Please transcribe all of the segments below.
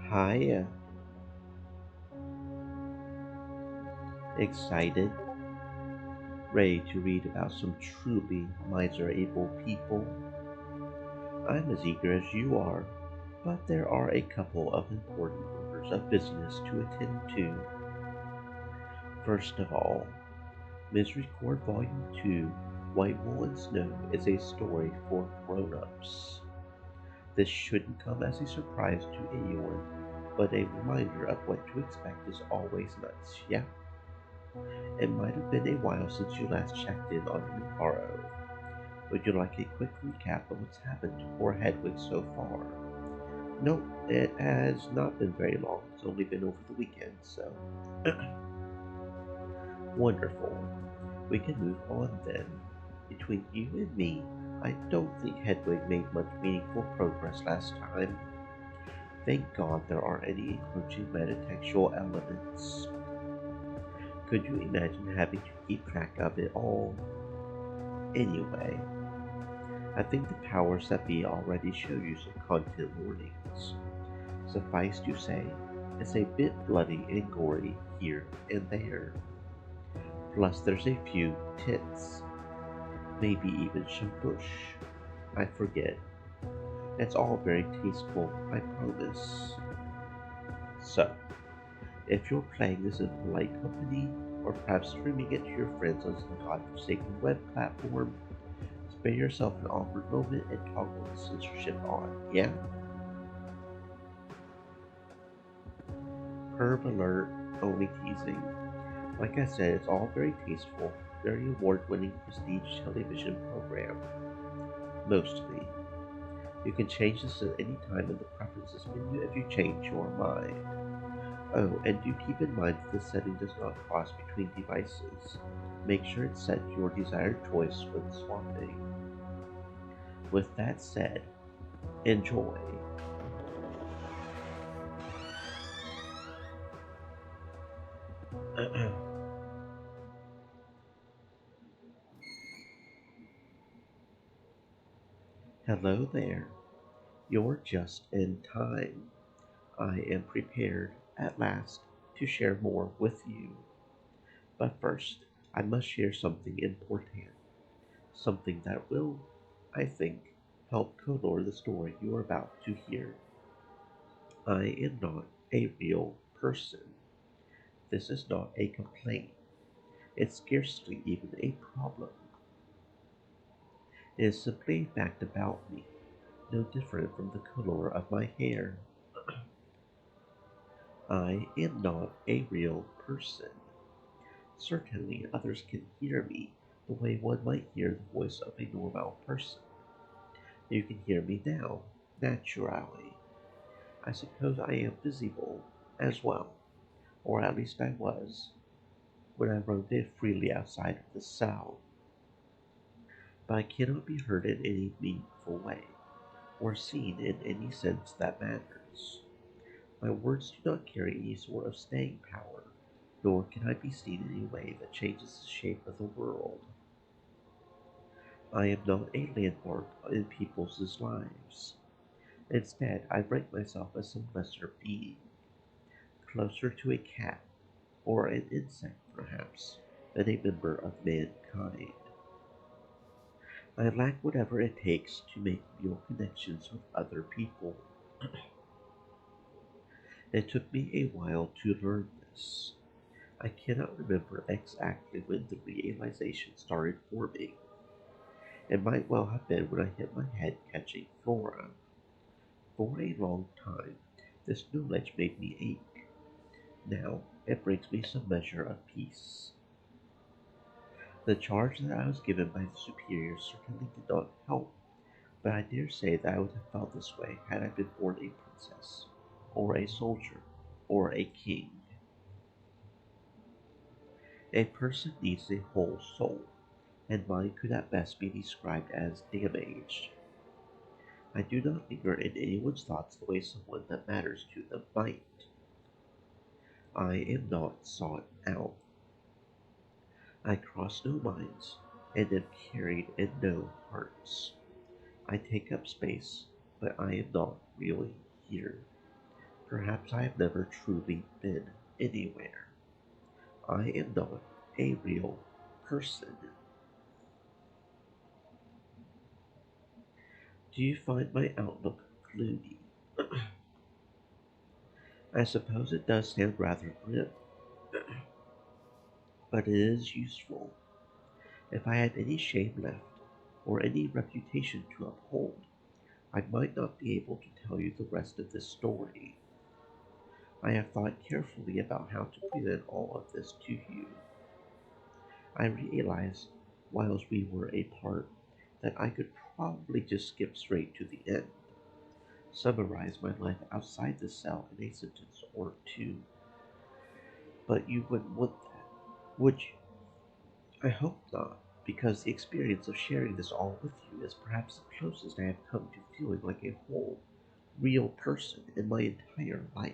Hi, excited, ready to read about some truly miserable people. I'm as eager as you are, but there are a couple of important orders of business to attend to. First of all, Misericorde Volume 2, White Wool and Snow is a story for grown-ups. This shouldn't come as a surprise to anyone, but a reminder of what to expect is always nice, yeah? It might have been a while since you last checked in on Reparo. Would you like a quick recap of what's happened to poor Hedwig so far? Nope, it has not been very long. It's only been over the weekend, so. Wonderful. We can move on then. Between you and me, I don't think Hedwig made much meaningful progress last time. Thank God there aren't any encroaching metatextual elements. Could you imagine having to keep track of it all? Anyway, I think the powers that be already show you some content warnings. Suffice to say, it's a bit bloody and gory here and there. Plus there's a few tits, maybe even some bush. I forget. It's all very tasteful, I promise. So, if you're playing this in polite company, or perhaps streaming it to your friends on some godforsaken web platform, spare yourself an awkward moment and toggle the censorship on, yeah? Herb alert, only teasing. Like I said, it's all very tasteful, very award-winning prestige television program. Mostly. You can change this at any time in the preferences menu if you change your mind. Oh, and do keep in mind that this setting does not cross between devices. Make sure it's set to your desired choice when swapping. With that said, enjoy. Hello there. You're just in time. I am prepared, at last, to share more with you. But first, I must share something important. Something that will, I think, help color the story you are about to hear. I am not a real person. This is not a complaint. It's scarcely even a problem. It is simply a fact about me, no different from the color of my hair. I am not a real person. Certainly others can hear me the way one might hear the voice of a normal person. You can hear me now, naturally. I suppose I am visible as well, or at least I was, when I roamed freely outside of the cell. But I cannot be heard in any meaningful way, or seen in any sense that matters. My words do not carry any sort of staying power, nor can I be seen in any way that changes the shape of the world. I am not a landmark in people's lives. Instead, I rank myself as some lesser being, closer to a cat or an insect perhaps than a member of mankind. I lack whatever it takes to make real connections with other people. It took me a while to learn this. I cannot remember exactly when the realization started forming. It might well have been when I hit my head catching Flora. For a long time, this knowledge made me ache. Now, it brings me some measure of peace. The charge that I was given by the superior certainly did not help, but I dare say that I would have felt this way had I been born a princess, or a soldier, or a king. A person needs a whole soul, and mine could at best be described as damaged. I do not linger in anyone's thoughts the way someone that matters to them might. I am not sought out. I cross no minds, and am carried in no hearts. I take up space, but I am not really here. Perhaps I have never truly been anywhere. I am not a real person. Do you find my outlook gloomy? I suppose it does sound rather grim, but it is useful. If I had any shame left, or any reputation to uphold, I might not be able to tell you the rest of this story. I have thought carefully about how to present all of this to you. I realized, whilst we were apart, that I could probably just skip straight to the end, summarize my life outside the cell in a sentence or two. But you wouldn't want that, would you? I hope not, because the experience of sharing this all with you is perhaps the closest I have come to feeling like a whole, real person in my entire life.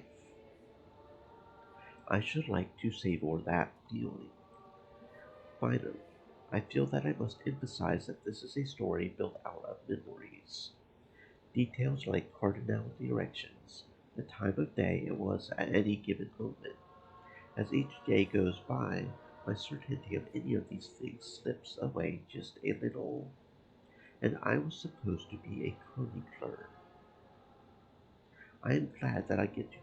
I should like to savor that feeling. Finally, I feel that I must emphasize that this is a story built out of memories. Details like cardinal directions, the time of day it was at any given moment. As each day goes by, my certainty of any of these things slips away just a little, and I was supposed to be a chronicler. I am glad that I get to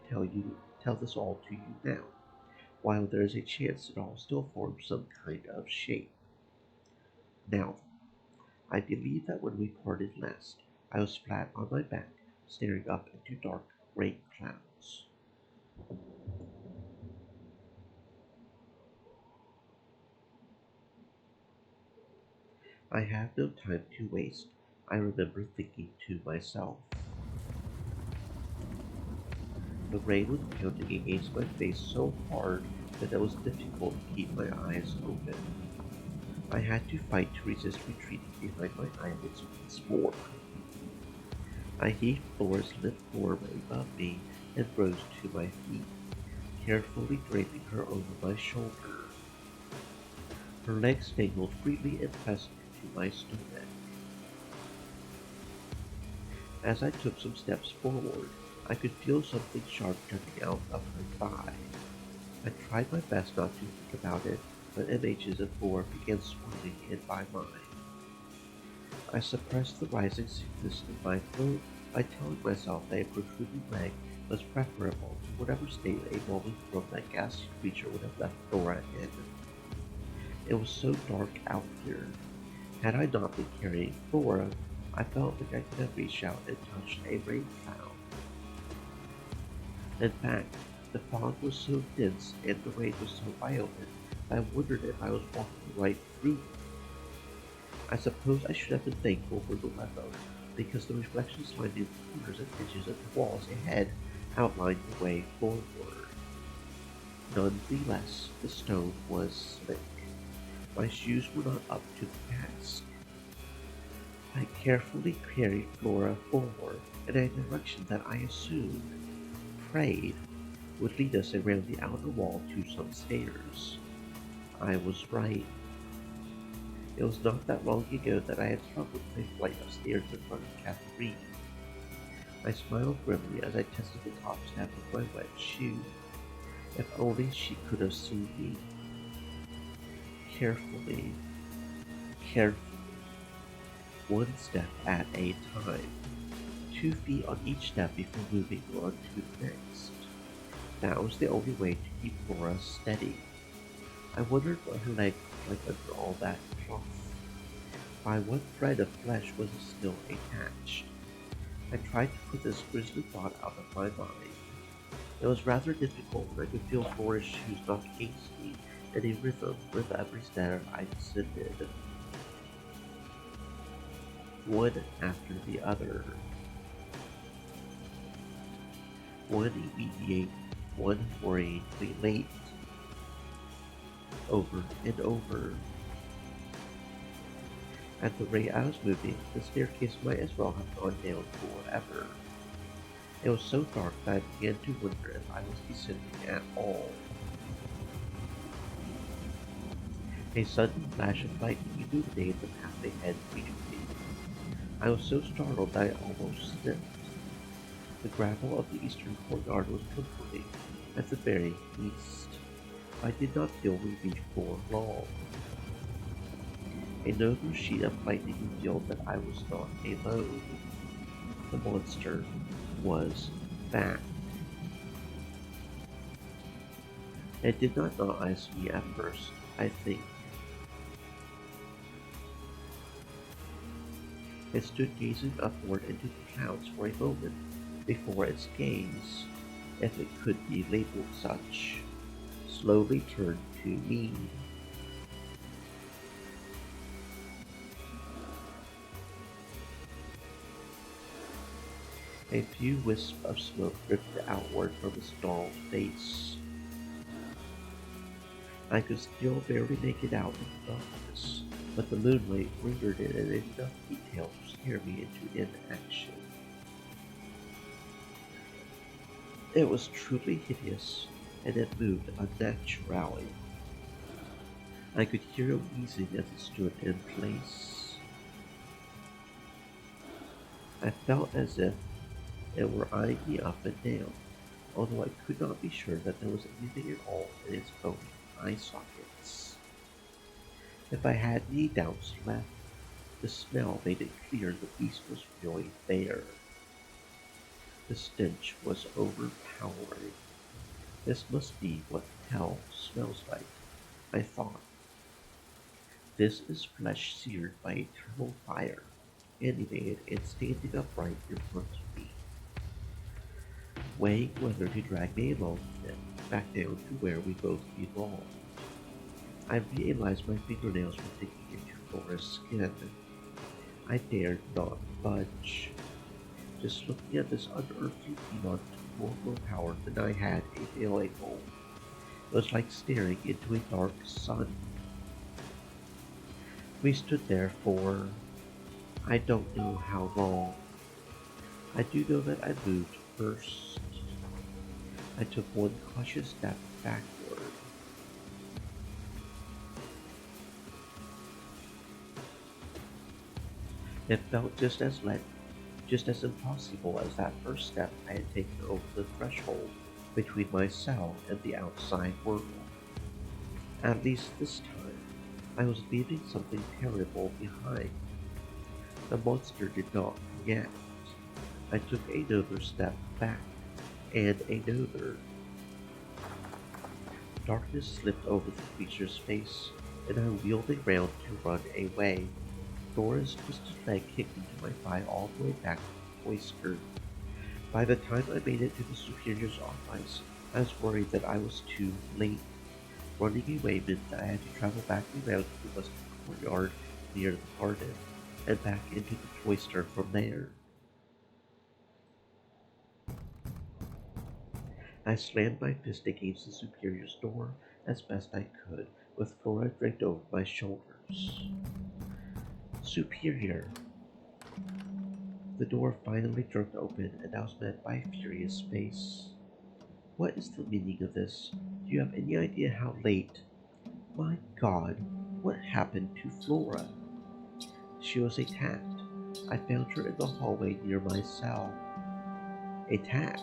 tell this all to you now, while there is a chance it all still forms some kind of shape. Now, I believe that when we parted last, I was flat on my back, staring up into dark rain clouds. I have no time to waste, I remember thinking to myself. The rain was pounding against my face so hard that it was difficult to keep my eyes open. I had to fight to resist retreating behind my eyelids once more. I heaved Flora's limp form above me and rose to my feet, carefully draping her over my shoulder. Her legs dangled freely and pressed into my stomach. As I took some steps forward, I could feel something sharp jutting out of her thigh. I tried my best not to think about it, but images of Flora began swirling in my mind. I suppressed the rising sickness in my throat by telling myself that a protruding leg was preferable to whatever state a moment from that ghastly creature would have left Flora in. It was so dark out here. Had I not been carrying Flora, I felt like I could have reached out and touched a rain cloud. In fact, the fog was so dense and the rain was so violent that I wondered if I was walking right through it. I suppose I should have been thankful for the weather, because the reflections lining the corners and edges of the walls ahead outlined the way forward. None the less, the stone was slick. My shoes were not up to the task. I carefully carried Flora forward in a direction that I assumed, prayed, would lead us around the outer wall to some stairs. I was right. It was not that long ago that I had struggled with a flight of stairs in front of Catherine. I smiled grimly as I tested the top step of my wet shoe. If only she could have seen me. Carefully, carefully, one step at a time. 2 feet on each step before moving on to the next. That was the only way to keep Flora steady. I wondered what her leg looked like under all that cloth. By what thread of flesh was it still attached? I tried to put this grisly thought out of my mind. It was rather difficult when I could feel Flora's shoes knock against me in a rhythm with every step I descended. One after the other. One immediate, one worryingly late. Over and over. At the rate I was moving, the staircase might as well have gone down forever. It was so dark that I began to wonder if I was descending at all. A sudden flash of lightning illuminated the path ahead between me. I was so startled that I almost slipped. The gravel of the eastern courtyard was comforting, at the very least. I did not feel relief for long. Another sheet of lightning revealed that I was not alone. The monster was back. It did not eyes me at first, I think. It stood gazing upward into the clouds for a moment before its gaze, if it could be labeled such, slowly turned to me. A few wisps of smoke drifted outward from its gnarled face. I could still barely make it out in the darkness, but the moonlight lingered in enough detail to scare me into inaction. It was truly hideous, and it moved unnaturally. I could hear it wheezing as it stood in place. I felt as if it were eyeing me up and down, although I could not be sure that there was anything at all in its bony eye sockets. If I had any doubts left, the smell made it clear the beast was really there. The stench was overpowering. This must be what hell smells like, I thought. This is flesh seared by eternal fire, animated and standing upright in front of me, weighing whether to drag me along with it back down to where we both belong. I realized my fingernails were digging into Flora's skin. I dared not budge. Just looking at this unearthly demon took more power than I had available. It was like staring into a dark sun. We stood there for I don't know how long. I do know that I moved first. I took one cautious step backward. It felt just as impossible as that first step I had taken over the threshold between myself and the outside world. At least this time, I was leaving something terrible behind. The monster did not react. I took another step back, and another. Darkness slipped over the creature's face, and I wheeled around to run away. Dora's twisted leg kicked into my thigh all the way back to the cloister. By the time I made it to the superior's office, I was worried that I was too late. Running away meant that I had to travel back around to the western courtyard near the garden, and back into the cloister from there. I slammed my fist against the superior's door as best I could, with Flora draped over my shoulders. Superior! The door finally jerked open, and I was met by a furious face. What is the meaning of this? Do you have any idea how late? My God, what happened to Flora? She was attacked. I found her in the hallway near my cell. Attacked?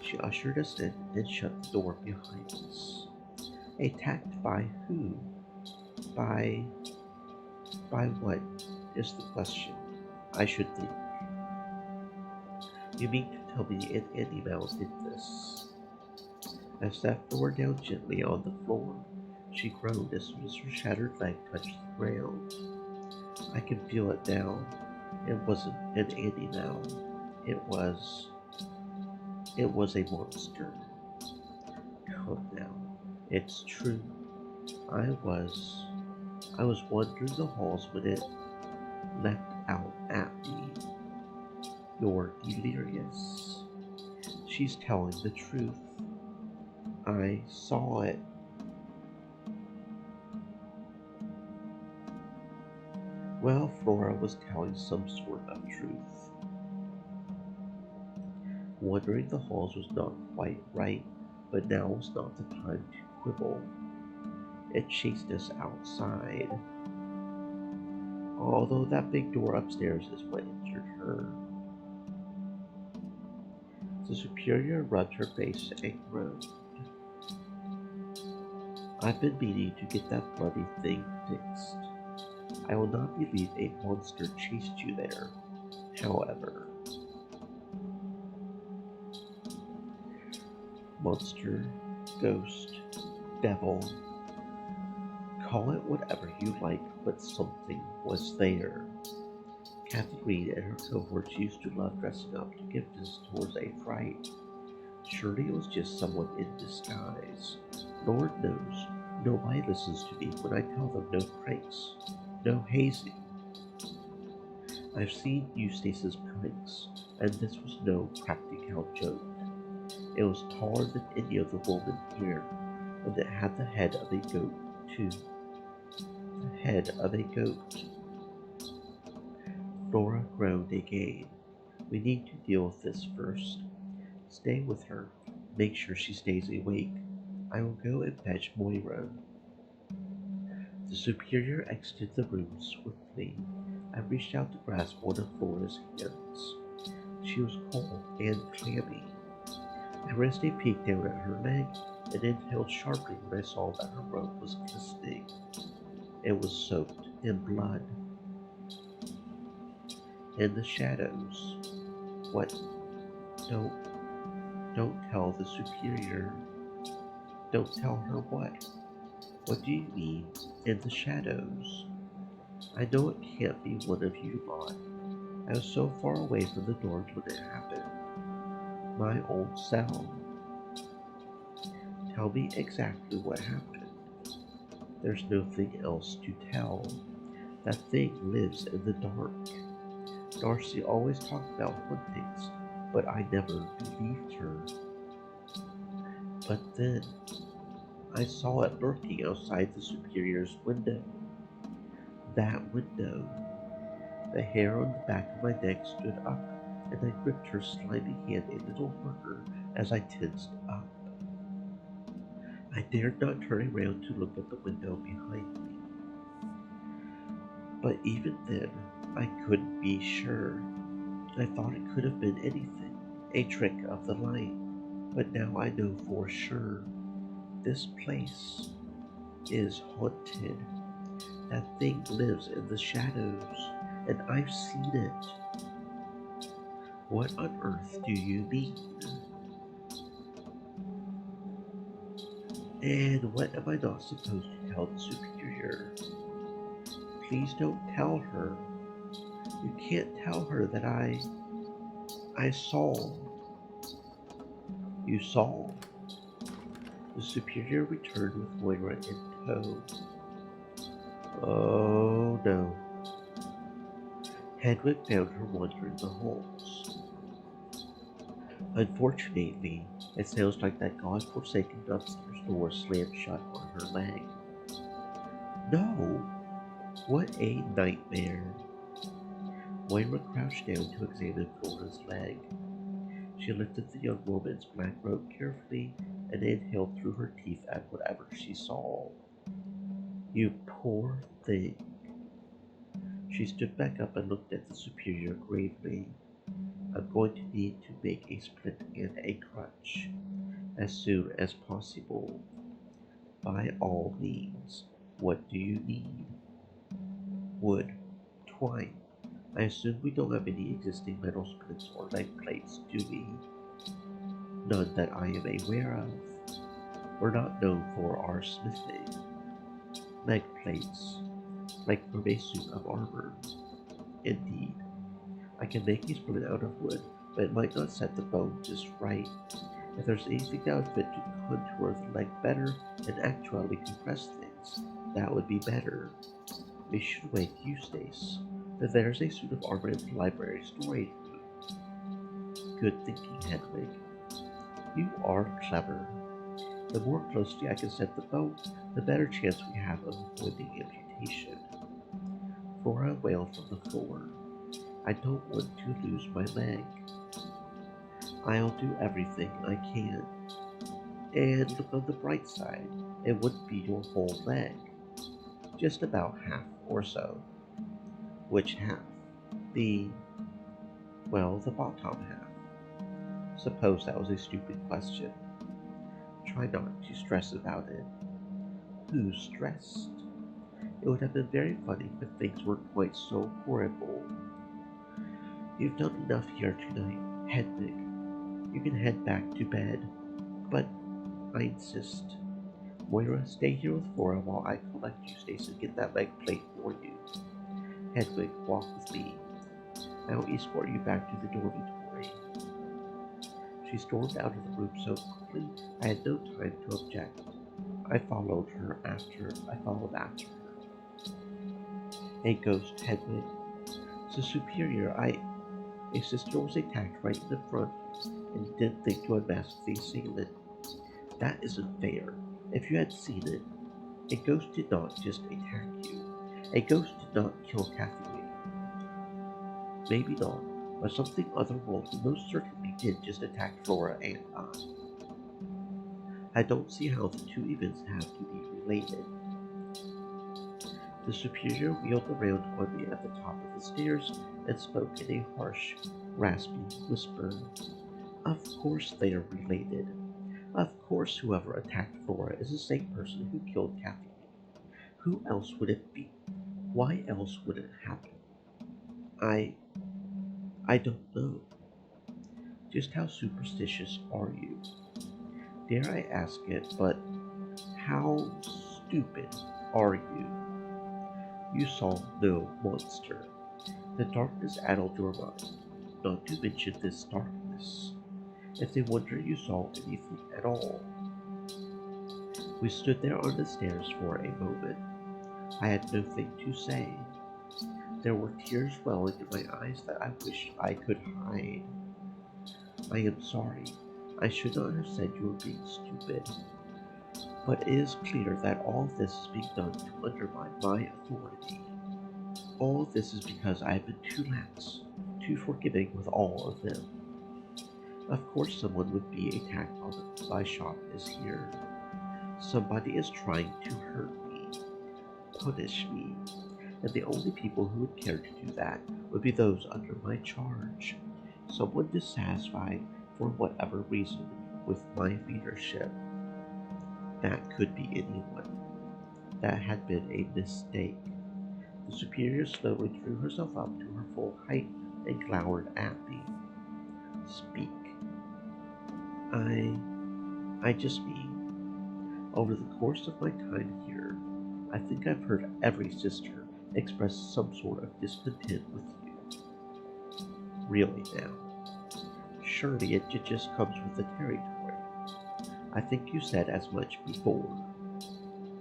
She ushered us in and shut the door behind us. Attacked by who? By... by what? Is the question, I should think. You mean to tell me an animal did this? I sat Flora down gently on the floor. She groaned as soon as her shattered leg touched the ground. I can feel it now. It wasn't an animal. It was... it was a monster. Come now. It's true. I was... I was wandering the halls when it leapt out at me. You're delirious. She's telling the truth. I saw it. Well, Flora was telling some sort of truth. Wandering the halls was not quite right, but now was not the time to quibble. It chased us outside. Although that big door upstairs is what injured her. The superior rubbed her face and groaned. I've been meaning to get that bloody thing fixed. I will not believe a monster chased you there. However, monster, ghost, devil, call it whatever you like, but something was there. Kathleen and her cohorts used to love dressing up to give this towards a fright. Surely it was just someone in disguise. Lord knows, nobody listens to me when I tell them no pranks, no hazing. I've seen Eustace's pranks, and this was no practical joke. It was taller than any of the women here, and it had the head of a goat, too. The head of a goat. Flora groaned again. We need to deal with this first. Stay with her. Make sure she stays awake. I will go and fetch Moira. The superior exited the room swiftly. I reached out to grasp one of Flora's hands. She was cold and clammy. I risked a peek down at her leg and inhaled sharply when I saw that her robe was glistening. It was soaked in blood. In the shadows. What? Don't tell the superior. Don't tell her what? What do you mean, in the shadows? I know it can't be one of you lot. I was so far away from the doors when it happened. My old cell. Tell me exactly what happened. There's nothing else to tell. That thing lives in the dark. Darcy always talked about hauntings, but I never believed her. But then, I saw it lurking outside the superior's window. That window. The hair on the back of my neck stood up, and I gripped her slimy hand a little harder as I tensed up. I dared not turn around to look at the window behind me. But even then, I couldn't be sure. I thought it could have been anything, a trick of the light. But now I know for sure. This place is haunted. That thing lives in the shadows, and I've seen it. What on earth do you mean? And what am I not supposed to tell the superior? Please don't tell her. You can't tell her that I saw. You saw? The superior returned with Moira in tow. Oh no. Hedwig found her wandering the halls. Unfortunately, it sounds like that god-forsaken upstairs door slammed shut on her leg. No! What a nightmare! Moira crouched down to examine Flora's leg. She lifted the young woman's black robe carefully and inhaled through her teeth at whatever she saw. You poor thing. She stood back up and looked at the superior gravely. I'm going to need to make a splint and a crutch as soon as possible. By all means, what do you need? Wood, twine. I assume we don't have any existing metal splints or leg plates, do we? None that I am aware of. We're not known for our smithing. Leg plates, like from a suit of armor. Indeed. I can make a splint out of wood, but it might not set the bone just right. If there's anything that would fit to contour the leg better and actually compress things, that would be better. We should wake Eustace. There's a suit of armor in the library storage room. Good thinking, Hedwig. You are clever. The more closely I can set the bone, the better chance we have of avoiding amputation. Flora wailed from the floor. I don't want to lose my leg. I'll do everything I can. And look on the bright side, it wouldn't be your whole leg. Just about half or so. Which half? The bottom half. Suppose that was a stupid question. Try not to stress about it. Who stressed? It would have been very funny if things weren't quite so horrible. You've done enough here tonight, Hedwig. You can head back to bed. But I insist. Moira, stay here with Flora while I collect you, Stacy, and get that leg plate for you. Hedwig, walk with me. I'll escort you back to the dormitory. She stormed out of the room so quickly I had no time to object. I followed after her. A ghost, Hedwig. So superior, a sister was attacked right in the front and didn't think to unmask the assailant. That isn't fair. If you had seen it, a ghost did not just attack you. A ghost did not kill Kathy Lee. Maybe not, but something otherworldly most certainly did just attack Flora and I. I don't see how the two events have to be related. The superior wheeled around on me at the top of the stairs and spoke in a harsh, raspy whisper. Of course they are related. Of course whoever attacked Flora is the same person who killed Kathy. Who else would it be? Why else would it happen? I don't know. Just how superstitious are you? Dare I ask it, but how stupid are you? You saw no monster. The darkness addled your mind, not to mention this darkness. It's a wonder you saw anything at all. We stood there on the stairs for a moment. I had nothing to say. There were tears welling in my eyes that I wished I could hide. I am sorry. I should not have said you were being stupid. But it is clear that all this is being done to undermine my authority. All this is because I have been too lax, too forgiving with all of them. Of course someone would be attacked while my shop is here. Somebody is trying to hurt me, punish me, and the only people who would care to do that would be those under my charge. Someone dissatisfied for whatever reason with my leadership. That could be anyone. That had been a mistake. The superior slowly drew herself up to her full height and glowered at me. Speak. I just mean, over the course of my time here, I think I've heard every sister express some sort of discontent with you. Really now. Surely it just comes with the territory. I think you said as much before.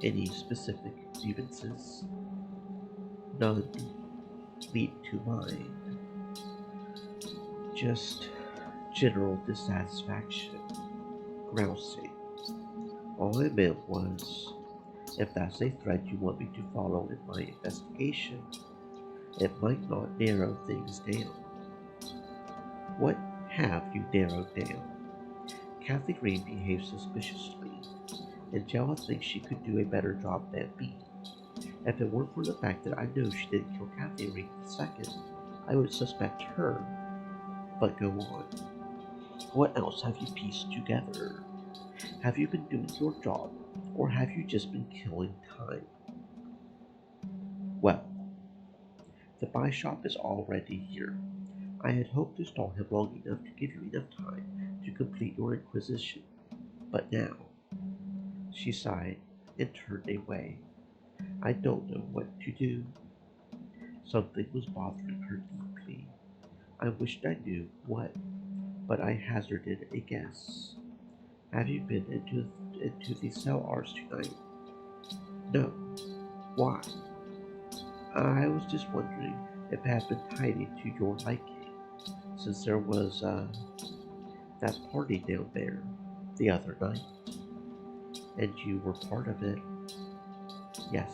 Any specific grievances? None leap to mind. Just general dissatisfaction, grousing. All I meant was, if that's a thread you want me to follow in my investigation, it might not narrow things down. What have you narrowed down? Kathy Green behaved suspiciously, and Jella thinks she could do a better job than me. If it weren't for the fact that I know she didn't kill Kathy Green II, I would suspect her. But go on. What else have you pieced together? Have you been doing your job, or have you just been killing time? Well, the bishop is already here. I had hoped to stall him long enough to give you enough time to complete your inquisition. But now, she sighed and turned away. I don't know what to do. Something was bothering her deeply. I wished I knew what, but I hazarded a guess. Have you been into the cell arts tonight? No. Why? I was just wondering if it had been tidy to your liking, since there was, that party down there the other night. And you were part of it. Yes.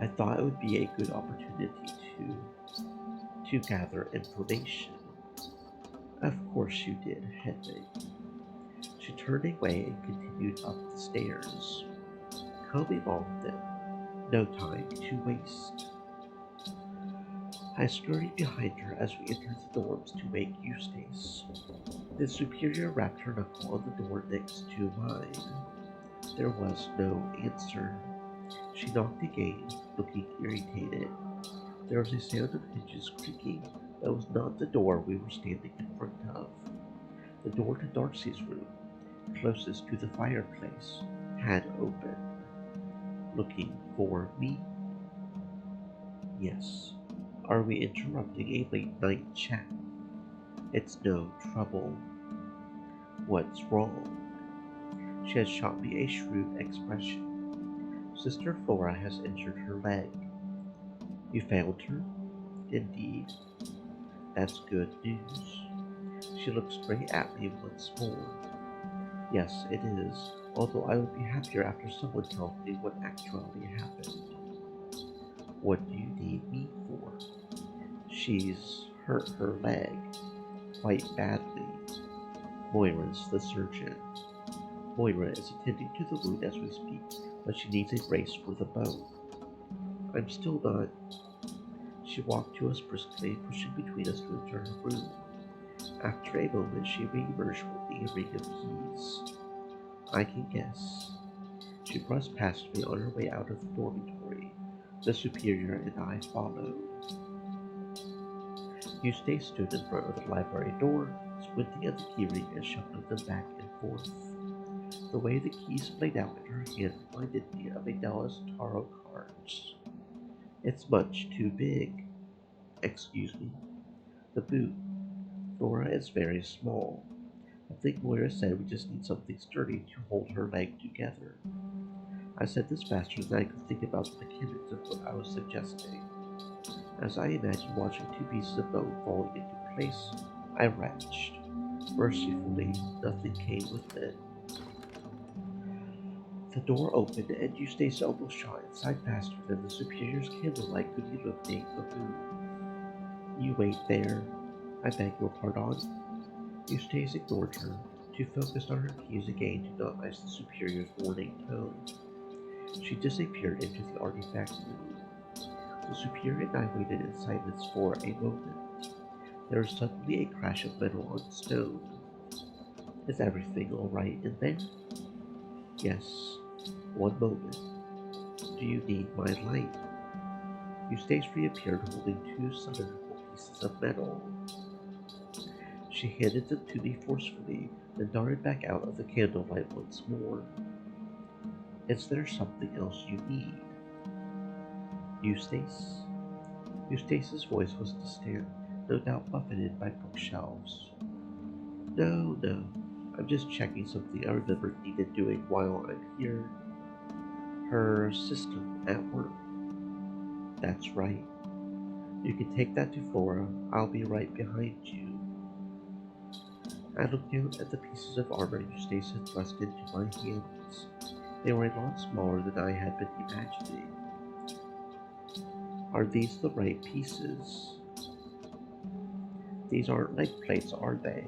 I thought it would be a good opportunity to gather information. Of course you did, Hedwig. She turned away and continued up the stairs. Come along then. No time to waste. I scurried behind her as we entered the dorms to wake Eustace. The superior rapped her knuckle on the door next to mine. There was no answer. She knocked again, looking irritated. There was a sound of hinges creaking. That was not the door we were standing in front of. The door to Darcy's room, closest to the fireplace, had opened. Looking for me? Yes. Are we interrupting a late night chat? It's no trouble. What's wrong? She has shot me a shrewd expression. Sister Flora has injured her leg. You found her? Indeed. That's good news. She looked straight at me once more. Yes, it is, although I would be happier after someone tells me what actually happened. What do you need me for? She's hurt her leg quite badly. Moira's the surgeon. Moira is attending to the wound as we speak, but she needs a brace for the bone. I'm still not. She walked to us briskly, pushing between us to enter her room. After a moment, she re-emerged holding a ring of keys. I can guess. She brushed past me on her way out of the dormitory. The superior and I followed. Eustace stood in front of the library door, squinting at the keyring and shuffling them back and forth. The way the keys played out in her hand reminded me of a Dallas tarot cards. It's much too big. Excuse me. The boot. Flora is very small. I think Moira said we just need something sturdy to hold her leg together. I said this faster than I could think about the mechanics of what I was suggesting. As I imagined watching two pieces of bone falling into place, I retched. Mercifully, nothing came with it. The door opened, and Eustace almost shot inside faster than the superior's candlelight could illuminate the room. You wait there. I beg your pardon. Eustace ignored her, too focused on her keys again to not notice the superior's warning tone. She disappeared into the artifact room. The superior and I waited in silence for a moment. There was suddenly a crash of metal on stone. Is everything all right in there? Yes. One moment. Do you need my light? Eustace reappeared holding two cylindrical pieces of metal. She handed them to me forcefully, then darted back out of the candlelight once more. Is there something else you need? Eustace? Eustace's voice was distant, no doubt buffeted by bookshelves. No, no. I'm just checking something I remembered needed doing while I'm here. Her system at work. That's right. You can take that to Flora. I'll be right behind you. I looked down at the pieces of armor Eustace had thrust into my hands. They were a lot smaller than I had been imagining. Are these the right pieces? These aren't leg plates, are they?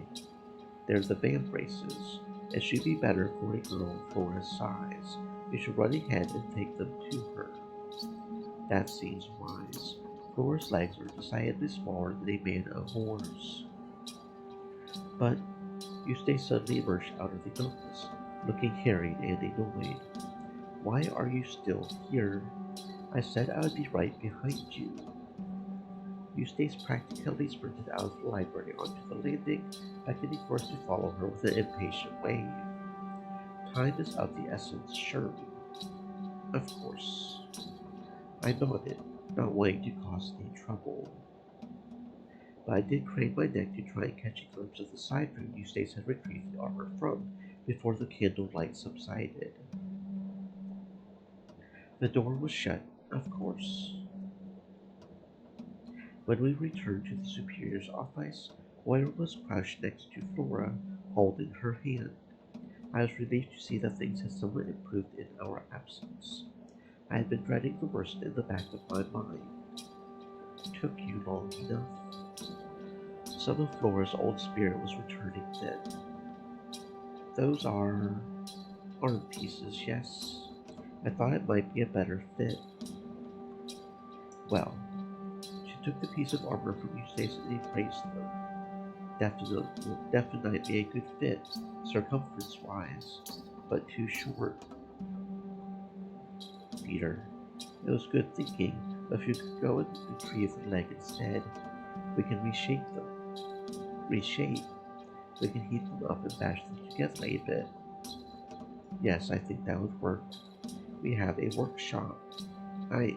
They're the band braces. It should be better for a girl Flora's size. You should run ahead and take them to her. That seems wise. Flora's legs are decidedly smaller than a man of war's. But Eustace suddenly emerged out of the darkness, looking harried and annoyed. Why are you still here? I said I would be right behind you. Eustace practically sprinted out of the library onto the landing, beckoning for us to follow her with an impatient wave. Time is of the essence, surely. Of course. I nodded, not wanting to cause any trouble. But I did crane my neck to try and catch a glimpse of the side room Eustace had retrieved the armor from before the candlelight subsided. The door was shut, of course. When we returned to the superior's office, Moira was crouched next to Flora, holding her hand. I was relieved to see that things had somewhat improved in our absence. I had been dreading the worst in the back of my mind. Took you long enough? Some of Flora's old spirit was returning then. Those are arm pieces, yes. I thought it might be a better fit. Well, she took the piece of armor from Eustace and he praised them. Definitely a good fit, circumference-wise, but too short. Peter, it was good thinking. If you could go and retrieve the leg instead, we can reshape them. Reshape? We can heat them up and bash them together a bit. Yes, I think that would work. We have a workshop. I...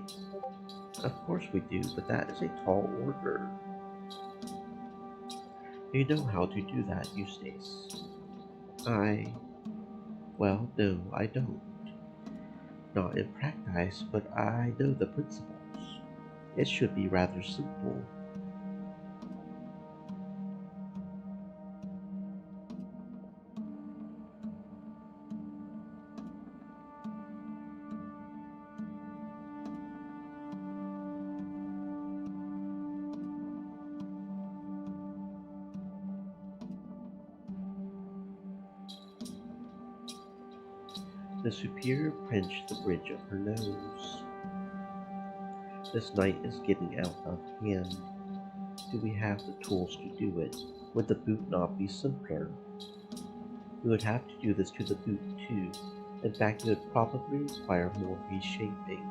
Of course we do, but that is a tall order. You know how to do that, Eustace. I... Well, no, I don't. Not in practice, but I know the principles. It should be rather simple. The superior pinched the bridge of her nose. This night is getting out of hand. Do we have the tools to do it? Would the boot not be simpler? We would have to do this to the boot too. In fact, it would probably require more reshaping.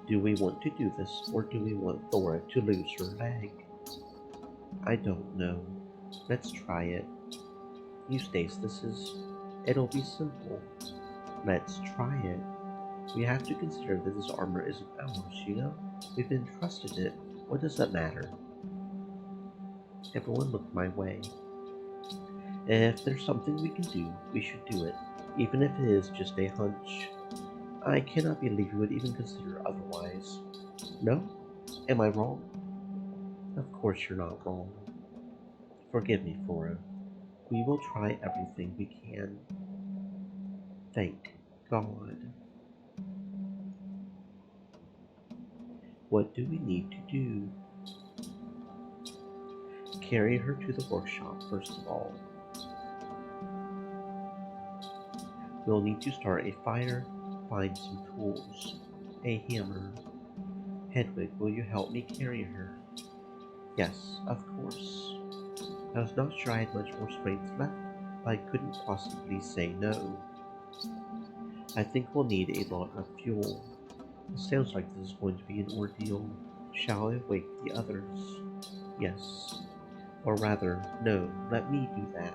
Do we want to do this, or do we want Thora to lose her leg? I don't know. Let's try it. Eustace, it'll be simple. Let's try it. We have to consider that this armor isn't ours, you know? We've entrusted it. What does that matter? Everyone looked my way. If there's something we can do, we should do it, even if it is just a hunch. I cannot believe you would even consider otherwise. No? Am I wrong? Of course you're not wrong. Forgive me, Flora. We will try everything we can. Thank God. What do we need to do? Carry her to the workshop, first of all. We'll need to start a fire, find some tools, a hammer. Hedwig, will you help me carry her? Yes, of course. I was not sure I had much more strength left, but I couldn't possibly say no. I think we'll need a lot of fuel. It sounds like this is going to be an ordeal. Shall I wake the others? Yes. Or rather, no, let me do that.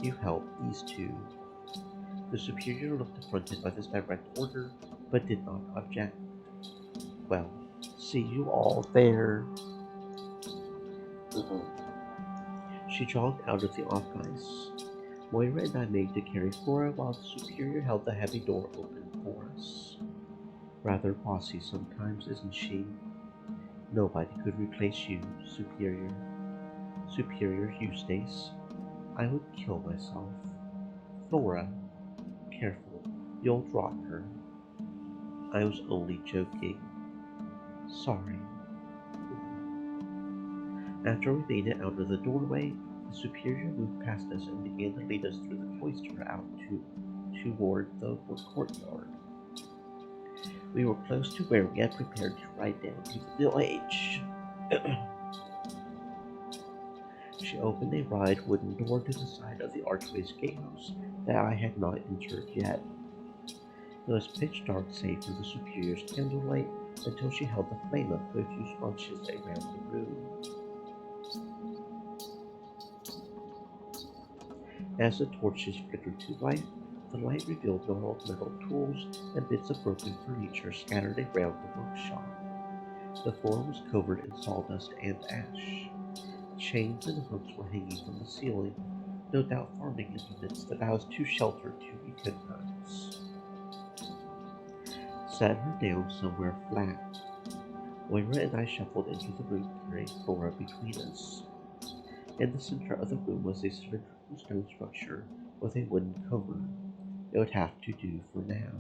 You help these two. The superior looked affronted by this direct order, but did not object. Well, see you all there. She jogged out of the office. Moira and I made to carry Flora while the superior held the heavy door open for us. Rather bossy sometimes, isn't she? Nobody could replace you, Superior. Superior Eustace. I would kill myself. Flora, careful, you'll drop her. I was only joking. Sorry. After we made it out of the doorway, the superior moved past us and began to lead us through the cloister out toward the courtyard. We were close to where we had prepared to ride down to the village. She opened a wide wooden door to the side of the archway's gatehouse that I had not entered yet. It was pitch dark save for the superior's candlelight until she held the flame up to a few sconces around the room. As the torches flickered to life, the light revealed gnarled metal tools and bits of broken furniture scattered around the workshop. The floor was covered in sawdust and ash. Chains and hooks were hanging from the ceiling, no doubt farming implements that I was too sheltered to recognize. Set her down somewhere flat. Moira and I shuffled into the room, carrying Flora between us. In the center of the room was a cylindrical stone structure with a wooden cover. It would have to do for now.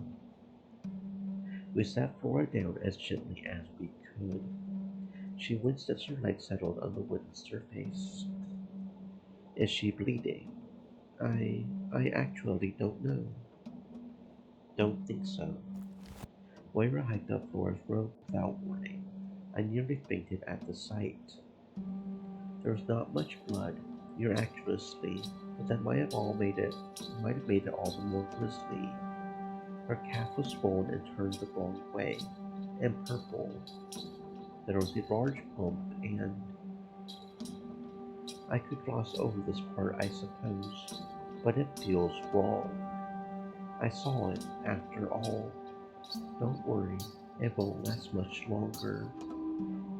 We sat Flora down as gently as we could. She winced as her legs settled on the wooden surface. Is she bleeding? I actually don't know. Don't think so. Moira hiked up Flora's robe without warning. I nearly fainted at the sight. There was not much blood, miraculously, but that might have made it all the more grisly. Her calf was swollen and turned the wrong way, and purple. There was a large bump, and I could gloss over this part, I suppose, but it feels wrong. I saw it, after all. Don't worry, it won't last much longer.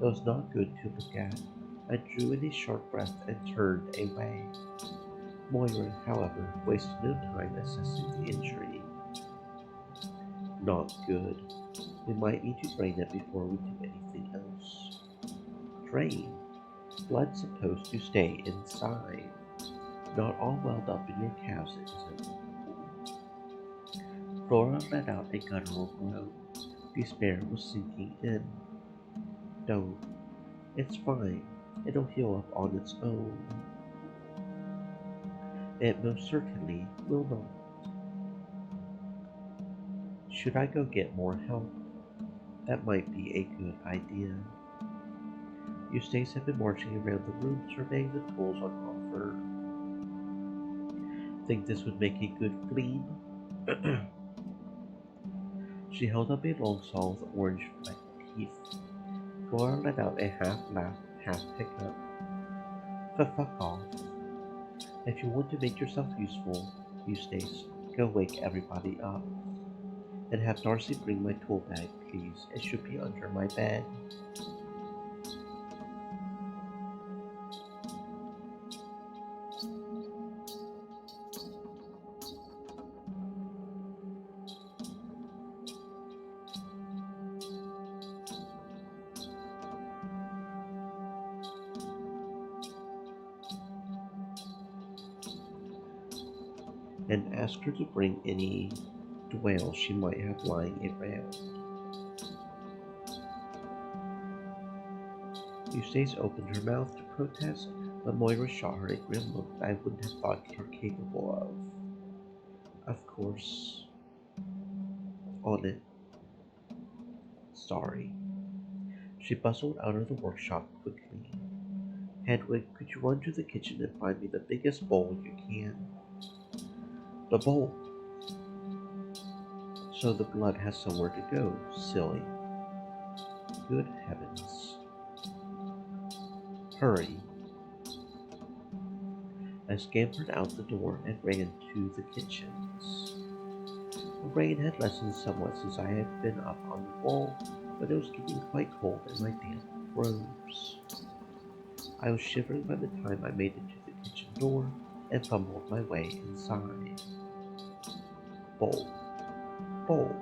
It was not good to look at. I drew in a sharp breath and turned away. Moira, however, wasted no time assessing the injury. Not good. We might need to drain it before we do anything else. Drain? Blood's supposed to stay inside. Not all welled up in your calves, isn't it? Flora let out a guttural groan. Despair was sinking in. Don't. It's fine. It'll heal up on its own. It most certainly will not. Should I go get more help? That might be a good idea. Eustace had been marching around the room surveying the tools on offer. Think this would make a good gleam? She held up a long saw with orange flecked teeth. Flora let out a half laugh, half hiccup. Fuck off. If you want to make yourself useful, Eustace, go wake everybody up. And have Darcy bring my tool bag, please. It should be under my bed. And ask her to bring any dwell she might have lying around. Eustace opened her mouth to protest, but Moira shot her a grim look I wouldn't have thought her capable of. Of course. On it. Sorry. She bustled out of the workshop quickly. Hedwig, could you run to the kitchen and find me the biggest bowl you can? The bowl. So the blood has somewhere to go, silly. Good heavens. Hurry. I scampered out the door and ran to the kitchens. The rain had lessened somewhat since I had been up on the wall, but it was getting quite cold in my damp robes. I was shivering by the time I made it to the kitchen door and fumbled my way inside. Bowl. Bowl.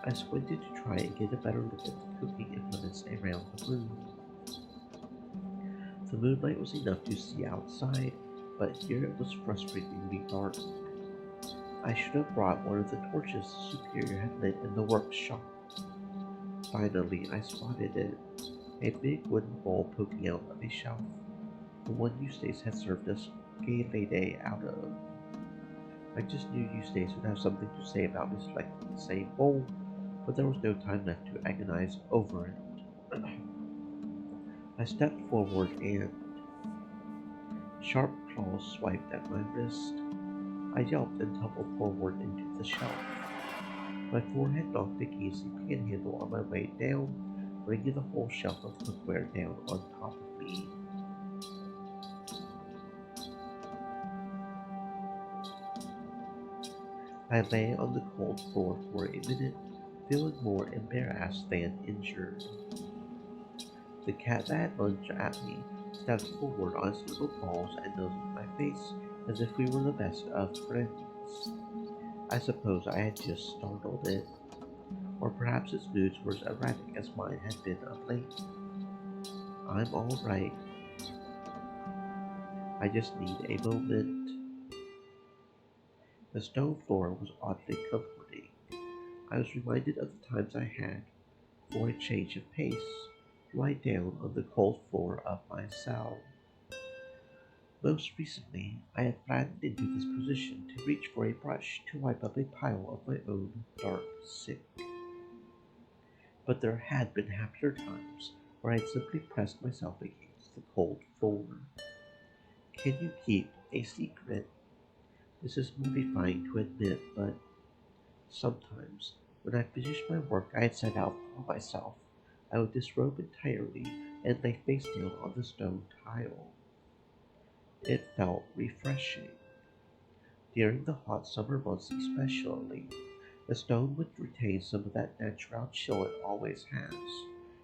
I squinted to try and get a better look at the cooking implements around the room. The moonlight was enough to see outside, but here it was frustratingly dark. I should have brought one of the torches Superior had lit in the workshop. Finally, I spotted it, a big wooden bowl poking out of a shelf, the one Eustace had served us gay out of. I just knew Eustace would have something to say about me selecting the same bowl, but there was no time left to agonize over it. I stepped forward and sharp claws swiped at my wrist. I yelped and tumbled forward into the shelf. My forehead knocked against the panhandle on my way down, bringing the whole shelf of cookware down on top of me. I lay on the cold floor for a minute, feeling more embarrassed than injured. The cat that had lunged at me stepped forward on its little paws and nosed my face as if we were the best of friends. I suppose I had just startled it, or perhaps its moods were as erratic as mine had been of late. I'm all right. I just need a moment. The stone floor was oddly comforting. I was reminded of the times I had, for a change of pace, lie down on the cold floor of my cell. Most recently, I had flattened into this position to reach for a brush to wipe up a pile of my own dark sick. But there had been happier times where I'd simply pressed myself against the cold floor. Can you keep a secret? This is mortifying to admit, but sometimes, when I finished my work I had set out for myself, I would disrobe entirely and lay face down on the stone tile. It felt refreshing. During the hot summer months especially, the stone would retain some of that natural chill it always has,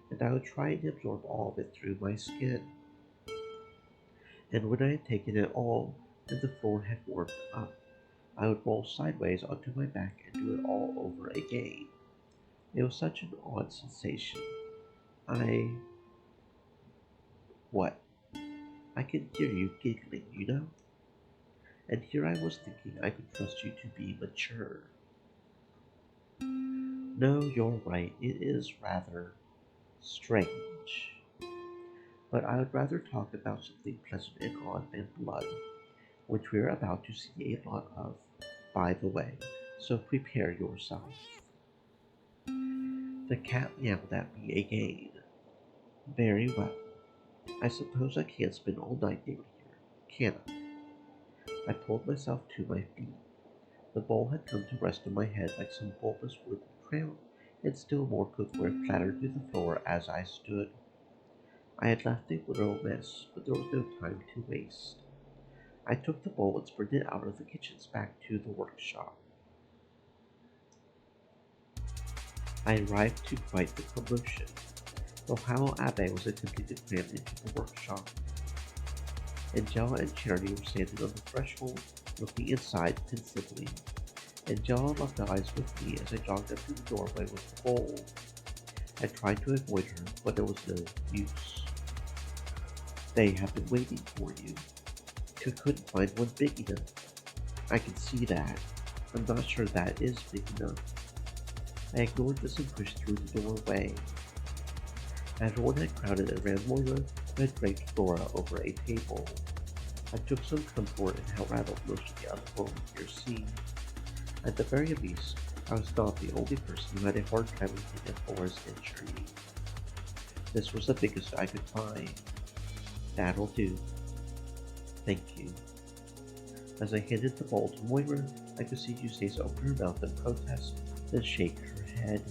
and I would try and absorb all of it through my skin. And when I had taken it all, and the floor had warmed up, I would roll sideways onto my back and do it all over again. It was such an odd sensation. I... What? I can hear you giggling, you know? And here I was thinking I could trust you to be mature. No, you're right, it is rather strange. But I would rather talk about something pleasant and odd than blood, which we're about to see a lot of, by the way, so prepare yourself. The cat meowed at me again. Very well. I suppose I can't spend all night down here, can I? I pulled myself to my feet. The bowl had come to rest on my head like some bulbous wooden crown, and still more cookware clattered to the floor as I stood. I had left a literal mess, but there was no time to waste. I took the bowl and sprinted out of the kitchen back to the workshop. I arrived to quite the commotion. The Howell Abbe was attempting to cram into the workshop. Angela and Charity were standing on the threshold, looking inside pensively. Angela locked eyes with me as I jogged up to the doorway with the bowl. I tried to avoid her, but there was no use. They have been waiting for you. You couldn't find one big enough. I can see that. I'm not sure that is big enough. I ignored this and pushed through the doorway. Everyone had crowded around Moira, who had draped Flora over a table. I took some comfort in how rattled most of the other women here seemed. At the very least, I was not the only person who had a hard time looking at Flora's injury. This was the biggest I could find. That'll do. Thank you. As I handed the bowl to Moira, I could see Eustace open her mouth in protest, then shake her head.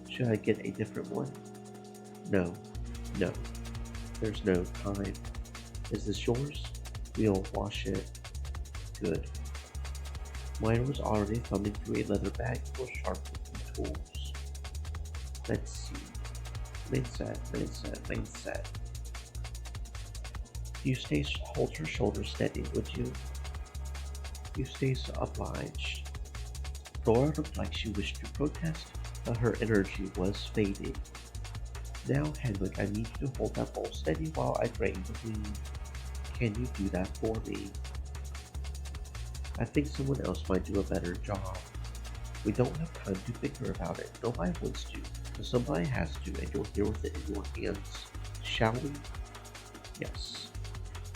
Should I get a different one? No. There's no time. Is this yours? We'll wash it. Good. Moira was already thumbing through a leather bag full of sharp-looking tools. Let's see. Mindset. Eustace, hold her shoulders steady, would you? Eustace obliged. Flora looked like she wished to protest, but her energy was fading. Now, Henwick, I need you to hold that bowl steady while I drain the bleed. Can you do that for me? I think someone else might do a better job. We don't have time to bicker about it. Nobody wants to, but somebody has to, and you're here with it in your hands. Shall we? Yes.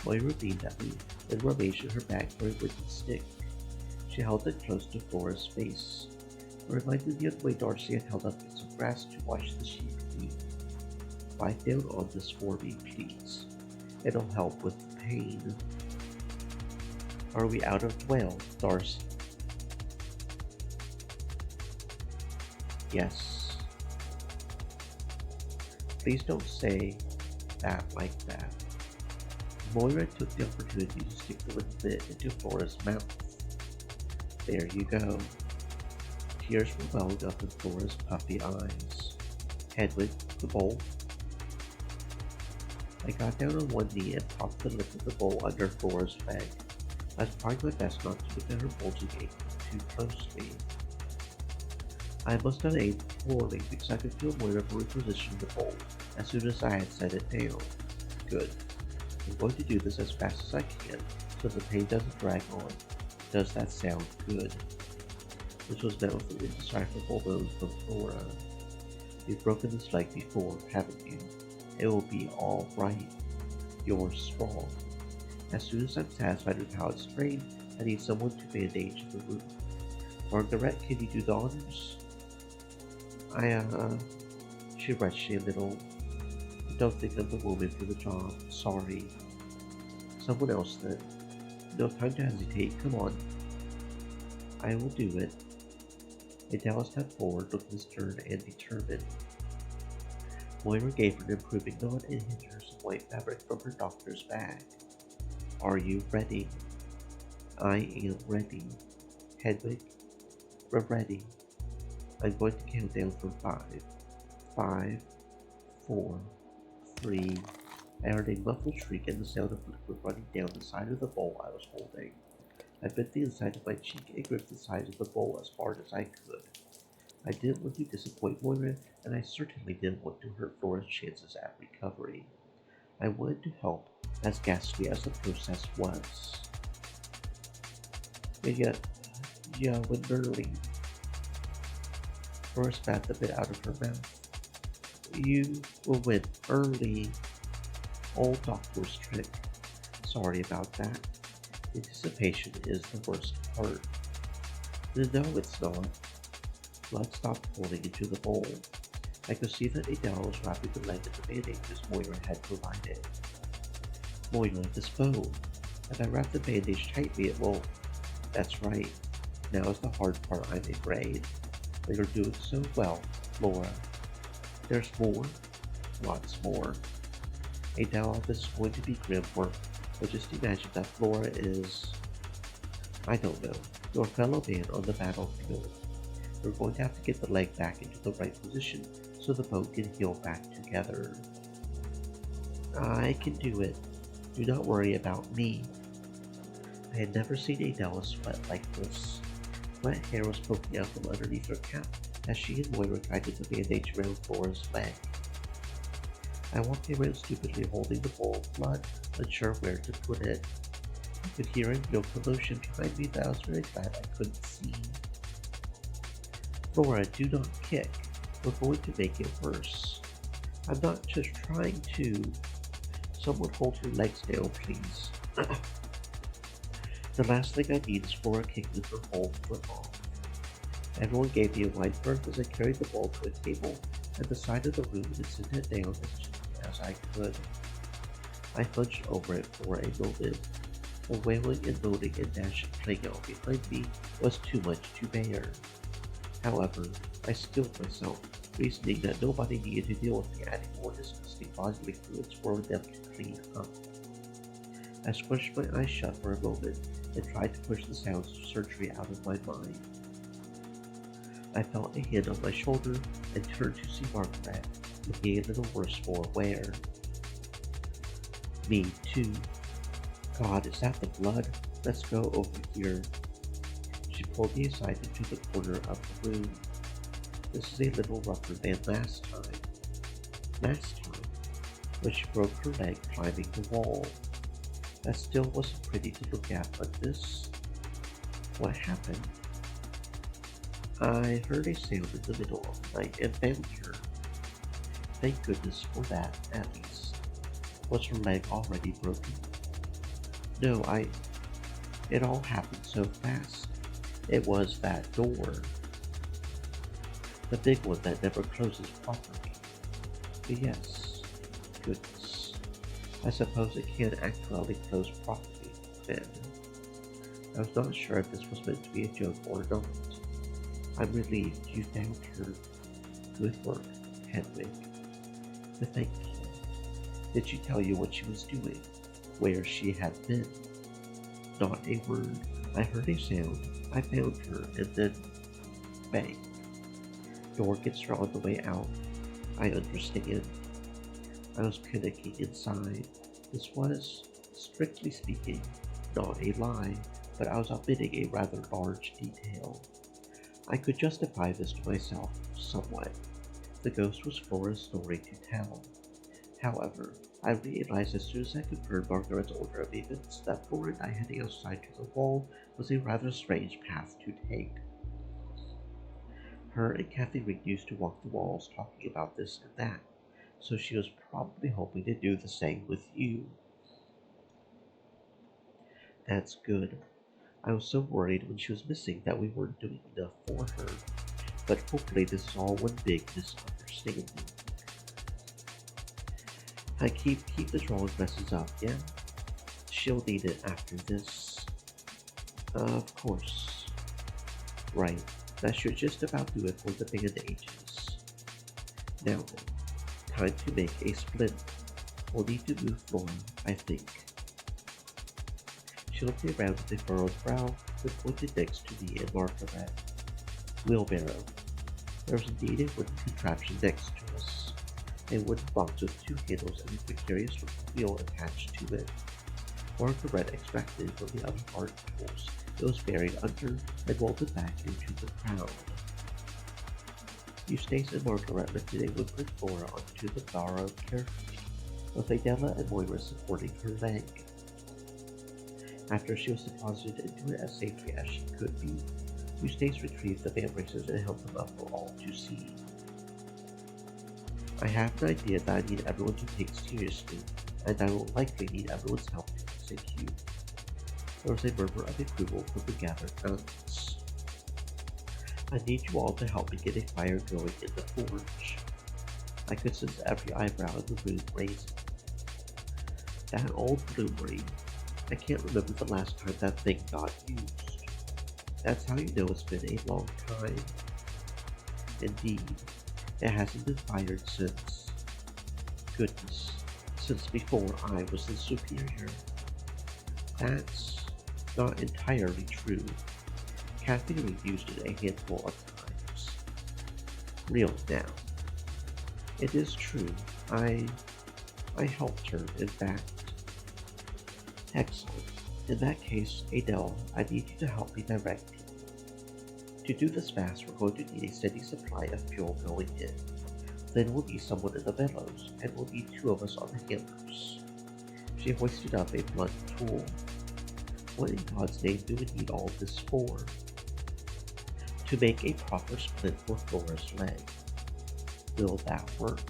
Moira beamed at me, then rummaged in her bag for a wooden stick. She held it close to Flora's face. It reminded me of the way Darcy had held up bits of grass to wash the sheep clean. Lie down on this for me, please. It'll help with the pain. Are we out of well, Darcy? Yes. Please don't say that like that. Moira took the opportunity to stick the wooden bit into Flora's mouth. There you go. Tears were welling up in Flora's puffy eyes. Hedwig, the bowl. I got down on one knee and propped the lip of the bowl under Flora's leg. I was trying my best not to look at her bulging ankle too closely. I must have aimed poorly because I could feel Moira repositioning the bowl as soon as I had set it down. Good. I'm going to do this as fast as I can so the pain doesn't drag on. Does that sound good? This was met with an indecipherable moan from Flora. You've broken this leg before, haven't you? It will be all right. You're strong. As soon as I'm satisfied with how it's sprained, I need someone to bandage the wound. Margaret, can you do the honors? She retched a little. Don't think I'm the woman for the job. Sorry. Someone else then. No time to hesitate. Come on. I will do it. Adele stepped forward, looking stern and determined. Moira gave her an approving nod and handed her some white fabric from her doctor's bag. Are you ready? I am ready. Hedwig, we're ready. I'm going to count down from 5. 5, 4, 3. I heard a muffled shriek and the sound of liquid running down the side of the bowl I was holding. I bit the inside of my cheek and gripped the sides of the bowl as hard as I could. I didn't want to disappoint Moira, and I certainly didn't want to hurt Flora's chances at recovery. I wanted to help, as ghastly as the process was. Yeah, when early. Flora spat the bit out of her mouth. You will win early. Old doctor's trick. Sorry about that. Anticipation is the worst part. No, it's not. Blood stopped pouring into the bowl. I could see that Adele was wrapping the leg in the bandages Moira had provided. Moira, this bone. If I wrap the bandage tightly, it won't. That's right. Now is the hard part, I'm afraid. But you're doing so well, Laura. There's more? Lots more. Adele, this is going to be grim work, but just imagine that Flora is, I don't know, your fellow man on the battlefield. We're going to have to get the leg back into the right position so the bone can heal back together. I can do it. Do not worry about me. I had never seen Adele sweat like this. Wet hair was poking out from underneath her cap as she and Moira guided the bandage around Flora's leg. I walked around stupidly holding the bowl of blood, unsure where to put it. I could hear a no commotion behind me that I was very glad I couldn't see. Flora, do not kick. We're going to make it worse. I'm not just trying to. Someone hold your legs down, please. The last thing I need is Flora kicking her whole foot off. Everyone gave me a wide berth as I carried the ball to a table at the side of the room and set it down as gently as I could. I hunched over it for a moment. The wailing and moaning and gnashing playing out behind me was too much to bear. However, I stilled myself, reasoning that nobody needed to deal with me adding more disgusting bodily fluids for them to clean up. I squished my eyes shut for a moment and tried to push the sounds of surgery out of my mind. I felt a hand on my shoulder and turned to see Margaret, looking a little worse for wear. Me too. God, is that the blood? Let's go over here. She pulled me aside into the corner of the room. This is a little rougher than last time. Last time, when she broke her leg climbing the wall. That still wasn't pretty to look at, but this... What happened? I heard a sound in the middle of the night and found her. Thank goodness for that, at least. Was her leg already broken? No, It all happened so fast. It was that door. The big one that never closes properly. But yes, goodness. I suppose it can actually close properly, then. I was not sure if this was meant to be a joke or not. I'm relieved you found her. Good work, Hedwig. But thank you. Did she tell you what she was doing? Where she had been? Not a word. I heard a sound. I found her, and then bang. Door gets her on the way out. I understand. I was panicking inside. This was, strictly speaking, not a lie, but I was omitting a rather large detail. I could justify this to myself somewhat. The ghost was Flora's story to tell. However, I realized as soon as I confirmed Margaret's order of events that Flora and I heading outside to the wall was a rather strange path to take. Her and Kathy Ring used to walk the walls talking about this and that, so she was probably hoping to do the same with you. That's good. I was so worried when she was missing that we weren't doing enough for her, but hopefully this is all one big misunderstanding. I keep the drawing messes up, yeah? She'll need it after this. Of course. Right. That should just about do it for the bandages. Now then, time to make a splint. We'll need to move Flora, I think. She looked around with a furrowed brow, then pointed next to me and Margaret. Wheelbarrow. There was indeed a wooden contraption next to us. A wooden box with two handles and a precarious looking wheel attached to it. Margaret extracted from the other hard tools. It was buried under and molded back into the crowd. Eustace and Margaret lifted a wooden Flora onto the barrow carefully, with Adela and Moira supporting her leg. After she was deposited into it as safely as she could be, Eustace retrieved the band braces and held them up for all to see. I have an idea that I need everyone to take seriously, and I will likely need everyone's help to execute. There was a murmur of approval from the gathered nuns. I need you all to help me get a fire going in the forge. I could sense every eyebrow in the room raising. That old bloom ring. I can't remember the last time that thing got used. That's how you know it's been a long time. Indeed, it hasn't been fired since. Goodness, since before I was the superior. That's not entirely true. Kathy used it a handful of times. Real now. It is true. I helped her, in fact. Excellent. In that case, Adele, I need you to help me direct people. To do this fast, we're going to need a steady supply of fuel going in. Then we'll need someone in the bellows, and we'll need two of us on the hammers. She hoisted up a blunt tool. What in God's name do we need all this for? To make a proper splint for Flora's leg. Will that work?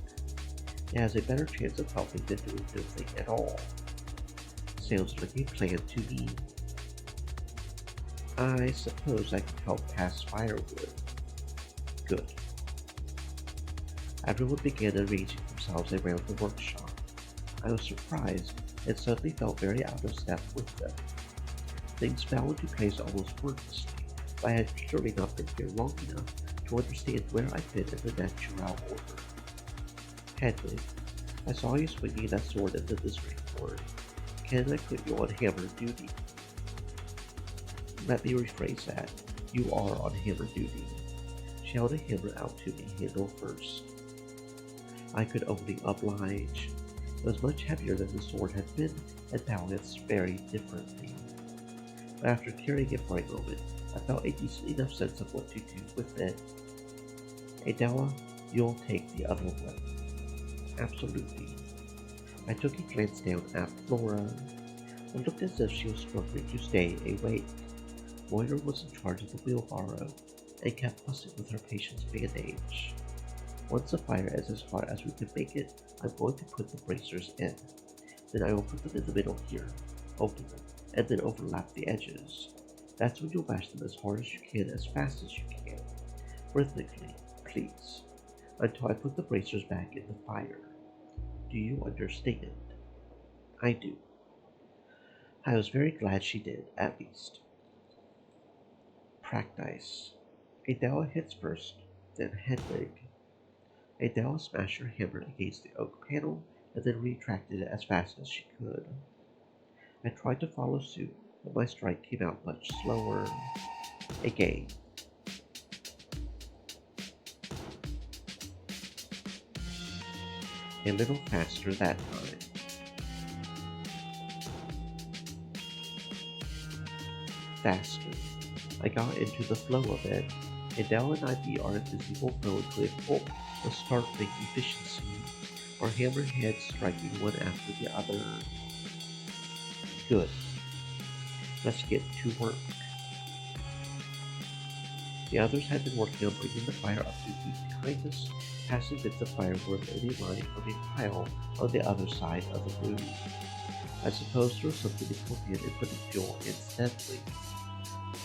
It has a better chance of helping than doing nothing at all. Sounds like a plan to me. I suppose I can help pass firewood. Good. Everyone began arranging themselves around the workshop. I was surprised and suddenly felt very out of step with them. Things fell into place almost wordlessly, but I had surely not been here long enough to understand where I fit in the natural order. Hedwig, I saw you swinging that sword in the Misericorde. Can I put you on hammer duty? Let me rephrase that. You are on hammer duty. She held a hammer out to me, handle first. I could only oblige. It was much heavier than the sword had been, and balanced very differently. But after carrying it for a moment, I felt a decent enough sense of what to do with it. Adela, you'll take the other one. Absolutely. I took a glance down at Flora. It looked as if she was struggling to stay awake. Moira was in charge of the wheelbarrow and kept fussing with her patient's bandage. Once the fire is as far as we can make it, I'm going to put the bracers in. Then I will put them in the middle here, open them, and then overlap the edges. That's when you'll mash them as hard as you can, as fast as you can. Rhythmically, please, until I put the bracers back in the fire. Do you understand? I do. I was very glad she did, at least. Practice. Adela hits first, then Hedwig. Adela smashed her hammer against the oak panel and then retracted it as fast as she could. I tried to follow suit, but my strike came out much slower. Again. A little faster that time. Faster. I got into the flow of it. Adele and I beat our invisible foe to a pulp with startling efficiency, our hammerheads striking one after the other. Good. Let's get to work. The others had been working on bringing the fire up to heat behind us, passing bits of firewood in a line from a pile on the other side of the room. I suppose there was something inconvenient in putting fuel in steadily.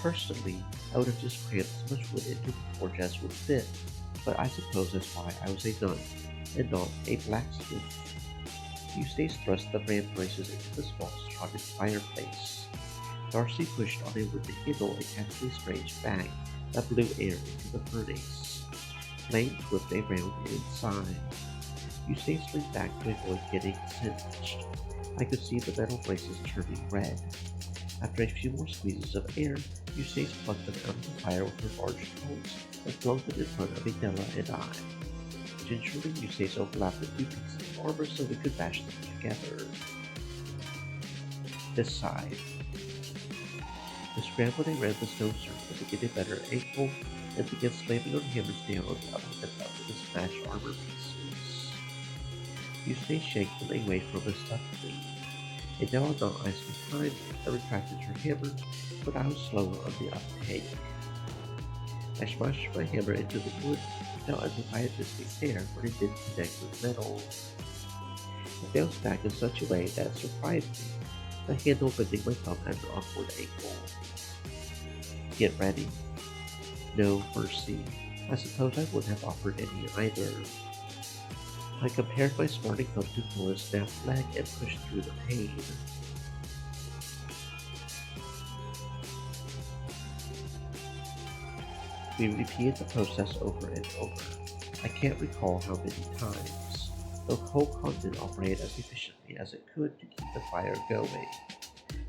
Personally, I would have just crammed as much wood into the forge as would fit, but I suppose that's why I was a nun, and not a blacksmith. Eustace thrust the ram braces into the small slotted fireplace. Darcy pushed on it with the handle a tactically strange bag that blew air into the furnace. Flames whipped around inside. Eustace leaned back to avoid getting singed. I could see the metal braces turning red. After a few more squeezes of air, Eustace plucked them out of the fire with her large toes and flung them in front of Adela and I. Gingerly, Eustace overlapped the two pieces of armor so we could bash them together. This side. We scrambled around the stone circle to get a better angle and began slamming our hammers down on the other end of the smashed armor pieces. Eustace shanked them away from us suddenly. Adela not eyes me time and retracted her hammer, but I was slower on the uptake. I smashed my hammer into the wood, felt as if I had missed a stair when it didn't connect with metal. It bounced back in such a way that it surprised me, the handle bending my thumb at an awkward angle. Get ready? No mercy. I suppose I wouldn't have offered any either. I compared my smarting thumb to Flora's snapped leg and pushed through the pain. We repeated the process over and over. I can't recall how many times, though coal condiment operated as efficiently as it could to keep the fire going.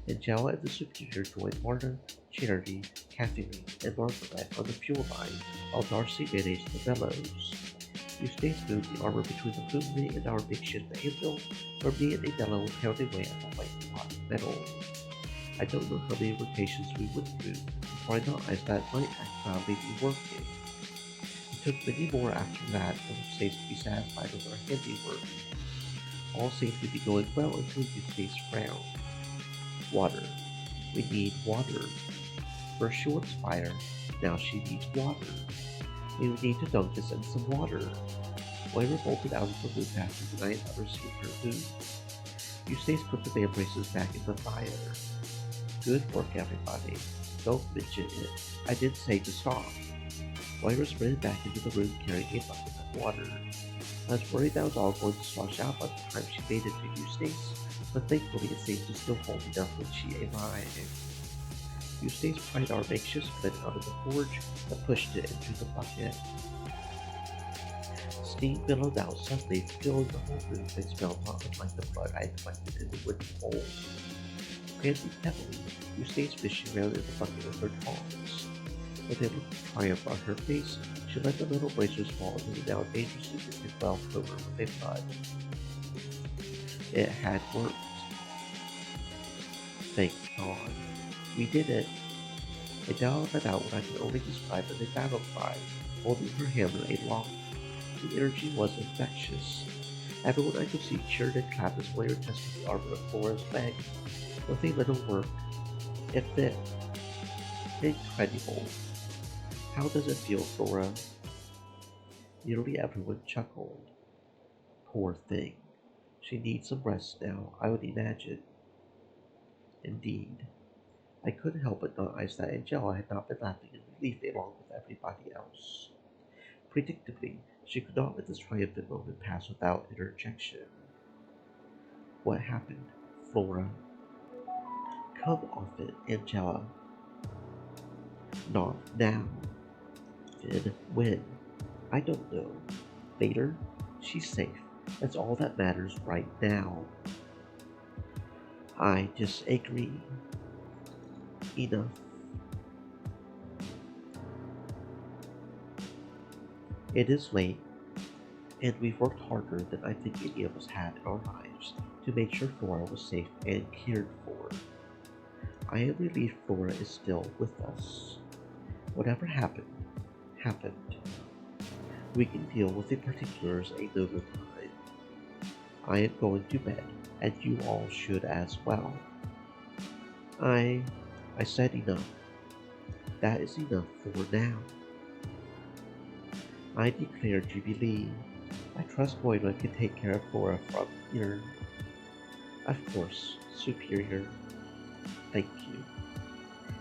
Angela and the superior joined Marta, Charity, Catherine, and Margaret on the fuel line, while Darcy managed the bellows. Eustace moved the armor between the boom and our makeshift anvil, where me and Adela would pound away at the white pot of metal. I don't know how many rotations we went through before I realized that my act finally be working. It took many more after that for Eustace to be satisfied with our handiwork. All seemed to be going well until Eustace frowned. Water. We need water. First she wants fire, now she needs water. We would need to dunk this in some water. Moira bolted out of the room faster than I had ever seen her move. Eustace put the man braces back in the fire. Good work, everybody. Don't mention it. I did say to stop. Moira sprinted back into the room carrying a bucket of water. I was worried that was all going to slosh out by the time she made it to Eustace, but thankfully it seemed to still hold enough when she arrived. Eustace pried our makeshift split out of the forge and pushed it into the bucket. Steam billowed out suddenly, filling the whole room and smelled not unlike the blood I had collected in the wooden bowl. Panting heavily, Eustace fishing around in the bucket with her tongs. With a look of triumph on her face, she let the metal bracers fall into the now dangerously distant well over with a thud. It had worked. Thank God. We did it. Adela let out what I can only describe as a battle cry, holding her hammer aloft. The energy was infectious. Everyone I could see cheered and clapped as Moira tested the armor of Flora's leg. Nothing little work. It fit. Incredible. How does it feel, Flora? Nearly everyone chuckled. Poor thing. She needs some rest now, I would imagine. Indeed. I couldn't help but notice that Angela had not been laughing in relief along with everybody else. Predictably, she could not let this triumphant moment pass without interjection. What happened, Flora? Come off it, Angela. Not now. Then when? I don't know. Later? She's safe. That's all that matters right now. I disagree. Enough. It is late, and we've worked harder than I think any of us had in our lives to make sure Flora was safe and cared for. I am relieved Flora is still with us. Whatever happened, happened. We can deal with the particulars another time. I am going to bed, and you all should as well. I said enough. That is enough for now. I declare Jubilee. I trust Moira can take care of Flora from here. Of course, Superior. Thank you.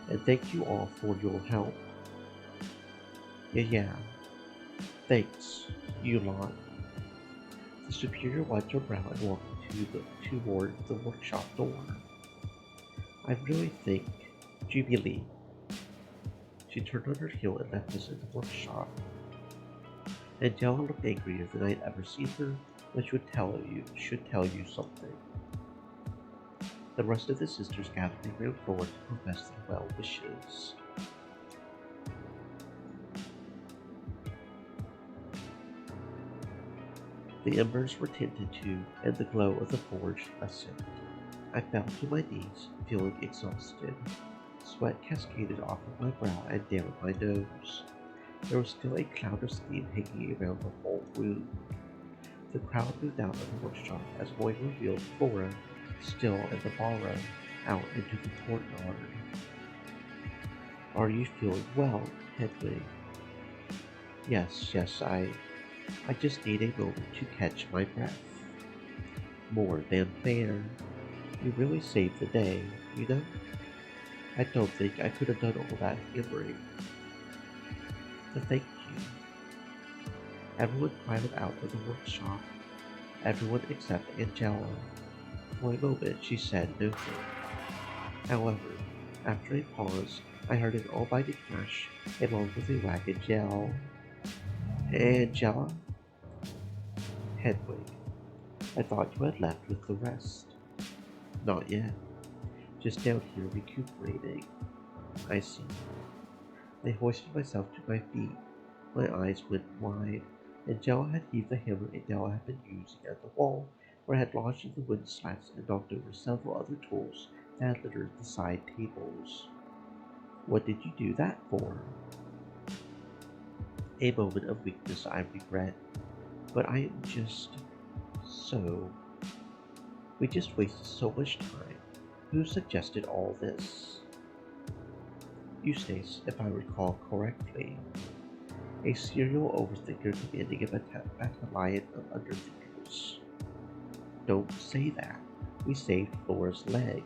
And thank you all for your help. Yeah. Thanks, you lot. The Superior wiped her brow and walked toward the workshop door. I really think, Jubilee. She turned on her heel and left us in the workshop. Angela looked angrier than I'd ever seen her, and should tell you something. The rest of the sisters gathered around Flora to profess their well wishes. The embers were tended to, and the glow of the forge lessened. I fell to my knees, feeling exhausted. Sweat cascaded off of my brow and down my nose. There was still a cloud of steam hanging around the whole room. The crowd moved out of the workshop as Lloyd revealed Flora, still in the ballroom, out into the courtyard. Are you feeling well, Hedwig? Yes, I just need a moment to catch my breath. More than fair. You really saved the day, you know? I don't think I could have done all that hammering. Thank you. Everyone crowded out of the workshop. Everyone except Angela. For a moment she said nothing. However, after a pause, I heard an almighty crash, along with a ragged yell. Angela? Hedwig, I thought you had left with the rest. Not yet. Just down here recuperating. I see. I hoisted myself to my feet. My eyes went wide. Angela had heaved the hammer Adele had been using at the wall, where I had lodged in the wooden slats and knocked over several other tools that had littered the side tables. What did you do that for? A moment of weakness, I regret, but I am just so. We just wasted so much time. Who suggested all this? Eustace, if I recall correctly. A serial overthinker commanding a battalion of underthinkers. Don't say that. We saved Flora's leg.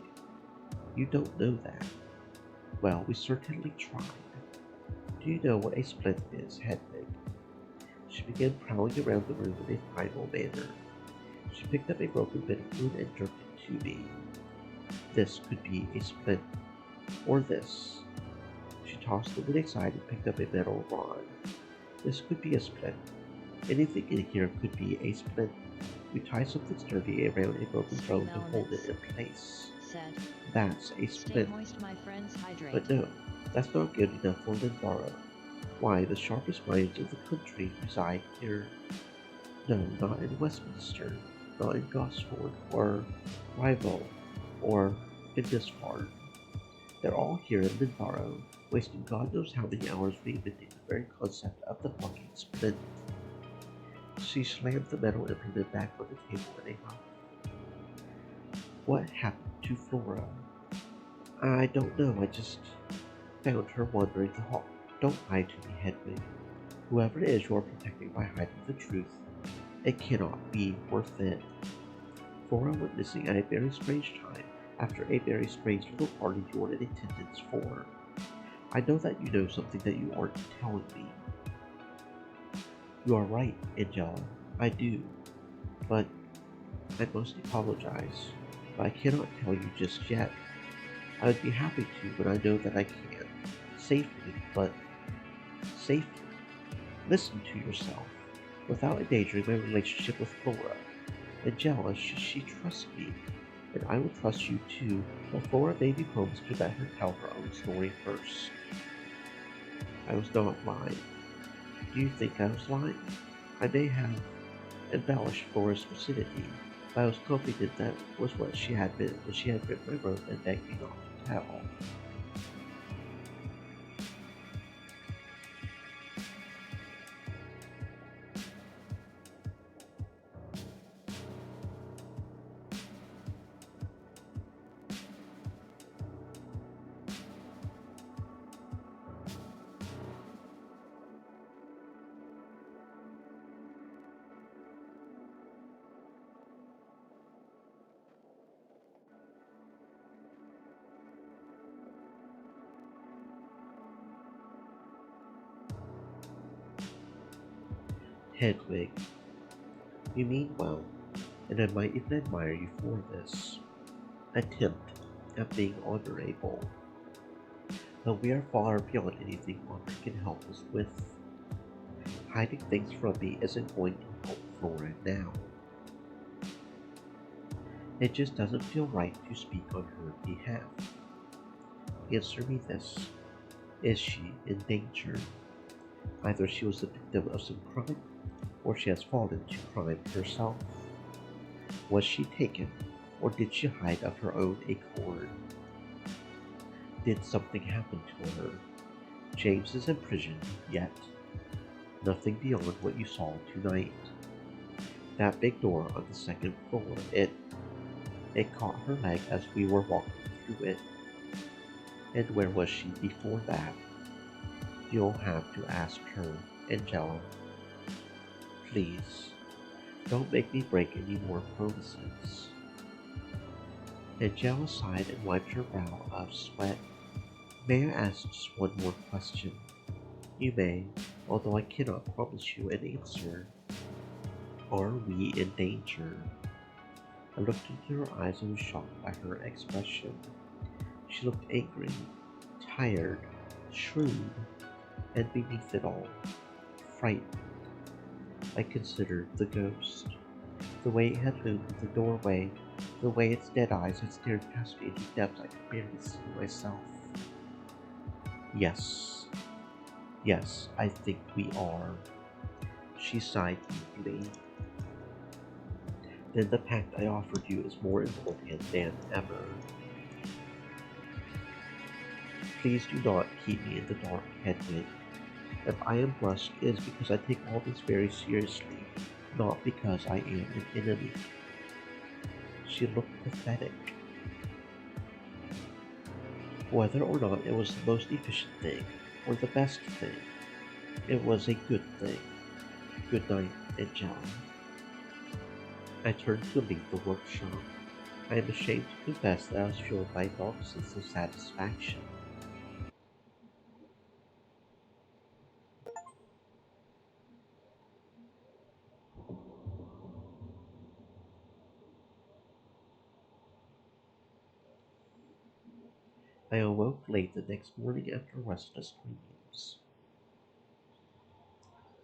You don't know that. Well, we certainly tried. Do you know what a splint is, Hedwig? She began prowling around the room in a primal manner. She picked up a broken bit of wood and jerked it to me. This could be a splint. Or this. She tossed the wood aside and picked up a metal rod. This could be a splint. Anything in here could be a splint. We tie something sturdy around a broken bone to hold it in place. That's a splint. But no, that's not good enough for Lindborough. Why, the sharpest minds of the country reside here. No, not in Westminster, not in Gosford, or Rival, or in this farm. They're all here in Lindborough, wasting God knows how many hours reinventing the very concept of the fucking splint. She slammed the metal implement back on the table in a huff. What happened to Flora? I don't know, I just found her wandering the hall. Don't lie to me, Hedwig. Whoever it is you're protecting by hiding the truth, it cannot be worth it. Flora went missing at a very strange time, after a very strange little party you were in attendance for. I know that you know something that you aren't telling me. You are right, Angela. I do. But I must apologize. But I cannot tell you just yet. I would be happy to when I know that I can. Safely, but safely. Listen to yourself. Without endangering my relationship with Flora. Angela, she trusts me. And I will trust you too, but Flora may be promised to let her tell her own story first. I was not lying. Do you think I was lying? I may have embellished Flora's lucidity, but I was confident that was what she had been when she had ripped my robe and begged me not to tell. Hedwig. You mean well. and I might even admire you for this attempt at being honorable, but we are far beyond anything honor can help us with. Hiding things from me isn't going to help Flora now. It just doesn't feel right to speak on her behalf. Answer me this. Is she in danger? Either she was the victim of some crime, or she has fallen to crime herself. Was she taken, or did she hide of her own accord? Did something happen to her? James is in prison, yet nothing beyond what you saw tonight. That big door on the second floor, it caught her leg as we were walking through it. And where was she before that? You'll have to ask her, Angela. Please, don't make me break any more promises. Angela sighed and wiped her brow of sweat. May I ask just one more question? You may, although I cannot promise you an answer. Are we in danger? I looked into her eyes and was shocked by her expression. She looked angry, tired, shrewd, and beneath it all, frightened. I considered the ghost. The way it had loomed at the doorway, the way its dead eyes had stared past me into depths I could barely see myself. Yes, yes, I think we are. She sighed deeply. Then the pact I offered you is more important than ever. Please do not keep me in the dark, Hedwig. If I am brusque, it is because I take all this very seriously, not because I am an enemy. She looked pathetic. Whether or not it was the most efficient thing, or the best thing, it was a good thing. Good night, Angela. I turned to leave the workshop. I am ashamed to confess that I was fueled by a dark sense of satisfaction. I awoke late the next morning after restless dreams.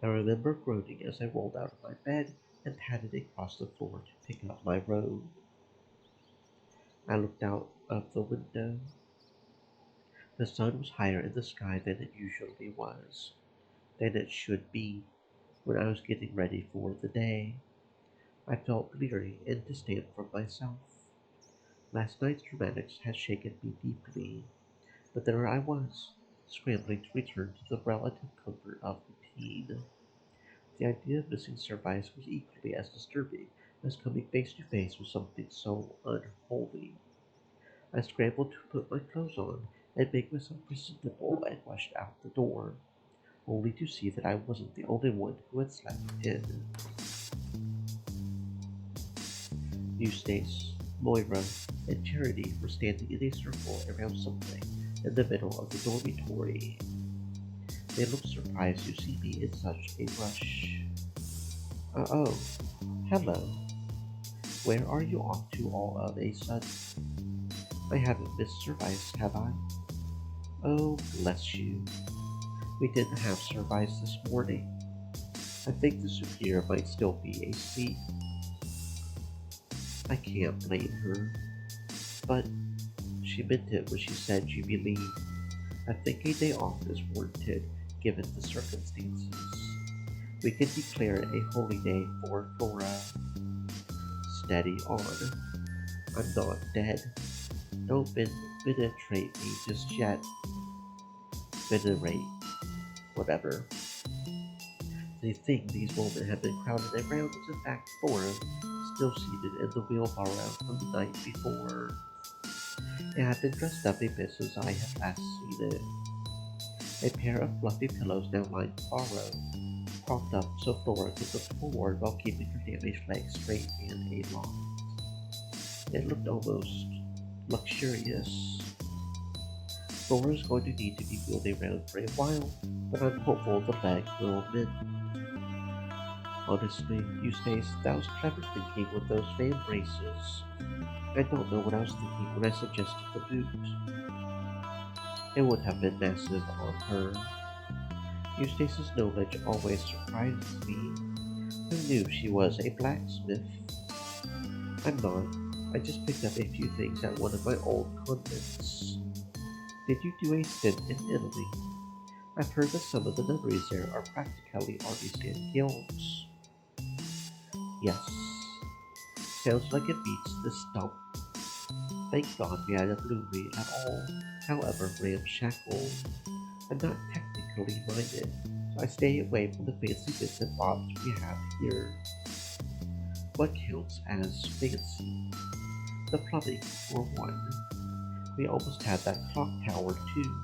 I remember groaning as I rolled out of my bed and padded across the floor to pick up my robe. I looked out of the window. The sun was higher in the sky than it usually was, than it should be when I was getting ready for the day. I felt leery and distant from myself. Last night's dramatics had shaken me deeply, but there I was, scrambling to return to the relative comfort of routine. The idea of missing Service was equally as disturbing as coming face to face with something so unholy. I scrambled to put my clothes on and make myself presentable and rushed out the door, only to see that I wasn't the only one who had slept in. Eustace, Moira, and Charity were standing in a circle around something in the middle of the dormitory. They looked surprised to see me in such a rush. Oh, hello. Where are you off to all of a sudden? I haven't missed Service, have I? Oh, bless you. We didn't have Service this morning. I think the superior might still be asleep. I can't blame her. But she meant it when she said you believe. I think a day off is warranted given the circumstances. We can declare it a holy day for Flora. Steady on. I'm not dead. Don't penetrate me just yet. Venerate. Whatever. The thing these women have been crowded around was in fact Flora, still seated in the wheelbarrow from the night before. It had been dressed up a bit since I had last seen it. A pair of fluffy pillows now lined the borrow, propped up so Flora could look forward while keeping her damaged legs straight and aloft. It looked almost luxurious. Flora's going to need to be wheeled around for a while, but I'm hopeful the leg will mend. Honestly, Eustace, that was clever thinking with those fan braces. I don't know what I was thinking when I suggested the boot. It would have been massive on her. Eustace's knowledge always surprises me. Who knew she was a blacksmith? I'm not. I just picked up a few things at one of my old convents. Did you do a stint in Italy? I've heard that some of the nunneries there are practically artisan guilds. Yes. Sounds like it beats the stump. Thank God we had a brewery at all, however ramshackle. I'm not technically minded, so I stay away from the fancy bits and bobs we have here. What counts as fancy? The plumbing, for one. We almost had that clock tower, too.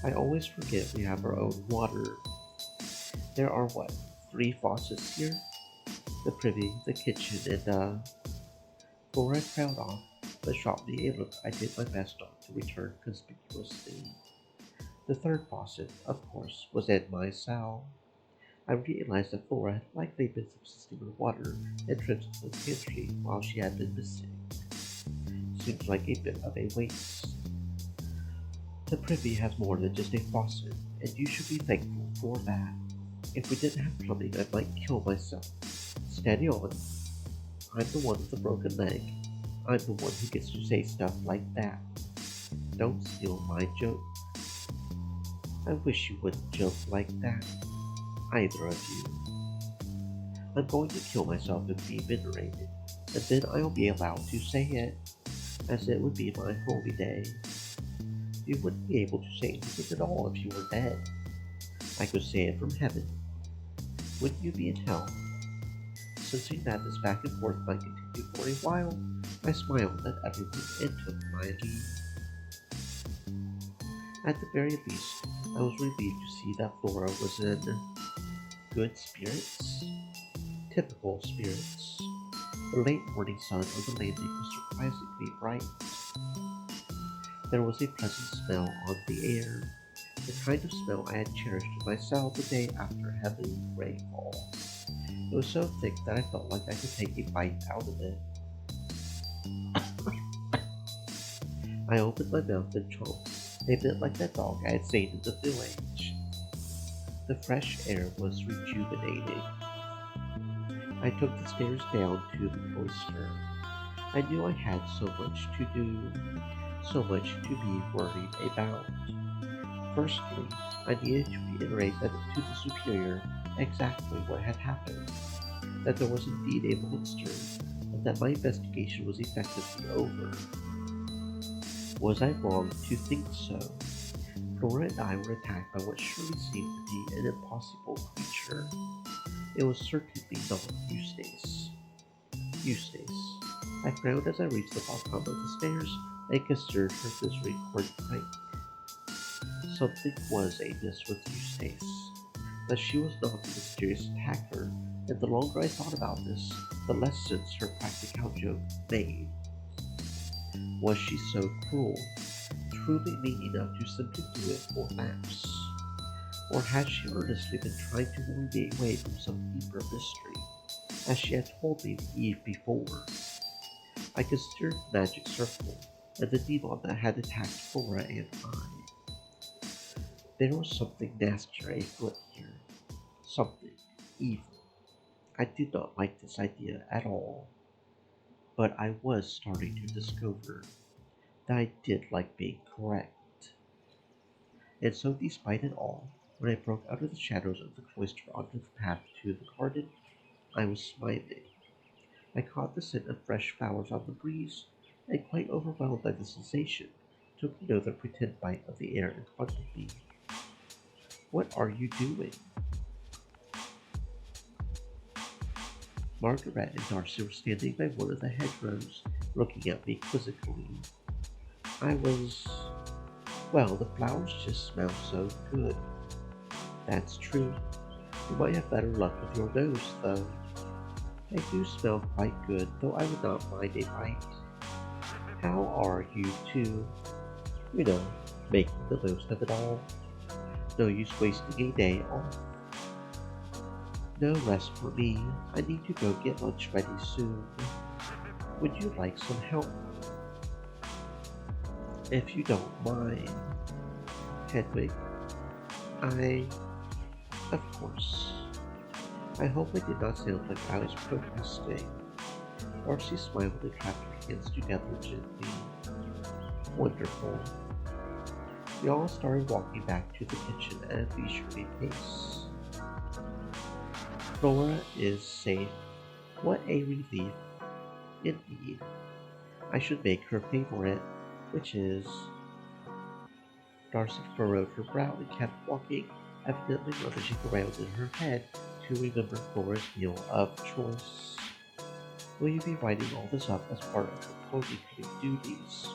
I always forget we have our own water. There are what, 3 faucets here? The privy, the kitchen, and before I trailed off, but shot me a look I did my best not to return conspicuously. The third faucet, of course, was in my cell. I realized that Flora had likely been subsisting on water and trips to the pantry while she had been missing. Seems like a bit of a waste. The privy has more than just a faucet, and you should be thankful for that. If we didn't have plumbing, I might kill myself. Steady on. I'm the one with the broken leg. I'm the one who gets to say stuff like that. Don't steal my joke. I wish you wouldn't joke like that. Either of you. I'm going to kill myself and be venerated, and then I'll be allowed to say it, as it would be my holy day. You wouldn't be able to say anything at all if you were dead. I could say it from heaven. Wouldn't you be in hell? Sensing that this back and forth might continue for a while, I smiled at everyone and took my leave. At the very least, I was relieved to see that Flora was in good spirits. Typical spirits. The late morning sun on the landing was surprisingly bright. There was a pleasant smell on the air, the kind of smell I had cherished in my cell the day after heavy rainfall. It was so thick that I felt like I could take a bite out of it. I opened my mouth and chomped, a bit like that dog I had seen in the village. The fresh air was rejuvenating. I took the stairs down to the cloister. I knew I had so much to do, so much to be worried about. Firstly, I needed to reiterate that to the superior exactly what had happened, that there was indeed a monster, and that my investigation was effectively over. Was I wrong to think so? Flora and I were attacked by what surely seemed to be an impossible creature. It was certainly not Eustace. Eustace. I frowned as I reached the bottom of the stairs and considered her Misericorde prank. Something was amiss with Eustace, that she was not the mysterious attacker, and the longer I thought about this, the less sense her practical joke made. Was she so cruel, truly mean enough to simply do it for laughs? Or had she earnestly been trying to lure me away from some deeper mystery, as she had told me the eve before? I considered the magic circle, and the demon that had attacked Flora and I. There was something nastier afoot here. Something evil. I did not like this idea at all. But I was starting to discover that I did like being correct. And so, despite it all, when I broke out of the shadows of the cloister onto the path to the garden, I was smiling. I caught the scent of fresh flowers on the breeze, and quite overwhelmed by the sensation, took another pretend bite of the air in front of me. What are you doing? Margaret and Darcy were standing by one of the hedgerows, looking at me quizzically. I was... Well, the flowers just smell so good. That's true. You might have better luck with your nose, though. They do smell quite good, though I would not mind a bite. How are you two? You know, making the most of it all. No use wasting a day off. No rest for me. I need to go get lunch ready soon. Would you like some help? If you don't mind, Hedwig. I, of course. I hope I did not sound like I was protesting. Darcy smiled and clapped her hands together gently. Wonderful. We all started walking back to the kitchen at a leisurely pace. Flora is safe. What a relief. Indeed. I should make her favorite, which is... Darcy furrowed her brow and kept walking, evidently rummaging around in her head to remember Flora's meal of choice. Will you be writing all this up as part of your clothing duties?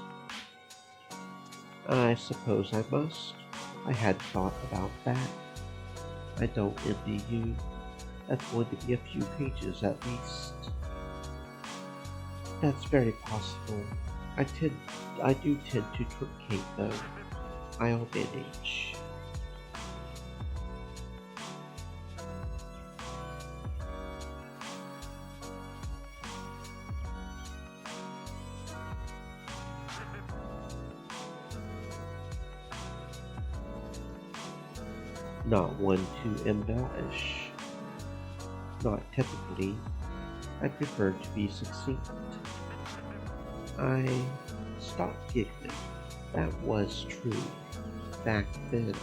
I suppose I must. I hadn't thought about that. I don't envy you. That's going to be a few pages at least. That's very possible. I do tend to truncate though. I'll manage. Not one to embellish. Not typically. I prefer to be succinct. I stopped giggling. That was true. Back then.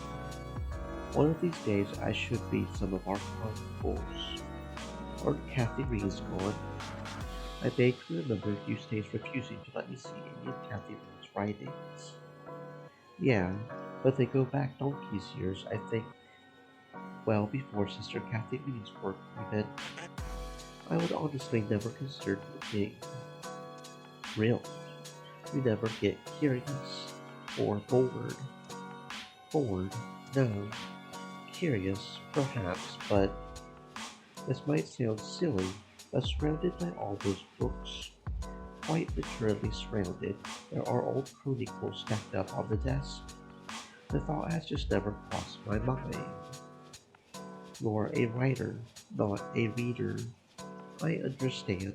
One of these days I should read some of our chronicles. Or Kathy Reed's gone. I vaguely remember Eustace refusing to let me see any of Kathy Reed's writings. Yeah, but they go back donkey's years, I think. Well before Sister Kathy Reed's work even. I would honestly never consider being real. You never get curious or bored. Bored? No. Curious, perhaps, but this might sound silly, but surrounded by all those books, quite literally surrounded, there are old chronicles stacked up on the desk. The thought has just never crossed my mind. You're a writer, not a reader. I understand.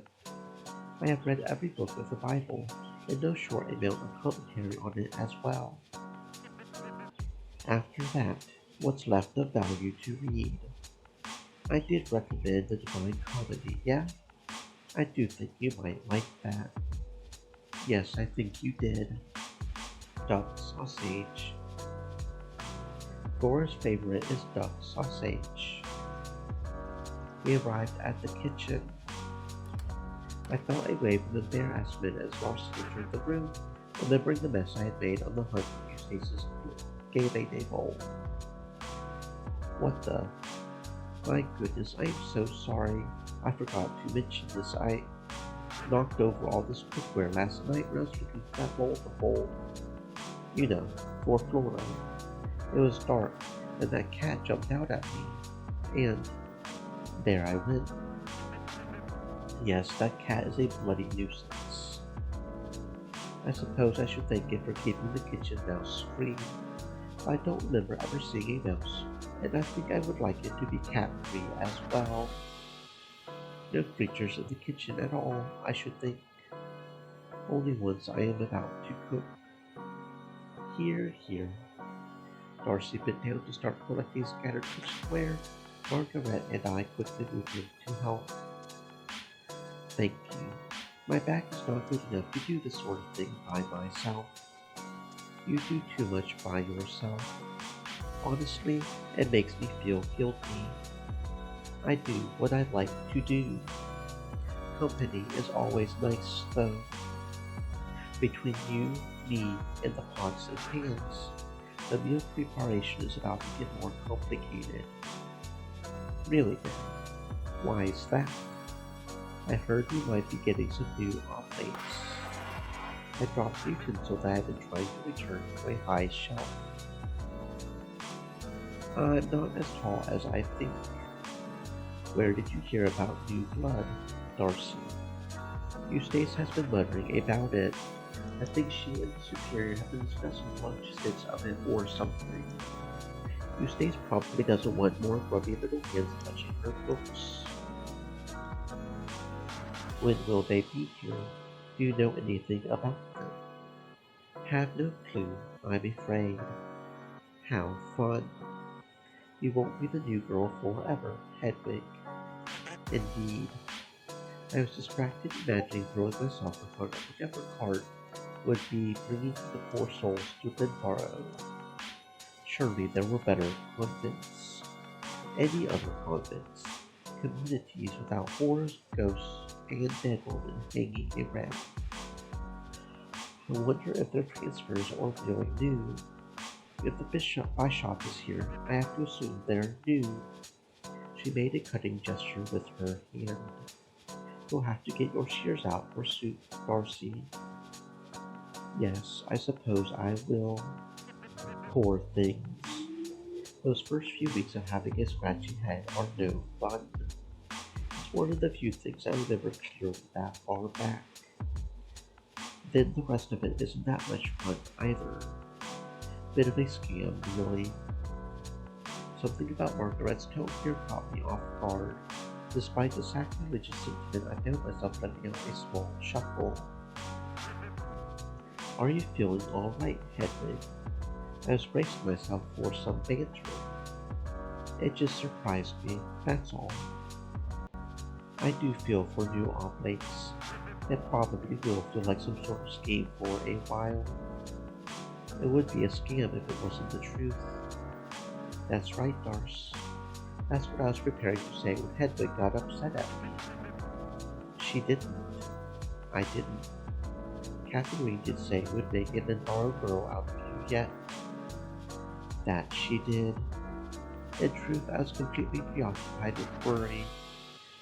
I have read every book of the Bible, and no short amount of commentary on it as well. After that, what's left of value to read? I did recommend the Divine Comedy, yeah? I do think you might like that. Yes, I think you did. Duck sausage. Gora's favorite is duck sausage. We arrived at the kitchen. I felt a wave of embarrassment as Darcy entered the room, remembering the mess I had made on the hunt for Eustace's Gala Day bowl. What the? My goodness, I am so sorry. I forgot to mention this. I knocked over all this cookware last night when I was looking for that bowl to hold. You know, for Flora. It was dark, and that cat jumped out at me. And there I went. Yes, that cat is a bloody nuisance. I suppose I should thank it for keeping the kitchen mouse free. I don't remember ever seeing a mouse, and I think I would like it to be cat-free as well. No creatures in the kitchen at all, I should think. Only ones I am about to cook. Here, here. Darcy bent down to start collecting scattered kitchenware. Margaret and I quickly moved in to help. Thank you. My back is not good enough to do this sort of thing by myself. You do too much by yourself. Honestly, it makes me feel guilty. I do what I like to do. Company is always nice, though. Between you, me, and the pots and pans, the meal preparation is about to get more complicated. Really then, why is that? I heard you might be getting some new oblates. I dropped the utensil that I had been trying to return to a high shelf. I'm not as tall as I think. Where did you hear about new blood, Darcy? Eustace has been muttering about it. I think she and the superior have been discussing long distance of it or something. Eustace probably doesn't want more grubby little hands touching her books. When will they be here? Do you know anything about them? Have no clue, I'm afraid. How fun. You won't be the new girl forever, Hedwig. Indeed. I was distracted imagining throwing myself in front of whichever cart would be bringing the poor souls to Glenborough. Surely there were better convents. Any other convents. Communities without horrors, ghosts, and dead women hanging around. I wonder if their transfers are really new. If the bishop is here, I have to assume they're new. She made a cutting gesture with her hand. You'll have to get your shears out for soup, Darcy. Yes, I suppose I will. Poor things. Those first few weeks of having a scratchy head are no fun. It's one of the few things I remember clearly that far back. Then the rest of it isn't that much fun either. Bit of a scam, really. Something about Margaret's tone here caught me off guard. Despite the sacrilegious sentiment, I found myself letting out a small chuckle. Are you feeling all right, Hedwig? I was bracing myself for some banter. It just surprised me, that's all. I do feel for new oblates. It probably will feel like some sort of scheme for a while. It would be a scam if it wasn't the truth. That's right, Darce. That's what I was preparing to say when Hedwig got upset at me. She didn't. I didn't. Catherine did say it would make an Endaro girl out of you yet. That she did. In truth, I was completely preoccupied with worry.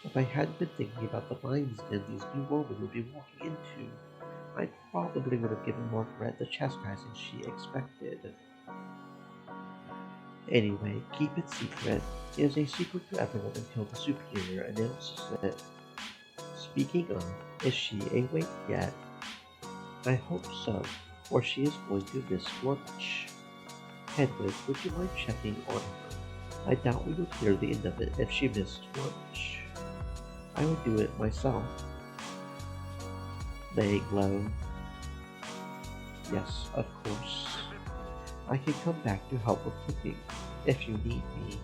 If I hadn't been thinking about the lion's den these new women would be walking into, I probably would have given Margaret the chastising she expected. Anyway, keep it secret. It is a secret to everyone until the superior announces it. Speaking of, is she awake yet? I hope so, or she is going to miss lunch. Hedwig, would you mind checking on her? I doubt we would hear the end of it if she missed lunch. I would do it myself. Laying low. Yes, of course. I can come back to help with cooking, if you need me.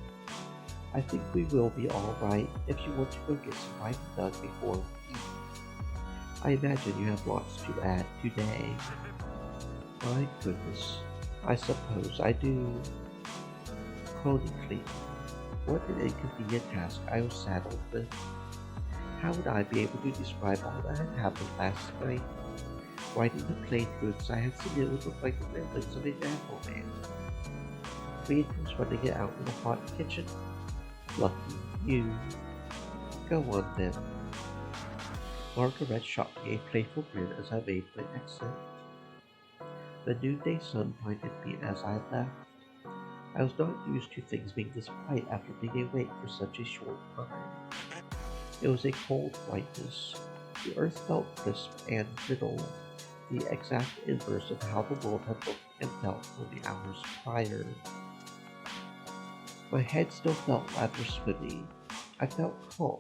I think we will be alright if you want to go get some writing done before we eat. I imagine you have lots to add today. My goodness, I suppose I do. Chronically, what an inconvenient task I was saddled with. How would I be able to describe all that had happened last night? Writing the plain truths I had seen it would look like the ramblings of a madman. Reinforce running it out in a hot kitchen? Lucky you. Go on then. Margaret shot me a playful grin as I made my exit. The noonday sun blinded me as I left. I was not used to things being this bright after being awake for such a short time. It was a cold whiteness. The earth felt crisp and brittle, the exact inverse of how the world had looked and felt for the hours prior. My head still felt rather swimming. I felt calm.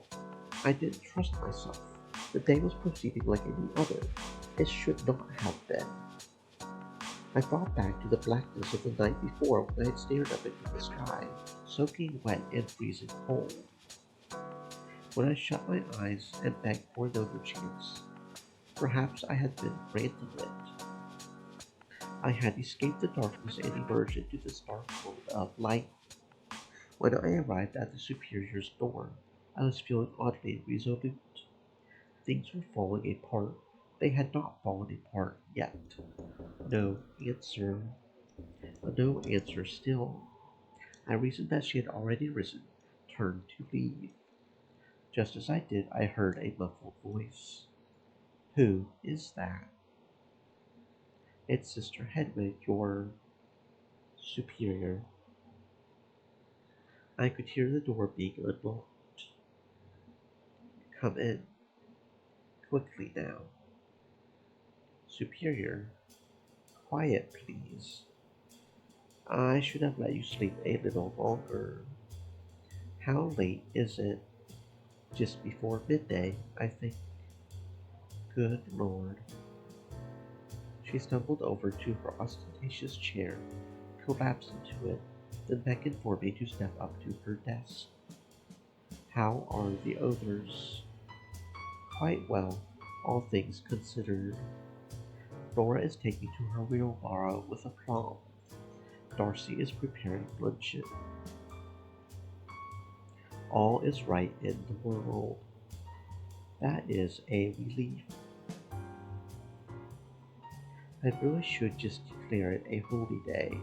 I didn't trust myself. The day was proceeding like any other. It should not have been. I thought back to the blackness of the night before when I had stared up into the sky, soaking wet and freezing cold. When I shut my eyes and begged for another chance, perhaps I had been granted it. I had escaped the darkness and emerged into this dark world of light. When I arrived at the superior's door, I was feeling oddly resolute. Things were falling apart. They had not fallen apart yet. No answer. No answer still. I reasoned that she had already risen, turned to leave. Just as I did, I heard a muffled voice. Who is that? It's Sister Hedwig, your superior. I could hear the door being unlocked. Come in. Quickly now. Superior. Quiet, please. I should have let you sleep a little longer. How late is it? Just before midday, I think. Good Lord. She stumbled over to her ostentatious chair, collapsed into it, then beckoned for me to step up to her desk. How are the others? Quite well, all things considered. Flora is taking to her wheelbarrow with aplomb. Darcy is preparing luncheon. All is right in the world. That is a relief. I really should just declare it a holy day.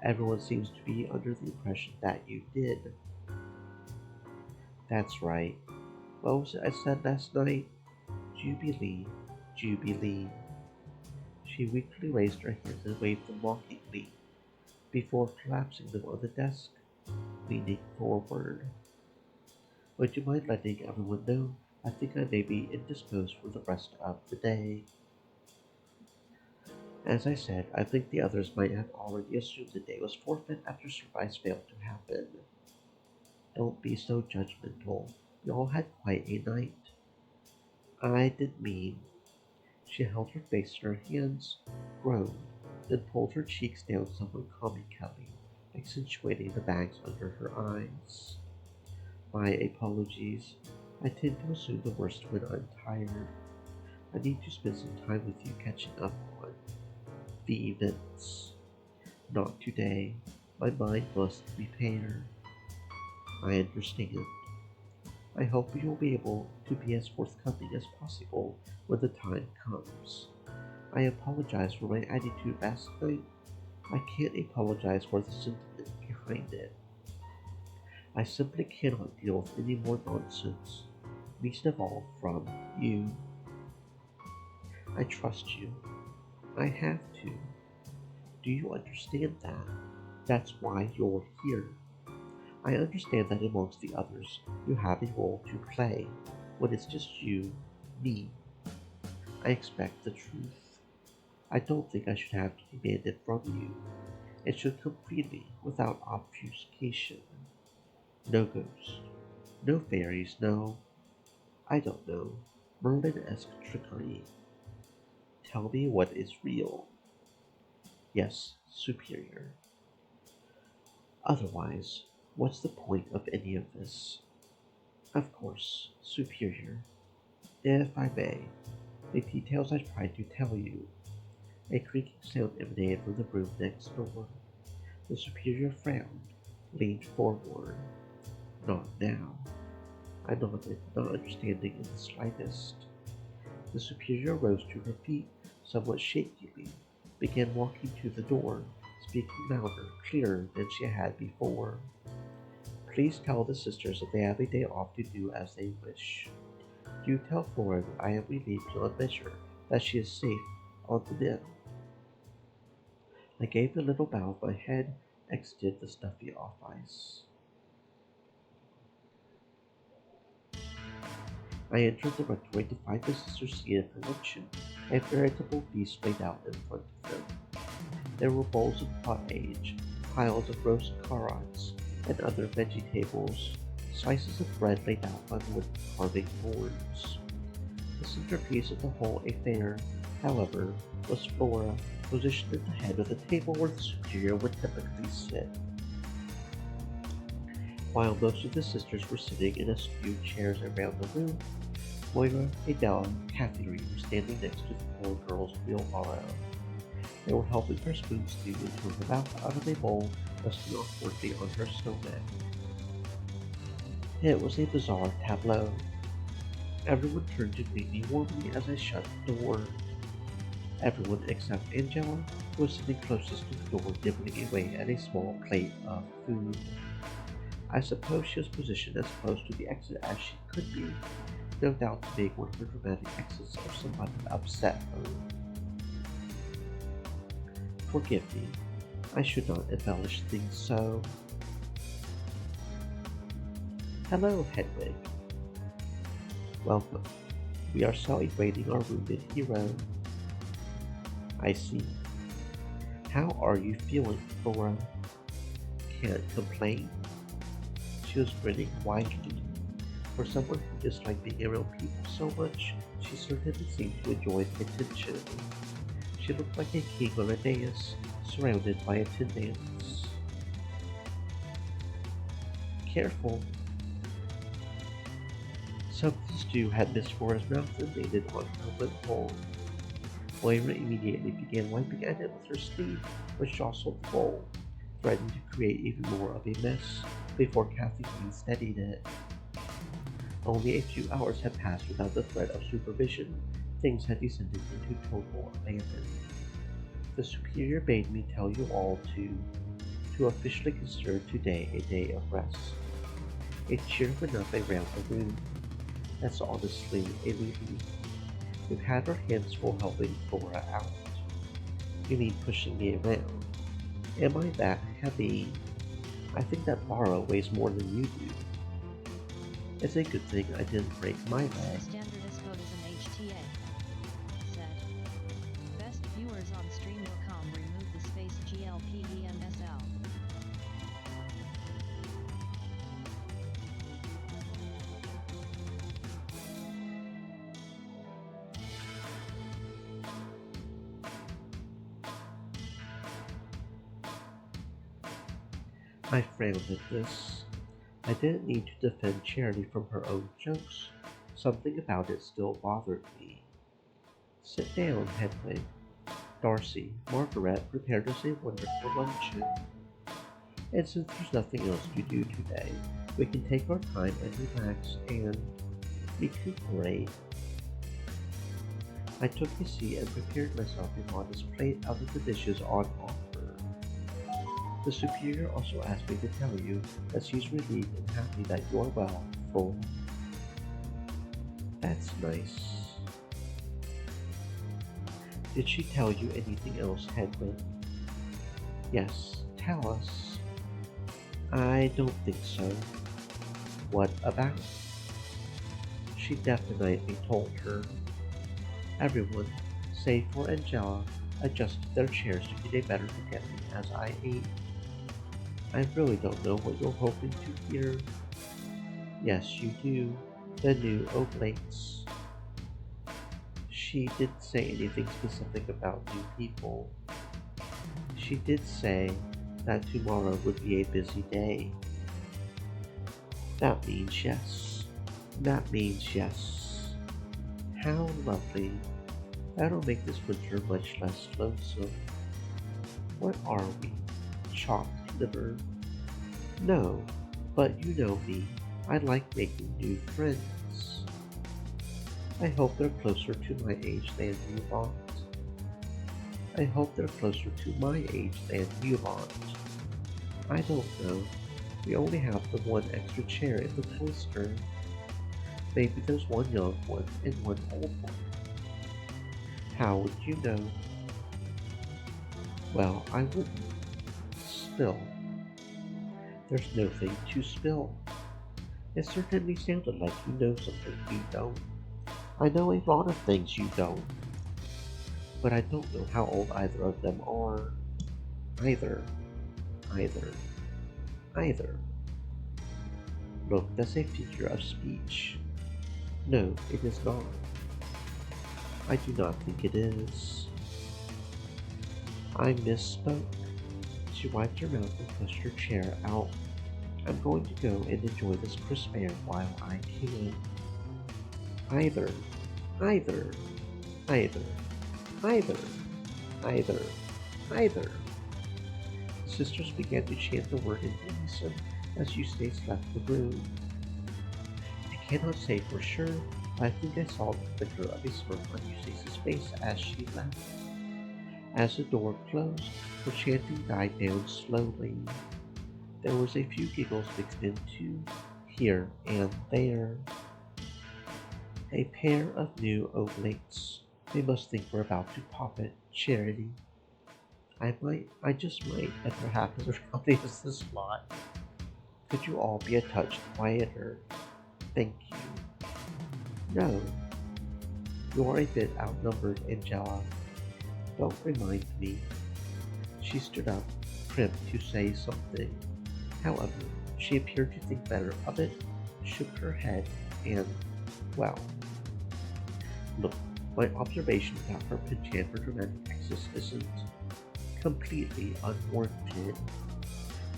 Everyone seems to be under the impression that you did. That's right. What was it I said last night? Jubilee, Jubilee. She weakly raised her hands and waved them mockingly, before collapsing them on the desk, leaning forward. Would you mind letting everyone know? I think I may be indisposed for the rest of the day. As I said, I think the others might have already assumed the day was forfeit after surprise failed to happen. Don't be so judgmental. We all had quite a night. I didn't mean. She held her face in her hands, groaned, then pulled her cheeks down somewhat comically, accentuating the bags under her eyes. My apologies. I tend to assume the worst when I'm tired. I need to spend some time with you catching up on the events. Not today. My mind must prepare. I understand. I hope you will be able to be as forthcoming as possible when the time comes. I apologize for my attitude last night. I can't apologize for the sentiment behind it. I simply cannot deal with any more nonsense, least of all from you. I trust you. I have to. Do you understand that? That's why you're here. I understand that amongst the others, you have a role to play. When it's just you, me, I expect the truth. I don't think I should have to demand it from you. It should come freely, without obfuscation. No ghost, no fairies, no, I don't know, Merlin-esque trickery. Tell me what is real. Yes, superior. Otherwise, what's the point of any of this? Of course, superior. If I may, the details I tried to tell you. A creaking sound emanated from the room next door. The superior frowned, leaned forward. Not now. I nodded, not understanding in the slightest. The superior rose to her feet, somewhat shakily, began walking to the door, speaking louder, clearer than she had before. Please tell the sisters that they have a day off to do as they wish. Do tell Flora that I am relieved beyond measure that she is safe on the mend. I gave a little bow of my head, exited the stuffy office. I entered the rectory to find the sisters seated for luncheon, a veritable feast laid out in front of them. There were bowls of pottage, piles of roast carrots, and other vegetables, slices of bread laid out on wooden carving boards. The centerpiece of the whole affair, however, was Flora, positioned at the head of the table where the superior would typically sit. While most of the sisters were sitting in skewed chairs around the room, Moira, Adela, and Catherine were standing next to the poor girl's wheelbarrow. They were helping her spoon stew into her mouth out of a bowl resting awkwardly on her stomach. It was a bizarre tableau. Everyone turned to greet me warmly as I shut the door. Everyone except Angela, who was sitting closest to the door nibbling away at a small plate of food. I suppose she was positioned as close to the exit as she could be, no doubt to make one of her dramatic exits or somebody upset her. Forgive me, I should not embellish things so. Hello, Hedwig. Welcome. We are celebrating our wounded hero. I see. How are you feeling, Laura? Can't complain. She was grinning widely. For someone who disliked being around people so much, she certainly seemed to enjoy the attention. She looked like a king on a dais, surrounded by attendants. Careful. Something stew had Miss Flora's mouth and landed on her lip bowl. Moira immediately began wiping at it with her sleeve, which jostled the bowl, threatening to create even more of a mess before Kathleen steadied it. Only a few hours had passed without the threat of supervision. Things had descended into total abandon. The superior bade me tell you all to officially consider today a day of rest. A cheer went up around the room. That's honestly a relief. We've had our hands full helping Flora out. You mean pushing me around? Am I that heavy? I think that Bara weighs more than you do. It's a good thing I didn't break my leg. Standard is code is an HTA. Set. Best viewers on stream will come remove the space GLPEMSL. I frowned at this. I didn't need to defend Charity from her own jokes. Something about it still bothered me. Sit down, Hedwig. Darcy, Margaret prepared us a wonderful luncheon. And since there's nothing else to do today, we can take our time and relax and recuperate. I took a seat and prepared myself a modest plate out of the dishes on offer. The superior also asked me to tell you that she's relieved and happy that you're well, Flora. That's nice. Did she tell you anything else, Hedwig? Yes, tell us. I don't think so. What about? She definitely told her. Everyone, save for Angela, adjusted their chairs to get a better look at me as I ate. I really don't know what you're hoping to hear. Yes, you do. The new oblates. She didn't say anything specific about new people. She did say that tomorrow would be a busy day. That means yes. That means yes. How lovely. That'll make this winter much less lonesome. What are we? Chopped liver? No, but you know me. I like making new friends. I hope they're closer to my age than you want. I hope they're closer to my age than you want. I don't know. We only have the one extra chair in the cloister. Maybe there's one young one and one old one. How would you know? Well, I wouldn't. Spill. There's nothing to spill. It certainly sounded like you know something you don't. I know a lot of things you don't. But I don't know how old either of them are. Either. Either. Either. Look, that's a figure of speech. No, it is not. I do not think it is. I misspoke. She wiped her mouth and pushed her chair out. I'm going to go and enjoy this crisp air while I can. Either, either, either, either, either, either. The sisters began to chant the word in unison as Eustace left the room. I cannot say for sure, but I think I saw the flicker of a smirk on Eustace's face as she left. As the door closed, the chanting died down slowly. There was a few giggles mixed into here and there. A pair of new oblates. They must think we're about to pop it. Charity. I just might, after half as rowdy as this lot. Could you all be a touch quieter? Thank you. No. You're a bit outnumbered, Angela. Don't remind me. She stood up, prim to say something. However, she appeared to think better of it, shook her head, and, well, look, my observation about her penchant for dramatic access isn't completely unwarranted.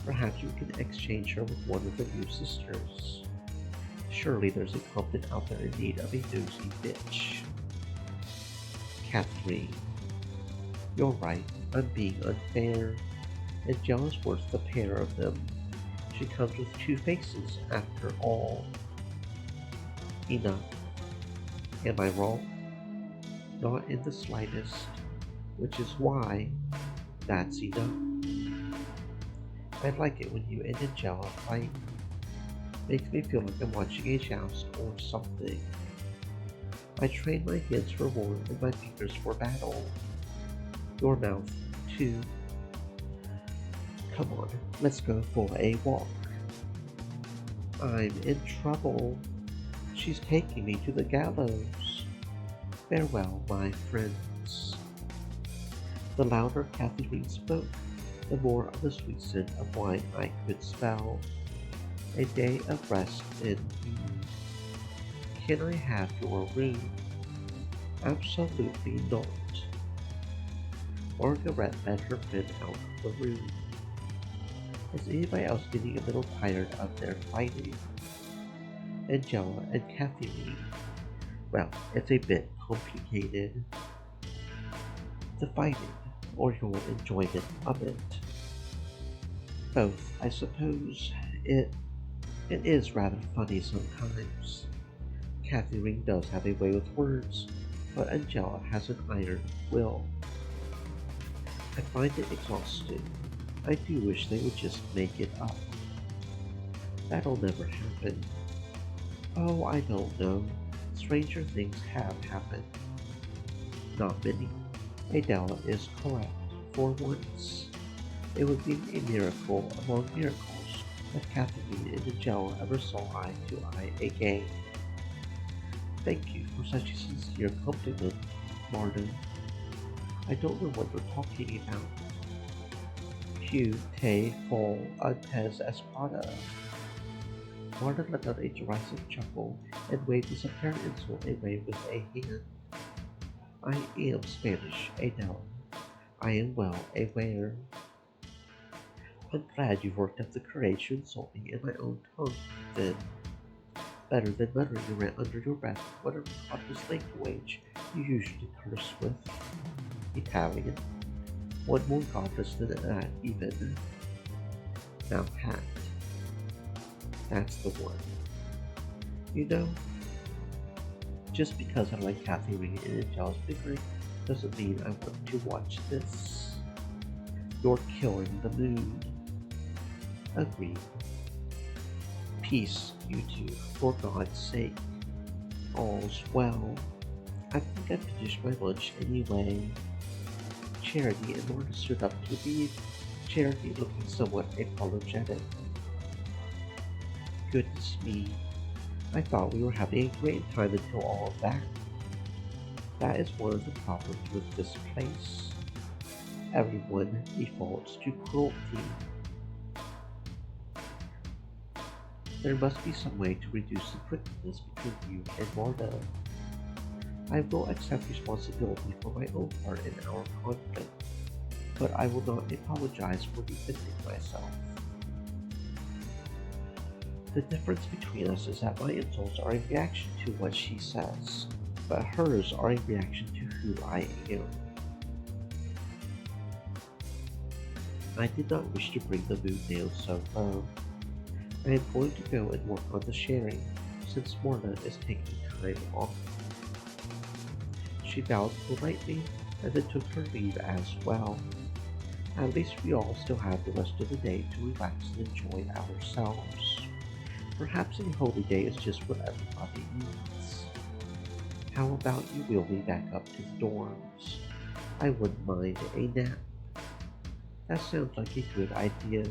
Perhaps we can exchange her with one of the new sisters. Surely there's a Compton out there in need of a nosy bitch. Catherine, you're right, I'm being unfair, and jealous worth the pair of them. She comes with two faces, after all. Enough. Am I wrong? Not in the slightest, which is why that's enough. I like it when you and Angela fight. Makes me feel like I'm watching a joust or something. I train my hands for war and my fingers for battle. Your mouth, too. Come on, let's go for a walk. I'm in trouble. She's taking me to the gallows. Farewell, my friends. The louder Catherine spoke, the more of the sweet scent of wine I could smell. A day of rest indeed. Can I have your room? Absolutely not. Margaret led her friend out of the room. Is anybody else getting a little tired of their fighting? Angela and Catherine. Well, it's a bit complicated. The fighting, or your enjoyment of it. Both, I suppose. It is rather funny sometimes. Catherine does have a way with words, but Angela has an iron will. I find it exhausting. I do wish they would just make it up. That'll never happen. Oh, I don't know. Stranger things have happened. Not many. Adela is correct. For once. It would be a miracle among miracles if Catherine and Angela ever saw eye to eye again. Thank you for such a sincere compliment, Marta. I don't know what you're talking about. Que te fol antes espada. Marta let out a derisive chuckle and waved his apparent insult away with a hand. I am Spanish, Adele. I am well aware. I'm glad you worked up the courage to insult me in my own tongue, then. Better than muttering around under your breath whatever godless language you usually curse with. Italian. One more godless than that, even. Now, Pat. That's the one. You know, just because I like Catherine and Angela's bickering doesn't mean I want to watch this. You're killing the mood. Agreed. Peace, you two, for God's sake. All's well. I think I finished my lunch anyway. Charity and Marta stood up to leave, Charity looking somewhat apologetic. Goodness me, I thought we were having a great time until all of that. That is one of the problems with this place. Everyone defaults to cruelty. There must be some way to reduce the prickliness between you and Marta. I will accept responsibility for my own part in our conflict, but I will not apologize for defending myself. The difference between us is that my insults are a reaction to what she says, but hers are a reaction to who I am. I did not wish to bring the mood down so low. I am going to go and work on the sharing, since Morna is taking time off. She bowed politely, and then took her leave as well. At least we all still have the rest of the day to relax and enjoy ourselves. Perhaps a holy day is just what everybody needs. How about you wheel me back up to the dorms? I wouldn't mind a nap. That sounds like a good idea.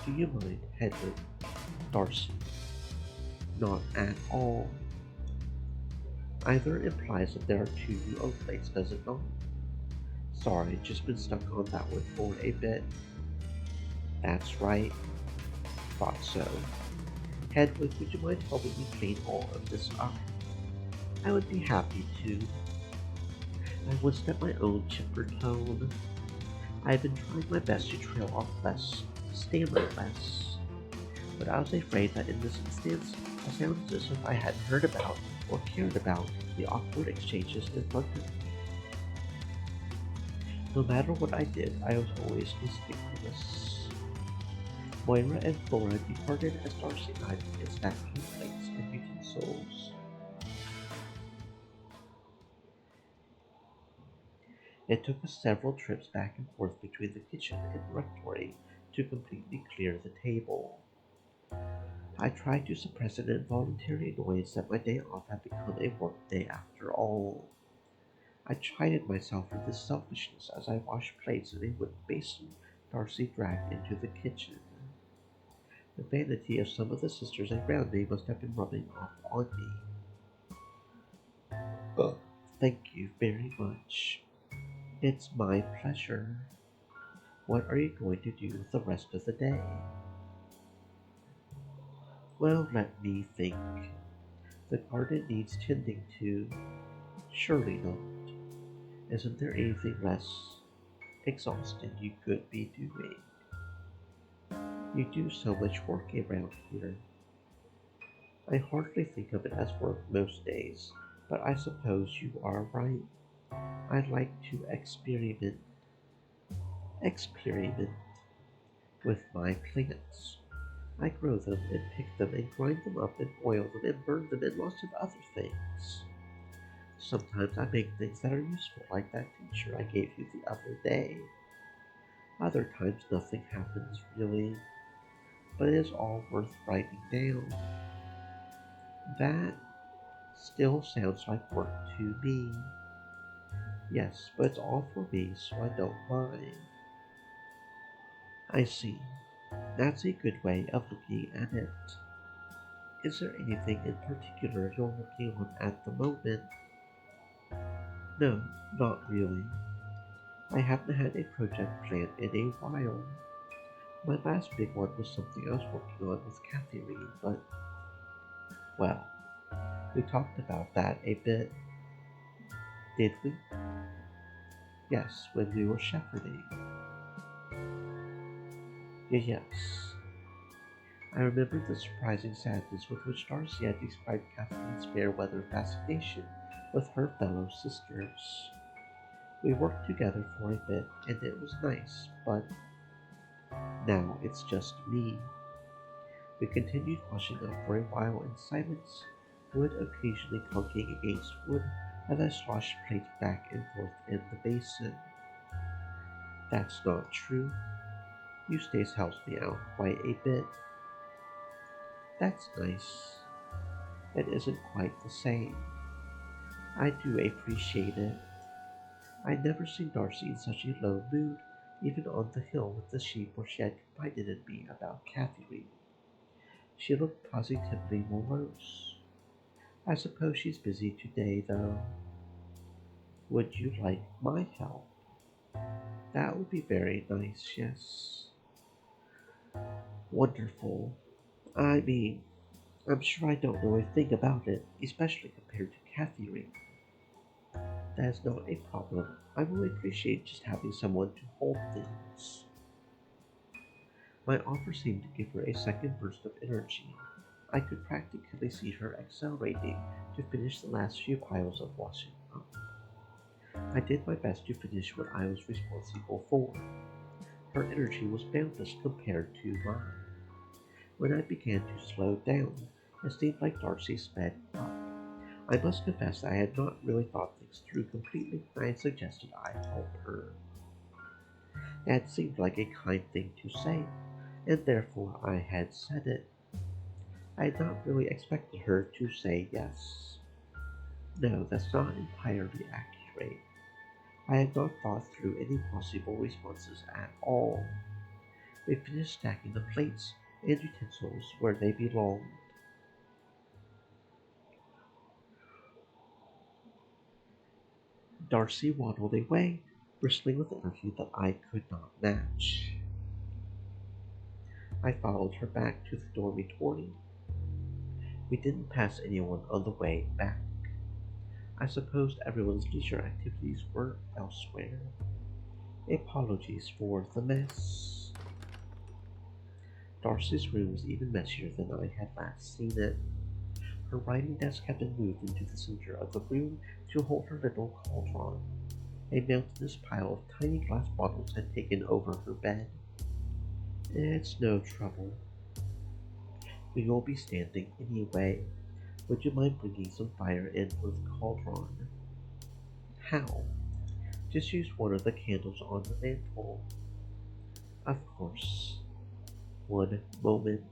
Do you mind, Hedwig? Darcy? Not at all. Either implies that there are two new Oakleys, does it not? Sorry, just been stuck on that one for a bit. That's right, thought so. Hedwig, would you mind helping me clean all of this up? I would be happy to. I whispered at my own chipper tone. I've been trying my best to trail off less, stammer less, but I was afraid that in this instance I sounded as if I hadn't heard about or cared about the awkward exchanges in front of me. No matter what I did, I was always conspicuous. Moira and Flora departed as Darcy and I began stacking plates and utensils. It took us several trips back and forth between the kitchen and rectory to completely clear the table. I tried to suppress an involuntary annoyance that my day off had become a work day after all. I chided myself for this selfishness as I washed plates in a wooden basin Darcy dragged into the kitchen. The vanity of some of the sisters around me must have been rubbing off on me. Oh, thank you very much. It's my pleasure. What are you going to do with the rest of the day? Well, let me think. The garden needs tending to. Surely not. Isn't there anything less exhausting you could be doing? You do so much work around here. I hardly think of it as work most days, but I suppose you are right. I like to experiment with my plants. I grow them and pick them and grind them up and boil them and burn them and lots of other things. Sometimes I make things that are useful, like that teacher I gave you the other day. Other times nothing happens really, but it is all worth writing down. That still sounds like work to me. Yes, but it's all for me, so I don't mind. I see. That's a good way of looking at it. Is there anything in particular you're working on at the moment? No, not really. I haven't had a project planned in a while. My last big one was something I was working on with Catherine, but, well, we talked about that a bit, did we? Yes, when we were shepherding. Yes. I remembered the surprising sadness with which Darcy had described Catherine's fair weather fascination with her fellow sisters. We worked together for a bit, and it was nice, but now it's just me. We continued washing up for a while in silence, wood occasionally clunking against wood as I sloshed plates back and forth in the basin. That's not true. Eustace helps me out quite a bit. That's nice. It isn't quite the same. I do appreciate it. I'd never seen Darcy in such a low mood, even on the hill with the sheep where she had confided in me about Catherine. She looked positively morose. I suppose she's busy today, though. Would you like my help? That would be very nice, yes. Wonderful. I mean, I'm sure I don't know a thing about it, especially compared to Catherine. That is not a problem. I will appreciate just having someone to hold things. My offer seemed to give her a second burst of energy. I could practically see her accelerating to finish the last few piles of washing up. I did my best to finish what I was responsible for. Her energy was boundless compared to mine. When I began to slow down, it seemed like Darcy sped up. I must confess I had not really thought things through completely when I had suggested I help her. That seemed like a kind thing to say, and therefore I had said it. I had not really expected her to say yes. No, that's not entirely accurate. I had not thought through any possible responses at all. We finished stacking the plates and utensils where they belonged. Darcy waddled away, bristling with energy that I could not match. I followed her back to the dormitory. We didn't pass anyone on the way back. I supposed everyone's leisure activities were elsewhere. Apologies for the mess. Darcy's room was even messier than I had last seen it. Her writing desk had been moved into the center of the room to hold her little cauldron. A mountainous pile of tiny glass bottles had taken over her bed. It's no trouble. We will be standing anyway. Would you mind bringing some fire in for the cauldron? How? Just use one of the candles on the mantel. Of course. One moment.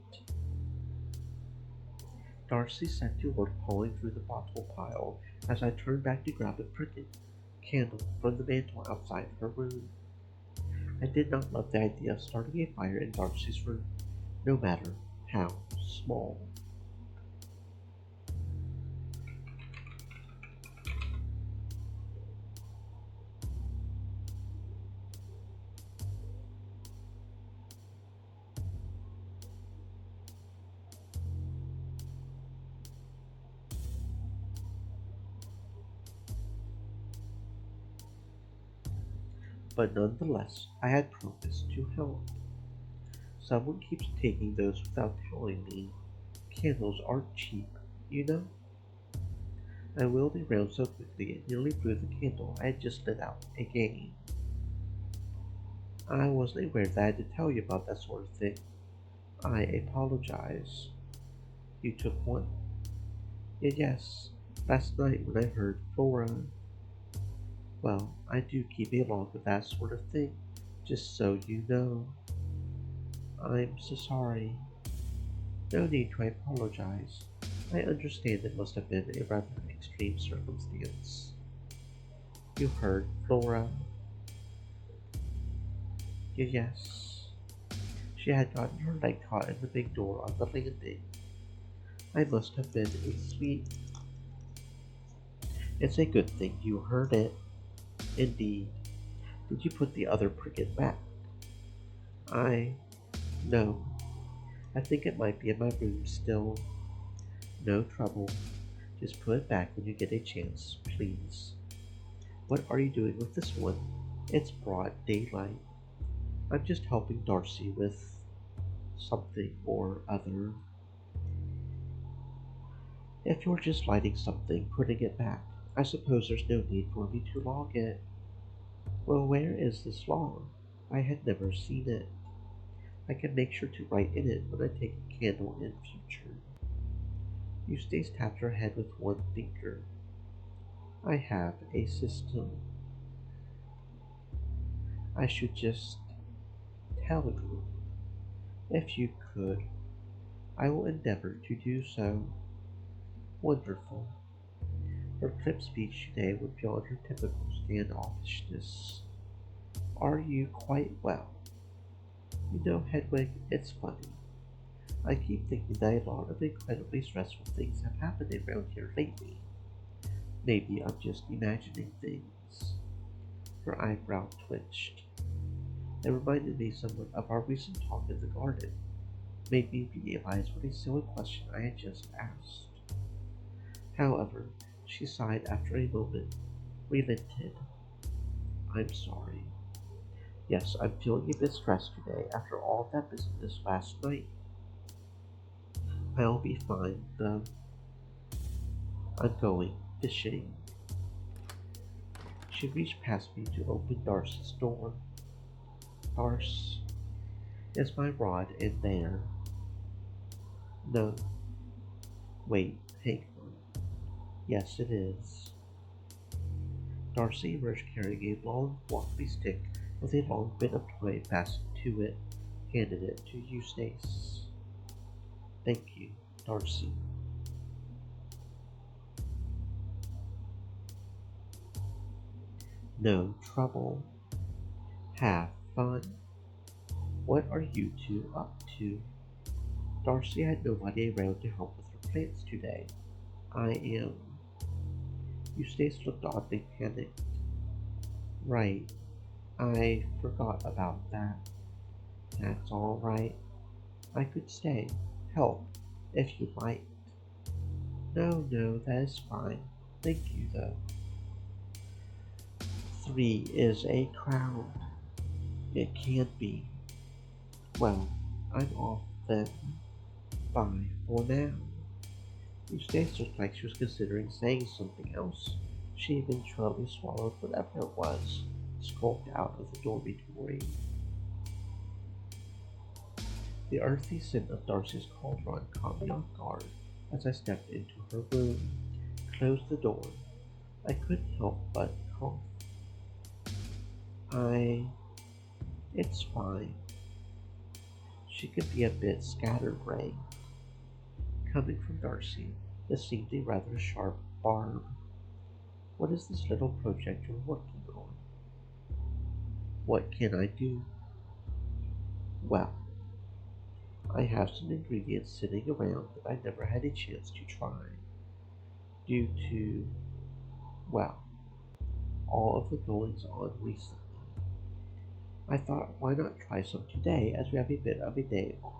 Darcy set to work pulling through the bottle pile as I turned back to grab a pretty candle from the mantel outside her room. I did not love the idea of starting a fire in Darcy's room, no matter how small. But nonetheless, I had promised to help. Someone keeps taking those without telling me. Candles aren't cheap, you know? I wheeled around so quickly it nearly blew the candle I had just lit out again. I wasn't aware that I had to tell you about that sort of thing. I apologize. You took one? Yes, last night when I heard Flora. Well, I do keep a log of that sort of thing, just so you know. I'm so sorry. No need to apologize. I understand it must have been a rather extreme circumstance. You heard Flora? Yes. She had gotten her leg caught in the big door on the landing. I must have been asleep. It's a good thing you heard it. Indeed. Did you put the other pricket back? I. No. I think it might be in my room still. No trouble. Just put it back when you get a chance, please. What are you doing with this one? It's broad daylight. I'm just helping Darcy with something or other. If you're just lighting something, putting it back, I suppose there's no need for me to log it. Well, where is this log? I had never seen it. I can make sure to write in it when I take a candle in future. Eustace tapped her head with one finger. I have a system. I should just tell you. If you could, I will endeavor to do so. Wonderful. Her clipped speech today went beyond her typical standoffishness. Are you quite well? You know, Hedwig, it's funny. I keep thinking that a lot of incredibly stressful things have happened around here lately. Maybe I'm just imagining things. Her eyebrow twitched. It reminded me somewhat of our recent talk in the garden. Made me realize what a silly question I had just asked. However, she sighed after a moment, relented. I'm sorry. Yes, I'm feeling a bit stressed today after all that business last night. I'll be fine, though. I'm going fishing. She reached past me to open Darcy's door. Darce, is my rod in there? No. Wait, hang on. Yes, it is. Darcy emerged carrying a long, wobbly stick with a long bit of twine fastened to it, handed it to Eustace. Thank you, Darcy. No trouble. Have fun. What are you two up to? Darcy had nobody around to help with her plants today. I am. Eustace looked oddly panicked. Right. I forgot about that. That's all right. I could stay, help, if you liked. No, no, that is fine. Thank you, though. 3 is a crowd. It can't be. Well, I'm off then. Bye for now. Eustace looked like she was considering saying something else. She eventually swallowed whatever it was, skulked out of the dormitory. The earthy scent of Darcy's cauldron caught me off guard as I stepped into her room, closed the door. I couldn't help but cough. I... It's fine. She could be a bit scatterbrained. Coming from Darcy, this seemed a rather sharp barb. What is this little project you're working on? What can I do? Well, I have some ingredients sitting around that I never had a chance to try, due to, well, all of the goings on recently. I thought, why not try some today as we have a bit of a day off?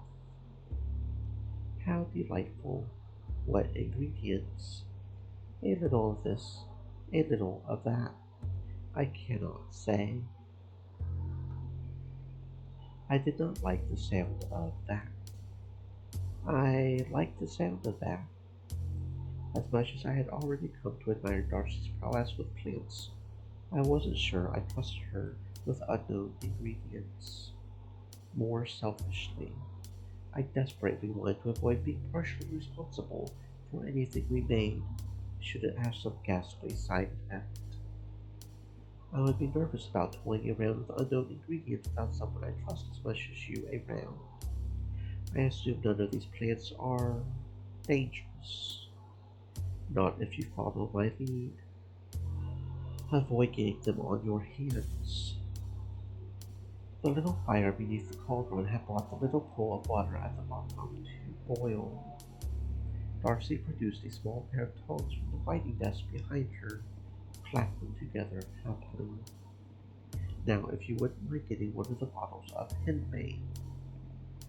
How delightful. What ingredients? A little of this, a little of that. I cannot say. I did not like the sound of that. I liked the sound of that. As much as I had already come to admire Darcy's prowess with plants, I wasn't sure I trusted her with unknown ingredients. More selfishly, I desperately wanted to avoid being partially responsible for anything we made, should it have some ghastly side effect. I would be nervous about toying around with unknown ingredients without someone I trust as much as you around. I assume none of these plants are dangerous. Not if you follow my lead. Avoid getting them on your hands. The little fire beneath the cauldron had brought the little pool of water at the bottom to boil. Darcy produced a small pair of tongs from the writing desk behind her, clapped them together happily. Now, if you wouldn't mind getting one of the bottles of henbane.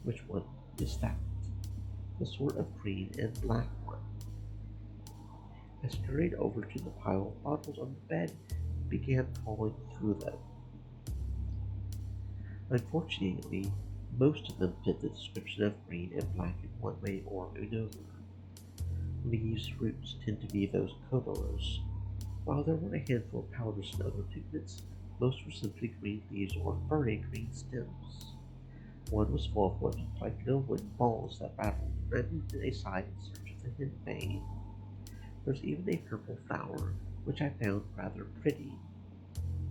Which one is that? The sort of green and black one. I scurried over to the pile of bottles on the bed and began trawling through them. Unfortunately, most of them fit the description of green and black in one way or another. Leaves' roots tend to be those colors. While there were a handful of powders and other pigments, most were simply green leaves or furry green stems. One was full of what looked like little wooden balls that rattled, and I moved it aside in search of the henbane. There's even a purple flower, which I found rather pretty.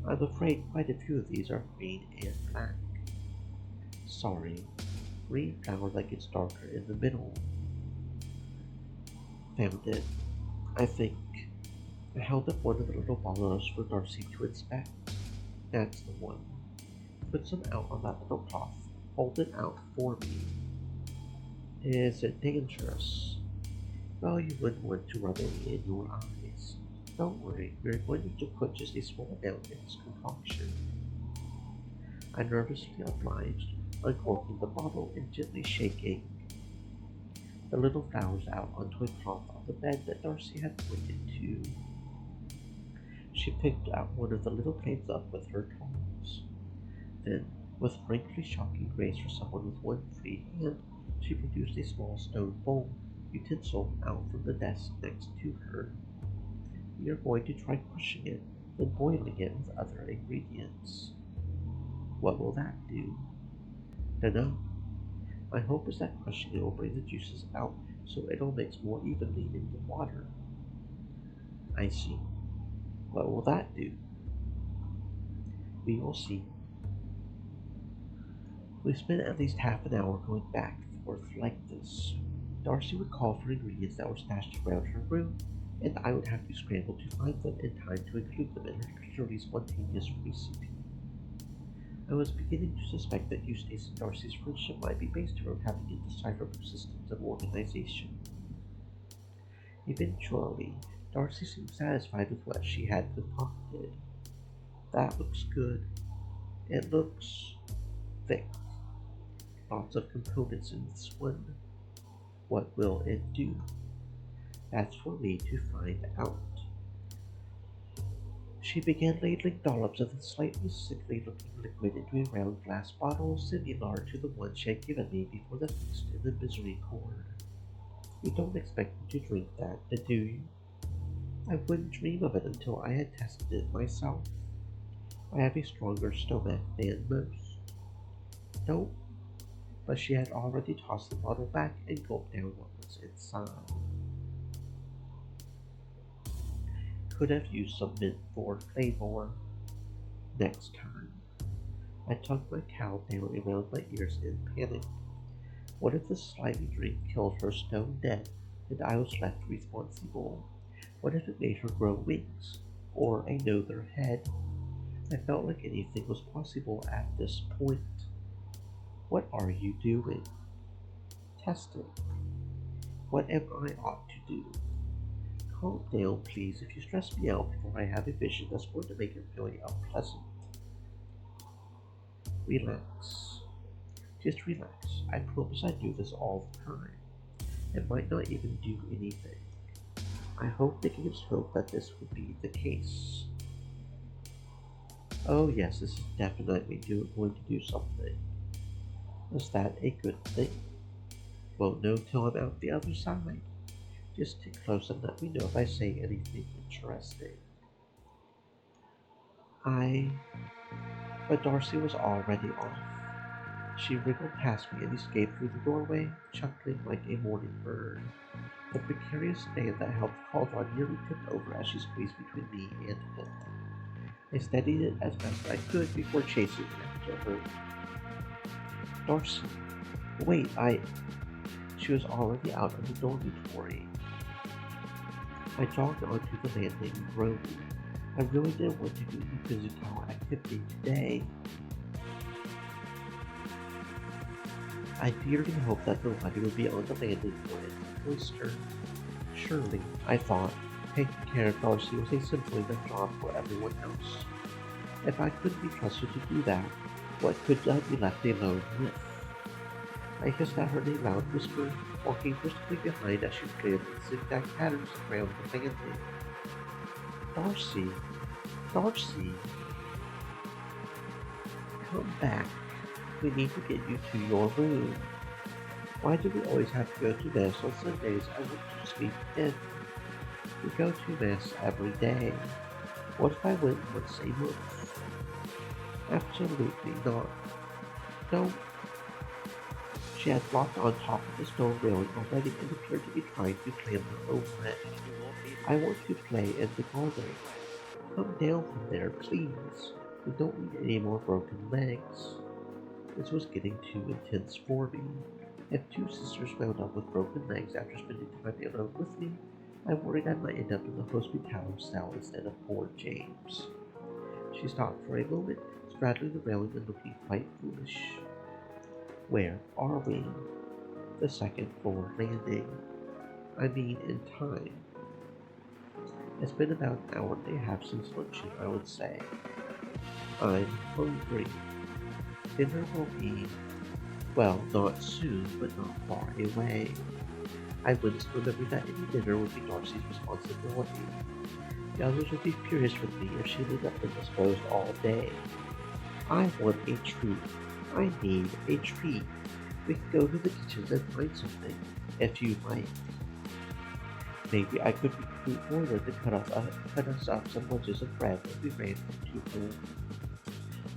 I'm afraid quite a few of these are green and black. Sorry, green flower that gets darker in the middle. Found it, I think. I held up one of the little bottles for Darcy to inspect. That's the one. Put some out on that little cloth. Hold it out for me. Is it dangerous? Well, you wouldn't want to rub any in your eyes. Don't worry, we're going to put just a small amount in this concoction. I nervously obliged, uncorking the bottle and gently shaking the little flowers out onto a cloth on the bed that Darcy had pointed to. She picked out one of the little plants up with her tongs. Then, with frankly shocking grace for someone with one free hand, she produced a small stone bowl utensil out from the desk next to her. We are going to try crushing it, then boiling it with other ingredients. What will that do? Dunno. My hope is that crushing it will bring the juices out so it'll mix more evenly in the water. I see. What will that do? We will see. We spent at least half an hour going back and forth like this. Darcy would call for ingredients that were stashed around her room, and I would have to scramble to find them in time to include them in her clearly spontaneous recipe. I was beginning to suspect that Eustace and Darcy's friendship might be based around having indecipherable systems of organization. Eventually, Darcy seemed satisfied with what she had concocted. That looks good. It looks thick. Lots of components in this one. What will it do? That's for me to find out. She began ladling dollops of the slightly sickly-looking liquid into a round glass bottle similar to the one she had given me before the feast in the Misericorde. You don't expect me to drink that, do you? I wouldn't dream of it until I had tested it myself. I have a stronger stomach than most. Nope, but she had already tossed the bottle back and gulped down what was inside. Could have used some mint for flavor. Next time. I tucked my cowl down around my ears in panic. What if the slimy drink killed her stone dead and I was left responsible? What if it made her grow wings? Or another head? I felt like anything was possible at this point. What are you doing? Testing. What am I ought to do? Calm down, please, if you stress me out before I have a vision that's going to make your feeling unpleasant. Relax. Just relax. I promise I do this all the time. It might not even do anything. I hope they gives hope that this would be the case. Oh yes, this is definitely going to do something. Is that a good thing? Won't know till I'm out the other side. Just stick close and let me know if I say anything interesting. I... But Darcy was already off. She wriggled past me and escaped through the doorway, chuckling like a morning bird. The precarious stand that held the cauldron nearly tipped over as she squeezed between me and it. I steadied it as best I could before chasing after her. Darcy, wait, She was already out of the dormitory. I jogged onto the landing, groaning. I really didn't want to do any physical activity today. I feared and hoped that nobody would be on the landing when it blistered. Surely, I thought, taking care of Darcy was a simple enough job for everyone else. If I couldn't be trusted to do that, what could I be left alone with? I hissed at her in a loud whisper, walking briskly behind as she played in zigzag patterns around the landing. Darcy, Darcy, come back. We need to get you to your room. Why do we always have to go to Mass on Sundays? I want to sleep in. We go to Mass every day. What if I went once a month? Absolutely not. No. She had blocked on top of the stone railing already and appeared to be trying to clamber over it. I want to play in the garden. Come down from there, please. We don't need any more broken legs. This was getting too intense for me. If two sisters wound up with broken legs after spending time alone with me, I worried I might end up in the hospital cell instead of poor James. She stopped for a moment, straddling the railing and looking quite foolish. Where are we? The second floor landing. I mean, in time. It's been about an hour and a half since luncheon, I would say. I'm hungry. Dinner will be, well, not soon, but not far away. I winced remembering that any dinner would be Darcy's responsibility. The others would be furious with me if she ended up indisposed all day. I want a treat. I need a treat. We can go to the kitchen and find something, if you like. Maybe I could recruit Moira to cut us up some wedges of bread if we ran into her.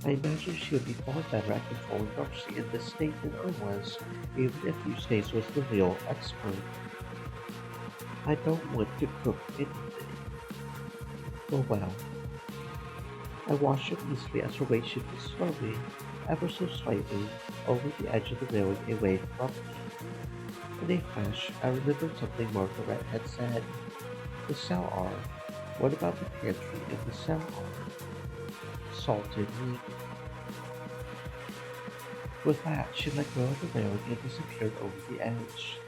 I imagine she would be far better at controlling Darcy in this state than I was, even if Eustace was the real expert. I don't want to cook anything. Oh well. I watched her easily as her weight shifted slowly, ever so slightly, over the edge of the railing away from me. In a flash, I remembered something Margaret had said. The cellar. What about the pantry in the cellar? Salted meat. With that, she let go of the railing and disappeared over the edge.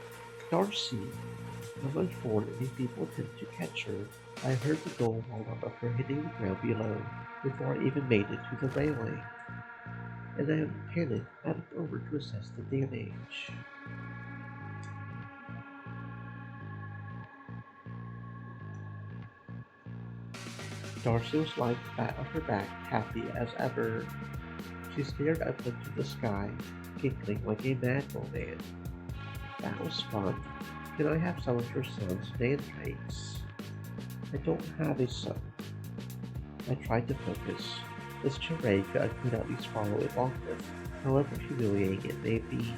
Darcy! I lunged forward in a feeble attempt to catch her. I heard the dull wallop of her hitting the ground below before I even made it to the railing. and I panicked, heading over to assess the damage. Darcy was lying flat on her back, happy as ever. She stared up into the sky, giggling like a mad woman. That was fun. Can I have some of your son's mandrakes? I don't have a son. I tried to focus. This charade I could at least follow along with, however humiliating it may be.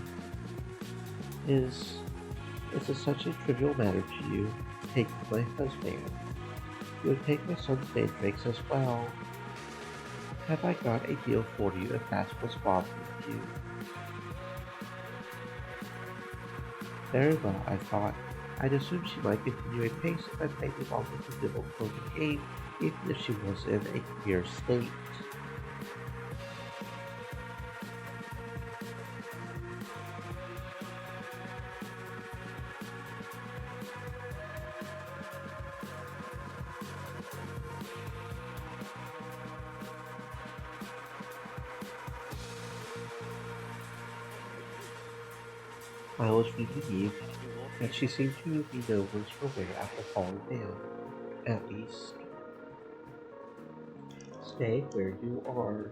Is is it such a trivial matter to you? Take my husband. You would take my son's mandrakes as well. Have I got a deal for you if that's what's bothering you? Very well, I thought. I'd assume she might continue a pace if I played along with the devil clothing game, even if she was in a queer state. I was relieved that she seemed to be no worse for wear after falling down. At least, stay where you are.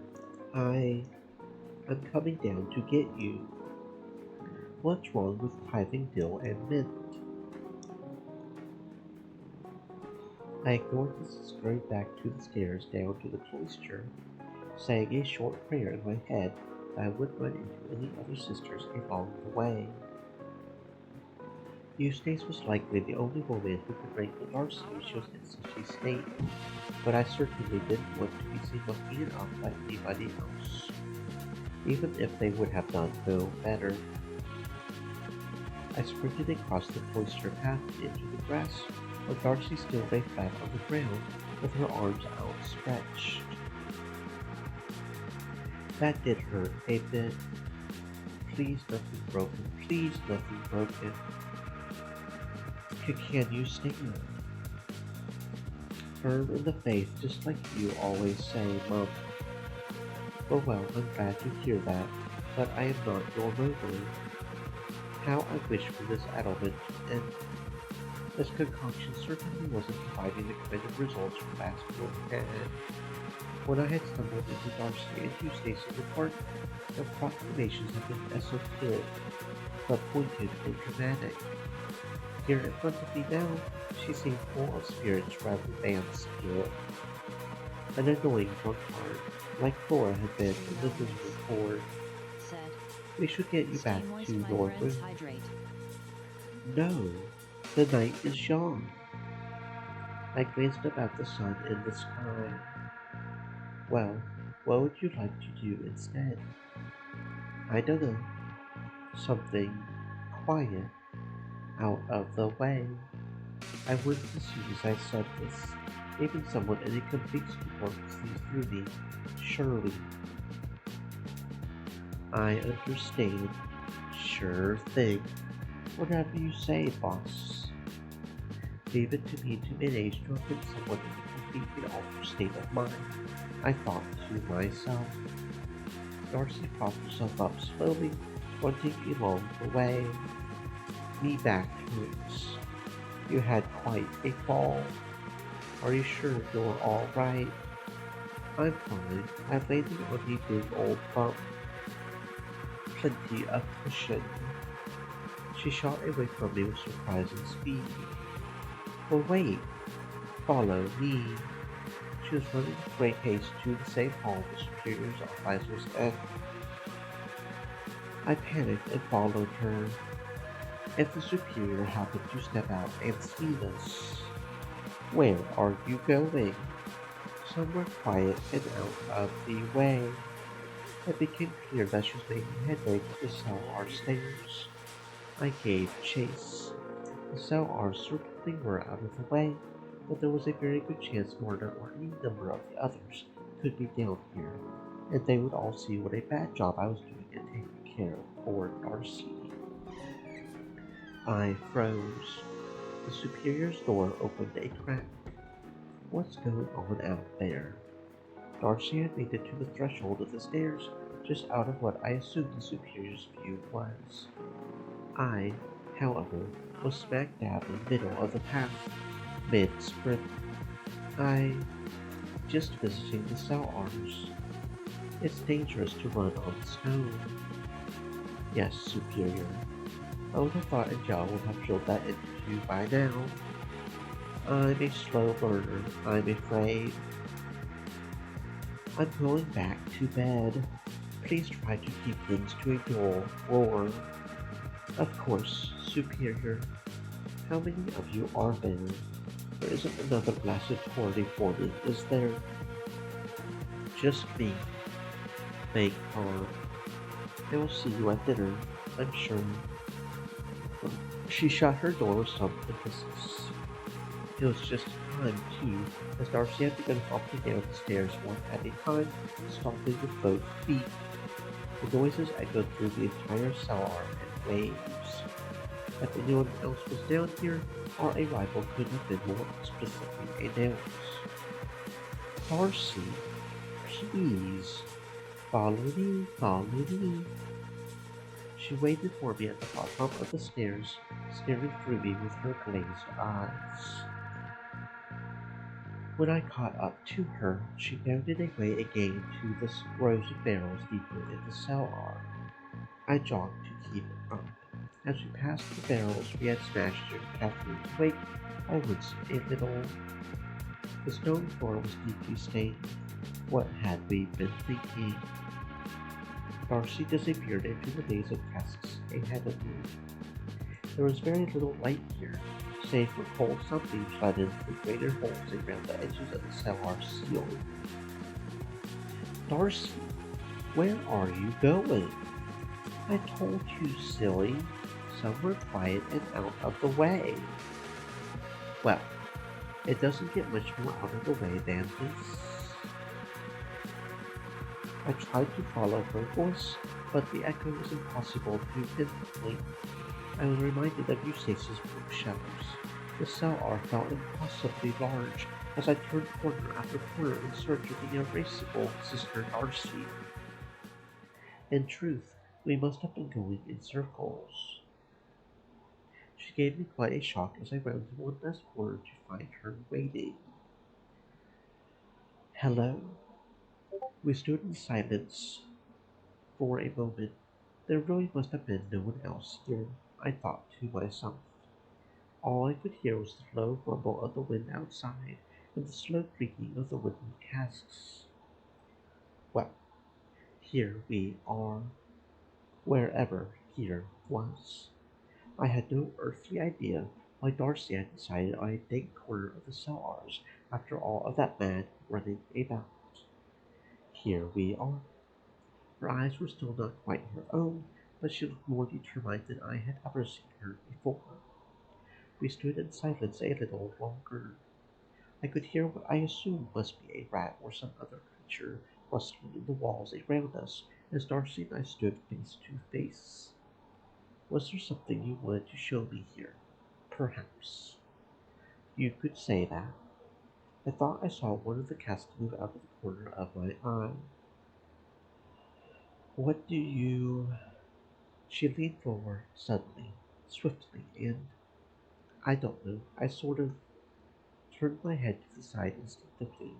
I am coming down to get you. What's wrong with tithing dill and mint? I ignored this and scurried back to the stairs down to the cloister, saying a short prayer in my head that I wouldn't run into any other sisters along the way. Eustace was likely the only woman who could wrangle Darcy when she was in such a state, but I certainly didn't want to be seen looking it up like anybody else, even if they would have done no better. I sprinted across the cloister path and into the grass, while Darcy still lay flat on the ground with her arms outstretched. That did hurt a bit. Please nothing broken, please nothing broken. Can you stand? Firm in the faith, just like you always say, Mum. Well, I'm glad to hear that, but I am not your murderer. How I wish for this ailment to end. This concoction certainly wasn't providing the kind of results from last month had. When I had stumbled into Darcy and Eustace's apartment, the proclamations had been esoteric, but pointed and dramatic. Here in front of me now, she seemed full of spirits rather than skill. An annoying drunkard, like Flora had been in the visitor board. Said. We should get you Stay back moist, to my your friends, room. hydrate. No, the night is young. I glanced up at the sun in the sky. Well, what would you like to do instead? I don't know. Something quiet, out of the way. I winced as soon as I said this, giving someone in a complete stupor to see through me. Surely. I understand. Sure thing. Whatever you say, boss. Leave it to me to manage to offend someone in a completely altered state of mind, I thought to myself. Darcy propped herself up slowly, grunting along the way. Knee back hurts. You had quite a fall. Are you sure you're all right? I'm fine. I landed on a big old bump. Plenty of cushion. She shot away from me with surprising speed. Well, wait. Follow me. She was running with great haste to the same hall the superior's advisors at. I panicked and followed her. If the superior happened to step out and see us. Where are you going? Somewhere quiet and out of the way. It became clear that she was making headway to the cell R stairs. I gave chase. The cell R's certainly were out of the way, but there was a very good chance Morna or any number of the others could be down here, and they would all see what a bad job I was doing in taking care of poor Darcy. I froze. The superior's door opened a crack. What's going on out there? Darcy had made it to the threshold of the stairs, just out of what I assumed the superior's view was. I, however, was smack dab in the middle of the path, mid-sprint. I just visiting the cell arms. It's dangerous to run on the snow. Yes, superior. I would have thought a gel would have drilled that into you by now. I'm a slow learner, I'm afraid. I'm going back to bed. Please try to keep things to a dull roar. Of course, superior. How many of you are there? There isn't another blasted tornado forming, is there? Just me. Thank God. I will see you at dinner, I'm sure. She shut her door with some emphasis. It was just time, too, as Darcy had begun hopping down the stairs one at a time, stomping with both feet. The noises echoed through the entire cellar in waves. If anyone else was down here, our arrival could have been more explicitly announced. Darcy, please, follow me, follow me. She waited for me at the bottom of the stairs, staring through me with her glazed eyes. When I caught up to her, she bounded away again to the rows of barrels deeper in the cellar. I jogged to keep up. As we passed the barrels we had smashed in Catherine's wake, I winced a little. The stone floor was deeply stained. What had we been thinking? Darcy disappeared into the maze of casks ahead of me. There was very little light here, save for cold sunbeams let in through greater holes around the edges of the cellar ceiling. Darcy, where are you going? I told you, silly. Somewhere quiet and out of the way. Well, it doesn't get much more out of the way than this. I tried to follow her voice, but the echo was impossible to pinpoint. I was reminded of Eustace's bookshelves. The cellar felt impossibly large as I turned corner after corner in search of the irascible Sister Darcy. In truth, we must have been going in circles. She gave me quite a shock as I rounded one last corner to find her waiting. Hello. We stood in silence for a moment. There really must have been no one else here, I thought to myself. All I could hear was the low rumble of the wind outside and the slow creaking of the wooden casks. Well, here we are, wherever here was. I had no earthly idea why Darcy had decided on a big corner of the cellars after all of that mad running about. Here we are. Her eyes were still not quite her own, but she looked more determined than I had ever seen her before. We stood in silence a little longer. I could hear what I assumed must be a rat or some other creature rustling in the walls around us as Darcy and I stood face to face. Was there something you wanted to show me here? Perhaps. You could say that. I thought I saw one of the casks move out of the corner of my eye. What do you... She leaned forward suddenly, swiftly, and I don't know, I sort of turned my head to the side instinctively,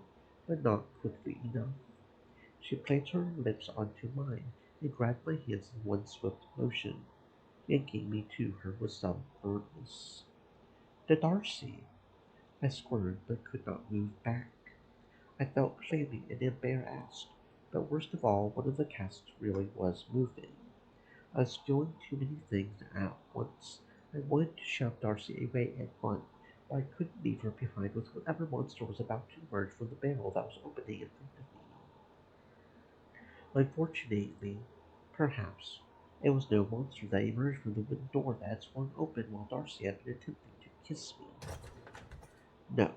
but not quickly enough. She placed her lips onto mine and grabbed my hands in one swift motion, yanking me to her with some firmness. The Darcy! I squirmed but could not move back. I felt clammy and embarrassed, but worst of all, one of the casks really was moving. I was feeling too many things at once. I wanted to shove Darcy away and run, but I couldn't leave her behind with whatever monster was about to emerge from the barrel that was opening in front of me. Unfortunately, perhaps, it was no monster that emerged from the wooden door that had swung open while Darcy had been attempting to kiss me. No,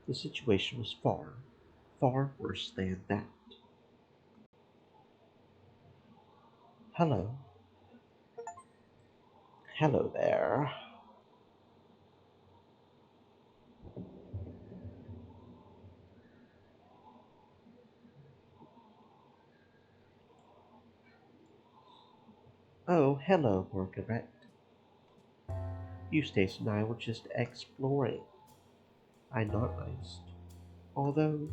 the situation was far, far worse than that. Hello. Hello there. Oh, hello, Margaret. Eustace and I were just exploring. I noticed. Although,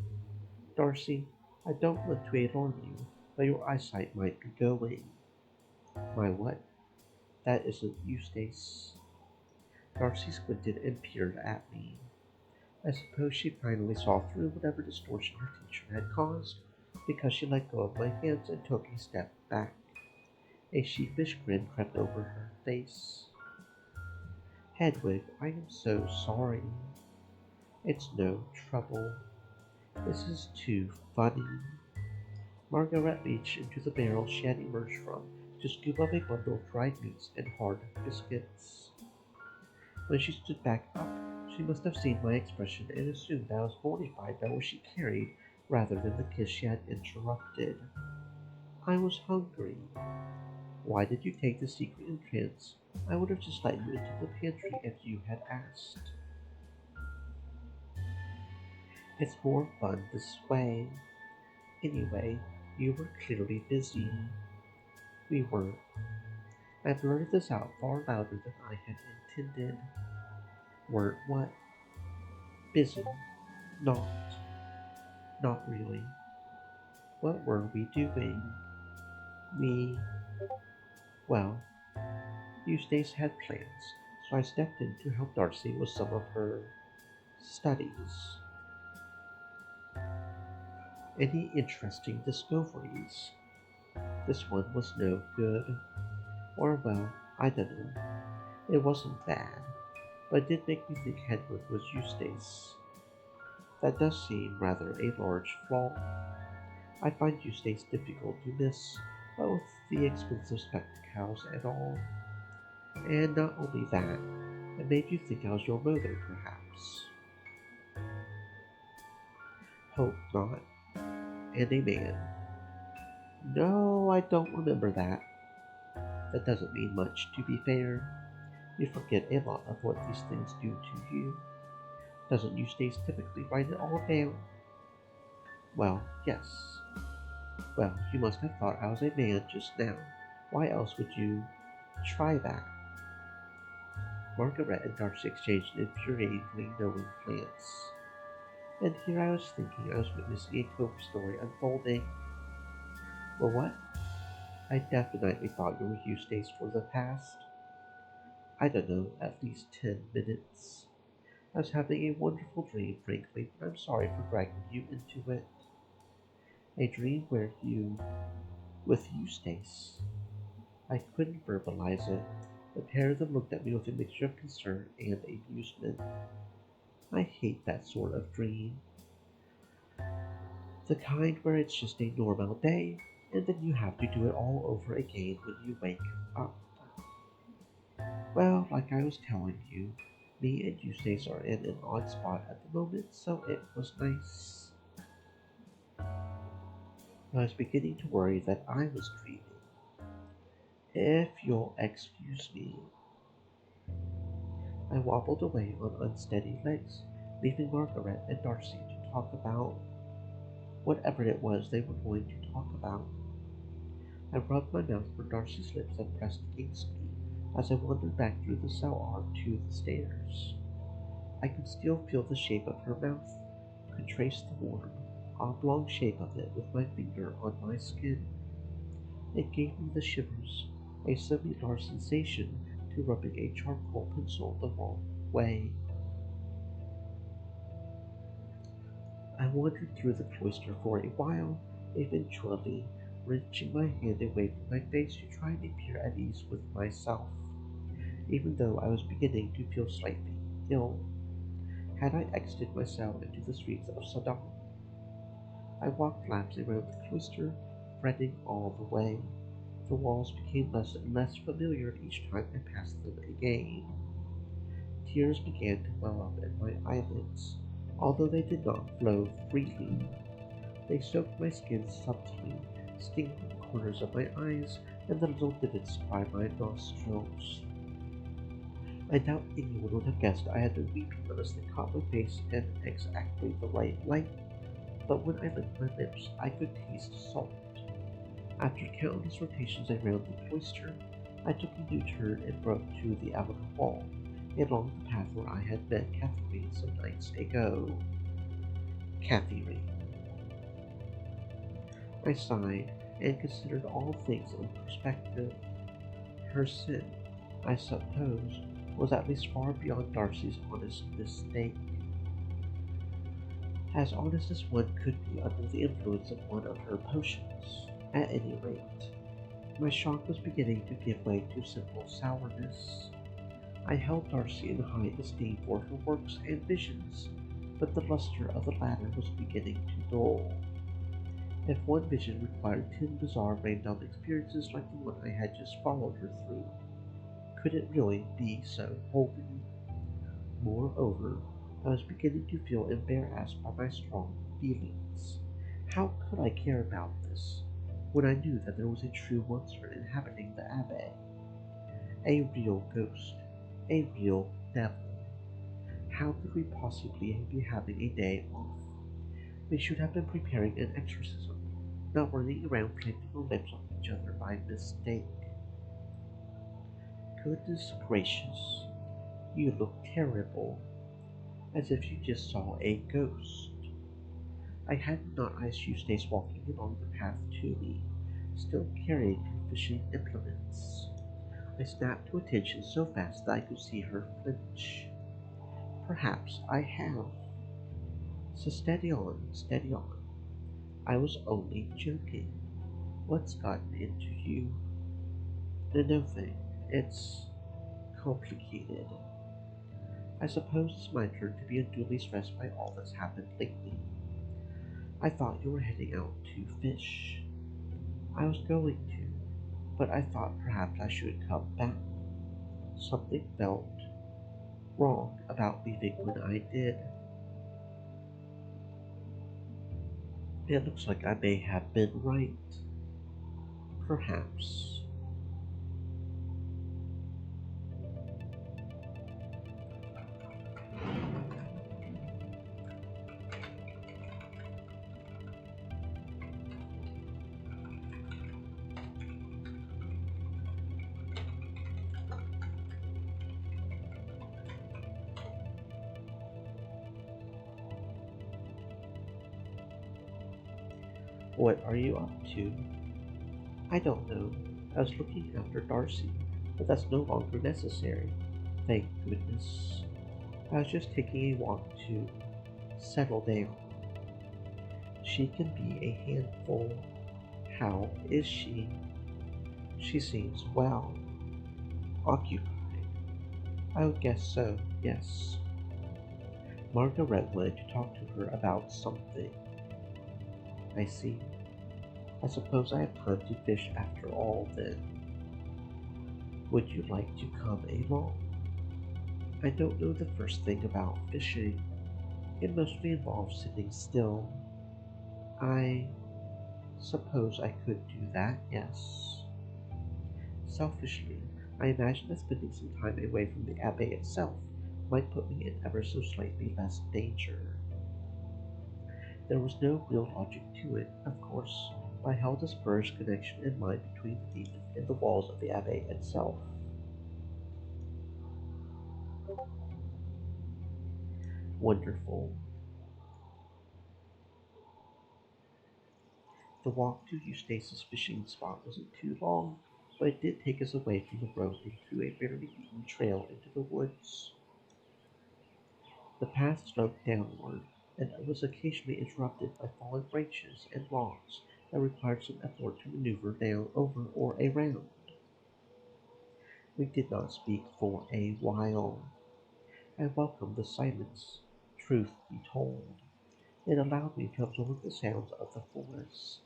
Darcy, I don't want to alarm you, but your eyesight might be going. My what? That isn't Eustace. Darcy squinted and peered at me. I suppose she finally saw through whatever distortion her teacher had caused, because she let go of my hands and took a step back. A sheepish grin crept over her face. Hedwig, I am so sorry. It's no trouble. This is too funny. Margaret reached into the barrel she had emerged from to scoop up a bundle of dried meats and hard biscuits. When she stood back up, she must have seen my expression and assumed I was mortified by what she carried rather than the kiss she had interrupted. I was hungry. Why did you take the secret entrance? I would have just let you into the pantry if you had asked. It's more fun this way. Anyway, you were clearly busy. We weren't. I blurted this out far louder than I had intended. Weren't what? Busy. Not. Not really. What were we doing? We. Well, Eustace had plans, so I stepped in to help Darcy with some of her studies. Any interesting discoveries? This one was no good. Or, well, I don't know. It wasn't bad, but it did make me think Hedwig was Eustace. That does seem rather a large flaw. I find Eustace difficult to miss, both the expensive spectacles and all. And not only that, it made you think I was your mother, perhaps. Hope not. And a man. No, I don't remember that. That doesn't mean much, to be fair. You forget a lot of what these things do to you. Doesn't Eustace typically write it all down? Well, yes. Well, you must have thought I was a man just now. Why else would you try that? Margaret and Darcy exchanged an infuriatingly knowing glance. And here I was thinking I was witnessing a cover story unfolding. Well, what? I definitely thought you were Eustace for the past, I don't know, at least 10 minutes. I was having a wonderful dream, frankly, but I'm sorry for dragging you into it. A dream where you, with Eustace. I couldn't verbalize it. The pair of them looked at me with a mixture of concern and amusement. I hate that sort of dream. The kind where it's just a normal day, and then you have to do it all over again when you wake up. Well, like I was telling you, me and Eustace are in an odd spot at the moment, so it was nice. I was beginning to worry that I was dreaming. If you'll excuse me. I wobbled away on unsteady legs, leaving Margaret and Darcy to talk about whatever it was they were going to talk about. I rubbed my mouth on Darcy's lips and pressed against me as I wandered back through the cell arm to the stairs. I could still feel the shape of her mouth, could trace the warm, oblong shape of it with my finger on my skin. It gave me the shivers, a similar sensation to rubbing a charcoal pencil the wrong way. I wandered through the cloister for a while, eventually wrenching my hand away from my face to try and appear at ease with myself, even though I was beginning to feel slightly ill. Had I exited my cell into the streets of Sodom? I walked laps around the cloister, fretting all the way. The walls became less and less familiar each time I passed them again. Tears began to well up in my eyelids, although they did not flow freely. They soaked my skin subtly, stinging the corners of my eyes and the little divots by my nostrils. I doubt anyone would have guessed I had been weeping unless they caught my face in exactly the right light, but when I licked my lips, I could taste salt. After countless rotations around the cloister, I took a U-turn and broke to the outer wall, along the path where I had met Catherine some nights ago. Catherine. I sighed and considered all things in perspective. Her sin, I suppose, was at least far beyond Darcy's honest mistake. As honest as one could be under the influence of one of her potions. At any rate, my shock was beginning to give way to simple sourness. I held Darcy in high esteem for her works and visions, but the luster of the latter was beginning to dull. If one vision required 10 bizarre rainbow experiences like the one I had just followed her through, could it really be so holy? Moreover, I was beginning to feel embarrassed by my strong feelings. How could I care about this, when I knew that there was a true monster inhabiting the Abbey? A real ghost, a real devil. How could we possibly be having a day off? We should have been preparing an exorcism, not running around planting our lips on each other by mistake. Goodness gracious, you look terrible, as if you just saw a ghost. I had not eyes Eustace walking along the path to me, still carrying her fishing implements. I snapped to attention so fast that I could see her flinch. Perhaps I have. So steady on, steady on. I was only joking. What's gotten into you? Nothing. It's complicated. I suppose it's my turn to be unduly stressed by all that's happened lately. I thought you were heading out to fish. I was going to, but I thought perhaps I should come back. Something felt wrong about leaving when I did. It looks like I may have been right. Perhaps. What are you up to? I don't know. I was looking after Darcy, but that's no longer necessary. Thank goodness. I was just taking a walk to settle down. She can be a handful. How is she? She seems well. Occupied. I would guess so, yes. Margaret wanted to talk to her about something. I see. I suppose I have time to fish after all then. Would you like to come along? I don't know the first thing about fishing. It mostly involves sitting still. I suppose I could do that, yes. Selfishly, I imagine that spending some time away from the Abbey itself might put me in ever so slightly less danger. There was no real logic to it, of course, but I held a spurious connection in mind between the demon and the walls of the Abbey itself. Wonderful. The walk to Eustace's fishing spot wasn't too long, but it did take us away from the road into a barely beaten trail into the woods. The path sloped downward, and it was occasionally interrupted by fallen branches and logs that required some effort to maneuver down, over, or around. We did not speak for a while. I welcomed the silence, truth be told. It allowed me to absorb the sounds of the forest.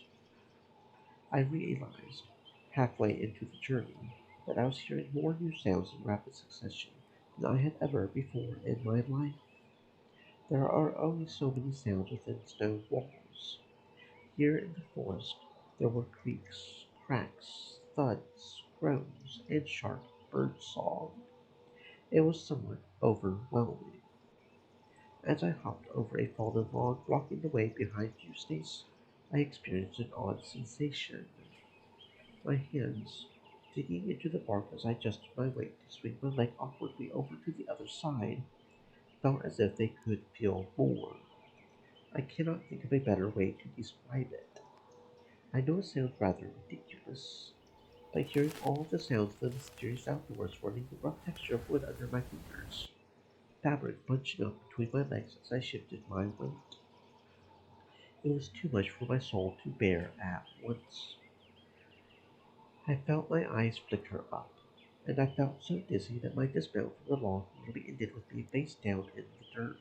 I realized, halfway into the journey, that I was hearing more new sounds in rapid succession than I had ever before in my life. There are only so many sounds within stone walls. Here in the forest there were creaks, cracks, thuds, groans, and sharp bird song. It was somewhat overwhelming. As I hopped over a fallen log blocking the way behind Eustace, I experienced an odd sensation. My hands digging into the bark as I adjusted my weight to swing my leg awkwardly over to the other side, felt as if they could feel more. I cannot think of a better way to describe it. I know it sounds rather ridiculous, but hearing all the sounds of the mysterious outdoors running the rough texture of wood under my fingers, fabric bunching up between my legs as I shifted my weight, it was too much for my soul to bear at once. I felt my eyes flicker up, and I felt so dizzy that my dismount from the log nearly ended with me face down in the dirt.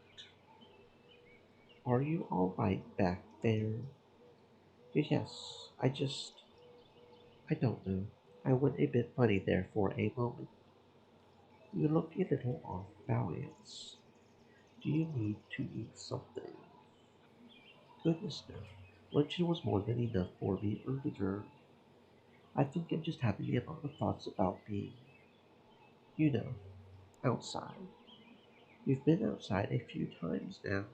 Are you all right back there? Yes, I don't know. I went a bit funny there for a moment. You look a little off balance. Do you need to eat something? Goodness no. Luncheon was more than enough for me earlier. I think I'm just having a lot of thoughts about being, you know, outside. We've been outside a few times now.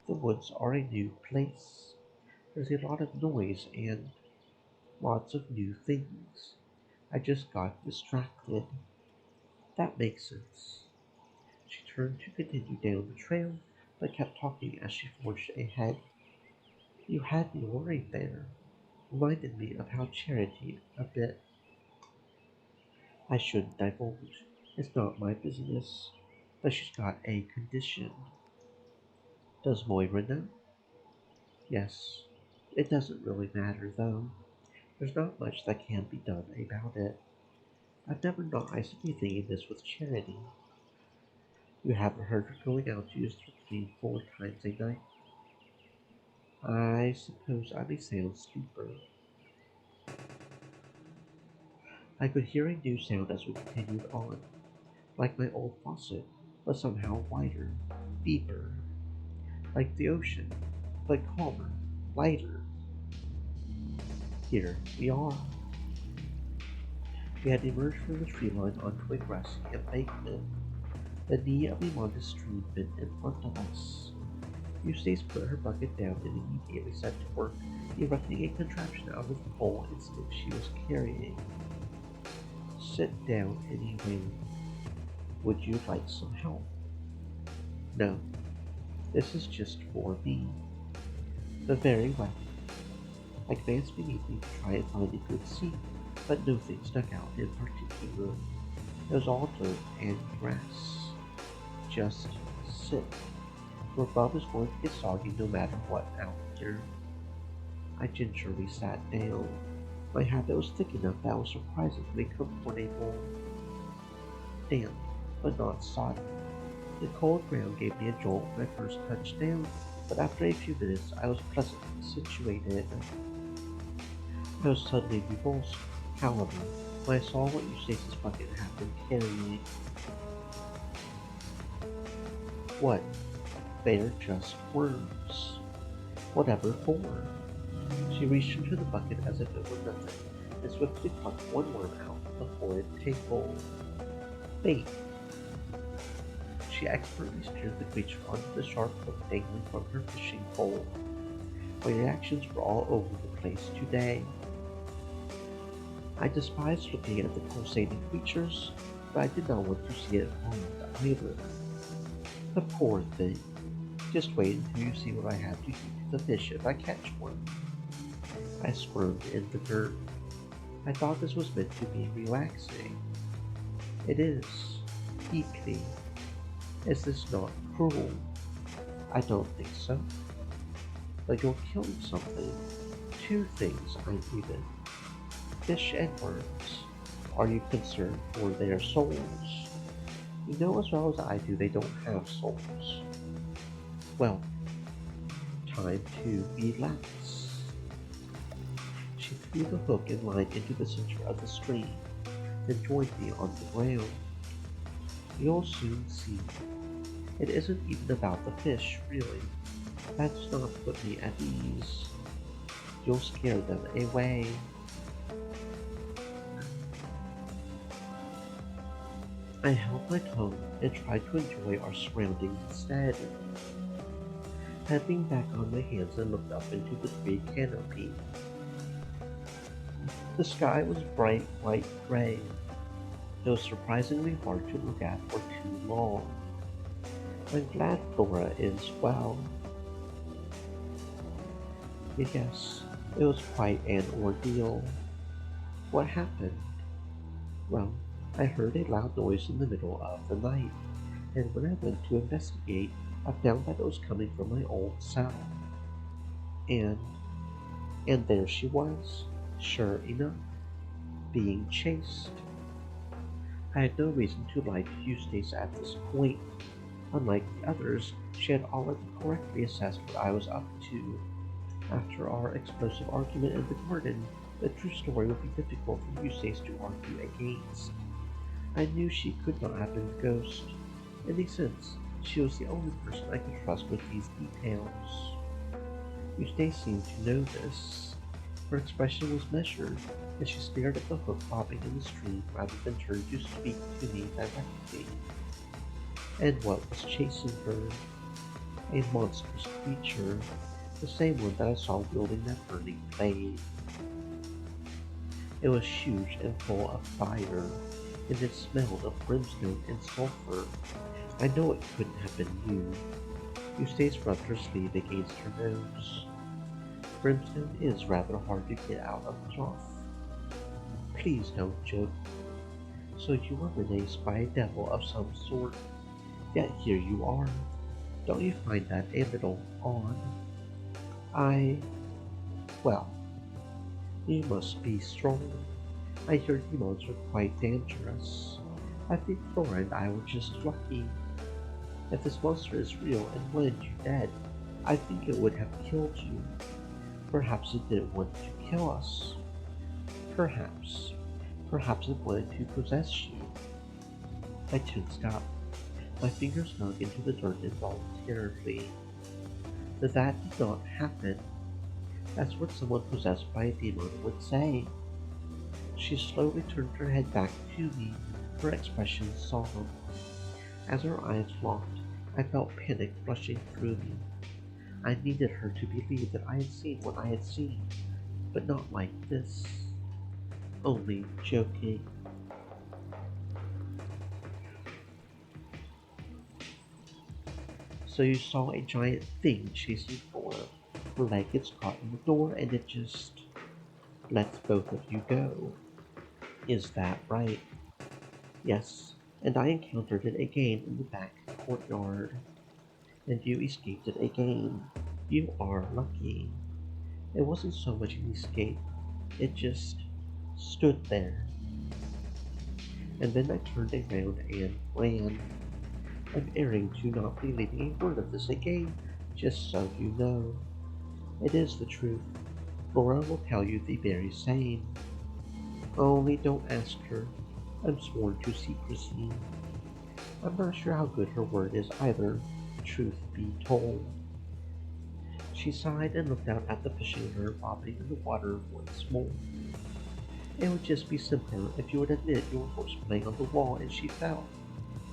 The woods are a new place. There's a lot of noise and lots of new things. I just got distracted. That makes sense. She turned to continue down the trail, but kept talking as she forged ahead. You had me worried there. Reminded me of how Charity a bit. I shouldn't divulge. It's not my business. But she's got a condition. Does Moira know? Yes. It doesn't really matter, though. There's not much that can be done about it. I've never known anything in this with Charity. You haven't heard her going out to use the clean 4 times a night? I suppose I'm a sound sleeper. I could hear a new sound as we continued on, like my old faucet, but somehow wider, deeper, like the ocean, but calmer, lighter. Here we are. We had emerged from the tree line onto a grassy embankment. The knee of a modest stream bent in front of us. Eustace put her bucket down and immediately set to work, erecting a contraption out of the pole and stick she was carrying. Sit down anyway. Would you like some help? No, this is just for me. The very way. I glanced beneath me to try and find a good seat, but nothing stuck out in particular. It was all dirt and grass. Just sit. Your bum is going to get soggy no matter what out here. I gingerly sat down. My habit was thick enough that I was surprisingly comfortable. Damp, but not sodden. The cold ground gave me a jolt when I first touched down, but after a few minutes I was pleasantly situated. I was suddenly repulsed, however, when I saw what Eustace's bucket had been carrying. What? They're just worms. Whatever for. She reached into the bucket as if it were nothing, and swiftly plucked one worm out of the horrid table. Bait. She expertly steered the creature onto the sharp hook dangling from her fishing pole. My reactions were all over the place today. I despised looking at the pulsating creatures, but I did not want to see it harmed either. The poor thing. Just wait until you see what I have to do to the fish if I catch one. I squirmed in the dirt. I thought this was meant to be relaxing. It is. Deeply. Is this not cruel? I don't think so. But you're killing something. 2 things, I'm even. Fish and worms. Are you concerned for their souls? You know as well as I do they don't have souls. Well, time to relax. She threw the hook and line into the center of the stream, then joined me on the ground. You'll soon see. It isn't even about the fish, really. That does not put me at ease. You'll scare them away. I held my tongue and tried to enjoy our surroundings instead. I leaned back on my hands and looked up into the tree canopy. The sky was bright white gray, though surprisingly hard to look at for too long. I'm glad Laura is well. Yes, it was quite an ordeal. What happened? Well, I heard a loud noise in the middle of the night, and when I went to investigate, I found that it was coming from my old cell. And and there she was, sure enough, being chased. I had no reason to like Eustace at this point. Unlike the others, she had already correctly assessed what I was up to. After our explosive argument in the garden, the true story would be difficult for Eustace to argue against. I knew she could not have been the ghost. In a sense, she was the only person I could trust with these details. Eustace seemed to know this. Her expression was measured, and she stared at the hook bobbing in the stream rather than turn to speak to me directly. And what was chasing her? A monstrous creature, the same one that I saw wielding that burning blade. It was huge and full of fire, and it smelled of brimstone and sulfur. I know it couldn't have been you. Eustace rubbed her sleeve against her nose. Brimstone is rather hard to get out of cloth. Please don't joke. So you were menaced by a devil of some sort, yet here you are. Don't you find that a little odd? I... well, you must be strong. I hear demons are quite dangerous. I think Flora and I were just lucky. If this monster is real and wanted you dead, I think it would have killed you. Perhaps it didn't want to kill us. Perhaps. Perhaps it wanted to possess you. I tensed up. My fingers dug into the dirt involuntarily. That did not happen. That's what someone possessed by a demon would say. She slowly turned her head back to me, her expression solemn. As our eyes locked, I felt panic flushing through me. I needed her to believe that I had seen what I had seen, but not like this. Only joking. So you saw a giant thing chasing Flora. Her leg gets caught in the door and it just lets both of you go. Is that right? Yes, and I encountered it again in the back courtyard. And you escaped it again. You are lucky. It wasn't so much an escape, it just stood there. And then I turned around and ran. I'm erring to not believing a word of this again, just so you know. It is the truth. Laura will tell you the very same. Only don't ask her. I'm sworn to secrecy. I'm not sure how good her word is either, truth be told. She sighed and looked out at the fishing lure bobbing in the water once more. It would just be simpler if you would admit your horse playing on the wall and she fell,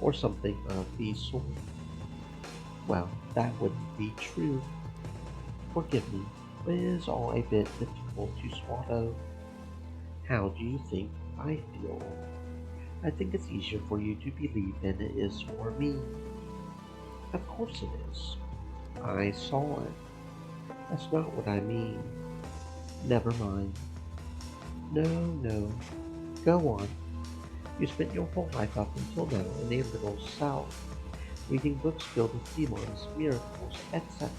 or something of the sort. Well, that wouldn't be true. Forgive me, but it is all a bit difficult to swallow. How do you think I feel? I think it's easier for you to believe than it is for me. Of course it is. I saw it. That's not what I mean. Never mind. No, no. Go on. You spent your whole life up until now in a little cell, reading books filled with demons, miracles, etc.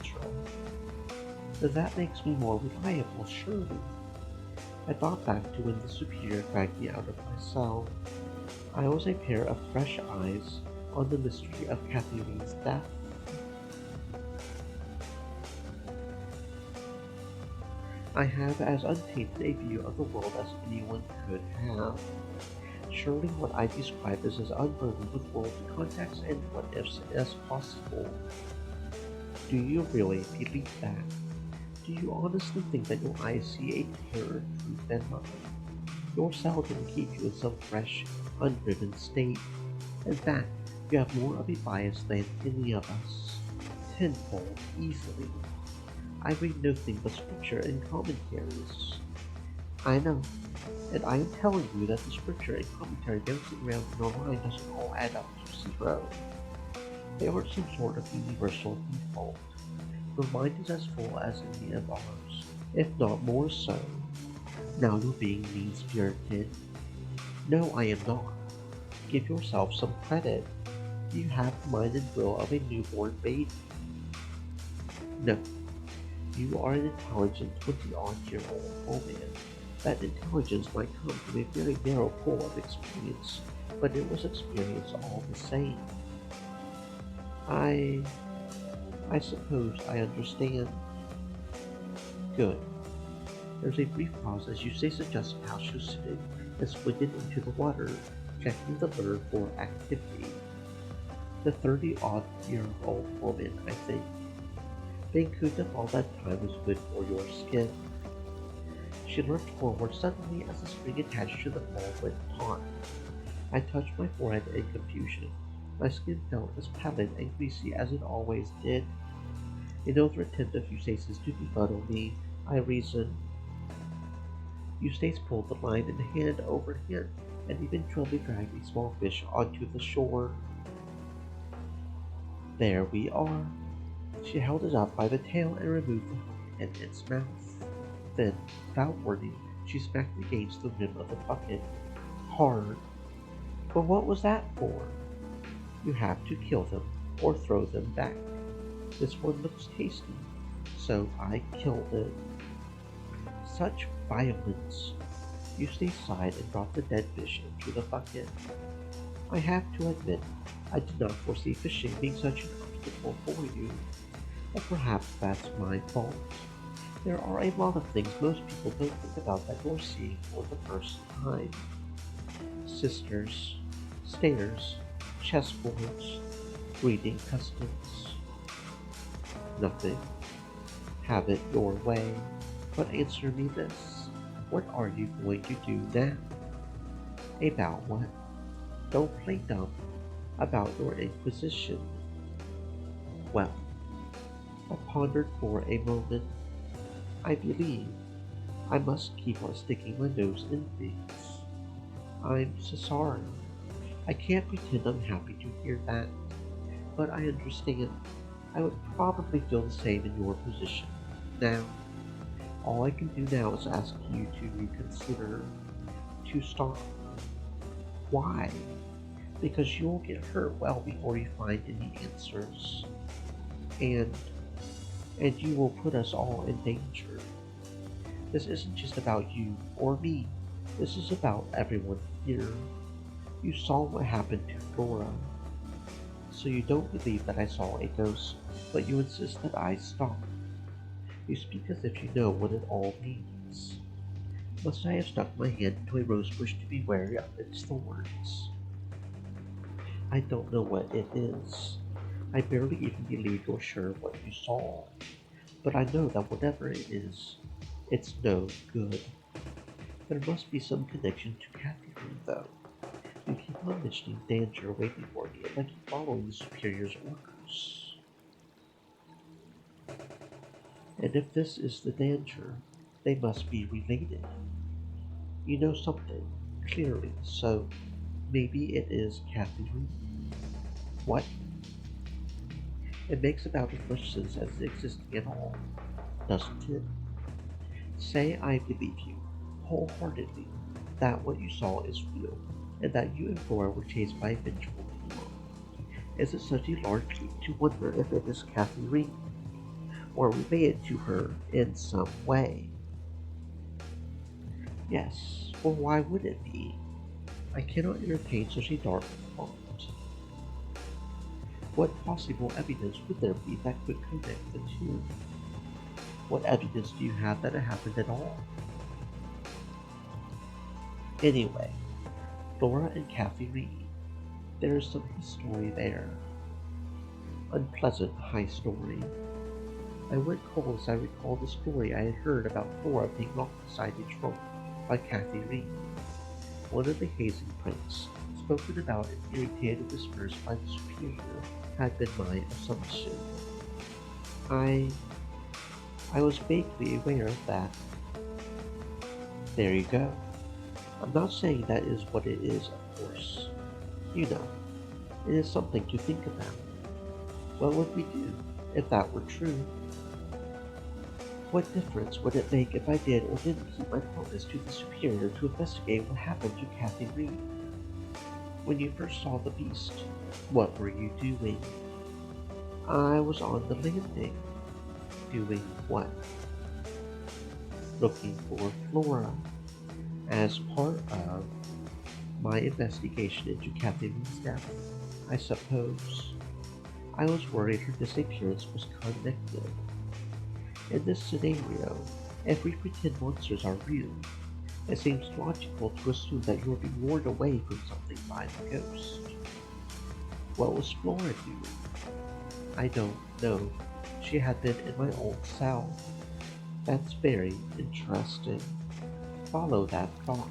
That makes me more reliable, surely. I thought back to when the superior dragged me out of my cell. I was a pair of fresh eyes on the mystery of Catherine's death. I have as untainted a view of the world as anyone could have. Surely what I describe is as unburdened with worldly context and what-ifs as possible. Do you really believe that? Do you honestly think that your eyes see a clearer truth than mine? Your cell can keep you in some fresh, undriven state. In fact, you have more of a bias than any of us. Tenfold, easily. I read nothing but scripture and commentaries. I know. And I am telling you that the scripture and commentary bouncing around in your mind doesn't all add up to zero. They aren't some sort of universal default. Your mind is as full as any of ours, if not more so. Now you're being mean-spirited. No, I am not. Give yourself some credit. You have the mind and will of a newborn baby. No, you are an intelligent 20-odd-year-old woman. That intelligence might come from a very narrow pool of experience, but it was experience all the same. I I suppose I understand. Good. There's a brief pause as you say suggesting how she was sitting and squinted into the water, checking the bird for activity. The 30-odd-year-old woman, I think. Being cooped up all that time was good for your skin. She lurched forward suddenly as the string attached to the pole went taut. I touched my forehead in confusion. My skin felt as pallid and greasy as it always did. In another attempt of Eustace's to befuddle me, I reasoned. Eustace pulled the line in hand over hand and eventually dragged a small fish onto the shore. There we are. She held it up by the tail and removed the hook in its mouth. Then, without warning, she smacked against the rim of the bucket. Hard. But what was that for? You have to kill them or throw them back. This one looks tasty, so I killed it. Such violence! Eustace sighed and dropped the dead fish into the bucket. I have to admit, I did not foresee fishing being such an obstacle for you. Or perhaps that's my fault. There are a lot of things most people don't think about that you're seeing for the first time. Sisters, stairs, chessboards, breeding customs. Nothing. Have it your way. But answer me this. What are you going to do now? About what? Don't play dumb. About your inquisition. Well, I pondered for a moment. I believe I must keep on sticking my nose in things. I'm so sorry. I can't pretend I'm happy to hear that, but I understand. I would probably feel the same in your position. Now, all I can do now is ask you to reconsider, to stop. Why? Because you'll get hurt well before you find any answers. And you will put us all in danger. This isn't just about you or me. This is about everyone here. You saw what happened to Flora. So you don't believe that I saw a ghost, but you insist that I stopped. You speak as if you know what it all means. Must I have stuck my hand into a rosebush to be wary of its thorns? I don't know what it is. I barely even believe you're sure of what you saw. But I know that whatever it is, it's no good. There must be some connection to Catherine, though. You keep on mentioning danger waiting for me, and I keep following the superior's orders. And if this is the danger, they must be related. You know something, clearly, so maybe it is Catherine. What? It makes about as much sense as existing at all, doesn't it? Say I believe you, wholeheartedly, that what you saw is real, and that you and Flora were chased by a vengeful demon. Is it such a large leap to wonder if it is Catherine, or related to her in some way? Yes, or why would it be? I cannot entertain such a dark thought. What possible evidence would there be that could connect the two? What evidence do you have that it happened at all? Anyway, Flora and Kathy Reed. There is some history there. Unpleasant high story. I went cold as I recalled the story I had heard about Flora being locked inside a trunk by Kathy Reed. One of the hazing pranks, spoken about in irritated whispers by the superior, had been my assumption. I was vaguely aware of that. There you go. I'm not saying that is what it is, of course. You know, it is something to think about. What would we do if that were true? What difference would it make if I did or didn't keep my promise to the superior to investigate what happened to Kathy Reed? When you first saw the beast, what were you doing? I was on the landing. Doing what? Looking for Flora as part of my investigation into Kathy Reed's death, I suppose. I was worried her disappearance was connected. In this scenario, if we pretend monsters are real, it seems logical to assume that you are being lured away from something by the ghost. What was Flora doing? I don't know. She had been in my old cell. That's very interesting. Follow that thought.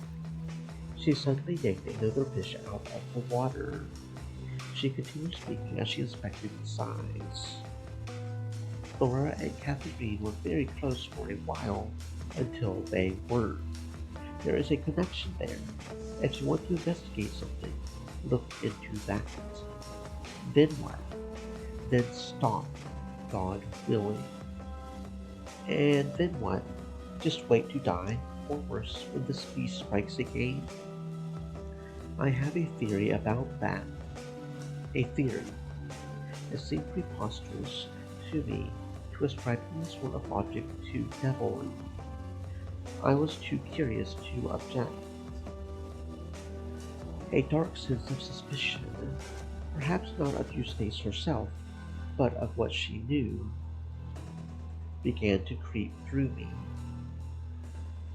She suddenly yanked another fish out of the water. She continued speaking as she inspected the size. Flora and Kathy Reed were very close for a while, until they weren't. There is a connection there. If you want to investigate something, look into that. Then what? Then stop, God willing. And then what? Just wait to die, or worse, when the beast strikes again? I have a theory about that. A theory. It seemed preposterous to me to ascribe any sort of logic to devilry. I was too curious to object. A dark sense of suspicion, perhaps not of Eustace herself, but of what she knew, began to creep through me.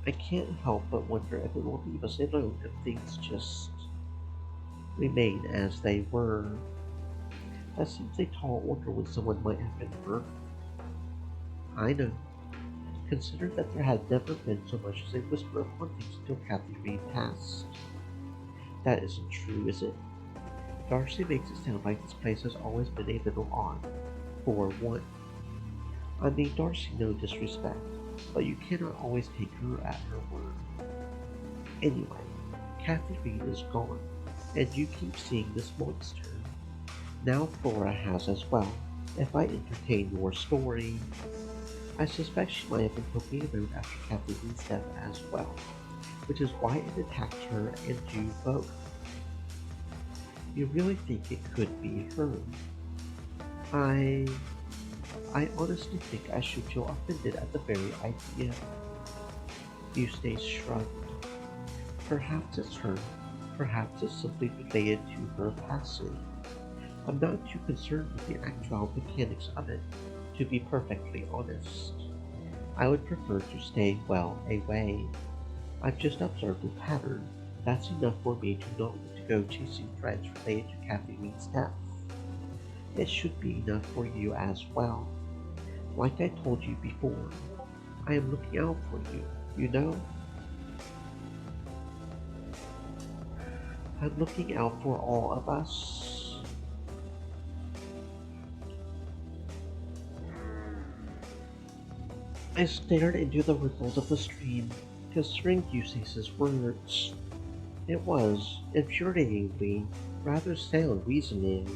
I can't help but wonder if it will leave us alone if things just remain as they were. That seems a tall order when someone might have been murdered. I know. Consider that there had never been so much as a whisper of hauntings until Kathy Reed passed. That isn't true, is it? Darcy makes it sound like this place has always been a little odd. For one. I mean Darcy no disrespect, but you cannot always take her at her word. Anyway, Kathy Reed is gone, and you keep seeing this monster. Now Flora has as well. If I entertain your story, I suspect she might have been poking around after Kathy Reed's death as well, which is why it attacked her and you both. You really think it could be her? I honestly think I should feel offended at the very idea. Eustace shrugged. Perhaps it's her. Perhaps it's simply related to her passing. I'm not too concerned with the actual mechanics of it, to be perfectly honest. I would prefer to stay well away. I've just observed a pattern. That's enough for me to not want to go chasing threads related to Kathy Reed's death. It should be enough for you as well. Like I told you before, I am looking out for you, you know? I'm looking out for all of us. I stared into the ripples of the stream, considering Eustace's words. It was, infuriatingly, rather sound reasoning.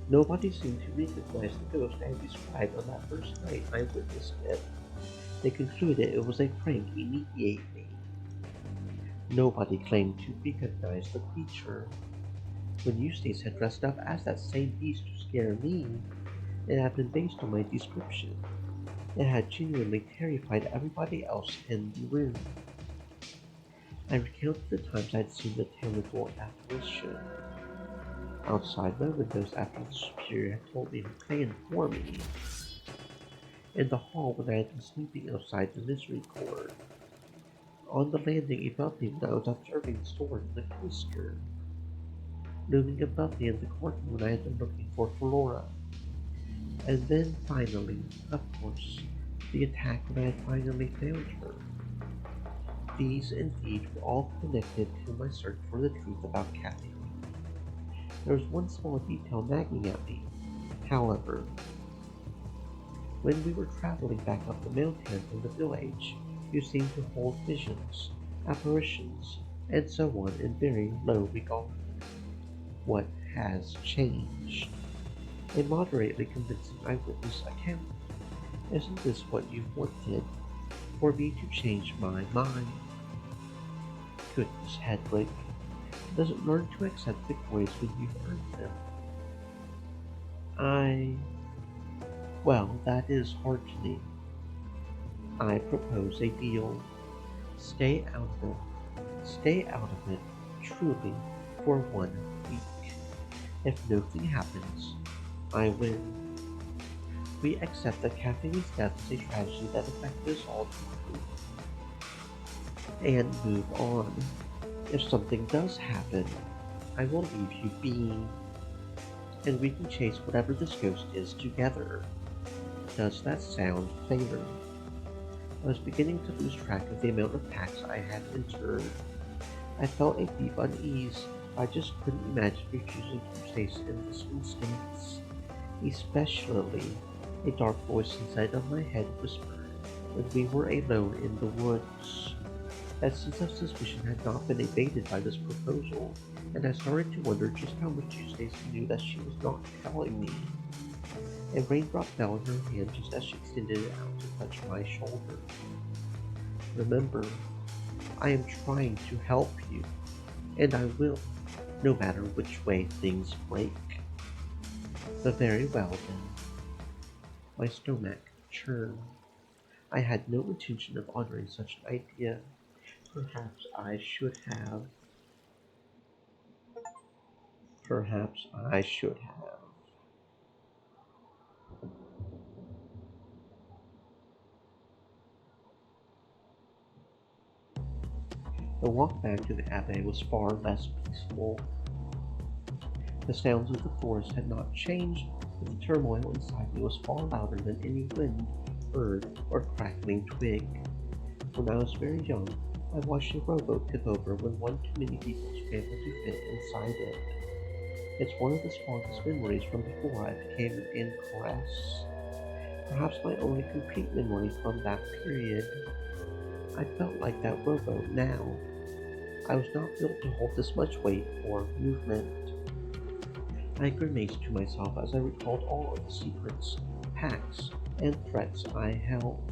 Nobody seemed to recognize the ghost I had described on that first night I witnessed it. They concluded it was a prank immediately. Nobody claimed to recognize the creature. When Eustace had dressed up as that same beast to scare me, it had been based on my description. It had genuinely terrified everybody else in the room. I recounted the times I'd seen the terrible apparition outside my windows after the superior had told me her plan for me, in the hall when I had been sleeping outside the Misericorde, on the landing above me when I was observing the storm in the cloister, looming above me in the corner when I had been looking for Flora, and then finally, of course, the attack when I had finally found her. These indeed were all connected to my search for the truth about Kathy. There was one small detail nagging at me, however. When we were traveling back up the mountain from the village, you seemed to hold visions, apparitions, and so on in very low regard. What has changed? A moderately convincing eyewitness account. Isn't this what you wanted? For me to change my mind? Goodness, Hedwig, doesn't learn to accept victories when you've earned them. I. Well, that is heartening. I propose a deal. Stay out of it. Stay out of it, truly, for 1 week. If nothing happens, I win. We accept that Caffeine's death is a tragedy that affected us all deeply, and move on. If something does happen, I will leave you be, and we can chase whatever this ghost is together. Does that sound fair? I was beginning to lose track of the amount of packs I had entered. I felt a deep unease. I just couldn't imagine refusing Eustace in this instance. Especially, a dark voice inside of my head whispered when we were alone in the woods. That sense of suspicion had not been abated by this proposal, and I started to wonder just how much Eustace knew that she was not telling me. A raindrop fell in her hand just as she extended it out to touch my shoulder. Remember, I am trying to help you, and I will, no matter which way things break. But very well then. My stomach churned. I had no intention of honoring such an idea. Perhaps I should have. Perhaps I should have. The walk back to the Abbaye was far less peaceful. The sounds of the forest had not changed, but the turmoil inside me was far louder than any wind, bird, or crackling twig. When I was very young, I watched a rowboat tip over when one too many people scrambled to fit inside it. It's one of the strongest memories from before I became an incorrect. Perhaps my only complete memory from that period. I felt like that rowboat now. I was not built to hold this much weight or movement. I grimaced to myself as I recalled all of the secrets, pacts, and threats I held.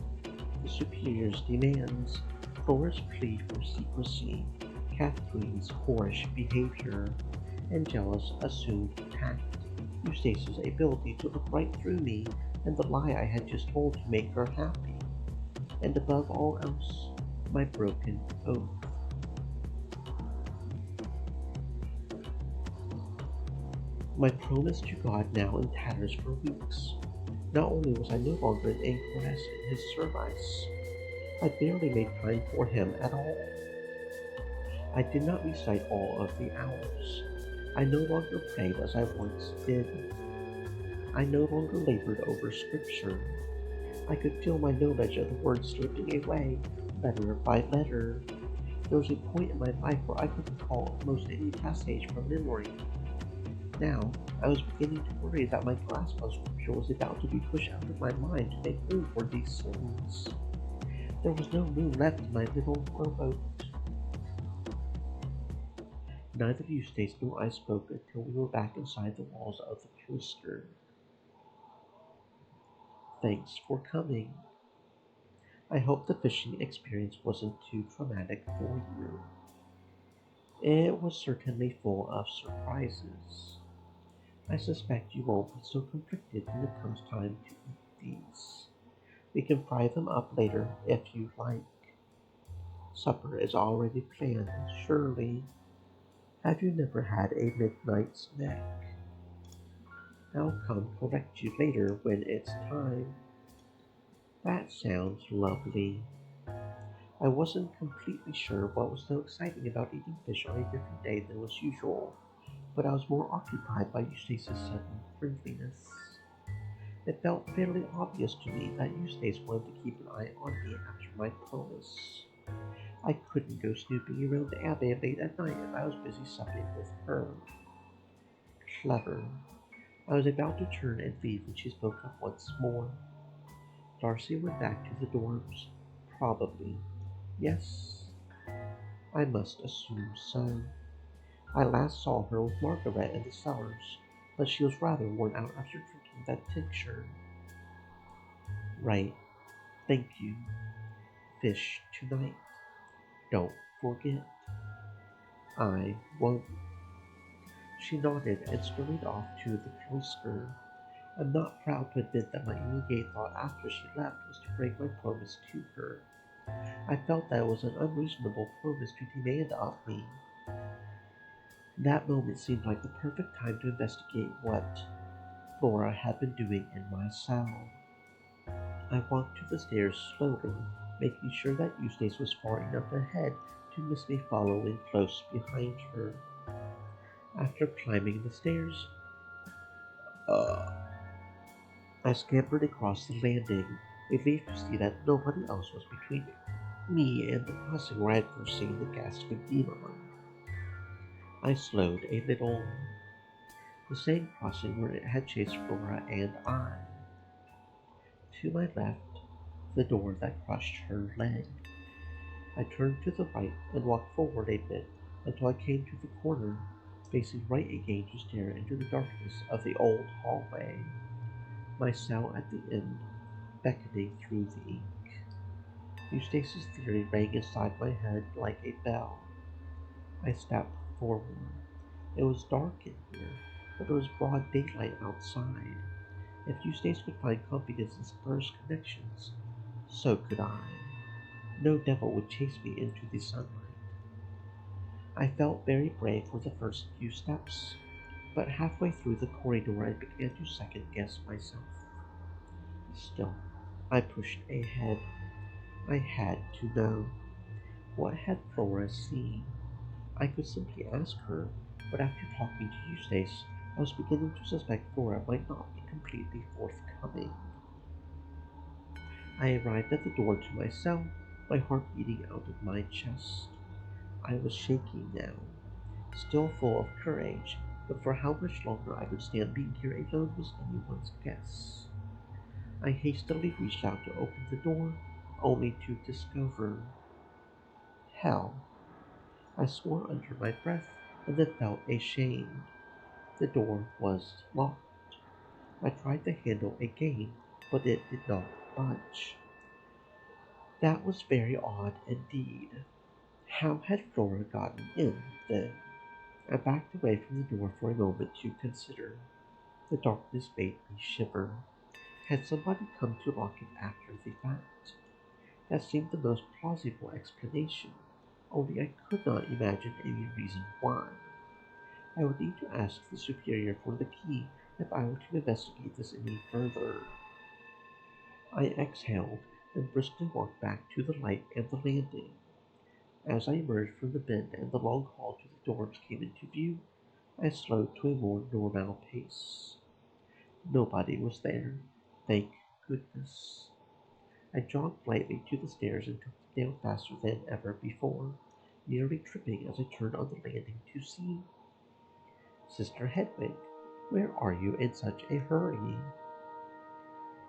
The superior's demands, Flora's plea for secrecy, Catherine's whorish behavior, and jealous assumed tact, Eustace's ability to look right through me, and the lie I had just told to make her happy, and above all else, my broken oath. My promise to God now in tatters for weeks. Not only was I no longer an anchoress in his service, I barely made time for him at all. I did not recite all of the hours. I no longer prayed as I once did. I no longer labored over scripture. I could feel my knowledge of the words slipping away, letter by letter. There was a point in my life where I could recall almost any passage from memory. Now, I was beginning to worry that my grasp of scripture was about to be pushed out of my mind to make room for these sins. There was no room left in my little rowboat. Neither Eustace nor I spoke until we were back inside the walls of the cloister. Thanks for coming. I hope the fishing experience wasn't too traumatic for you. It was certainly full of surprises. I suspect you won't be so conflicted when it comes time to eat these. We can fry them up later if you like. Supper is already planned, surely. Have you never had a midnight snack? I'll come collect you later when it's time. That sounds lovely. I wasn't completely sure what was so exciting about eating fish on a different day than was usual, but I was more occupied by Eustace's sudden friendliness. It felt fairly obvious to me that Eustace wanted to keep an eye on me after my promise. I couldn't go snooping around the Abbey late at night if I was busy supping with her. Clever. I was about to turn and leave when she spoke up once more. Darcy went back to the dorms. Probably. Yes. I must assume so. I last saw her with Margaret in the cellars, but she was rather worn out after drinking that tincture. Right, thank you. Fish tonight. Don't forget. I won't. She nodded and scurried off to the cloister. I'm not proud to admit that my immediate thought after she left was to break my promise to her. I felt that it was an unreasonable promise to demand of me. That moment seemed like the perfect time to investigate what Flora had been doing in my cell. I walked to the stairs slowly, making sure that Eustace was far enough ahead to miss me following close behind her. After climbing the stairs, uh, I scampered across the landing, relieved to see that nobody else was between me and the crossing where I had first seen the ghastly demon. I slowed a little, the same crossing where it had chased Flora and I. To my left, the door that crushed her leg. I turned to the right and walked forward a bit until I came to the corner, facing right again to stare into the darkness of the old hallway, my cell at the end, beckoning through the ink. Eustace's theory rang inside my head like a bell. I stepped forward. It was dark in here, but there was broad daylight outside. If Eustace could find confidence in Spur's connections, so could I. No devil would chase me into the sunlight. I felt very brave for the first few steps, but halfway through the corridor I began to second guess myself. Still, I pushed ahead. I had to know. What had Flora seen? I could simply ask her, but after talking to Eustace, I was beginning to suspect Flora might not be completely forthcoming. I arrived at the door to my cell, my heart beating out of my chest. I was shaking now, still full of courage, but for how much longer I would stand being here alone was anyone's guess. I hastily reached out to open the door, only to discover hell. I swore under my breath and then felt ashamed. The door was locked. I tried the handle again, but it did not budge. That was very odd indeed. How had Flora gotten in, then? I backed away from the door for a moment to consider. The darkness made me shiver. Had somebody come to lock it after the fact? That seemed the most plausible explanation, only I could not imagine any reason why. I would need to ask the superior for the key if I were to investigate this any further. I exhaled and briskly walked back to the light and the landing. As I emerged from the bend and the long hall to the dorms came into view, I slowed to a more normal pace. Nobody was there, thank goodness. I jogged lightly to the stairs and took them down faster than ever before, nearly tripping as I turned on the landing to see Sister Hedwig. Where are you in such a hurry?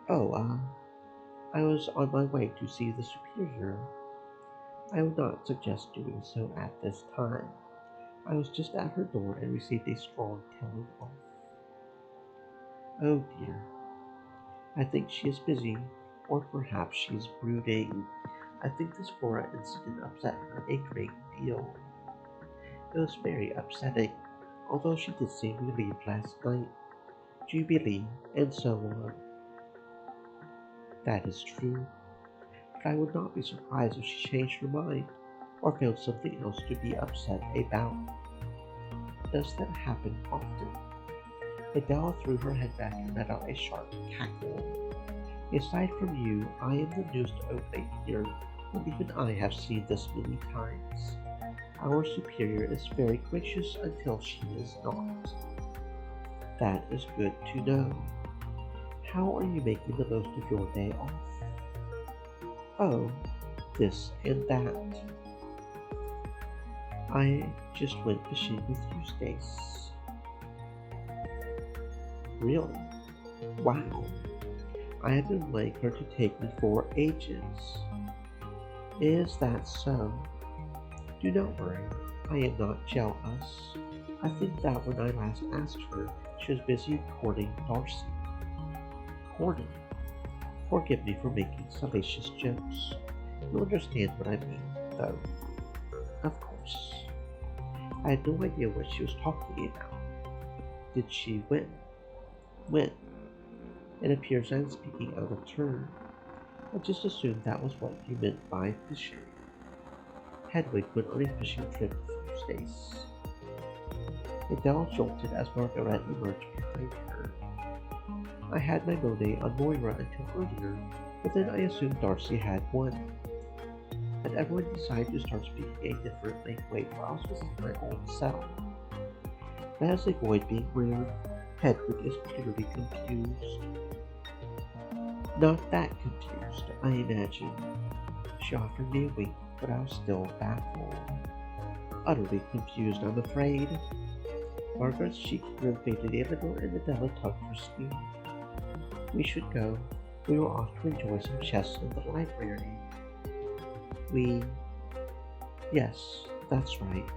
Oh, I was on my way to see the superior. I would not suggest doing so at this time. I was just at her door and received a strong telling off. Oh dear, I think she is busy, or perhaps she is brooding. I think this Flora incident upset her a great deal. It was very upsetting, although she did seem relieved last night. Jubilee, and so on. That is true, but I would not be surprised if she changed her mind, or found something else to be upset about. Does that happen often? Adela threw her head back and let out a sharp cackle. Aside from you, I am the newest oblate here, and even I have seen this many times. Our superior is very gracious until she is not. That is good to know. How are you making the most of your day off? Oh, this and that. I just went fishing with Eustace. Really? Wow. I have been waiting her to take me for ages. Is that so? Do not worry, I am not jealous. I think that when I last asked her, she was busy courting Darcy. Courting? Forgive me for making salacious jokes. You understand what I mean, though. Of course. I had no idea what she was talking about. Did she win? Win? It appears I am speaking out of turn. I just assumed that was what you meant by fishing. Hedwig went on a fishing trip with Eustace. A bell jolted as Margaret emerged behind her. I had my Monet on Moira until earlier, but then I assumed Darcy had won. Had everyone decided to start speaking a different language while I was visiting my old self? Let us avoid being weird. Hedwig is clearly confused. Not that confused, I imagine. She offered me a wink, but I was still baffled. Utterly confused, I'm afraid. Margaret's cheek grew faded a little, and Adela tugged her sleeve. We should go. We were off to enjoy some chess in the library. Yes, that's right.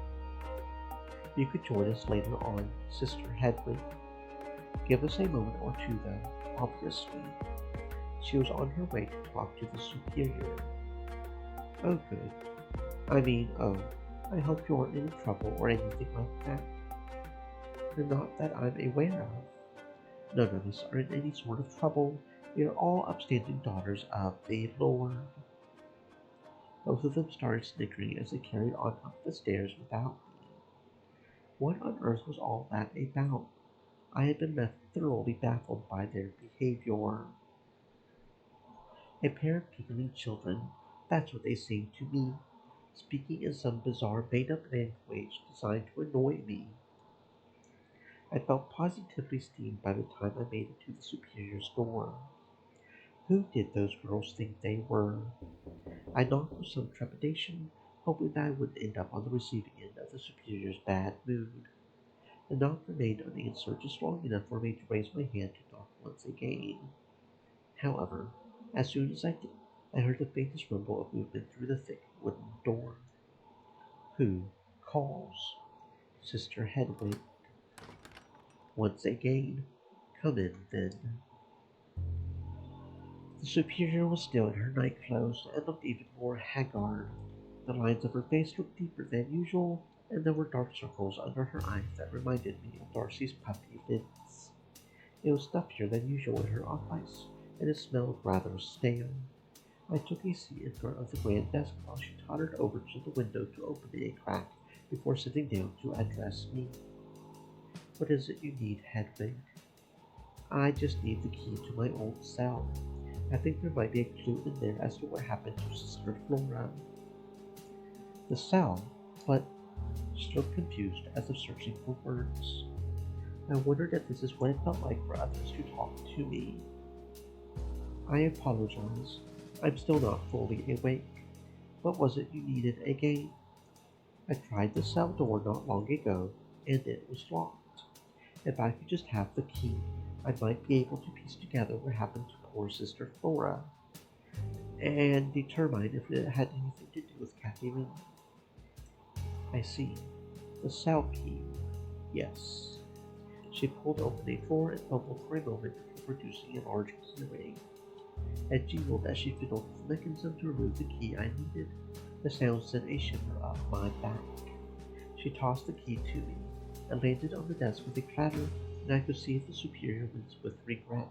You could join us later on, Sister Hedwig. Give us a moment or two, though, obviously. She was on her way to talk to the superior. Oh, good. I hope you aren't in trouble or anything like that. And not that I'm aware of. None of us are in any sort of trouble. We are all upstanding daughters of the Lord. Both of them started snickering as they carried on up the stairs without me. What on earth was all that about? I had been left thoroughly baffled by their behavior. A pair of giggling children, that's what they seemed to me, speaking in some bizarre made-up language designed to annoy me. I felt positively steamed by the time I made it to the superior's door. Who did those girls think they were? I knocked with some trepidation, hoping that I wouldn't end up on the receiving end of the superior's bad mood. The knock remained unanswered just long enough for me to raise my hand to knock once again. However, as soon as I did, I heard the faintest rumble of movement through the thick wooden door. Who calls? Sister Hedwig. Once again. Come in, then. The superior was still in her nightclothes and looked even more haggard. The lines of her face looked deeper than usual, and there were dark circles under her eyes that reminded me of Darcy's puppy lids. It was stuffier than usual in her office, and it smelled rather stale. I took a seat in front of the grand desk while she tottered over to the window to open it a crack before sitting down to address me. What is it you need, Hedwig? I just need the key to my old cell. I think there might be a clue in there as to what happened to Sister Flora. The cell? But she looked confused as if searching for words. I wondered if this is what it felt like for others to talk to me. I apologize. I'm still not fully awake. What was it you needed again? I tried the cell door not long ago, and it was locked. If I could just have the key, I might be able to piece together what happened to poor Sister Flora, and determine if it had anything to do with Catherine. I see. The cell key. Yes. She pulled open a drawer and fumbled for a moment before producing a large key ring. It jingled as she fiddled with the mechanism to remove the key I needed. The sound sent a shiver up my back. She tossed the key to me and landed on the desk with a clatter, and I could see the superior wince with regret.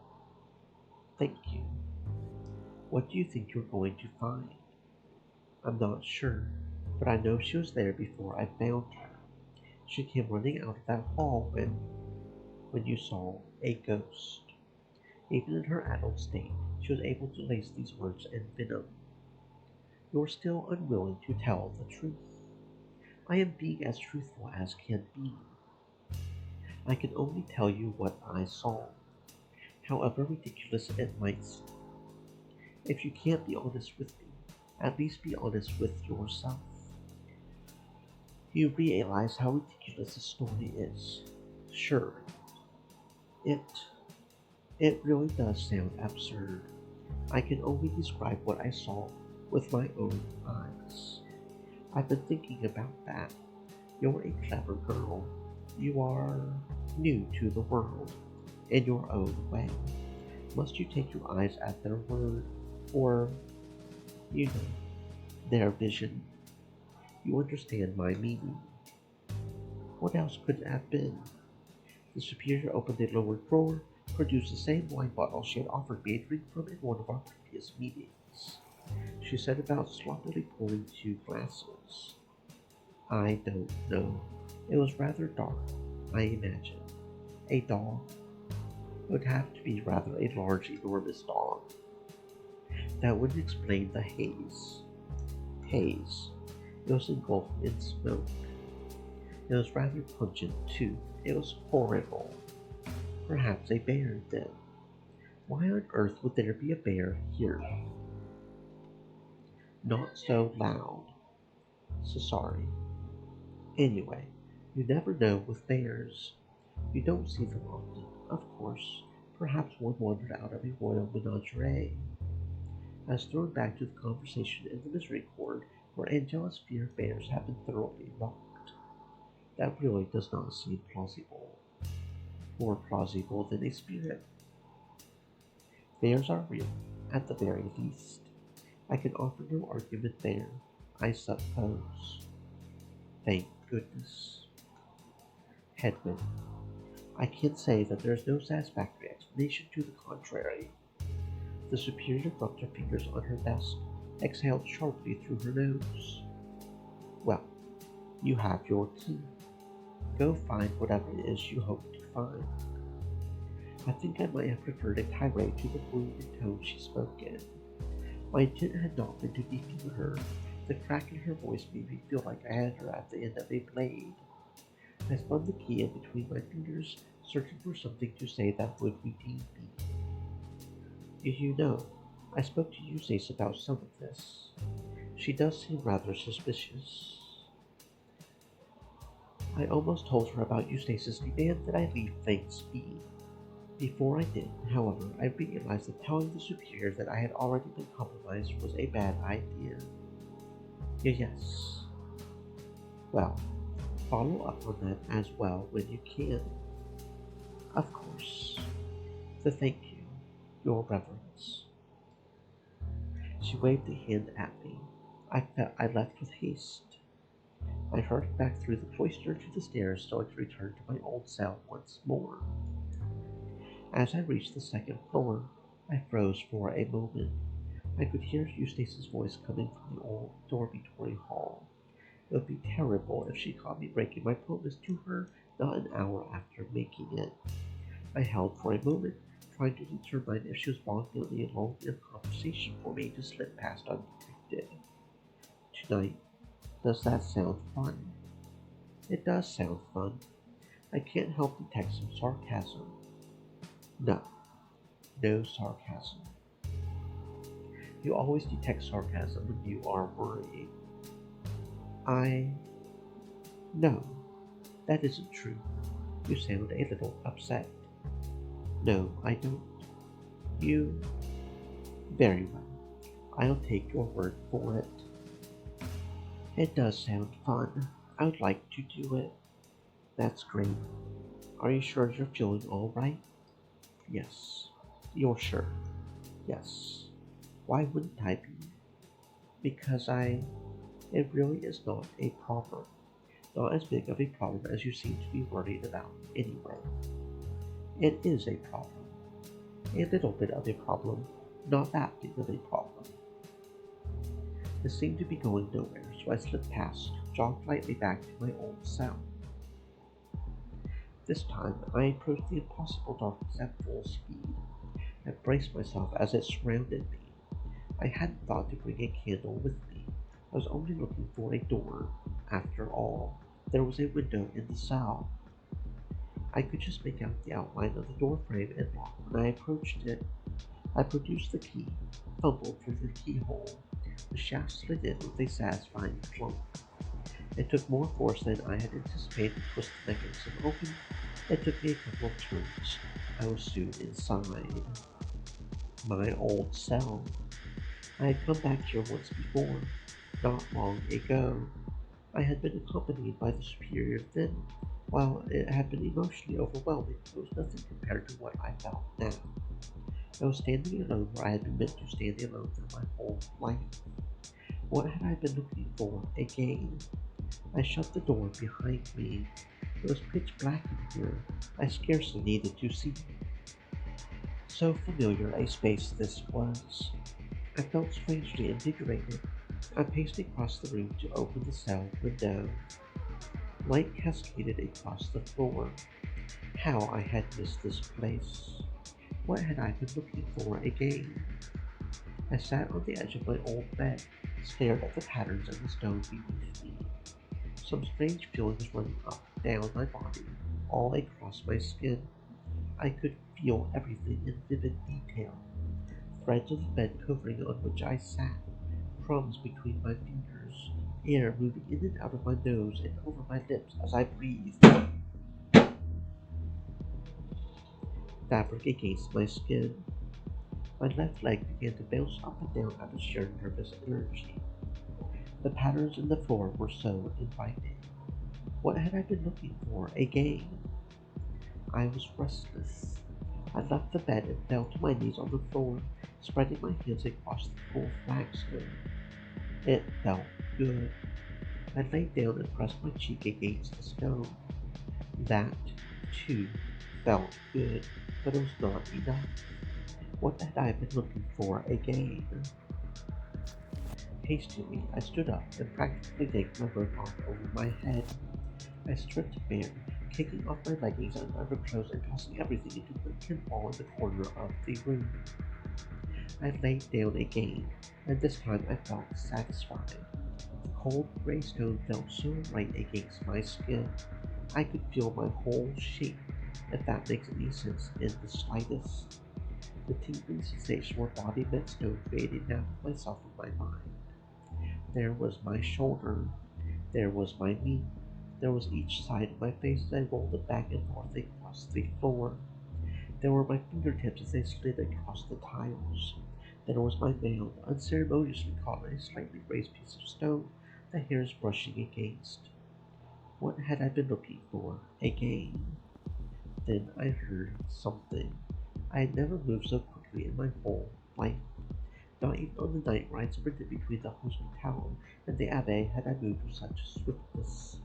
Thank you. What do you think you're going to find? I'm not sure, but I know she was there before I found her. She came running out of that hall when you saw a ghost. Even in her adult state, she was able to lace these words in venom. You're still unwilling to tell the truth. I am being as truthful as can be. I can only tell you what I saw, however ridiculous it might seem. If you can't be honest with me, at least be honest with yourself. You realize how ridiculous the story is. Sure, it really does sound absurd. I can only describe what I saw with my own eyes. I've been thinking about that. You're a clever girl. You are new to the world in your own way. Must you take your eyes at their word, or, you know, their vision? You understand my meaning. What else could it have been? The superior opened a lower drawer, produced the same wine bottle she had offered me a drink from in one of our previous meetings. She set about sloppily pouring 2 glasses. I don't know. It was rather dark, I imagine. A dog? It would have to be rather a large, enormous dog. That would explain the haze. Haze. It was engulfed in smoke. It was rather pungent, too. It was horrible. Perhaps a bear, then. Why on earth would there be a bear here? Not so loud. So sorry. Anyway, you never know with bears. You don't see them often, of course. Perhaps one wandered out of a royal menagerie. I was thrown back to the conversation in the Misericorde, where Angela's fear of bears had been thoroughly mocked. That really does not seem plausible. More plausible than a spirit. Bears are real, at the very least. I can offer no argument there, I suppose. Thank goodness. Headwind. I can't say that there is no satisfactory explanation to the contrary. The superior rubbed her fingers on her desk, exhaled sharply through her nose. Well, you have your key. Go find whatever it is you hope to find. I think I might have preferred a tirade to the wounded tone she spoke in. My intent had not been to demean her. The crack in her voice made me feel like I had her at the end of a blade. I spun the key in between my fingers, searching for something to say that would redeem me. You know, I spoke to Eustace about some of this. She does seem rather suspicious. I almost told her about Eustace's demand that I leave things be. Before I did, however, I realized that telling the superior that I had already been compromised was a bad idea. Yes. Well, follow up on that as well when you can. Of course. The thank you, your reverence. She waved a hand at me. I felt I left with haste. I hurried back through the cloister to the stairs so I could return to my old cell once more. As I reached the second floor, I froze for a moment. I could hear Eustace's voice coming from the old dormitory hall. It would be terrible if she caught me breaking my promise to her not an hour after making it. I held for a moment, trying to determine if she was voluntarily alone in a conversation for me to slip past undetected. Tonight, does that sound fun? It does sound fun. I can't help detect some sarcasm. No, no sarcasm. You always detect sarcasm when you are worrying. No, that isn't true. You sound a little upset. No, I don't. You. Very well. I'll take your word for it. It does sound fun. I would like to do it. That's great. Are you sure you're feeling all right? Yes. You're sure? Yes. Why wouldn't I be? Because it really is not a problem. Not as big of a problem as you seem to be worried about, anyway. It is a problem. A little bit of a problem, not that big of a problem. It seemed to be going nowhere, so I slipped past, jogged lightly back to my old cell. This time, I approached the impossible darkness at full speed. I braced myself as it surrounded me. I hadn't thought to bring a candle with me. I was only looking for a door. After all, there was a window in the cell. I could just make out the outline of the door frame and lock when I approached it. I produced the key, fumbled through the keyhole. The shaft slid in with a satisfying plunk. It took more force than I had anticipated to twist the mechanism open. It took me a couple of turns. I was soon inside. My old cell. I had come back here once before, not long ago. I had been accompanied by the superior then. While it had been emotionally overwhelming, it was nothing compared to what I felt now. I was standing alone where I had been meant to stand alone for my whole life. What had I been looking for? Again? I shut the door behind me. It was pitch black in here. I scarcely needed to see. So familiar a space this was. I felt strangely invigorated. I paced across the room to open the cell window. Light cascaded across the floor. How I had missed this place. What had I been looking for again? I sat on the edge of my old bed, stared at the patterns in the stone beneath me. Some strange feelings running up, down my body, all across my skin. I could feel everything in vivid detail. Threads of the bed covering on which I sat, crumbs between my fingers, air moving in and out of my nose and over my lips as I breathed, fabric against my skin. My left leg began to bounce up and down out of sheer nervous energy. The patterns in the floor were so inviting. What had I been looking for? A game? I was restless. I left the bed and fell to my knees on the floor, spreading my hands across the cool flagstone. It felt good. I lay down and pressed my cheek against the stone. That, too, felt good, but it was not enough. What had I been looking for again? Hastily, I stood up and practically yanked my robe off over my head. I stripped bare, kicking off my leggings and underclothes and tossing everything into the pinball in the corner of the room. I lay down again, and this time I felt satisfied. The cold gray stone felt so right against my skin. I could feel my whole shape, if that makes any sense in the slightest. The tingling sensation where body met stone created half of myself in my mind. There was my shoulder, there was my knee, there was each side of my face as I rolled it back and forth across the floor. There were my fingertips as they slid across the tiles. There was my veil, unceremoniously caught in a slightly raised piece of stone, the hairs brushing against. What had I been looking for? Again. Then I heard something. I had never moved so quickly in my whole life. Not even on the night rides sprinted between the hospital and the Abbaye had I moved with such swiftness.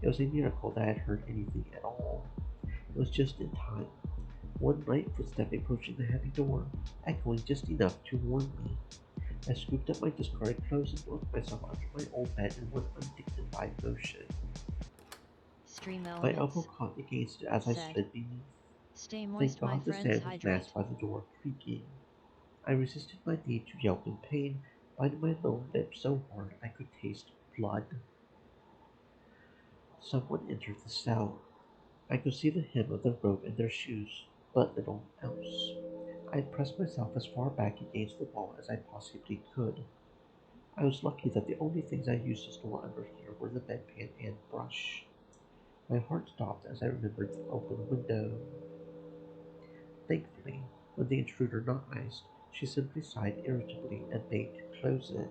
It was a miracle that I had heard anything at all. It was just in time. One light footstep approaching the heavy door, echoing just enough to warn me. I scooped up my discarded clothes and locked myself under my old bed in one undignified motion. Stream My elbow elements. caught against it as I Said. slid beneath. Stay Thank moist, my God the friends, sand was hydrate. masked by the door creaking. I resisted my need to yelp in pain, biting my lower lip so hard I could taste blood. Someone entered the cell. I could see the hem of their robe and their shoes, but little else. I pressed myself as far back against the wall as I possibly could. I was lucky that the only things I used to store under here were the bedpan and brush. My heart stopped as I remembered the open window. Thankfully, when the intruder knocked, she simply sighed irritably and begged to close it.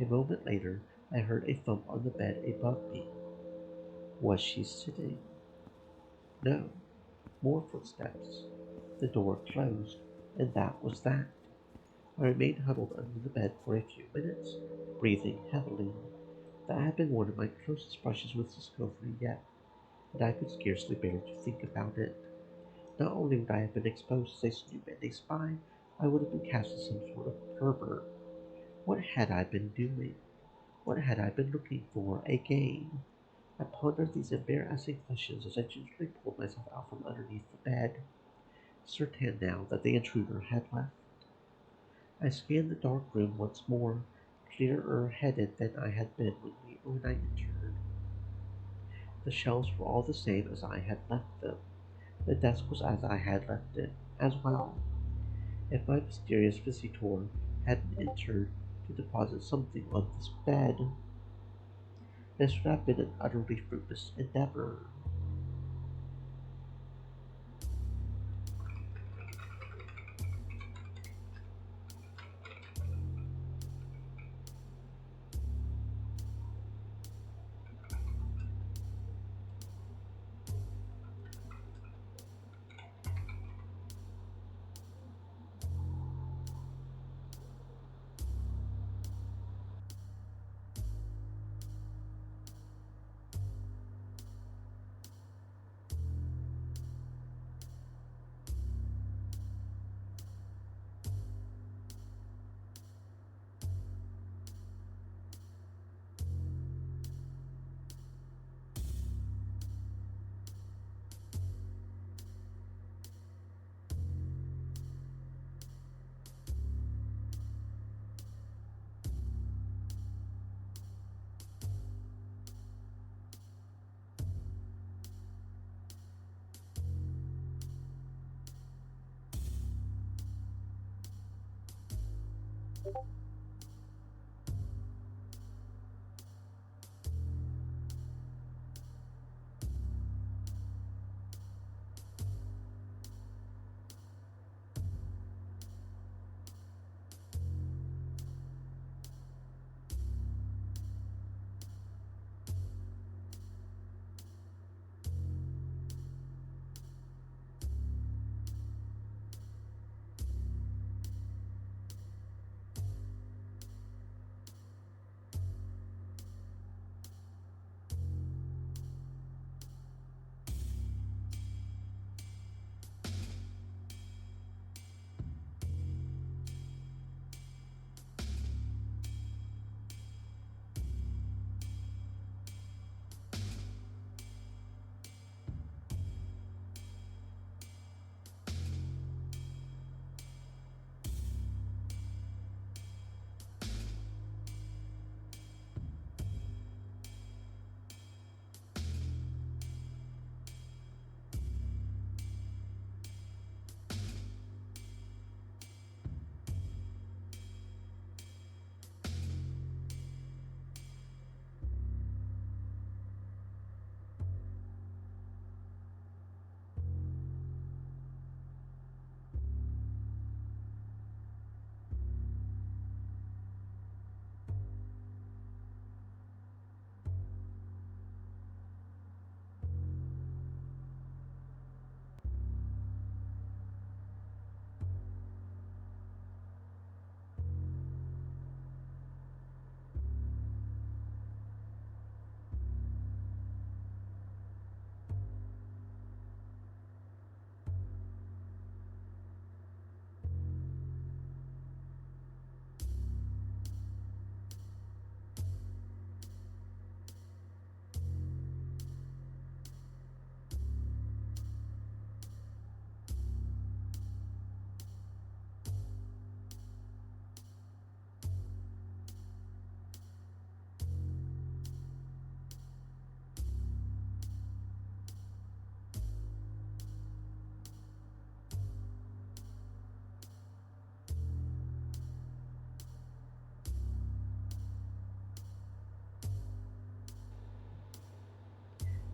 A moment later, I heard a thump on the bed above me. Was she sitting? No. More footsteps. The door closed, and that was that. I remained huddled under the bed for a few minutes, breathing heavily. That had been one of my closest brushes with discovery yet, and I could scarcely bear to think about it. Not only would I have been exposed as a snoop and a spy, I would have been cast as some sort of pervert. What had I been doing? What had I been looking for? A game? I pondered these embarrassing questions as I gingerly pulled myself out from underneath the bed, certain now that the intruder had left. I scanned the dark room once more, clearer headed than I had been when I entered. The shelves were all the same as I had left them. The desk was as I had left it, as well. If my mysterious visitor hadn't entered to deposit something on this bed, this would have been an utterly fruitless endeavor.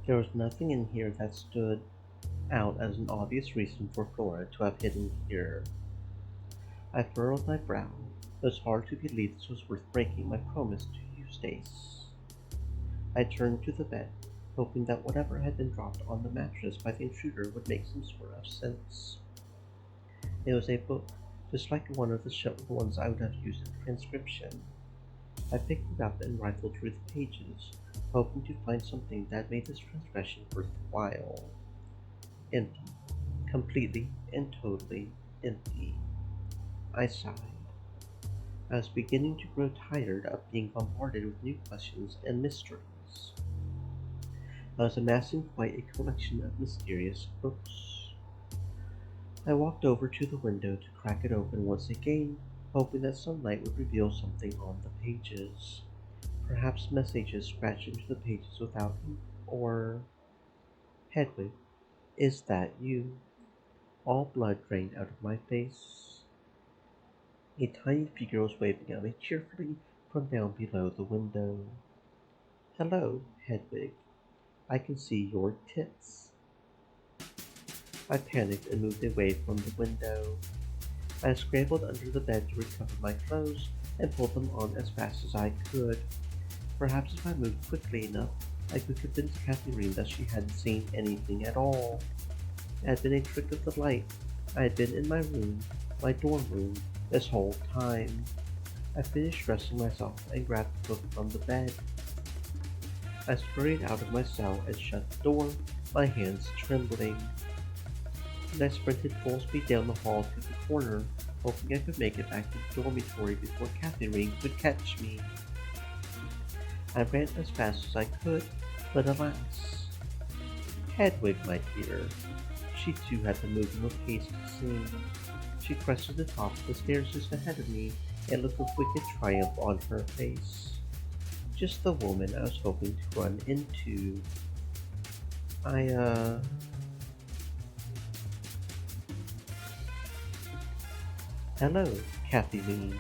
There was nothing in here that stood out as an obvious reason for Flora to have hidden here. I furrowed my brow. It was hard to believe this was worth breaking my promise to Eustace. I turned to the bed, hoping that whatever had been dropped on the mattress by the intruder would make some sort of sense. It was a book, just like one of the ones I would have used in transcription. I picked it up and rifled through the pages, hoping to find something that made this transgression worthwhile. Empty. Completely and totally empty. I sighed. I was beginning to grow tired of being bombarded with new questions and mysteries. I was amassing quite a collection of mysterious books. I walked over to the window to crack it open once again, hoping that sunlight would reveal something on the pages. Perhaps messages scratched into the pages without ink, or... Hedwig, is that you? All blood drained out of my face. A tiny figure was waving at me cheerfully from down below the window. Hello, Hedwig. I can see your tits. I panicked and moved away from the window. I scrambled under the bed to recover my clothes and pulled them on as fast as I could. Perhaps if I moved quickly enough, I could convince Catherine that she hadn't seen anything at all. It had been a trick of the light. I had been in my room, my dorm room, this whole time. I finished dressing myself and grabbed the book from the bed. I scurried out of my cell and shut the door, my hands trembling. And I sprinted full speed down the hall to the corner, hoping I could make it back to the dormitory before Catherine could catch me. I ran as fast as I could, but alas. Hedwig, my dear. She too had to move in a haste to sing. She crested the top of the stairs just ahead of me and looked with wicked triumph on her face. Just the woman I was hoping to run into. Hello, Kathleen.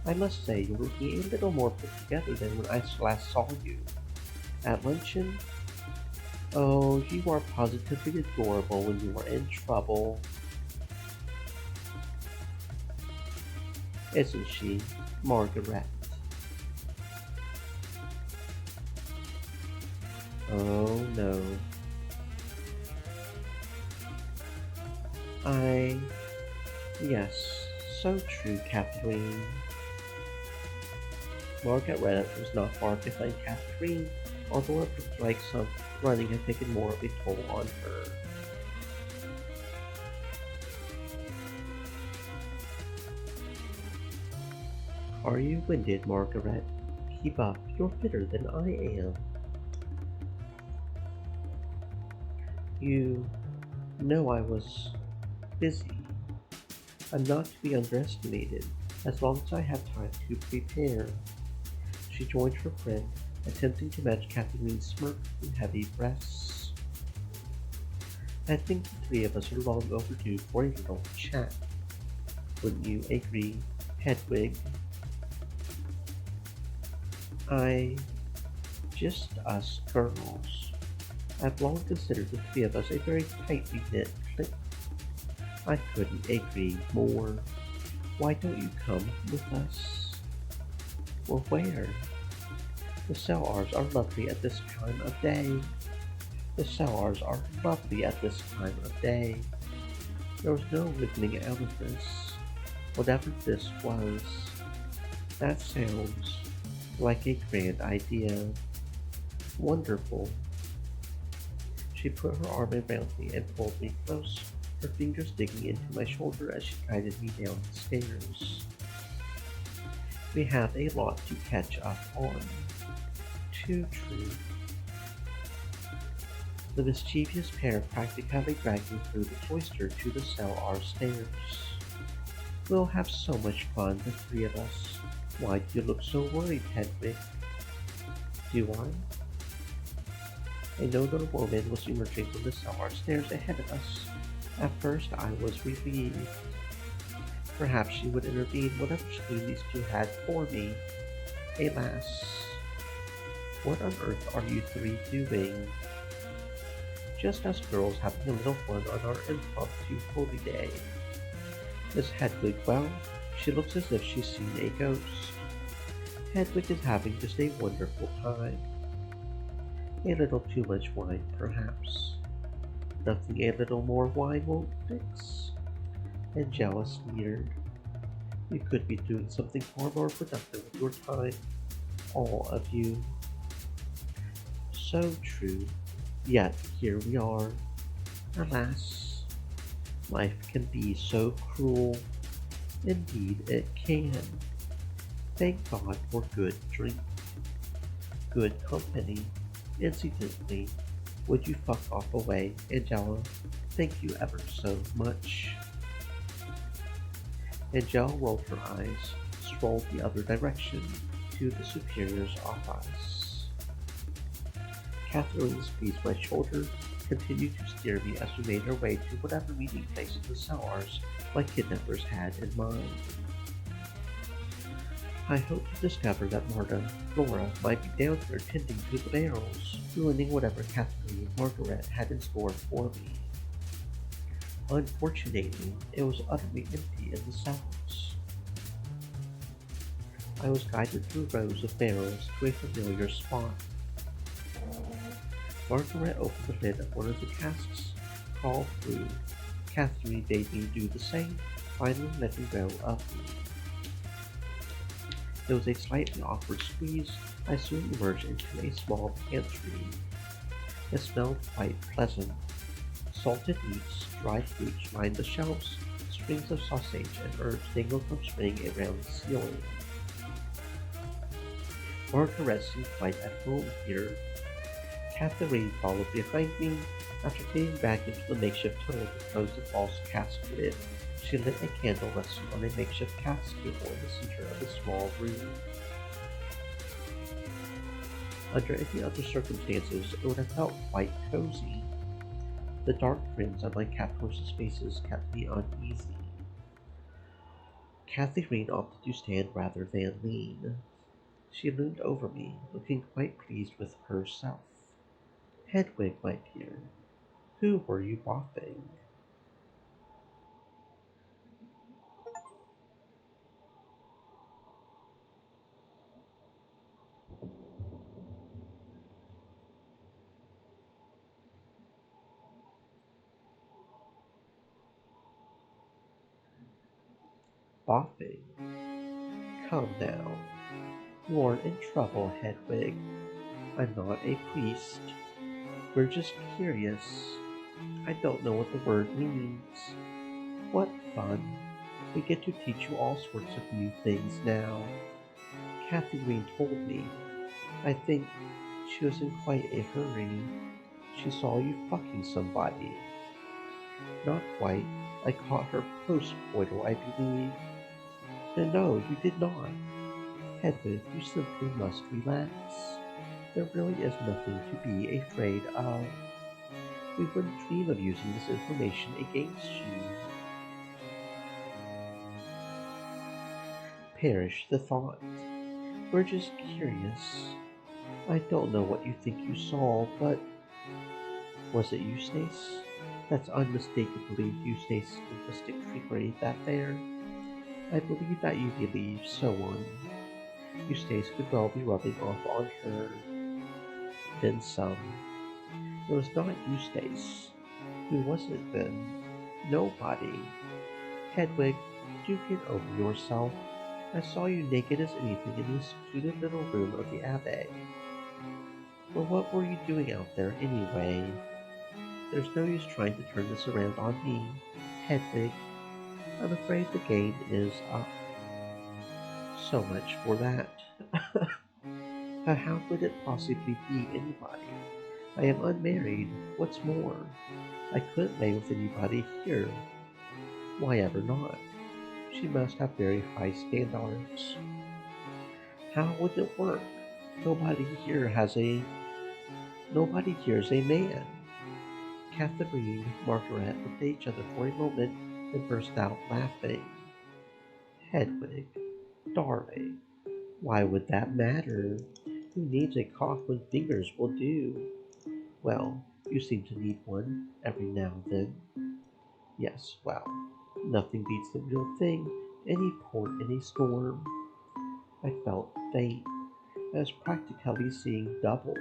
I must say you're looking a little more put together than when I last saw you. At luncheon? Oh, you are positively adorable when you are in trouble, isn't she, Margaret? Oh no. I. Yes, so true, Catherine. Margaret was not far behind Catherine, although it looked like some running had taken more of a toll on her. Are you winded, Margaret? Keep up, you're fitter than I am. You know I was busy. I'm not to be underestimated, as long as I have time to prepare. She joined her friend, attempting to match Catherine's smirk and heavy breaths. I think the three of us are long overdue for a little chat. Wouldn't you agree, Hedwig? I. Just us girls. I've long considered the three of us a very tightly knit clique. I couldn't agree more. Why don't you come with us? Well, where? The Cellars are lovely at this time of day. The Cellars are lovely at this time of day. There was no wriggling out of this. Whatever this was, that sounds like a grand idea. Wonderful. She put her arm around me and pulled me close, her fingers digging into my shoulder as she guided me down the stairs. We have a lot to catch up on. Too true. The mischievous pair practically dragged me through the cloister to the cellar stairs. We'll have so much fun, the three of us. Why do you look so worried, Hedwig? Do I? A no little woman was emerging from the cellar stairs ahead of us. At first I was relieved. Perhaps she would intervene whatever scheme these two had for me. Alas. What on earth are you three doing? Just us girls having a little fun on our impromptu holy day. Miss Hedwig, well, she looks as if she's seen a ghost. Hedwig is having just a wonderful time. A little too much wine, perhaps. Nothing a little more wine won't fix. Angela sneered. You could be doing something far more productive with your time, all of you. So true, yet here we are. Alas, life can be so cruel. Indeed it can. Thank God for good drink, good company. Incidentally, would you fuck off away, Angela? Thank you ever so much. Angela rolled her eyes, strolled the other direction, to the superior's office. Catherine squeezed my shoulder, continued to steer me as we made our way to whatever meeting place in the cellars my kidnappers had in mind. I hoped to discover that Flora might be down here tending to the barrels, ruining whatever Catherine and Margaret had in store for me. Unfortunately, it was utterly empty in the cells. I was guided through rows of barrels to a familiar spot. Margaret opened the lid of one of the casks, crawled through. Catherine bade me do the same, finally letting go of me. There was a slightly awkward squeeze. I soon emerged into a small pantry. It smelled quite pleasant. Salted meats, dried fruits lined the shelves, strings of sausage and herbs dangled from string around the ceiling. Margaret seemed quite at home here. Catherine followed behind me. After getting back into the makeshift tunnel to close the false cask lid, she lit a candle resting on a makeshift cask table in the center of the small room. Under any other circumstances, it would have felt quite cozy. The dark grins on my cat horses' faces kept me uneasy. Catherine opted to stand rather than lean. She leaned over me, looking quite pleased with herself. Hedwig, my dear, who were you boffing? Boffing? Come now. You're in trouble, Hedwig. I'm not a priest. We're just curious. I don't know what the word means. What fun. We get to teach you all sorts of new things now. Catherine told me. I think she was in quite a hurry. She saw you fucking somebody. Not quite. I caught her post-coital, I believe. No, you did not. Hedwig, you simply must relax. There really is nothing to be afraid of. We wouldn't dream of using this information against you. Perish the thought. We're just curious. I don't know what you think you saw, but was it Eustace? That's unmistakably Eustace's linguistic trickery, that there. I believe that you believe so on. Eustace could well be rubbing off on her. Then some. It was not Eustace. Who was it then? Nobody. Hedwig, do get over yourself. I saw you naked as anything in the secluded little room of the Abbaye. Well, what were you doing out there anyway? There's no use trying to turn this around on me. Hedwig, I'm afraid the game is up. So much for that. How could it possibly be anybody? I am unmarried. What's more, I couldn't lay with anybody here. Why ever not? She must have very high standards. How would it work? Nobody here has a Nobody here's a man. Catherine and Margaret looked at each other for a moment and burst out laughing. Hedwig, darling, why would that matter? Who needs a cock when fingers will do? Well, you seem to need one every now and then. Yes, well, nothing beats the real thing, any port in a storm. I felt faint. I was practically seeing double.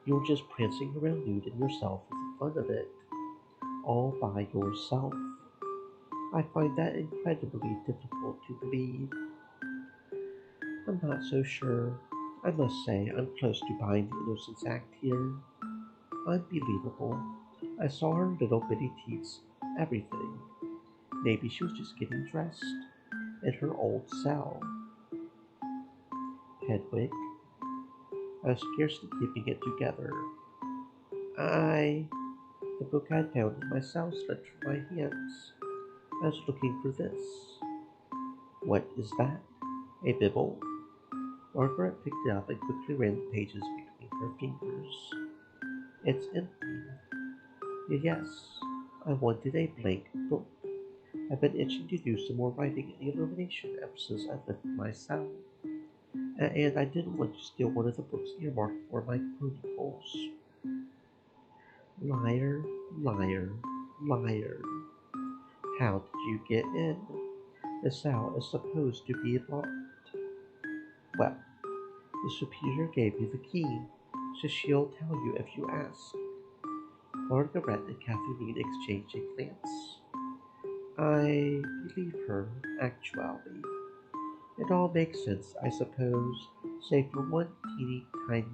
You're just prancing around nude in yourself for the fun of it, all by yourself. I find that incredibly difficult to believe. I'm not so sure. I must say I'm close to buying the Innocence Act here. Unbelievable. I saw her little bitty teats, everything. Maybe she was just getting dressed in her old cell. Hedwig, I was scarcely keeping it together. The book I'd found in my cell slipped from my hands. I was looking for this. What is that? A Bible? Margaret picked it up and quickly ran the pages between her fingers. It's empty. Yes, I wanted a blank book. I've been itching to do some more writing in the illumination ever since I left my cell. And I didn't want to steal one of the books earmarked for my chronicles. Liar, liar, liar. How did you get in? The cell is supposed to be locked. Well, the superior gave me the key, so she'll tell you if you ask. Margaret and Catherine exchanged a glance. I believe her, actually. It all makes sense, I suppose, save for one teeny tiny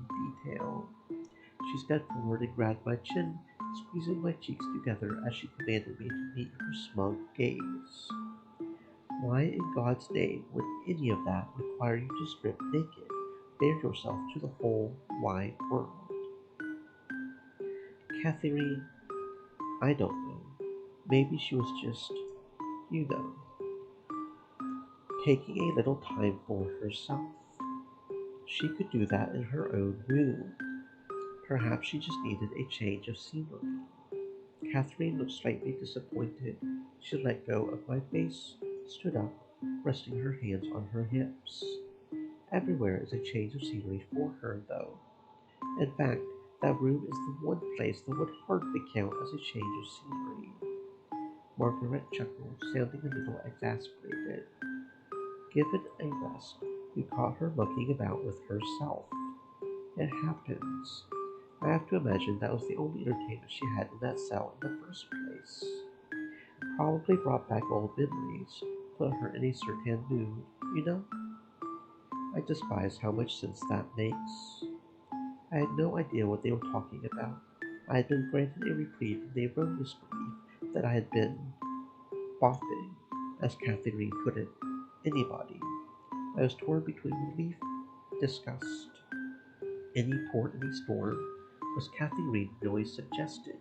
detail. She stepped forward and grabbed my chin, squeezing my cheeks together as she commanded me to meet her smug gaze. Why in God's name would any of that require you to strip naked, bare yourself to the whole wide world? Catherine, I don't know. Maybe she was just, you know, taking a little time for herself. She could do that in her own room. Perhaps she just needed a change of scenery. Catherine looked slightly disappointed. She let go of my face, stood up, resting her hands on her hips. Everywhere is a change of scenery for her, though. In fact, that room is the one place that would hardly count as a change of scenery. Margaret chuckled, sounding a little exasperated. Given a rest, you caught her looking about with herself. It happens. I have to imagine that was the only entertainment she had in that cell in the first place. Probably brought back old memories, put her in a certain mood, you know? I despise how much sense that makes. I had no idea what they were talking about. I had been granted a reprieve from the erroneous belief that I had been boffing, as Catherine put it, anybody. I was torn between relief and disgust. Any port, any storm? Was Catherine really suggesting?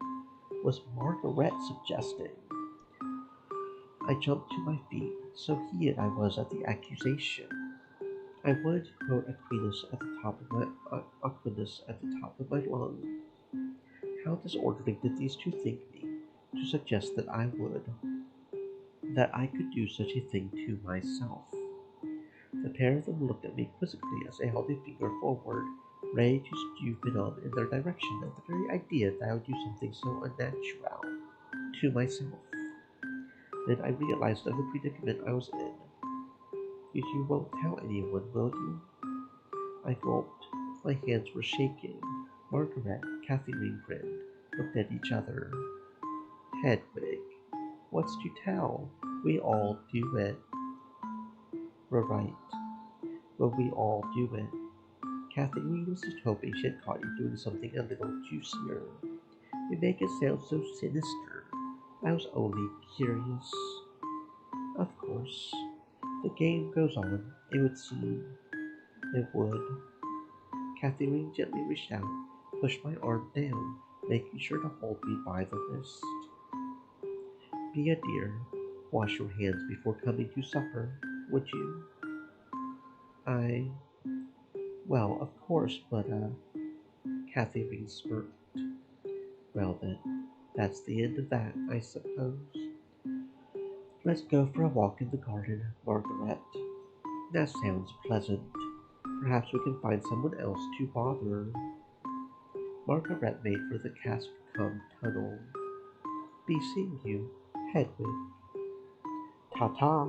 Was Margaret suggesting? I jumped to my feet, so heated I was at the accusation. I wanted to quote Aquinas at the top of my lungs. How disorderly did these two think me to suggest that I could do such a thing to myself? The pair of them looked at me quizzically as I held a finger forward, ready to spew venom in their direction at the very idea that I would do something so unnatural to myself. Then I realized of the predicament I was in. You won't tell anyone, will you? I gulped. My hands were shaking. Margaret, Catherine grinned, looked at each other. Hedwig, what's to tell? We all do it. We're right. Well, we all do it. Catherine was just hoping she had caught you doing something a little juicier. You make it sound so sinister. I was only curious. Of course. The game goes on, it would seem. It would. Catherine gently reached out, pushed my arm down, making sure to hold me by the wrist. Be a dear. Wash your hands before coming to supper, would you? I. Well, of course, but, Catherine smirked. Well then, that's the end of that, I suppose. Let's go for a walk in the garden, Margaret. That sounds pleasant. Perhaps we can find someone else to bother. Margaret made for the cask-cum tunnel. Be seeing you, Hedwig. Ta-ta.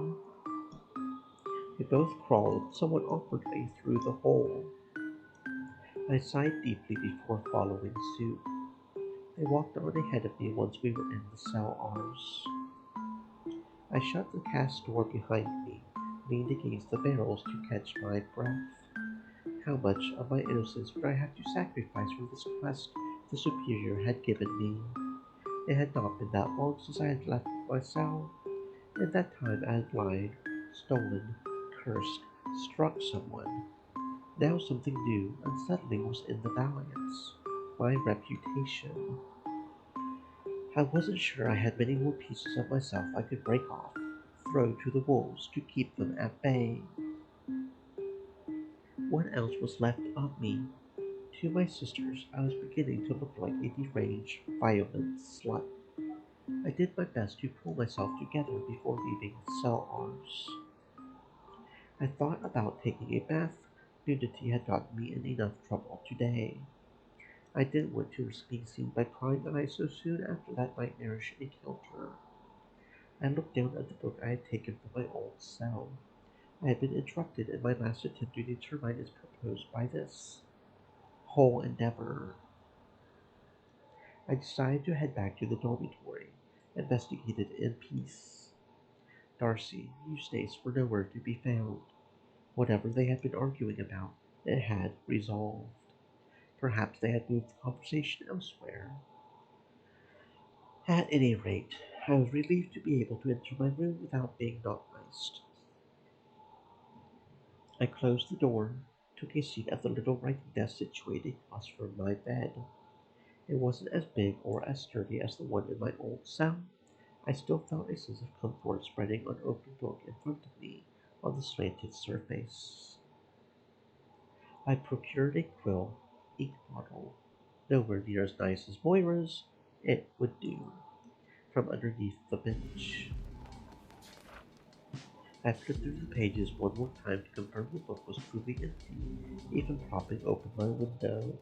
They both crawled somewhat awkwardly through the hole. I sighed deeply before following suit. They walked on ahead of me once we were in the cell ours. I shut the cask door behind me, leaned against the barrels to catch my breath. How much of my innocence would I have to sacrifice for this quest the Superior had given me? It had not been that long since I had left my cell. In that time I had lied, stolen, cursed, struck someone. Now something new, unsettling was in the balance. My reputation. I wasn't sure I had many more pieces of myself I could break off, throw to the wolves to keep them at bay. What else was left of me? To my sisters, I was beginning to look like a deranged, violent slut. I did my best to pull myself together before leaving the cell arms. I thought about taking a bath. Nudity had gotten me in enough trouble today. I didn't want to risk being seen by prying eyes so soon after that nightmarish encounter. I looked down at the book I had taken from my old cell. I had been interrupted in my last attempt to determine its purpose by this whole endeavor. I decided to head back to the dormitory, investigate it in peace. Darcy, Eustace were nowhere to be found. Whatever they had been arguing about, it had resolved. Perhaps they had moved the conversation elsewhere. At any rate, I was relieved to be able to enter my room without being noticed. I closed the door, took a seat at the little writing desk situated across from my bed. It wasn't as big or as sturdy as the one in my old cell. I still felt a sense of comfort spreading an open book in front of me on the slanted surface. I procured a quill, ink bottle, nowhere near as nice as Moira's. It would do, from underneath the bench. I flipped through the pages one more time to confirm the book was truly empty, even propping open my window,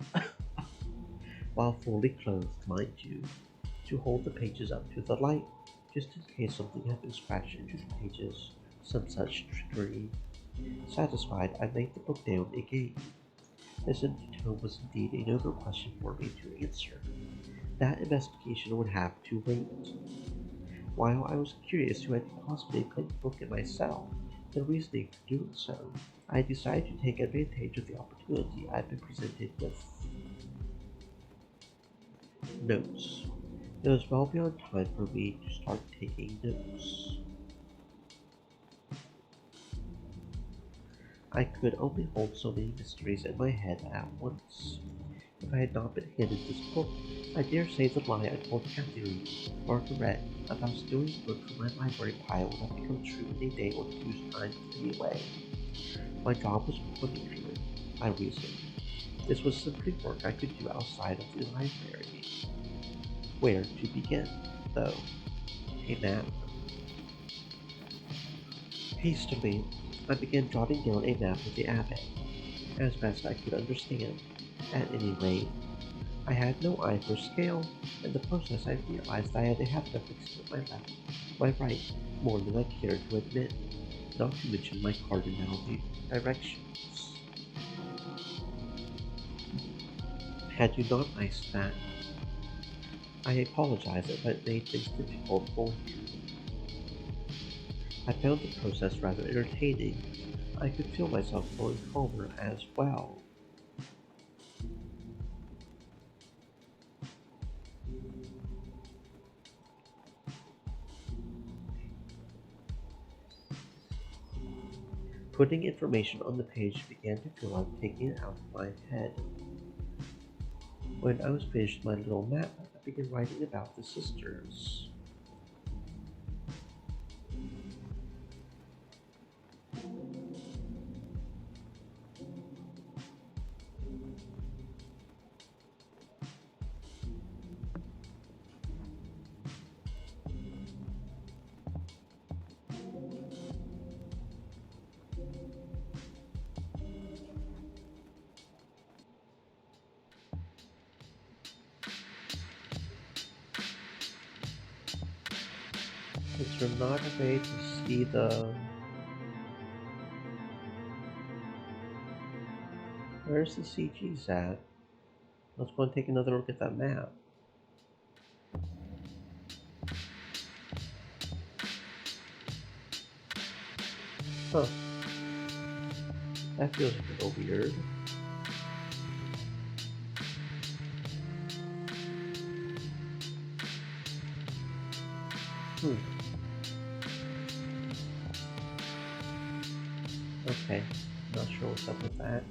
while fully clothed, mind you, to hold the pages up to the light, just in case something had been scratched into the pages, some such trickery. Satisfied, I laid the book down again. This empty tome was indeed another question for me to answer. That investigation would have to wait. While I was curious who had possibly put the book in myself, the reasoning for doing so, I decided to take advantage of the opportunity I'd been presented with. Notes. It was well beyond time for me to start taking notes. I could only hold so many mysteries in my head at once. If I had not been handed this book, I dare say the lie I told Catherine, Margaret, about stealing books from my library pile would have become true in a day or two's time anyway. My job was pretty clear, I reasoned. This was simply work I could do outside of the library. Where to begin, though? A map. Hastily, I began jotting down a map of the Abbey, as best I could understand. At any rate, I had no eye for scale. In the process I realized I had a habit of fixing up my right, more than I cared to admit, not to mention my cardinal directions. Had you not iced that, I apologize if it made things difficult for you. I found the process rather entertaining. I could feel myself growing calmer as well. Putting information on the page began to feel like taking it out of my head. When I was finished my little map, I began writing about the sisters. Is there not a way to see the... Where's the CGs at? Let's go and take another look at that map. Huh, that feels a little weird. Hmm, okay. Not sure what's up with that.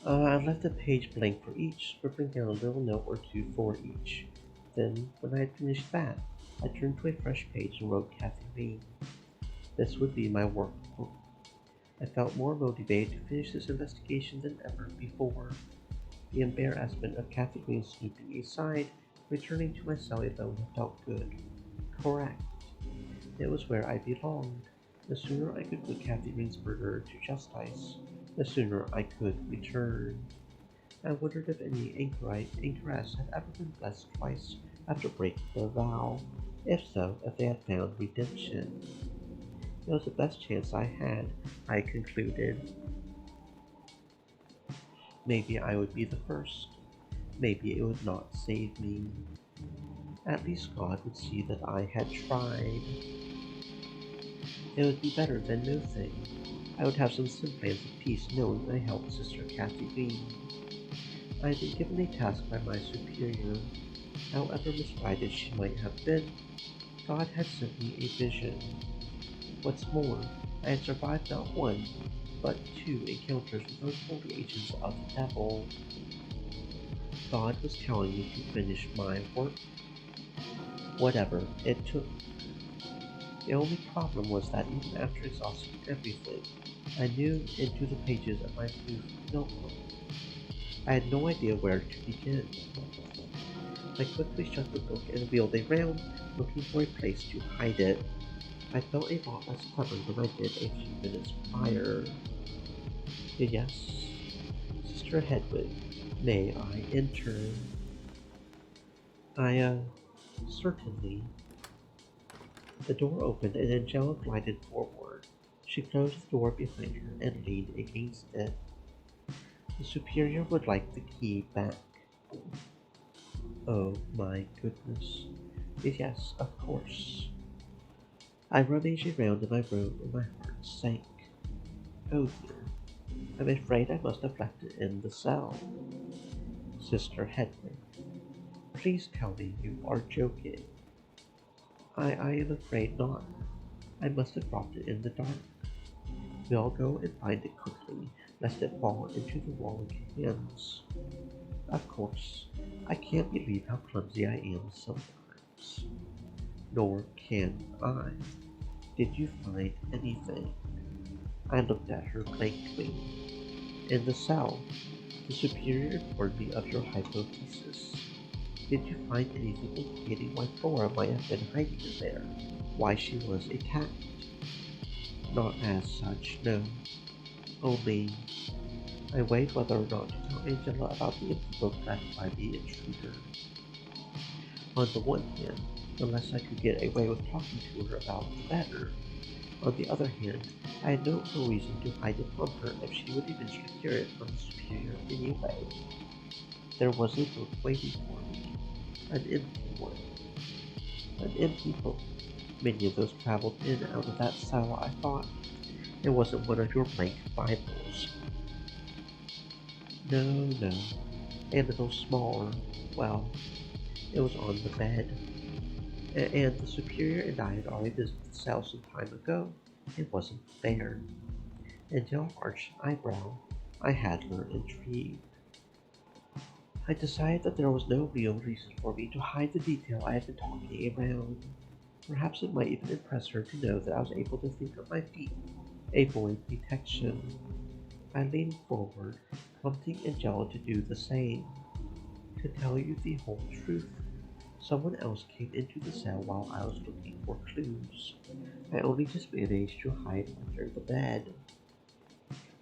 I left the page blank for each, scribbling down a little note or two for each. Then, when I had finished that, I turned to a fresh page and wrote Catherine. This would be my workbook. I felt more motivated to finish this investigation than ever before. The embarrassment of Catherine snooping aside, returning to my cell alone felt good. Correct. It was where I belonged. The sooner I could put Catherine's murderer to justice, the sooner I could return. I wondered if any anchoress had ever been blessed twice after breaking their vow. If so, if they had found redemption. It was the best chance I had, I concluded. Maybe I would be the first. Maybe it would not save me. At least God would see that I had tried. It would be better than nothing. I would have some semblance of peace knowing I helped Sister Catherine. I had been given a task by my superior. However misguided she might have been, God had sent me a vision. What's more, I had survived not one, but two encounters with unholy agents of the devil. God was telling me to finish my work, whatever it took. The only problem was that even after exhausting everything, I knew into the pages of my new notebook. I had no idea where to begin. I quickly shut the book and wheeled around, looking for a place to hide it. I felt a lot less clever than I did a few minutes prior. Yes, Sister Hedwig, may I enter? I, certainly. The door opened and Angela glided forward. She closed the door behind her and leaned against it. The superior would like the key back. Oh my goodness. Yes, of course. I rummaged around in my robe and my heart sank. Oh dear. I'm afraid I must have left it in the cell. Sister Hedwig, please tell me you are joking. I am afraid not. I must have dropped it in the dark. We'll go and find it quickly, lest it fall into the wrong hands. Of course, I can't believe how clumsy I am sometimes. Nor can I. Did you find anything? I looked at her blankly. In the cell, the superior informed me of your hypothesis. Did you find anything indicating why Flora might have been hiding in there? Why she was attacked? Not as such, no. Only, I weighed whether or not to tell Angela about the empty book left by the intruder. On the one hand, the less I could get away with talking to her about, the better. On the other hand, I had no real reason to hide it from her if she would eventually hear it from the superior anyway. There was a book waiting for me. An empty one. An empty book. Many of those traveled in and out of that cell, I thought. It wasn't one of your blank Bibles. No, no. A little smaller. Well, it was on the bed. And the superior and I had already visited the cell some time ago. It wasn't there. Until arched an eyebrow, I had her intrigued. I decided that there was no real reason for me to hide the detail I had been talking around. Perhaps it might even impress her to know that I was able to think on my feet, avoid detection. I leaned forward, prompting Angela to do the same. To tell you the whole truth, someone else came into the cell while I was looking for clues. I only just managed to hide under the bed.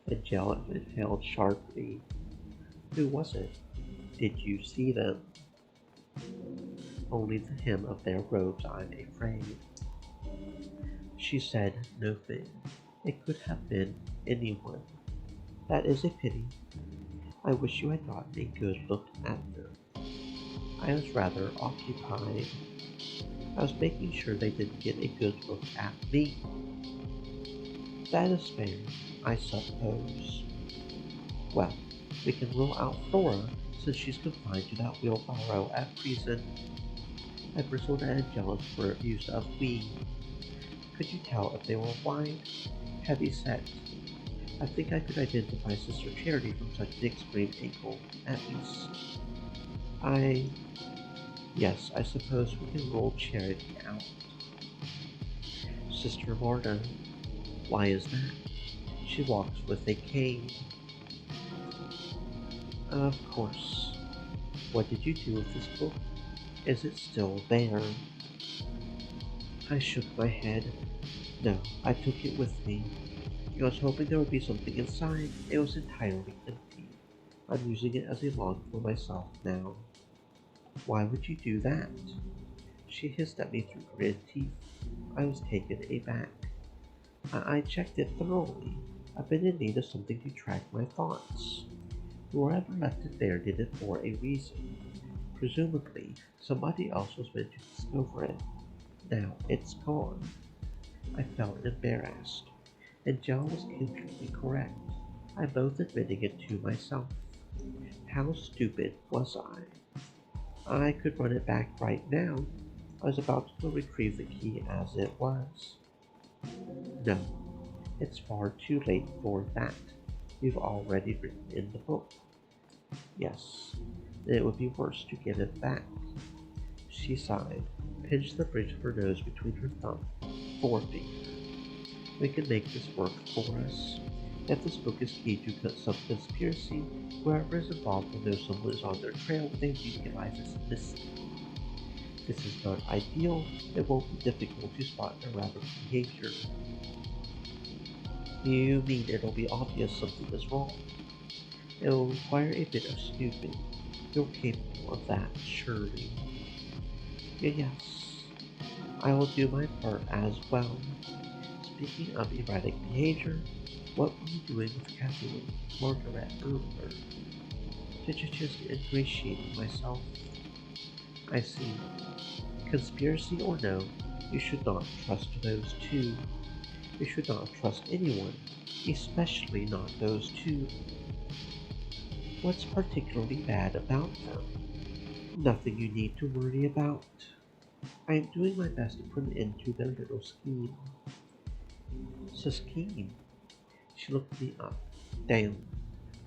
Angela inhaled sharply. Who was it? Did you see them? Only the hem of their robes, I'm afraid. She said nothing. It could have been anyone. That is a pity. I wish you had gotten a good look at them. I was rather occupied. I was making sure they didn't get a good look at me. That is fair, I suppose. Well, we can rule out Flora since she's confined to that wheelbarrow at present. I bristled at Angela's use of we. Could you tell if they were wide, heavy set? I think I could identify Sister Charity from such an extreme angle, at least. Yes, I suppose we can rule Charity out. Sister Marta. Why is that? She walks with a cane. Of course. What did you do with this book? Is it still there? I shook my head. No, I took it with me. I was hoping there would be something inside. It was entirely empty. I'm using it as a log for myself now. Why would you do that? She hissed at me through gritted teeth. I was taken aback. I checked it thoroughly. I've been in need of something to track my thoughts. Whoever left it there did it for a reason. Presumably, somebody else was meant to discover it. Now it's gone. I felt embarrassed. And John was completely correct. I loathed admitting it to myself. How stupid was I? I could run it back right now. I was about to go retrieve the key as it was. No, it's far too late for that. You've already written in the book. Yes, then it would be worse to give it back. She sighed, pinched the bridge of her nose between her thumb, forefinger. We can make this work for us. If this book is key to some conspiracy, whoever is involved will know someone is on their trail when they realize it's missing. This is not ideal. It won't be difficult to spot erratic behavior. You mean it'll be obvious something is wrong? It'll require a bit of snooping. You're capable of that, surely. Yes, I will do my part as well. Speaking of erratic behavior, what were you doing with Catherine Margaret earlier? Did you just ingratiate myself? I see. Conspiracy or no, you should not trust those two. You should not trust anyone, especially not those two. What's particularly bad about them? Nothing you need to worry about. I am doing my best to put an end to their little scheme. So scheme? She looked me up, down.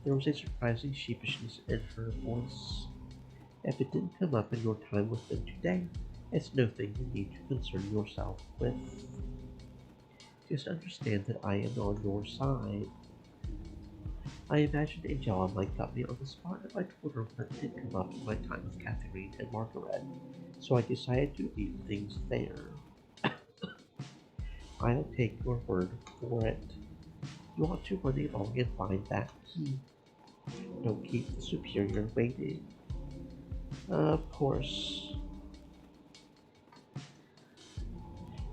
There was a surprising sheepishness in her voice. If it didn't come up in your time with them today, it's no thing you need to concern yourself with. Just understand that I am on your side. I imagined Angela might cut me on the spot if I told her what did come up in my time with Catherine and Margaret, so I decided to leave things there. I'll take your word for it. You ought to run along and find that key. Don't keep the superior waiting. Of course.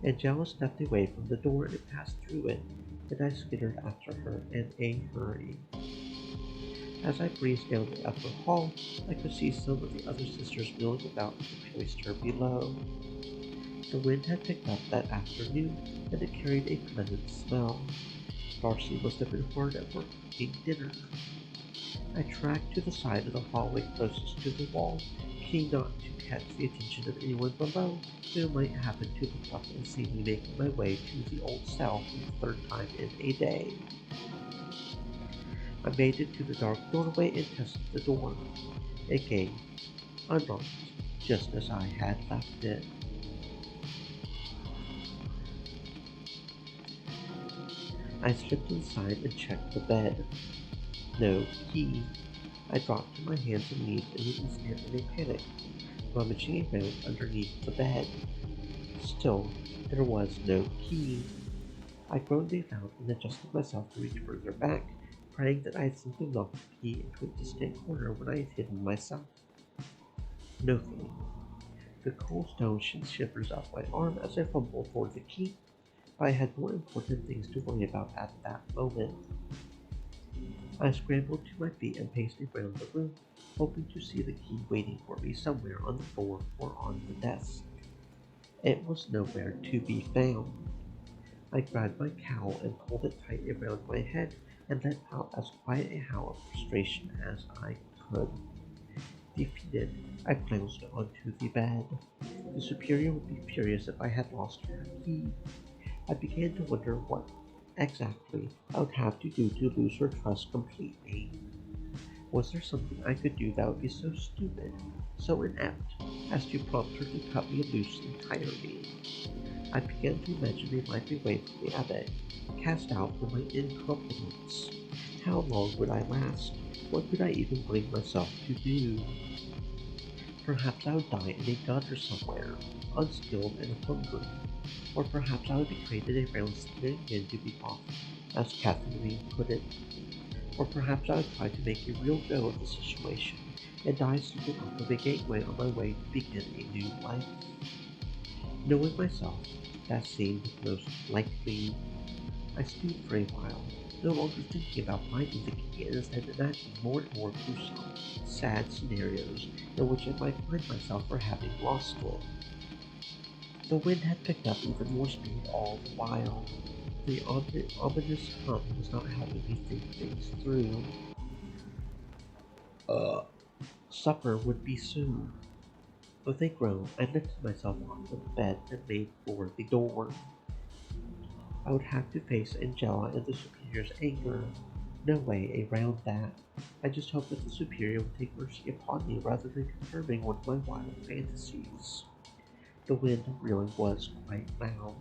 Angela stepped away from the door and passed through it, and I skittered after her in a hurry. As I breezed down the upper hall, I could see some of the other sisters milling about in the cloister below. The wind had picked up that afternoon, and it carried a pleasant smell. Darcy must have been hard at work cooking dinner. I tracked to the side of the hallway closest to the wall, keen not to catch the attention of anyone below who might happen to look up and see me making my way to the old cell for the third time in a day. I made it to the dark doorway and tested the door. It gave, unlocked, just as I had left it. I slipped inside and checked the bed. No key. I dropped to my hands and knees in an instant in a panic, rummaging around underneath the bed. Still, there was no key. I groaned aloud and adjusted myself to reach further back, praying that I had simply knocked the key into a distant corner when I had hidden myself. Nothing. The cold stone sent shivers up my arm as I fumbled for the key, but I had more important things to worry about at that moment. I scrambled to my feet and paced around the room, hoping to see the key waiting for me somewhere on the floor or on the desk. It was nowhere to be found. I grabbed my cowl and pulled it tight around my head and let out as quiet a howl of frustration as I could. Defeated, I flounced onto the bed. The superior would be furious if I had lost her key. I began to wonder what exactly I would have to do to lose her trust completely. Was there something I could do that would be so stupid, so inept, as to prompt her to cut me loose entirely? I began to imagine me life away from the abbot, cast out for my incompetence. How long would I last? What could I even bring myself to do? Perhaps I would die in a gutter somewhere, unskilled and hungry. Or perhaps I would be created around sneering men to be off, as Catherine put it. Or perhaps I would try to make a real go of the situation, and die slipping off of a gateway on my way to begin a new life. Knowing myself, that seemed most likely. I stewed for a while, no longer thinking about finding the key and instead imagining more and more gruesome, sad scenarios in which I might find myself for having lost it. The wind had picked up even more speed all the while. The ominous hum was not helping me think things through. Uh, Supper would be soon. With a groan, I lifted myself off the bed and made for the door. I would have to face Angela and the superior's anger. No way around that. I just hoped that the superior would take mercy upon me rather than confirming one of my wild fantasies. The wind really was quite loud.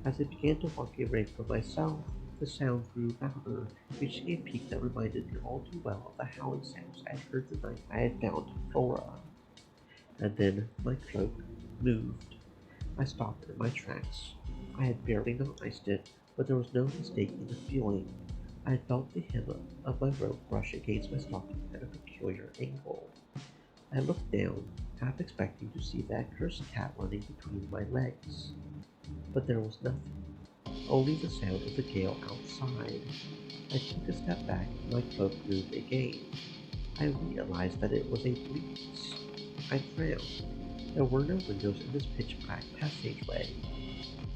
As I began to walk away from myself, the sound grew louder, reaching a peak that reminded me all too well of the howling sounds I had heard the night I had found Flora. And then my cloak moved. I stopped in my tracks. I had barely noticed it, but there was no mistaking the feeling. I felt the hem of my robe brush against my stocking at a peculiar angle. I looked down, half expecting to see that cursed cat running between my legs. But there was nothing, only the sound of the gale outside. I took a step back and my cloak moved again. I realized that it was a breeze. I frowned. There were no windows in this pitch-black passageway.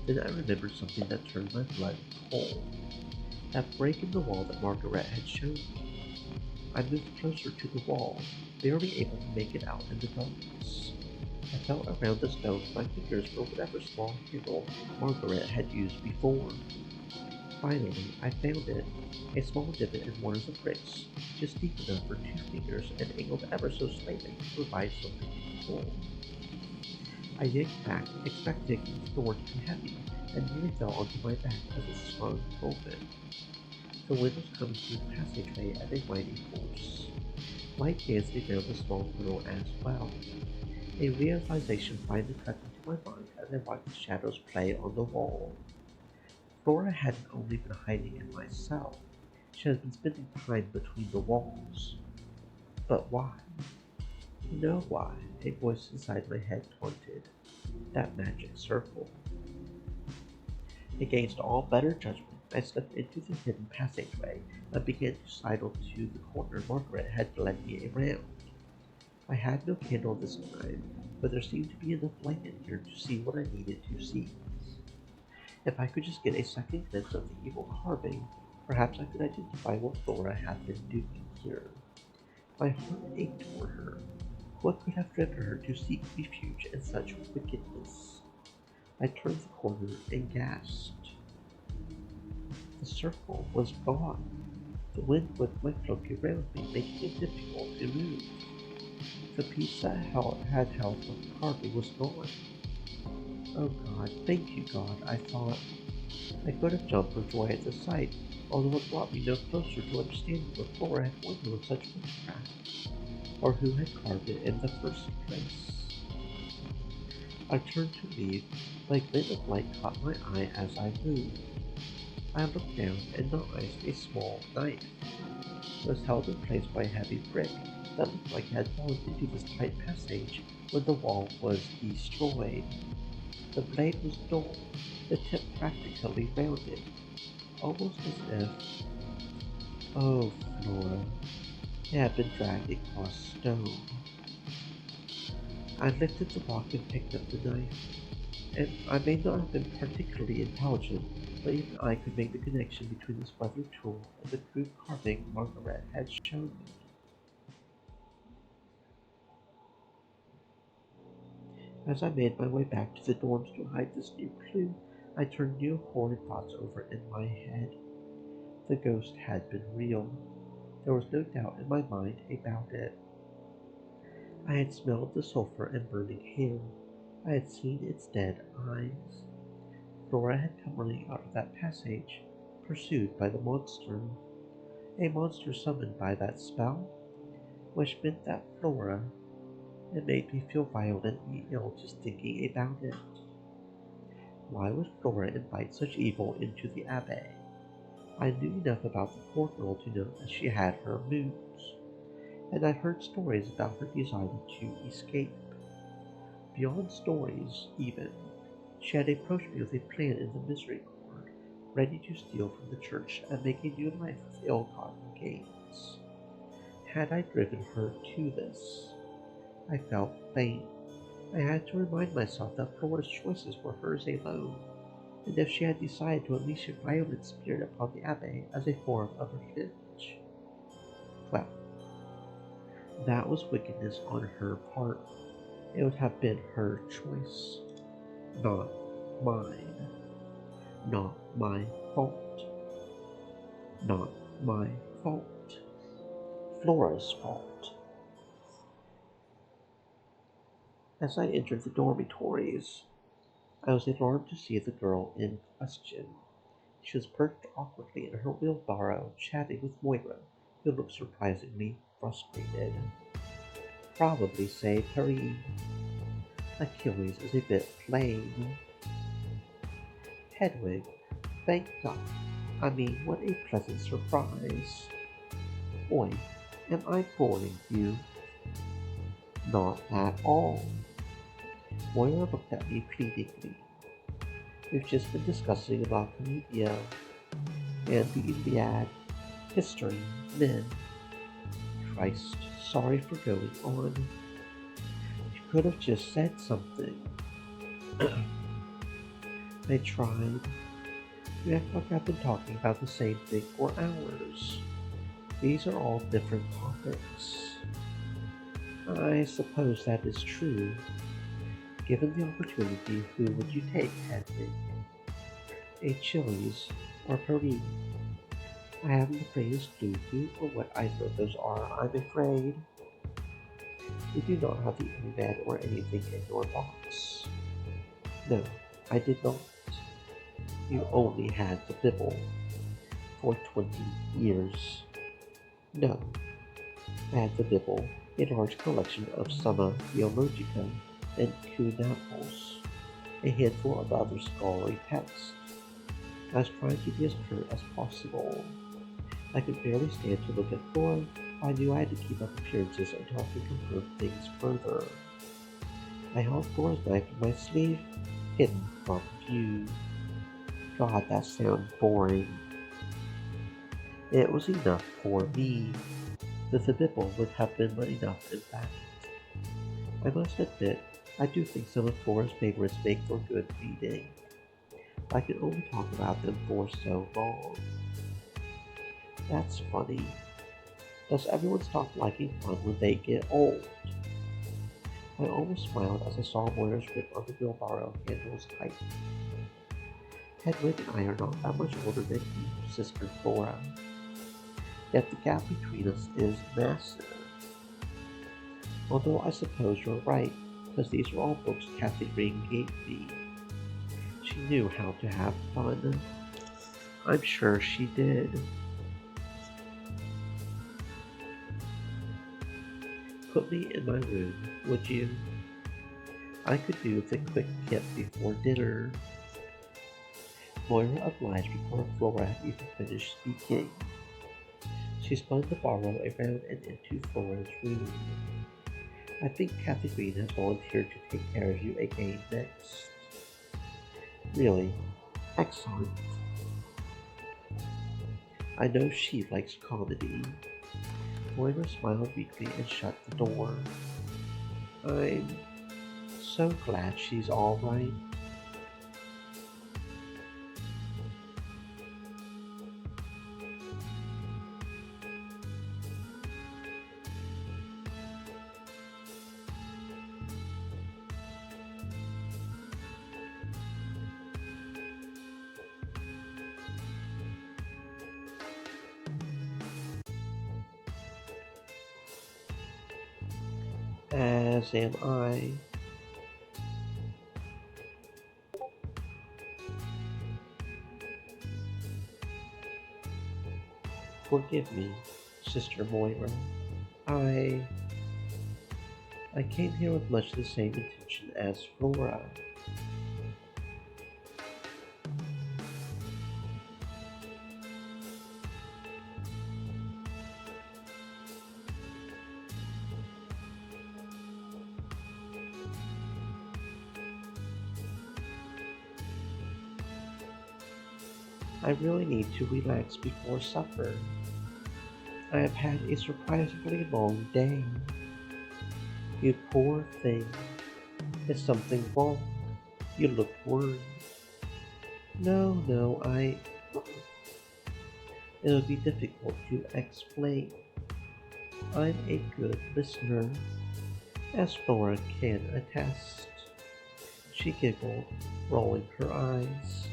Then I remembered something that turned my blood cold. That break in the wall that Margaret had shown me. I moved closer to the wall, barely able to make it out in the darkness. I felt around the stone with my fingers for whatever small handle Margaret had used before. Finally, I found it, a small divot in one of the bricks, just deep enough for 2 fingers and angled ever so slightly to provide something to pull. I yanked back, expecting the door to be heavy, and nearly fell onto my back as it swung open. The wind was coming through the passageway at a mighty force. Light dancing down the small tunnel as well. A realization finally crept into my mind as I watched the shadows play on the wall. Flora hadn't only been hiding in my cell, she had been spending time between the walls. But why? You know why, a voice inside my head taunted. That magic circle. Against all better judgment, I slipped into the hidden passageway and began to sidle to the corner Margaret had led me around. I had no candle this time, but there seemed to be enough light in here to see what I needed to see. If I could just get a second glimpse of the evil carving, perhaps I could identify what Flora had been doing here. My heart ached for her. What could have driven her to seek refuge in such wickedness? I turned the corner and gasped. The circle was gone. The wind whipped my cloak around me, making it difficult to move. The piece that had held the carving was gone. Oh God, thank you God, I thought. I could have jumped for joy at the sight, although it brought me no closer to understanding what Flora had wondered with such witchcraft, or who had carved it in the first place. I turned to leave, but a glint of light caught my eye as I moved. I looked down and noticed a small knife. It was held in place by a heavy brick that looked like it had fallen into this tight passage when the wall was destroyed. The blade was dull, the tip practically rounded, almost as if, oh Flora, it had been dragged across stone. I lifted the rock and picked up the knife, and I may not have been particularly intelligent, but even I could make the connection between this weathered tool and the crude carving Margaret had shown me. As I made my way back to the dorms to hide this new clue, I turned new horrid thoughts over in my head. The ghost had been real. There was no doubt in my mind about it. I had smelled the sulphur and burning hair. I had seen its dead eyes. Flora had come running out of that passage, pursued by the monster. A monster summoned by that spell, which meant that Flora. It made me feel violently ill just thinking about it. Why would Flora invite such evil into the Abbey? I knew enough about the poor girl to know that she had her moods, and I'd heard stories about her desire to escape. Beyond stories, even, she had approached me with a plan in the Misericorde, ready to steal from the church and make a new life with ill-gotten gains. Had I driven her to this? I felt faint. I had to remind myself that Flora's choices were hers alone, and if she had decided to unleash a violent spirit upon the Abbey as a form of revenge, well, that was wickedness on her part. It would have been her choice, not mine, not my fault, not my fault, Flora's fault. As I entered the dormitories, I was alarmed to see the girl in question. She was perched awkwardly in her wheelbarrow, chatting with Moira, who looked surprisingly frustrated. Probably saved her. Achilles is a bit plain. Hedwig, thank God. I mean, what a pleasant surprise. Oi, am I boring you? Not at all. Moira looked at me pleadingly. We've just been discussing about Commedia and the Iliad, history, men. Christ, sorry for going on. You could have just said something. I tried. You act like I've been talking about the same thing for hours. These are all different topics. I suppose that is true. Given the opportunity, who would you take, Hedwig? Achilles or Paris? I haven't the faintest clue who or what either of those are, I'm afraid. You do not have the Iliad or anything in your box. No, I did not. You only had the Bible for 20 years. No, I had the Bible, a large collection of Summa Theologica and Cuneiforms, a handful of other scholarly texts. I was trying to be as clear as possible. I could barely stand to look at Thor. I knew I had to keep up appearances until I could confirm things further. I held Thor's knife in my sleeve, hidden from view. God, that sounds boring. It was enough for me. The Bible would have been enough, in fact. I must admit, I do think some of Thor's favorites make for good reading. I can only talk about them for so long. That's funny. Does everyone stop liking fun when they get old? I almost smiled as I saw Moira's grip on the wheelbarrow handles tight. Hedwig and I are not that much older than you, Sister Flora. Yet the gap between us is massive. Although I suppose you're right, because these are all books Kathy Green gave me. She knew how to have fun. I'm sure she did. Put me in my room, would you? I could do with a quick kip before dinner. Moira obliged before Flora had even finished speaking. She spun the borrow around and into Flora's room. I think Kathy Green has volunteered to take care of you again next. Really? Excellent. I know she likes comedy. Moira smiled weakly and shut the door. I'm so glad she's all right. As am I. Forgive me, Sister Moira. I came here with much the same intention as Flora. I really need to relax before supper. I have had a surprisingly long day. You poor thing. Is something wrong? You look worried. No, it'll be difficult to explain. I'm a good listener, as Flora can attest. She giggled, rolling her eyes.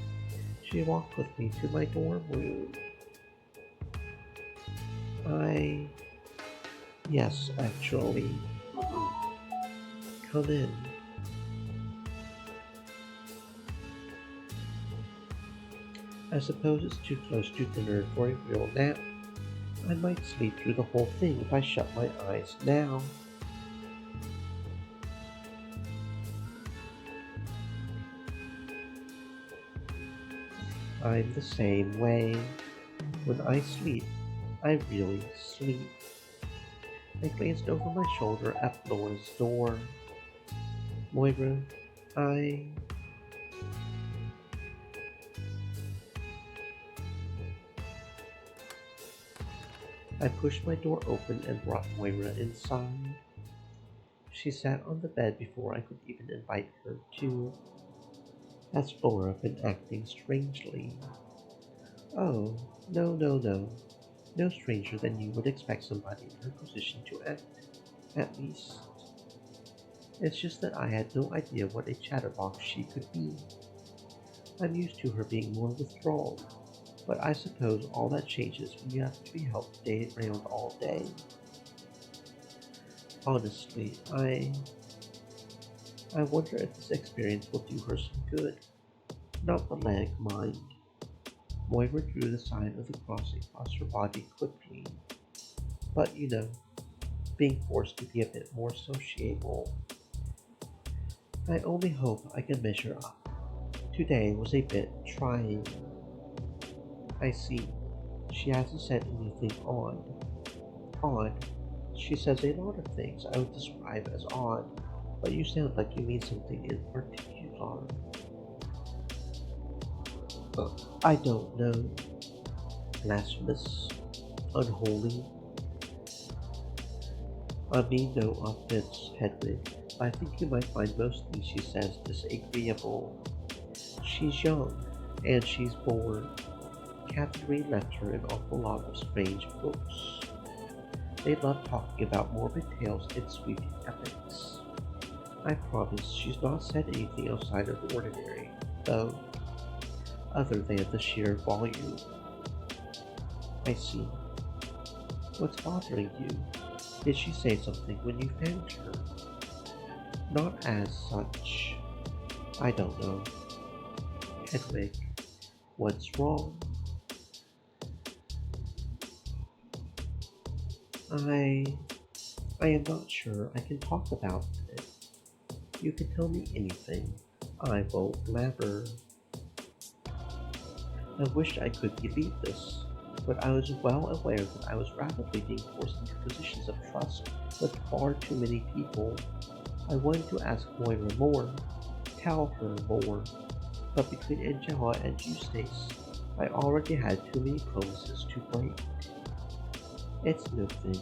She walked with me to my dorm room. Yes, actually. Come in. I suppose it's too close to dinner for a real nap. I might sleep through the whole thing if I shut my eyes now. I'm the same way. When I sleep, I really sleep. I glanced over my shoulder at Laura's door. Moira, I. I pushed my door open and brought Moira inside. She sat on the bed before I could even invite her to. Has Laura been acting strangely? Oh, no, no, no. No stranger than you would expect somebody in her position to act, at least. It's just that I had no idea what a chatterbox she could be. I'm used to her being more withdrawn, but I suppose all that changes when you have to be helped day around all day. Honestly, I wonder if this experience will do her some good. Not the leg, mind. Moira drew the sign of the cross across her body quickly. But being forced to be a bit more sociable. I only hope I can measure up. Today was a bit trying. I see. She hasn't said anything odd. Odd? She says a lot of things I would describe as odd, but you sound like you mean something in particular. I don't know. Blasphemous? Unholy? I mean no offense, Hedwig. I think you might find most things she says disagreeable. She's young, and she's bored. Catherine left her an awful lot of strange books. They love talking about morbid tales and sweeping epics. I promise she's not said anything outside of the ordinary, though, other than the sheer volume. I see. What's bothering you? Did she say something when you found her? Not as such. I don't know. Hedwig, what's wrong? I I am not sure I can talk about it. You can tell me anything. I won't blabber. I wish I could believe this, but I was well aware that I was rapidly being forced into positions of trust with far too many people. I wanted to ask Moira more, tell her more, but between Angela and Eustace, I already had too many promises to break. It's nothing.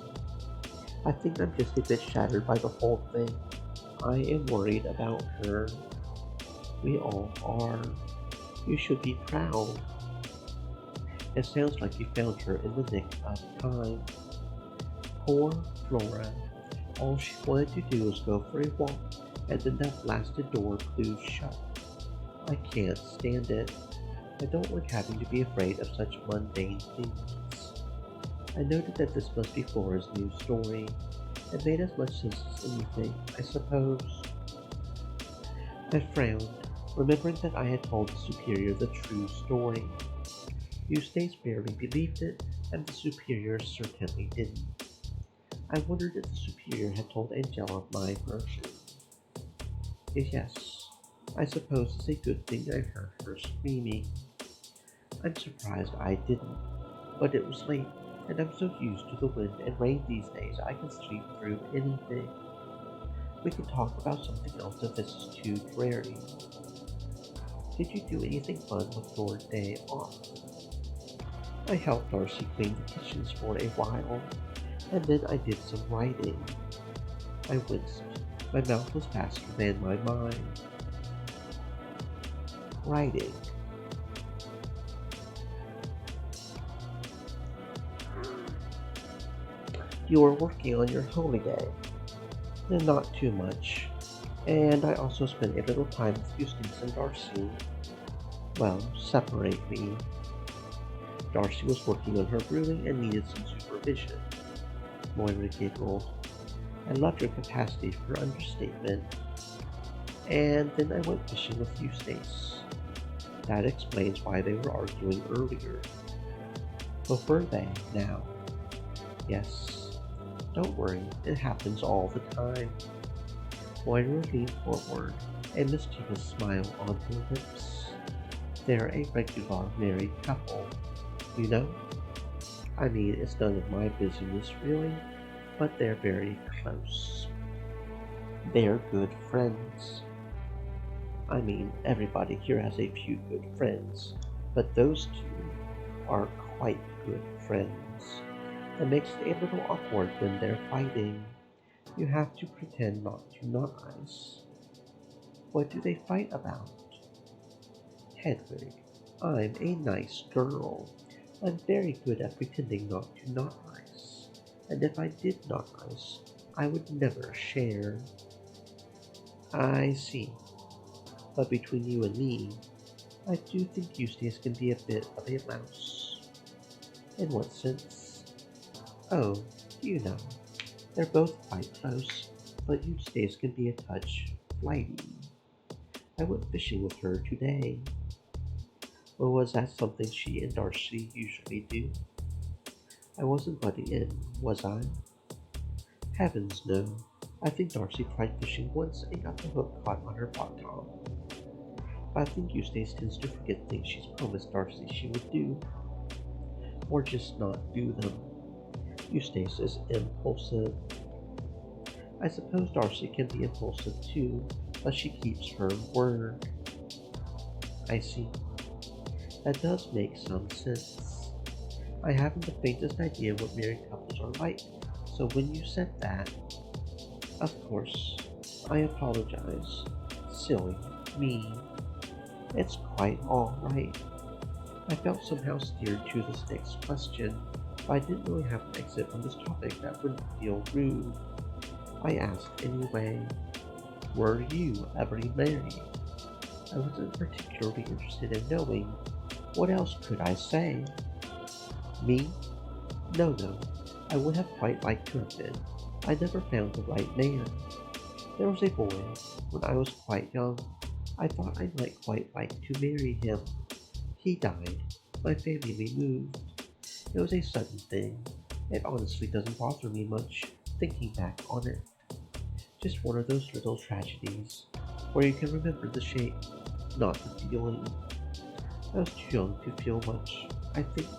I think I'm just a bit shattered by the whole thing. I am worried about her. We all are. You should be proud. It sounds like you found her in the nick of time. Poor Flora. All she wanted to do was go for a walk, and then that blasted door flew shut. I can't stand it. I don't like having to be afraid of such mundane things. I noted that this must be Flora's new story. It made as much sense as anything, I suppose. I frowned, remembering that I had told the Superior the true story. Eustace barely believed it, and the Superior certainly didn't. I wondered if the Superior had told Angela my version. Yes, I suppose it's a good thing I heard her screaming. I'm surprised I didn't, but it was late, and I'm so used to the wind and rain these days I can sleep through anything. We can talk about something else if this is too dreary. Did you do anything fun with your day off? I helped Darcy clean the kitchens for a while, and then I did some writing. I winced. My mouth was faster than my mind. Writing. You were working on your holiday. Not too much. And I also spent a little time with Eustace and Darcy. Well, separately. Darcy was working on her brewing and needed some supervision. Moira giggled. I loved her capacity for understatement. And then I went fishing with Eustace. That explains why they were arguing earlier. But were they, now? Yes. Don't worry, it happens all the time. Moira leaned forward, a mischievous smile on her lips. They're a regular married couple, you know? I mean, it's none of my business really, but they're very close. They're good friends. I mean, everybody here has a few good friends, but those two are quite good friends. It makes it a little awkward when they're fighting. You have to pretend not to notice. What do they fight about? Hedwig, I'm a nice girl. I'm very good at pretending not to notice. And if I did notice, I would never share. I see. But between you and me, I do think Eustace can be a bit of a mouse. In what sense? Oh, you know, they're both quite close, but Eustace can be a touch flighty. I went fishing with her today. Or was that something she and Darcy usually do? I wasn't butting in, was I? Heavens no. I think Darcy tried fishing once and got the hook caught on her bottom. But I think Eustace tends to forget things she's promised Darcy she would do, or just not do them. Eustace is impulsive. I suppose Darcy can be impulsive too, but she keeps her word. I see. That does make some sense. I haven't the faintest idea what married couples are like, so when you said that, of course, I apologize. Silly me. It's quite all right. I felt somehow steered to this next question, but I didn't really have an exit on this topic that wouldn't feel rude. I asked anyway, were you ever married? I wasn't particularly interested in knowing. What else could I say? Me? No. I would have quite liked to have been. I never found the right man. There was a boy, when I was quite young. I thought I might quite like to marry him. He died. My family moved. It was a sudden thing. It honestly doesn't bother me much, thinking back on it. Just one of those little tragedies, where you can remember the shape, not the feeling. I was too young to feel much, I think.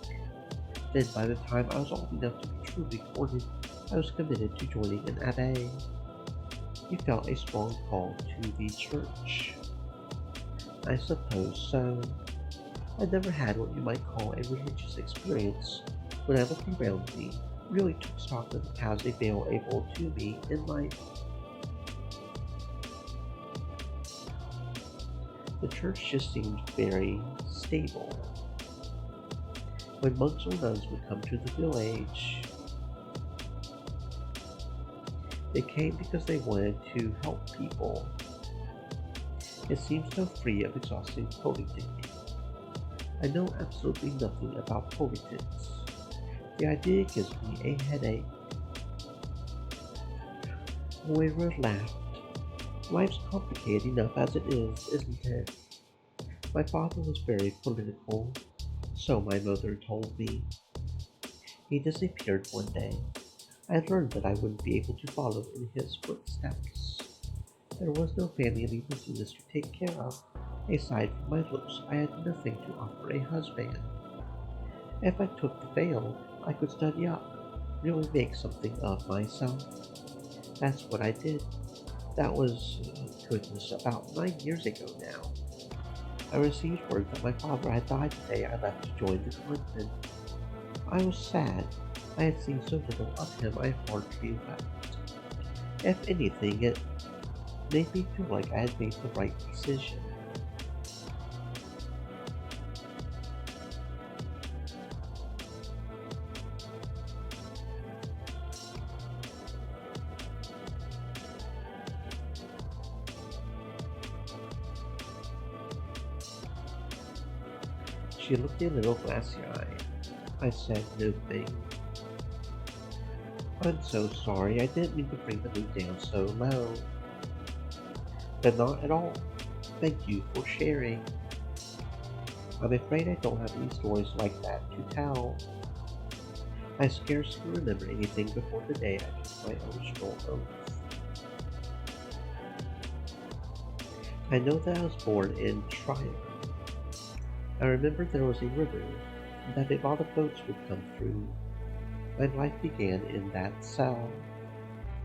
Then by the time I was old enough to be truly courted, I was committed to joining an abbé. You felt a strong call to the church. I suppose so. I never had what you might call a religious experience. When I looked around me, really took stock of the paths available to me in life. The church just seemed very stable. When monks or nuns would come to the village, they came because they wanted to help people. It seems so free of exhausting politic. I know absolutely nothing about politics. The idea gives me a headache. Moira laughed. Life's complicated enough as it is, isn't it? My father was very political, so my mother told me. He disappeared one day. I learned that I wouldn't be able to follow in his footsteps. There was no family business to take care of. Aside from my looks, I had nothing to offer a husband. If I took the veil, I could study up, really make something of myself. That's what I did. That was, goodness, about 9 years ago now. I received word that my father had died the day I left to join the convent. I was sad. I had seen so little of him I hardly wept. If anything, it made me feel like I had made the right decision. She looked a little glassy-eyed. I said no thing. I'm so sorry, I didn't mean to bring the mood down so low. But not at all. Thank you for sharing. I'm afraid I don't have any stories like that to tell. I scarcely remember anything before the day I took my original oath. I know that I was born in Trier. I remember there was a river, and that a lot of boats would come through. My life began in that cell.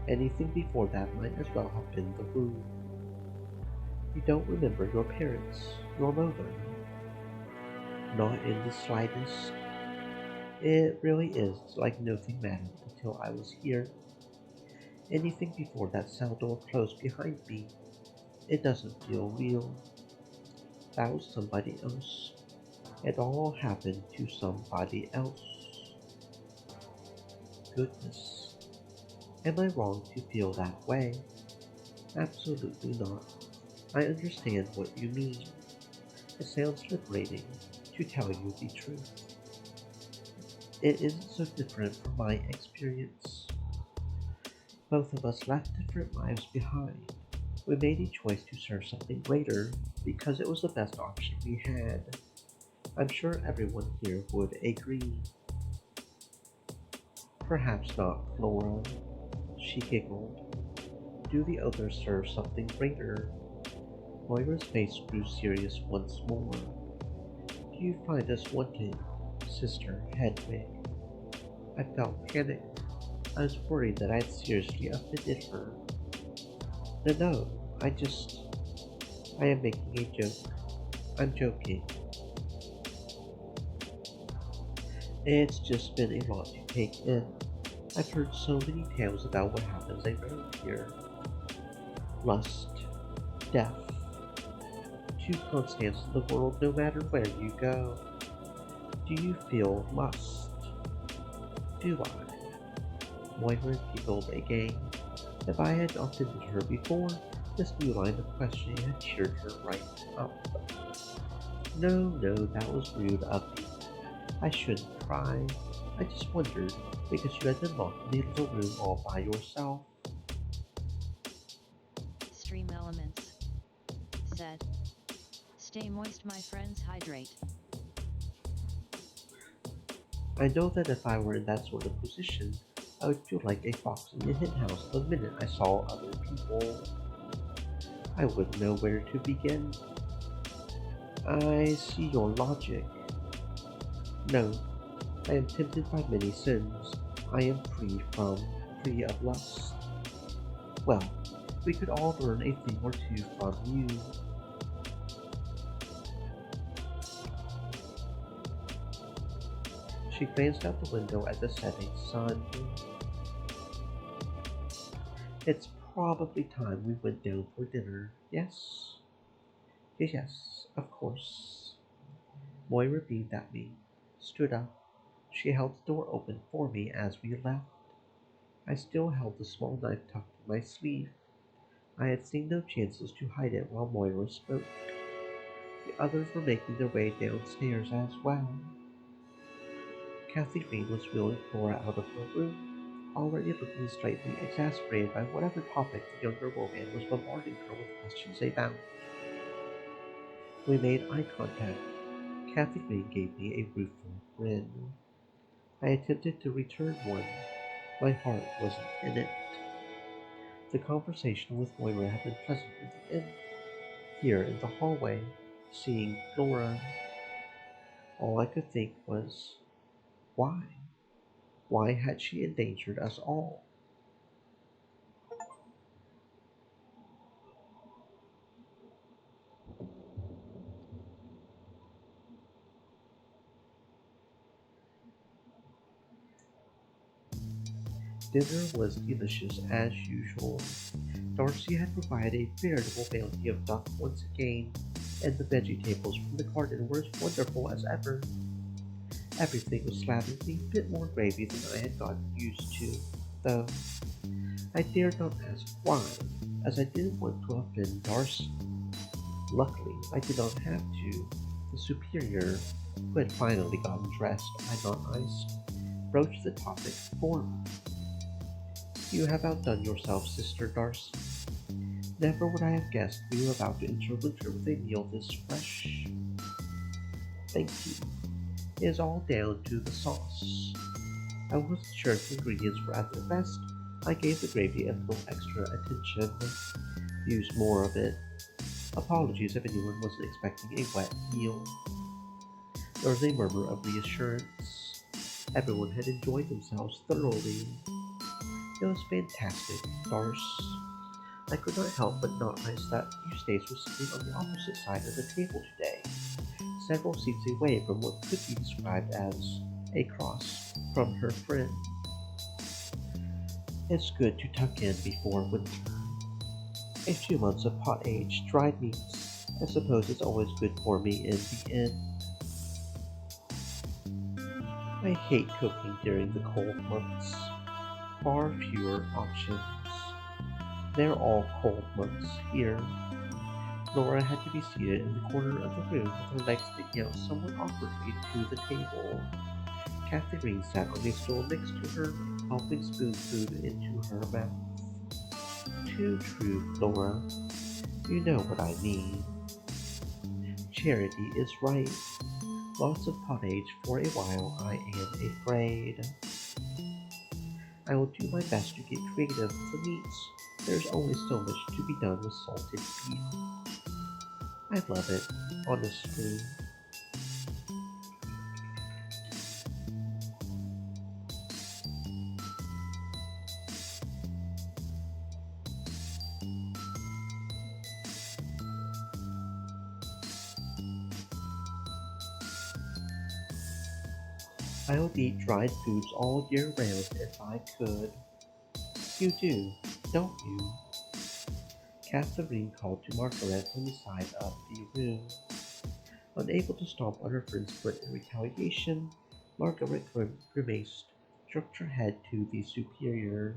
Anything before that might as well have been the womb. You don't remember your parents, your mother, not in the slightest. It really is like nothing mattered until I was here. Anything before that cell door closed behind me, it doesn't feel real. That was somebody else. It all happened to somebody else. Goodness. Am I wrong to feel that way? Absolutely not. I understand what you mean. It sounds liberating, to tell you the truth. It isn't so different from my experience. Both of us left different lives behind. We made a choice to serve something greater because it was the best option we had. I'm sure everyone here would agree. Perhaps not, Flora. She giggled. Do the others serve something greater? Moira's face grew serious once more. Do you find us wanting, Sister Hedwig? I felt panicked. I was worried that I'd seriously offended her. No, no, I am making a joke. I'm joking. It's just been a lot to take in. I've heard so many tales about what happens around here. Lust, death, two constants in the world no matter where you go. Do you feel lust? Do I? Moira giggled again. If I had offended her before, this new line of questioning had cheered her right up. No, no, that was rude of me. I shouldn't cry. I just wondered, because you had been locked in the little room all by yourself. Stream elements. Said. Stay moist, my friends, hydrate. I know that if I were in that sort of position, I would feel like a fox in a henhouse the minute I saw other people. I wouldn't know where to begin. I see your logic. No, I am tempted by many sins. I am free of lust. Well, we could all learn a thing or two from you. She glanced out the window at the setting sun. It's probably time we went down for dinner, yes? Yes, of course. Moira beamed at me, stood up. She held the door open for me as we left. I still held the small knife tucked in my sleeve. I had seen no chances to hide it while Moira spoke. The others were making their way downstairs as well. Kathy Green was wheeling Flora out of her room, already looking slightly exasperated by whatever topic the younger woman was bombarding her with questions about. We made eye contact. Kathy Green gave me a rueful grin. I attempted to return one. My heart wasn't in it. The conversation with Moira had been pleasant in the end. Here in the hallway, seeing Flora, all I could think was, why? Why had she endangered us all? Dinner was delicious as usual. Darcy had provided a veritable bounty of duck once again, and the vegetables from the garden were as wonderful as ever. Everything was slathered in a bit more gravy than I had gotten used to, though I dared not ask why, as I didn't want to offend Darcy. Luckily, I did not have to. The superior, who had finally gotten dressed and not iced, broached the topic for me. You have outdone yourself, Sister Darcy. Never would I have guessed we were about to enter winter with a meal this fresh. Thank you. It is all down to the sauce. I wasn't sure if the ingredients were at their best. I gave the gravy a little extra attention. Used more of it. Apologies if anyone wasn't expecting a wet meal. There was a murmur of reassurance. Everyone had enjoyed themselves thoroughly. It was fantastic, Darce. I could not help but notice that Eustace was sitting on the opposite side of the table today, several seats away from what could be described as a cross from her friend. It's good to tuck in before winter. A few months of pot-aged dried meats. I suppose it's always good for me in the end. I hate cooking during the cold months. Far fewer options. They're all cold months here. Laura had to be seated in the corner of the room with her legs sticking out somewhat awkwardly to the table. Catherine sat on a stool next to her, helping spoon food into her mouth. Too true, Laura. You know what I mean. Charity is right. Lots of pottage for a while, I am afraid. I will do my best to get creative with the meats. There's only so much to be done with salted beef. I love it, honestly. I would eat dried foods all year round if I could. You do, don't you? Catherine called to Margaret from the side of the room. Unable to stomp on her friend's foot in retaliation, Margaret grimaced, jerked her head to the superior.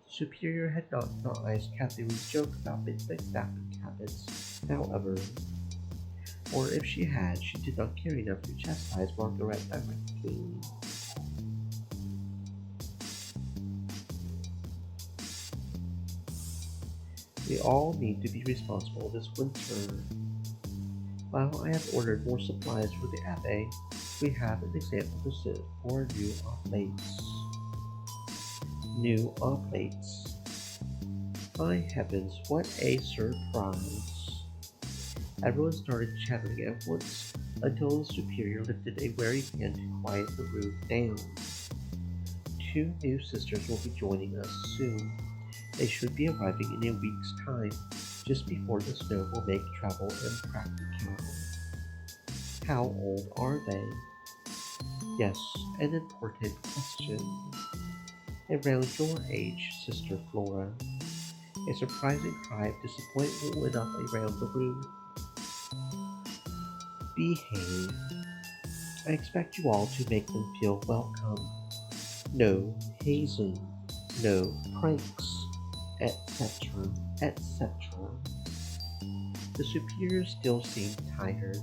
The superior had not noticed Catherine's joke about midnight staffing habits, however, or if she had, she did not care enough to chastise Margaret directly. We all need to be responsible this winter. While I have ordered more supplies for the Abbe, we have an example to sit for new oblates. New oblates. My heavens, what a surprise! Everyone started chattering at once until the superior lifted a wary hand to quiet the room down. 2 new sisters will be joining us soon. They should be arriving in a week's time, just before the snow will make travel impractical. How old are they? Yes, an important question. Around your age, Sister Flora. A surprising cry of disappointment went up around the room. Behave. I expect you all to make them feel welcome. No hazing, no pranks, etc., etc. The superior still seemed tired.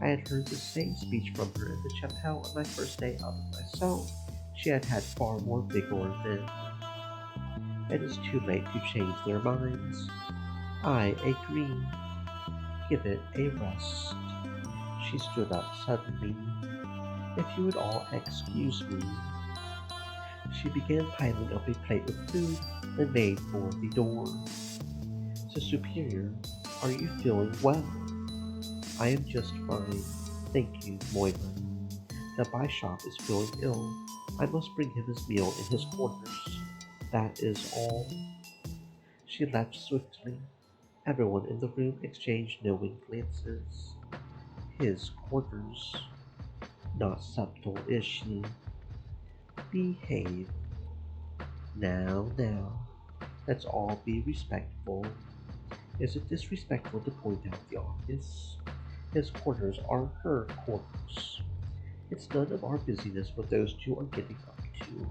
I had heard the same speech from her in the chapel on my first day out of myself. She had had far more vigor then. It is too late to change their minds. I agree. Give it a rest. She stood up suddenly. If you would all excuse me. She began piling up a plate of food and made for the door. The superior, are you feeling well? I am just fine. Thank you, Moira. The bishop is feeling ill. I must bring him his meal in his quarters. That is all. She left swiftly. Everyone in the room exchanged knowing glances. His quarters. Not subtle, is she? Behave. Now. Let's all be respectful. Is it disrespectful to point out the obvious? His quarters are her quarters. It's none of our business what those two are getting up to.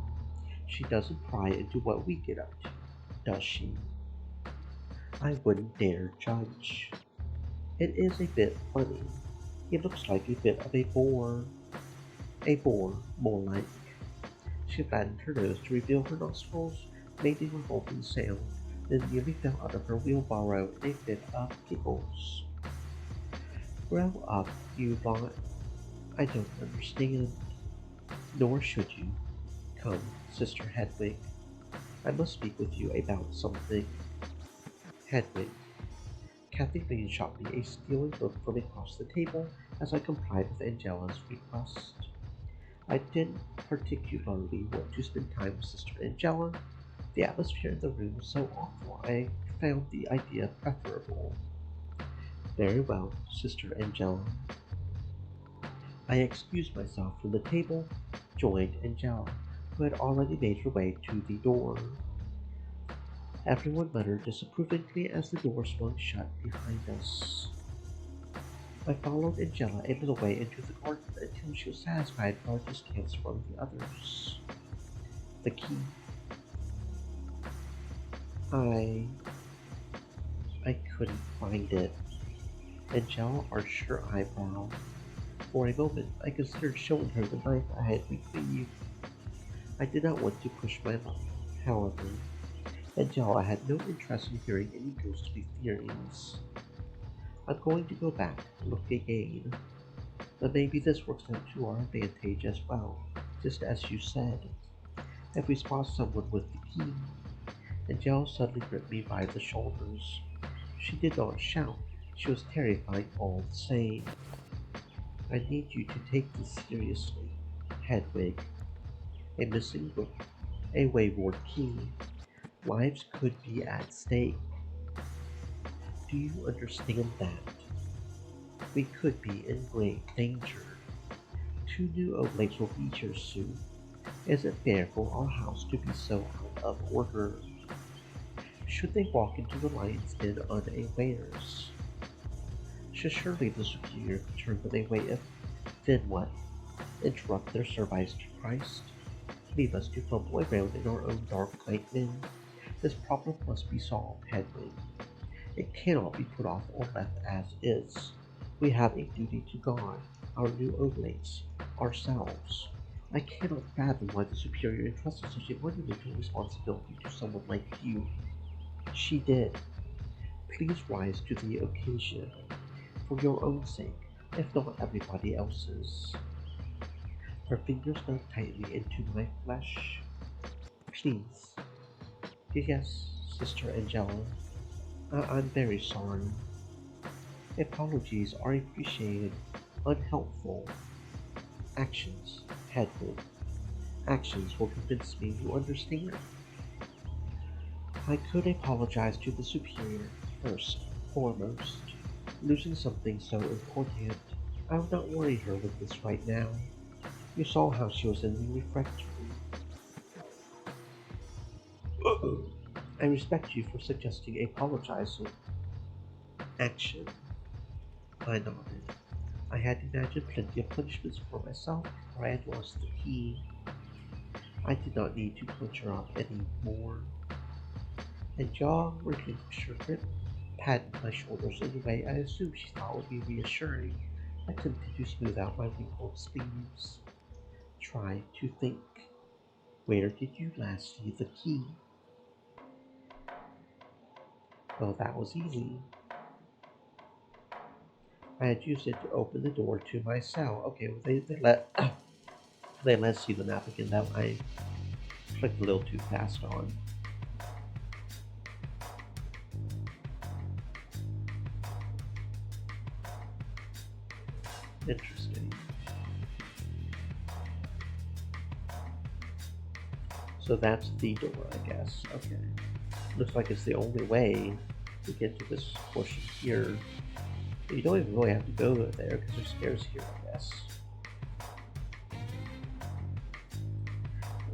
She doesn't pry into what we get up to, does she? I wouldn't dare judge. It is a bit funny. He looks like a bit of a bore. A bore, more like. She flattened her nose to reveal her nostrils, made a revolting sound, then nearly fell out of her wheelbarrow in a fit of giggles. Grow up, you lot. I don't understand. Nor should you. Come, Sister Hedwig. I must speak with you about something. Hedwig. Kathy Lane shot me a stealing look from across the table as I complied with Angela's request. I didn't particularly want to spend time with Sister Angela. The atmosphere in the room was so awful, I found the idea preferable. Very well, Sister Angela. I excused myself from the table, joined Angela, who had already made her way to the door. Everyone muttered disapprovingly as the door swung shut behind us. I followed Angela a little way into the garden until she was satisfied with our distance from the others. The key. I I couldn't find it. Angela arched her eyebrow. For a moment I considered showing her the knife I had retrieved. I did not want to push my luck, however, Angela had no interest in hearing any ghostly theories. I'm going to go back and look again. But maybe this works out to our advantage as well, just as you said. If we spot someone with the key, Angela suddenly gripped me by the shoulders. She did not shout. She was terrified all the same. I need you to take this seriously, Hedwig. A missing book, a wayward key. Lives could be at stake. Do you understand that? We could be in great danger. Two new oblates will be here soon. Is it fair for our house to be so out of order? Should they walk into the lion's den unawares? Should surely the superior return when they waiteth? Then what? Interrupt their service to Christ? Leave us to fumble around in our own dark nightmare? This problem must be solved, Hedwig. It cannot be put off or left as is. We have a duty to God, our new oblates, ourselves. I cannot fathom why the Superior entrusted such a monumental responsibility to someone like you. She did. Please rise to the occasion, for your own sake, if not everybody else's. Her fingers dug tightly into my flesh. Please. Yes, Sister Angela. I'm very sorry. Apologies are appreciated. Unhelpful. Actions, Hedwig. Actions will convince me you understand. I could apologize to the Superior, first, foremost. Losing something so important, I would not worry her with this right now. You saw how she was in the refectory. I respect you for suggesting apologizing. Action. I nodded. I had imagined plenty of punishments for myself before I had lost the key. I did not need to punch her up any more. And Jaw relinquished her grip, patted my shoulders in a way I assumed she thought would be reassuring, attempted to smooth out my wrinkled sleeves. Try to think. Where did you last see the key? Well, that was easy. I had used it to open the door to my cell. Okay, well, they let they let see the napkin that I clicked a little too fast on. Interesting. So that's the door, I guess. Okay. Looks like it's the only way to get to this portion here. But you don't even really have to go there because there's stairs here, I guess.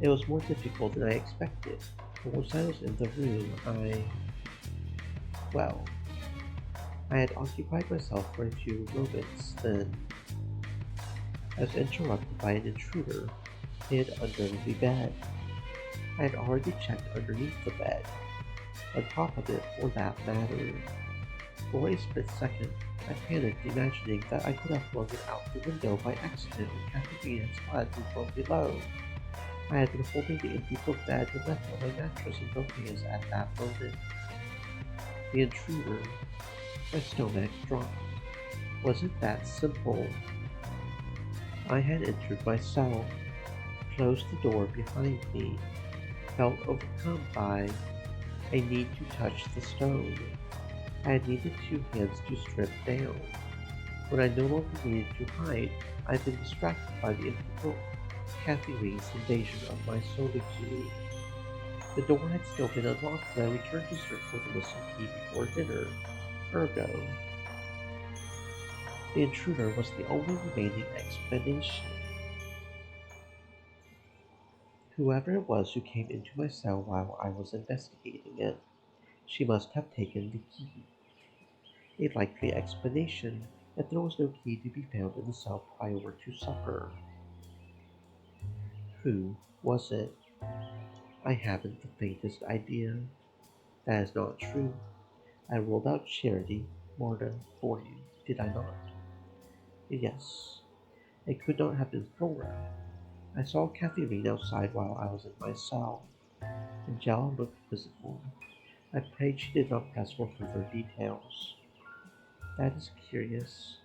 It was more difficult than I expected. But once I was in the room, well, I had occupied myself for a few moments, then I was interrupted by an intruder hid under the bed. I had already checked underneath the bed, on top of it for that matter. For a split second, I panicked, imagining that I could have flung it out the window by accident and Katerina's blood from below. I had been holding the empty book bag and left on my mattress in both hands at that moment. The intruder, my stomach dropped. Was it that simple? I had entered my cell, closed the door behind me, felt overcome by a need to touch the stone. I had needed 2 hands to strip down. When I no longer needed to hide, I've been distracted by the inevitable Catherine invasion of my solitude. The door had still been unlocked when I returned to search for the missing key before dinner. Ergo, the intruder was the only remaining explanation. Whoever it was who came into my cell while I was investigating it, she must have taken the key. A likely explanation that there was no key to be found in the cell prior to supper. Who was it? I haven't the faintest idea. That is not true. I ruled out Charity, Marta, for you, did I not? Yes. It could not have been Flora. I saw Catherine outside while I was in my cell. Angela looked quizzical. I prayed she did not press for further details. That is curious.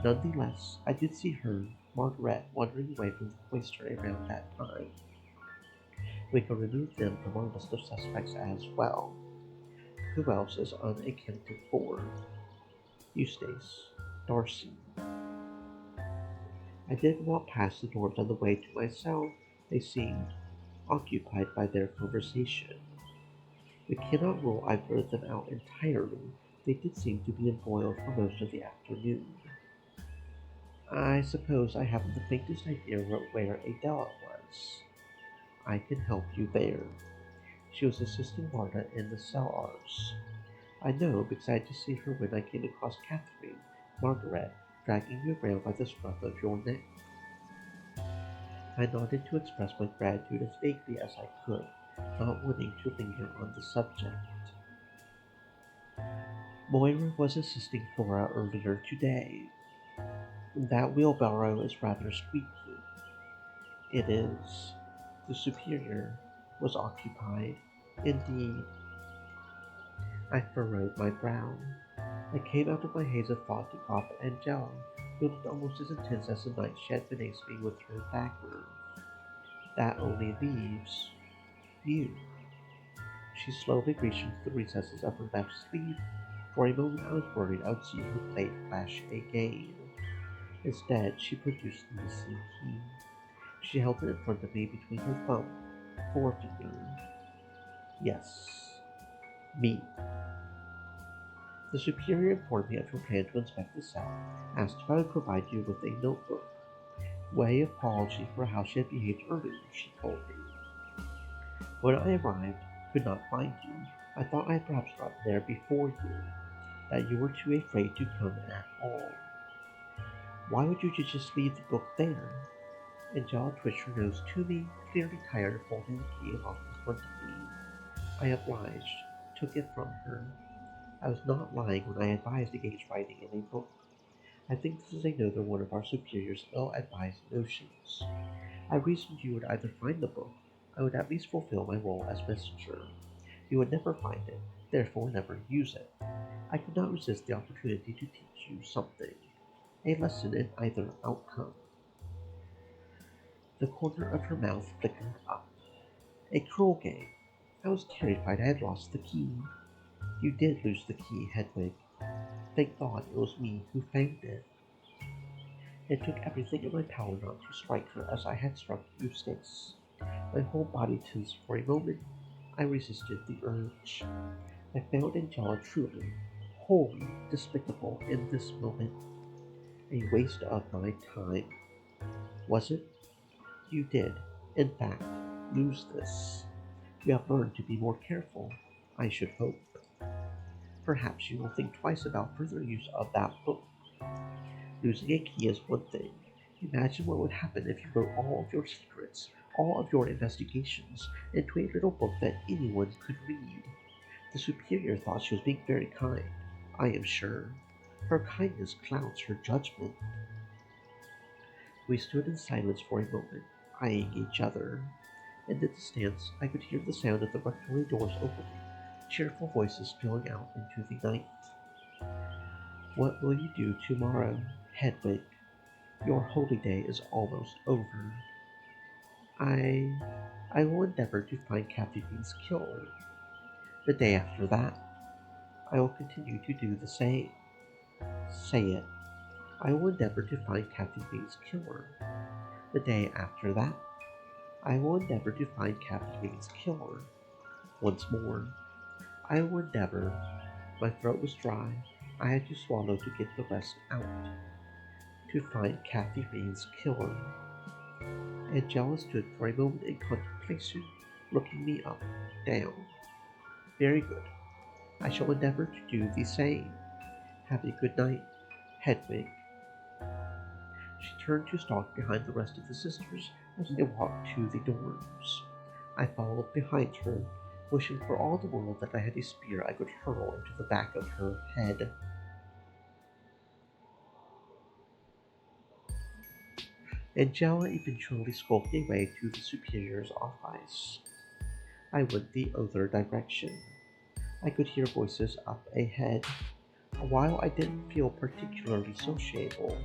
Nonetheless, I did see her, Margaret, wandering away from the cloister around that time. We can remove them from our list of suspects as well. Who else is unaccounted for? Eustace, Darcy. I did walk past the doors on the way to my cell. They seemed occupied by their conversation. We cannot rule either of them out entirely. They did seem to be embroiled for most of the afternoon. I suppose I haven't the faintest idea where Adela was. I can help you there. She was assisting Marta in the cell arts. I know because I had to see her when I came across Catherine, Margaret, dragging you around by the scruff of your neck. I nodded to express my gratitude as vaguely as I could, not wanting to linger on the subject. Moira was assisting Flora earlier today. That wheelbarrow is rather squeaky. It is. The superior was occupied. Indeed, I furrowed my brow. I came out of my haze of thought to cop Angela, who looked almost as intense as the night she had menaced me with her dagger. That only leaves you. She slowly reached into the recesses of her left sleeve. For a moment I was worried I would see her blade flash again. Instead, she produced the missing key. She held it in front of me between her thumb, forefinger. Yes, me. The superior informed me of her plan to inspect the cell, asked if I would provide you with a notebook. Way apology for how she had behaved earlier, she told me. When I arrived, could not find you. I thought I had perhaps gotten there before you, that you were too afraid to come at all. Why would you just leave the book there? Angela twitched her nose to me, clearly tired of holding the key aloft in front of me. I obliged, took it from her. I was not lying when I advised against writing in a book. I think this is another one of our superior's ill-advised notions. I reasoned you would either find the book, I would at least fulfill my role as messenger. You would never find it, therefore never use it. I could not resist the opportunity to teach you something, a lesson in either outcome. The corner of her mouth flickered up. A cruel game. I was terrified I had lost the key. You did lose the key, Hedwig. Thank God it was me who found it. It took everything in my power not to strike her as I had struck Eustace. My whole body tensed for a moment. I resisted the urge. I found Angela truly, wholly despicable in this moment. A waste of my time. Was it? You did, in fact, lose this. You have learned to be more careful, I should hope. Perhaps you will think twice about further use of that book. Losing a key is one thing. Imagine what would happen if you wrote all of your secrets, all of your investigations, into a little book that anyone could read. The superior thought she was being very kind, I am sure. Her kindness clouds her judgment. We stood in silence for a moment, eyeing each other. In the distance, I could hear the sound of the rectory doors opening, cheerful voices spilling out into the night. What will you do tomorrow, Hedwig? Your holy day is almost over. I I will endeavor to find Catherine's killer. The day after that, I will continue to do the same. Say it. I will endeavor to find Kathy Wing's killer. The day after that, I will endeavor to find Kathy Wing's killer. Once more, I will endeavor. My throat was dry. I had to swallow to get the rest out. To find Kathy Wing's killer. Angela stood for a moment in contemplation, looking me up, down. Very good. I shall endeavor to do the same. Have a good night, Hedwig. She turned to stalk behind the rest of the sisters as they walked to the dorms. I followed behind her, wishing for all the world that I had a spear I could hurl into the back of her head. Angela eventually skulked away to the superior's office. I went the other direction. I could hear voices up ahead. While I didn't feel particularly sociable,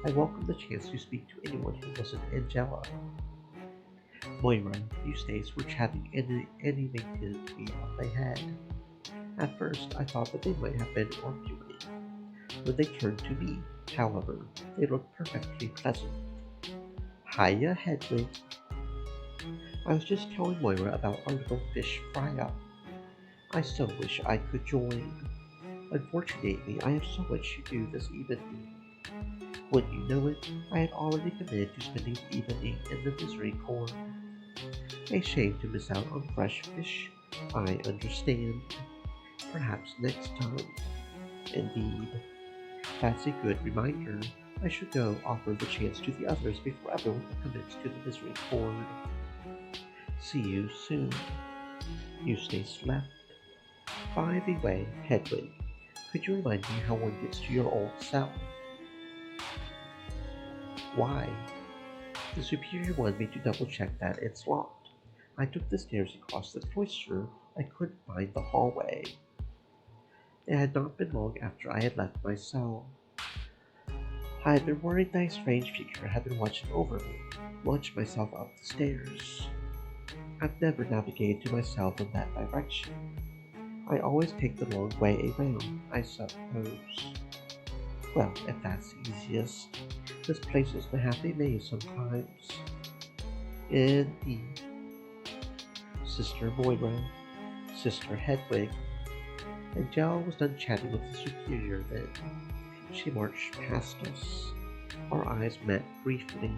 I welcomed the chance to speak to anyone who wasn't Angela. Moira and Eustace were chatting animatedly up ahead. At first, I thought that they might have been arguing. When they turned to me, however, they looked perfectly pleasant. Hiya, Hedwig. I was just telling Moira about our little fish fry-up. I so wish I could join. Unfortunately, I have so much to do this evening. Wouldn't you know it, I had already committed to spending the evening in the Misericorde. A shame to miss out on fresh fish, I understand. Perhaps next time. Indeed. That's a good reminder. I should go offer the chance to the others before everyone commits to the Misericorde. See you soon. Eustace left. By the way, Hedwig, could you remind me how one gets to your old cell? Why? The superior wanted me to double check that it's locked. I took the stairs across the cloister. I couldn't find the hallway. It had not been long after I had left my cell. I had been worried that a strange figure had been watching over me, launched myself up the stairs. I've never navigated to my cell in that direction. I always take the long way around, I suppose. Well, if that's easiest. This place is a happy maze sometimes. Indeed. Sister Moira, Sister Hedwig. Angela was done chatting with the superior then. She marched past us. Our eyes met briefly.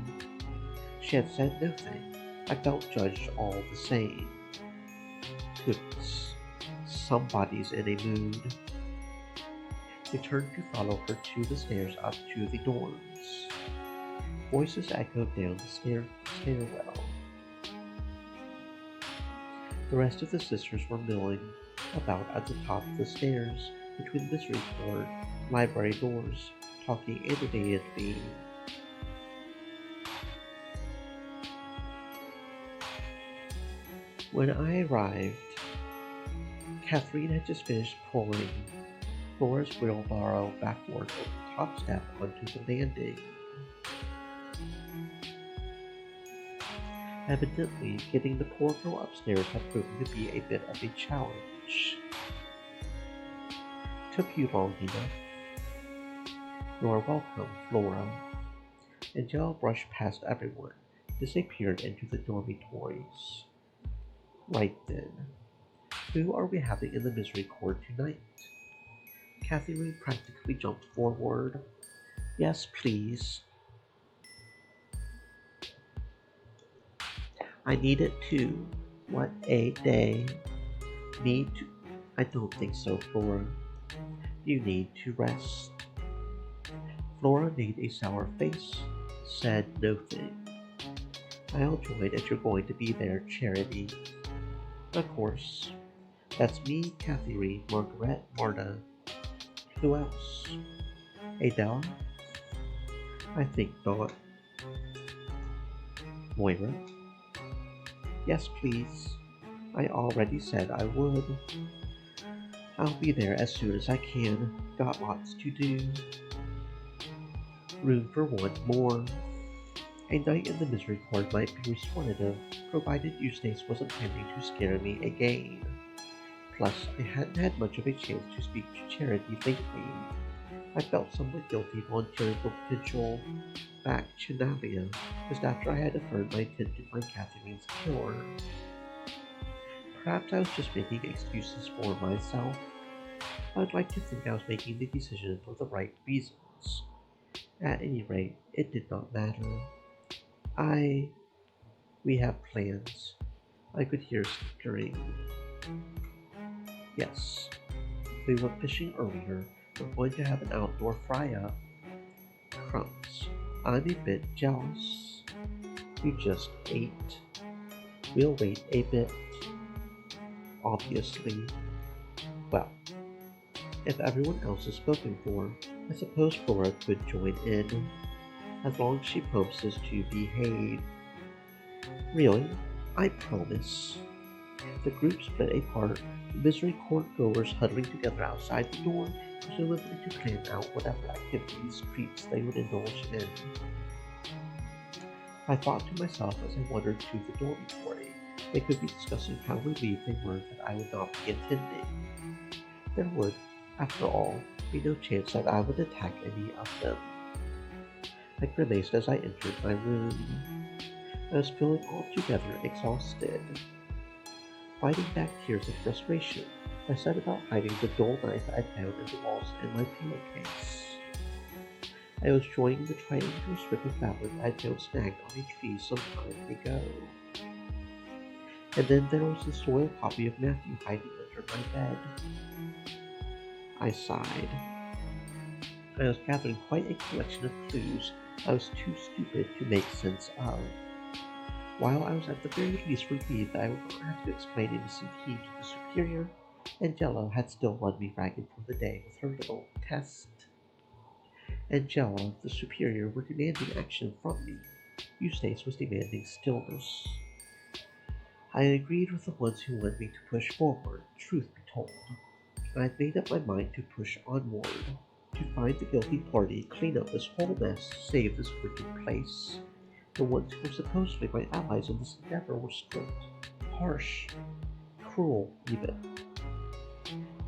She had said nothing. I felt judged all the same. Goodness, somebody's in a mood. They turned to follow her to the stairs up to the dorms. Voices echoed down the stairwell. The rest of the sisters were milling about at the top of the stairs between the Misericorde library doors, talking animatedly. When I arrived, Catherine had just finished pulling Flora's wheelbarrow backward over the top step onto the landing. Evidently, getting the poor girl upstairs had proven to be a bit of a challenge. Took you long enough. You're welcome, Flora. Angela brushed past everyone, disappeared into the dormitories. Right then. Who are we having in the Misericorde tonight? Catherine practically jumped forward. Yes, please. I need it too. What a day. Need to... I don't think so, Flora. You need to rest. Flora made a sour face, said nothing. I'll join if you're going to be there, Charity. Of course. That's me, Catherine, Margaret, Marta. Who else? Adele? I think not. Moira? Yes, please. I already said I would. I'll be there as soon as I can. Got lots to do. Room for one more. A night in the Misericorde might be restorative, provided Eustace wasn't planning to scare me again. Plus, I hadn't had much of a chance to speak to Charity lately. I felt somewhat guilty volunteering for potential bacchanalia just after I had affirmed my intent to find Catherine's killer. Perhaps I was just making excuses for myself. I'd like to think I was making the decision for the right reasons. At any rate, it did not matter. I. We have plans. I could hear snickering. Yes, we were fishing earlier. We're going to have an outdoor fry up. Crumbs. I'm a bit jealous. You just ate. We'll wait a bit. Obviously. Well, if everyone else is spoken for, I suppose Flora could join in, as long as she promises to behave. Really? I promise. The group split apart, Misericorde goers huddling together outside the door, presumably to plan out whatever activities, treats they would indulge in. I thought to myself as I wandered to the dormitory, they could be discussing how relieved they were that I would not be attending. There would, after all, be no chance that I would attack any of them. I grimaced as I entered my room. I was feeling altogether exhausted. Fighting back tears of frustration, I set about hiding the dull knife I found in the walls in my pillowcase. I was joining the triangular strip of fabric I found snagged on a tree some time ago. And then there was the soiled copy of Matthew hiding under my bed. I sighed. I was gathering quite a collection of clues I was too stupid to make sense of. While I was at the very least relieved that I would not have to explain a missing key to the superior, Angela had still run me ragged for the day with her little test. Angela, the superior, were demanding action from me. Eustace was demanding stillness. I agreed with the ones who wanted me to push forward, truth be told. I had made up my mind to push onward, to find the guilty party, clean up this whole mess, save this wicked place. The ones who were supposedly my allies in this endeavor were strict, harsh, cruel even.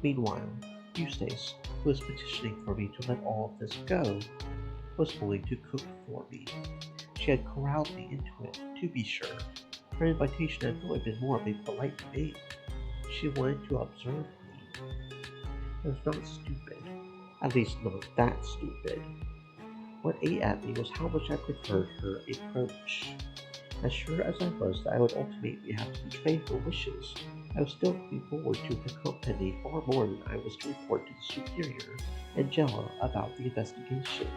Meanwhile, Eustace, who was petitioning for me to let all of this go, was willing to cook for me. She had corralled me into it, to be sure. Her invitation had really been more of a polite debate. She wanted to observe me. I was not stupid. At least not that stupid. What ate at me was how much I preferred her approach. As sure as I was that I would ultimately have to betray her wishes, I was still looking forward to her company far more than I was to report to the superior, Angela, about the investigation.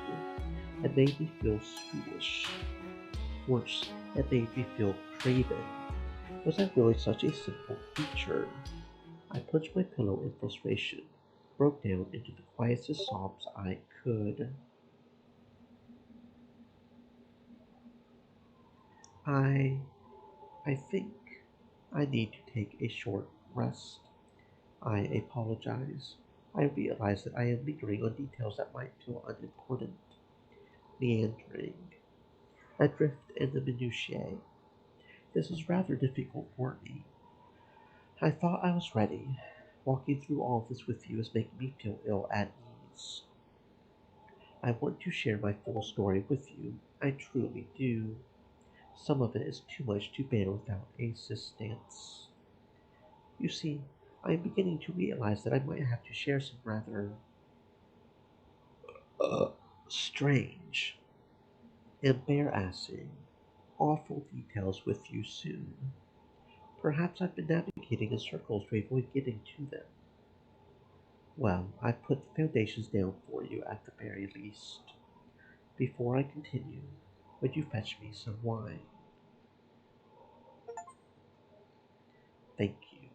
It made me feel foolish. Worse, it made me feel craven. Was I really such a simple creature? I punched my pillow in frustration, broke down into the quietest sobs I could. I I think I need to take a short rest. I apologize. I realize that I am lingering on details that might feel unimportant, meandering, adrift in the minutiae. This is rather difficult for me. I thought I was ready. Walking through all of this with you is making me feel ill at ease. I want to share my full story with you. I truly do. Some of it is too much to bear without assistance. You see, I am beginning to realize that I might have to share some rather uh, strange, embarrassing, awful details with you soon. Perhaps I've been navigating in circles to avoid getting to them. Well, I've put the foundations down for you at the very least. Before I continue, would you fetch me some wine? Thank you.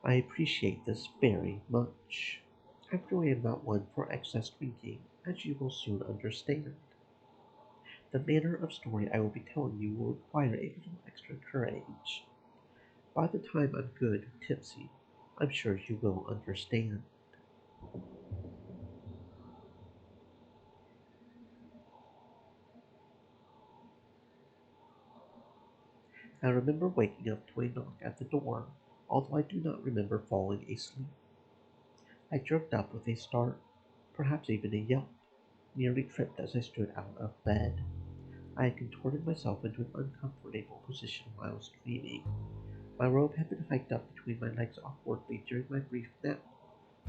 I appreciate this very much. I really am not one for excess drinking, as you will soon understand. The manner of story I will be telling you will require a little extra courage. By the time I'm good and tipsy, I'm sure you will understand. I remember waking up to a knock at the door. although I do not remember falling asleep. I jerked up with a start, perhaps even a yelp, nearly tripped as I stood out of bed. I had contorted myself into an uncomfortable position while I was dreaming. My robe had been hiked up between my legs awkwardly during my brief nap.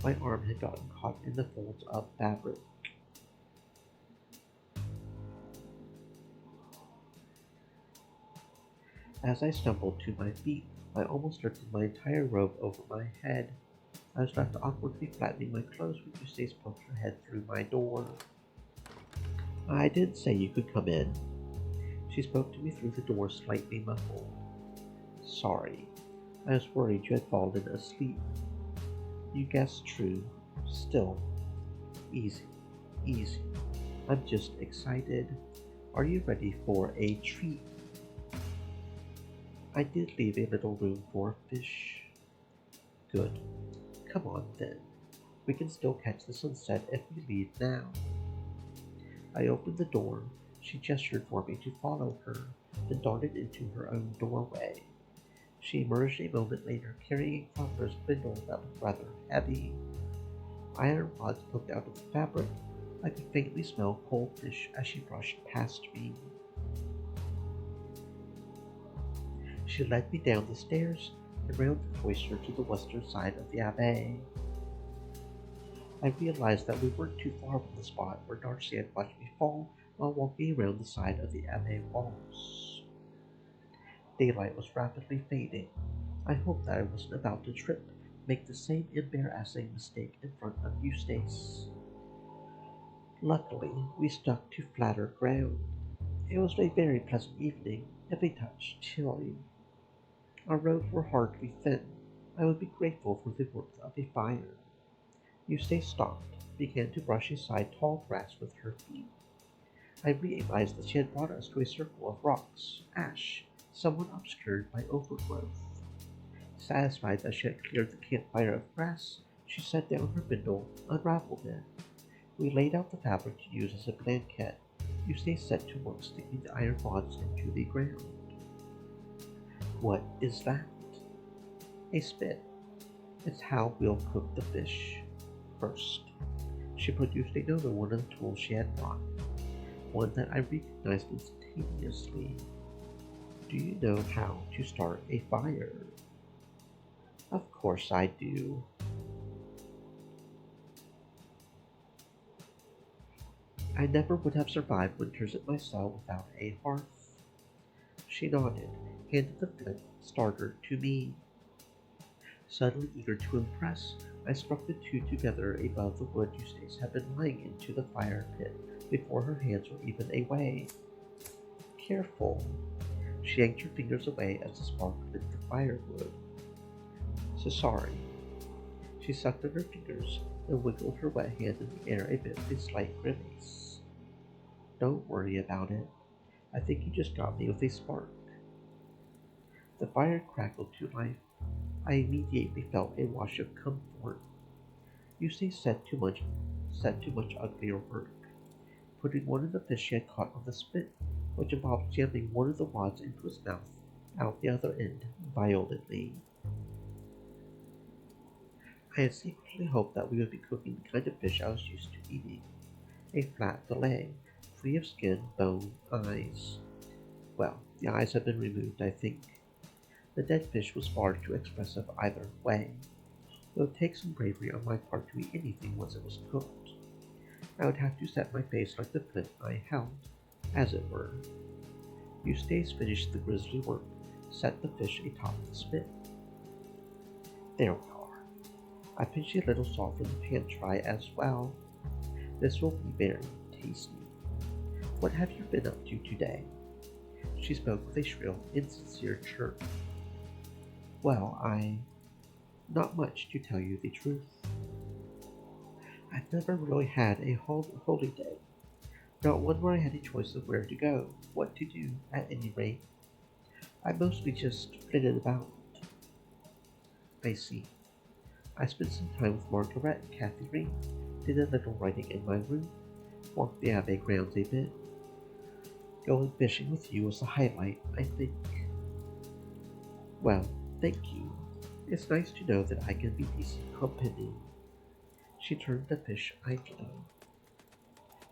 My arm had gotten caught in the folds of fabric. As I stumbled to my feet, I almost lifted my entire robe over my head. I was left awkwardly flattening my clothes when Eustace poked her head through my door. I didn't say you could come in. She spoke to me through the door, slightly muffled. Sorry. I was worried you had fallen asleep. You guessed true. Still. Easy. Easy. I'm just excited. Are you ready for a treat? I did leave a little room for fish. Good. Come on then. We can still catch the sunset if we leave now. I opened the door. She gestured for me to follow her, then darted into her own doorway. She emerged a moment later, carrying a toddler's bundle that looked rather heavy. Iron rods poked out of the fabric. I could faintly smell cold fish as she brushed past me. She led me down the stairs and round the cloister to the western side of the Abbaye. I realized that we weren't too far from the spot where Darcy had watched me fall while walking around the side of the Abbaye walls. Daylight was rapidly fading. I hoped that I wasn't about to trip, make the same embarrassing mistake in front of Eustace. Luckily, we stuck to flatter ground. It was a very pleasant evening, if a touch chilly. Our roads were hardly thin. I would be grateful for the warmth of a fire. Eustace stopped, began to brush aside tall grass with her feet. I realized that she had brought us to a circle of rocks, ash, somewhat obscured by overgrowth. Satisfied that she had cleared the campfire of grass, she set down her bundle, unraveled it. We laid out the fabric to use as a blanket. Eustace set to work sticking the iron rods into the ground. What is that? A spit. It's how we'll cook the fish. First, she produced another one of the tools she had brought, one that I recognized instantaneously. Do you know how to start a fire? Of course I do. I never would have survived winters at my cell without a hearth. She nodded, handed the flint starter to me. Suddenly eager to impress, I struck the two together above the wood Eustace had been laying into the fire pit before her hands were even away. Careful. She yanked her fingers away as the spark lit the firewood. So sorry. She sucked at her fingers and wiggled her wet hand in the air a bit with a slight grimace. Don't worry about it. I think you just got me with a spark. The fire crackled to life. I immediately felt a wash of comfort. Eustace said too much uglier work, putting one of the fish she had caught on the spit, which involved jamming one of the rods into his mouth, out the other end, violently. I had secretly hoped that we would be cooking the kind of fish I was used to eating, a flat fillet, free of skin, bone, eyes. Well, the eyes had been removed, I think. The dead fish was far too expressive either way. It would take some bravery on my part to eat anything once it was cooked. I would have to set my face like the flint I held, as it were. Eustace finished the grisly work, set the fish atop the spit. There we are. I pinched a little salt from the pan try as well. This will be very tasty. What have you been up to today? She spoke with a shrill, insincere chirp. Well, not much, to tell you the truth. I've never really had a holy day. Not one where I had a choice of where to go, what to do, at any rate. I mostly just flitted about. I see. I spent some time with Margaret and Kathy Ring, did a little writing in my room, walked the Abbaye grounds a bit. Going fishing with you was the highlight, I think. Well, thank you. It's nice to know that I can be decent company. She turned the fish idly.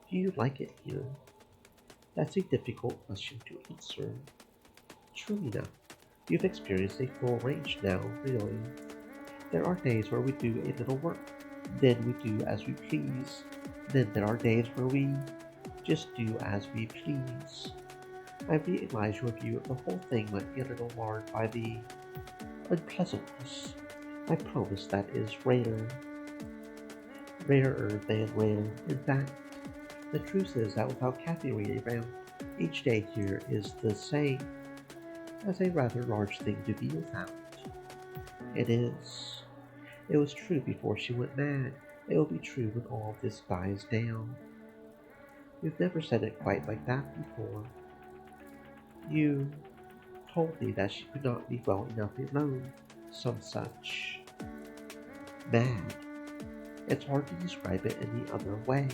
Do you like it here? That's a difficult question to answer. True enough, you've experienced a full range now, really. There are days where we do a little work, then we do as we please. Then there are days where we just do as we please. I realize your view of the whole thing might be a little marred by the unpleasantness. I promise that is rarer than rare. In fact, the truth is that without Kathy reading around, each day here is the same as a rather large thing to be without. It is. It was true before she went mad. It will be true when all this dies down. You've never said it quite like that before. You told me that she could not be well enough alone. Some such. Mad. It's hard to describe it any other way.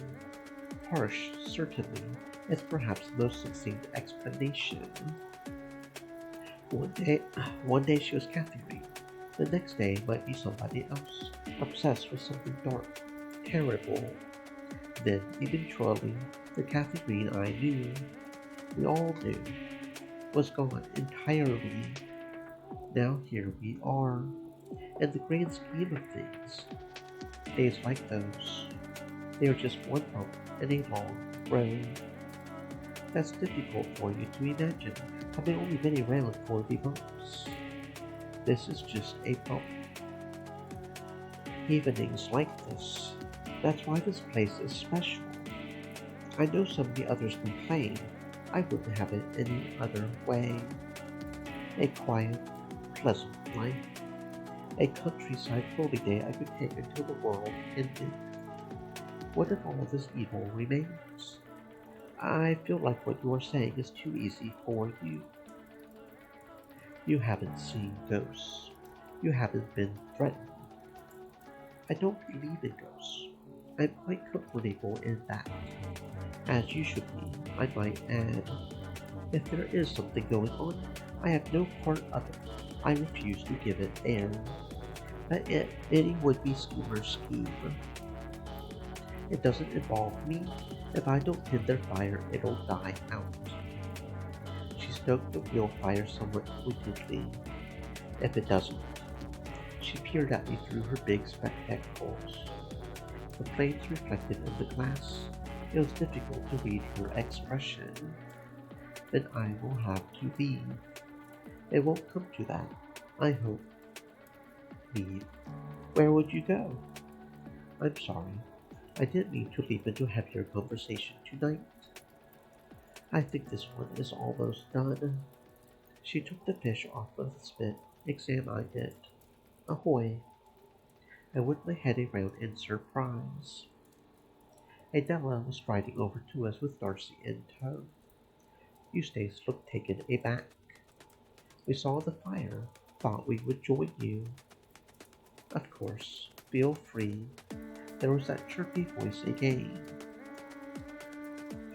Harsh, certainly, is perhaps the most succinct explanation. One day, one day she was Kathy Reed. The next day might be somebody else, obsessed with something dark, terrible. Then, eventually, the Kathy Reed I knew, we all knew, was gone entirely. Now here we are. In the grand scheme of things, days like those, they are just one bump in a long road. That's difficult for you to imagine, having only been around for the bumps. This is just a bump. Evenings like this. That's why this place is special. I know some of the others complain. I wouldn't have it any other way. A quiet, pleasant life. A countryside holiday I could take until the world ended. What if all this evil remains? I feel like what you are saying is too easy for you. You haven't seen ghosts. You haven't been threatened. I don't believe in ghosts. I'm quite comfortable in that. As you should be, I might add. If there is something going on, I have no part of it. I refuse to give it air. Let any would-be schemer scheme. It doesn't involve me. If I don't tend their fire, it'll die out. She stoked the wheel fire somewhat pointedly. If it doesn't, she peered at me through her big spectacles. The flames reflected in the glass. It was difficult to read her expression. Then I will have to leave. It won't come to that, I hope. Leave? Where would you go? I'm sorry. I didn't mean to leap into heavier conversation tonight. I think this one is almost done. She took the fish off of the spit, examined it. Ahoy! I whipped my head around in surprise. Adela was striding over to us with Darcy in tow. Eustace looked taken aback. We saw the fire, thought we would join you. Of course, feel free. There was that chirpy voice again.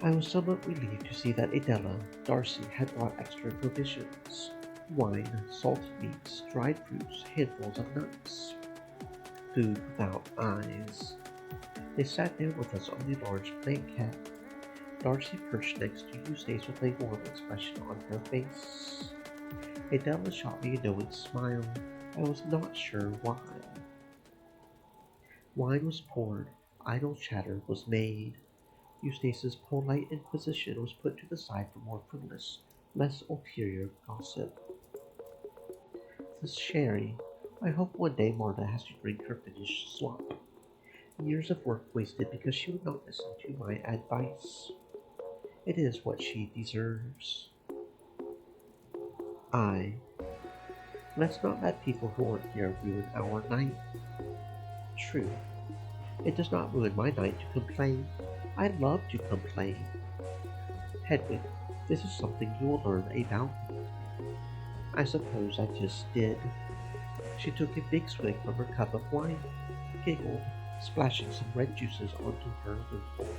I was somewhat relieved to see that Adela, Darcy had brought extra provisions. Wine, salted meats, dried fruits, handfuls of nuts. Food without eyes. They sat down with us on the large blanket. Darcy perched next to Eustace with a warm expression on her face. Adela shot me a knowing smile. I was not sure why. Wine was poured. Idle chatter was made. Eustace's polite inquisition was put to the side for more frivolous, less ulterior gossip. This sherry. I hope one day Marta has to drink her finished slop. Years of work wasted because she would not listen to my advice. It is what she deserves. Let's not let people who aren't here ruin our night. True. It does not ruin my night to complain. I love to complain. Hedwig, this is something you will learn about me. I suppose I just did. She took a big swig from her cup of wine, giggled, splashing some red juices onto her wimple.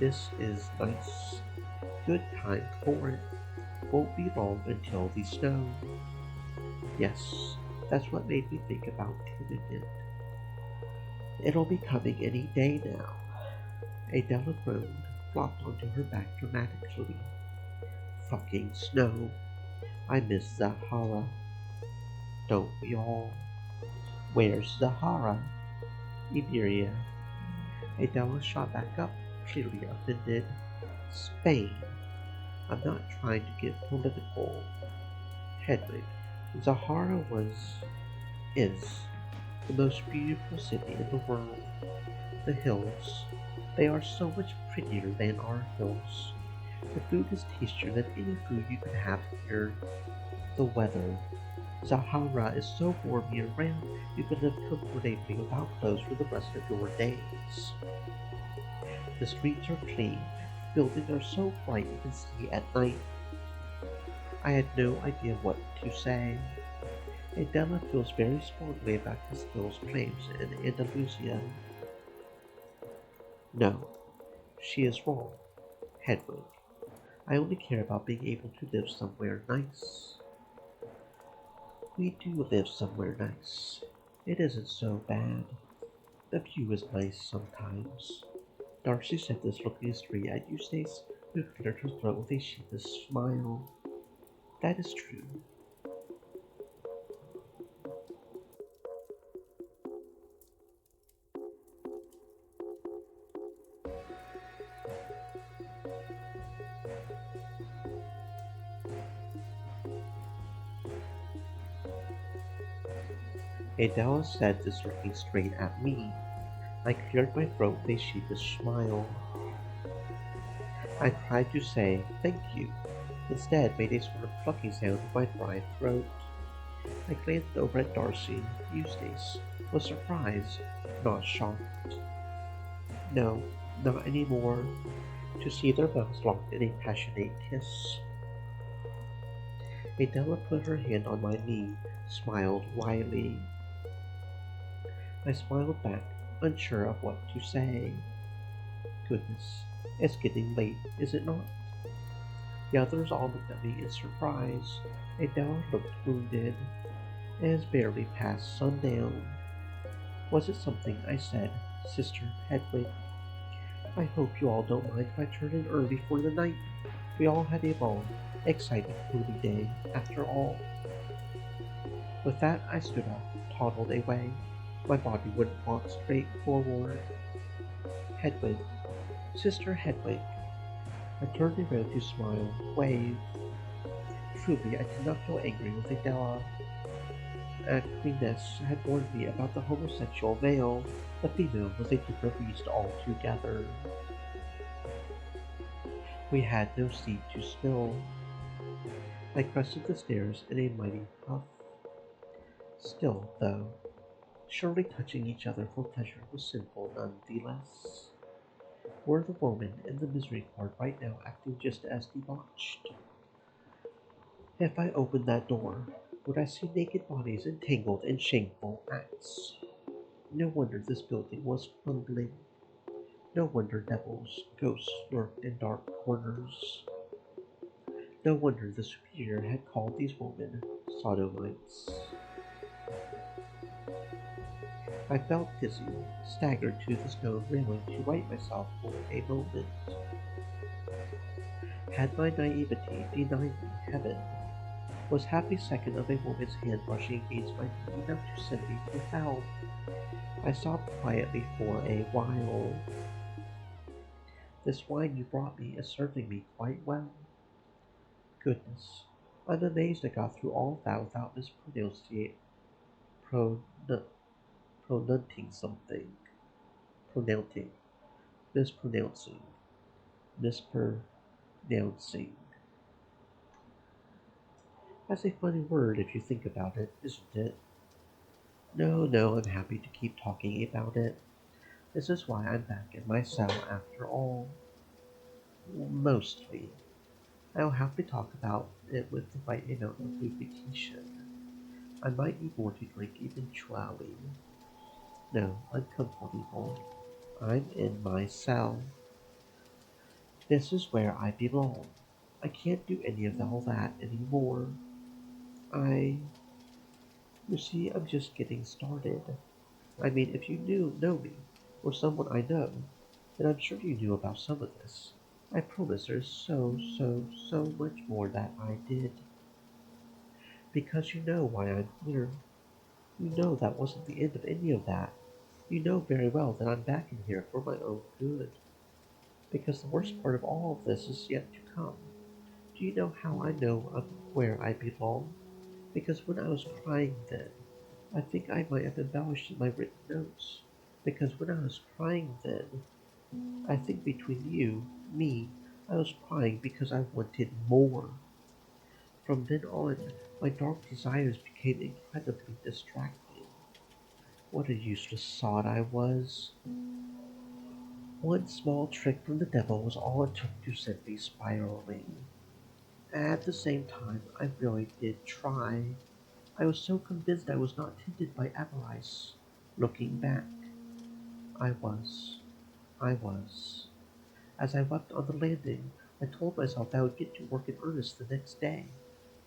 This is nice. Good time for it. Won't be long until the snow. Yes, That's what made me think about tuning it. It'll be coming any day now. Adela groaned, flopped onto her back dramatically. Fucking snow. I miss Zahara. Don't we all? Where's Zahara? Iberia. Adela shot back up, clearly offended. Spain. I'm not trying to get political. Hedwig. Zahara is the most beautiful city in the world. The hills. They are so much prettier than our hills. The food is tastier than any food you can have here. The weather. Zahara is so warm year round you can live comfortably without clothes for the rest of your days. The streets are clean. Buildings are so bright you can see at night. I had no idea what to say. Adela feels very strongly about Castile's claims in Andalusia. No, she is wrong, Hedwig. I only care about being able to live somewhere nice. We do live somewhere nice. It isn't so bad. The view is nice sometimes. Darcy said this looking straight at Eustace, who cleared her throat with a sheepish smile. That is true. Adela said this looking straight at me. I cleared my throat with a sheepish smile. I tried to say thank you, instead made a sort of clucking sound with my dry throat. I glanced over at Darcy. Eustace was surprised, not shocked. No, not anymore. To see their mouths locked in a passionate kiss. Adela put her hand on my knee, smiled wryly. I smiled back, unsure of what to say. Goodness, it's getting late, is it not? The others all looked at me in surprise. Adela looked wounded. It is barely past sundown. Was it something I said, Sister Hedwig? I hope you all don't mind if I turn in early for the night. We all had a long, exciting movie day, after all. With that, I stood up, toddled away. My body wouldn't walk straight forward. Hedwig, Sister Hedwig. I turned around to smile, wave. Truly, I did not feel angry with Adela. Queen had warned me about the homosexual male. The female was a different beast altogether. We had no seed to spill. I crested the stairs in a mighty puff. Still, though, surely touching each other for pleasure was sinful none the less. Were the woman and the Misericorde right now acting just as debauched? If I opened that door, would I see naked bodies entangled in shameful acts? No wonder this building was crumbling. No wonder devils, ghosts lurked in dark corners. No wonder the Superior had called these women sodomites. I felt dizzy, staggered to the stone railing to right myself for a moment. Had my naivety denied me heaven? Was half a second of a woman's hand brushing against my knee enough to send me to hell? I sobbed quietly for a while. This wine you brought me is serving me quite well. Goodness, I'm amazed I got through all that without pron- pronouncing something. Pronouncing. Mispronouncing. Mispronouncing. That's a funny word if you think about it, isn't it? No, no, I'm happy to keep talking about it. This is why I'm back in my cell after all. Mostly. I'll have to talk about it with the right amount of lubrication. I might need more to drink eventually. No, I'm comfortable. I'm in my cell. This is where I belong. I can't do any of all that anymore. I You see, I'm just getting started. I mean, if you know me, or someone I know, then I'm sure you knew about some of this. I promise there's so much more that I did. Because you know why I'm here. You know that wasn't the end of any of that. You know very well that I'm back in here for my own good. Because the worst part of all of this is yet to come. Do you know how I know I'm where I belong? Because when I was crying then, I think I might have embellished in my written notes. Because when I was crying then, I think between you, me, I was crying because I wanted more. From then on, my dark desires became incredibly distracting. What a useless sod I was. One small trick from the devil was all it took to send me spiraling. At the same time, I really did try. I was so convinced I was not tempted by avarice. Looking back, I was. I was. As I wept on the landing, I told myself that I would get to work in earnest the next day.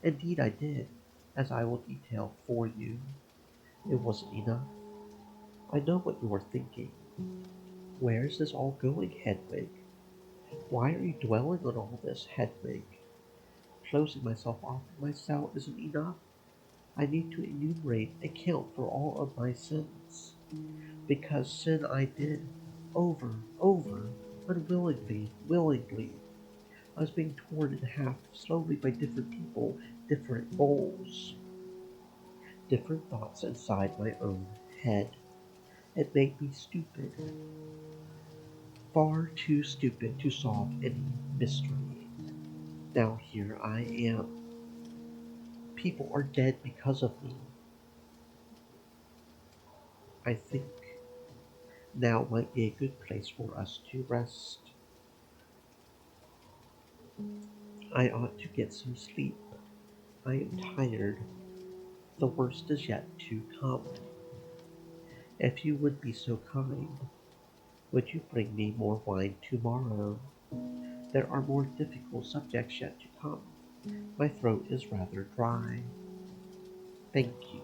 Indeed, I did, as I will detail for you. It wasn't enough. I know what you are thinking. Where is this all going, Hedwig? Why are you dwelling on all this, Hedwig? Closing myself off in my cell isn't enough. I need to enumerate, account for all of my sins. Because sin I did, over, unwillingly, willingly. I was being torn in half slowly by different people, different goals, different thoughts inside my own head. It made me stupid, far too stupid to solve any mystery. Now here I am. People are dead because of me. I think now might be a good place for us to rest. I ought to get some sleep. I am tired. The worst is yet to come. If you would be so kind, would you bring me more wine tomorrow? There are more difficult subjects yet to come. My throat is rather dry. Thank you.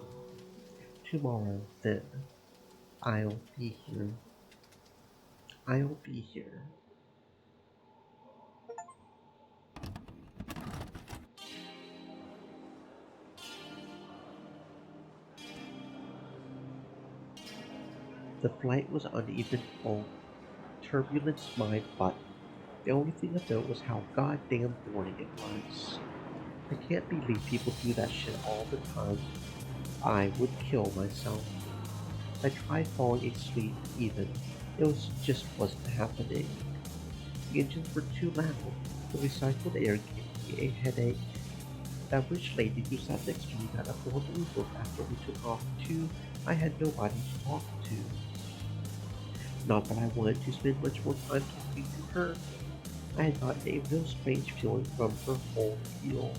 Tomorrow, then, I'll be here. I'll be here. The flight was uneventful. Turbulence my butt. The only thing of note was how goddamn boring it was. I can't believe people do that shit all the time. I would kill myself. I tried falling asleep even. Just wasn't happening. The engines were too loud. The recycled air gave me a headache. That rich lady who sat next to me got up to open the book after we took off too. I had nobody to talk to. Not that I wanted to spend much more time talking to her. I had gotten a real strange feeling from her whole deal.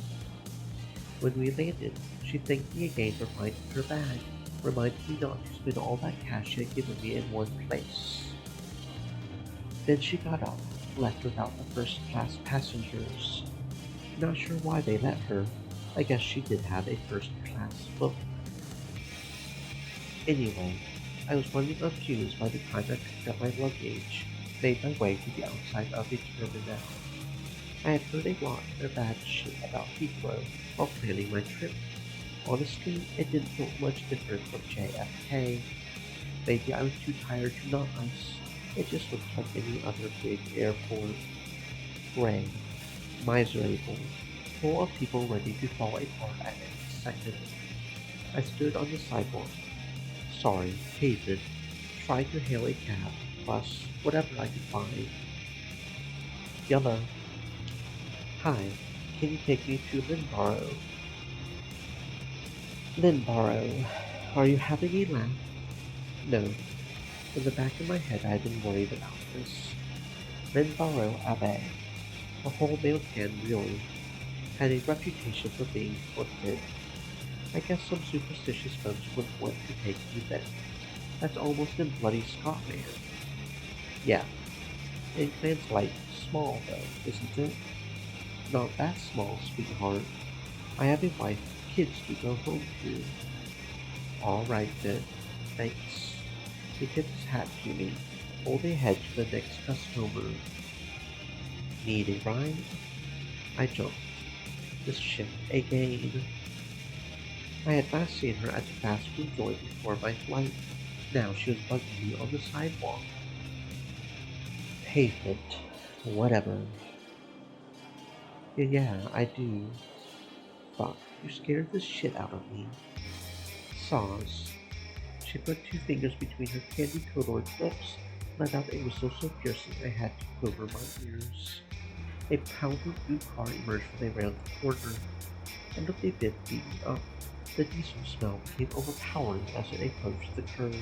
When we landed, she thanked me again for finding her bag, reminded me not to spend all that cash she had given me in one place. Then she got up, left without the first class passengers. Not sure why they let her. I guess she did have a first class book. Anyway, I was running on fumes by the time I picked up my luggage, made my way to the outside of the terminal. I had heard a lot of bad shit about Heathrow while planning my trip. Honestly, it didn't feel much different from JFK. Maybe I was too tired to notice. It just looked like any other big airport. Gray, miserable, full of people ready to fall apart at any second. I stood on the sidewalk. Sorry, pavement. Tried to hail a cab, bus, whatever I could find. Yellow. Hi, can you take me to Lynborough? Lynborough. Are you having a laugh? No. In the back of my head I had been worried about this. Lynborough Abbey, a whole male town really, had a reputation for being haunted. I guess some superstitious folks wouldn't want to take me there. That's almost in bloody Scotland. Yeah, England's like small though, isn't it? Not that small, sweetheart. I have a wife, kids to go home to. All right then. Thanks. He tipped his hat to me, pulled ahead to the next customer. Need a ride? I jumped. This ship again. I had last seen her at the fast food joint before my flight. Now she was bugging me on the sidewalk. Pavement. Whatever. Yeah, I do. Fuck, you scared the shit out of me. Saws. She put two fingers between her candy-colored lips, let out a whistle so piercing I had to cover my ears. A powdered blue car emerged from around the corner. I looked a bit beaten up. The diesel smell became overpowering as it approached the curb.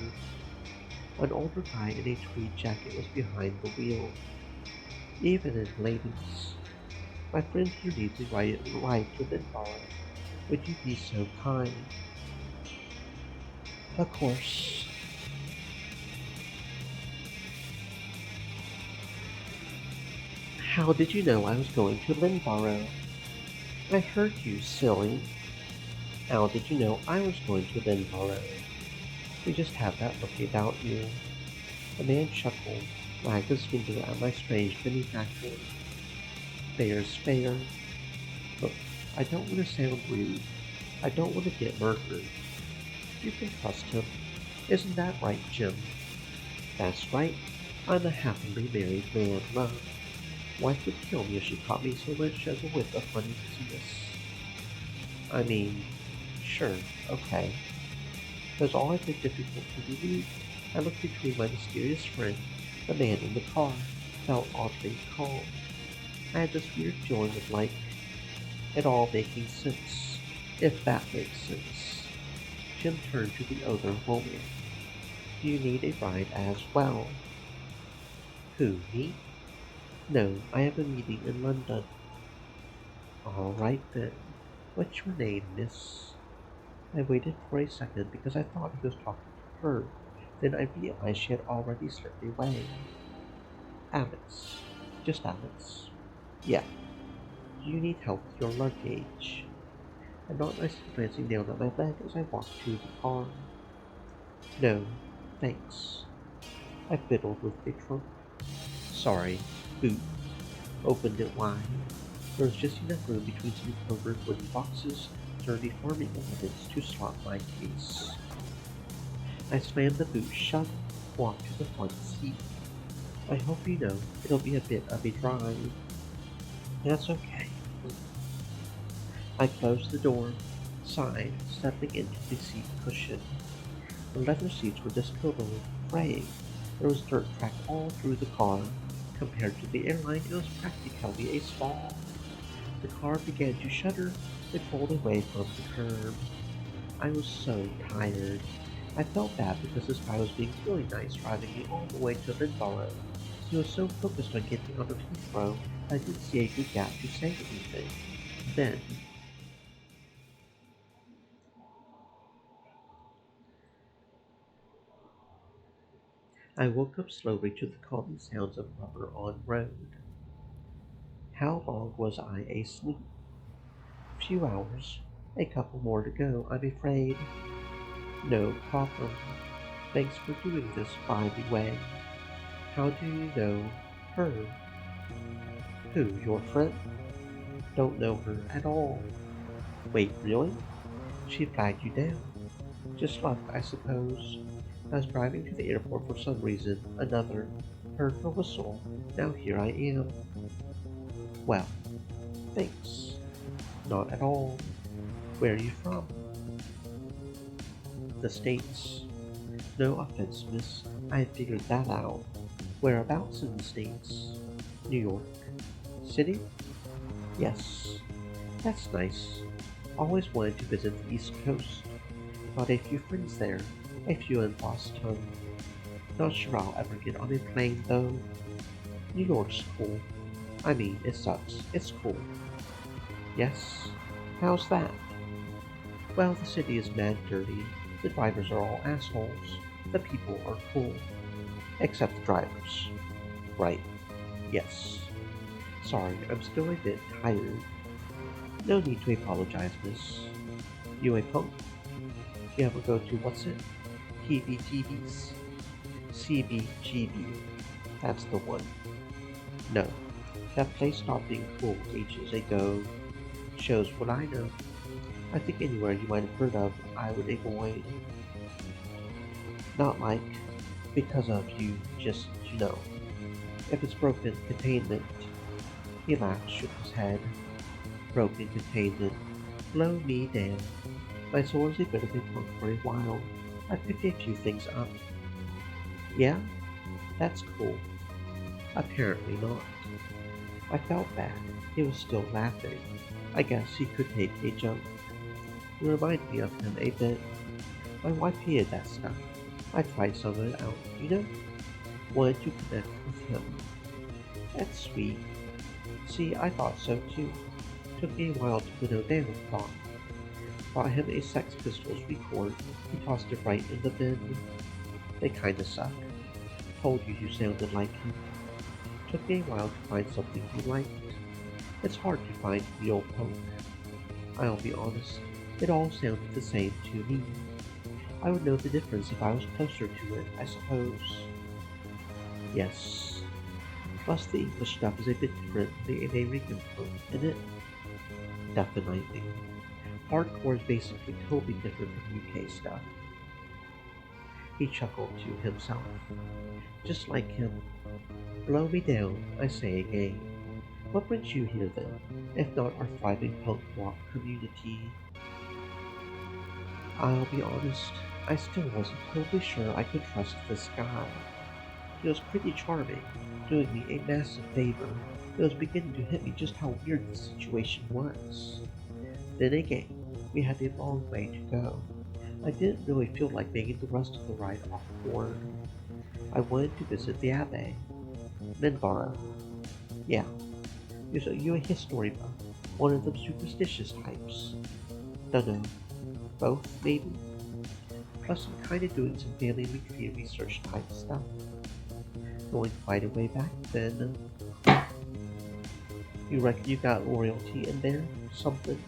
An older guy in a tweed jacket was behind the wheel. Evening, ladies. My friend here needs a ride to Lindbar. Would you be so kind? Of course. How did you know I was going to Lindborough? I heard you, silly. How did you know I was going to Lindborough? You just have that look about you. The man chuckled, wagged his finger at my strange benefactor. Fair's fair. Look, I don't want to sound rude. I don't want to get murdered. You can trust him. Isn't that right, Jim? That's right. I'm a happily married man, love. Wife would kill me if she caught me so much as a whiff of uneasiness. I mean, sure, okay. Was all a bit difficult to believe? I looked between my mysterious friend, the man in the car, felt oddly calm. I had this weird feeling of like it all making sense, if that makes sense. Jim turned to the other woman. Do you need a ride as well? Who, me? No, I have a meeting in London. All right then. What's your name, miss? I waited for a second because I thought he was talking to her. Then I realized she had already slipped away. Alex. Just Alex. Yeah. Do you need help with your luggage? I not nicely glancing down at my leg as I walked to the car. No, thanks. I fiddled with the trunk. Sorry, boot. Opened it wide. There was just enough room between two covered wooden boxes, sturdy farming implements to slot my case. I slammed the boot shut, walked to the front seat. I hope you know it'll be a bit of a drive. That's okay. I closed the door, sighed, stepping into the seat cushion. The leather seats were discolored, fraying. There was dirt track all through the car. Compared to the airline, it was practically a stall. The car began to shudder and pulled away from the curb. I was so tired. I felt bad because this guy was being really nice driving me all the way to Lindborough. He was so focused on getting out of Heathrow I didn't see a good gap to say anything. Then, I woke up slowly to the calming sounds of rubber on road. How long was I asleep? A few hours. A couple more to go, I'm afraid. No problem. Thanks for doing this, by the way. How do you know her? Who, your friend? Don't know her at all. Wait, really? She flagged you down. Just luck, I suppose. I was driving to the airport for some reason, another. Heard her whistle. Now here I am. Well, thanks. Not at all. Where are you from? The States. No offense, miss. I figured that out. Whereabouts in the States? New York. City? Yes. That's nice. Always wanted to visit the East Coast. Got a few friends there. A few in Boston. Not sure I'll ever get on a plane, though. New York's cool. I mean, it sucks. It's cool. Yes? How's that? Well, the city is mad dirty. The drivers are all assholes. The people are cool. Except the drivers. Right. Yes. Sorry, I'm still a bit tired. No need to apologize, miss. You a punk? You ever go to what's it? PBGB's? CBGB. That's the one. No, that place stopped being cool ages ago. Shows what I know. I think anywhere you might have heard of, I would avoid. Not like because of you, just if it's broken containment. He laughed, shook his head. Broken containment. Blow me down. My soul has been a bit punk for a while. I picked a few things up. Yeah? That's cool. Apparently not. I felt bad. He was still laughing. I guess he could take a joke. You remind me of him a bit. My wife hated that stuff. I tried some of it out, Wanted to connect with him. That's sweet. See, I thought so too. Took me a while to winnow down thought. Bought him a Sex Pistols record. He tossed it right in the bin. They kinda suck. Told you sounded like him. Took me a while to find something he liked. It's hard to find real punk. I'll be honest, it all sounded the same to me. I would know the difference if I was closer to it, I suppose. Yes. Plus the English stuff is a bit different than the American punk, isn't it? Definitely. Hardcore is basically totally different from UK stuff. He chuckled to himself. Just like him. Blow me down, I say again. What brings you here then, if not our thriving punk rock community? I'll be honest, I still wasn't totally sure I could trust this guy. He was pretty charming, doing me a massive favor. It was beginning to hit me just how weird the situation was. Then again, we had a long way to go. I didn't really feel like making the rest of the ride off board. I wanted to visit the Abbey. Minborough. Yeah, you're a history buff, one of them superstitious types. Dunno, both maybe. Plus I'm kinda doing some family tree research type stuff. Going quite a way back then. You reckon you got royalty in there? Something?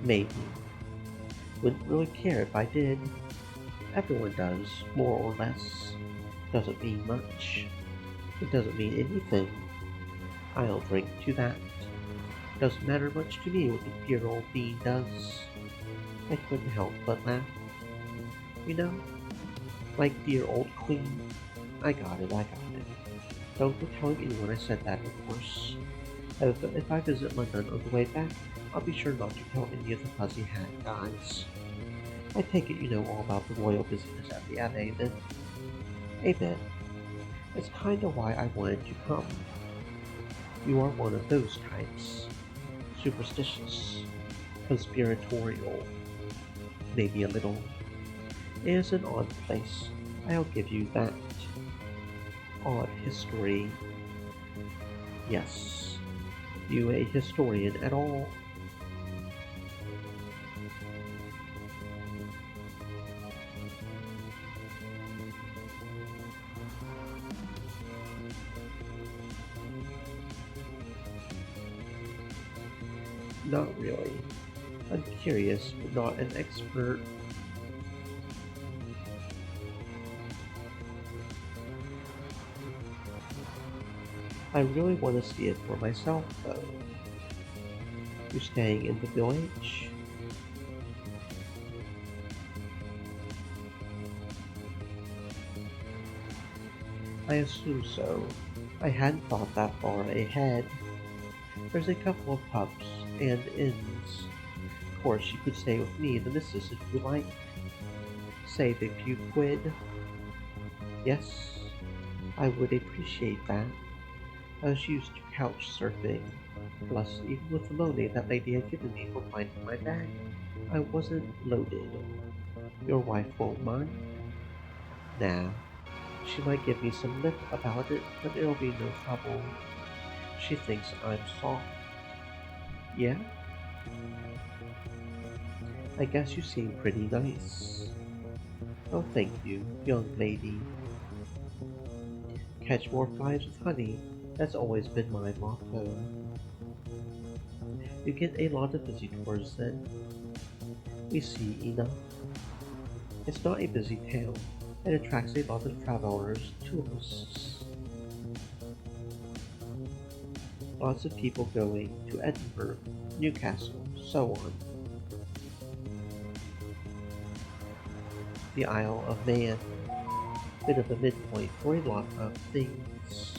Maybe. Wouldn't really care if I did. Everyone does, more or less. Doesn't mean much. It doesn't mean anything. I'll drink to that. Doesn't matter much to me what the dear old bean does. I couldn't help but laugh. Like dear old queen. I got it. Don't go telling anyone I said that, of course. If I visit London on the way back, I'll be sure not to tell any of the fuzzy hat guys. I take it you know all about the royal busyness at the Abbey, then? A bit. It's kinda why I wanted to come. You are one of those types. Superstitious. Conspiratorial. Maybe a little. It is an odd place. I'll give you that. Odd history. Yes. You a historian at all? Not really. I'm curious, but not an expert. I really want to see it for myself, though. You staying in the village? I assume so. I hadn't thought that far ahead. There's a couple of pubs and inns. Of course, you could stay with me and the missus if you like. Save a few quid. Yes, I would appreciate that. I was used to couch surfing. Plus, even with the money that lady had given me for finding my bag, I wasn't loaded. Your wife won't mind? Nah. She might give me some lip about it, but it'll be no trouble. She thinks I'm soft. Yeah? I guess you seem pretty nice. Oh, thank you, young lady. Catch more flies with honey. That's always been my motto. You get a lot of visitors then. We see enough. It's not a busy town. It attracts a lot of travelers, tourists. Lots of people going to Edinburgh, Newcastle, so on. The Isle of Man, bit of a midpoint for a lot of things.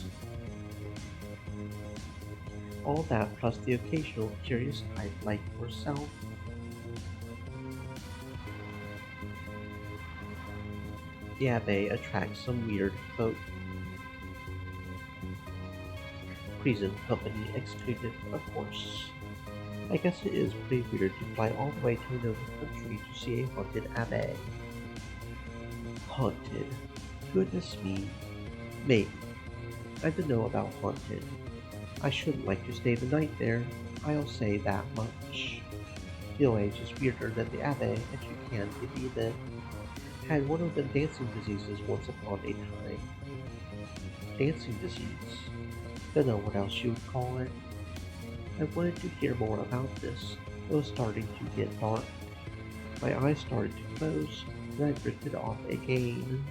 All that plus the occasional curious type like yourself. The Abbey attracts some weird folk. Present company excluded, of course. I guess it is pretty weird to fly all the way to another country to see a haunted abbey. Haunted. Goodness me. Maybe. I don't know about haunted. I shouldn't like to stay the night there. I'll say that much. The age is weirder than the abbey, and you can believe it. Had one of them dancing diseases once upon a time. Dancing disease. Don't know what else you would call it. I wanted to hear more about this. It was starting to get dark. My eyes started to close, and I drifted off again.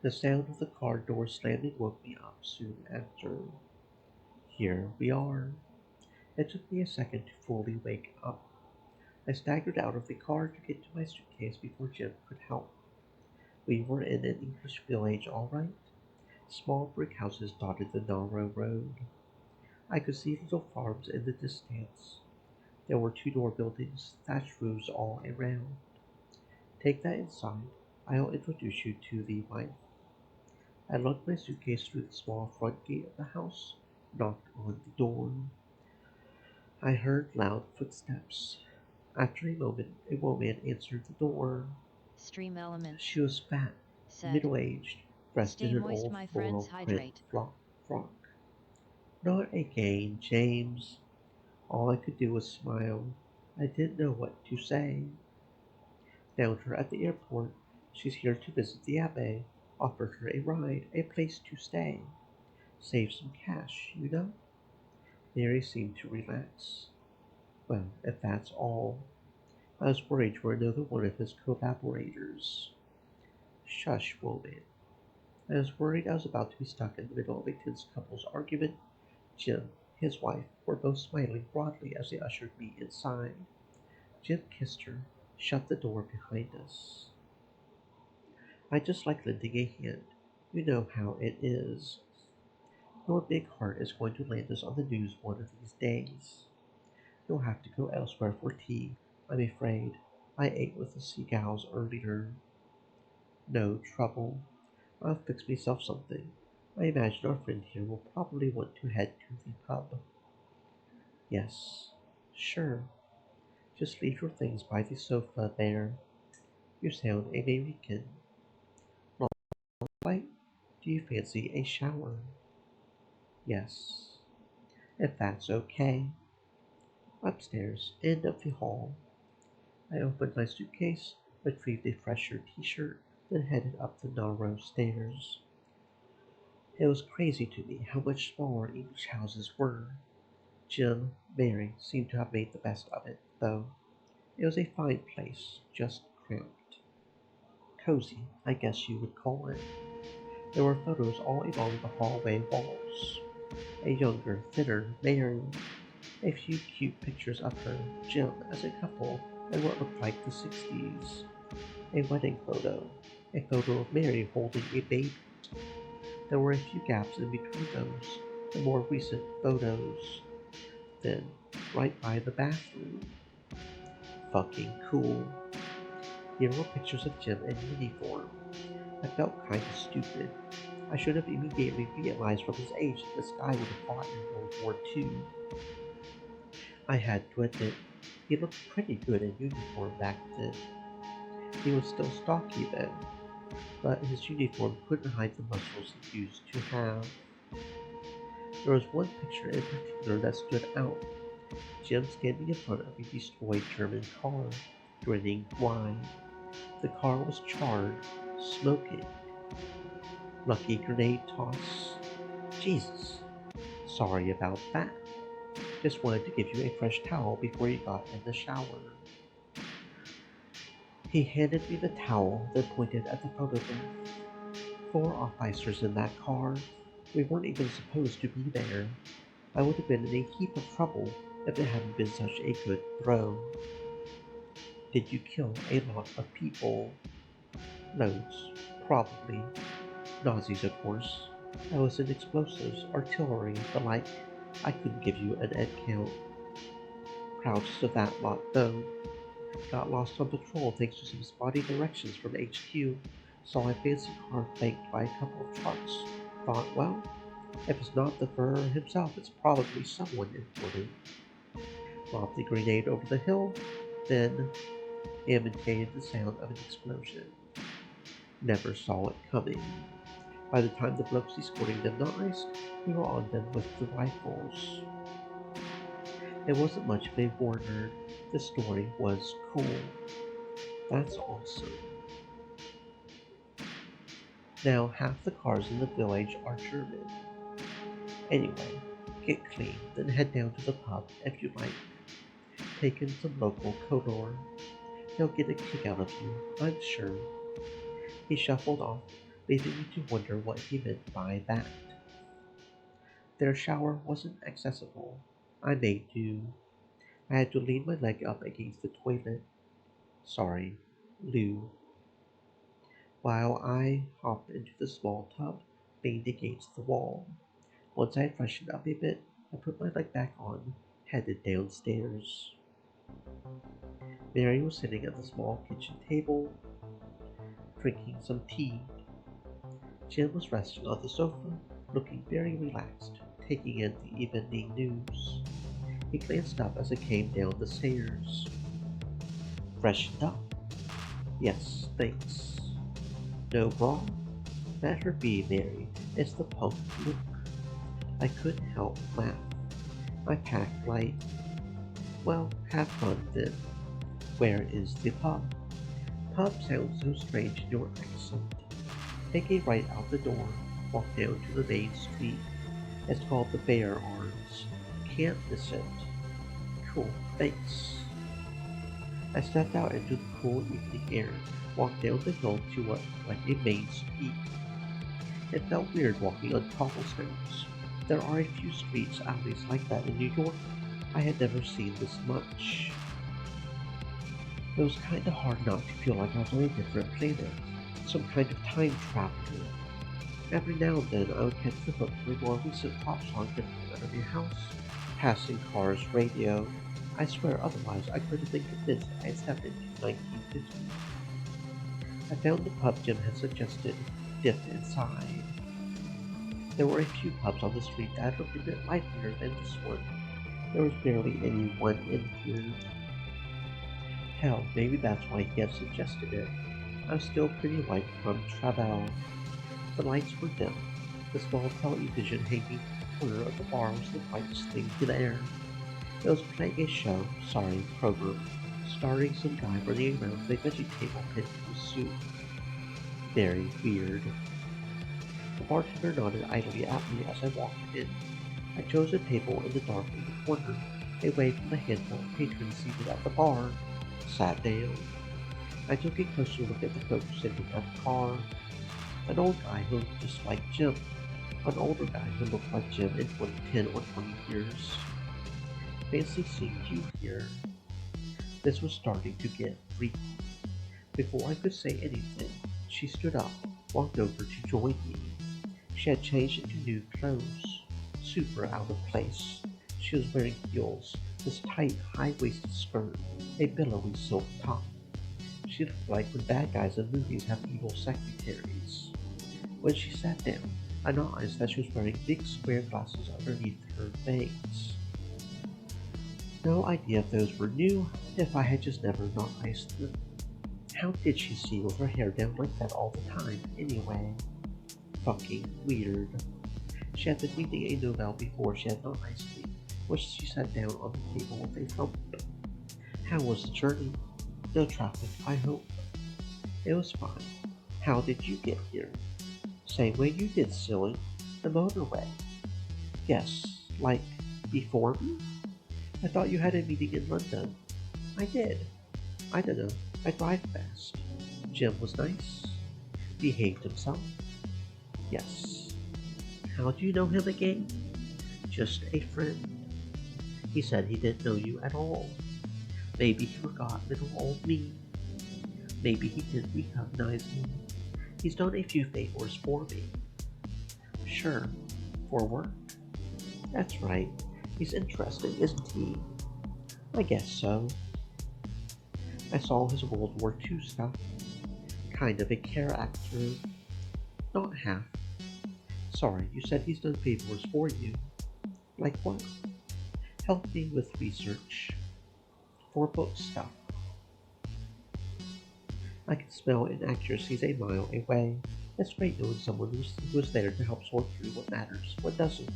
The sound of the car door slamming woke me up soon after. Here we are. It took me a second to fully wake up. I staggered out of the car to get to my suitcase before Jim could help. We were in an English village, all right. Small brick houses dotted the narrow road. I could see little farms in the distance. There were two-door buildings, thatched roofs all around. Take that inside. I'll introduce you to the wife. I lugged my suitcase through the small front gate of the house, knocked on the door. I heard loud footsteps. After a moment, a woman answered the door. Stream elements. She was fat, Said. middle-aged, dressed Stay in an moist, old my friends, floral print hydrate. frock. Not again, James. All I could do was smile. I didn't know what to say. Found her at the airport. She's here to visit the Abbey. Offered her a ride, a place to stay. Save some cash, you know? Mary seemed to relax. Well, if that's all. I was worried for another one of his collaborators. Shush, woman. I was worried I was about to be stuck in the middle of a tense couple's argument. Jim, his wife, were both smiling broadly as they ushered me inside. Jim kissed her, shut the door behind us. I just like lending a hand. You know how it is. Your big heart is going to land us on the news one of these days. You'll have to go elsewhere for tea, I'm afraid. I ate with the seagulls earlier. No trouble. I'll fix myself something. I imagine our friend here will probably want to head to the pub. Yes, sure. Just leave your things by the sofa there. You sound American. Right? Do you fancy a shower? Yes, if that's okay. Upstairs, end of the hall. I opened my suitcase, retrieved a fresher t-shirt, then headed up the narrow stairs. It was crazy to me how much smaller English houses were. Jim, Mary seemed to have made the best of it, though. It was a fine place, just cramped. Cozy, I guess you would call it. There were photos all along the hallway walls. A younger, thinner Mary. A few cute pictures of her, Jim, as a couple in what looked like the 60s. A wedding photo. A photo of Mary holding a baby. There were a few gaps in between those, the more recent photos. Then, right by the bathroom. Fucking cool. Here were pictures of Jim in uniform. I felt kinda stupid. I should have immediately realized from his age that this guy would have fought in World War II. I had to admit, he looked pretty good in uniform back then. He was still stocky then, but his uniform couldn't hide the muscles he used to have. There was one picture in particular that stood out. Jim standing in front of a destroyed German car. grinning wide. The car was charred, smoking. Lucky grenade toss. Jesus, sorry about that. Just wanted to give you a fresh towel before you got in the shower. He handed me the towel, then pointed at the photograph. 4 officers in that car. We weren't even supposed to be there. I would have been in a heap of trouble if it hadn't been such a good throw. Did you kill a lot of people? Loads, probably. Nazis, of course. I was in explosives, artillery, the like. I couldn't give you an egg count. Proudest of that lot, though. Got lost on patrol thanks to some spotty directions from HQ. Saw a fancy car flanked by a couple of trucks. Thought, well, if it's not the Führer himself, it's probably someone important. Lobbed the grenade over the hill, then imitated the sound of an explosion. Never saw it coming. By the time the blokes escorting them to ice, we were on them with the rifles. It wasn't much of a warner. The story was cool. That's awesome. Now half the cars in the village are German. Anyway, get clean, then head down to the pub if you like. Take in some local Kodor. They'll get a kick out of you, I'm sure. He shuffled off, leaving me to wonder what he meant by that. Their shower wasn't accessible. I made do. I had to lean my leg up against the toilet. Sorry, loo. While I hopped into the small tub, leaned against the wall. Once I had freshened up a bit, I put my leg back on, headed downstairs. Mary was sitting at the small kitchen table, drinking some tea. Jim was resting on the sofa, looking very relaxed, taking in the evening news. He glanced up as I came down the stairs. Freshened up? Yes, thanks. No bra? Let her be, Mary. It's the punk look. I couldn't help laugh. I packed light. Well, have fun then. Where is the pub? Pub sounds so strange in your accent. Take a right out the door, walk down to the main street. It's called the Bear Arms. Can't miss it. Cool, thanks. I stepped out into the cool evening air, walked down the hill to what looked like a main street. It felt weird walking on cobblestones. There are a few streets alleys like that in New York. I had never seen this much. It was kinda hard not to feel like I was on a different planet, some kind of time traveler. Every now and then I would catch the hook for a more recent pop song than out of your house, passing cars, radio. I swear otherwise I could have been convinced I had stepped into 1950. I found the pub Jim had suggested, dipped inside. There were a few pubs on the street that looked a bit livelier than this one. There was barely anyone in here. Hell, maybe that's why he had suggested it. I was still pretty white from travel. The lights were dim. The small television hanging in the corner of the bar was the brightest thing in the air. It was playing a show, program, starring some guy running around with a veggie table pinned to his suit. Very weird. The bartender nodded idly at me as I walked in. I chose a table in the dark in the corner, away from the handful of patrons seated at the bar. Sat down. I took a closer look at the folks sitting at the car. An old guy who looked just like Jim. An older guy who looked like Jim in 10 or 20 years. Fancy seeing you here. This was starting to get freaky. Before I could say anything, she stood up, walked over to join me. She had changed into new clothes. Super out of place. She was wearing heels, this tight, high-waisted skirt, a billowy silk top. She looked like when bad guys in movies have evil secretaries. When she sat down, I noticed that she was wearing big square glasses underneath her bangs. No idea if those were new, if I had just never noticed them. How did she see with her hair down like that all the time, anyway? Fucking weird. She had been reading a novel before she had noticed me, which she sat down on the table with a thump. How was the journey? No traffic, I hope. It was fine. How did you get here? Same way you did, silly. The motorway. Yes, like before me? I thought you had a meeting in London. I did. I don't know. I drive fast. Jim was nice. Behaved himself. Yes. How do you know him again? Just a friend. He said he didn't know you at all. Maybe he forgot little old me. Maybe he didn't recognize me. He's done a few favors for me. Sure. For work? That's right. He's interesting, isn't he? I guess so. I saw his World War II stuff. Kind of a character. Not half. Sorry, you said he's done favors for you. Like what? Help me with research. For book stuff. I can smell inaccuracies a mile away. It's great knowing someone who's there to help sort through what matters, what doesn't.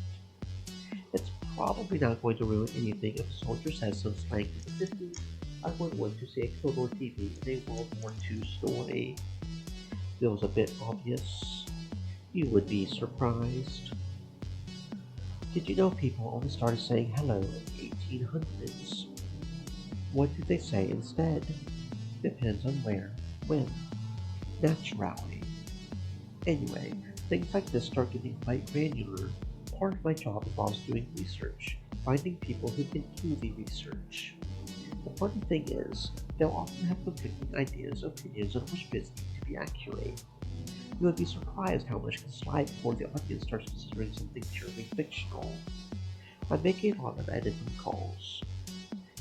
It's probably not going to ruin anything if a soldier says some slang in the 50s. I wouldn't want to see a Cold War TV in a World War II story. Feels a bit obvious. You would be surprised. Did you know people only started saying hello in the 1800s? What did they say instead? Depends on where, when. Naturally. Anyway, things like this start getting quite granular. Part of my job involves doing research, finding people who can do the research. The funny thing is, they'll often have conflicting ideas, opinions on which bits need to be accurate. You would be surprised how much can slide before the audience starts considering something purely fictional. I make a lot of editing calls.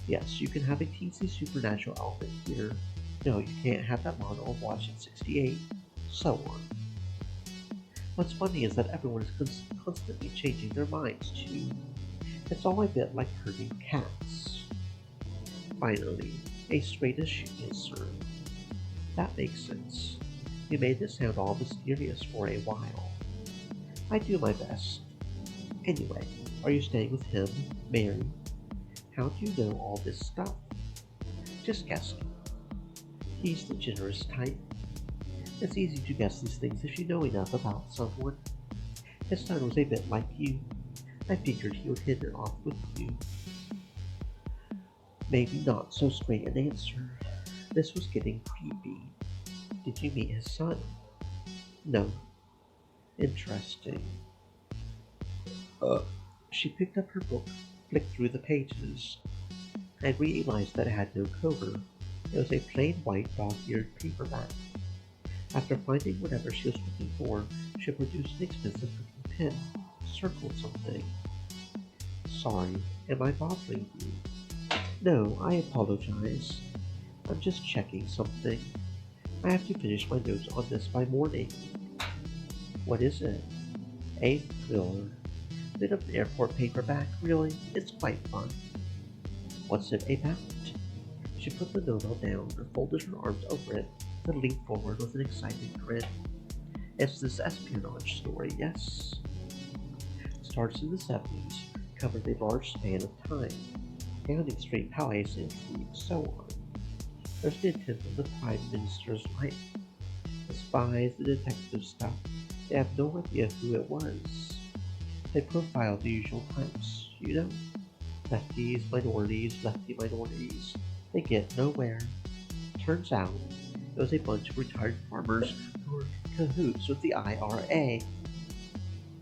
Yes, you can have a teensy supernatural element here. No, you can't have that model of watch at 68. So on. What's funny is that everyone is constantly changing their minds too. It's all a bit like herding cats. Finally, a straightish answer. That makes sense. You made it sound all mysterious for a while. I do my best. Anyway, are you staying with him, Mary? How do you know all this stuff? Just guessing. He's the generous type. It's easy to guess these things if you know enough about someone. His son was a bit like you. I figured he would hit it off with you. Maybe not so straight an answer. This was getting creepy. Did you meet his son? No. Interesting. She picked up her book, flicked through the pages, and realized that it had no cover. It was a plain white dog-eared paperback. After finding whatever she was looking for, she produced an expensive-looking pen, circled something. Sorry, am I bothering you? No, I apologize. I'm just checking something. I have to finish my notes on this by morning. What is it? A thriller. Bit of an airport paperback, really? It's quite fun. What's it about? She put the novel down and folded her arms over it, then leaned forward with an excited grin. It's this espionage story, yes? Starts in the 70s, covers a large span of time, Downing Street Palace intrigue, so on. There's the intent of the Prime Minister's life. The spies, the detective stuff, they have no idea who it was. They profile the usual types, you know? Lefties, lefty minorities. They get nowhere. Turns out, it was a bunch of retired farmers who were in cahoots with the IRA. Then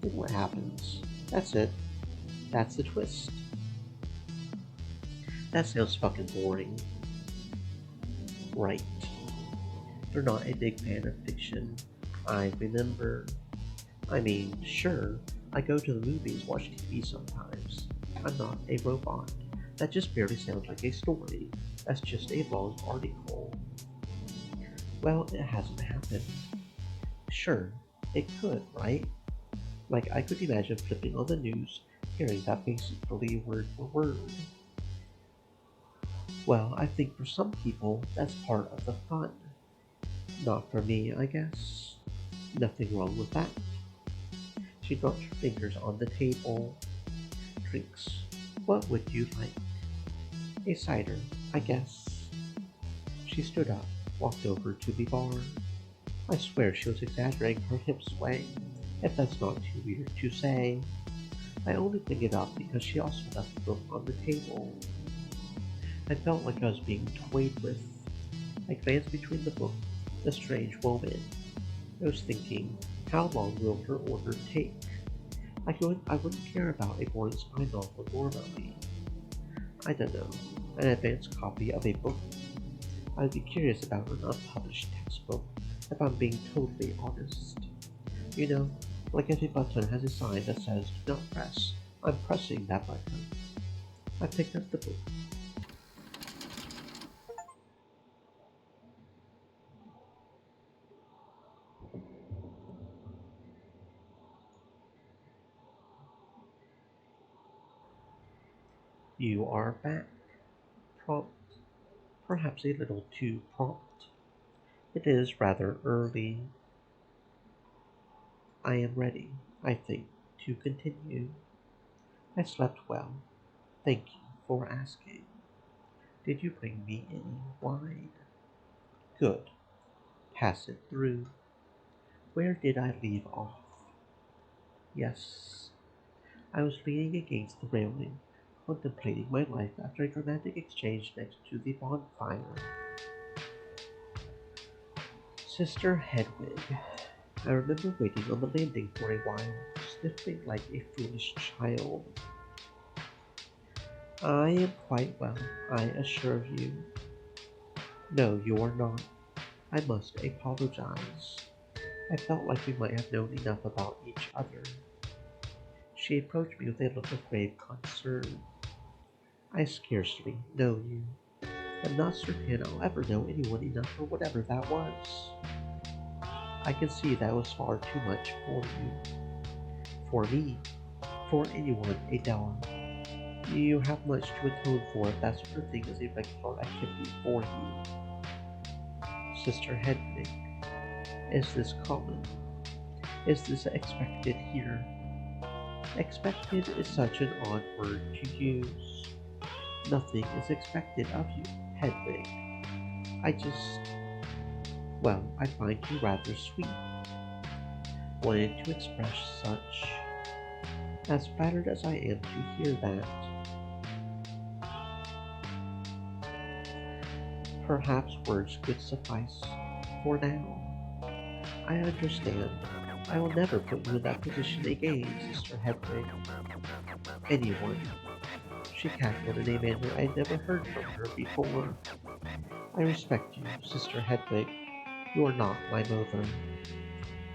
what happens? That's it. That's the twist. That sounds fucking boring. Right. You're not a big fan of fiction. I remember. I mean, sure, I go to the movies, watch TV sometimes. I'm not a robot. That just barely sounds like a story. That's just a long article. Well, it hasn't happened. Sure, it could, right? Like, I could imagine flipping on the news, hearing that basically word for word. Well, I think for some people, that's part of the fun. Not for me, I guess. Nothing wrong with that. She dropped her fingers on the table. Drinks. What would you like? A cider, I guess. She stood up, walked over to the bar. I swear she was exaggerating her hip sway, if that's not too weird to say. I only bring it up because she also left the book on the table. I felt like I was being toyed with. I glanced between the book, the strange woman. I was thinking, how long will her order take? I wouldn't care about a boring spy novel normally. I don't know, an advanced copy of a book. I'd be curious about an unpublished textbook, if I'm being totally honest. You know, like every button has a sign that says do not press. I'm pressing that button. I picked up the book. You are back. Prompt. Perhaps a little too prompt. It is rather early. I am ready, I think, to continue. I slept well. Thank you for asking. Did you bring me any wine? Good. Pass it through. Where did I leave off? Yes, I was leaning against the railing, contemplating my life after a dramatic exchange next to the bonfire. Sister Hedwig. I remember waiting on the landing for a while, sniffling like a foolish child. I am quite well, I assure you. No, you are not. I must apologize. I felt like we might have known enough about each other. She approached me with a look of grave concern. I scarcely know you. I'm not certain I'll ever know anyone enough for whatever that was. I can see that was far too much for you. For me. For anyone, Adela. You have much to atone for if that sort of thing is a regular activity for you. Sister Hedwig, is this common? Is this expected here? Expected is such an odd word to use. Nothing is expected of you, Hedwig. I just, well, I find you rather sweet. Wanted to express such. As flattered as I am to hear that, perhaps words could suffice for now. I understand. I will never put you in that position again, Sister Hedwig. Anyone. She cackled in a manner I had never heard from her before. I respect you, Sister Hedwig. You are not my mother.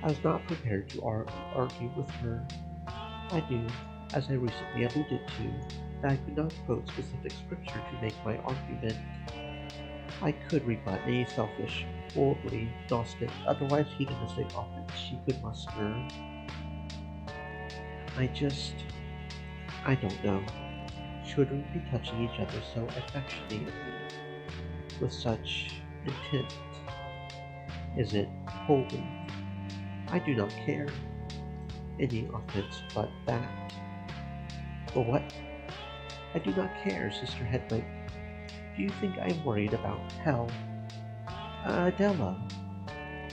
I was not prepared to argue with her. I knew, as I recently alluded to, that I could not quote specific scripture to make my argument. I could rebut any selfish, worldly, Gnostic, otherwise hedonistic offense she could muster. I just, I don't know. Should we be touching each other so affectionately, with such intent? Is it holy? I do not care. Any offense but that. But what? I do not care, Sister Hedwig. Do you think I am worried about hell? Adela,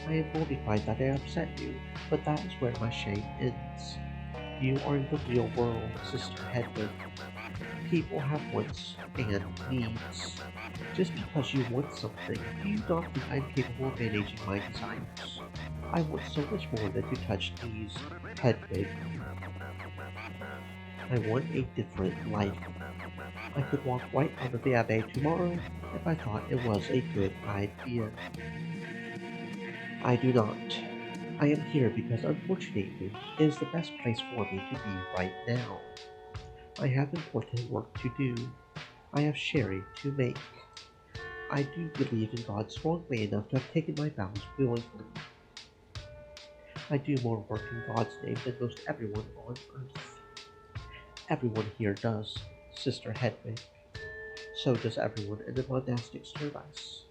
I am mortified that I upset you, but that is where my shame ends. You are in the real world, Sister Hedwig. People have wants and needs. Just because you want something, do you not think I'm capable of managing my desires? I want so much more than to touch these, Hedwig. I want a different life. I could walk right out of the Abbey tomorrow if I thought it was a good idea. I do not. I am here because unfortunately it is the best place for me to be right now. I have important work to do. I have sharing to make. I do believe in God strongly enough to have taken my vows willingly. I do more work in God's name than most everyone on earth. Everyone here does, Sister Hedwig. So does everyone in the monastic service.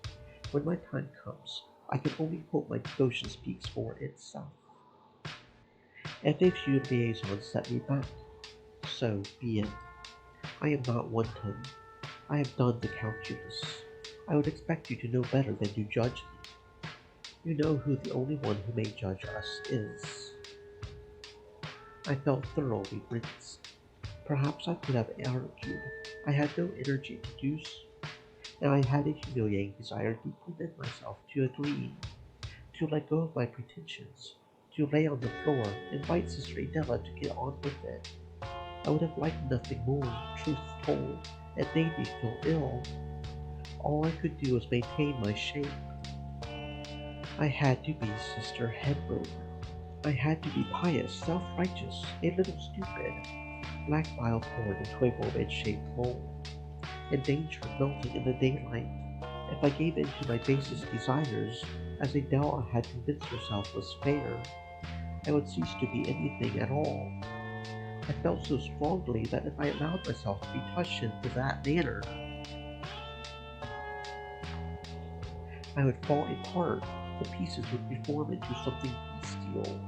When my time comes, I can only hope my devotion speaks for itself. If a few liaisons set me back, so be it. I am not wanton. I have done the calculus. I would expect you to know better than to judge me. You know who the only one who may judge us is. I felt thoroughly rinsed. Perhaps I could have argued. I had no energy to do so, and I had a humiliating desire deep within myself to agree, to let go of my pretensions, to lay on the floor, invite Sister Adela to get on with it. I would have liked nothing more, truth told. It made me feel ill. All I could do was maintain my shape. I had to be Sister Hedwig. I had to be pious, self-righteous, a little stupid, black bile poured into a woman-shaped bowl, in danger of melting in the daylight. If I gave in to my basest desires, as Adela had convinced herself was fair, I would cease to be anything at all. I felt so strongly that if I allowed myself to be touched into that manner, I would fall apart. The pieces would reform into something bestial,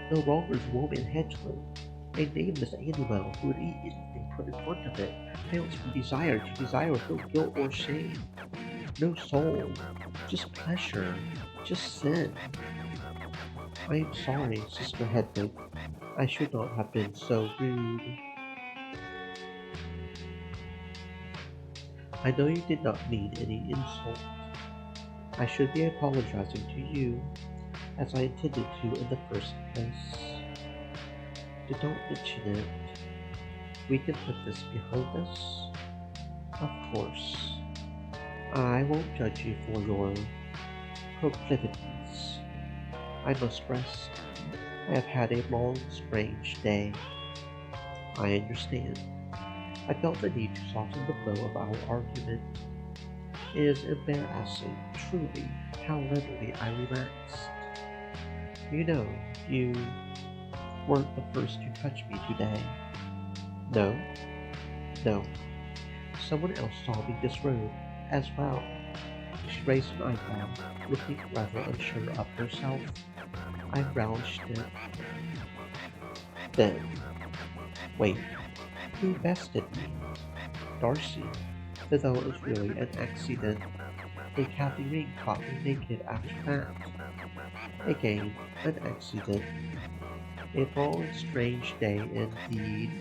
no longer the woman hedgeland, a nameless animal who would eat anything put in front of it, fails from desire to desire with no guilt or shame, no soul, just pleasure, just sin. I am sorry, Sister Hedwig. I should not have been so rude. I know you did not mean any insult. I should be apologizing to you, as I intended to in the first place. But don't mention it. We can put this behind us. Of course, I won't judge you for your proclivities. I must rest. I have had a long, strange day. I understand. I felt the need to soften the blow of our argument. It is embarrassing, truly, how readily I relaxed. You know, you weren't the first to touch me today. No, no. Someone else saw me disrobe as well. She raised an eyebrow, looking rather unsure of herself. I relished it. Then, wait, who bested me? Darcy, though it was really an accident. A Kathy Ring caught me naked after that. Again, an accident. A long, strange day indeed.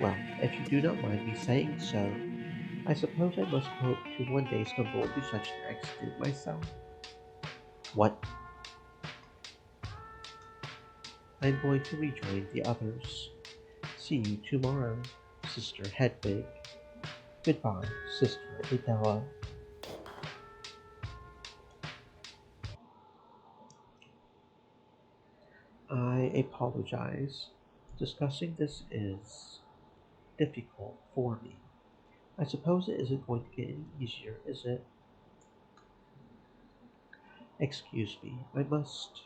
Well, if you do not mind me saying so, I suppose I must hope to one day stumble into such an accident myself. What? I am going to rejoin the others. See you tomorrow, Sister Hedwig. Goodbye, Sister Adela. I apologize. Discussing this is difficult for me. I suppose it isn't going to get any easier, is it? Excuse me, I must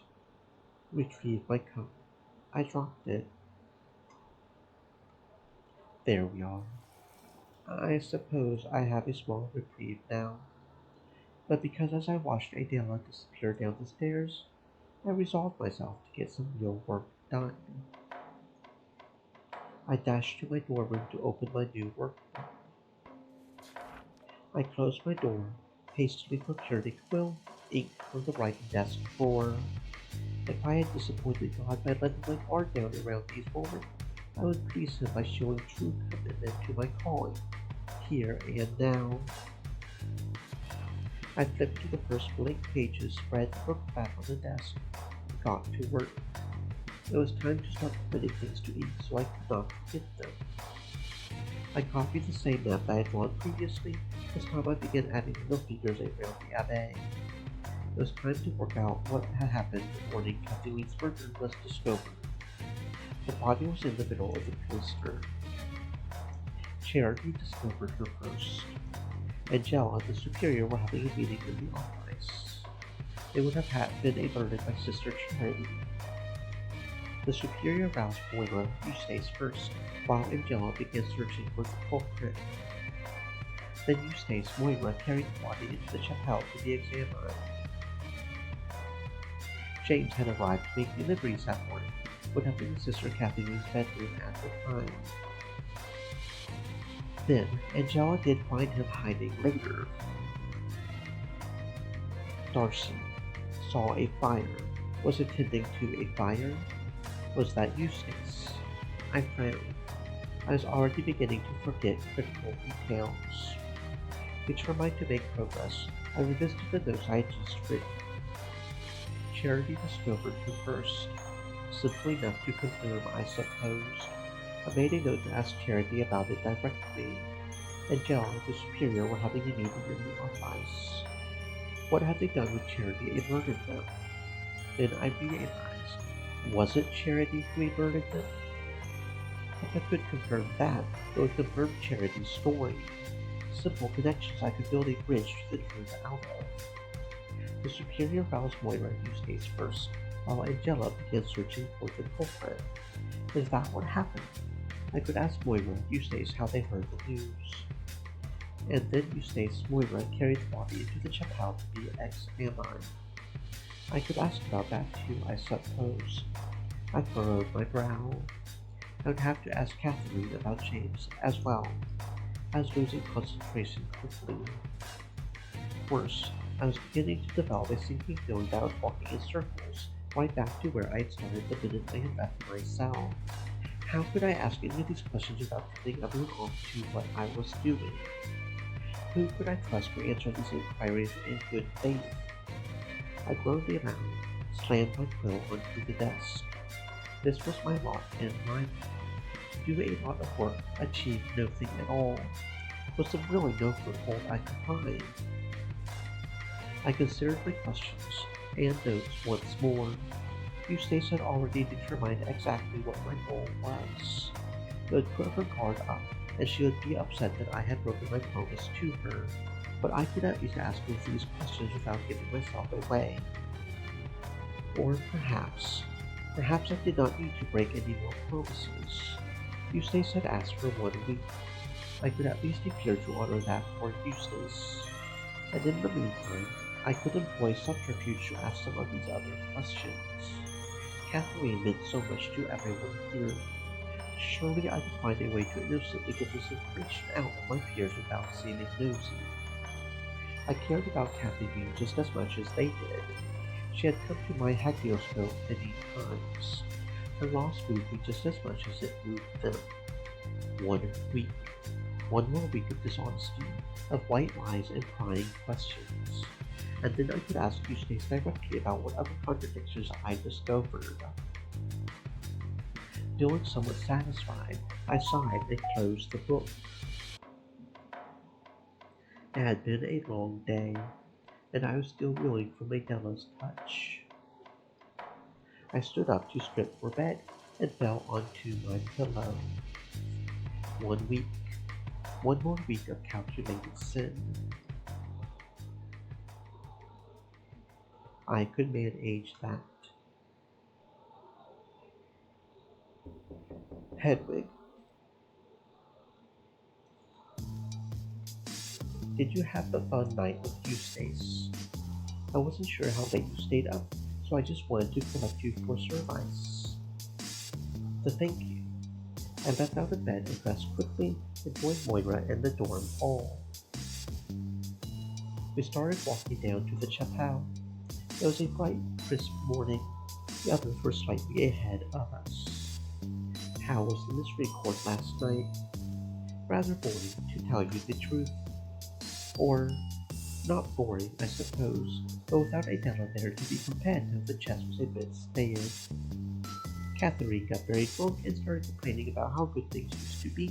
retrieve my coat. I dropped it. There we are. I suppose I have a small reprieve now. But because as I watched Adela disappear down the stairs, I resolved myself to get some real work done. I dashed to my dorm to open my new workbook. I closed my door, hastily procured a quill, ink from the writing desk drawer. If I had disappointed God by letting my guard down around these moments, I would please him by showing true commitment to my calling, here and now. I flipped to the first blank pages, spread the book back on the desk, and got to work. It was time to start putting things to ink so I could not forget them. I copied the same map I had drawn previously. This time I began adding little figures around the Abbaye. It was time to work out what had happened the morning Kathleen's murder was discovered. The body was in the middle of the cloister. Charity discovered her first. Angela and the superior were having a meeting in the office. They would have been alerted by Sister Charity. The superior roused Moira Eustace first, while Angela began searching for the culprit. Then Eustace Moira carried the body into the chapel to be examined. James had arrived to make deliveries that morning, but up in Sister Catherine's bedroom at the time. Then Angela did find him hiding later. Darcy saw a fire. Was attending to a fire? Was that Eustace? I frowned. I was already beginning to forget critical details. Determined to make progress, I revisited the notes I had just written. Charity discovered who first. Simply enough to confirm, I suppose. I made a note to ask Charity about it directly. Angela, the superior, were having a meeting in the office. What had they done with Charity and murdered them? Then I realized, was it Charity who had murdered them? If I could confirm that, it would confirm Charity's story. Simple connections I could build a bridge to the truth out of. The superior roused Moira and Eustace first, while Angela began searching for the culprit. Is that what happened? I could ask Moira and Eustace how they heard the news. And then Eustace and Moira carried the body into the chapel to be examined. I could ask about that too, I suppose. I furrowed my brow. I would have to ask Catherine about James as well. I was losing concentration quickly. Worse, I was beginning to develop a sinking feeling that I was walking in circles, right back to where I had started the minute I had left my cell. How could I ask any of these questions without turning everyone off to what I was doing? Who could I trust to answer these inquiries in good faith? I groaned aloud, slammed my quill onto the desk. This was my lot in life. Do a lot of work, achieve nothing at all. Was there really no foothold I could find? I considered my questions and notes once more. Eustace had already determined exactly what my goal was. It would put her guard up, and she would be upset that I had broken my promise to her. But I could at least ask her these questions without giving myself away. Or perhaps I did not need to break any more promises. Eustace had asked for 1 week. I could at least appear to honor that for Eustace. And in the meantime, I could employ subterfuge to ask some of these other questions. Catherine meant so much to everyone here. Surely I could find a way to innocently get this information out of my peers without seeming nosy. I cared about Catherine just as much as they did. She had come to my hagioscope many times. Her loss moved me just as much as it moved them. 1 week. 1 more week of dishonesty, of white lies and prying questions. And then I could ask Eustace directly about whatever contradictions I discovered. Feeling somewhat satisfied, I sighed and closed the book. It had been a long day, and I was still reeling from Adela's touch. I stood up to strip for bed and fell onto my pillow. 1 week. 1 more week of calculated sin. I could manage that. Hedwig, did you have a fun night with Eustace? I wasn't sure how late you stayed up, so I just wanted to collect you for service. To thank you. I leapt out of bed and dressed quickly and joined Moira in the dorm hall. We started walking down to the chapel. It was a bright, crisp morning. The others were slightly ahead of us. How was the Misericorde last night? Rather boring, to tell you the truth. Or, not boring, I suppose, but without Adela there to be competitive, the chess was a bit stale. Catherine got very drunk and started complaining about how good things used to be,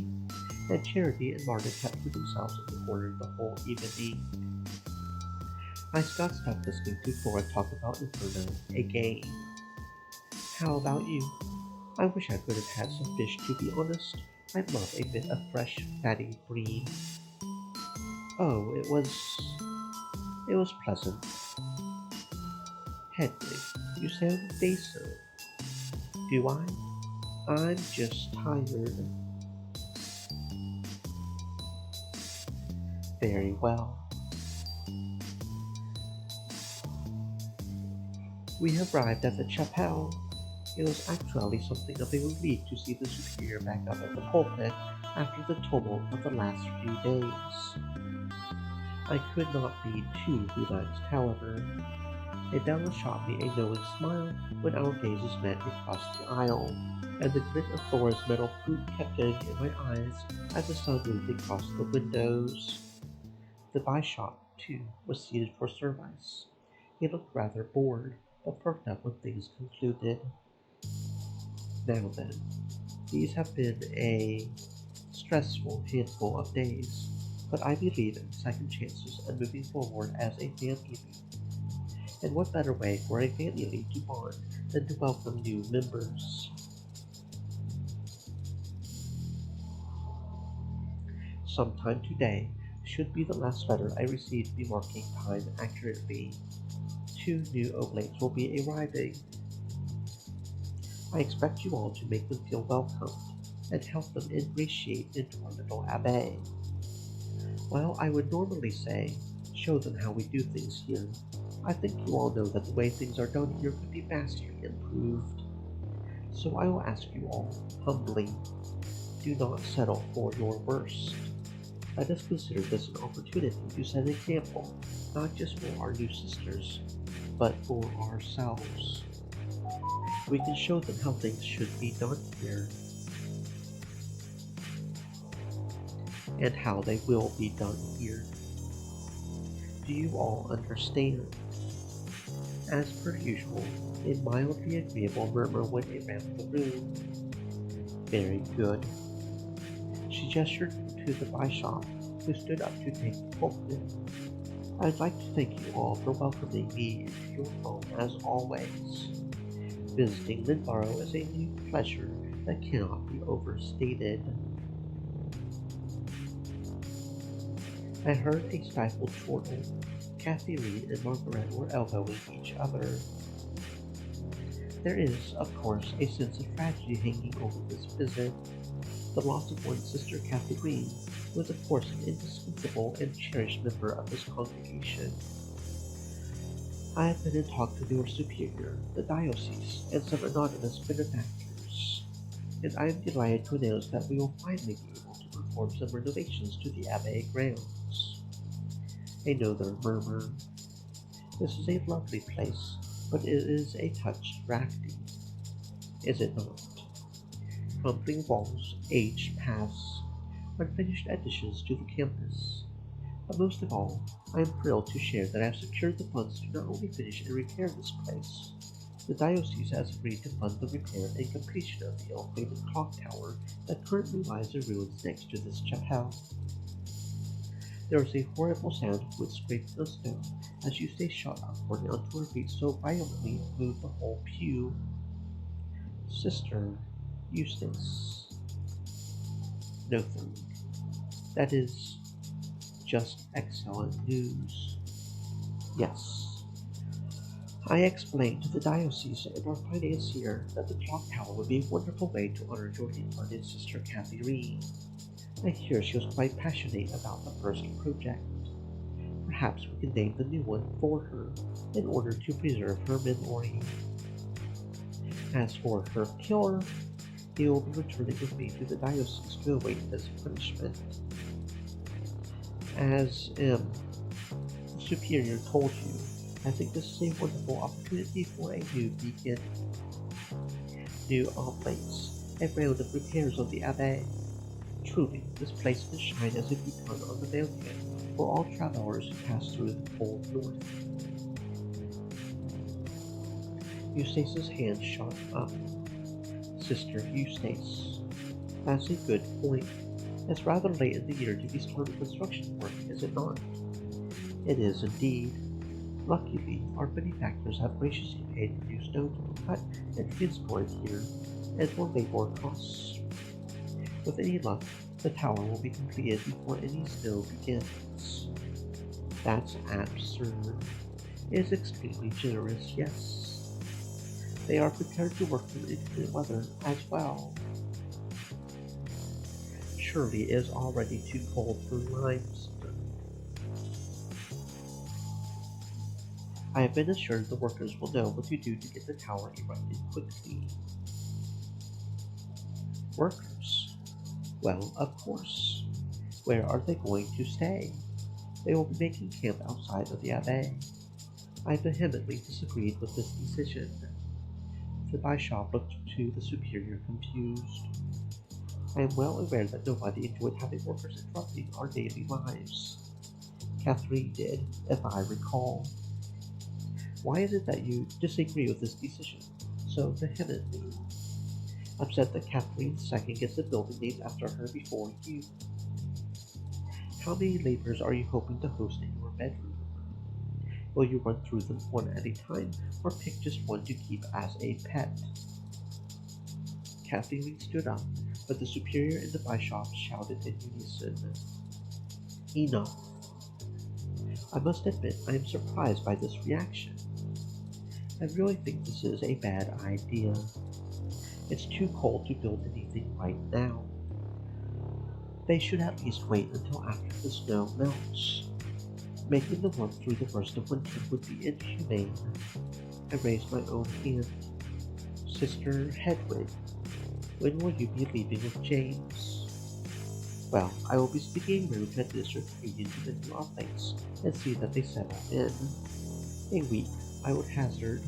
and Charity and Marta kept to themselves in the corner the whole evening. I got stuck listening to Flora talk about Inferno, a game. How about you? I wish I could have had some fish, to be honest. I love a bit of fresh, fatty bream. Oh, it was pleasant. Hedwig, you sound evasive. Do I? I'm just tired. Very well. We arrived at the chapel. It was actually something of a relief to see the superior back up at the pulpit after the tumult of the last few days. I could not be too relaxed, however. Adela shot me a knowing smile when our gazes met across the aisle, and the glint of Thor's metal boot kept getting in my eyes as the sun moved across the windows. The bishop, too, was seated for service. He looked rather bored, but perked up when things concluded. Now then, these have been a stressful handful of days, but I believe in second chances and moving forward as a family. And what better way for a family to bond than to welcome new members? Sometime today should be the last letter I receive remarking time accurately. Two new oblates will be arriving. I expect you all to make them feel welcomed and help them ingratiate into our little abbey. While I would normally say, show them how we do things here, I think you all know that the way things are done here could be vastly improved. So I will ask you all, humbly, do not settle for your worst. Let us consider this an opportunity to set an example, not just for our new sisters, but for ourselves. We can show them how things should be done here, and how they will be done here. Do you all understand? As per usual, a mildly agreeable murmur went around the room. Very good. She gestured to the bishop, who stood up to take the pulpit. I'd like to thank you all for welcoming me into your home as always. Visiting Lindborough is a new pleasure that cannot be overstated. I heard a stifled chortle. Kathy Reed and Margaret were elbowing each other. There is, of course, a sense of tragedy hanging over this visit. The loss of one's sister Kathy Reed was, of course, an indispensable and cherished member of this congregation. I have been in talk with your superior, the diocese, and some anonymous benefactors, and I am delighted to announce that we will finally be able to perform some renovations to the Abbey grounds. Another murmur. This is a lovely place, but it is a touch drafty. Is it not? Crumbling walls, aged paths, unfinished additions to the campus. But most of all, I am thrilled to share that I have secured the funds to not only finish and repair this place. The diocese has agreed to fund the repair and completion of the ill-fated clock tower that currently lies in ruins next to this chapel. There is a horrible sound of wood scraping on stone as you stay shot upward onto her feet so violently it moved the whole pew. Sister Eustace. No thing. That is just excellent news. Yes. I explained to the diocese and our financier that the clock tower would be a wonderful way to honor your departed sister Kathy Reed. I hear she was quite passionate about the first project. Perhaps we can name the new one for her in order to preserve her memory. As for her killer, he will be returning with me to the diocese to await his punishment. As the superior told you, I think this is a wonderful opportunity for a new beacon. New oblates, a round of repairs on the Abbey. Truly, this place can shine as a beacon on the mountain for all travelers who pass through the cold north. Eustace's hand shot up. Sister Eustace. That's a good point. It's rather late in the year to be starting construction work, is it not? It is indeed. Luckily, our benefactors have graciously paid for new stone to be cut and transported here, and for labor costs. With any luck, the tower will be completed before any snow begins. That's absurd. It is extremely generous, yes. They are prepared to work through inclement weather as well. Surely it is already too cold for limestone. I have been assured the workers will know what to do to get the tower erected quickly. Workers? Well, of course. Where are they going to stay? They will be making camp outside of the Abbey. I vehemently disagreed with this decision. The bishop looked to the superior confused. I am well aware that nobody enjoyed having workers interrupting our daily lives. Catherine did, if I recall. Why is it that you disagree with this decision so vehemently? Upset that Catherine II gets a building named after her before you. How many laborers are you hoping to host in your bedroom? Will you run through them one at a time, or pick just one to keep as a pet? Catherine stood up, but the superior and the bishop shouted in unison. Enough. I must admit I am surprised by this reaction. I really think this is a bad idea. It's too cold to build anything right now. They should at least wait until after the snow melts. Making them run through the worst of winter would be inhumane. I raised my own hand. Sister Hedwig, when will you be leaving with James? Well, I will be speaking rude at district reunion to the new offlates and see that they settle in. A week, I would hazard.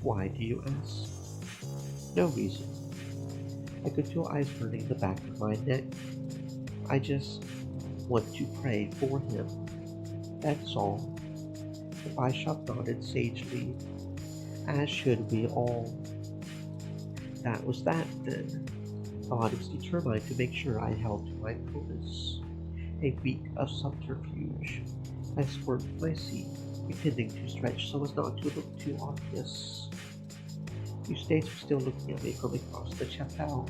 Why, do you ask? No reason. I could feel ice burning the back of my neck. I just want to pray for him. That's all. The bishop nodded sagely, as should we all. That was that, then. God was determined to make sure I held to my promise. A week of subterfuge. I swerved my seat, pretending to stretch so as not to look too obvious. Eustace was still looking at me from across the chapel.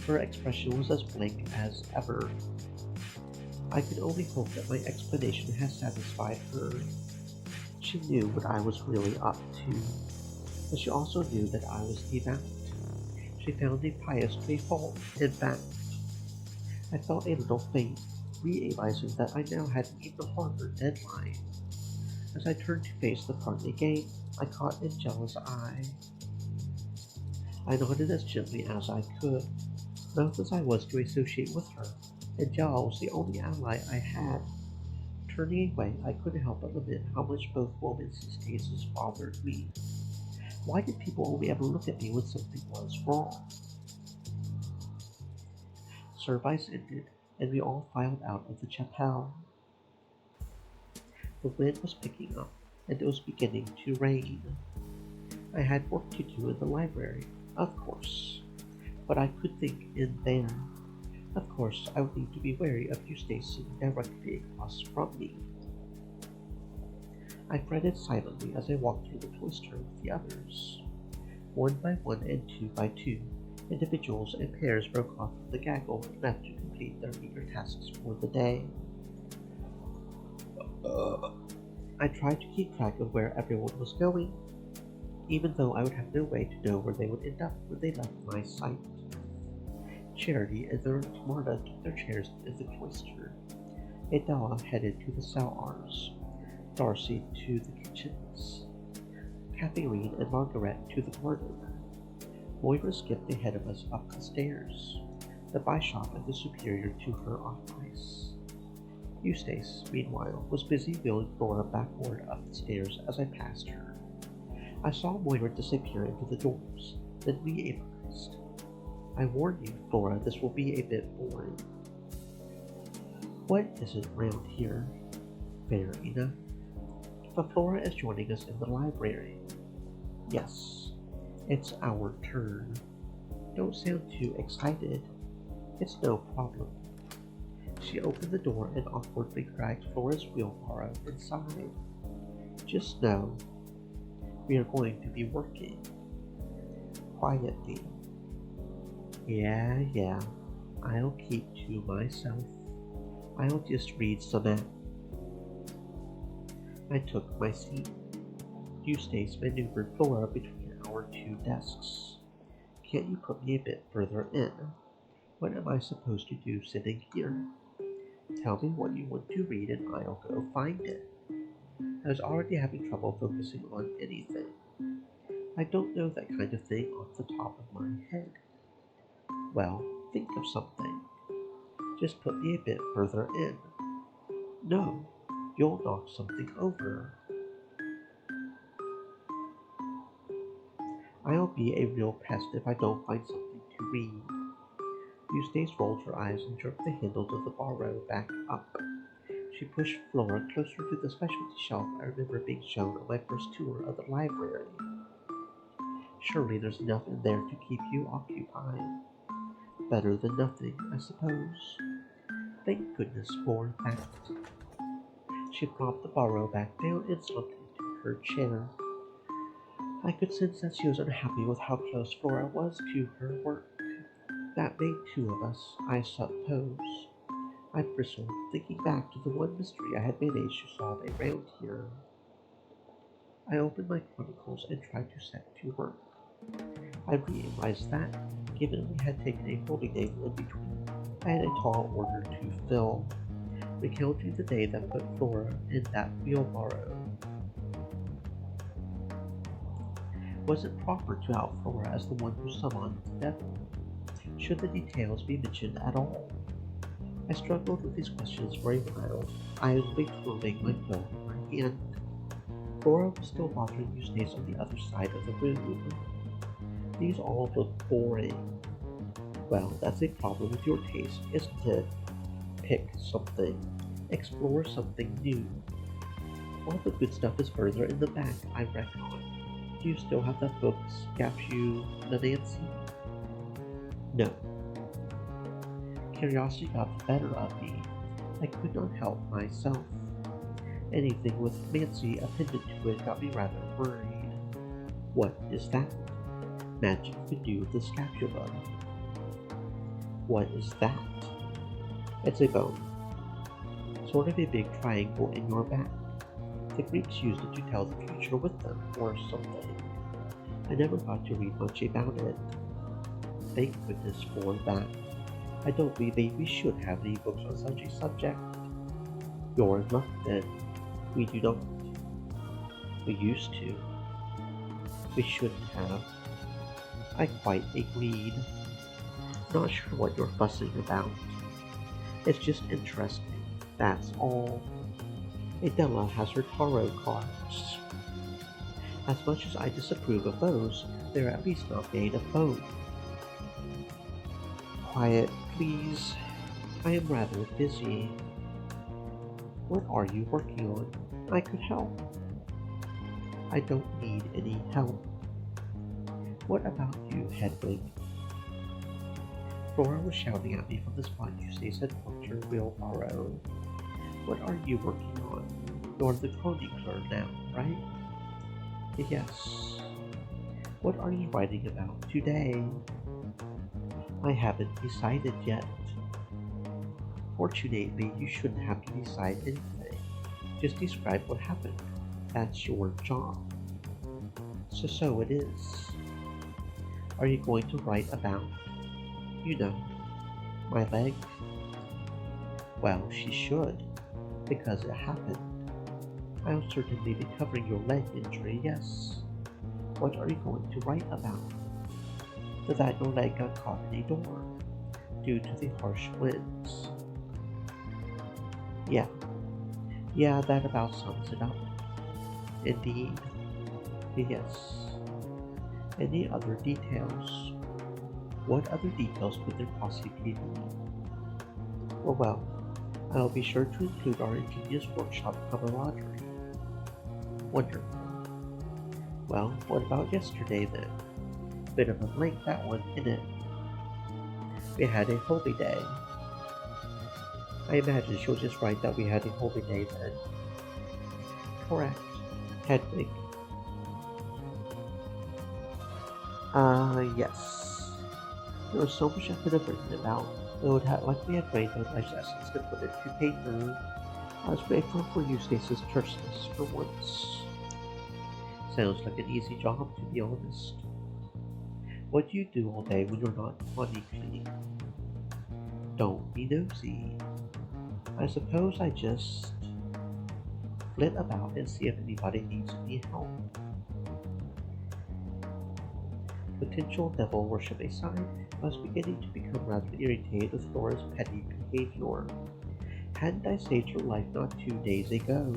Her expression was as blank as ever. I could only hope that my explanation had satisfied her. She knew what I was really up to, but she also knew that I was devout. She found a pious fault, in fact. I felt a little faint, realizing that I now had an even harder deadline. As I turned to face the front again, I caught Angela's eye. I nodded as gently as I could. Loath as I was to associate with her, Angela was the only ally I had. Turning away, I couldn't help but lament how much both women's cases bothered me. Why did people only ever look at me when something was wrong? Service ended, and we all filed out of the chapel. The wind was picking up, and it was beginning to rain. I had work to do in the library, of course, but I could think in there. Of course, I would need to be wary of Eustace sitting directly across from me. I fretted silently as I walked through the cloister with the others. One by one and two by two, individuals and pairs broke off from the gaggle and left to complete their meager tasks for the day. I tried to keep track of where everyone was going, even though I would have no way to know where they would end up when they left my sight. Charity and Marta took their chairs in the cloister. Adela headed to the cellars, Darcy to the kitchens, Catherine and Margaret to the garden. Moira skipped ahead of us up the stairs, the bishop and the superior to her office. Eustace, meanwhile, was busy wheeling Flora backward up the stairs as I passed her. I saw Moira disappear into the doors, then reappeared. I warn you, Flora, this will be a bit boring. What isn't round here? Fair enough. But Flora is joining us in the library. Yes, it's our turn. Don't sound too excited. It's no problem. She opened the door and awkwardly dragged Flora's wheelbarrow inside. Just know, we are going to be working. Quietly. Yeah, I'll keep to myself. I'll just read some app. I took my seat. Eustace maneuvered Flora between our two desks. Can't you put me a bit further in? What am I supposed to do sitting here? Tell me what you want to read and I'll go find it. I was already having trouble focusing on anything. I don't know that kind of thing off the top of my head. Well, think of something. Just put me a bit further in. No, you'll knock something over. I'll be a real pest if I don't find something to read. Eustace rolled her eyes and jerked the handles of the barrow back up. She pushed Flora closer to the specialty shelf I remember being shown on my first tour of the library. Surely there's enough in there to keep you occupied. Better than nothing, I suppose. Thank goodness for that. She plopped the barrow back down and slumped into her chair. I could sense that she was unhappy with how close Flora was to her work. That made two of us, I suppose. I bristled, thinking back to the one mystery I had managed to solve around here. I opened my chronicles and tried to set to work. I realized that, given we had taken a holiday in between, I had a tall order to fill, recounting the day that put Flora in that wheelbarrow. Was it proper to out Flora as the one who summoned the devil? Should the details be mentioned at all? I struggled with these questions for a while, idly twirling my quill in my hand. Flora was still bothering Eustace on the other side of the room. These all look boring. Well, that's a problem with your taste, isn't it? Pick something. Explore something new. All the good stuff is further in the back, I reckon. Do you still have that book, Scapula Nancy? No. Curiosity got the better of me. I could not help myself. Anything with Nancy appended to it got me rather worried. What is that? Magic could do with the scapula. What is that? It's a bone. Sort of a big triangle in your back. The Greeks used it to tell the future with them, or something. I never got to read much about it. Thank goodness for that. I don't believe we should have any books on such a subject. You're in luck then. We do not. We used to. We shouldn't have. I quite agreed. Not sure what you're fussing about. It's just interesting, that's all. Adela has her tarot cards. As much as I disapprove of those, they're at least not made of bone. Quiet, please. I am rather busy. What are you working on? I could help. I don't need any help. What about you, Hedwig? Flora was shouting at me from the spot Eustace had parked her wheelbarrow. What are you working on? You're the chronicler now, right? Yes. What are you writing about today? I haven't decided yet. Fortunately, you shouldn't have to decide anything. Just describe what happened. That's your job. So it is. Are you going to write about, you know, my leg? Well, she should, because it happened. I'll certainly be covering your leg injury, yes. What are you going to write about? That your leg got caught in a door, due to the harsh winds. Yeah, that about sums it up. Indeed. Yes. Any other details? What other details could there possibly be? Well, I'll be sure to include our ingenious workshop camaraderie. Wonderful. Well, what about yesterday then? Bit of a blank that one, innit? We had a holy day. I imagine she'll just write that we had a holy day then. Correct. Hedwig. Yes. There was so much I could have written about. It would have likely have drained on my essence to put it to paper. I was grateful for Eustace's terseness for once. Sounds like an easy job, to be honest. What do you do all day when you're not chronicling? Don't be nosy. I suppose I just flit about and see if anybody needs any help. Potential devil worship aside, I was beginning to become rather irritated with Flora's petty behavior. Hadn't I saved her life not 2 days ago?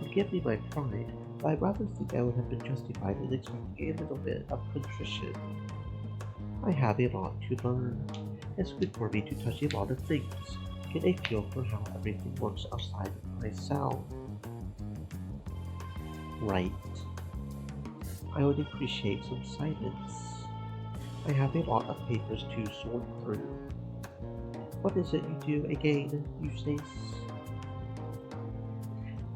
Forgive me my pride, but I rather think I would have been justified in expecting a little bit of contrition. I have a lot to learn. It's good for me to touch a lot of things, get a feel for how everything works outside of myself. Right. I would appreciate some silence. I have a lot of papers to sort through. What is it you do again, Eustace?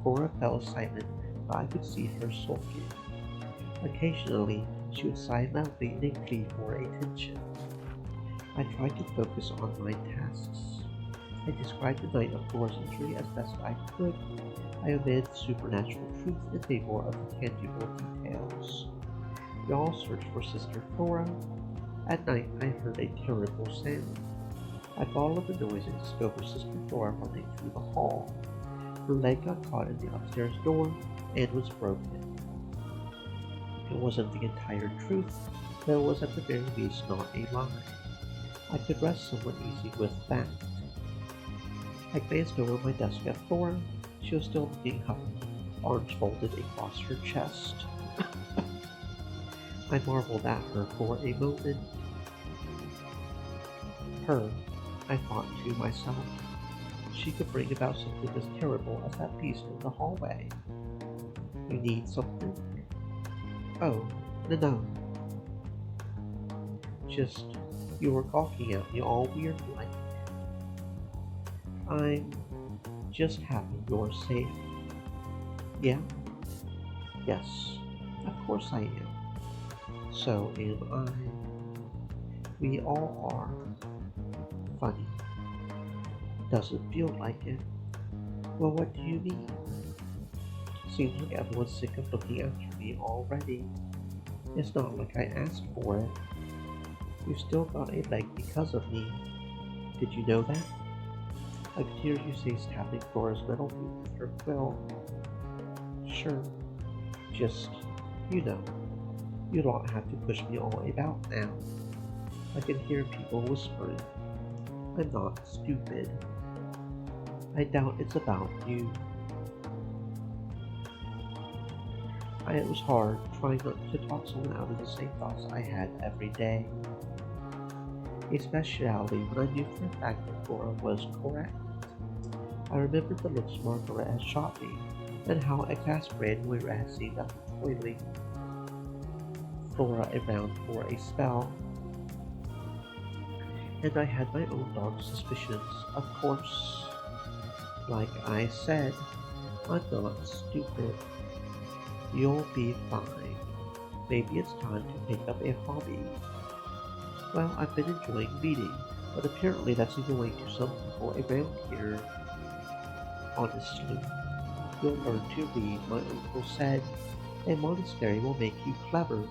Cora fell silent, but I could see her sulking. Occasionally, she would sigh loudly in a plea for attention. I tried to focus on my tasks. I described the night of Flora's injury as best I could. I omitted supernatural truth in favor of the tangible details. We all searched for Sister Flora. At night, I heard a terrible sound. I followed the noise and discovered Sister Flora running through the hall. Her leg got caught in the upstairs door and was broken. It wasn't the entire truth, but it was at the very least not a lie. I could rest somewhat easy with that. I glanced over my desk at Flora. She was still looking huffy, arms folded across her chest. I marveled at her for a moment. Her, I thought to myself. She could bring about something as terrible as that beast in the hallway. You need something? Oh, no. Just, you were gawking at me all weird like. I'm just happy you're safe. Yeah? Yes, of course I am. So am I. We all are. Funny. Doesn't feel like it. Well, what do you mean? Seems like everyone's sick of looking after me already. It's not like I asked for it. You still got a leg because of me. Did you know that? I could hear Eustace tapping Flora's metal boot with her quill. Sure. Just, you don't have to push me all about now. I can hear people whispering. I'm not stupid. I doubt it's about you. It was hard trying not to talk someone out of the same thoughts I had every day. Especially when I knew for a fact that Flora was correct. I remembered the looks Margaret had shot me, and how exasperated Moira had seemed after toiling Flora around for a spell. And I had my own dark suspicions, of course. Like I said, I'm not stupid. You'll be fine. Maybe it's time to pick up a hobby. Well, I've been enjoying reading, but apparently that's annoying to some people around here. Honestly, you'll learn to read, my uncle said. A monastery will make you clever.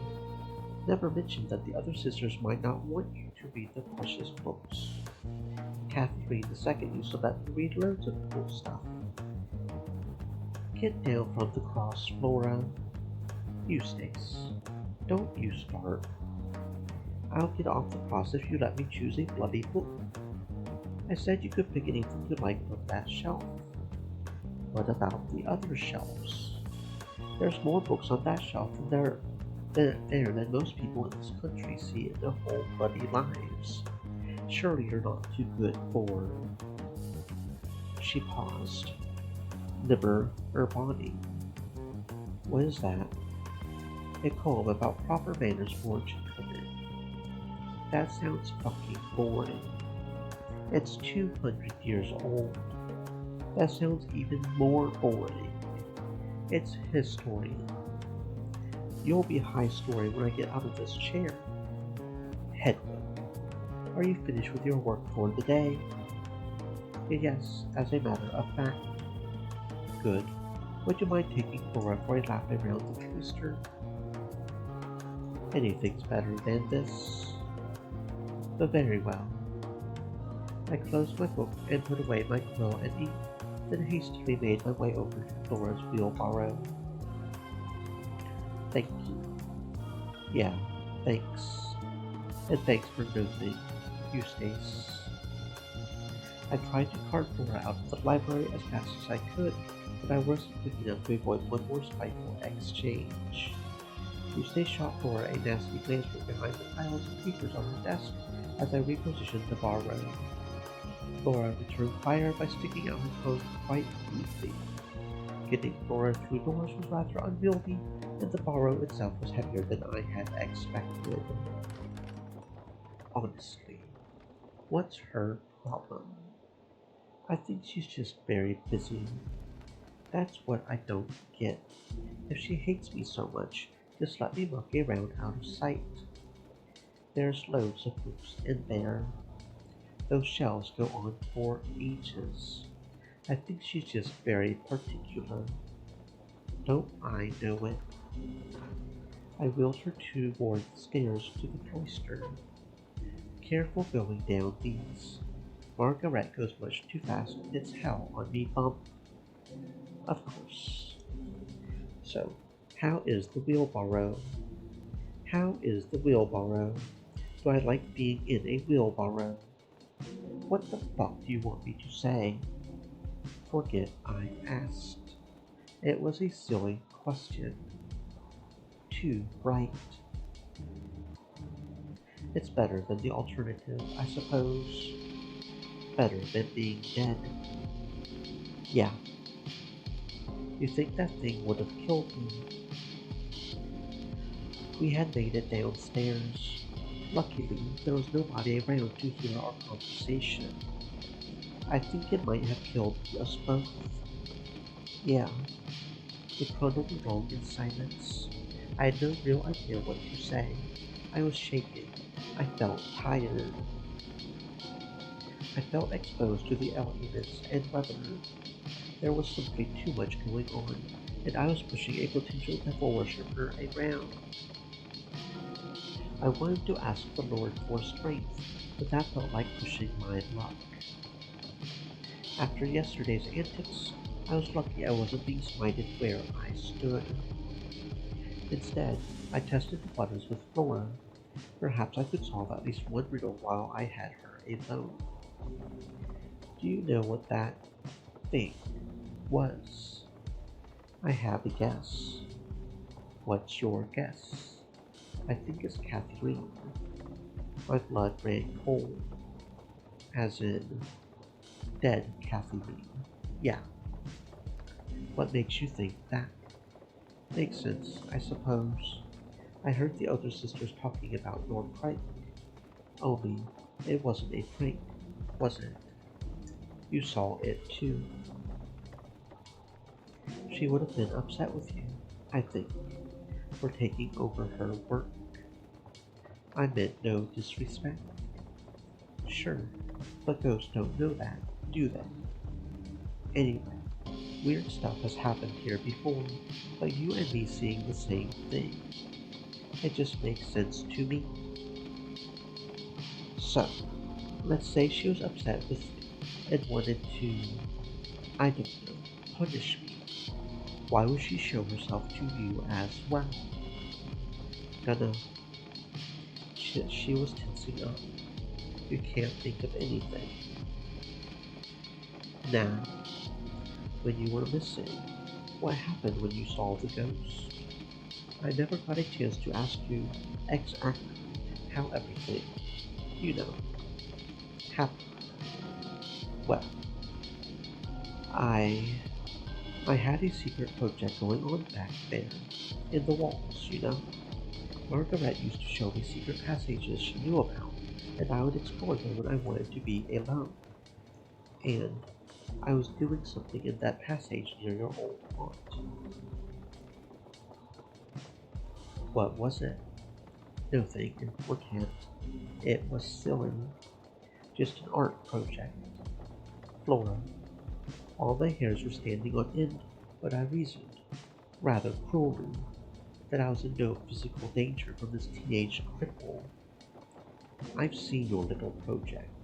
Never mentioned that the other sisters might not want you to read the precious books. Catherine II used to let me read loads of cool stuff. Get down from the cross, Flora. Eustace, don't you start. I'll get off the cross if you let me choose a bloody book. I said you could pick anything you like from that shelf. What about the other shelves? There's more books on that shelf than most people in this country see in their whole bloody lives. Surely you're not too good for... She paused. Liber Urbani. What is that? A poem about proper manners for gentlemen. That sounds fucking boring. It's 200 years old. That sounds even more boring. It's history. You'll be high story when I get out of this chair. Hedwig, are you finished with your work for the day? Yes, as a matter of fact. Good. Would you mind taking Flora for a lap around the twister? Anything's better than this. But very well. I closed my book and put away my quill and ink, then hastily made my way over to Flora's wheelbarrow. Thank you. Yeah, thanks. And thanks for nothing, Eustace. I tried to cart Flora out of the library as fast as I could, but I wasn't quick enough to avoid one more spiteful exchange. Tuesday shot Flora a nasty glance from behind the piles of papers on her desk as I repositioned the bar row. Flora returned fire by sticking out her tongue quite rudely. Getting Flora through doors was rather unwieldy, and the bar row itself was heavier than I had expected. Honestly, what's her problem? I think she's just very busy. That's what I don't get. If she hates me so much, just let me monkey around out of sight. There's loads of books in there. Those shelves go on for ages. I think she's just very particular. Don't I know it? I wheeled her toward the stairs to the cloister. Careful going down these. Margaret goes much too fast. It's hell on me bump. Of course. So, how is the wheelbarrow? How is the wheelbarrow? Do I like being in a wheelbarrow? What the fuck do you want me to say? Forget I asked. It was a silly question. Too bright. It's better than the alternative, I suppose. Better than being dead. Yeah. You think that thing would have killed me? We had made it downstairs. Luckily, there was nobody around to hear our conversation. I think it might have killed us both. Yeah, we trundled along in silence. I had no real idea what to say. I was shaking. I felt tired. I felt exposed to the elements and weather. There was simply too much going on, and I was pushing a potential devil worshipper around. I wanted to ask the Lord for strength, but that felt like pushing my luck. After yesterday's antics, I was lucky I wasn't being smited where I stood. Instead, I tested the buttons with Flora. Perhaps I could solve at least one riddle while I had her alone. Do you know what that thing was? I have a guess. What's your guess? I think it's Kathleen. My blood ran cold. As in, dead Kathleen. Yeah. What makes you think that? Makes sense, I suppose. I heard the other sisters talking about your prank. Only, it wasn't a prank, was it? You saw it too. She would have been upset with you, I think, for taking over her work. I meant no disrespect. Sure, but ghosts don't know that, do they? Anyway, weird stuff has happened here before, but you and me seeing the same thing. It just makes sense to me. So, let's say she was upset with me and wanted to, I don't know, punish me. Why would she show herself to you as well? Dunno. She was tensing up. You can't think of anything. Now, when you were missing, what happened when you saw the ghost? I never got a chance to ask you exactly how everything, you know, happened. Well, I I had a secret project going on back there, in the walls, you know. Margaret used to show me secret passages she knew about, and I would explore them when I wanted to be alone. And I was doing something in that passage near your old aunt. What was it? Nothing important. It was silly. Just an art project. Flora. All my hairs were standing on end, but I reasoned, rather cruelly, that I was in no physical danger from this teenage cripple. I've seen your little project.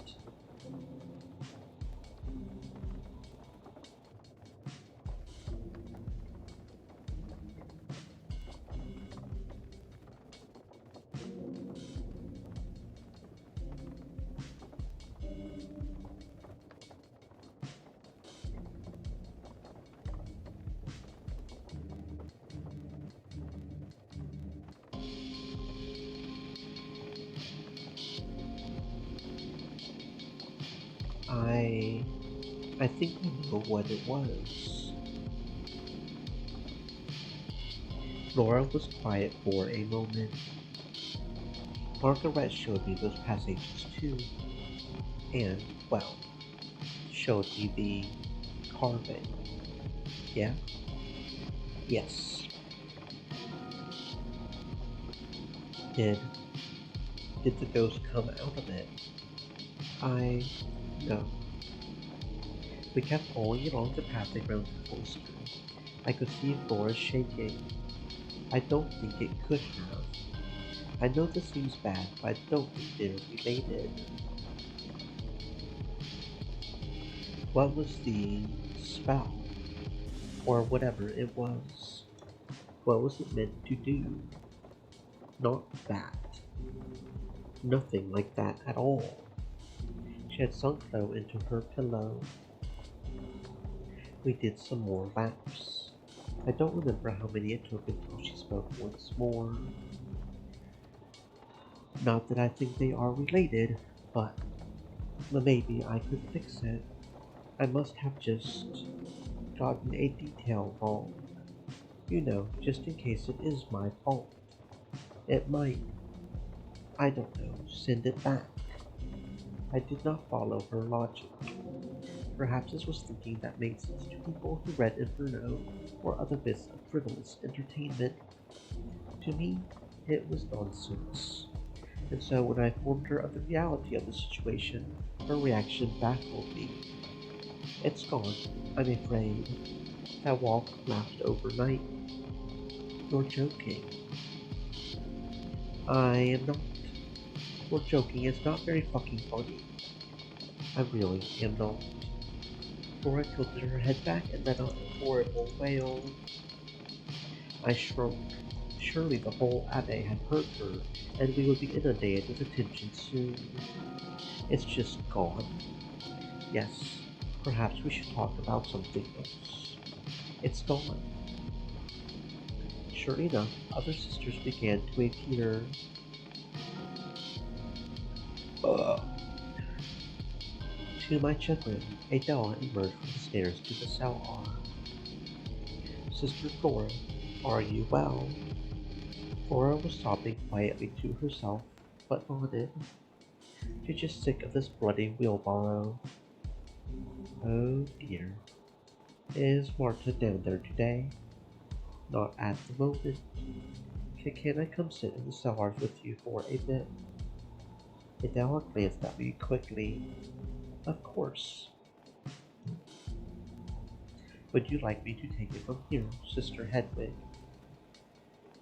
I think I know what it was. Laura was quiet for a moment. Margaret showed me those passages too, and, well, showed me the carving. Yeah? Yes. Did did the ghost come out of it? I no. We kept going along the path around the cloister. I could see Laura shaking. I don't think it could have. I know this seems bad, but I don't think they're related. What was the spell? Or whatever it was? What was it meant to do? Not that. Nothing like that at all. She had sunk low into her pillow. We did some more laps. I don't remember how many it took until she spoke once more. Not that I think they are related, but maybe I could fix it. I must have just gotten a detail wrong. You know, just in case it is my fault. It might, I don't know, send it back. I did not follow her logic. Perhaps this was thinking that made sense to people who read Inferno or other bits of frivolous entertainment. To me, it was nonsense. And so when I informed her of the reality of the situation, her reaction baffled me. It's gone, I'm afraid. That walk lasted overnight. You're joking. I am not. You're joking, it's not very fucking funny. I really am not. Laura tilted her head back and let out a horrible wail. I shrunk. Surely the whole Abbe had heard her, and we would be inundated with attention soon. It's just gone. Yes, perhaps we should talk about something else. It's gone. Sure enough, other sisters began to appear. Ugh. To my chagrin, Adela emerged from the stairs to the cell arm. Sister Flora, are you well? Flora was sobbing quietly to herself, but nodded. She's just sick of this bloody wheelbarrow. Oh dear. Is Marta down there today? Not at the moment. Can I come sit in the cellars with you for a bit? Adela glanced at me quickly. Of course. Would you like me to take it from here, Sister Hedwig?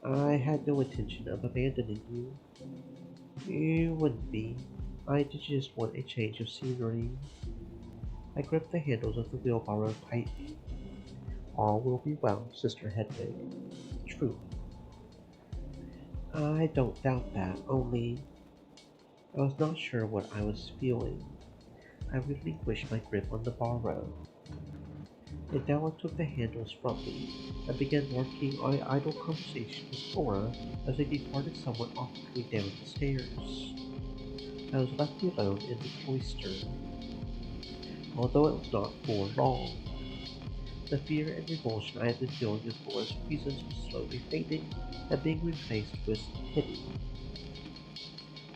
I had no intention of abandoning you. You wouldn't be. I did just want a change of scenery. I gripped the handles of the wheelbarrow tightly. All will be well, Sister Hedwig. Truly. I don't doubt that, only I was not sure what I was feeling. I relinquished my grip on the barrow. Adela took the handles from me and began marking our idle conversation with Flora as they departed somewhat awkwardly down the stairs. I was left alone in the cloister. Although it was not for long, the fear and revulsion I had been feeling in Flora's presence was slowly fading and being replaced with pity.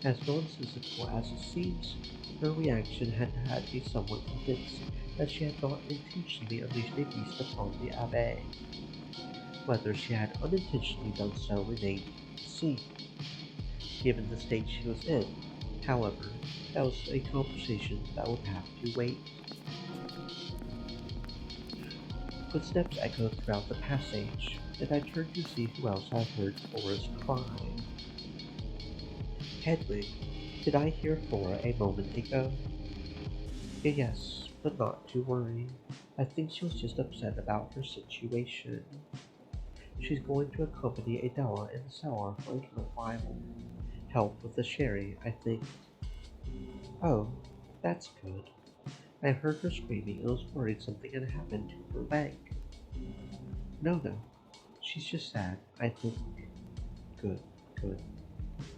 As nonsensical as it seems, her reaction had had me somewhat convinced that she had not intentionally unleashed a beast upon the Abbe. Whether she had unintentionally done so remained to be seen. Given the state she was in, however, that was a conversation that would have to wait. Footsteps echoed throughout the passage, and I turned to see who else had heard Flora's cry. Hedwig, did I hear Flora a moment ago? Yes, but not to worry. I think she was just upset about her situation. She's going to accompany Adela in the cellar for a little while. Help with the sherry, I think. Oh, that's good. I heard her screaming and was worried something had happened to her leg. No, no. She's just sad, I think. Good, good.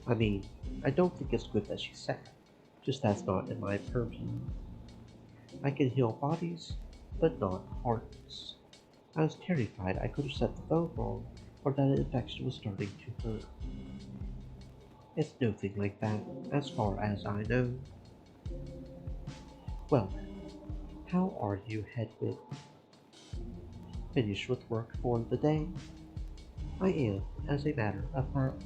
I mean, I don't think it's good that she's sad. Just that's not in my purview. I can heal bodies, but not hearts. I was terrified I could have set the phone wrong, or that an infection was starting to hurt. It's nothing like that, as far as I know. Well, how are you, Hedwig? Finished with work for the day? I am, as a matter of fact.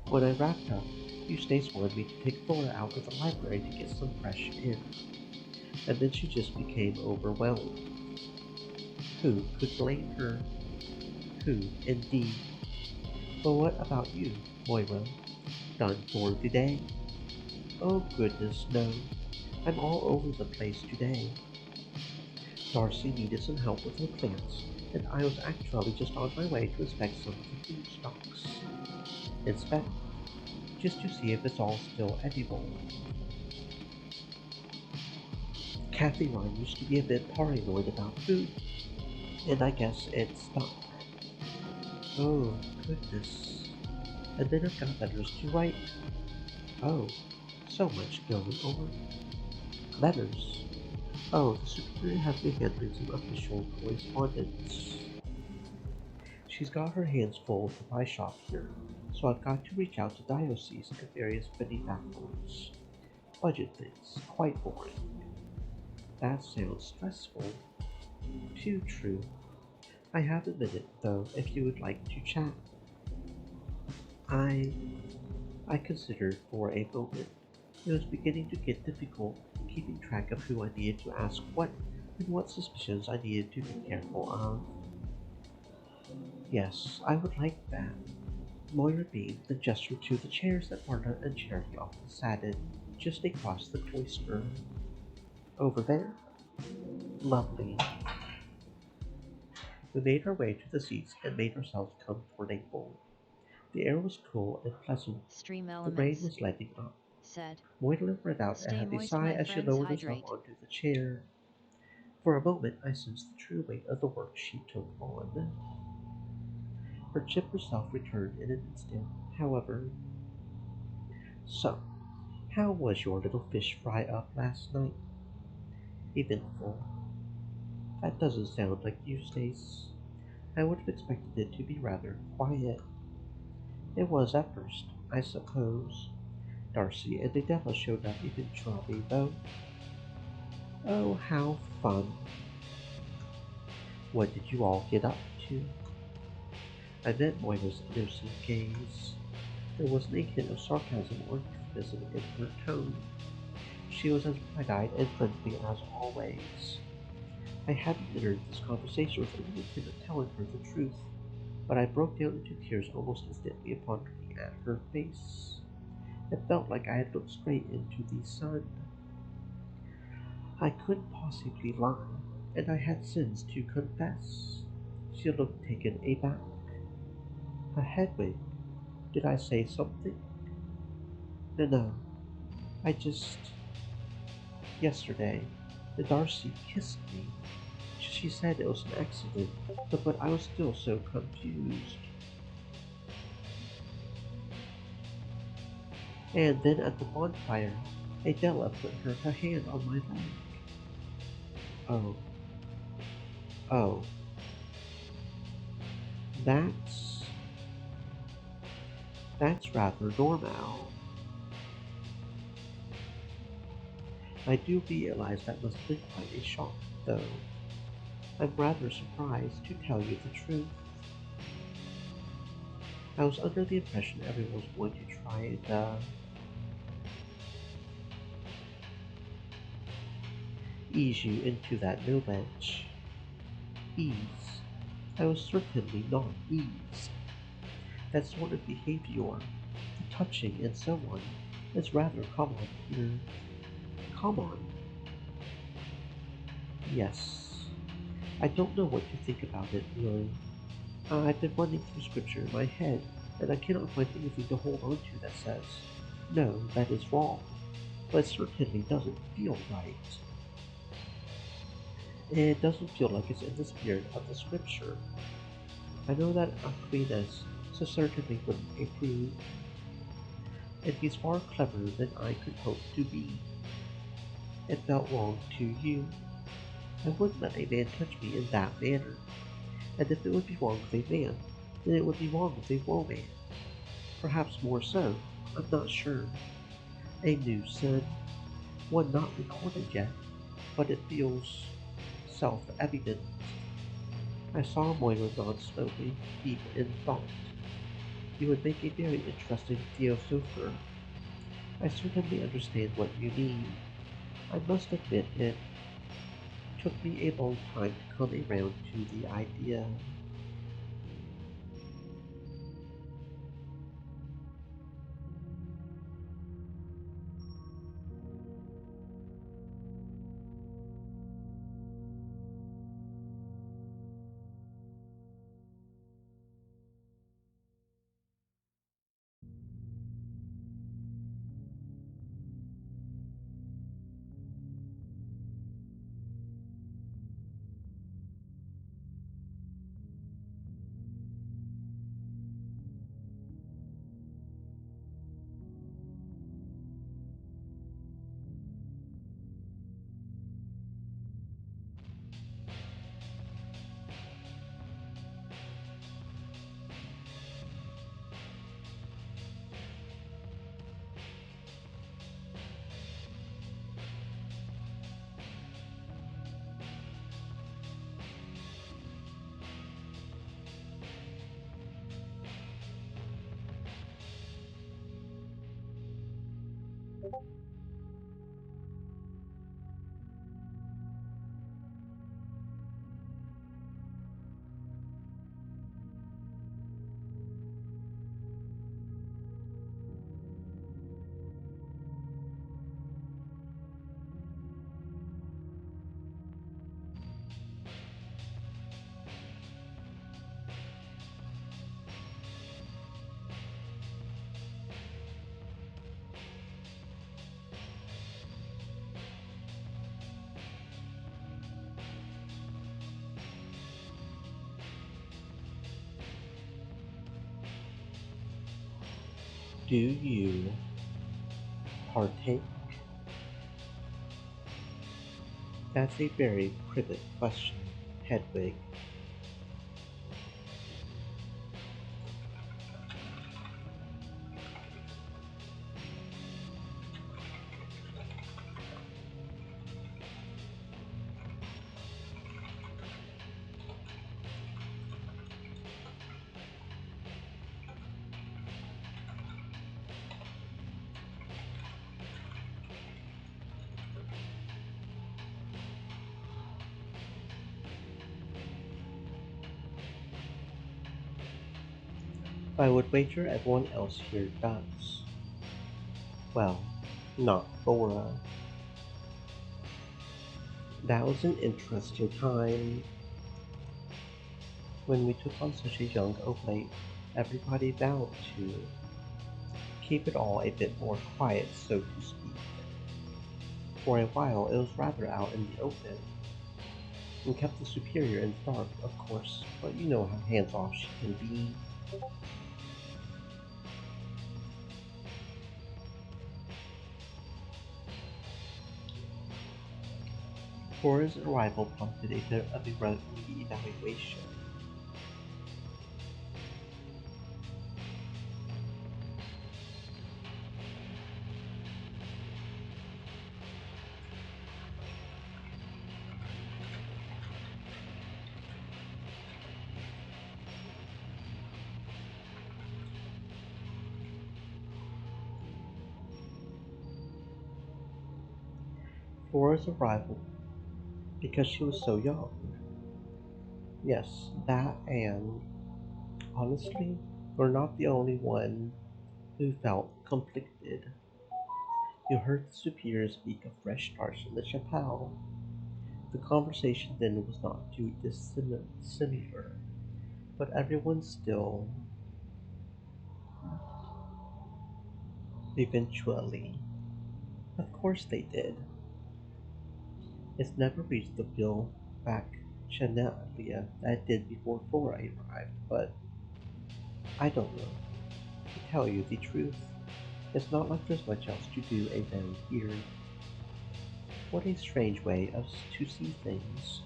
When I wrapped up, Eustace wanted me to take Flora out of the library to get some fresh air, and then she just became overwhelmed. Who could blame her? Who, indeed? But what about you, Moira? Done for the day? Oh goodness, no. I'm all over the place today. Darcy needed some help with her plants, and I was actually just on my way to inspect some of the food stocks. Inspect, just to see if it's all still edible. Kathy Ryan used to be a bit paranoid about food, and I guess it stuck. Oh, goodness. And then I've got letters to write. Oh, so much going on. Letters. Oh, the superior has me handling some official correspondence. She's got her hands full with my shop here, so I've got to reach out to dioceses and various benefactors. Budget things, quite boring. That sounds stressful. Too true. I have a minute, though, if you would like to chat. I I considered for a moment. It was beginning to get difficult keeping track of who I needed to ask what and what suspicions I needed to be careful of. Yes, I would like that. Moira beamed and gestured to the chairs that Marta and Cherry often sat in, just across the cloister. Over there? Lovely. We made our way to the seats and made ourselves comfortable. The air was cool and pleasant. Stream The rain elements. was letting up. Said. Moira let out a Stay heavy moist, sigh my as she friends, lowered herself hydrate. onto the chair. For a moment I sensed the true weight of the work she took on. Her chipper self returned in an instant, however. So, how was your little fish fry up last night? Eventful. That doesn't sound like Eustace. I would have expected it to be rather quiet. It was at first, I suppose. Darcy and Adela showed up eventually, though. Oh, how fun. What did you all get up to? I met Moira's innocent gaze. There wasn't a hint of sarcasm or euphemism in her tone. She was as bright-eyed and friendly as always. I hadn't entered this conversation with any intent of telling her the truth, but I broke down into tears almost instantly upon looking at her face. It felt like I had looked straight into the sun. I couldn't possibly lie, and I had sins to confess. She looked taken aback. Hedwig, did I say something? No, no, I just... Yesterday, the Darcy kissed me. She said it was an accident, but I was still so confused. And then at the bonfire, Adela put her hand on my leg. Oh, oh, that's... that's rather normal. I do realize that must have been quite a shock, though. I'm rather surprised, to tell you the truth. I was under the impression everyone was going to try and, ease you into that new bench. Ease. I was certainly not eased. That sort of behavior, the touching and so on, is rather common here. Common? Yes. I don't know what to think about it, really. I've been running through scripture in my head, and I cannot find anything to hold on to that says, no, that is wrong. But it certainly doesn't feel right. It doesn't feel like it's in the spirit of the scripture. I know that Aquinas so certainly wouldn't approve, and he's far cleverer than I could hope to be. It felt wrong to you. I wouldn't let a man touch me in that manner. And if it would be wrong with a man, then it would be wrong with a woman. Perhaps more so. I'm not sure. A new sin, one not recorded yet, but it feels self-evident. I saw Moira nod slowly, deep in thought. You would make a very interesting theosopher. I certainly understand what you mean. I must admit it took me a long time to come around to the idea. Do you partake? That's a very private question, Hedwig. I would wager everyone else here does. Well, not Thora. That was an interesting time. When we took on such a young oblate, everybody vowed to keep it all a bit more quiet, so to speak. For a while it was rather out in the open, and kept the superior in the dark, of course, but you know how hands-off she can be. Flora's arrival prompted a bit of a re-evaluation. Flora's arrival because she was so young. Yes, that and, honestly, you're not the only one who felt conflicted. You heard the superior speak of fresh starts in the chapelle. The conversation then was not too dissimilar, but everyone still, eventually. Of course they did. It's never reached the feel back Channelia that it did before Flora arrived, but I don't know. To tell you the truth, it's not like there's much else to do around here. What a strange way to see things.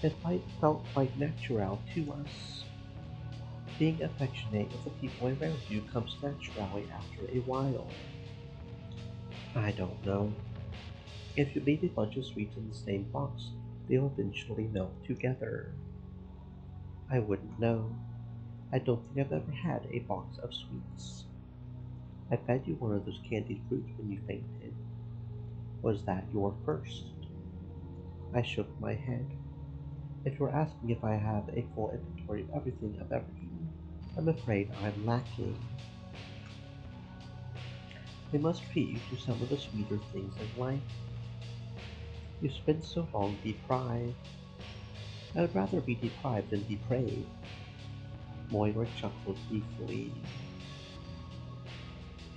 It felt quite natural to us. Being affectionate with the people around you comes naturally after a while. I don't know. If you leave a bunch of sweets in the same box, they'll eventually melt together. I wouldn't know. I don't think I've ever had a box of sweets. I fed you one of those candied fruits when you fainted. Was that your first? I shook my head. If you're asking if I have a full inventory of everything I've ever eaten, I'm afraid I'm lacking. They must treat you to some of the sweeter things in life. You spend so long deprived. I would rather be deprived than depraved. Moira chuckled ruefully.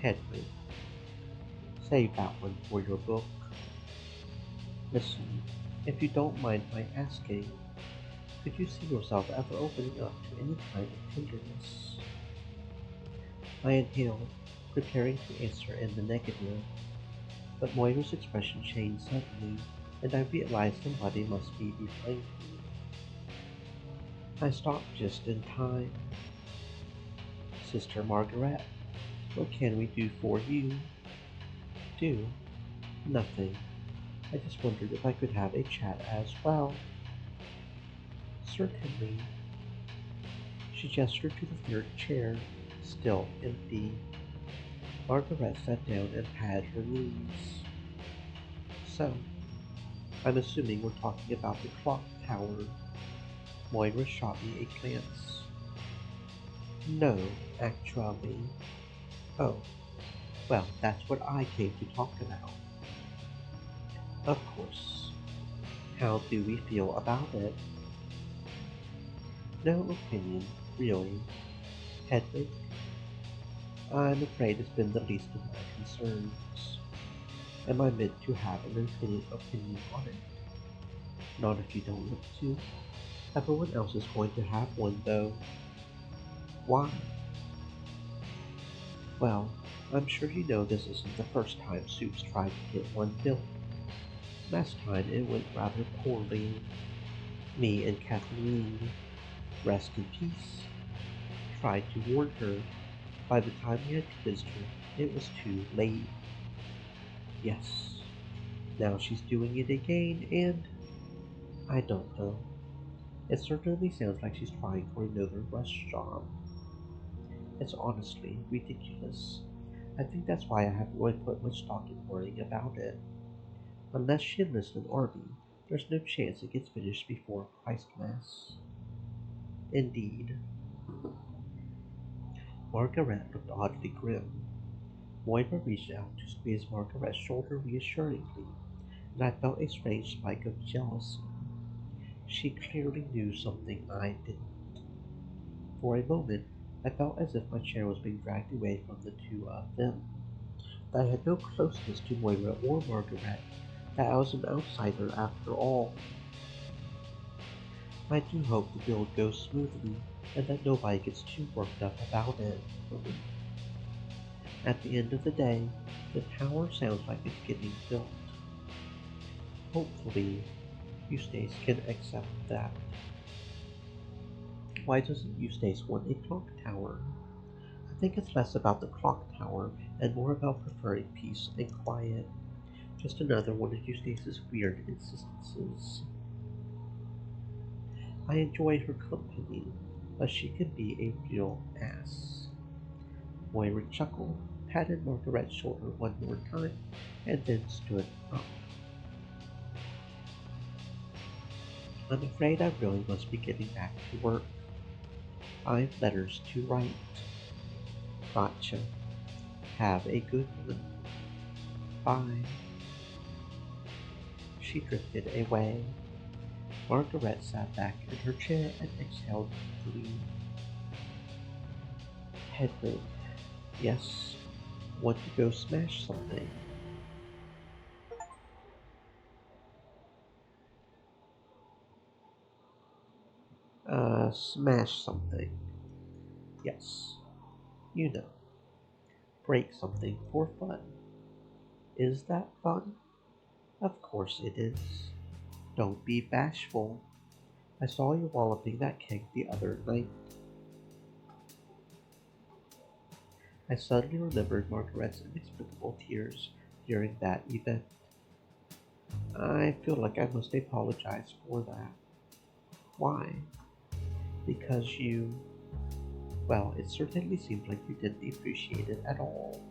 Hedwig, save that one for your book. Listen, if you don't mind my asking, could you see yourself ever opening up to any kind of tenderness? I inhaled, preparing to answer in the negative, but Moira's expression changed suddenly, and I realized somebody must be behind me. I stopped just in time. Sister Margaret, what can we do for you? Do? Nothing. I just wondered if I could have a chat as well. Certainly. She gestured to the third chair, still empty. Margaret sat down and patted her knees. So, I'm assuming we're talking about the clock tower. Moira shot me a glance. No, actually. Oh, well, that's what I came to talk about. Of course. How do we feel about it? No opinion, really. Hedwig, I'm afraid it's been the least of my concerns. Am I meant to have an opinion on it? Not if you don't look to. Everyone else is going to have one, though. Why? Well, I'm sure you know this isn't the first time Soups tried to get one built. Last time it went rather poorly. Me and Kathleen, rest in peace, tried to warn her. By the time we had convinced her, it was too late. Yes, now she's doing it again, and I don't know. It certainly sounds like she's trying for another rush job. It's honestly ridiculous. I think that's why I haven't really put much stock in worrying about it. Unless she enlists an army, there's no chance it gets finished before Christmas. Indeed. Margaret looked oddly grim. Moira reached out to squeeze Margaret's shoulder reassuringly, and I felt a strange spike of jealousy. She clearly knew something I didn't. For a moment, I felt as if my chair was being dragged away from the two of them. That I had no closeness to Moira or Margaret, that I was an outsider after all. I do hope the build goes smoothly, and that nobody gets too worked up about it. At the end of the day, the tower sounds like it's getting built. Hopefully, Eustace can accept that. Why doesn't Eustace want a clock tower? I think it's less about the clock tower and more about preferring peace and quiet. Just another one of Eustace's weird insistences. I enjoy her company, but she can be a real ass. Moira chuckled, patted Margaret's shoulder one more time, and then stood up. I'm afraid I really must be getting back to work. I've letters to write. Gotcha. Have a good one. Bye. She drifted away. Margaret sat back in her chair and exhaled deeply. Hedwig, yes, want to go smash something. Smash something. Yes, you know, break something for fun. Is that fun? Of course it is. Don't be bashful. I saw you walloping that keg the other night. I suddenly remembered Margaret's inexplicable tears during that event. I feel like I must apologize for that. Why? Because well, it certainly seemed like you didn't appreciate it at all.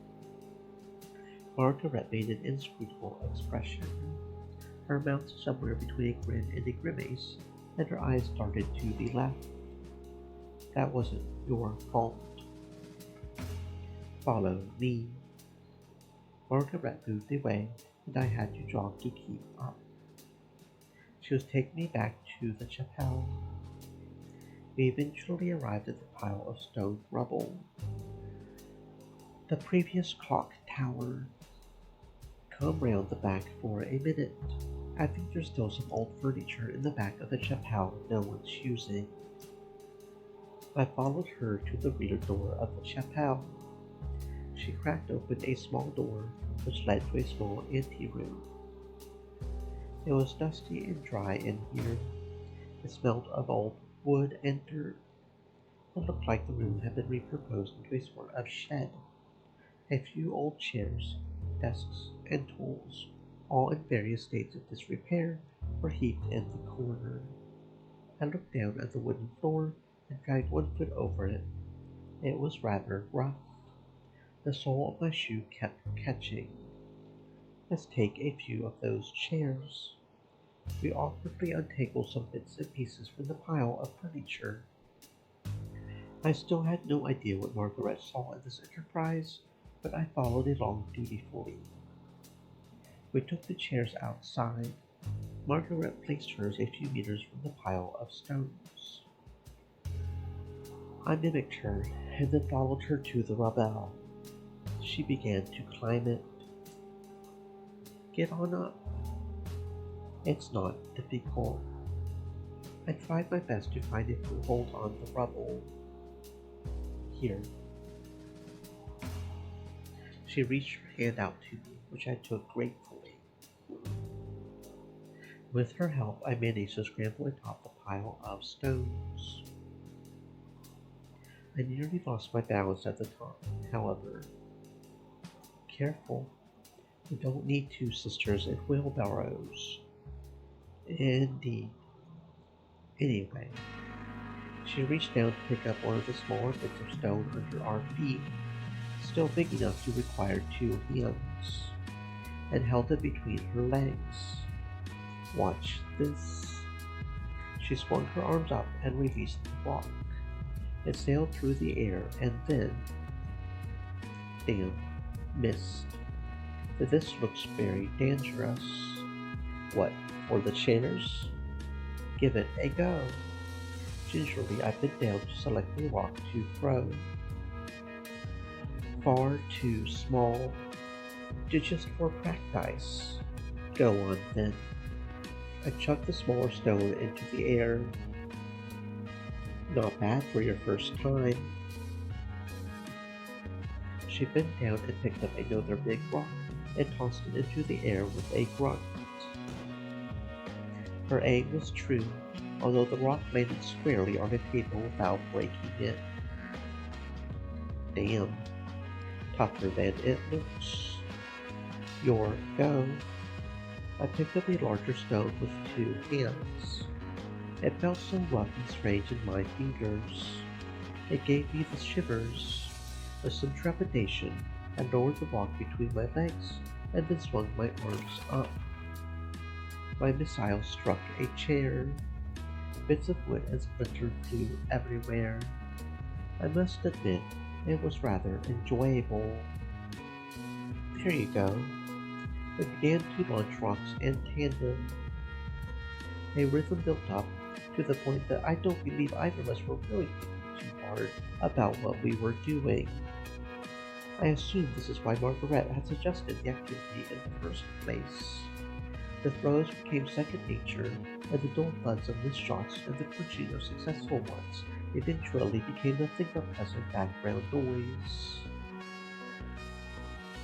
Margaret made an inscrutable expression, her mouth somewhere between a grin and a grimace, and her eyes darted to the left. That wasn't your fault. Follow me. Margaret moved away, and I had to jog to keep up. She was taking me back to the chapel. We eventually arrived at the pile of stone rubble. The previous clock tower. Come round the back for a minute. I think there's still some old furniture in the back of the chapel no one's using. I followed her to the rear door of the chapel. She cracked open a small door which led to a small anteroom. It was dusty and dry in here. It smelled of old wood and dirt. It looked like the room had been repurposed into a sort of shed. A few old chairs, desks, and tools, all in various states of disrepair, were heaped in the corner. I looked down at the wooden floor and dragged one foot over it. It was rather rough. The sole of my shoe kept catching. Let's take a few of those chairs. We awkwardly untangled some bits and pieces from the pile of furniture. I still had no idea what Margaret saw in this enterprise, but I followed along dutifully. We took the chairs outside. Margaret placed hers a few meters from the pile of stones. I mimicked her and then followed her to the rubble. She began to climb it. Get on up. It's not difficult. I tried my best to find a foothold on the rubble. Here. She reached her hand out to me, which I took gratefully. With her help, I managed to scramble atop the pile of stones. I nearly lost my balance at the top, however. Careful. We don't need two sisters in wheelbarrows. Indeed. Anyway, she reached down to pick up one of the smaller bits of stone under our feet, still big enough to require two hands, and held it between her legs. Watch this. She swung her arms up and released the rock. It sailed through the air and then, damn, missed. This looks very dangerous. What, for the chairs? Give it a go. Gingerly I bent down to select the rock to throw. Far too small. Just for practice. Go on then. I chucked the smaller stone into the air. Not bad for your first time. She bent down and picked up another big rock and tossed it into the air with a grunt. Her aim was true, although the rock landed squarely on a table without breaking it. Damn, tougher than it looks. Your go. I picked up a larger stone with two hands. It felt so rough and strange in my fingers. It gave me the shivers. With some trepidation, I lowered the rock between my legs and then swung my arms up. My missile struck a chair. Bits of wood and splinters flew everywhere. I must admit, it was rather enjoyable. There you go. We began to launch rocks in tandem. A rhythm built up to the point that I don't believe either of us were really thinking too hard about what we were doing. I assume this is why Margaret had suggested the activity in the first place. The throws became second nature, and the dull thuds of missed shots and the crunching of successful ones eventually became nothing but pleasant background noise.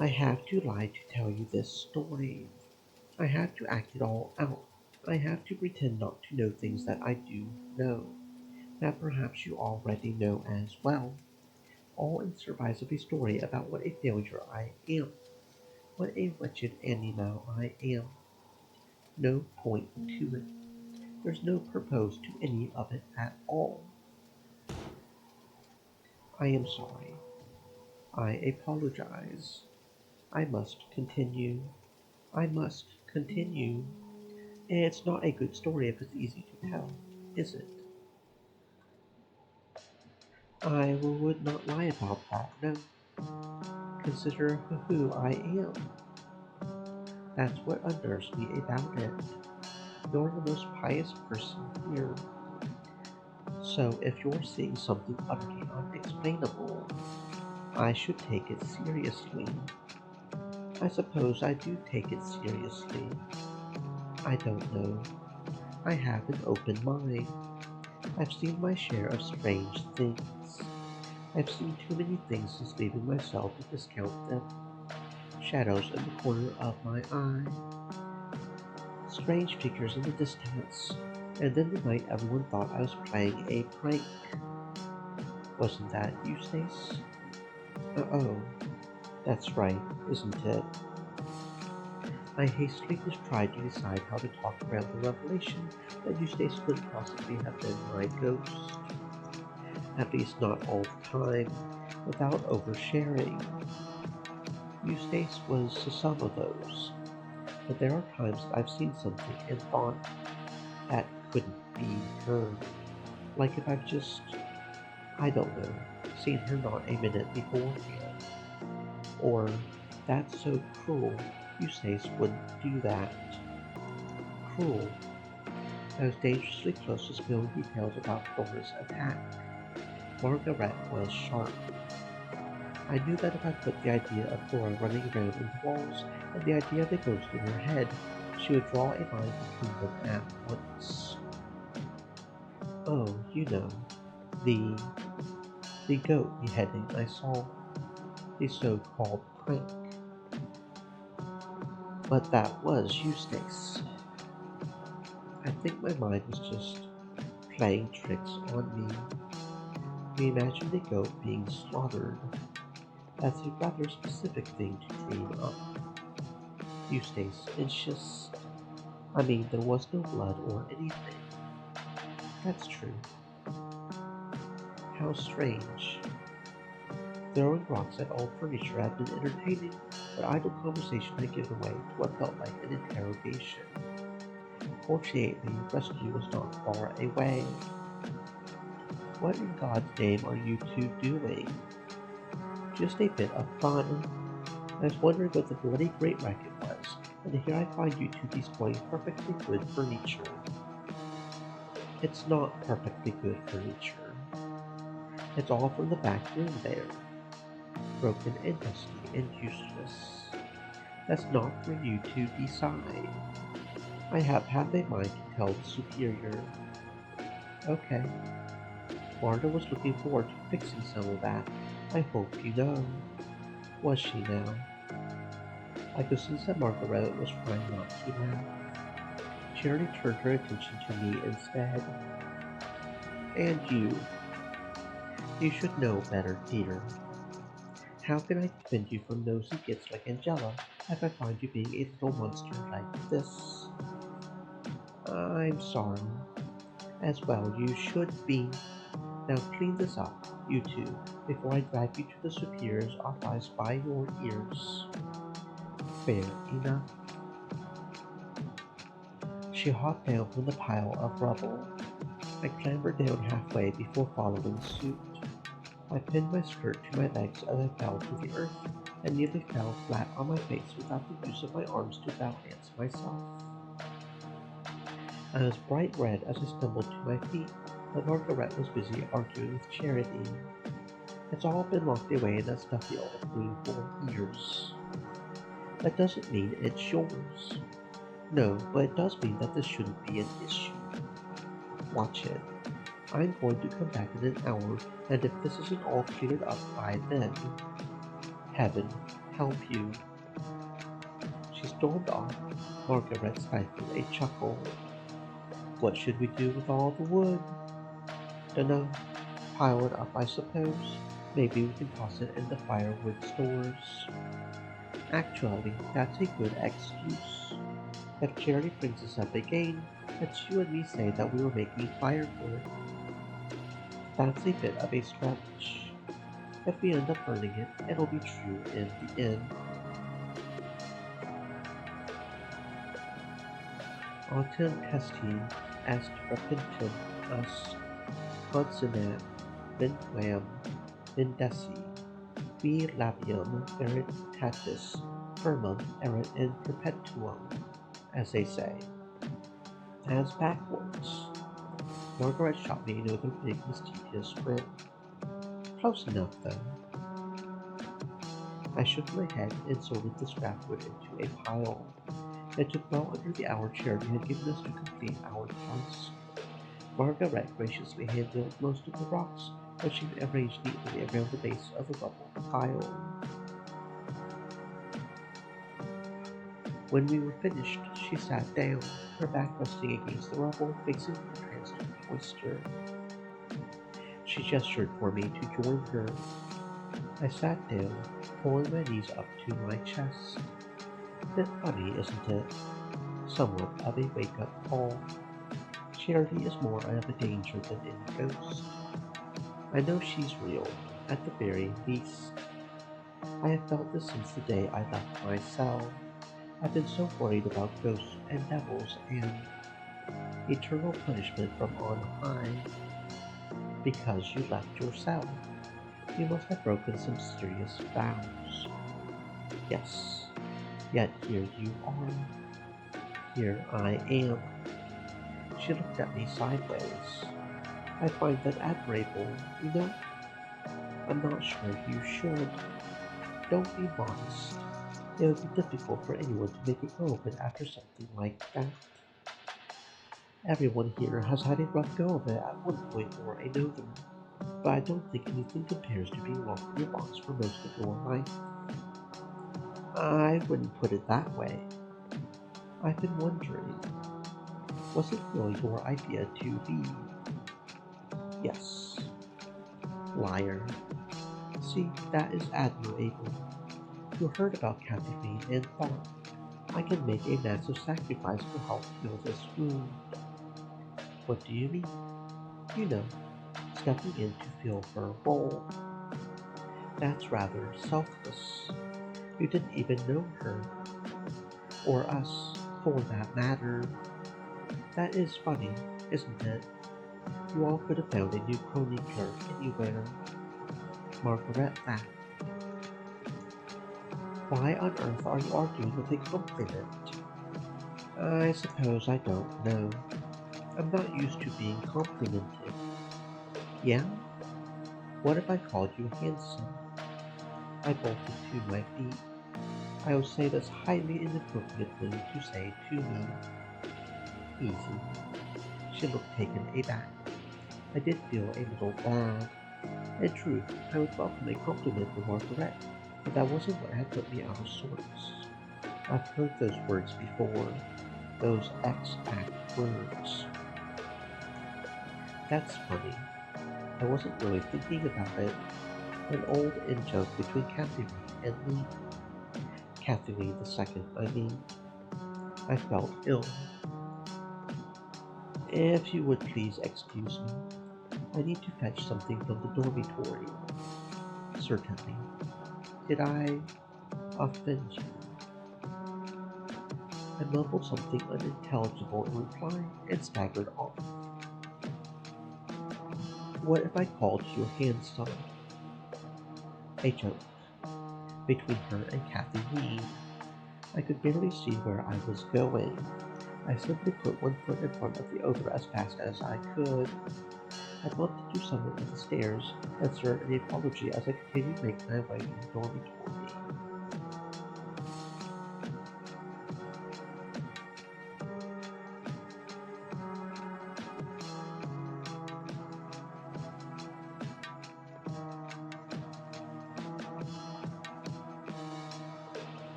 I have to lie to tell you this story. I have to act it all out. I have to pretend not to know things that I do know, that perhaps you already know as well, all in service of a story about what a failure I am, what a wretched animal I am. No point to it. There's no purpose to any of it at all. I am sorry. I apologize. I must continue. I must continue. It's not a good story if it's easy to tell, is it? I would not lie about that, no. Consider who I am. That's what unnerves me about it. You're the most pious person here. So if you're seeing something utterly unexplainable, I should take it seriously. I suppose I do take it seriously. I don't know. I have an open mind. I've seen my share of strange things. I've seen too many things since leaving myself to discount them. Shadows in the corner of my eye. Strange figures in the distance. And then the night everyone thought I was playing a prank. Wasn't that Eustace? Oh, that's right, isn't it? I hastily just tried to decide how to talk around the revelation that Eustace couldn't possibly have been my ghost. At least not all the time, without oversharing. Eustace was some of those, but there are times that I've seen something and thought, that couldn't be her. Like if I've just, I don't know, seen her not a minute beforehand. Or, that's so cruel, Eustace wouldn't do that. Cruel. I was dangerously close to spilling details about Flora's attack. Margaret was sharp. I knew that if I put the idea of Flora running around in the walls and the idea of a ghost in her head, she would draw a line between them at once. Oh, you know, the the goat beheading I saw, the so-called prank. But that was Eustace. I think my mind was just playing tricks on me. We imagined a goat being slaughtered. That's a rather specific thing to dream up. Eustace insists. I mean, there was no blood or anything. That's true. How strange. Throwing rocks at old furniture had been entertaining, but idle conversation had given way to what felt like an interrogation. Fortunately, rescue was not far away. What in God's name are you two doing? Just a bit of fun. I was wondering what the bloody great racket was, and here I find you two destroying perfectly good furniture. It's not perfectly good furniture. It's all from the back room there, broken and dusty and useless. That's not for you to decide. I have half a mind to tell the superior. Okay. Martha was looking forward to fixing some of that. I hope you know. Was she now? I could sense that Margaret was trying not to laugh. She already turned her attention to me instead. And you should know better, Peter. How can I defend you from nosy kids like Angela if I find you being a little monster like this? I'm sorry. As well, you should be. Now clean this up, you two, before I drag you to the superior's office by your ears. Fair enough. She hopped down from the pile of rubble. I clambered down halfway before following suit. I pinned my skirt to my legs as I fell to the earth, and nearly fell flat on my face without the use of my arms to balance myself. I was bright red as I stumbled to my feet, but Margaret was busy arguing with Charity. It's all been locked away in that stuffy old room for years. That doesn't mean it's yours. No, but it does mean that this shouldn't be an issue. Watch it. I'm going to come back in an hour, and if this isn't all cleared up by then, heaven help you." She stormed off. Margaret stifled a chuckle. "What should we do with all the wood?" "Dunno. Pile it up, I suppose. Maybe we can toss it in the firewood stores." "Actually, that's a good excuse. If Charity brings us up again, let's you and me say that we were making firewood." "That's a bit of a stretch. If we end up burning it, it'll be true in the end." "Autem pesti est repentum us consumat vinquam vindeci, qui labium veritatis firmum erit in perpetuum," as they say. As backwards. Margaret shot me another big mischievous grin. Close enough, though. I shook my head and sorted the scrap wood into a pile. It took well under the hour Charity had given us to complete our task. Margaret graciously handled most of the rocks, which she arranged neatly around the base of the rubble pile. When we were finished, she sat down, her back resting against the rubble, facing the entrance to the cloister. She gestured for me to join her. I sat down, pulling my knees up to my chest. Bit funny, isn't it? Somewhat of a wake-up call. Charity is more of a danger than any ghost. I know she's real, at the very least. I have felt this since the day I left my cell. I've been so worried about ghosts and devils and eternal punishment from on high. Because you left your cell. You must have broken some serious vows. Yes, yet here you are. Here I am. She looked at me sideways. "I find that admirable, you know. I'm not sure you should. Don't be modest. It would be difficult for anyone to make a go of it after something like that. Everyone here has had a rough go of it at one point or another, but I don't think anything compares to being locked in your box for most of your life." "I wouldn't put it that way. I've been wondering, was it really your idea to leave?" "Yes." "Liar. See, that is admirable. You heard about Catherine and thought, I can make a massive sacrifice to help heal this wound." "What do you mean?" "You know, stepping in to fill her role." "That's rather selfless. You didn't even know her. Or us, for that matter. That is funny, isn't it? You all could have found a new chronicler anywhere." Margaret laughed. "Why on earth are you arguing with a compliment?" "I suppose I don't know. I'm not used to being complimented." "Yeah? What if I called you handsome?" I bolted to my feet. I would say that's highly inappropriate thing to say to me. "Easy." She looked taken aback. I did feel a little bad. In truth, I would welcome a compliment from Margaret, but that wasn't what had put me out of sorts. I've heard those words before. Those X-act words. That's funny. I wasn't really thinking about it. An old in-joke between Catherine and me. Catherine the second, I mean. I felt ill. "If you would please excuse me. I need to fetch something from the dormitory." "Certainly. Did I offend you?" I mumbled something unintelligible in reply and staggered off. What if I called you handsome? A joke. Between her and Kathy Lee. I could barely see where I was going. I simply put one foot in front of the other as fast as I could. I bumped into someone at the stairs and started an apology as I continued to make my way to the dormitory.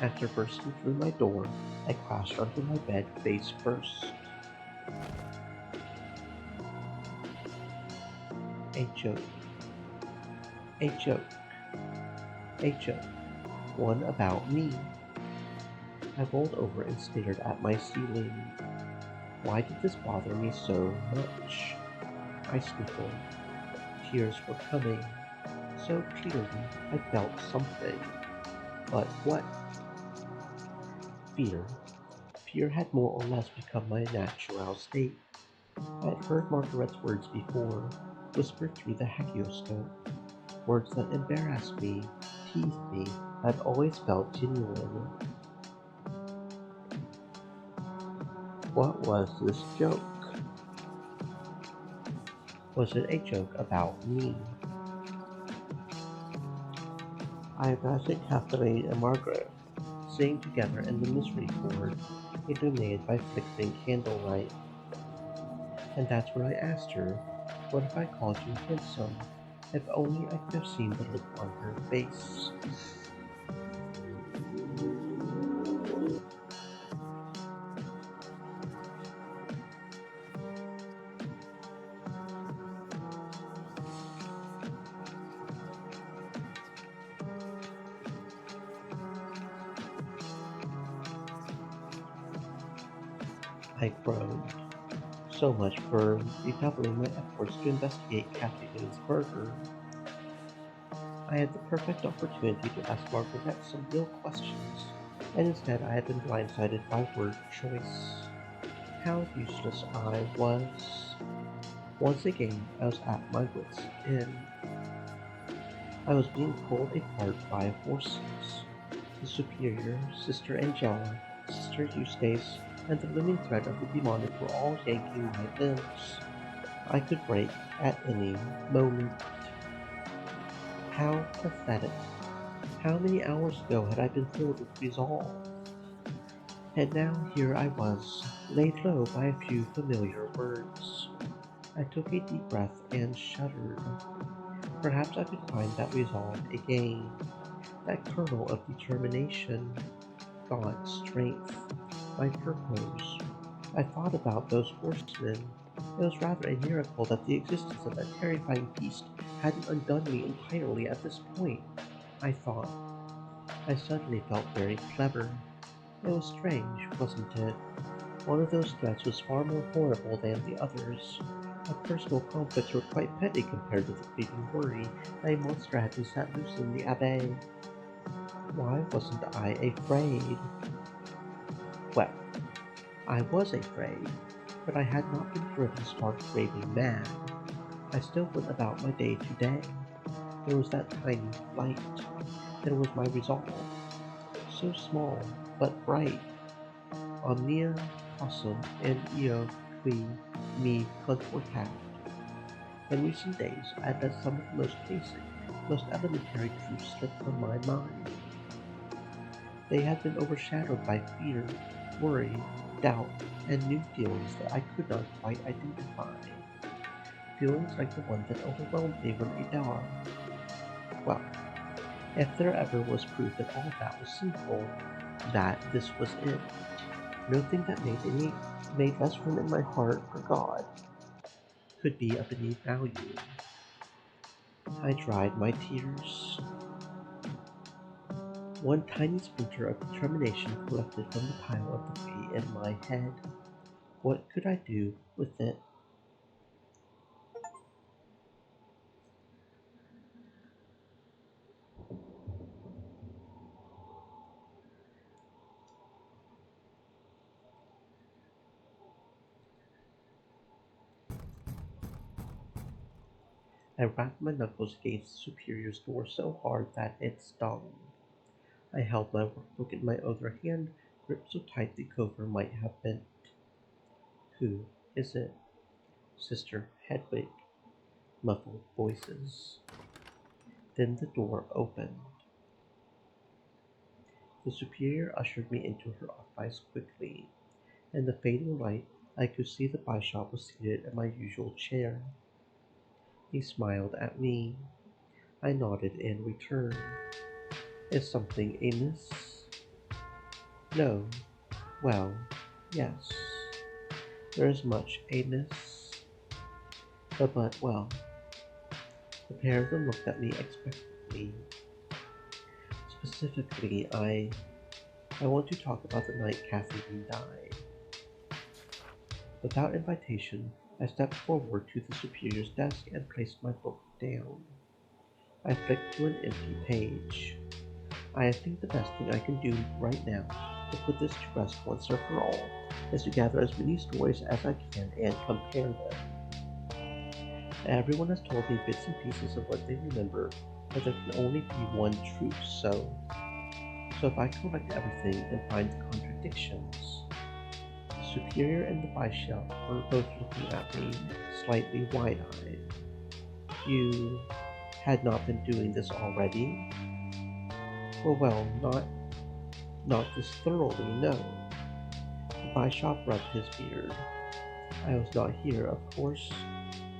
After bursting through my door, I crashed onto my bed face first. A joke, a joke, a joke. One about me. I rolled over and stared at my ceiling. Why did this bother me so much? I sniffled. Tears were coming. So clearly, I felt something. But what? Fear. Fear had more or less become my natural state. I had heard Margaret's words before, whispered through the hagioscope. Words that embarrassed me, teased me, had always felt genuine. What was this joke? Was it a joke about me? I imagined Catherine and Margaret sitting together in the Misericorde, illuminated by flickering candlelight. And that's when I asked her, what if I called you handsome? If only I could have seen the look on her face. I groaned. So much for redoubling my efforts to investigate Catherine's murder. I had the perfect opportunity to ask Margaret some real questions, and instead I had been blindsided by word choice. How useless I was. Once again, I was at my wits' end. I was being pulled apart by forces. The Superior, Sister Angela, Sister Eustace, and the living thread of the demonic were all yanking my limbs. I could break at any moment. How pathetic. How many hours ago had I been filled with resolve? And now here I was, laid low by a few familiar words. I took a deep breath and shuddered. Perhaps I could find that resolve again, that kernel of determination, God's strength, my purpose. I thought about those horsemen. It was rather a miracle that the existence of that terrifying beast hadn't undone me entirely at this point, I thought. I suddenly felt very clever. It was strange, wasn't it? One of those threats was far more horrible than the others. My personal conflicts were quite petty compared to the fleeting worry that a monster had been set loose in the Abbaye. Why wasn't I afraid? Well, I was afraid, but I had not been driven stark raving mad. I still went about my day to day. There was that tiny light. There was my resolve. So small, but bright. Omnia possum and eo qui me confortat. In recent days, I had let some of the most basic, most elementary truths slip from my mind. They had been overshadowed by fear, worry, doubt, and new feelings that I could not quite identify. Feelings like the one that overwhelmed me when I died. Well, if there ever was proof that all that was sinful, that this was it. Nothing that made less room in my heart for God could be of any value. I dried my tears. One tiny splinter of determination collected from the pile of debris in my head. What could I do with it? I rapped my knuckles against the Superior's door so hard that it stung. I held my workbook in my other hand, gripped so tight the cover might have bent. Who is it? Sister Hedwig. Muffled voices. Then the door opened. The Superior ushered me into her office quickly. In the fading light, I could see the bishop was seated in my usual chair. He smiled at me. I nodded in return. Is something amiss? No, well, yes, there is much amiss, well, the pair of them looked at me expectantly. Specifically, I want to talk about the night Catherine died. Without invitation, I stepped forward to the superior's desk and placed my book down. I flicked to an empty page. I think the best thing I can do right now to put this to rest once and for all is to gather as many stories as I can and compare them. Everyone has told me bits and pieces of what they remember, but there can only be one truth, so if I collect everything and find contradictions. The superior and the bishop were both looking at me, slightly wide-eyed. You had not been doing this already? Well, not this thoroughly, no. The bishop rubbed his beard. I was not here, of course,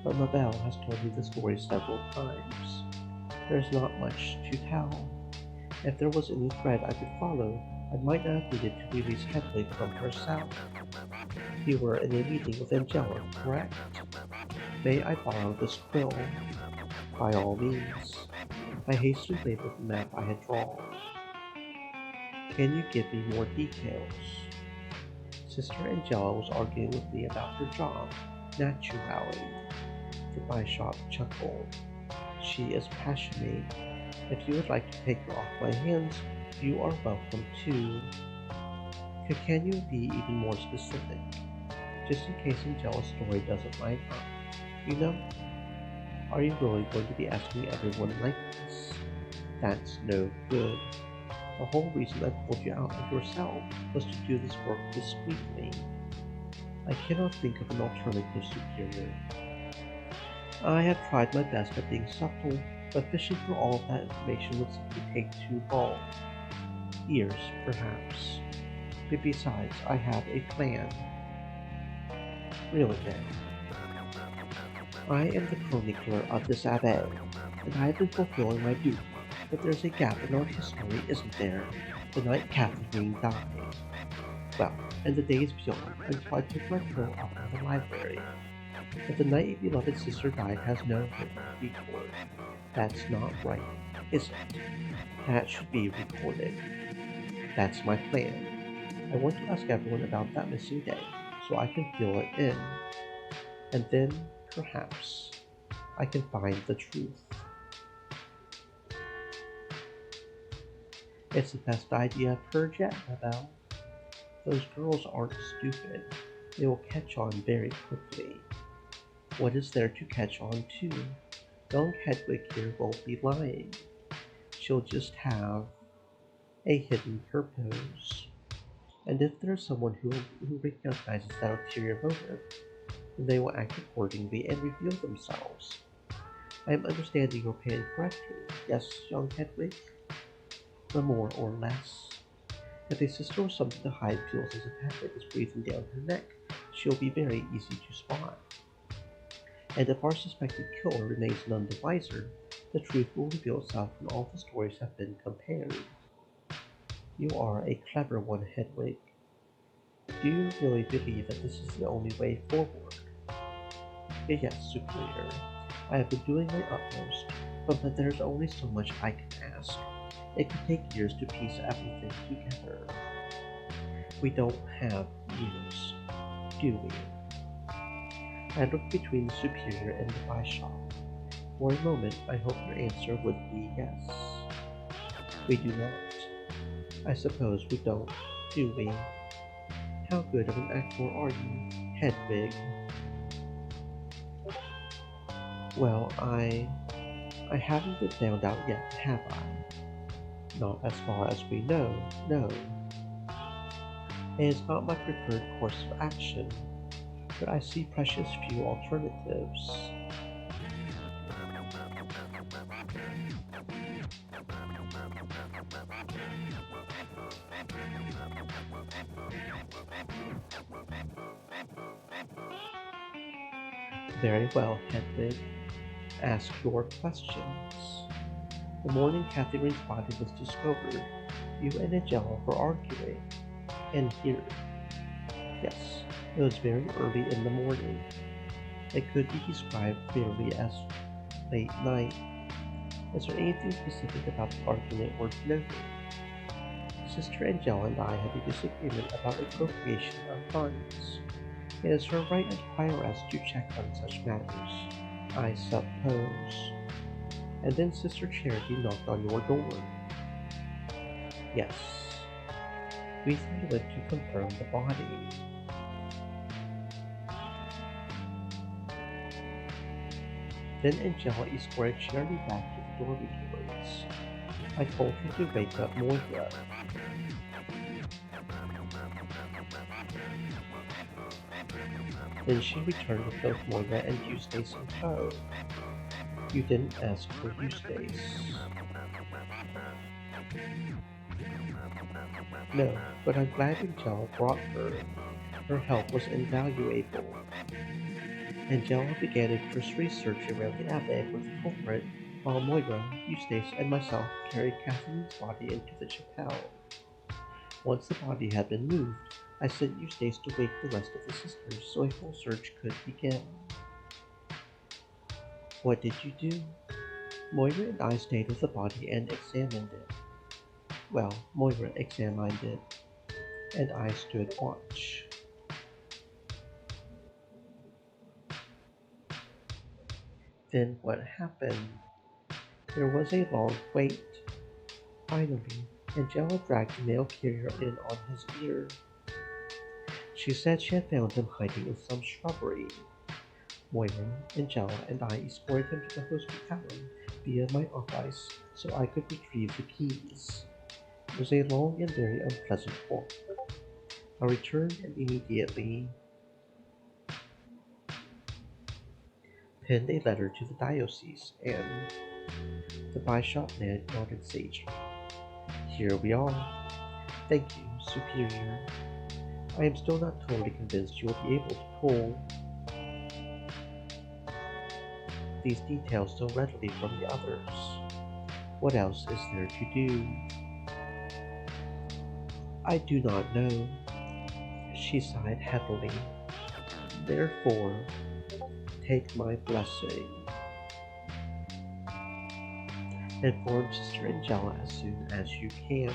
but Mabel has told me the story several times. There's not much to tell. If there was any thread I could follow, I might not have needed to release Hedwig from her cell. You were in a meeting with Angela, correct? May I borrow this quill? By all means. I hastily labeled the map I had drawn. Can you give me more details? Sister Angela was arguing with me about her job, naturally. The bishop chuckled. She is passionate. If you would like to take her off my hands, you are welcome to. Can you be even more specific? Just in case Angela's story doesn't line up. You know? Are you really going to be asking everyone like this? That's no good. The whole reason I pulled you out of your cell was to do this work discreetly. I cannot think of an alternative, Superior. I have tried my best at being subtle, but fishing for all of that information would simply take too long. Years, perhaps. But besides, I have a plan. Really then. I am the chronicler of this abbey, and I have been fulfilling my duty, but there's a gap in our history, isn't there? The night Catherine died. Well, and the days beyond, until I took my quill up in the library. But the night a beloved sister died has no record. That's not right, is it? That should be recorded. That's my plan. I want to ask everyone about that missing day, so I can fill it in. And then, perhaps, I can find the truth. It's the best idea I've heard yet, Mabel. Those girls aren't stupid. They will catch on very quickly. What is there to catch on to? Young Hedwig here won't be lying. She'll just have a hidden purpose. And if there's someone who recognizes that ulterior motive, then they will act accordingly and reveal themselves. I am understanding your plan correctly, yes, young Hedwig? The more or less. If a sister or something to hide feels as if Hedwig is breathing down her neck, she'll be very easy to spot. And if our suspected killer remains none the wiser, the truth will reveal itself when all the stories have been compared. You are a clever one, Hedwig. Do you really believe that this is the only way forward? Yes, Superior. I have been doing my utmost, but there's only so much I can ask. It could take years to piece everything together. We don't have years, do we? I looked between the Superior and the bishop. For a moment, I hoped your answer would be yes. We do not. I suppose we don't, do we? How good of an actor are you, Hedwig? Well, I haven't been found out yet, have I? Not as far as we know, no. It is not my preferred course of action, but I see precious few alternatives. Very well, Hedwig. Ask your questions. The morning Catherine's body was discovered, you and Angela were arguing. And here, yes, it was very early in the morning. It could be described fairly as late night. Is there anything specific about the argument worth noting? Sister Angela and I had a disagreement about appropriation of funds. It is her right as prioress to check on such matters, I suppose. And then Sister Charity knocked on your door. Yes, we went to confirm the body. Then Angela escorted Charity back to the dormitories. I told her to wake up Moira. Then she returned with both Moira and Eustace in tow. You didn't ask for Eustace. No, but I'm glad Angela brought her. Her help was invaluable. Angela began a cursory search around the Abbaye for the culprit, while Moira, Eustace, and myself carried Catherine's body into the chapel. Once the body had been moved, I sent Eustace to wake the rest of the sisters so a full search could begin. What did you do? Moira and I stayed with the body and examined it. Well, Moira examined it, and I stood watch. Then what happened? There was a long wait. Finally, Angela dragged the mail carrier in on his ear. She said she had found him hiding in some shrubbery. Moira, Angela, and I escorted him to the hospitality via my office so I could retrieve the keys. It was a long and very unpleasant walk. I returned and immediately penned a letter to the diocese, and the bishop man nodded sagely. Here we are. Thank you, Superior. I am still not totally convinced you will be able to pull these details so readily from the others. What else is there to do? I do not know. She sighed heavily. Therefore, take my blessing. Inform Sister Angela as soon as you can.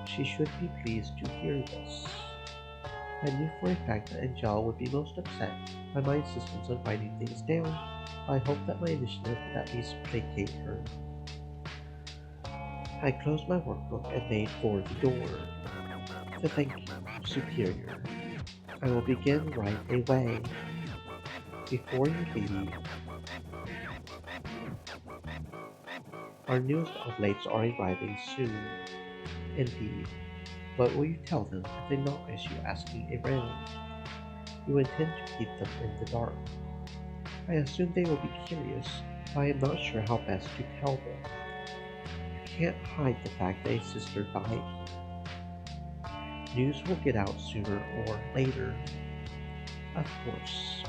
She should be pleased to hear this. I knew for a fact that Angela would be most upset by my insistence on writing things down. I hoped that my initiative would at least placate her. I closed my workbook and made for the door. Thank you, Superior. I will begin right away. Before you leave, our newest oblates are arriving soon. Indeed. What will you tell them if they knock as you asking around? You intend to keep them in the dark. I assume they will be curious, but I am not sure how best to tell them. You can't hide the fact that a sister died. News will get out sooner or later. Of course,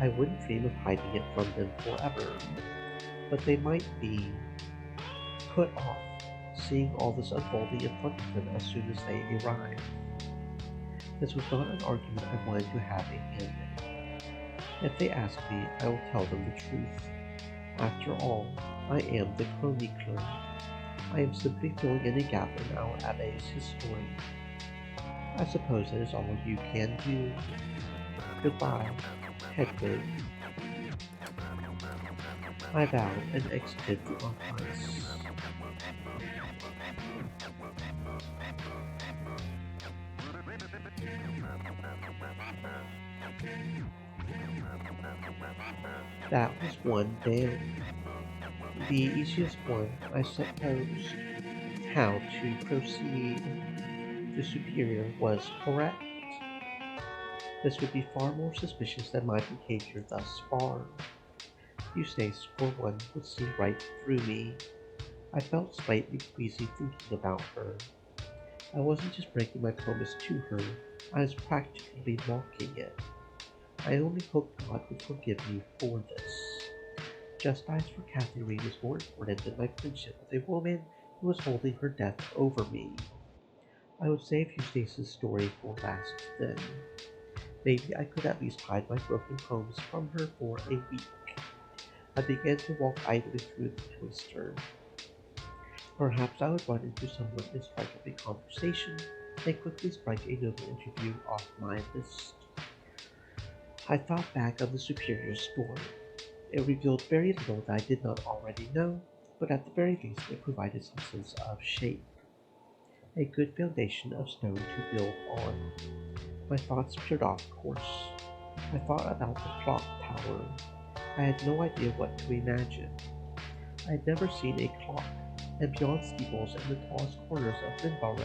I wouldn't dream of hiding it from them forever, but they might be put off seeing all this unfolding in front of them as soon as they arrive. This was not an argument I wanted to have a hand in. If they ask me, I will tell them the truth. After all, I am the chronicler. I am simply filling in a gap in our Abbaye's history. I suppose that is all you can do. Goodbye, Hedwig. I bowed and exited the office. That was one down. The easiest one, I suppose. How to proceed. The Superior was correct. This would be far more suspicious than my behavior thus far. Eustace, for one, would see right through me. I felt slightly queasy thinking about her. I wasn't just breaking my promise to her, I was practically mocking it. I only hoped God would forgive me for this. Justice for Catherine was more important than my friendship with a woman who was holding her death over me. I would save Eustace's story for last then. Maybe I could at least hide my broken poems from her for a week. I began to walk idly through the cloister. Perhaps I would run into someone and strike up a conversation, and quickly strike a noble interview off my list. I thought back on the superior story. It revealed very little that I did not already know, but at the very least it provided some sense of shape, a good foundation of stone to build on. My thoughts veered off course. I thought about the clock tower. I had no idea what to imagine. I had never seen a clock, and beyond steeples and the tallest corners of Edinburgh,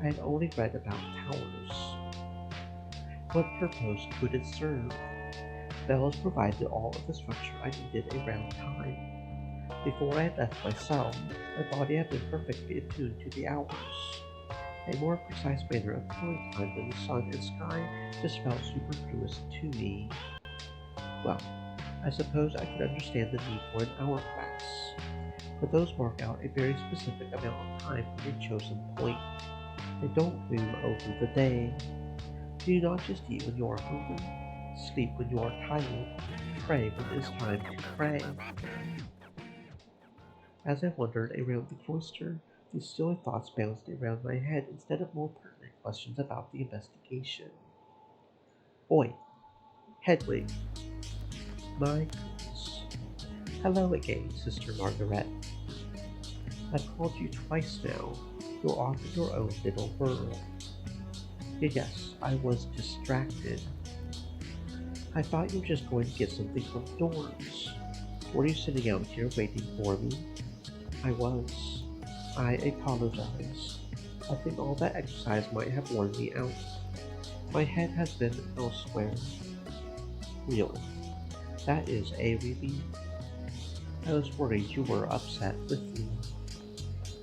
I had only read about towers. What purpose could it serve? Bells provided all of the structure I needed around time. Before I had left my cell, my body had been perfectly attuned to the hours. A more precise manner of telling time than the sun and sky just felt superfluous to me. Well, I suppose I could understand the need for an hourglass, but those mark out a very specific amount of time from a chosen point. They don't loom over the day. Do you not just eat when you are hungry, sleep when you are tired, pray when it is time to pray? As I wandered around the cloister, these silly thoughts bounced around my head instead of more pertinent questions about the investigation. Oi, Hedwig, my goodness. Hello again, Sister Margaret. I've called you twice now. You're off in your own little world. Yes, I was distracted. I thought you were just going to get something from the dorms. Were you sitting out here waiting for me? I was. I apologize. I think all that exercise might have worn me out. My head has been elsewhere. Really. That is a relief. I was worried you were upset with me.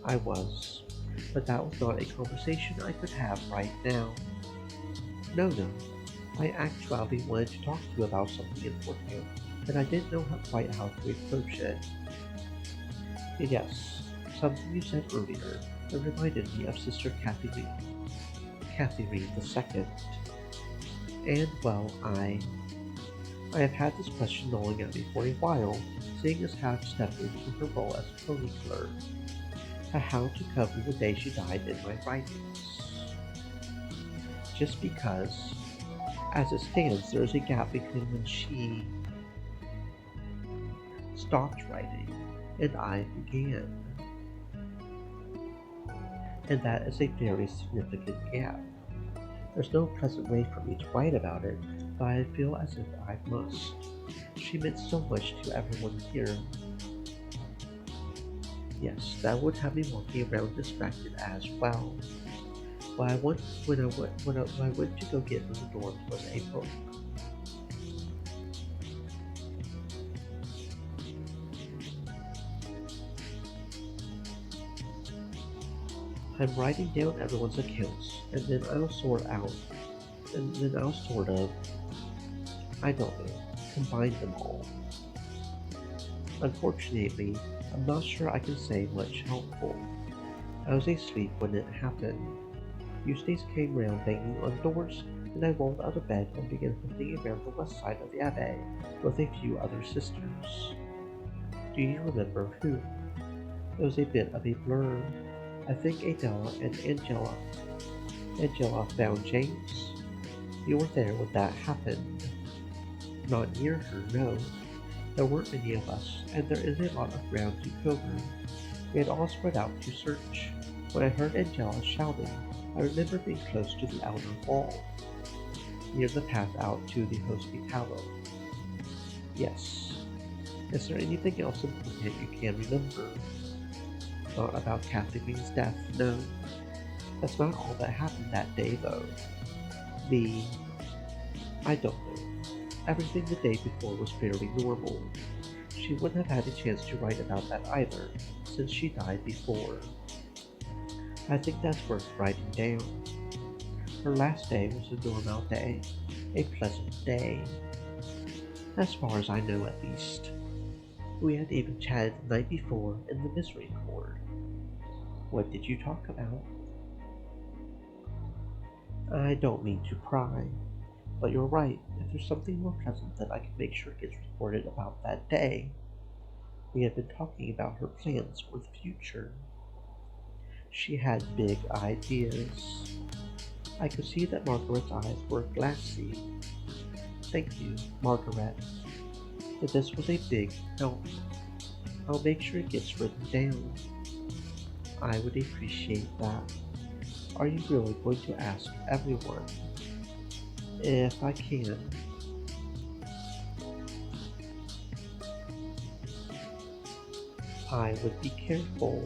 I was. But that was not a conversation I could have right now. No. I actually wanted to talk to you about something important, and I didn't know quite how to approach it. Yes, something you said earlier that reminded me of Sister Kathy Reed II. And well, I have had this question gnawing at me for a while, seeing as how to step into her role as chronicler, how to cover the day she died in my writings. Just because, as it stands, there is a gap between when she stopped writing and I began. And that is a very significant gap. There's no present way for me to write about it, but I feel as if I must. She meant so much to everyone here. Yes, that would have me walking around distracted as well. What I went to go get from the dorms was a book. I'm writing down everyone's accounts, and then I'll sort out, and then I'll sort of, I don't know, combine them all. Unfortunately, I'm not sure I can say much helpful. I was asleep when it happened. Eustace came round banging on doors, and I rolled out of bed and began hunting around the west side of the Abbey with a few other sisters. Do you remember who? It was a bit of a blur. I think Adela and Angela. Angela found James. You were there when that happened. Not near her, no. There weren't many of us, and there is a lot of ground to cover. We had all spread out to search. When I heard Angela shouting, I remember being close to the outer wall, near the path out to the hospitality. Yes. Is there anything else important you can remember? Not about Kathleen's death, no. That's not all that happened that day, though. I don't know. Everything the day before was fairly normal. She wouldn't have had a chance to write about that either, since she died before. I think that's worth writing down. Her last day was a normal day, a pleasant day. As far as I know, at least. We had even chatted the night before in the Misericorde. What did you talk about? I don't mean to pry, but you're right. If there's something more present, then I can make sure it gets reported about that day. We had been talking about her plans for the future. She had big ideas. I could see that Margaret's eyes were glassy. Thank you, Margaret. But this was a big help. I'll make sure it gets written down. I would appreciate that. Are you really going to ask everyone? If I can, I would be careful.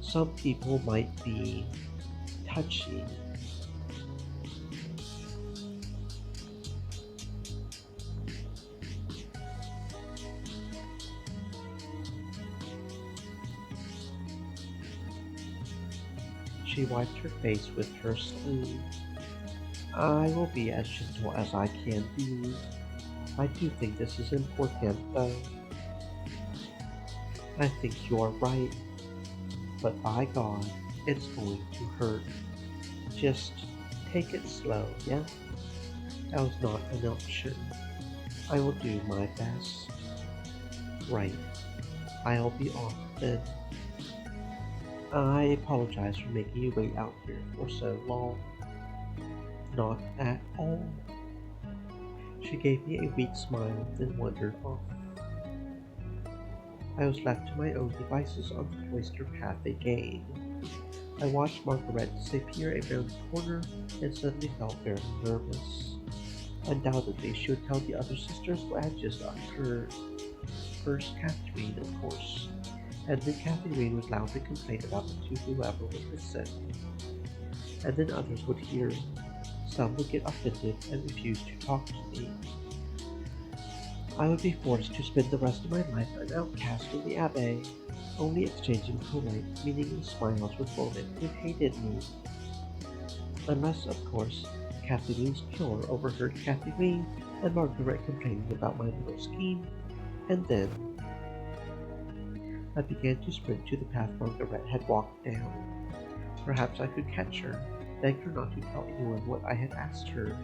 Some people might be touchy. She wiped her face with her sleeve. I will be as gentle as I can be. I do think this is important, though. I think you are right, but by God, it's going to hurt. Just take it slow, yeah? That was not an option. I will do my best. Right, I'll be off then. I apologize for making you wait out here for so long. Not at all. She gave me a weak smile, then wandered off. I was left to my own devices on the cloister path again. I watched Margaret disappear around the corner and suddenly felt very nervous. Undoubtedly, she would tell the other sisters what had just occurred. First, Catherine, of course, and then Catherine would loudly complain about it to whoever would listen. And then others would hear. Some would get offended and refuse to talk to me. I would be forced to spend the rest of my life an outcast in the Abbey, only exchanging polite, meaningless smiles with women who hated me. Unless, of course, Kathleen's killer overheard Kathleen and Margaret complaining about my little scheme, and then I began to sprint to the path Margaret had walked down. Perhaps I could catch her, beg her not to tell anyone what I had asked her.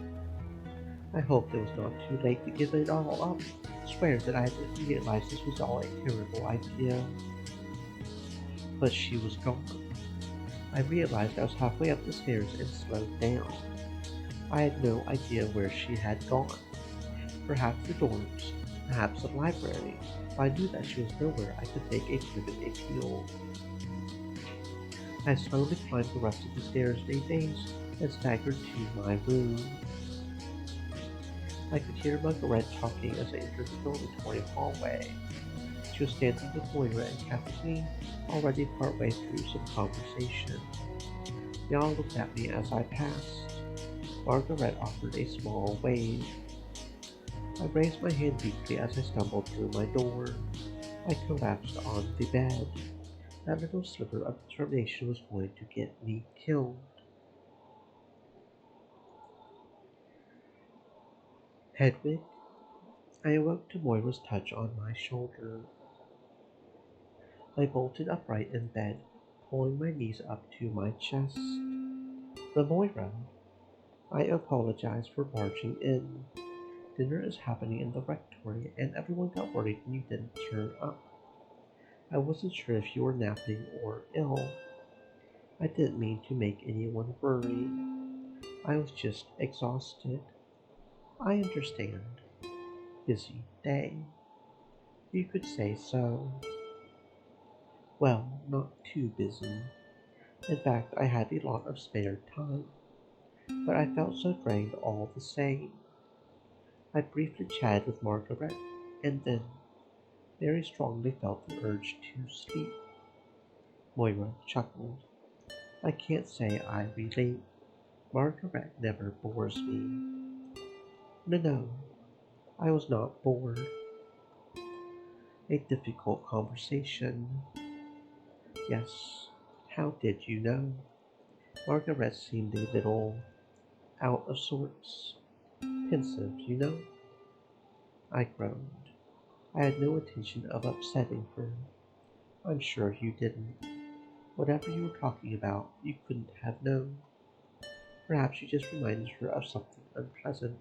I hoped it was not too late to give it all up, swear that I had realized this was all a terrible idea. But she was gone. I realized I was halfway up the stairs and slowed down. I had no idea where she had gone. Perhaps the dorms, perhaps the library. If I knew that she was nowhere, I could make a private appeal. I slowly climbed the rest of the stairs in a daze and staggered to my room. I could hear Margaret talking as I entered the dormitory hallway. She was standing with Moira and Kathleen, already partway through some conversation. They all looked at me as I passed. Margaret offered a small wave. I raised my hand weakly as I stumbled through my door. I collapsed on the bed. That little sliver of determination was going to get me killed. Hedwig, I awoke to Moira's touch on my shoulder. I bolted upright in bed, pulling my knees up to my chest. The Moira, I apologize for barging in. Dinner is happening in the rectory, and everyone got worried when you didn't turn up. I wasn't sure if you were napping or ill. I didn't mean to make anyone worry. I was just exhausted. I understand. Busy day. You could say so. Well, not too busy. In fact, I had a lot of spare time, but I felt so drained all the same. I briefly chatted with Margaret, and then very strongly felt the urge to sleep. Moira chuckled. I can't say I relate. Margaret never bores me. No, I was not bored. A difficult conversation. Yes, how did you know? Margaret seemed a little out of sorts. Pensive, you know? I groaned. I had no intention of upsetting her. I'm sure you didn't. Whatever you were talking about, you couldn't have known. Perhaps you just reminded her of something unpleasant.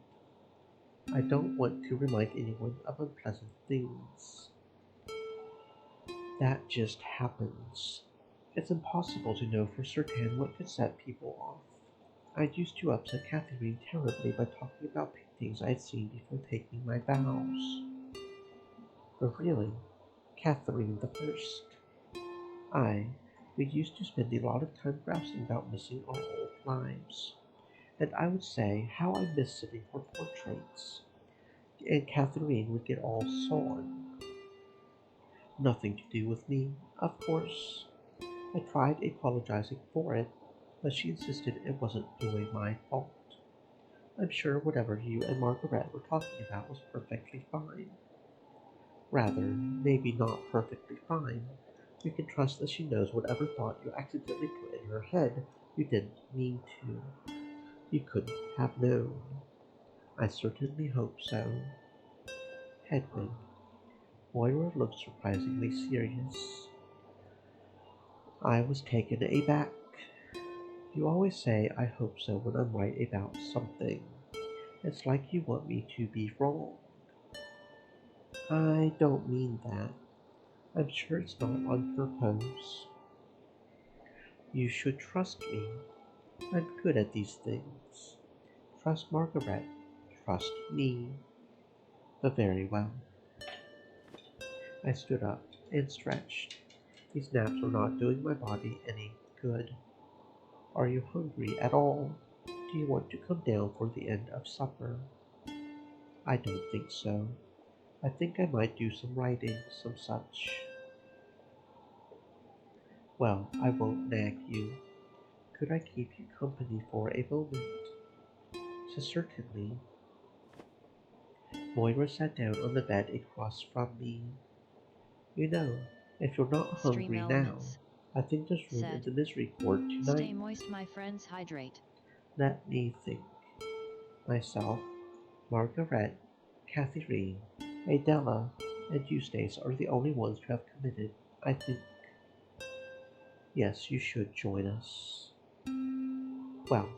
I don't want to remind anyone of unpleasant things. That just happens. It's impossible to know for certain what could set people off. I used to upset Catherine terribly by talking about paintings I'd seen before taking my vows. But really, Catherine the First, I, we used to spend a lot of time grousing about missing our old lives. And I would say how I miss sitting for portraits. And Catherine would get all sullen. Nothing to do with me, of course. I tried apologizing for it, but she insisted it wasn't really my fault. I'm sure whatever you and Margaret were talking about was perfectly fine. Rather, maybe not perfectly fine. You can trust that she knows whatever thought you accidentally put in her head you didn't mean to. You couldn't have known. I certainly hope so. Hedwig. Moira looked surprisingly serious. I was taken aback. You always say I hope so when I'm right about something. It's like you want me to be wrong. I don't mean that. I'm sure it's not on purpose. You should trust me. I'm good at these things. Trust Margaret. Trust me. Very well. I stood up and stretched. These naps were not doing my body any good. Are you hungry at all? Do you want to come down for the end of supper? I don't think so. I think I might do some writing, some such. Well, I won't nag you. Could I keep you company for a moment? So certainly. Moira sat down on the bed across from me. You know, if you're not Stream hungry now, elements. I think there's room in Said. the Misericorde Stay tonight. moist, my friends, hydrate. Let me think. Myself, Margaret, Catherine, Adela, and Eustace are the only ones who have committed, I think. Yes, you should join us. Well,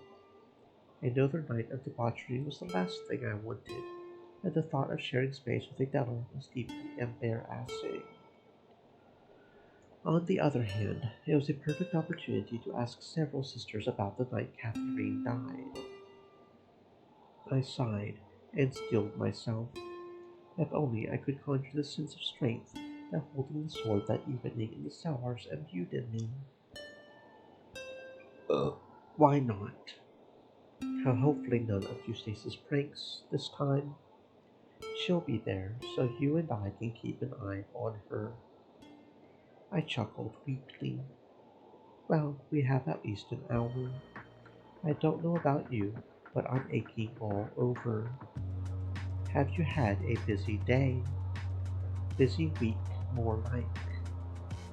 another night of debauchery was the last thing I wanted, and the thought of sharing space with Adela was deeply embarrassing. On the other hand, it was a perfect opportunity to ask several sisters about the night Catherine died. I sighed and steeled myself. If only I could conjure the sense of strength that holding the sword that evening in the cellars imbued in me. Why not? Hopefully none of Eustace's pranks this time. She'll be there, so you and I can keep an eye on her. I chuckled weakly. Well, we have at least an hour. I don't know about you, but I'm aching all over. Have you had a busy day? Busy week, more like.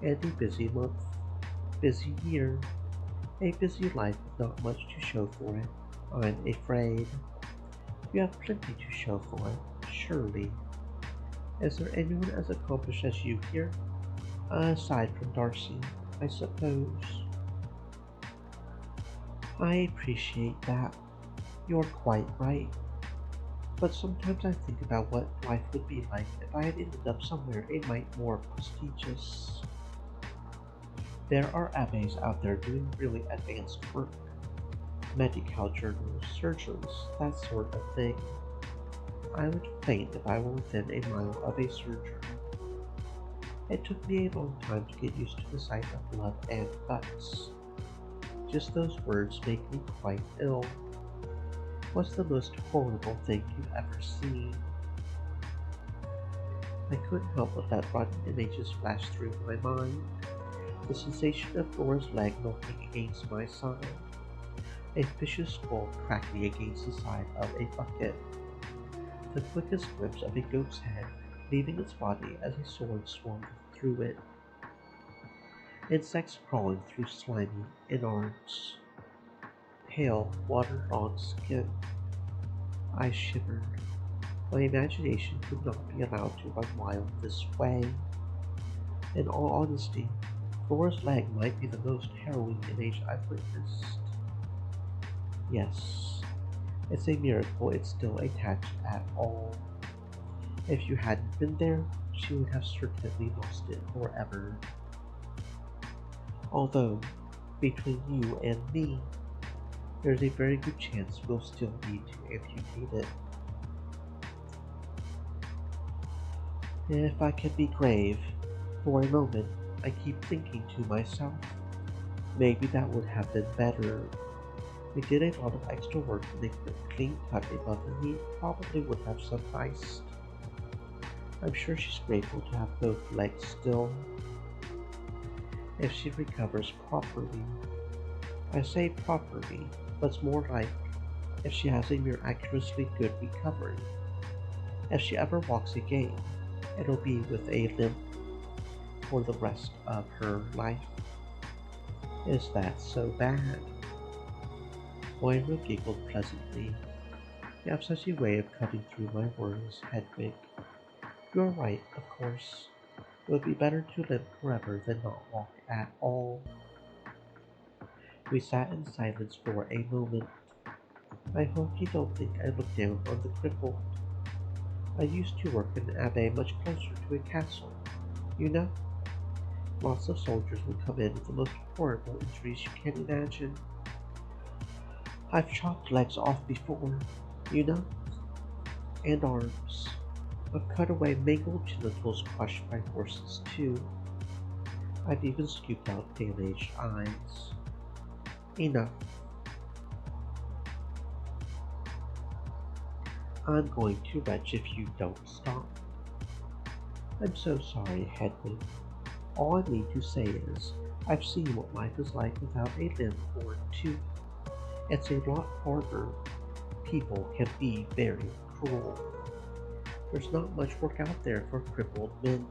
And a busy month? Busy year? A busy life with not much to show for it, I'm afraid. You have plenty to show for it, surely. Is there anyone as accomplished as you here? Aside from Darcy, I suppose. I appreciate that. You're quite right. But sometimes I think about what life would be like if I had ended up somewhere a mite more prestigious. There are abbés out there doing really advanced work. Medical journals, surgeons, that sort of thing. I would faint if I were within a mile of a surgery. It took me a long time to get used to the sight of blood and guts. Just those words make me quite ill. What's the most horrible thing you've ever seen? I couldn't help but let rotten images flash through my mind. The sensation of Flora's leg knocking against my side. A fish's skull cracking against the side of a bucket. The quickest glimpse of a goat's head leaving its body as a sword swung through it. Insects crawling through slimy innards. Pale, waterlogged skin. I shivered. My imagination could not be allowed to run wild this way. In all honesty, Flora's leg might be the most harrowing image I've witnessed. Yes, it's a miracle it's still attached at all. If you hadn't been there, she would have certainly lost it forever. Although, between you and me, there's a very good chance we'll still need to amputate it. If I can be grave, for a moment, I keep thinking to myself, maybe that would have been better. We did a lot of extra work and a quick clean cut above the knee probably would have sufficed. I'm sure she's grateful to have both legs still. If she recovers properly. I say properly, but it's more like if she has a miraculously good recovery. If she ever walks again, it'll be with a limp for the rest of her life. Is that so bad? Moira giggled pleasantly. You have such a way of cutting through my worries, Hedwig. You're right, of course. It would be better to limp forever than not walk at all. We sat in silence for a moment. I hope you don't think I look down on the crippled. I used to work in an abbey much closer to a castle. You know, lots of soldiers would come in with the most horrible injuries you can imagine. I've chopped legs off before, you know, and arms. I've cut away mangled genitals crushed by horses, too. I've even scooped out damaged eyes. Enough. I'm going to retch if you don't stop. I'm so sorry, Hedwig. All I need to say is, I've seen what life is like without a limb or two. It's a lot harder. People can be very cruel. There's not much work out there for crippled men.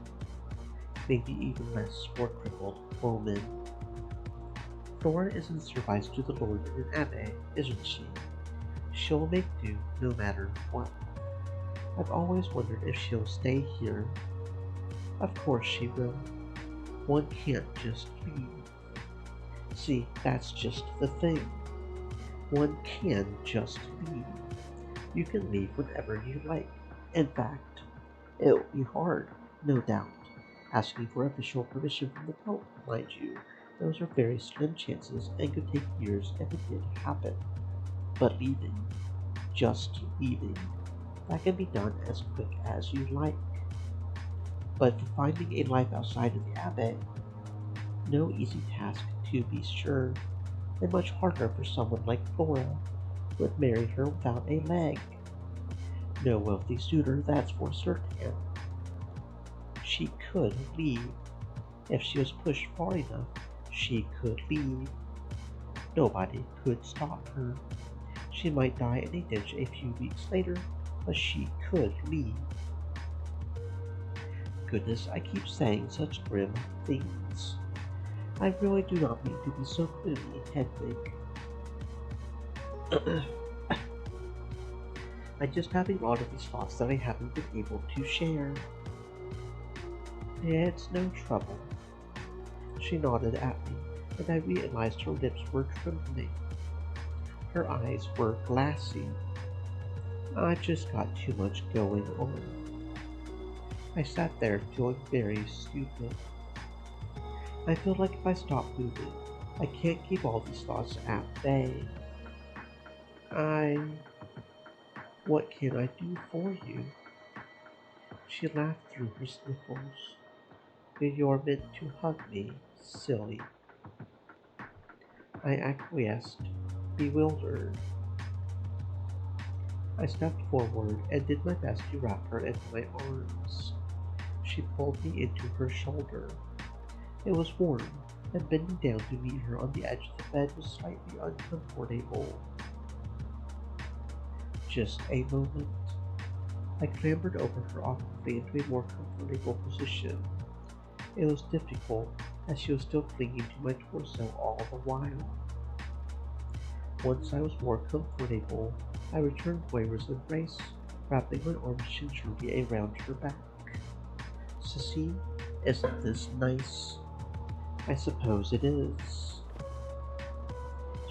Maybe even less for crippled women. Flora is in service to the Lord in an abbey, isn't she? She'll make do no matter what. I've always wondered if she'll stay here. Of course she will. One can't just leave. See, that's just the thing. One can just leave. You can leave whenever you like. In fact, it'll be hard, no doubt. Asking for official permission from the Pope, mind you. Those are very slim chances and could take years if it did happen. But leaving, just leaving, that can be done as quick as you like. But for finding a life outside of the abbey, no easy task to be sure, and much harder for someone like Flora, who had married her without a leg. No wealthy suitor, that's for certain. She could leave. If she was pushed far enough, she could leave. Nobody could stop her. She might die in a ditch a few weeks later, but she could leave. Goodness, I keep saying such grim things. I really do not mean to be so gloomy, Hedwig. I just have a lot of these thoughts that I haven't been able to share. It's no trouble. She nodded at me, and I realized her lips were trembling. Her eyes were glassy. I've just got too much going on. I sat there feeling very stupid. I feel like if I stop moving, I can't keep all these thoughts at bay. What can I do for you? She laughed through her sniffles. You're meant to hug me, silly. I acquiesced, bewildered. I stepped forward and did my best to wrap her in my arms. She pulled me into her shoulder. It was warm, and bending down to meet her on the edge of the bed was slightly uncomfortable. Just a moment. I clambered over her awkwardly into a more comfortable position. It was difficult, as she was still clinging to my torso all the while. Once I was more comfortable, I returned Moira's embrace, wrapping my arms gingerly around her back. Sissy, isn't this nice? I suppose it is.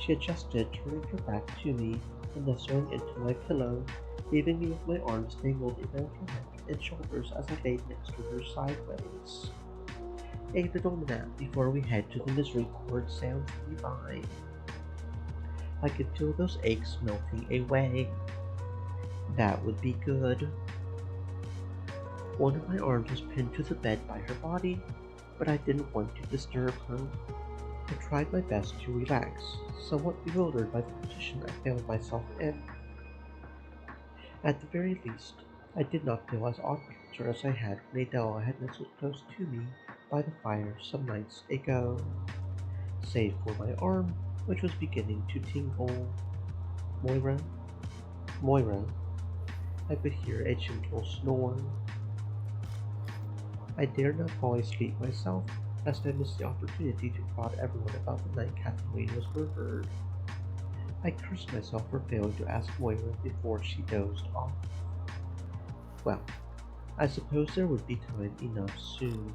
She adjusted, turning her back to me and nestling into my pillow, leaving me with my arms tangled around her neck and shoulders as I laid next to her sideways. A little nap before we head to the Misericorde sounds divine. I could feel those aches melting away. That would be good. One of my arms was pinned to the bed by her body, but I didn't want to disturb her. I tried my best to relax, somewhat bewildered by the position I found myself in. At the very least, I did not feel as off-kilter as I had when Adela had nestled close to me by the fire some nights ago, save for my arm, which was beginning to tingle. Moira, Moira, I could hear a gentle snore. I dared not fall asleep myself, lest I miss the opportunity to prod everyone about the night Kathleen was murdered. I cursed myself for failing to ask Moira before she dozed off. Well, I suppose there would be time enough soon.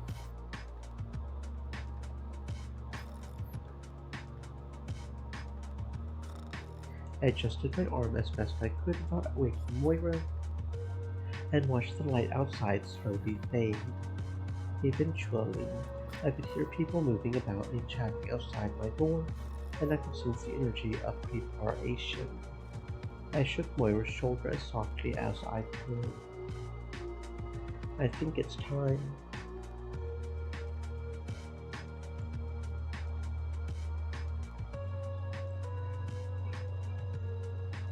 I adjusted my arm as best I could without waking Moira, and watched the light outside slowly fade. Eventually, I could hear people moving about and chatting outside my door, and I could sense the energy of preparation. I shook Moira's shoulder as softly as I could. I think it's time.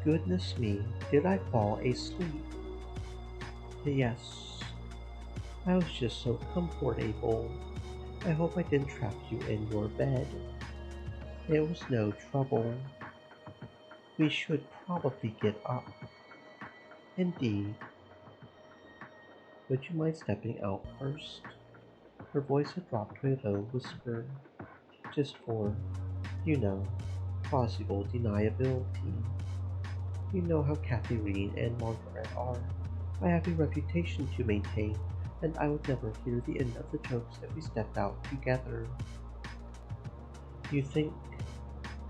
Goodness me, did I fall asleep? Yes, I was just so comfortable. I hope I didn't trap you in your bed. It was no trouble. We should probably get up. Indeed. Would you mind stepping out first? Her voice had dropped to a low whisper, just for, you know, plausible deniability. You know how Catherine and Margaret are. I have a reputation to maintain, and I would never hear the end of the jokes if we stepped out together. You think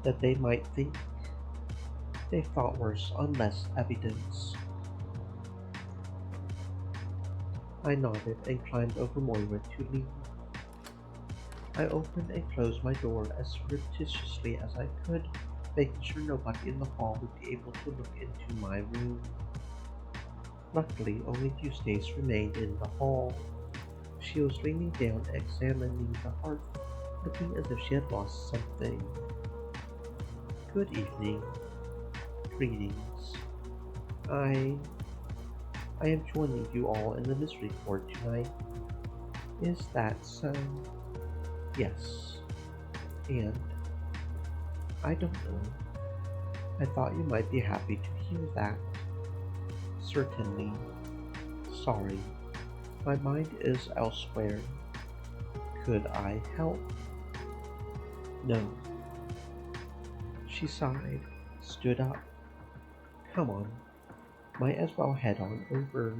that they might think they thought worse on less evidence? I nodded and climbed over Moira to leave. I opened and closed my door as surreptitiously as I could, making sure nobody in the hall would be able to look into my room. Luckily, only Eustace remained in the hall. She was leaning down, examining the hearth, looking as if she had lost something. Good evening. Greetings. I I am joining you all in the Misericorde tonight. Is that so? Yes. And I don't know. I thought you might be happy to hear that. Certainly. Sorry. My mind is elsewhere. Could I help? No. She sighed, stood up. Come on. Might as well head on over.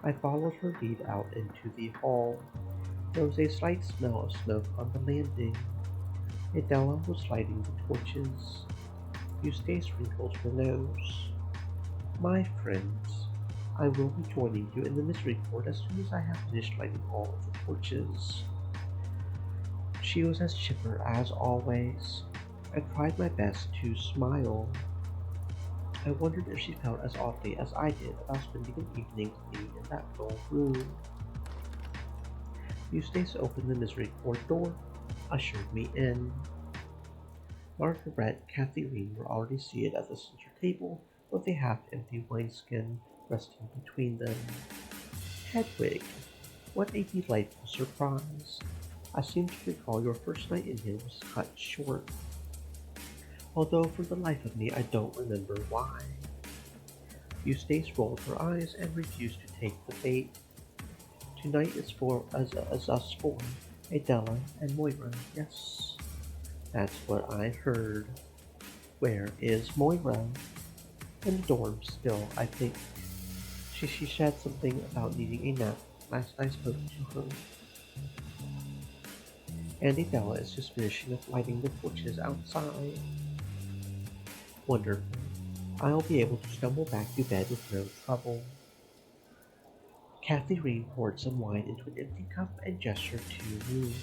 I followed her lead out into the hall. There was a slight smell of smoke on the landing. Adela was lighting the torches. Eustace wrinkled her nose. My friends, I will be joining you in the Misericorde as soon as I have finished lighting all of the torches. She was as chipper as always. I tried my best to smile. I wondered if she felt as oddly as I did about spending an evening with me in that dull room. Eustace opened the Misericorde door, ushered me in. Margaret and Catherine were already seated at the center table, with a half-empty wineskin resting between them. Hedwig, what a delightful surprise! I seem to recall your first night in here was cut short, although for the life of me I don't remember why. Eustace rolled her eyes and refused to take the bait. Tonight is for us four, Adela and Moira, yes. That's what I heard. Where is Moira? In the dorm still, I think. She said something about needing a nap last I spoke to her. and Adela is just finishing up lighting the torches outside. Wonderful. I'll be able to stumble back to bed with no trouble. Kathy Reed poured some wine into an empty cup and gestured to me.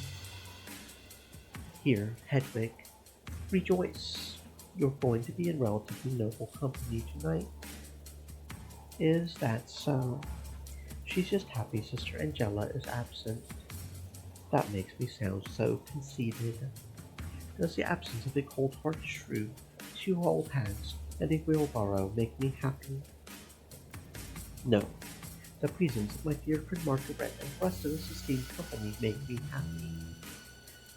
Here, Hedwig, rejoice. You're going to be in relatively noble company tonight. Is that so? She's just happy Sister Angela is absent. That makes me sound so conceited. Does the absence of a cold-hearted shrew, 2 old hands, and a wheelbarrow make me happy? No. The presence of my dear friend Margaret and the rest of this esteemed company make me happy.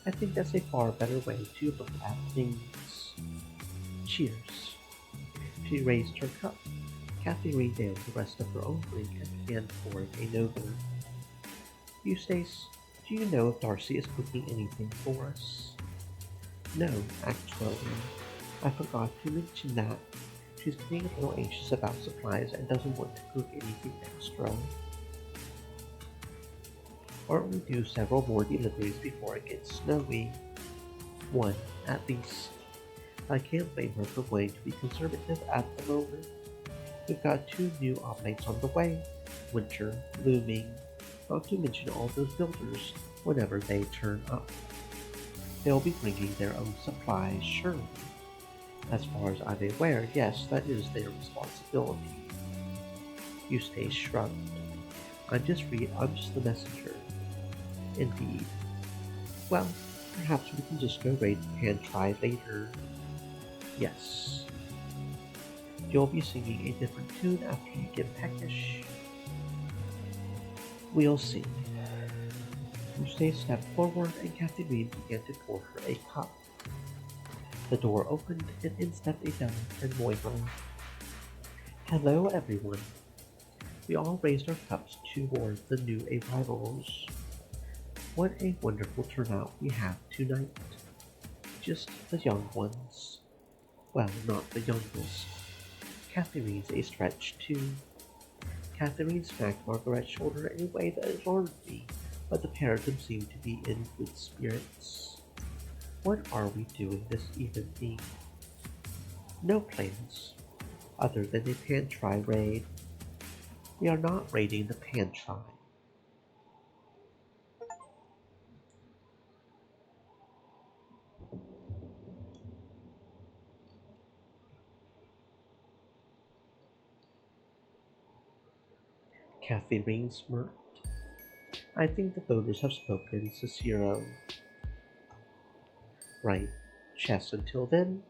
I think that's a far better way to look at things. Cheers. She raised her cup. Kathy redowned the rest of her own drink and began pouring another. Eustace, do you know if Darcy is cooking anything for us? No, actually. I forgot to mention that. She's getting a little anxious about supplies and doesn't want to cook anything extra. Aren't we due several more deliveries before it gets snowy? 1, at least. I can't blame her for wanting to be conservative at the moment. We've got 2 new oblates on the way, winter looming, not to mention all those builders whenever they turn up. They'll be bringing their own supplies, surely. As far as I'm aware, yes, that is their responsibility. Eustace shrugged. I'm just the messenger. Indeed. Well, perhaps we can just go raid the pantry later. Yes. You'll be singing a different tune after you get peckish. We'll see. Eustace stepped forward and Kathy Reed began to pour her a cup. The door opened and in stepped Adele and Moira. Hello, everyone. We all raised our cups toward the new arrivals. What a wonderful turnout we have tonight. Just the young ones. Well, not the youngest. Catherine's a stretch, too. Catherine smacked Margaret's shoulder in a way that alarmed me, but the pair of them seemed to be in good spirits. What are we doing this evening? No plans, other than a pantry raid. We are not raiding the pantry. Catherine smirked. I think the voters have spoken, Cicero. Right. Chess until then?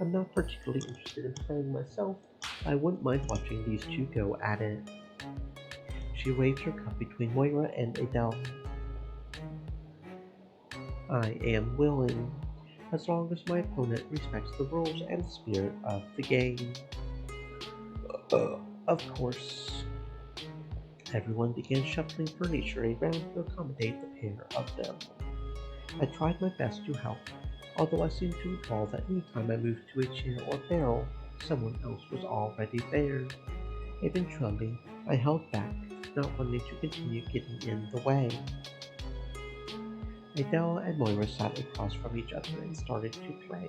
I'm not particularly interested in playing myself. I wouldn't mind watching these 2 go at it. She waved her cup between Moira and Adele. I am willing, as long as my opponent respects the rules and spirit of the game. Of course. Everyone began shuffling furniture around to accommodate the pair of them. I tried my best to help, although I seemed to recall that any time I moved to a chair or barrel, someone else was already there. Eventually, I held back, not wanting to continue getting in the way. Adele and Moira sat across from each other and started to play.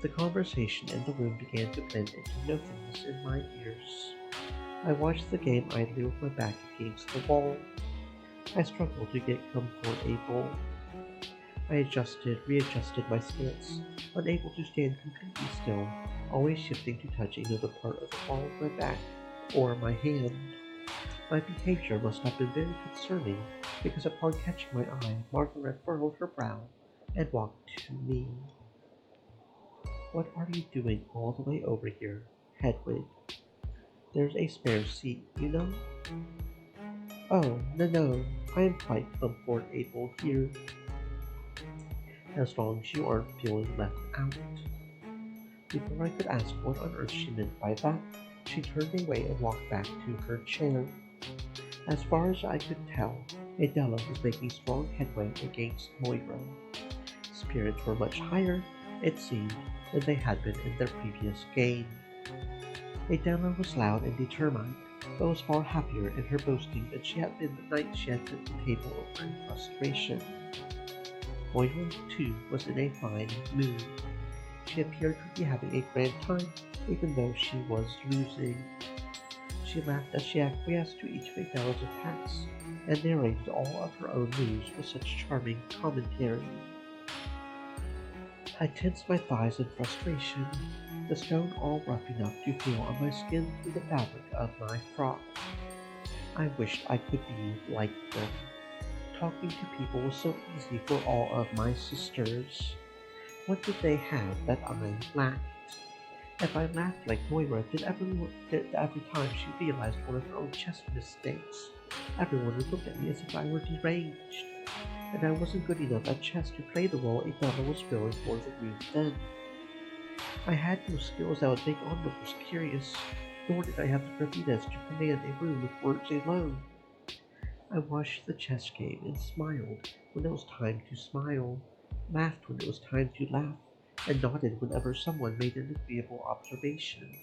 The conversation in the room began to blend into nothingness in my ears. I watched the game idly with my back against the wall. I struggled to get comfortable. I readjusted my stance, unable to stand completely still, always shifting to touch another part of the wall with my back or my hand. My behavior must have been very concerning, because upon catching my eye, Margaret furrowed her brow and walked to me. What are you doing all the way over here, Hedwig? There's a spare seat, you know? Oh, no, I am quite comfortable here, as long as you aren't feeling left out. Before I could ask what on earth she meant by that, she turned away and walked back to her chair. As far as I could tell, Adela was making strong headway against Moira. Spirits were much higher, it seemed, than they had been in their previous game. Adela was loud and determined, but was far happier in her boasting than she had been the night she had set the table over in frustration. Moira, too, was in a fine mood. She appeared to be having a grand time, even though she was losing. She laughed as she acquiesced to each of Adela's attacks, and narrated all of her own moves with such charming commentary. I tensed my thighs in frustration, the stone all rough enough to feel on my skin through the fabric of my frock. I wished I could be like them. Talking to people was so easy for all of my sisters. What did they have that I lacked? If I laughed like Moira did every time she realized one of her own chess mistakes, everyone would look at me as if I were deranged, and I wasn't good enough at chess to play the role Adela was filling for the room then. I had no skills that would make onlookers curious, nor did I have the gravitas to command a room with words alone. I watched the chess game and smiled when it was time to smile, laughed when it was time to laugh, and nodded whenever someone made an agreeable observation.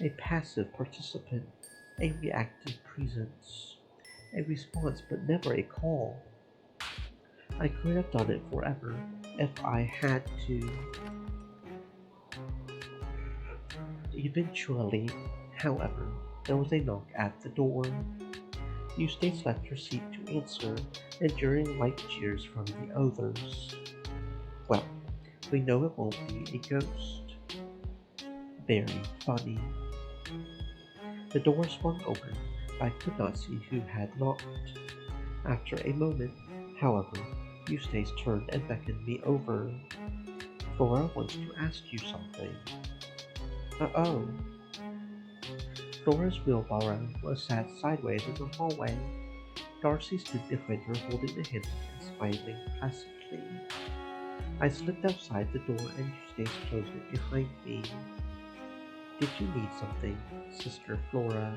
A passive participant, a reactive presence, a response but never a call. I could have done it forever if I had to. Eventually, however, there was a knock at the door. Eustace left her seat to answer, enduring light jeers from the others. Well, we know it won't be a ghost. Very funny. The door swung open, but I could not see who had knocked. After a moment, however, Eustace turned and beckoned me over. Flora wants to ask you something. Uh-oh. Flora's wheelbarrow was sat sideways in the hallway. Darcy stood behind her holding the handle and smiling placidly. I slipped outside the door and Eustace closed it behind me. Did you need something, Sister Flora?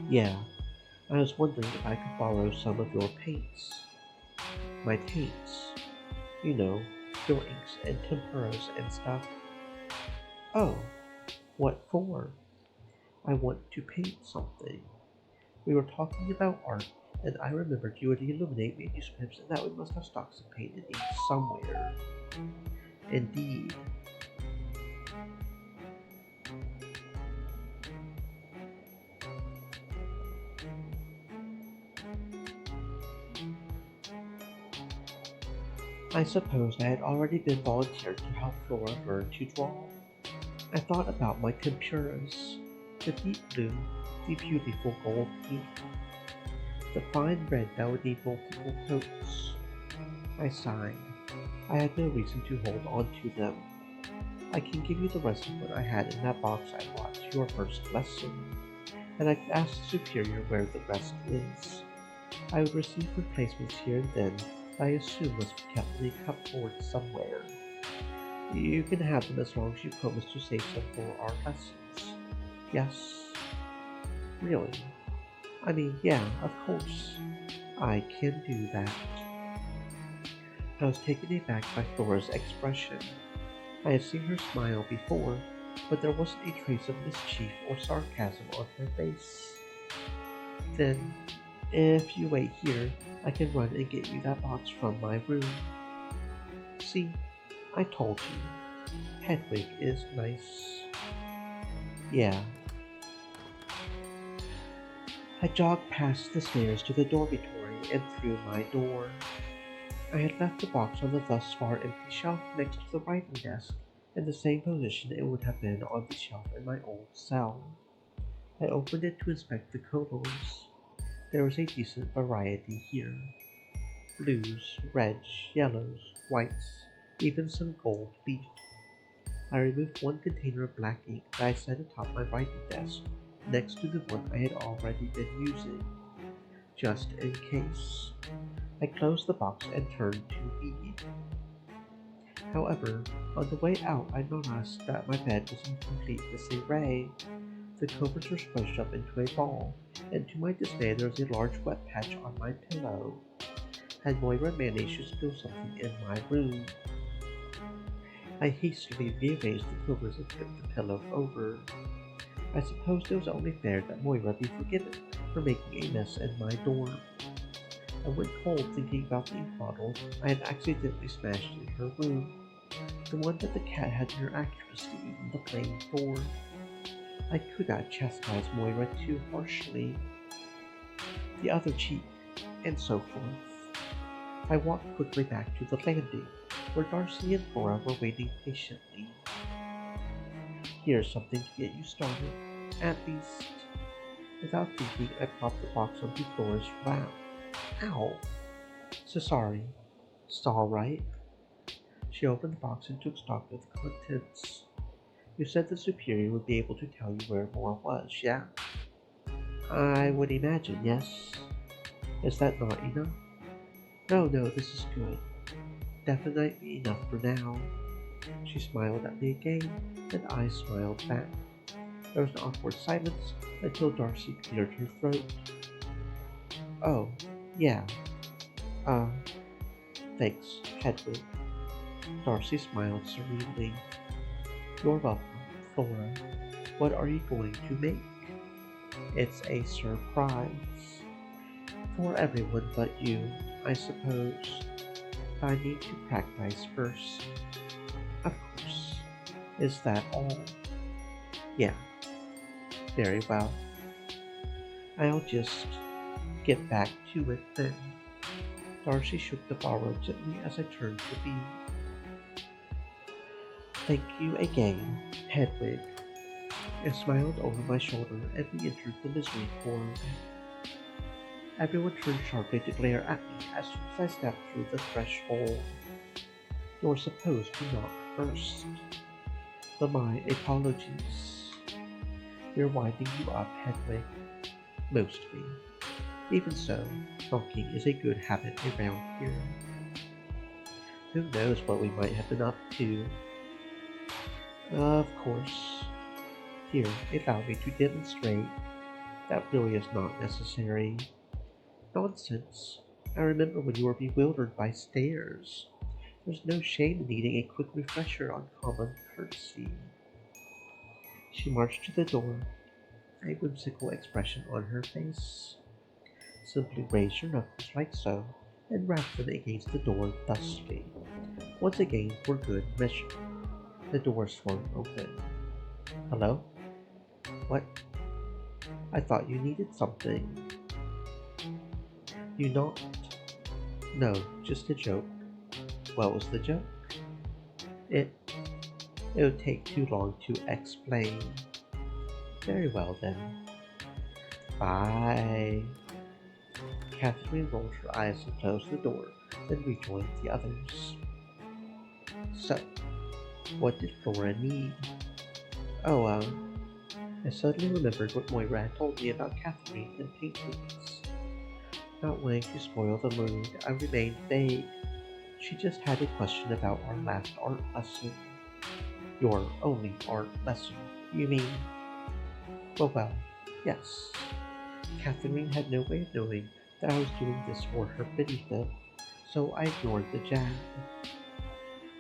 Yeah, I was wondering if I could borrow some of your paints. My paints? You know, your inks and temperas and stuff. Oh, what for? I want to paint something. We were talking about art, and I remembered you would illuminate manuscripts and that we must have stocks of paint and ink somewhere. Indeed. I supposed I had already been volunteered to help Flora learn to draw. I thought about my temperas, the deep blue, the beautiful gold pink, the fine red that would need multiple coats. I sighed. I had no reason to hold on to them. I can give you the rest of what I had in that box I brought to your first lesson, and I could ask the superior where the rest is. I would receive replacements here and then, but I assume must be kept in a cupboard somewhere. You can have them as long as you promise to save some for our lessons. Yes? Really? I mean, yeah, of course. I can do that. I was taken aback by Flora's expression. I had seen her smile before, but there wasn't a trace of mischief or sarcasm on her face. Then, if you wait here, I can run and get you that box from my room. See, I told you. Hedwig is nice. Yeah. I jogged past the stairs to the dormitory and through my door. I had left the box on the thus far empty shelf next to the writing desk, in the same position it would have been on the shelf in my old cell. I opened it to inspect the colors. There was a decent variety here. Blues, reds, yellows, whites, even some gold leaf. I removed one container of black ink that I set atop my writing desk, next to the one I had already been using, just in case. I closed the box and turned to leave. However, on the way out I noticed that my bed was in complete disarray. The covers were scrunched up into a ball, and to my dismay there was a large wet patch on my pillow. Had Moira managed to spill something in my room? I hastily rearranged the covers and flipped the pillow over. I supposed it was only fair that Moira be forgiven for making a mess in my dorm. I went cold thinking about the ink bottle I had accidentally smashed in her room, the one that the cat had miraculously eaten the flame for. I could not chastise Moira too harshly. The other cheek, and so forth. I walked quickly back to the landing, where Darcy and Flora were waiting patiently. Here's something to get you started, at least. Without thinking, I popped the box onto Flora's lap. Ow! So sorry. It's alright. She opened the box and took stock of the contents. You said the Superior would be able to tell you where more was, yeah? I would imagine, yes. Is that not enough? No, this is good. Definitely enough for now. She smiled at me again, and I smiled back. There was an awkward silence until Darcy cleared her throat. Oh, yeah. Uh, thanks, Hedwig. Darcy smiled serenely. You're welcome, Flora. What are you going to make? It's a surprise. For everyone but you, I suppose. I need to practice first. Of course. Is that all? Yeah, very well. I'll just get back to it then. Darcy shook the borrow gently as I turned to leave. Thank you again, Hedwig. I smiled over my shoulder and we entered the Misericorde. Everyone turned sharply to glare at me as soon as I stepped through the threshold. You're supposed to knock first. But my apologies. We're winding you up, Hedwig. Mostly. Even so, knocking is a good habit around here. Who knows what we might have been up to? Of course. Here, allow me to demonstrate. That really is not necessary. Nonsense. I remember when you were bewildered by stairs. There's no shame in needing a quick refresher on common courtesy. She marched to the door, a whimsical expression on her face. Simply raise your knuckles like so, and rap them against the door thusly. Once again, for good measure. The door swung open. Hello? What? I thought you needed something. You knocked? No, just a joke. What was the joke? It would take too long to explain. Very well then. Bye. Catherine rolled her eyes and closed the door, then rejoined the others. So, what did Flora need? Oh, I suddenly remembered what Moira had told me about Catherine and paintings. Not wanting to spoil the mood, I remained vague. She just had a question about our last art lesson. Your only art lesson, you mean? Well, yes. Catherine had no way of knowing that I was doing this for her benefit, so I ignored the jab.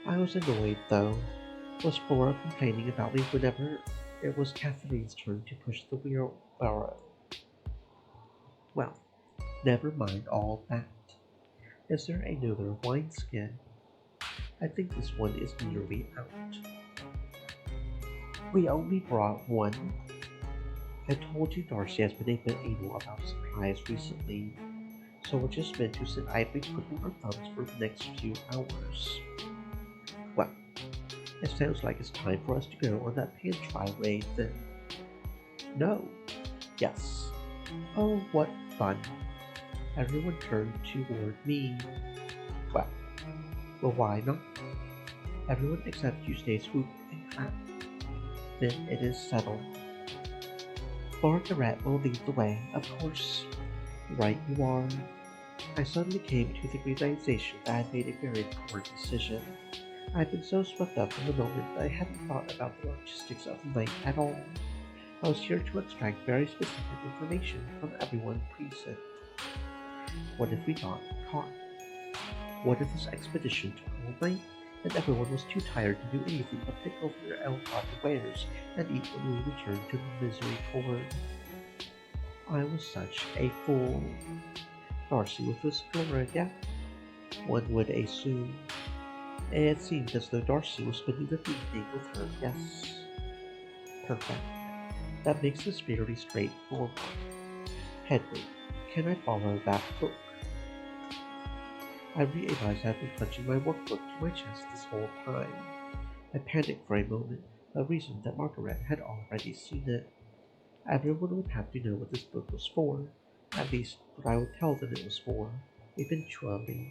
I was annoyed, though. Was Flora complaining about me whenever it was Catherine's turn to push the wheelbarrow? Well, never mind all that. Is there another wineskin? I think this one is nearly out. We only brought one. I told you Darcy has been a bit anal about supplies recently, so we're just meant to sit idly twiddling our thumbs for the next few hours. Well, it sounds like it's time for us to go on that pan-try raid then. No. Yes. Oh, what fun. Everyone turned toward me. Well, why not? Everyone except you stay swoop and clap. Then it is settled. Margaret will lead the way, of course. Right you are. I suddenly came to the realization that I had made a very poor decision. I had been so swept up in the moment that I hadn't thought about the logistics of the night at all. I was here to extract very specific information from everyone present. What if we got caught? What if this expedition took all night, and everyone was too tired to do anything but pick over their ill-gotten wares and eat when we returned to the Misericorde? I was such a fool. Darcy was with Flora again, one would assume. It seemed as though Darcy was spending the evening with her. Yes. Perfect. That makes this fairly straightforward. Hedwig, can I borrow that book? I realized I'd been clutching my workbook to my chest this whole time. I panicked for a moment, a reason that Margaret had already seen it. Everyone would have to know what this book was for, at least what I would tell them it was for, eventually.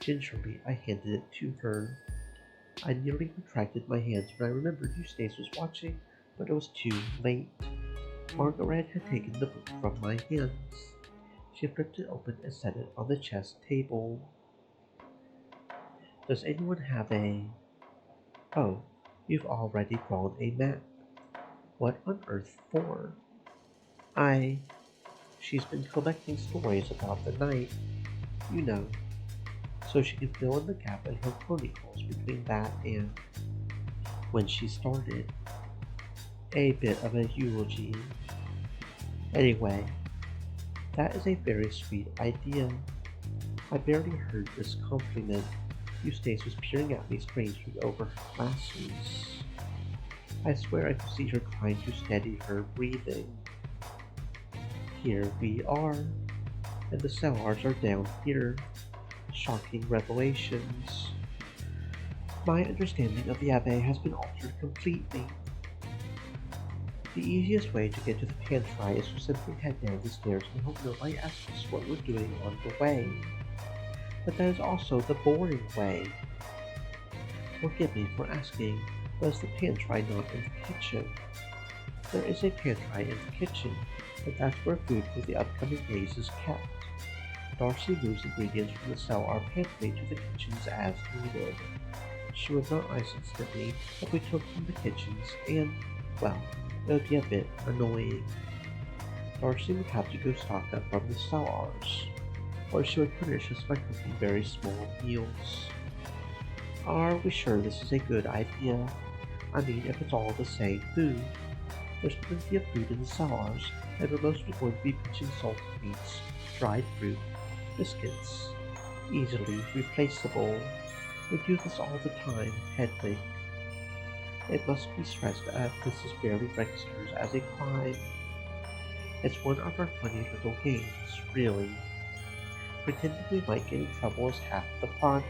Gingerly, I handed it to her. I nearly retracted my hands when I remembered Eustace was watching, but it was too late. Margaret had taken the book from my hands. She flipped it open and set it on the chess table. Does anyone have a... Oh, you've already drawn a map. What on earth for? She's been collecting stories about the night, you know, so she can fill in the gap in her chronicles between that and when she started. A bit of a eulogy. Anyway, that is a very sweet idea. I barely heard this compliment. Eustace was peering at me strangely over her glasses. I swear I could see her trying to steady her breathing. Here we are, and the cellars are down here. Shocking revelations. My understanding of the Abbe has been altered completely. The easiest way to get to the pantry is to simply head down the stairs and hope nobody asks us what we're doing on the way. But that is also the boring way. Forgive me for asking, was the pantry not in the kitchen? There is a pantry in the kitchen, but that's where food for the upcoming days is kept. Darcy moves ingredients from the cellar pantry to the kitchens as needed. She would not ice instantly if we took from the kitchens, and, well, it would be a bit annoying. Darcy would have to go stock up from the cellars, or she would punish us by cooking very small meals. Are we sure this is a good idea? I mean, if it's all the same food. There's plenty of food in the cellars, and we're mostly going to be pitching salted meats, dried fruit, biscuits, easily replaceable. We do this all the time, Hedwig. It must be stressed that Mrs. barely registers as a crime. It's one of our funny little games, really. Pretending we might get in trouble is half the fun.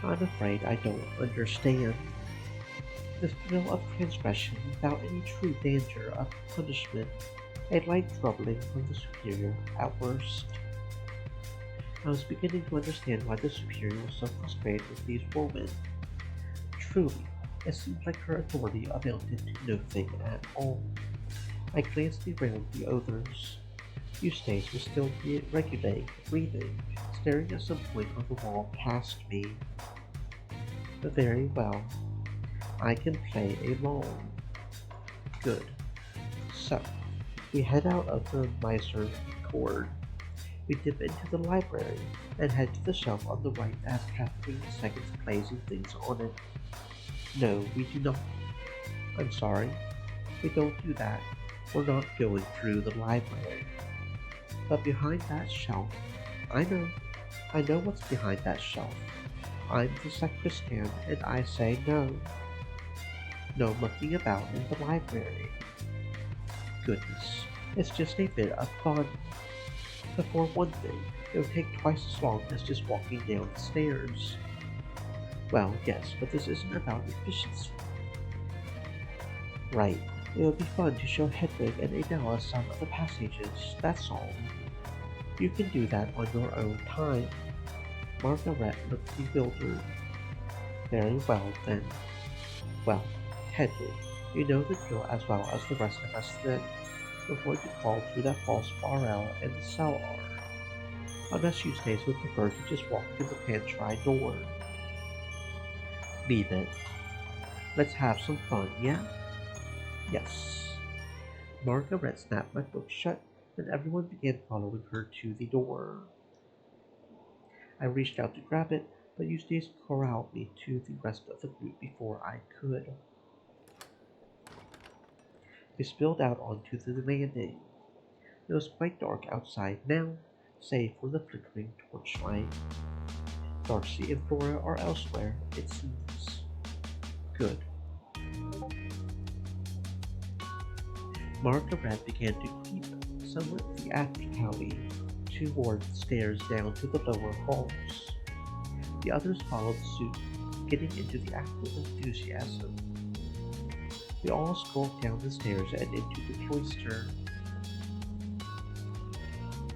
I'm afraid I don't understand. The thrill of transgression without any true danger of punishment, a light troubling from the superior at worst. I was beginning to understand why the superior was so frustrated with these women. Truly, it seemed like her authority amounted to nothing at all. I glanced around the others. Eustace was still regulating, breathing, staring at some point on the wall past me. Very well. I can play along. Good. So, we head out of the Misericorde. We dip into the library and head to the shelf on the right as Kathleen II's placing things on it. No, we do not. I'm sorry. We don't do that. We're not going through the library. But behind that shelf, I know what's behind that shelf. I'm the sacristan, and I say no. No mucking about in the library. Goodness, it's just a bit of fun. But for one thing, it would take twice as long as just walking down the stairs. Well, yes, but this isn't about efficiency. Right, it would be fun to show Hedwig and Adela some of the passages, that's all. You can do that on your own time. Margaret looked bewildered. Very well, then. Well, Hedwig, you know the drill as well as the rest of us then. We're going to call through that false barrel in the cellar. Unless Eustace would prefer to just walk through the pantry door. Leave it. Let's have some fun, yeah? Yes. Margaret snapped my book shut, and everyone began following her to the door. I reached out to grab it, but Eustace corralled me to the rest of the group before I could. We spilled out onto the landing. It was quite dark outside now, save for the flickering torchlight. Darcy and Flora are elsewhere, it seems. Good. Margaret began to creep somewhat theatrically toward the stairs down to the lower halls. The others followed suit, getting into the act with enthusiasm. We all strolled down the stairs and into the cloister.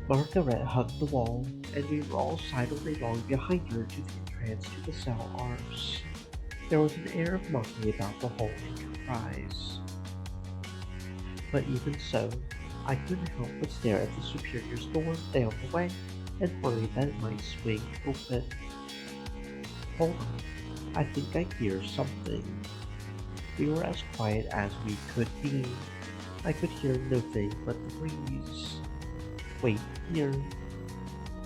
Margaret hugged the wall, and we were all sidled along behind her to the entrance to the cell arms. There was an air of mockery about the whole enterprise. But even so, I couldn't help but stare at the superior's door down the way and worry that it might swing open. Hold on, I think I hear something. We were as quiet as we could be. I could hear nothing but the breeze. Wait here.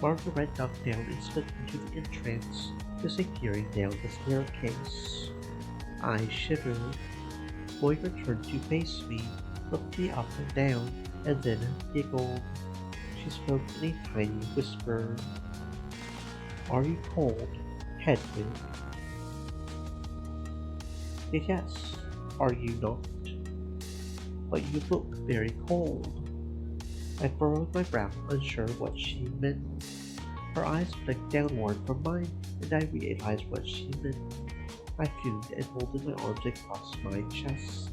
Margaret ducked down and slipped into the entrance, disappearing down the staircase. I shivered. Moira turned to face me, looked me up and down, and then giggled. She spoke in a tiny whisper. Are you cold, Hedwig? Yes, are you not? But you look very cold. I furrowed my brow, unsure what she meant. Her eyes flicked downward from mine, and I realized what she meant. I fumed and folded my arms across my chest.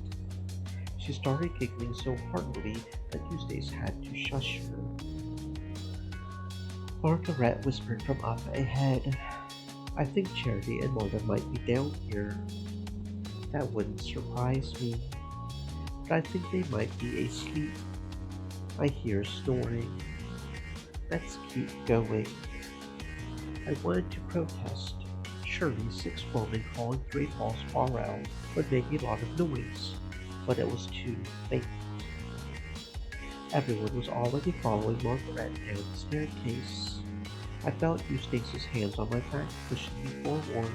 She started giggling so heartily that Eustace had to shush her. Margaret whispered from up ahead. I think Charity and Mona might be down here. That wouldn't surprise me, but I think they might be asleep. I hear snoring. Let's keep going. I wanted to protest. Surely 6 women calling 3 false RL would make a lot of noise, but it was too late. Everyone was already following Margaret down the staircase. I felt Eustace's hands on my back pushing me forward.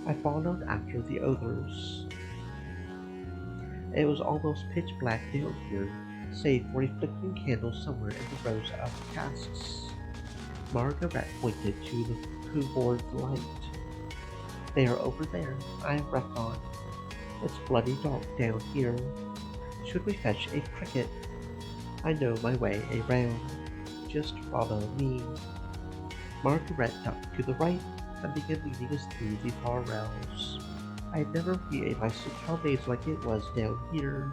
I followed after the others. It was almost pitch black down here, save for a flickering candle somewhere in the rows of casks. Margaret pointed to the poo-board light. They are over there, I reckoned. It's bloody dark down here. Should we fetch a cricket? I know my way around. Just follow me. Margaret ducked to the right and began leading us through the far rails. I had never realized how maze like it was down here.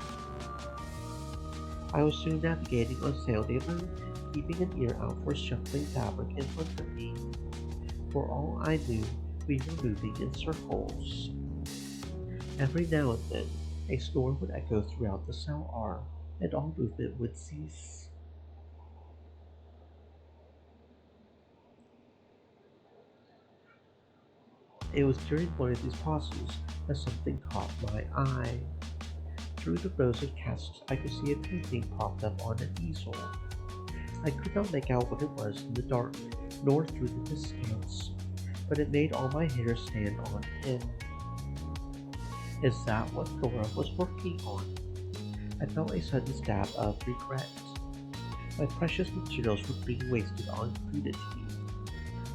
I was soon navigating on sound alert, keeping an ear out for shuffling fabric in front of me. For all I knew, we were moving in circles. Every now and then, a snore would echo throughout the cell R, and all movement would cease. It was during one of these pauses that something caught my eye. Through the rows of casks, I could see a painting propped up on an easel. I could not make out what it was in the dark, nor through the distance, but it made all my hair stand on end. Is that what Dora was working on? I felt a sudden stab of regret. My precious materials were being wasted on crudity.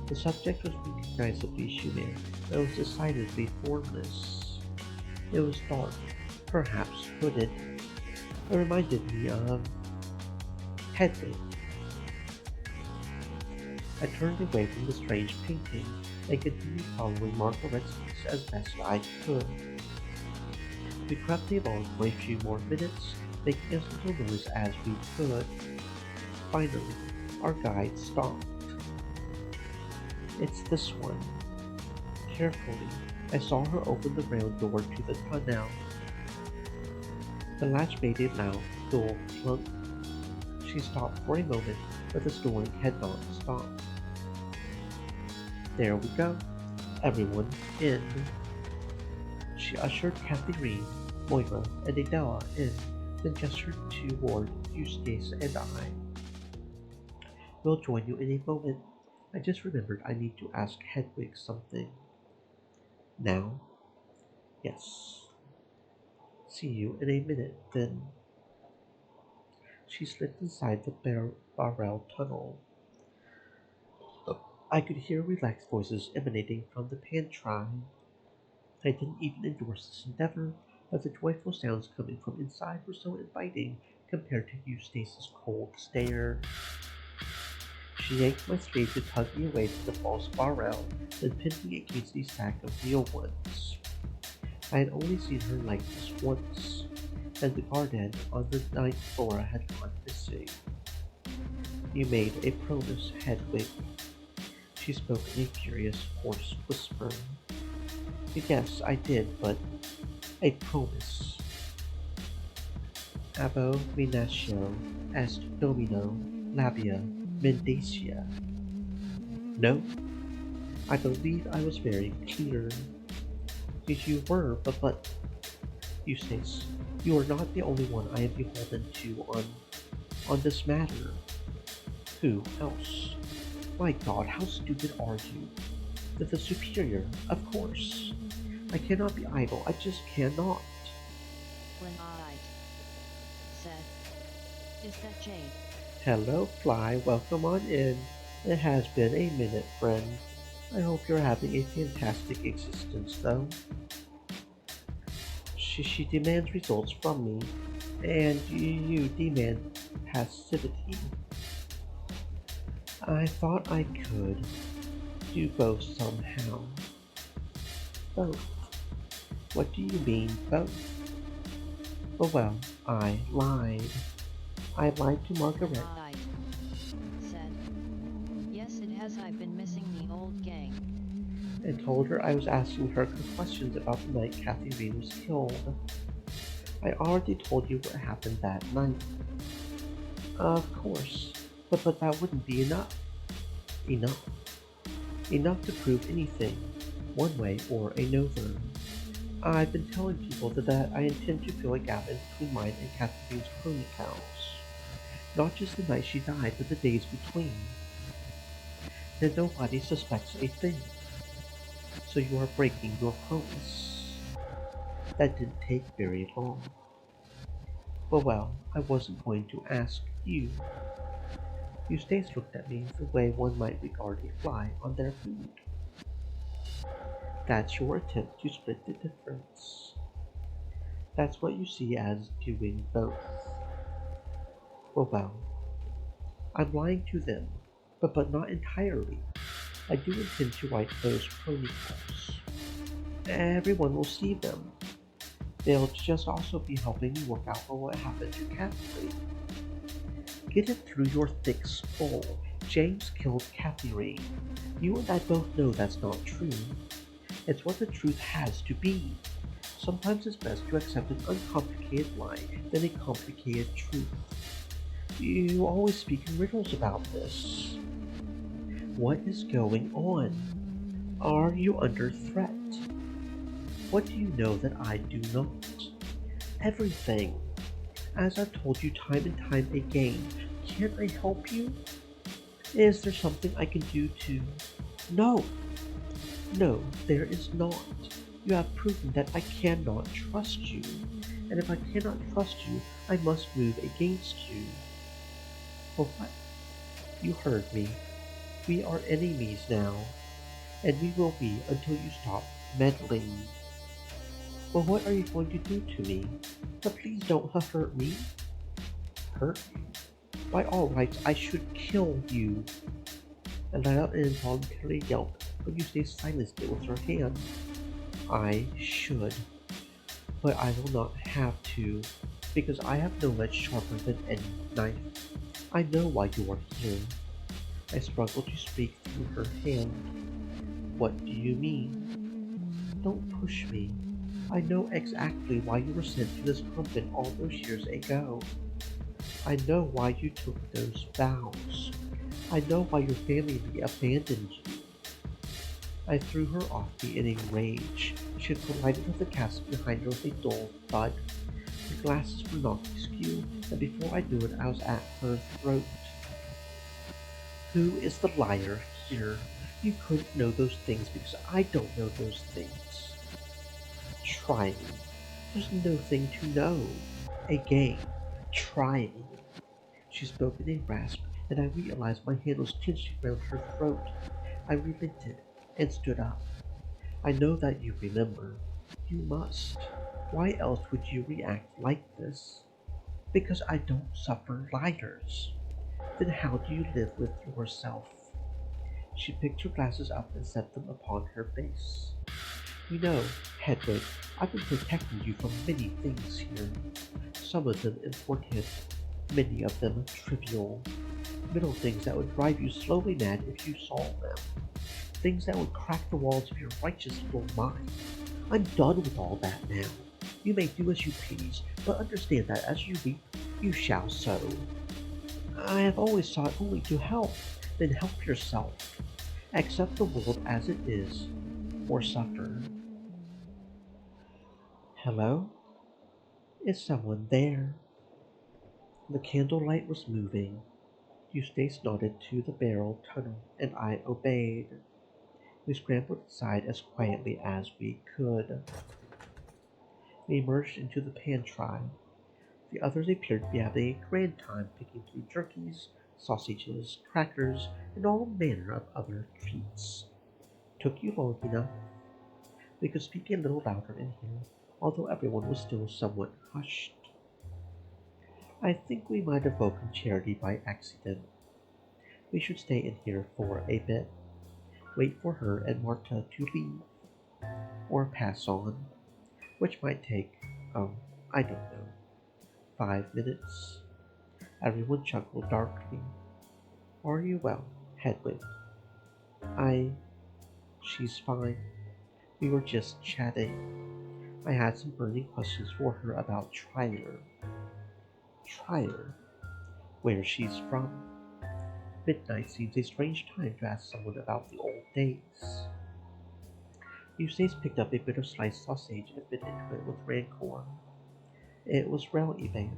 The subject was recognizably human, but it was decidedly formless. It was dark, perhaps hooded. It reminded me of Hedwig. I turned away from the strange painting and continued following Margaret's face as best I could. We crept along for a few more minutes, making as little noise as we could. Finally, our guide stopped. It's this one. Carefully, I saw her open the round door to the tunnel. The latch made a loud, dull clunk. She stopped for a moment, but the snoring had not stopped. There we go. Everyone in. She ushered Catherine, Moira, and Adela in, then gestured toward Eustace and I. We'll join you in a moment. I just remembered I need to ask Hedwig something. Now? Yes. See you in a minute, then. She slipped inside the barrel tunnel. I could hear relaxed voices emanating from the pantry. I didn't even endorse this endeavor, but the joyful sounds coming from inside were so inviting compared to Eustace's cold stare. She yanked my sleeve to tug me away from the false Barrel, then pinned me against a stack of real ones. I had only seen her like this once, and the garden on the ninth floor had gone missing. You made a promise, Hedwig. She spoke in a curious, hoarse whisper. Yes, I did, but a promise. Abominatio est domino labia mendacia. No, I believe I was very clear. You were, but Eustace, you are not the only one I am beholden to on this matter. Who else? My God, how stupid are you? The superior, of course. I cannot be idle, I just cannot. Alright, said. Is that Jade? Hello, Fly, welcome on in. It has been a minute, friend. I hope you're having a fantastic existence, though. She demands results from me, and you demand passivity. I thought I could do both somehow. Both? What do you mean, both? Oh well, I lied. I lied to Margaret. Alright, said. Yes, it has. I've been missing the old gang. And told her I was asking her questions about the night Kathy Reed was killed. I already told you what happened that night. Of course, but that wouldn't be enough. Enough. Enough to prove anything, one way or another. I've been telling people that I intend to fill a gap in between mine and Kathy Reed's pony counts. Not just the night she died, but the days between. Then nobody suspects a thing. So you are breaking your promise. That didn't take very long. Well, I wasn't going to ask you. Eustace looked at me the way one might regard a fly on their food. That's your attempt to split the difference. That's what you see as doing both. Well, I'm lying to them, but not entirely. I do intend to write those chronicles. Everyone will see them. They'll just also be helping me work out what happened to Kathy. Get it through your thick skull. James killed Kathy. You and I both know that's not true. It's what the truth has to be. Sometimes it's best to accept an uncomplicated lie than a complicated truth. You always speak in riddles about this. What is going on? Are you under threat? What do you know that I do not? Everything. As I've told you time and time again, can't I help you? Is there something I can do to... No, there is not. You have proven that I cannot trust you. And if I cannot trust you, I must move against you. For what? You heard me. We are enemies now. And we will be until you stop meddling. Well, what are you going to do to me? But please don't hurt me. Hurt you? By all rights, I should kill you. And let out an involuntary yelp, but Eustace silenced it with her hand. I should, but I will not have to, because I have no edge sharper than any knife. I know why you are here. I struggled to speak through her hand. What do you mean? Don't push me. I know exactly why you were sent to this convent all those years ago. I know why you took those vows. I know why your family abandoned you. I threw her off me in a rage. She had collided with the cask behind her with a dull thud. The glasses were knocked askew, and before I knew it, I was at her throat. Who is the liar here? You couldn't know those things because I don't know those things. Trying. There's no thing to know. A game. Trying. She spoke in a rasp, and I realized my hand was clenched around her throat. I relented and stood up. I know that you remember. You must. Why else would you react like this? Because I don't suffer lighters. Then how do you live with yourself? She picked her glasses up and set them upon her face. You know, Hedwig, I've been protecting you from many things here. Some of them important, many of them trivial. Little things that would drive you slowly mad if you saw them. Things that would crack the walls of your righteous little mind. I'm done with all that now. You may do as you please, but understand that as you reap, you shall sow. I have always sought only to help, then help yourself. Accept the world as it is, or suffer. Hello? Is someone there? The candlelight was moving. Eustace nodded to the barrel tunnel, and I obeyed. We scrambled inside as quietly as we could. We emerged into the pantry. The others appeared to be having a grand time picking through turkeys, sausages, crackers, and all manner of other treats. Took you long enough? We could speak a little louder in here, although everyone was still somewhat hushed. I think we might have woken Charity by accident. We should stay in here for a bit. Wait for her and Marta to leave, or pass on, which might take, oh, I don't know, 5 minutes. Everyone chuckled darkly. Are you well, Hedwig? I. She's fine. We were just chatting. I had some burning questions for her about Trier. Trier? Where she's from. Midnight seems a strange time to ask someone about the old days. Eustace picked up a bit of sliced sausage and bit into it with rancor. It was relevant.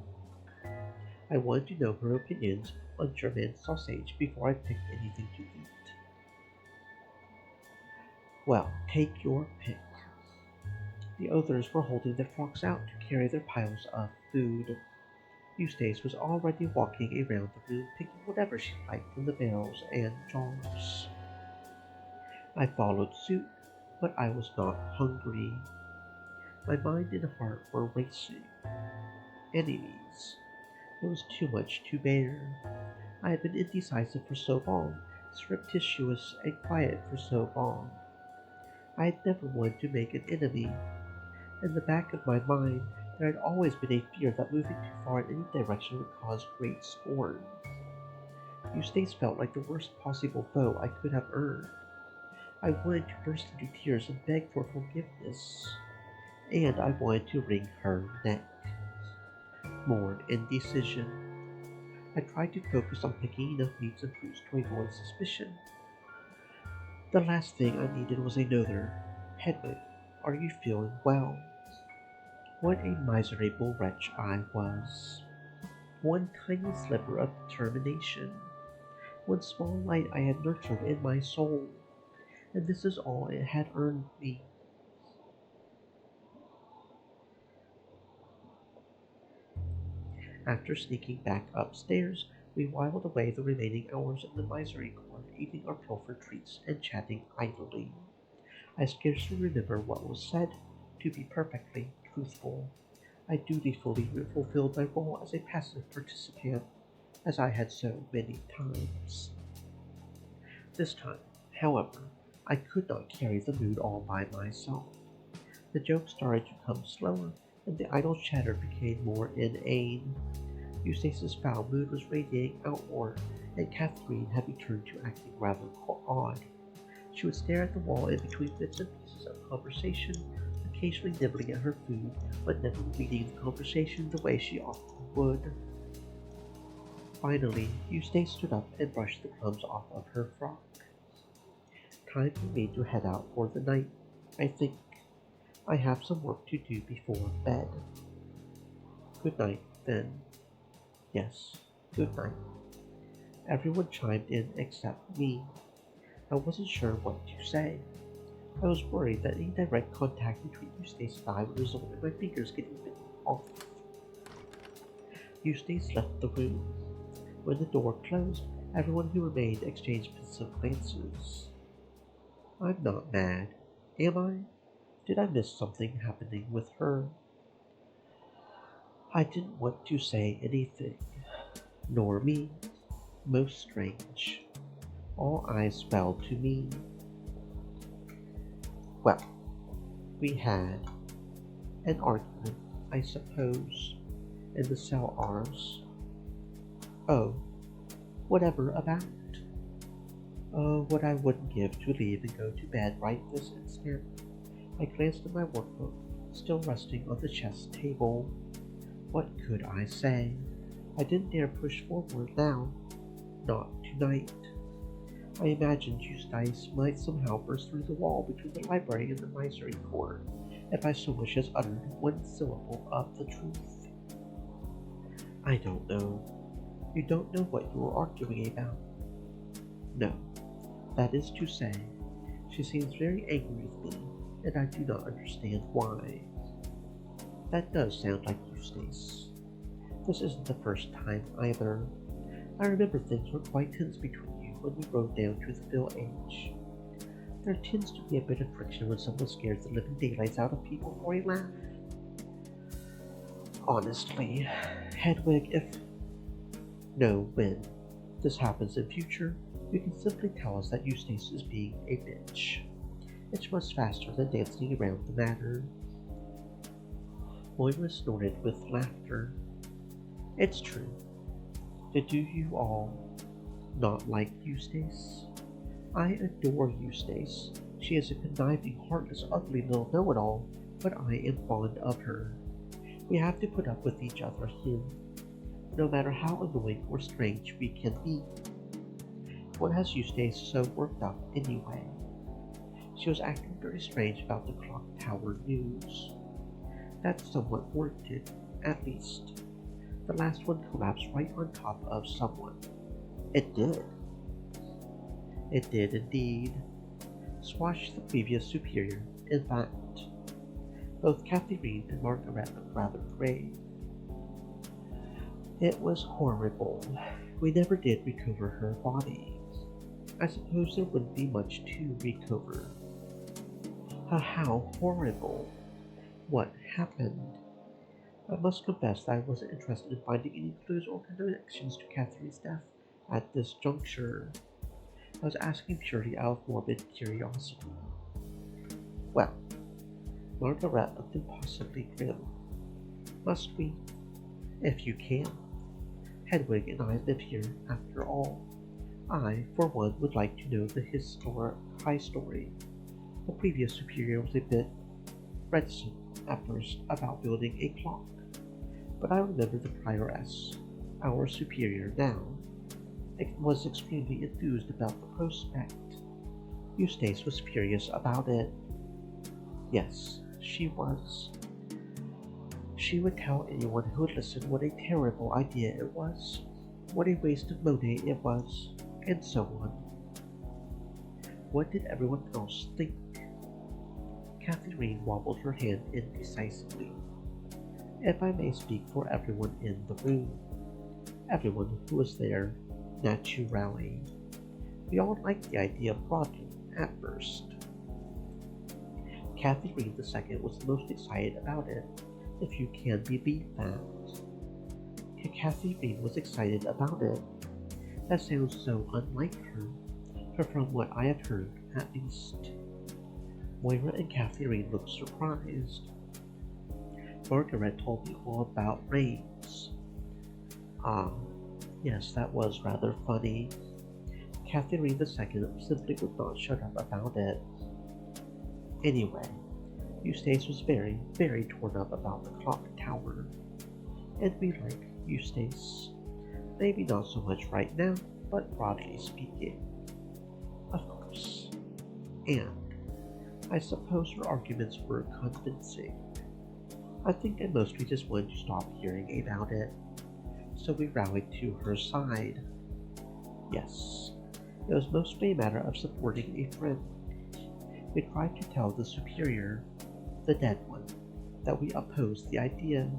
I wanted to know her opinions on German sausage before I picked anything to eat. Well, take your pick. The others were holding their forks out to carry their piles of food. Eustace was already walking around the room picking whatever she liked from the barrels and jars. I followed suit, but I was not hungry. My mind and heart were racing. Enemies. It was too much to bear. I had been indecisive for so long, surreptitious and quiet for so long. I had never wanted to make an enemy. In the back of my mind, there had always been a fear that moving too far in any direction would cause great scorn. Eustace felt like the worst possible foe I could have earned. I wanted to burst into tears and beg for forgiveness, and I wanted to wring her neck. More indecision. I tried to focus on picking enough meats and fruits to avoid suspicion. The last thing I needed was another. Hedwig, are you feeling well? What a miserable wretch I was. One tiny sliver of determination. One small light I had nurtured in my soul. And this is all it had earned me. After sneaking back upstairs, we whiled away the remaining hours in the Misericorde, eating our pilfered treats and chatting idly. I scarcely remember what was said. To be perfectly truthful, I dutifully fulfilled my role as a passive participant, as I had so many times. This time, however, I could not carry the mood all by myself. The jokes started to come slower, and the idle chatter became more inane. Eustace's foul mood was radiating outward, and Catherine had returned to acting rather odd. She would stare at the wall in between bits and pieces of conversation, occasionally nibbling at her food, but never leading the conversation the way she often would. Finally, Eustace stood up and brushed the crumbs off of her frock. Time for me to head out for the night, I think. I have some work to do before bed. Good night, then. Yes, good night. Everyone chimed in except me. I wasn't sure what to say. I was worried that any direct contact between Eustace and I would result in my fingers getting bitten off. Eustace left the room. When the door closed, everyone who remained exchanged pensive glances. I'm not mad, am I? Did I miss something happening with her? I didn't want to say anything, nor me. Most strange. All eyes fell to me. Well, we had an argument, I suppose, in the cell ours. Oh, whatever about? Oh, what I wouldn't give to leave and go to bed right this instant. I glanced at my workbook, still resting on the chess table. What could I say? I didn't dare push forward now. Not tonight. I imagined Eustace might somehow burst through the wall between the library and the Misericorde if I so much as uttered one syllable of the truth. I don't know. You don't know what you were arguing about? No. That is to say, she seems very angry with me, and I do not understand why. That does sound like Eustace. This isn't the first time either. I remember things were quite tense between you when we rode down to the village. There tends to be a bit of friction when someone scares the living daylights out of people for a laugh. Honestly, Hedwig, if when this happens in future, you can simply tell us that Eustace is being a bitch. It's much faster than dancing around the matter. Moira snorted with laughter. It's true. Do you all not like Eustace? I adore Eustace. She is a conniving, heartless, ugly little know-it-all, but I am fond of her. We have to put up with each other here, no matter how annoying or strange we can be. What has Eustace so worked up anyway? She was acting very strange about the clock tower news. That's somewhat warranted, at least. The last one collapsed right on top of someone. It did. It did indeed. Squashed the previous superior, in fact. Both Catherine and Margaret looked rather grave. It was horrible. We never did recover her body. I suppose there wouldn't be much to recover. How horrible. What happened? I must confess that I wasn't interested in finding any clues or connections to Catherine's death at this juncture. I was asking purely out of morbid curiosity. Well, Margaret looked impossibly grim. Must we? If you can. Hedwig and I live here, after all. I, for one, would like to know the high story. The previous superior was a bit reticent at first about building a clock, but I remember the prioress, our superior now, was extremely enthused about the prospect. Eustace was furious about it. Yes, she was. She would tell anyone who would listen what a terrible idea it was, what a waste of money it was, and so on. What did everyone else think? Catherine wobbled her hand indecisively. If I may speak for everyone in the room, everyone who was there, naturally, we all liked the idea broadly at first. Catherine II was the most excited about it, if you can believe that. Catherine was excited about it. That sounds so unlike her, but from what I have heard, at least. Moira and Catherine looked surprised. Margaret told me all about rains. Ah, yes, that was rather funny. Catherine II simply would not shut up about it. Anyway, Eustace was very, very torn up about the clock tower. And we like Eustace. Maybe not so much right now, but broadly speaking. Of course. And I suppose her arguments were convincing. I think at most we just wanted to stop hearing about it, so we rallied to her side. Yes, it was mostly a matter of supporting a friend. We tried to tell the superior, the dead one, that we opposed the idea,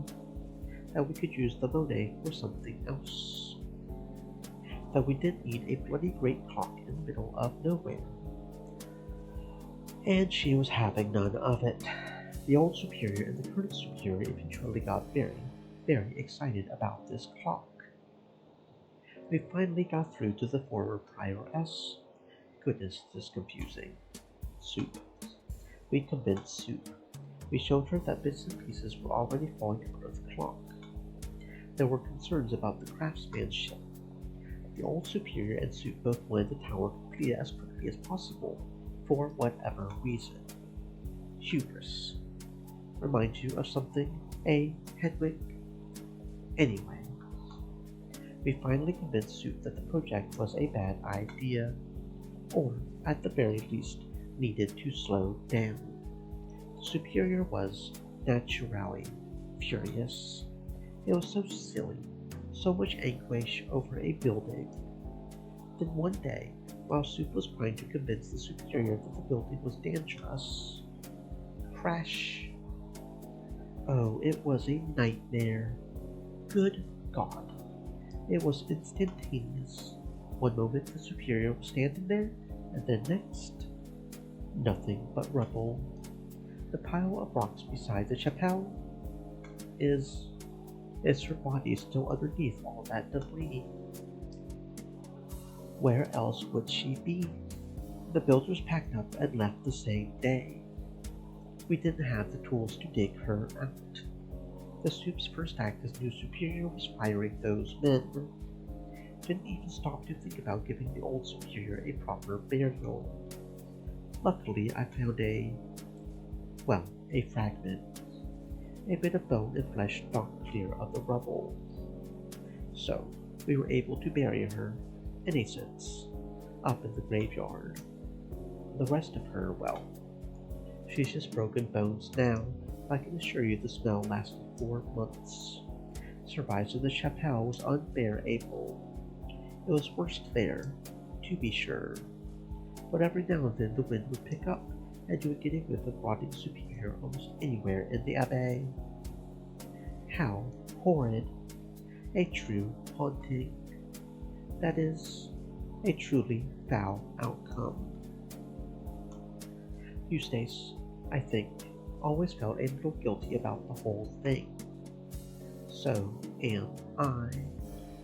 that we could use the money for something else, that we didn't need a bloody great clock in the middle of nowhere. and she was having none of it. The old superior and the current superior eventually got very, very excited about this clock. We finally got through to the former prioress. Goodness, this is confusing. Soup. We convinced Soup. We showed her that bits and pieces were already falling out of the clock. There were concerns about the craftsmanship. The old superior and Soup both wanted the tower completed as quickly as possible, for whatever reason. Hubris. Remind you of something, Hedwig? Anyway, we finally convinced Soup that the project was a bad idea, or at the very least needed to slow down. The superior was naturally furious. It was so silly, so much anguish over a building. Then one day, while Soup was trying to convince the superior that the building was dangerous, crash. Oh, it was a nightmare. Good God. It was instantaneous. One moment the superior was standing there, and then next, nothing but rubble. The pile of rocks beside the chapel is her body still underneath all that debris? Where else would she be? The builders packed up and left the same day. We didn't have the tools to dig her out. The Soup's first act as new superior was firing those men. Didn't even stop to think about giving the old superior a proper burial. Luckily, I found a fragment. A bit of bone and flesh knocked clear of the rubble. So, we were able to bury her, in a sense, up in the graveyard. The rest of her, well, she's just broken bones now. I can assure you the smell lasted 4 months. Survival in the chapel was unbearable. It was worst there, to be sure. But every now and then the wind would pick up, and you would get a whiff of rotting superior almost anywhere in the abbey. How horrid! A true haunting. That is, a truly foul outcome. Eustace, I think, always felt a little guilty about the whole thing. So am I.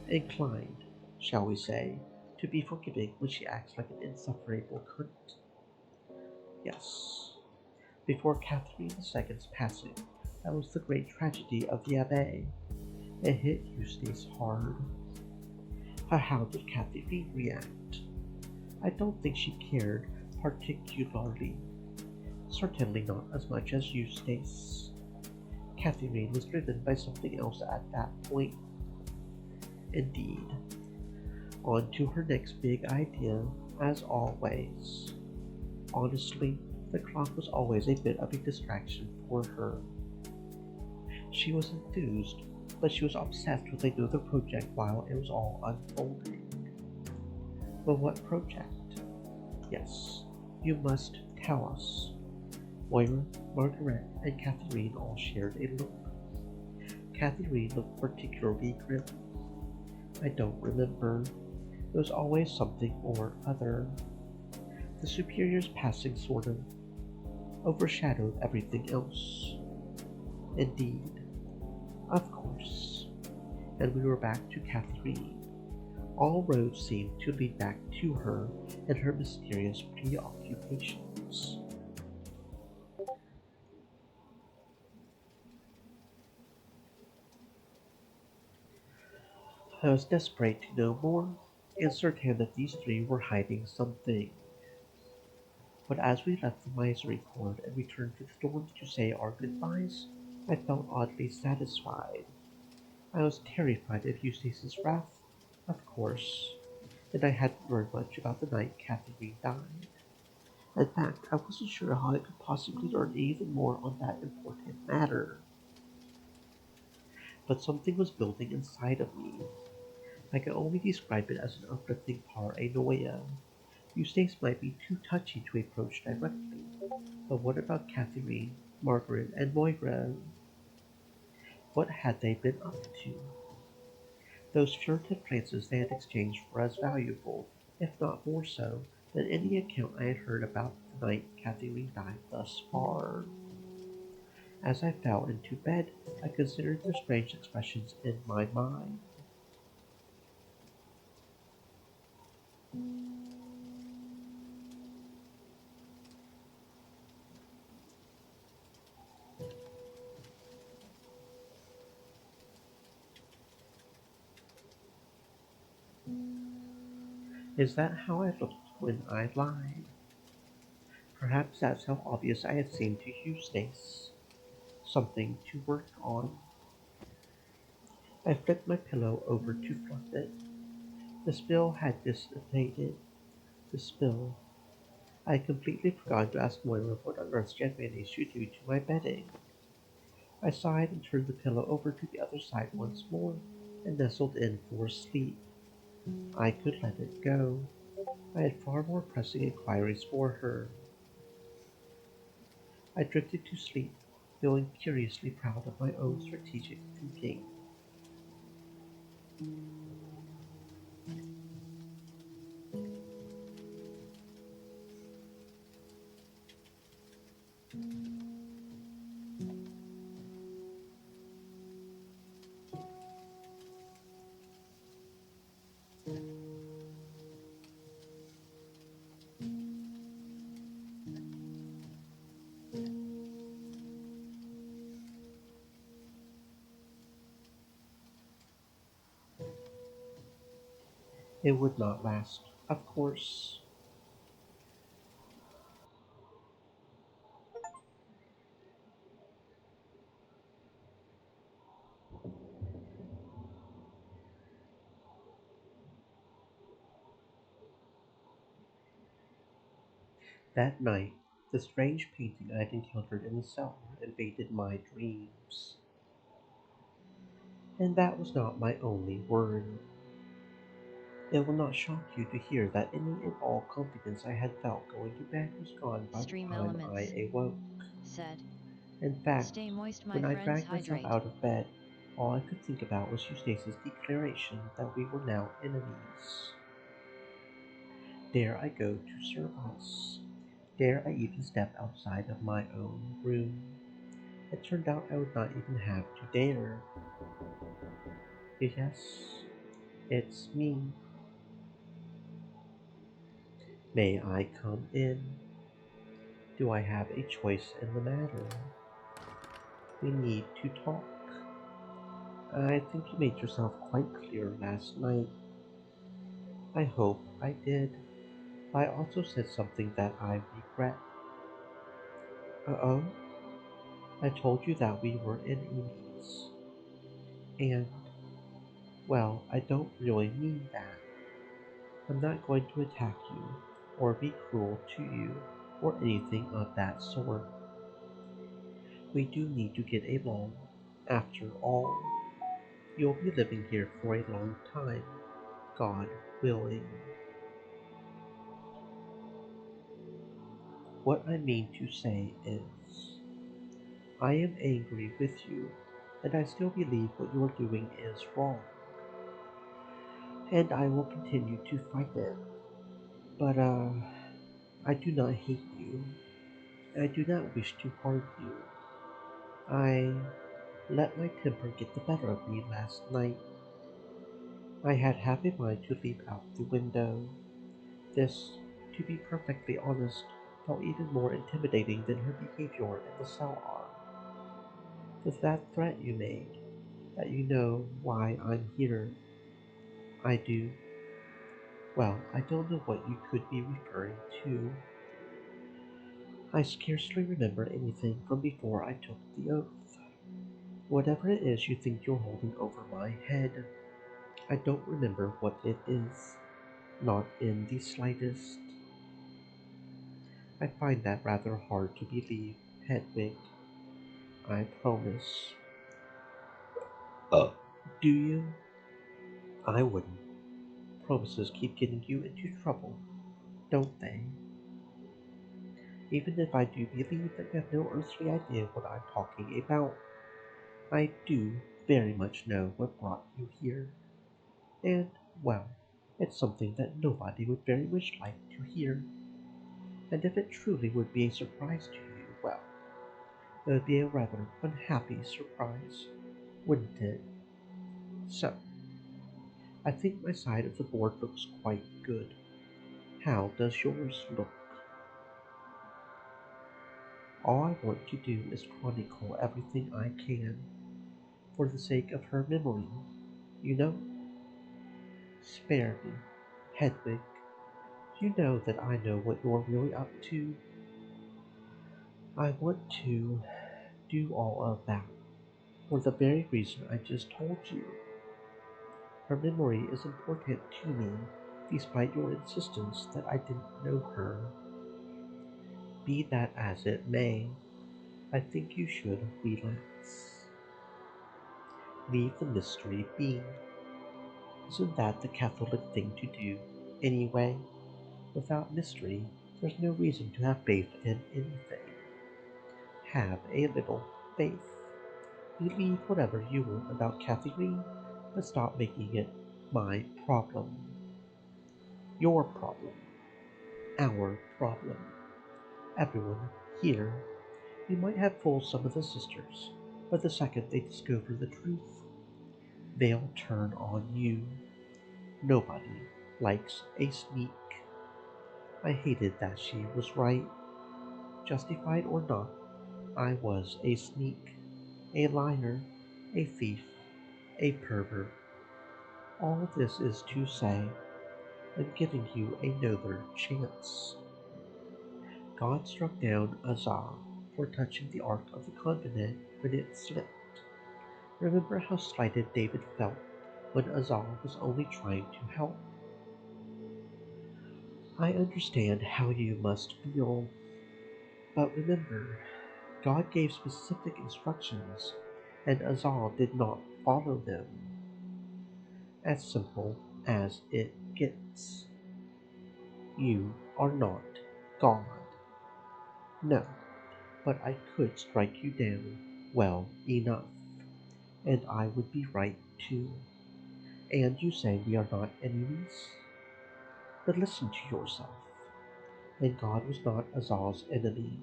Inclined, shall we say, to be forgiving when she acts like an insufferable cunt. Yes, before Catherine II's passing, that was the great tragedy of the Abbey. It hit Eustace hard. How did Catherine react? I don't think she cared particularly. Certainly not as much as Eustace. Catherine was driven by something else at that point. Indeed. On to her next big idea, as always. Honestly, the clock was always a bit of a distraction for her. She was enthused, but she was obsessed with another project while it was all unfolding. But what project? Yes, you must tell us. Moira, Margaret, and Catherine all shared a look. Catherine looked particularly grim. I don't remember. There was always something or other. The superior's passing sort of overshadowed everything else. Indeed. Of course. And we were back to Catherine. All roads seemed to lead back to her and her mysterious preoccupations. I was desperate to know more, and certain that these three were hiding something. But as we left the Misericorde and returned to the dorms to say our goodbyes, I felt oddly satisfied. I was terrified of Eustace's wrath, of course, and I hadn't learned much about the night Catherine died. In fact, I wasn't sure how I could possibly learn even more on that important matter. But something was building inside of me. I can only describe it as an uplifting paranoia. Eustace might be too touchy to approach directly, but what about Catherine, Margaret, and Moira? What had they been up to? Those furtive glances they had exchanged were as valuable, if not more so, than any account I had heard about them. night Kathleen died thus far. As I fell into bed, I considered the strange expressions in my mind. Is that how I looked when I lied? Perhaps that's how obvious I had seemed to Eustace. Something to work on. I flipped my pillow over to fluff it. The spill had dissipated. The spill. I had completely forgotten to ask Moira what on earth she had managed to do to my bedding. I sighed and turned the pillow over to the other side once more and nestled in for sleep. I could let it go. I had far more pressing inquiries for her. I drifted to sleep, feeling curiously proud of my own strategic thinking. It would not last, of course. That night, the strange painting I had encountered in the cellar invaded my dreams. And that was not my only worry. It will not shock you to hear that any and all confidence I had felt going to bed was gone by the Stream time I elements. awoke. Said. In fact, Stay moist, my when I friends, dragged myself hydrate. out of bed, all I could think about was Eustace's declaration that we were now enemies. Dare I go to serve us? Dare I even step outside of my own room? It turned out I would not even have to dare. Yes, it's me. May I come in? Do I have a choice in the matter? We need to talk. I think you made yourself quite clear last night. I hope I did. I also said something that I regret. Uh-oh. I told you that we were enemies. And, well, I don't really mean that. I'm not going to attack you, or be cruel to you, or anything of that sort. We do need to get along. After all, you'll be living here for a long time, God willing. What I mean to say is, I am angry with you, and I still believe what you are doing is wrong, and I will continue to fight it. But, I do not hate you. I do not wish to harm you. I let my temper get the better of me last night. I had half a mind to leap out the window. This, to be perfectly honest, felt even more intimidating than her behavior in the cellar. With that threat you made, that you know why I'm here, I do. Well, I don't know what you could be referring to. I scarcely remember anything from before I took the oath. Whatever it is you think you're holding over my head, I don't remember what it is. Not in the slightest. I find that rather hard to believe, Hedwig. I promise. Uh, do you? I wouldn't. Promises keep getting you into trouble, don't they? Even if I do believe that you have no earthly idea what I'm talking about, I do very much know what brought you here. And, well, it's something that nobody would very much like to hear. And if it truly would be a surprise to you, well, it would be a rather unhappy surprise, wouldn't it? So, I think my side of the board looks quite good. How does yours look? All I want to do is chronicle everything I can, for the sake of her memory, you know? Spare me, Hedwig. You know that I know what you're really up to. I want to do all of that for the very reason I just told you. Her memory is important to me, despite your insistence that I didn't know her. Be that as it may, I think you should relax. Leave the mystery be. Isn't that the Catholic thing to do, anyway? Without mystery, there's no reason to have faith in anything. Have a little faith. Believe whatever you want about Catherine, but stop making it my problem. Your problem. Our problem. Everyone here. You might have fooled some of the sisters, but the second they discover the truth, they'll turn on you. Nobody likes a sneak. I hated that she was right. Justified or not, I was a sneak, a liar, a thief, a pervert. All this is to say, I'm giving you another chance. God struck down Azar for touching the Ark of the Covenant when it slipped. Remember how slighted David felt when Azar was only trying to help? I understand how you must feel, but remember, God gave specific instructions, and Azar did not follow them. As simple as it gets. You are not God. No, but I could strike you down well enough, and I would be right too. And you say we are not enemies? But listen to yourself. And God was not Azal's enemy.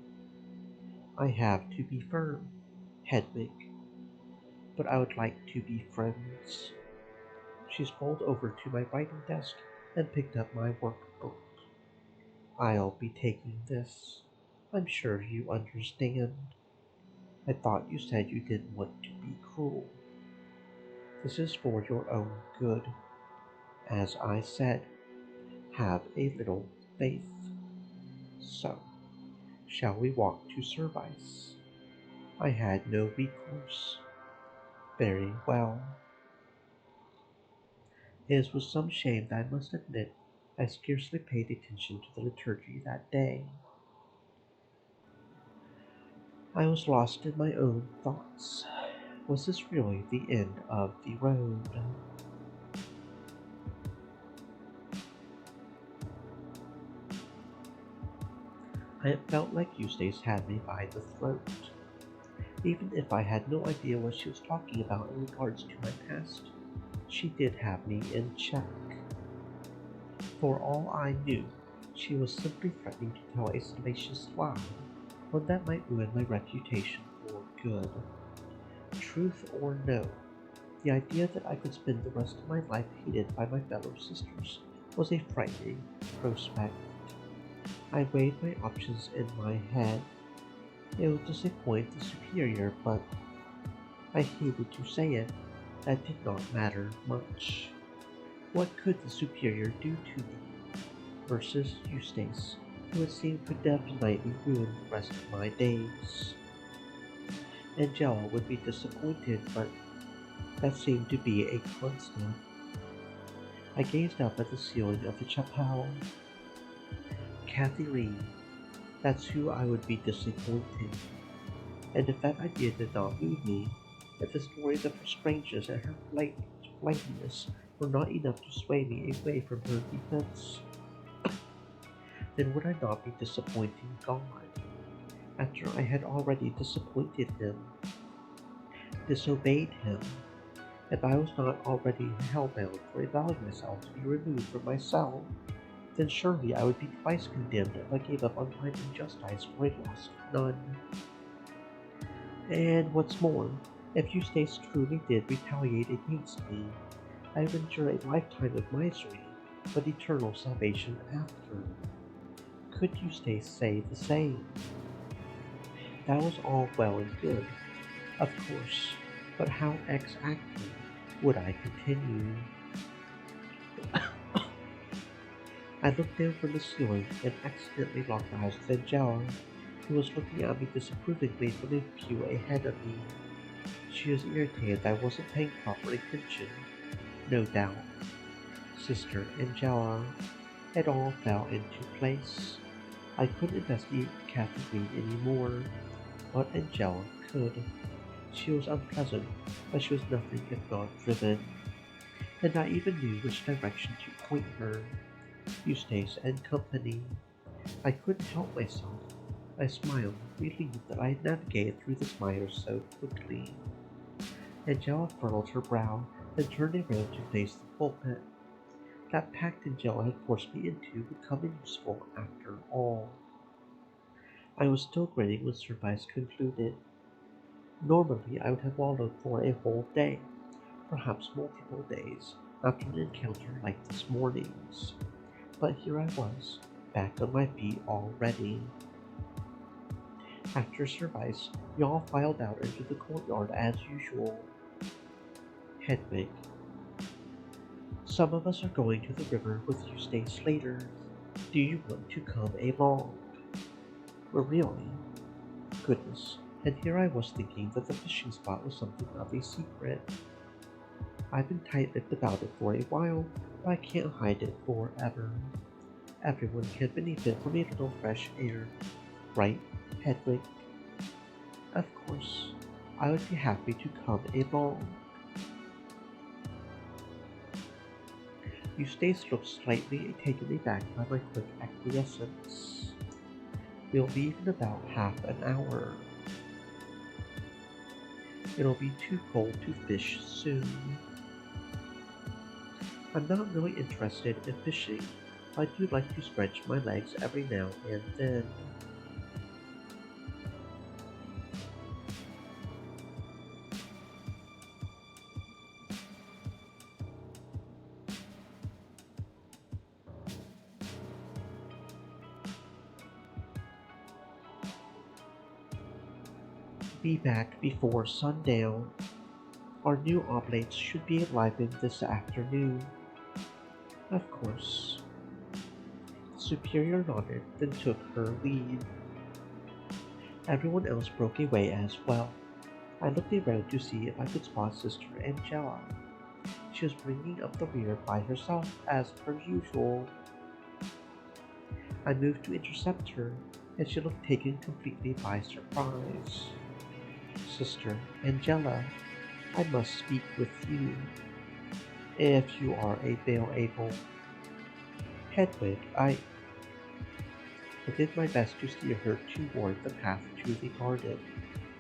I have to be firm, Hedwig, but I would like to be friends. She strolled over to my writing desk and picked up my workbook. I'll be taking this. I'm sure you understand. I thought you said you didn't want to be cruel. This is for your own good. As I said, have a little faith. So, shall we walk to Service? I had no recourse. Very well. It is with some shame that I must admit I scarcely paid attention to the liturgy that day. I was lost in my own thoughts. Was this really the end of the road? I felt like Eustace had me by the throat. Even if I had no idea what she was talking about in regards to my past, she did have me in check. For all I knew, she was simply threatening to tell a salacious lie, one that might ruin my reputation for good. Truth or no, the idea that I could spend the rest of my life hated by my fellow sisters was a frightening prospect. I weighed my options in my head. It would disappoint the superior, but I hated to say it, that did not matter much. What could the superior do to me? Versus Eustace, who it seemed could definitely ruin the rest of my days. Angela would be disappointed, but that seemed to be a constant. I gazed up at the ceiling of the chapel. Catherine, that's who I would be disappointing. And if that idea did not move me, if the stories of her strangeness and her flightiness were not enough to sway me away from her defense, then would I not be disappointing God, after I had already disappointed him, disobeyed him, if I was not already hellbound for allowing myself to be removed from my cell? then surely I would be twice condemned if I gave up on finding justice for a lost nun. And what's more, if Eustace truly did retaliate against me, I would endure a lifetime of misery, but eternal salvation after. Could Eustace say the same? That was all well and good, of course, but how exactly would I continue? I looked down from the ceiling and accidentally locked eyes with Angela, who was looking at me disapprovingly from a pew ahead of me. She was irritated that I wasn't paying proper attention, no doubt. Sister Angela. It all fell into place. I couldn't investigate Kathy Green anymore, but Angela could. She was unpleasant, but she was nothing if not driven, and I even knew which direction to point her. Eustace and company. I couldn't help myself. I smiled, relieved that I had navigated through this mire so quickly. Angela furrowed her brow, then turned around to face the pulpit. That pact Angela had forced me into would come in useful after all. I was still grinning when service concluded. Normally I would have wallowed for a whole day, perhaps multiple days, after an encounter like this morning's. But here I was, back on my feet already. After service, we all filed out into the courtyard as usual. Hedwig. Some of us are going to the river with Eustace later. Do you want to come along? Well, really? Goodness, and here I was thinking that the fishing spot was something of a secret. I've been tight-lipped about it for a while, but I can't hide it forever. Everyone can benefit from a little fresh air, right, Hedwig? Of course, I would be happy to come along. Eustace looked slightly taken aback by my quick acquiescence. We'll leave in about half an hour. It'll be too cold to fish soon. I'm not really interested in fishing, but I do like to stretch my legs every now and then. Be back before sundown. Our new oblates should be enlivened this afternoon. Of course. Superior nodded, then took her leave. Everyone else broke away as well. I looked around to see if I could spot Sister Angela. She was bringing up the rear by herself, as per usual. I moved to intercept her, and she looked taken completely by surprise. Sister Angela, I must speak with you, if you are able. Hedwig, I did my best to steer her toward the path to the garden.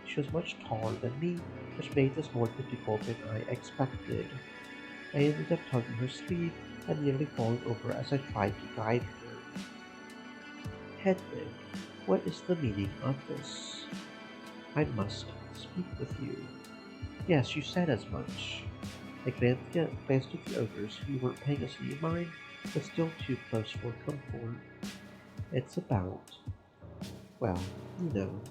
She was much taller than me, which made this more difficult than I expected. I ended up tugging her sleeve and nearly falling over as I tried to guide her. Hedwig, what is the meaning of this? I must speak with you. Yes, you said as much. I glanced at the ogres, who weren't paying us any mind, but still too close for comfort. It's about, well, you know.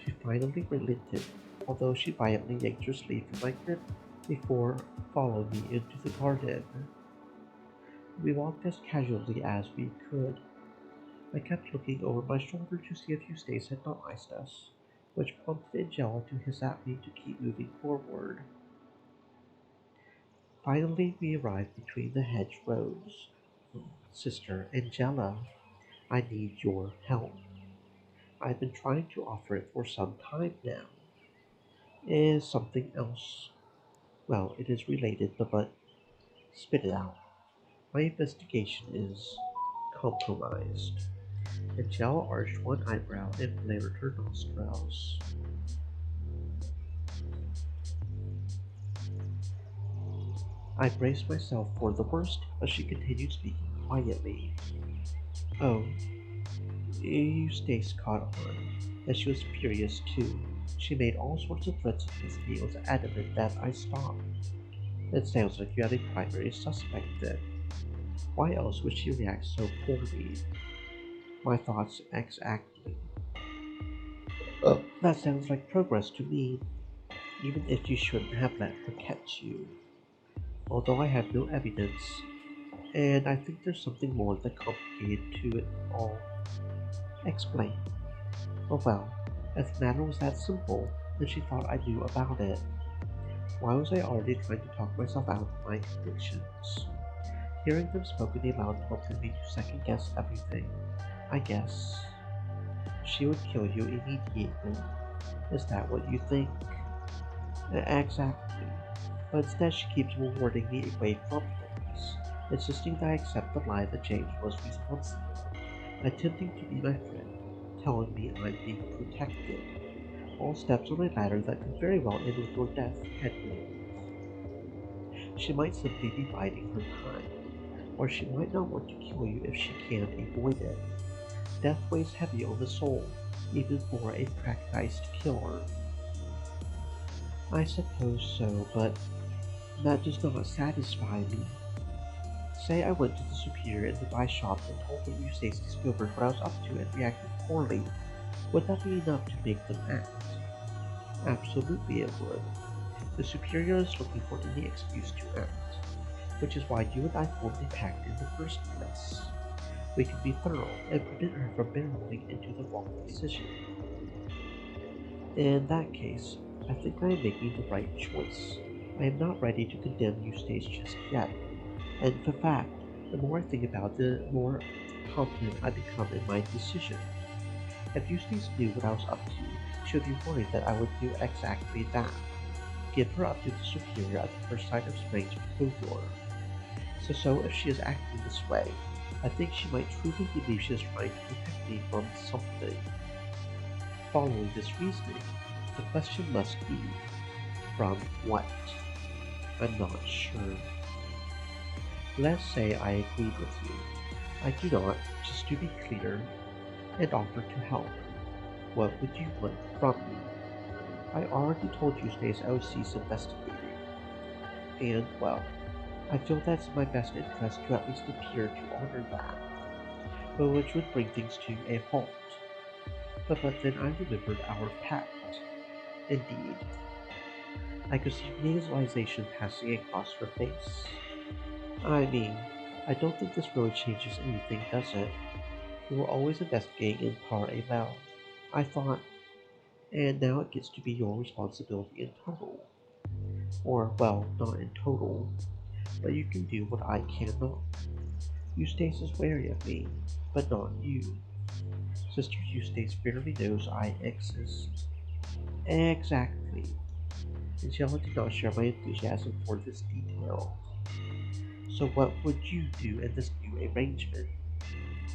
She finally relented, although she violently yanked her sleeve from my grip before following me into the garden. We walked as casually as we could. I kept looking over my shoulder to see if Eustace had not iced us, which prompted Angela to hiss at me to keep moving forward. Finally, we arrived between the hedgerows. Sister Angela, I need your help. I've been trying to offer it for some time now. Is something else. Well, it is related, but spit it out. My investigation is compromised. Angela arched one eyebrow and flared her nostrils. I braced myself for the worst, but she continued speaking quietly. Oh, Eustace caught on, and she was furious too. She made all sorts of threats against me and was adamant that I stop. It sounds like you had a primary suspect then. Why else would she react so poorly? My thoughts exactly. That sounds like progress to me, even if you shouldn't have let her catch you. Although I have no evidence, and I think there's something more than complicated to it all. Explain. Oh well, if the matter was that simple, then she thought I knew about it. Why was I already trying to talk myself out of my convictions? Hearing them spoken aloud prompted me to second guess everything. I guess she would kill you immediately. Is that what you think? Exactly. But instead she keeps rewarding me away from things, insisting that I accept the lie that James was responsible, attempting to be my friend, telling me I'm being protected. All steps on a ladder that could very well end with your death, Hedwig. She might simply be biding her time, or she might not want to kill you if she can avoid it. Death weighs heavy on the soul, even for a practiced killer. I suppose so, but that does not satisfy me. Say I went to the superior in the buy shop and told them Eustace discovered what I was up to and reacted poorly. Would that be enough to make them act? Absolutely it would. The superior is looking for any excuse to act, which is why you and I formed a pact in the first place. We can be thorough and prevent her from barreling into the wrong decision. In that case, I think I am making the right choice. I am not ready to condemn Eustace just yet, and in fact, the more I think about it, the more confident I become in my decision. If Eustace knew what I was up to, she would be worried that I would do exactly that. Give her up to the superior at the first sign of strange behavior. So if she is acting this way, I think she might truly believe she is trying to protect me from something. Following this reasoning, the question must be, from what? I'm not sure. Let's say I agreed with you. I do not, just to be clear, and offer to help. What would you want from me? I already told Eustace I would cease investigating, and, well, I feel that's in my best interest to at least appear to honor that, but which would bring things to a halt. But then I remembered our pact. Indeed, I could see realization passing across her face. I mean, I don't think this really changes anything, does it? We were always investigating in parallel. I thought, and now it gets to be your responsibility in total. Or, well, not in total, but you can do what I cannot. Eustace is wary of me, but not you. Sister Eustace barely knows I exist. Exactly. Angela did not share my enthusiasm for this detail. So what would you do in this new arrangement?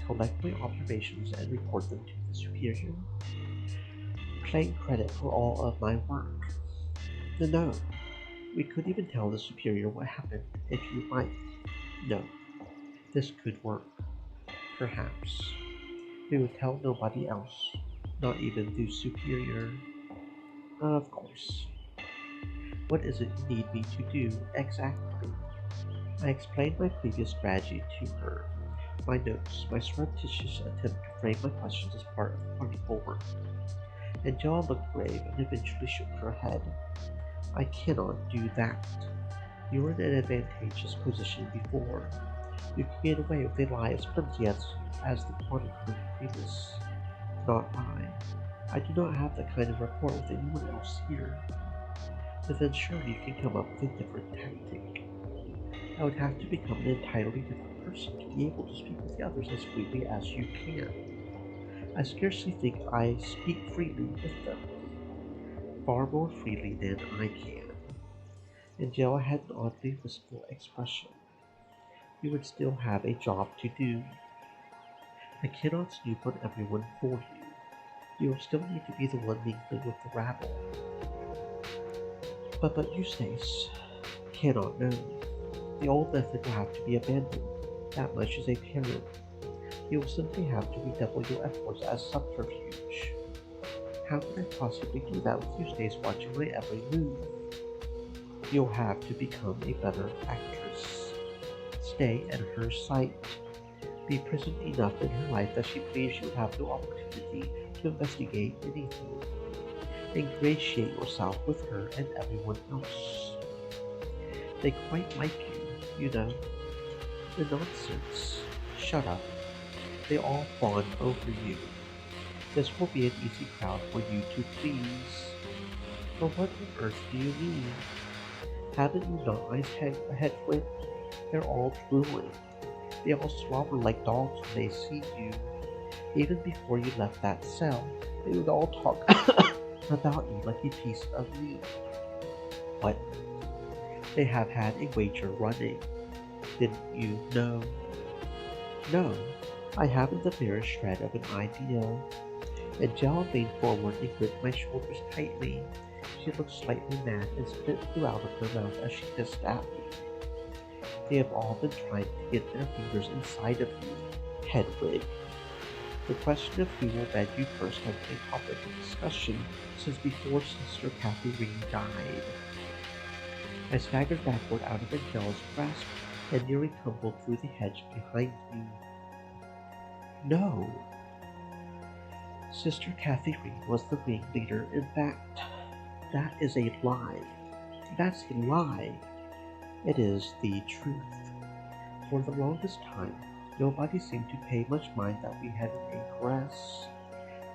Collect my observations and report them to the superior? Claim credit for all of my work? No. We could even tell the superior what happened if you like. No. This could work. Perhaps. We would tell nobody else. Not even the superior. Of course. What is it you need me to do exactly? I explained my previous strategy to her. My notes, my surreptitious attempt to frame my questions as part of the party forward. Angela looked grave and eventually shook her head. I cannot do that. You were in an advantageous position before. You can get away with a lie as flimsy as the chronicler Primus. Not I. I do not have that kind of rapport with anyone else here. But then surely you can come up with a different tactic. I would have to become an entirely different person to be able to speak with the others as freely as you can. I scarcely think I speak freely with them. Far more freely than I can. Angela had an oddly wistful expression. You would still have a job to do. I cannot snoop on everyone for you. You will still need to be the one mingling with the rabble. But Eustace cannot know. The old method will have to be abandoned. That much is apparent. You will simply have to redouble your efforts as subterfuge. How can I possibly do that with Eustace watching my every move? You'll have to become a better actress. Stay in her sight. Be present enough in her life that she believes you have no opportunity to investigate anything. Ingratiate yourself with her and everyone else. They quite like you, you know. The nonsense. Shut up. They all fawn over you. This will be an easy crowd for you to please. But what on earth do you mean? Haven't you not eyes Hedwig? They're all drooling. They all slobber like dogs when they see you. Even before you left that cell, they would all talk about you like a piece of meat. What? They have had a wager running. Didn't you know? No, I haven't the merest shred of an idea. Angela leaned forward and gripped my shoulders tightly. She looked slightly mad and spit flew out of her mouth as she hissed at me. They have all been trying to get their fingers inside of you, Hedwig. The question of who will bed you first has been a topic of discussion since before Sister Catherine died. I staggered backward out of Angela's grasp and nearly tumbled through the hedge behind me. No! Sister Catherine was the ringleader. In fact, that is a lie. That's a lie. It is the truth. For the longest time, nobody seemed to pay much mind that we had an ingress,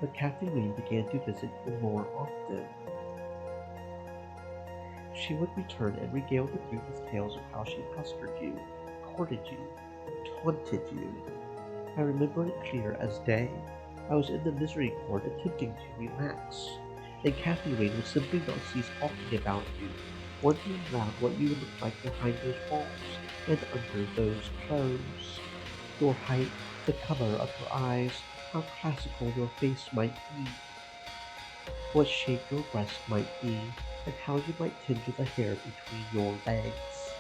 but Catherine began to visit you more often. She would return and regale the group with tales of how she pestered you, courted you, taunted you. I remember it clear as day. I was in the Misericorde attempting to relax, and Catherine would simply not cease talking about you, wondering aloud what you would look like behind those walls and under those clothes. Your height, the color of your eyes, how classical your face might be, what shape your breast might be, and how you might tender the hair between your legs.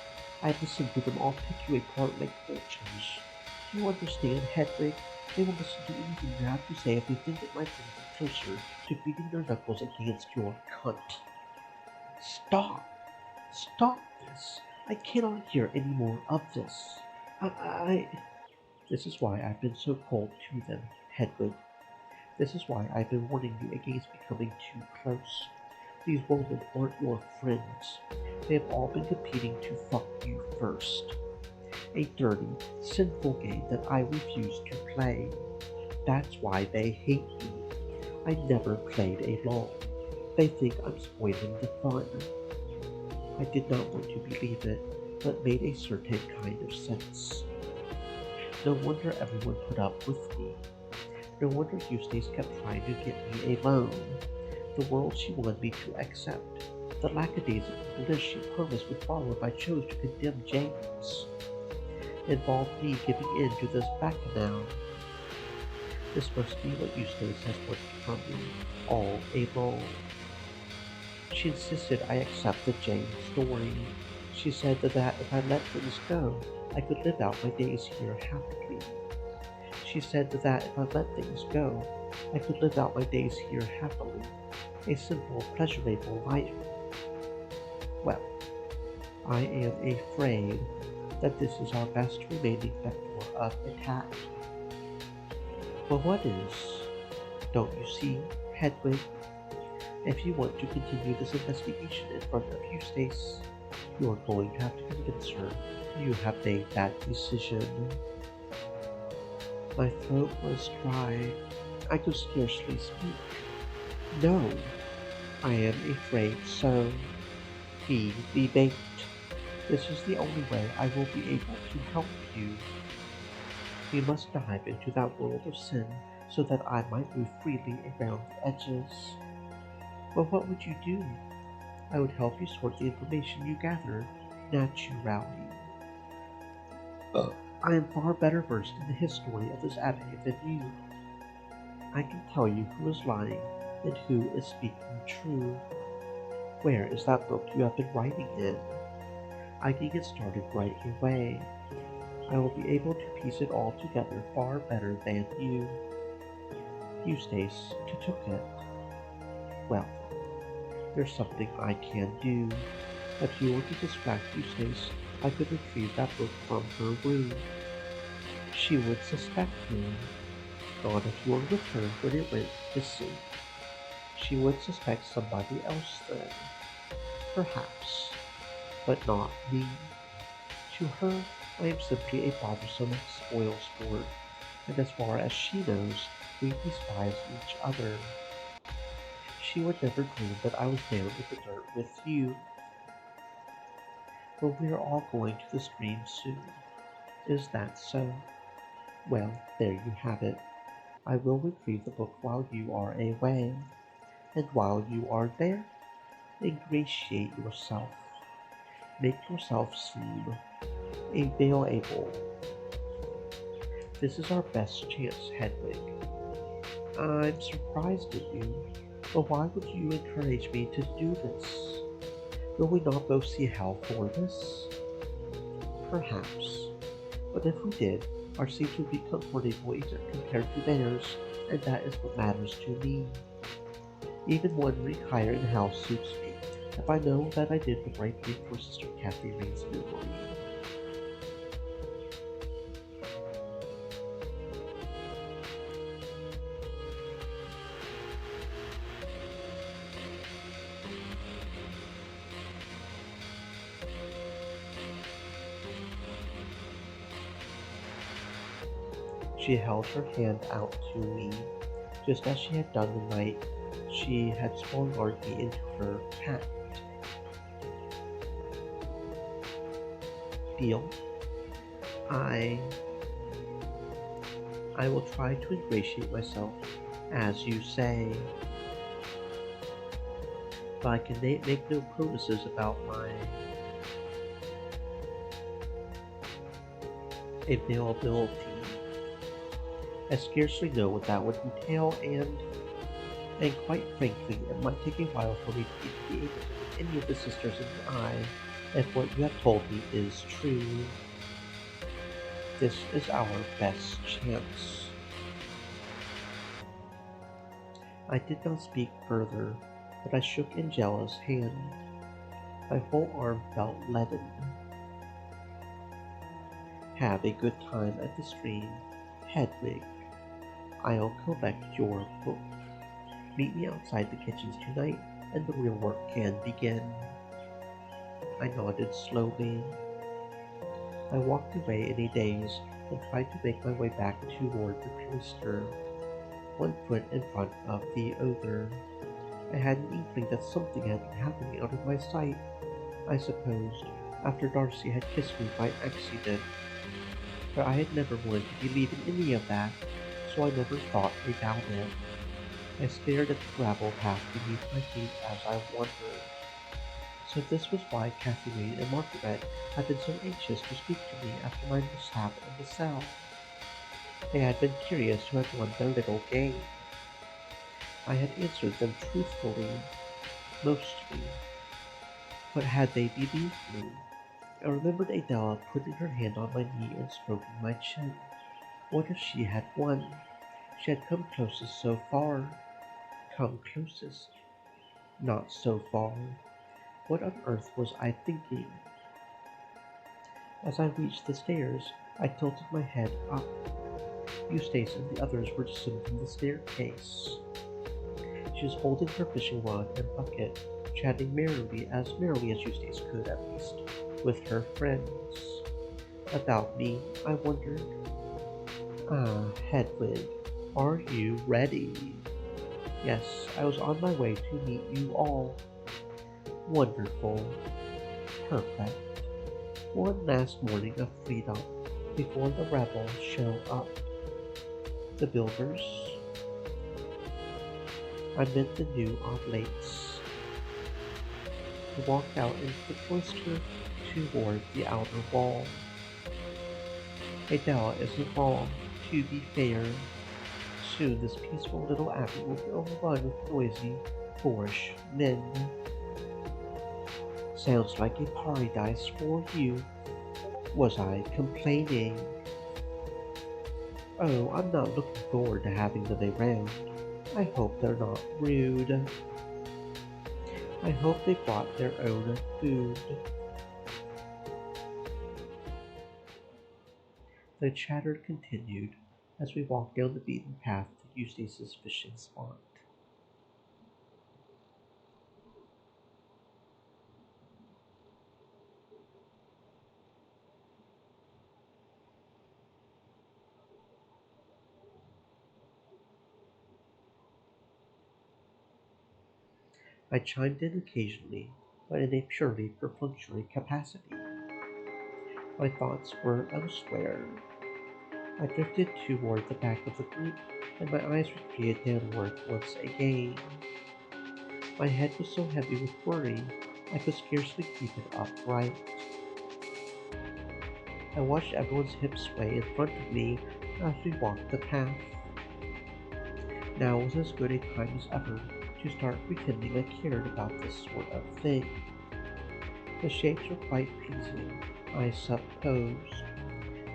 I listened to them all pick you apart like vultures. Do you understand, Hedwig? They will listen to anything you have to say if they think it might bring them closer to beating their knuckles against your cunt. Stop! Stop this! I cannot hear any more of this. This is why I've been so cold to them, Hedwig. This is why I've been warning you against becoming too close. These women aren't your friends. They have all been competing to fuck you first. A dirty, sinful game that I refuse to play. That's why they hate me. I never played along. They think I'm spoiling the fun. I did not want to believe it, but made a certain kind of sense. No wonder everyone put up with me. No wonder Eustace kept trying to get me alone. The world she wanted me to accept, the lackadaisical bliss she promised would follow if I chose to condemn James, involved me giving in to this bacchanal. This must be what Eustace has wanted from me all along. She insisted I accept the James story. She said that if I let things go, I could live out my days here happily. She said that if I let things go, I could live out my days here happily, a simple, pleasurable life. Well, I am afraid that this is our best remaining vector of attack. Well, what is? Don't you see, Hedwig? If you want to continue this investigation in front of Eustace, you are going to have to convince her you have made that decision. My throat was dry. I could scarcely speak. No, I am afraid so. Feed the bait. This is the only way I will be able to help you. We must dive into that world of sin so that I might move freely around the edges. Well, what would you do? I would help you sort the information you gather naturally. I am far better versed in the history of this avenue than you. I can tell you who is lying and who is speaking true. Where is that book you have been writing in? I can get started right away. I will be able to piece it all together far better than you. Eustace took it. Well, there's something I can do. If you were to distract Eustace, I could retrieve that book from her room. She would suspect me. Not if you were with her when it went missing. She would suspect somebody else then. Perhaps, but not me. To her, I am simply a bothersome spoil sport, and as far as she knows, we despise each other. She would never dream that I was down in the dirt with you. But we are all going to the stream soon. Is that so? Well, there you have it. I will retrieve the book while you are away, and while you are there, ingratiate yourself. Make yourself seem available. This is our best chance, Hedwig. I'm surprised at you, but why would you encourage me to do this? Will we not both see hell for this? Perhaps. But if we did, our seats would be comfortable compared to theirs, and that is what matters to me. Even one week higher in hell suits me, if I know that I did the right thing for Sister Kathy Rain's memory. She held her hand out to me, just as she had done the night she had swung Archie into her pact. Deal? I will try to ingratiate myself, as you say, but I can make no promises about my availability. I scarcely know what that would entail, and quite frankly, it might take a while for me to be able to look any of the sisters in the eye if what you have told me is true. This is our best chance. I did not speak further, but I shook Angela's hand. My whole arm felt leaden. Have a good time at the stream, Hedwig. I'll collect your book. Meet me outside the kitchens tonight, and the real work can begin. I nodded slowly. I walked away in a daze and tried to make my way back toward the cloister, one foot in front of the other. I had an inkling that something had been happening out of my sight, I supposed, after Darcy had kissed me by accident. But I had never wanted to believe in any of that, so I never thought about it. I stared at the gravel path beneath my feet as I wondered. So this was why Kathy Rain and Margaret had been so anxious to speak to me after my mishap in the cell. They had been curious who had won their little game. I had answered them truthfully, mostly. But had they believed me? I remembered Adela putting her hand on my knee and stroking my chin. What if she had won? She had come closest so far. Come closest. Not so far. What on earth was I thinking? As I reached the stairs, I tilted my head up. Eustace and the others were descending the staircase. She was holding her fishing rod and bucket, chatting merrily as Eustace could at least, with her friends. About me, I wondered. Ah, Hedwig, are you ready? Yes, I was on my way to meet you all. Wonderful. Perfect. One last morning of freedom before the rebels show up. The builders. I meant the new oblates. I walked out into the cloister toward the outer wall. Adela isn't wrong, to be fair. Soon this peaceful little abbey will be overrun with noisy, boorish men. Sounds like a paradise for you. Was I complaining? Oh, I'm not looking forward to having them around. I hope they're not rude. I hope they brought their own food. The chatter continued as we walked down the beaten path to Eustace's fishing spot. I chimed in occasionally, but in a purely perfunctory capacity. My thoughts were elsewhere. I drifted toward the back of the group, and my eyes retreated downward once again. My head was so heavy with worry, I could scarcely keep it upright. I watched everyone's hips sway in front of me as we walked the path. Now was as good a time as ever to start pretending I cared about this sort of thing. The shapes were quite pleasing, I suppose.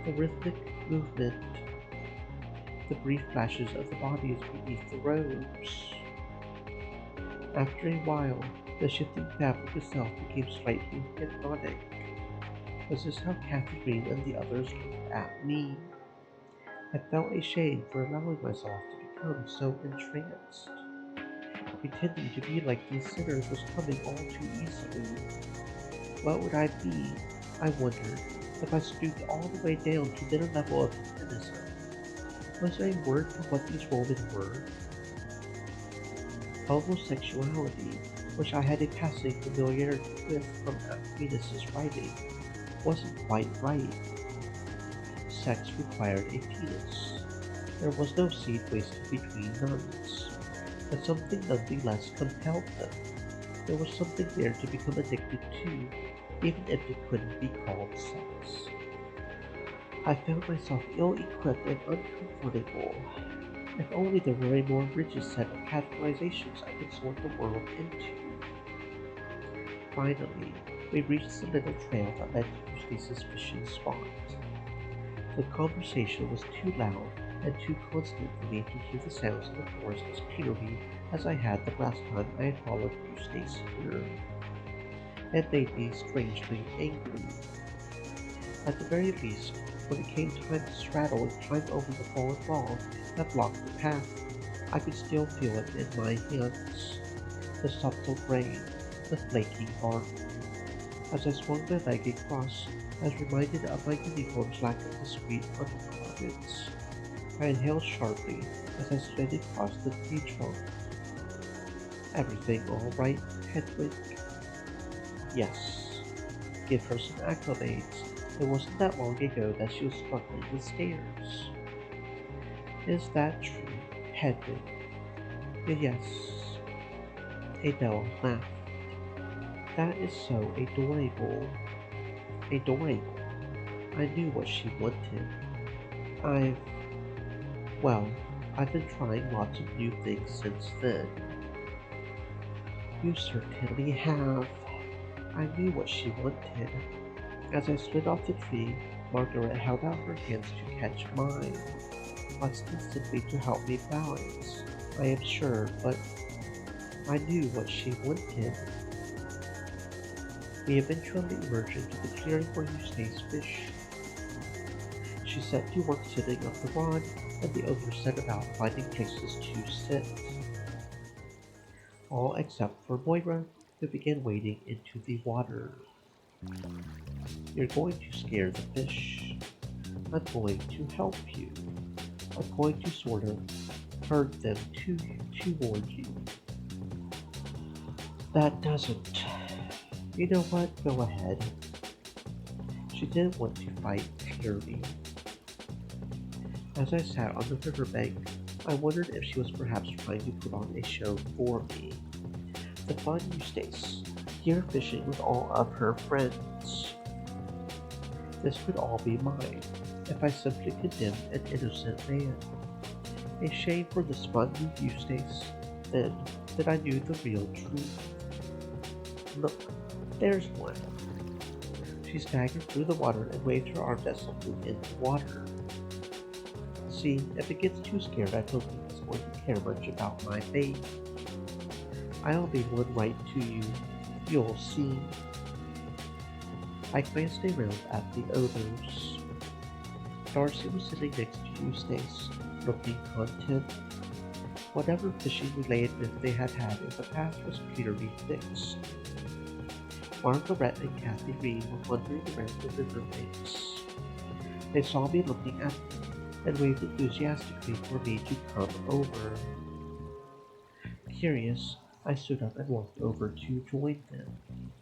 The rhythmic movement, the brief flashes of the bodies beneath the robes. After a while, the shifting fabric itself became slightly hypnotic. Was this how Catherine and the others looked at me? I felt ashamed for allowing myself to become so entranced. Pretending to be like these sinners was coming all too easily. What would I be, I wondered, if I stooped all the way down to their level of humanism? Was there a word for what these women were? Homosexuality, which I had a passing familiarity with from Venus's writing, wasn't quite right. Sex required a penis. There was no seed wasted between nuns, but something nonetheless compelled them. There was something there to become addicted to, even if it couldn't be called sex. I found myself ill-equipped and uncomfortable. If only there were a more rigid set of categorizations I could sort the world into. Finally, we reached the little trail that led to Eustace's fishing spot. The conversation was too loud and too constant for me to hear the sounds of the forest as clearly as I had the last time I had followed Eustace here. It made me strangely angry. At the very least, when it came time to straddle and climb over the fallen log that blocked the path, I could still feel it in my hands. The subtle grain, the flaky bark. As I swung my leg across, I was reminded of my uniform's lack of discreet undergarments. I inhaled sharply as I slid across the tree trunk. Everything all right, Hedwig? Yes. Give her some accolades. It wasn't that long ago that she was struggling with stairs. Is that true, Hedwig? Yes. Adele laughed. That is so adorable. Adorable. I knew what she wanted. I've Well, I've been trying lots of new things since then. You certainly have. I knew what she wanted. As I slid off the tree, Margaret held out her hands to catch mine, ostensibly to help me balance, I am sure, but I knew what she wanted. We eventually emerged into the clearing where Eustace fished. She set to work sitting up the rod, and the others set about finding places to sit. All except for Moira, who began wading into the water. You're going to scare the fish. I'm going to help you. I'm going to sort of herd them toward you. That doesn't. You know what? Go ahead. She didn't want to fight, clearly. As I sat on the riverbank, I wondered if she was perhaps trying to put on a show for me. The fun Eustace, here fishing with all of her friends. This would all be mine, if I simply condemned an innocent man. A shame for the smug Eustace, then, that I knew the real truth. Look, there's one. She staggered through the water and waved her arms at something in the water. See, if it gets too scared, I don't think it's going to care much about my fate. I'll be one right to you. You'll see. I glanced around at the others. Darcy was sitting next to Eustace, looking content. Whatever fishing-related myth they had had in the past was clearly fixed. Margaret and Kathy Reed were wandering around the river banks. They saw me looking at them and waved enthusiastically for me to come over. Curious, I stood up and walked over to join them.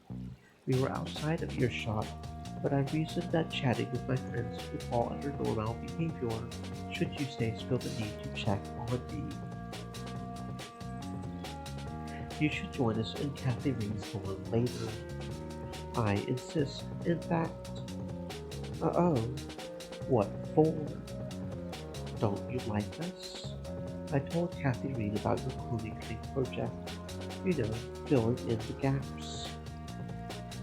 We were outside of earshot, but I reasoned that chatting with my friends would fall under normal behavior should Eustace feel the need to check on me. You should join us in Kathy Reed's dorm later. I insist, in fact. What for? Don't you like us? I told Kathy Reed about your clothing project. You know, filling in the gaps.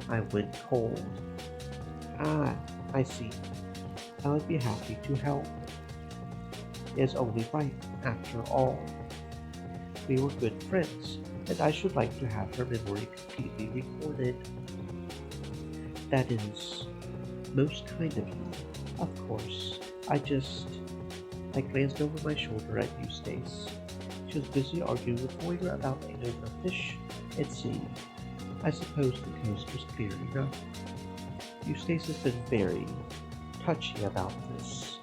I went cold. Ah, I see. I would be happy to help. It's only right, after all. We were good friends, and I should like to have her memory completely recorded. That is most kind of you. Of course, I glanced over my shoulder at Eustace. She was busy arguing with Moira about a number of fish, it seemed. I suppose the coast was clear enough. Eustace has been very touchy about this.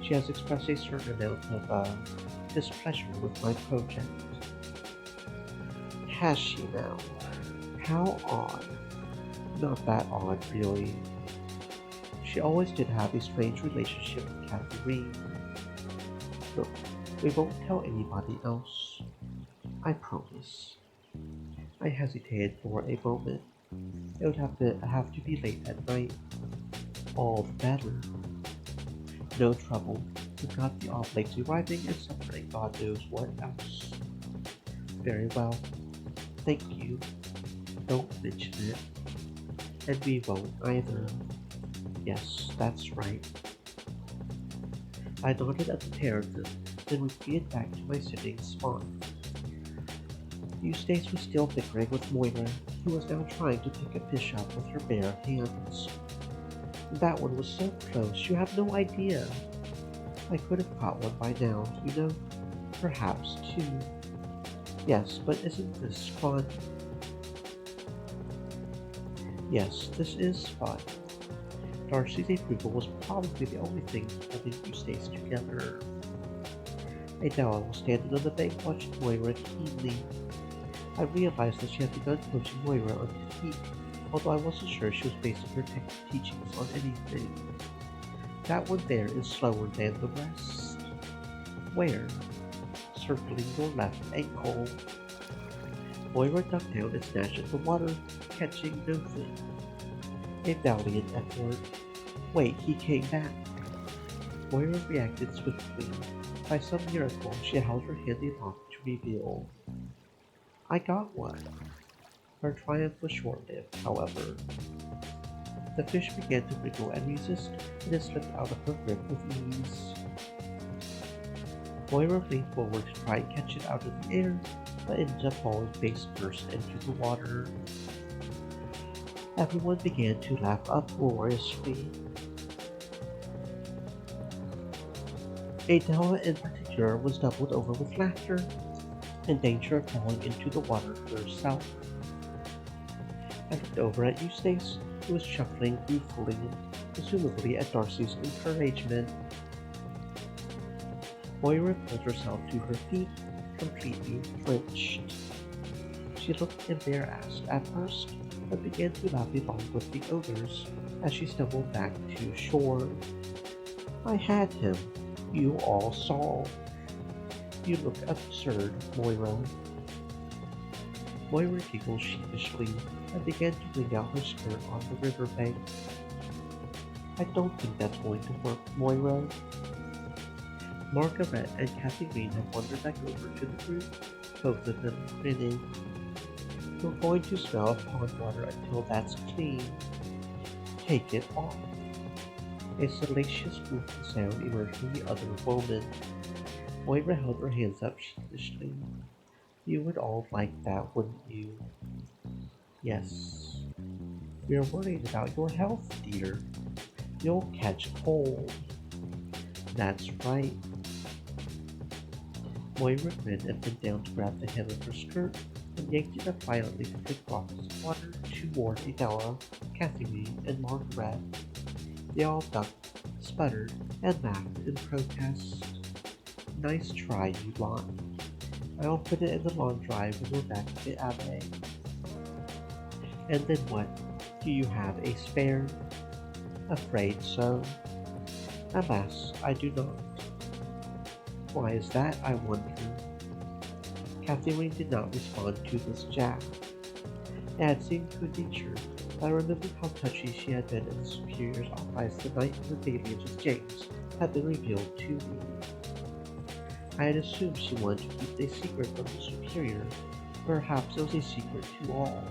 She has expressed a certain amount of displeasure with my project. Has she now? How odd. Not that odd, really. She always did have a strange relationship with Kathy Reed. Look, we won't tell anybody else. I promise. I hesitated for a moment. It would have to be late at night. All the better. No trouble. We've got the oblates arriving and suffering God knows what else. Very well. Thank you. Don't mention it. And we won't either. Yes, that's right. I nodded at the pair of them, then retreated back to my sitting spot. Eustace was still bickering with Moira, who was now trying to pick a fish up with her bare hands. That one was so close, you have no idea. I could have caught one by now, you know. Perhaps two. Yes, but isn't this fun? Yes, this is fun. Darcy's approval was probably the only thing holding Eustace together. Adela was standing on the bank watching Moira keenly. I realized that she had begun coaching Moira on technique, although I wasn't sure she was basing her teachings on anything. That one there is slower than the rest. Where? Circling your left ankle. Moira ducked down and snatched at the water, catching nothing. A valiant effort. Wait, he came back. Moira reacted swiftly. By some miracle, she held her hand aloft to reveal. I got one. Her triumph was short-lived, however. The fish began to wriggle and resist, and it slipped out of her grip with ease. Moira leaned forward to try and catch it out of the air, but ended up falling face first into the water. Everyone began to laugh uproariously. Adela in particular was doubled over with laughter, in danger of falling into the water herself. I looked over at Eustace, who was chuckling ruefully, presumably at Darcy's encouragement. Moira pulled herself to her feet, completely flinched. She looked embarrassed at first, but began to laugh along with the others as she stumbled back to shore. I had him. You all saw. You look absurd, Moira. Moira giggled sheepishly and began to wring out her skirt on the riverbank. I don't think that's going to work, Moira. Margaret and Kathy Reed had wandered back over to the group, both of them grinning. We're going to smell of pond water until that's clean. Take it off. A salacious whooping sound emerged from the other woman. Moira held her hands up sheepishly. You would all like that, wouldn't you? Yes. We're worried about your health, dear. You'll catch cold. That's right. Moira grinned and bent down to grab the hem of her skirt and yanked it up violently to take drops of water toward Adela, Catherine, and Margaret. They all ducked, sputtered, and laughed in protest. Nice try, you lot. I'll put it in the lawn dry when we're back at the Abbe. And then what? Do you have a spare? Afraid so. Alas, I do not. Why is that, I wonder? Catherine did not respond to this jab. It had seemed good natured, but I remembered how touchy she had been in the Superior's office the night her dealings with James had been revealed to me. I had assumed she wanted to keep a secret from the Superior. Perhaps it was a secret to all.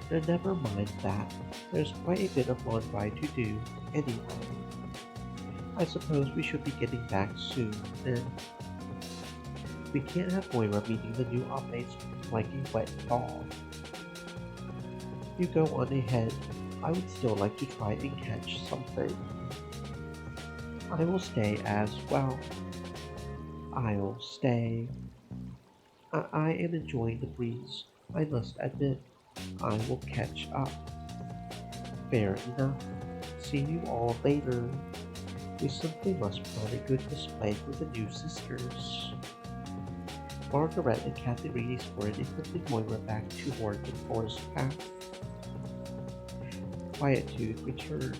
But never mind that. There's quite a bit of laundry to do, anyway. I suppose we should be getting back soon, then. We can't have Moira meeting the new operates like a wet dog. You go on ahead. I would still like to try and catch something. I will stay as well. I'll stay. I am enjoying the breeze, I must admit. I will catch up. Fair enough. See you all later. We simply must put on a good display for the new sisters. Margaret and Catherine escorted a quickly Moira back toward the forest path. Quietude returned.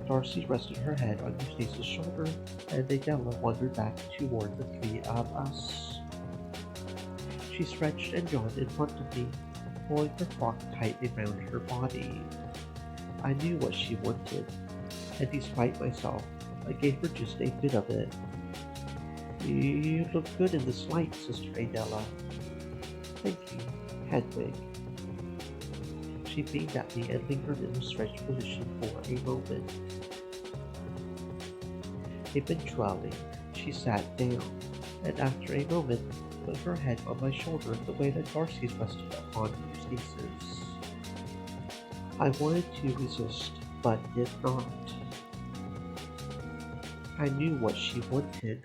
Darcy rested her head on Eustace's shoulder, and Adela wandered back toward the three of us. She stretched and yawned in front of me, pulling her frock tight around her body. I knew what she wanted, and despite myself, I gave her just a bit of it. You look good in this light, Sister Adela. Thank you, Hedwig. She beamed at me and lingered in a stretched position for a moment. Eventually, she sat down, and after a moment, put her head on my shoulder the way that Darcy's rested upon Eustace's. I wanted to resist, but did not. I knew what she wanted.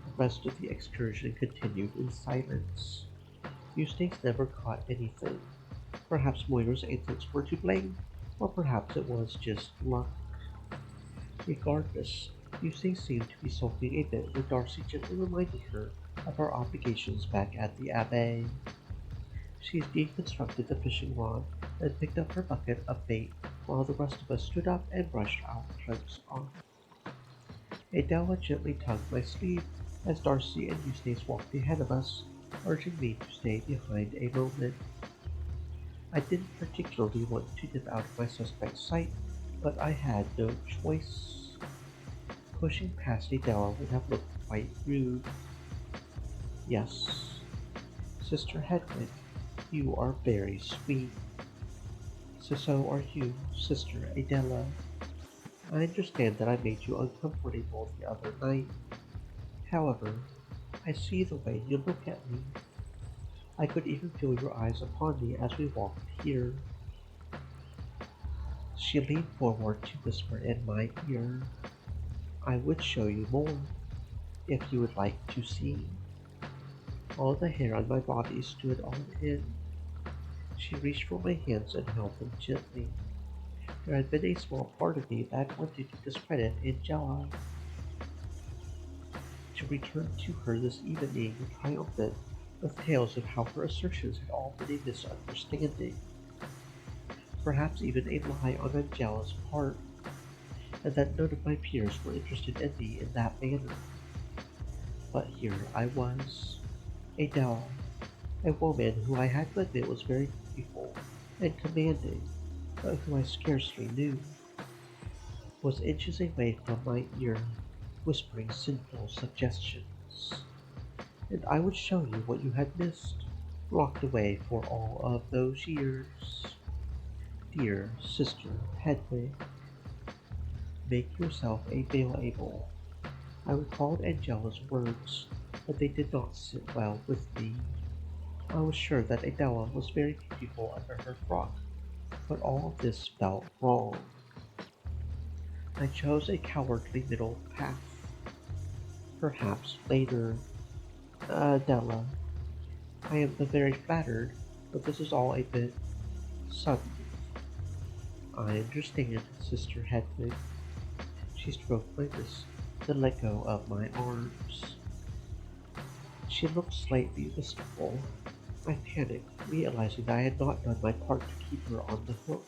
The rest of the excursion continued in silence. Eustace never caught anything. Perhaps Moira's antics were to blame, or perhaps it was just luck. Regardless, Eustace seemed to be sulking a bit when Darcy gently reminded her of her obligations back at the Abbe. She deconstructed the fishing rod and picked up her bucket of bait while the rest of us stood up and brushed our cloaks off. Adela gently tugged my sleeve as Darcy and Eustace walked ahead of us, urging me to stay behind a moment. I didn't particularly want to dip out of my suspect's sight, but I had no choice. Pushing past Adela would have looked quite rude. Yes, Sister Hedwig, you are very sweet. So are you, Sister Adela. I understand that I made you uncomfortable the other night. However, I see the way you look at me. I could even feel your eyes upon me as we walked here. She leaned forward to whisper in my ear. I would show you more, if you would like to see. All the hair on my body stood on end. She reached for my hands and held them gently. There had been a small part of me that wanted to discredit Angela. To return to her this evening triumphant, with tales of how her assertions had all been a misunderstanding. Perhaps even a lie on Angela's part, and that none of my peers were interested in me in that manner. But here I was, Adele, a woman who I had to admit was very beautiful and commanding, but whom I scarcely knew. was inches away from my ear, whispering sinful suggestions. And I would show you what you had missed, locked away for all of those years. Dear Sister Hedwig, make yourself available. I recalled Angela's words, but they did not sit well with me. I was sure that Adela was very beautiful under her frock, but all of this felt wrong. I chose a cowardly middle path. Perhaps later, Adela, I am the very flattered, but this is all a bit sudden. I understand, Sister Hedwig. She stroked my wrist, then let go of my arms. She looked slightly wistful. I panicked, realizing that I had not done my part to keep her on the hook.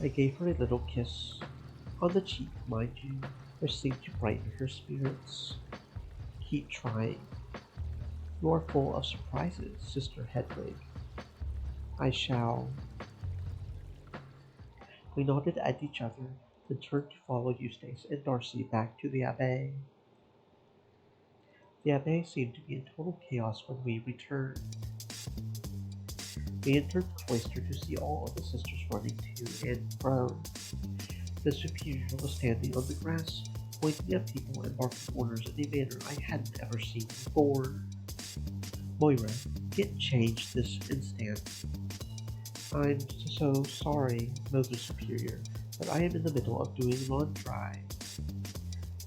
I gave her a little kiss, on the cheek, mind you, which seemed to brighten her spirits. Keep trying. You are full of surprises, Sister Hedwig. I shall. We nodded at each other, then turned to follow Eustace and Darcy back to the Abbaye. The Abbaye seemed to be in total chaos when we returned. We entered the cloister to see all of the sisters running to and fro. The superior was standing on the grass, pointing at people and barking orders in a manner I hadn't ever seen before. Moira, get changed this instant. I'm so sorry, Mother Superior, but I am in the middle of doing laundry.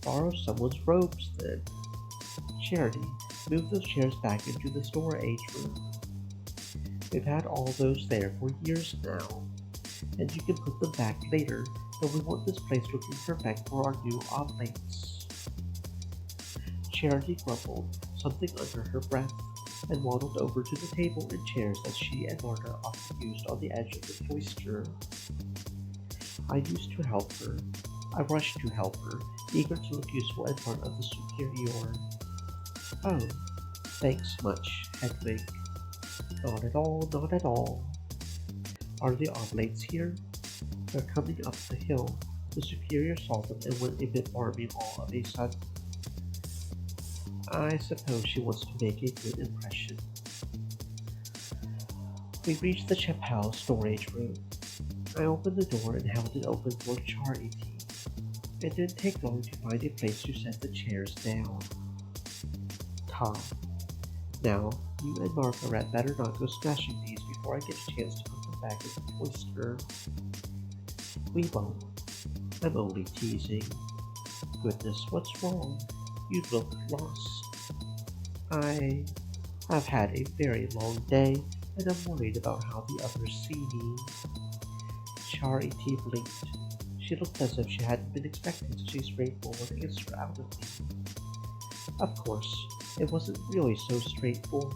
Borrow someone's robes, then. Charity, move those chairs back into the storage room. We've had all those there for years now, and you can put them back later, but we want this place looking perfect for our new oblates. Charity grumbled something under her breath and waddled over to the table and chairs that she and Marta often used on the edge of the cloister. I used to help her. I rushed to help her, eager to look useful in front of the superior. Oh, thanks much, Hedwig. Not at all, not at all. Are the oblates here? They're coming up the hill. The superior saw them and went a bit army all of a sudden. I suppose she wants to make a good impression. We reached the chapel storage room. I opened the door and held it open for Charity. It didn't take long to find a place to set the chairs down. Tom. Now, you and Margaret better not go smashing these before I get a chance to put them back in the cloister. We won't. I'm only teasing. Goodness, what's wrong? You look lost. I have had a very long day, and I'm worried about how the others see me. Charity blinked. She looked as if she hadn't been expecting such a straightforward answer out of me. Of course, it wasn't really so straightforward,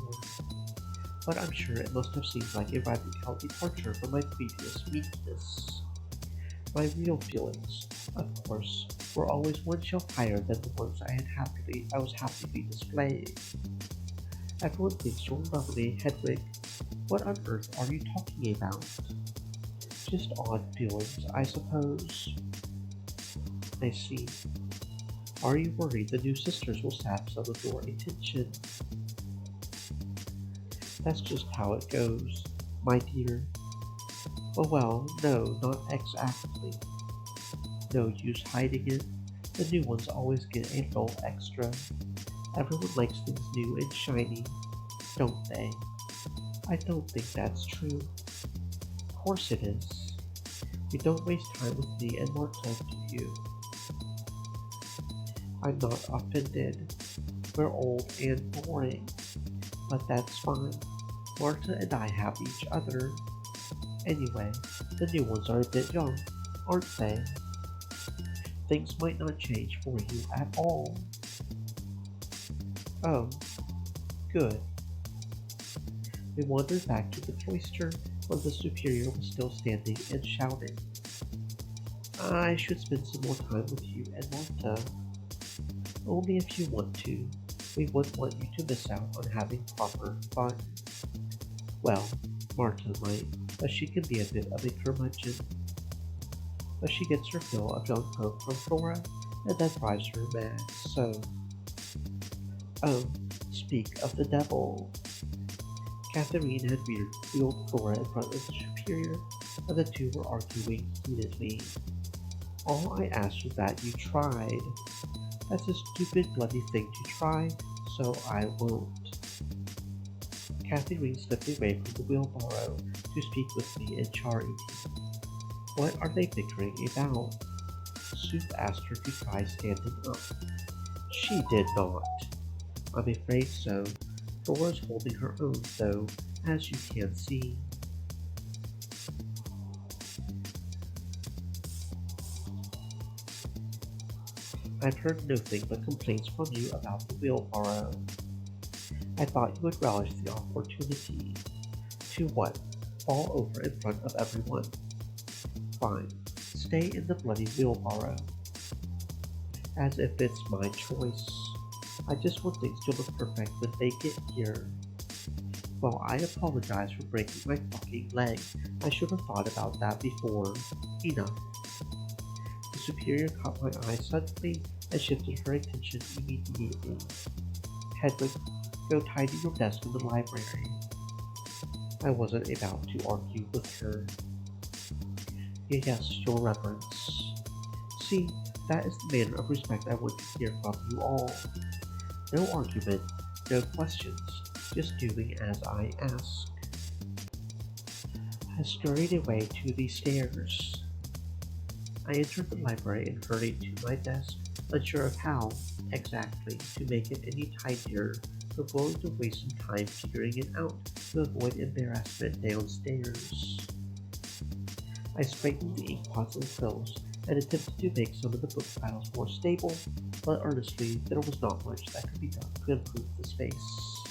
but I'm sure it must have seemed like a radical departure from my previous meekness. My real feelings, of course, were always one shelf higher than the ones I was happily displaying. Everyone thinks you're lovely, Hedwig. What on earth are you talking about? Just odd feelings, I suppose. I see. Are you worried the new sisters will sap some of your attention? That's just how it goes, my dear. Oh well, no, not exactly. No use hiding it. The new ones always get a little extra. Everyone likes things new and shiny, don't they? I don't think that's true. Of course it is. You don't waste time with me and Marta, do you? I'm not offended. We're old and boring. But that's fine. Marta and I have each other. Anyway, the new ones are a bit young, aren't they? Things might not change for you at all. Oh, good. We wandered back to the cloister where the superior was still standing and shouting. I should spend some more time with you and Marta. Only if you want to. We wouldn't want you to miss out on having proper fun. Well, Marta might, but she can be a bit of a curmudgeon. but she gets her fill of junk food from Flora and then drives her mad. So, oh, speak of the devil. Catherine had wheeled Flora in front of the superior, and the two were arguing heatedly. All I asked was that you tried. That's a stupid bloody thing to try, so I won't. Catherine slipped away from the wheelbarrow to speak with me in char eating. What are they bickering about? Soup asked her to try standing up. She did not. I'm afraid so. Flora's holding her own, though, as you can see. I've heard nothing but complaints from you about the wheelbarrow. I thought you would relish the opportunity. To what? Fall over in front of everyone. Fine. Stay in the bloody wheelbarrow. As if it's my choice. I just want things to look perfect when they get here. Well, I apologize for breaking my fucking leg. I should have thought about that before. Enough. The superior caught my eye suddenly and shifted her attention immediately. Hedwig, go tidy your desk in the library. I wasn't about to argue with her. Yes, your reverence. See, that is the manner of respect I want to hear from you all. No argument, no questions, just doing as I ask. I scurried away to the stairs. I entered the library and hurried to my desk, unsure of how, exactly, to make it any tidier, but willing to waste some time figuring it out to avoid embarrassment downstairs. I straightened the inkpots and quills and attempted to make some of the book piles more stable, but earnestly there was not much that could be done to improve the space.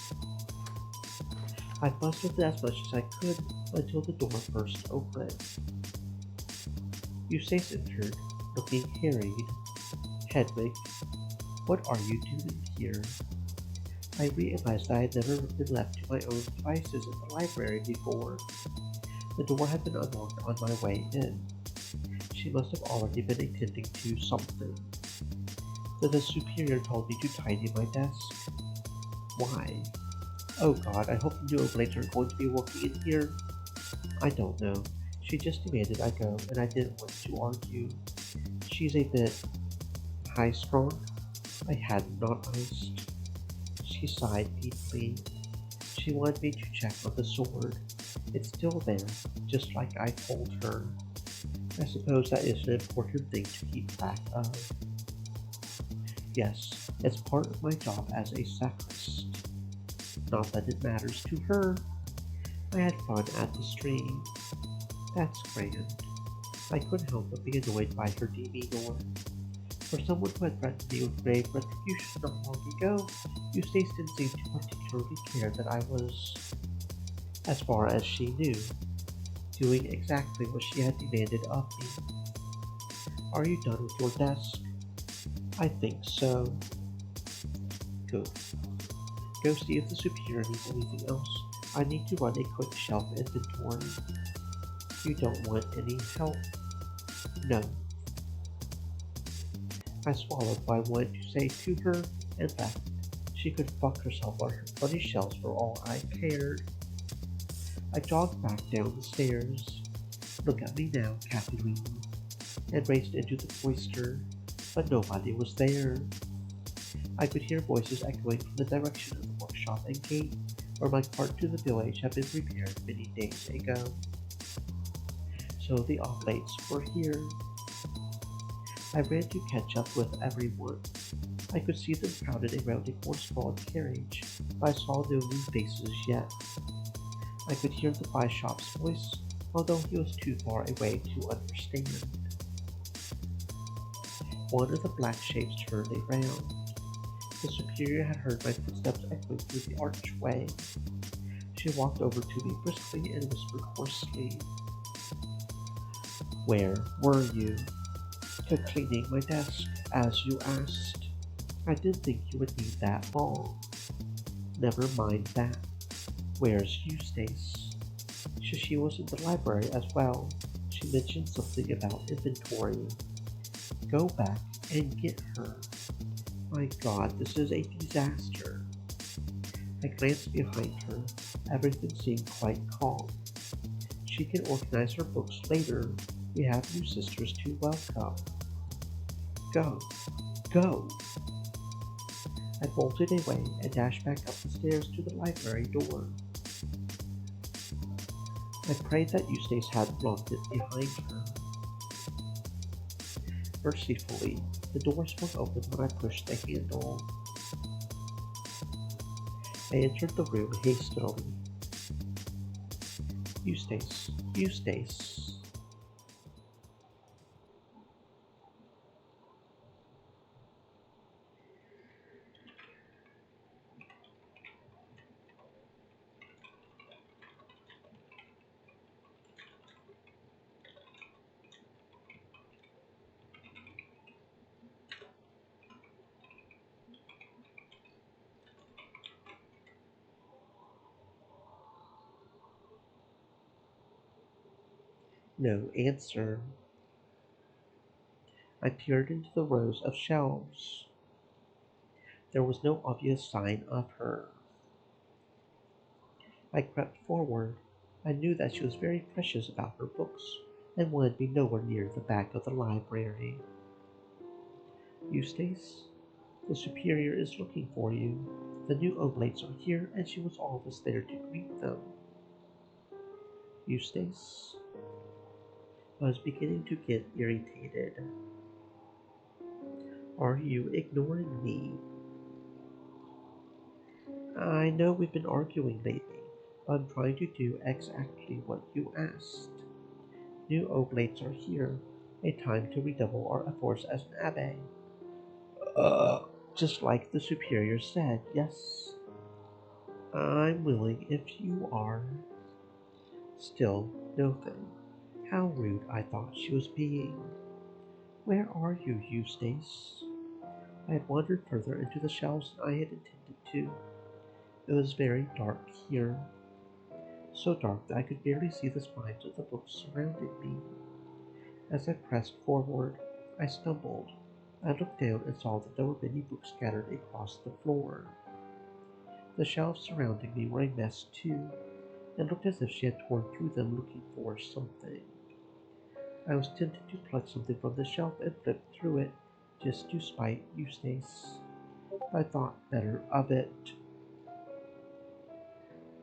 I fussed with it as much as I could until the door burst open. Eustace entered, looking harried. Hedwig, what are you doing here? I realized I had never been left to my own devices in the library before. The door had been unlocked on my way in. She must have already been attending to something. Then the superior told me to tidy my desk. Why? Oh God, I hope the new oblate are going to be working in here. I don't know. She just demanded I go, and I didn't want to argue. She's a bit high-strung. I had not iced. She sighed deeply. She wanted me to check on the sword. It's still there, just like I told her. I suppose that is an important thing to keep track of. Yes, it's part of my job as a sacrist. Not that it matters to her. I had fun at the stream. That's grand. I couldn't help but be annoyed by her demeanor. For someone who had threatened me with grave retribution not long ago, Eustace didn't seem to particularly care that I was, as far as she knew, doing exactly what she had demanded of me. Are you done with your desk? I think so. Good. Go see if the superior needs anything else. I need to run a quick shelf inventory. You don't want any help? No. I swallowed what I wanted to say to her and left. She could fuck herself on her bloody shelves for all I cared. I jogged back down the stairs. Look at me now, Catherine, and raced into the cloister, but nobody was there. I could hear voices echoing from the direction of the workshop and gate, where my cart to the village had been repaired many days ago. So the oblates were here. I ran to catch up with everyone. I could see them crowded around a horse-drawn carriage, but I saw no new faces yet. I could hear the bishop's voice, although he was too far away to understand. One of the black shapes turned around. The superior had heard my footsteps echoing through the archway. She walked over to me briskly and whispered hoarsely, "Where were you?" "To cleaning my desk, as you asked. I didn't think you would need that long." "Never mind that. Where's Eustace?" She was in the library as well. She mentioned something about inventory. Go back and get her. My God, this is a disaster. I glanced behind her. Everything seemed quite calm. She can organize her books later. We have new sisters to welcome. Go, go! I bolted away and dashed back up the stairs to the library door. I prayed that Eustace hadn't locked it behind her. Mercifully, the door swung open when I pushed the handle. I entered the room hastily. Eustace, Eustace. No answer. I peered into the rows of shelves. There was no obvious sign of her. I crept forward. I knew that she was very precious about her books and wanted to be nowhere near the back of the library. Eustace, the superior is looking for you. The new oblates are here and she was always there to greet them. Eustace? I was beginning to get irritated. Are you ignoring me? I know we've been arguing lately, but I'm trying to do exactly what you asked. New oblates are here, a time to redouble our efforts as an abbé. Uh, just like the superior said, yes. I'm willing if you are. Still, no thing. How rude I thought she was being. Where are you, Eustace? I had wandered further into the shelves than I had intended to. It was very dark here, so dark that I could barely see the spines of the books surrounding me. As I pressed forward, I stumbled. I looked down and saw that there were many books scattered across the floor. The shelves surrounding me were a mess too, and looked as if she had torn through them looking for something. I was tempted to pluck something from the shelf and flip through it, just to spite Eustace. I thought better of it.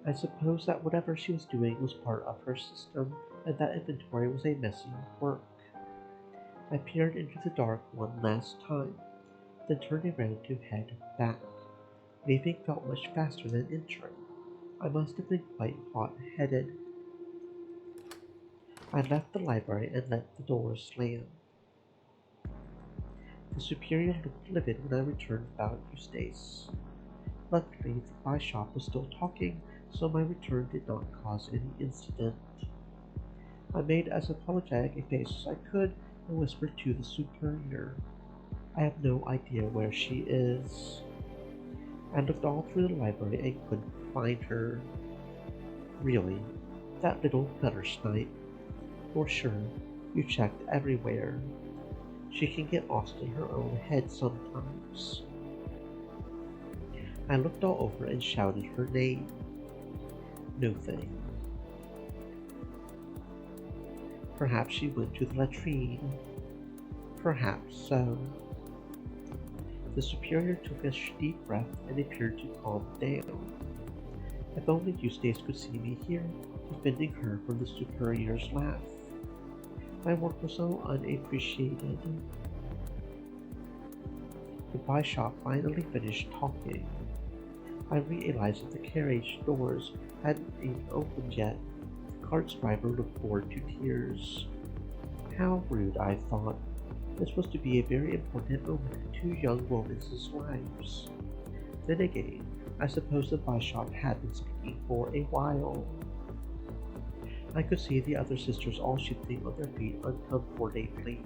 I suppose that whatever she was doing was part of her system, and that inventory was a messy work. I peered into the dark one last time, then turned around to head back. Leaving felt much faster than entering. I must have been quite hot-headed. I left the library and let the door slam. The superior looked livid when I returned without Eustace. Luckily, the pie shop was still talking, so my return did not cause any incident. I made as apologetic a face as I could and whispered to the superior, I have no idea where she is. I looked all through the library and couldn't find her. Really, that little guttersnipe. For sure, you checked everywhere. She can get lost in her own head sometimes. I looked all over and shouted her name. No thing. Perhaps she went to the latrine. Perhaps so. The superior took a deep breath and appeared to calm down. If only Eustace could see me here, defending her from the superior's laugh. My work was so unappreciated. The pie shop finally finished talking. I realized that the carriage doors hadn't even opened yet. The cart's driver looked bored to tears. How rude, I thought. This was to be a very important moment in two young women's lives. Then again, I suppose the pie shop had been speaking for a while. I could see the other sisters all shifting on their feet uncomfortably.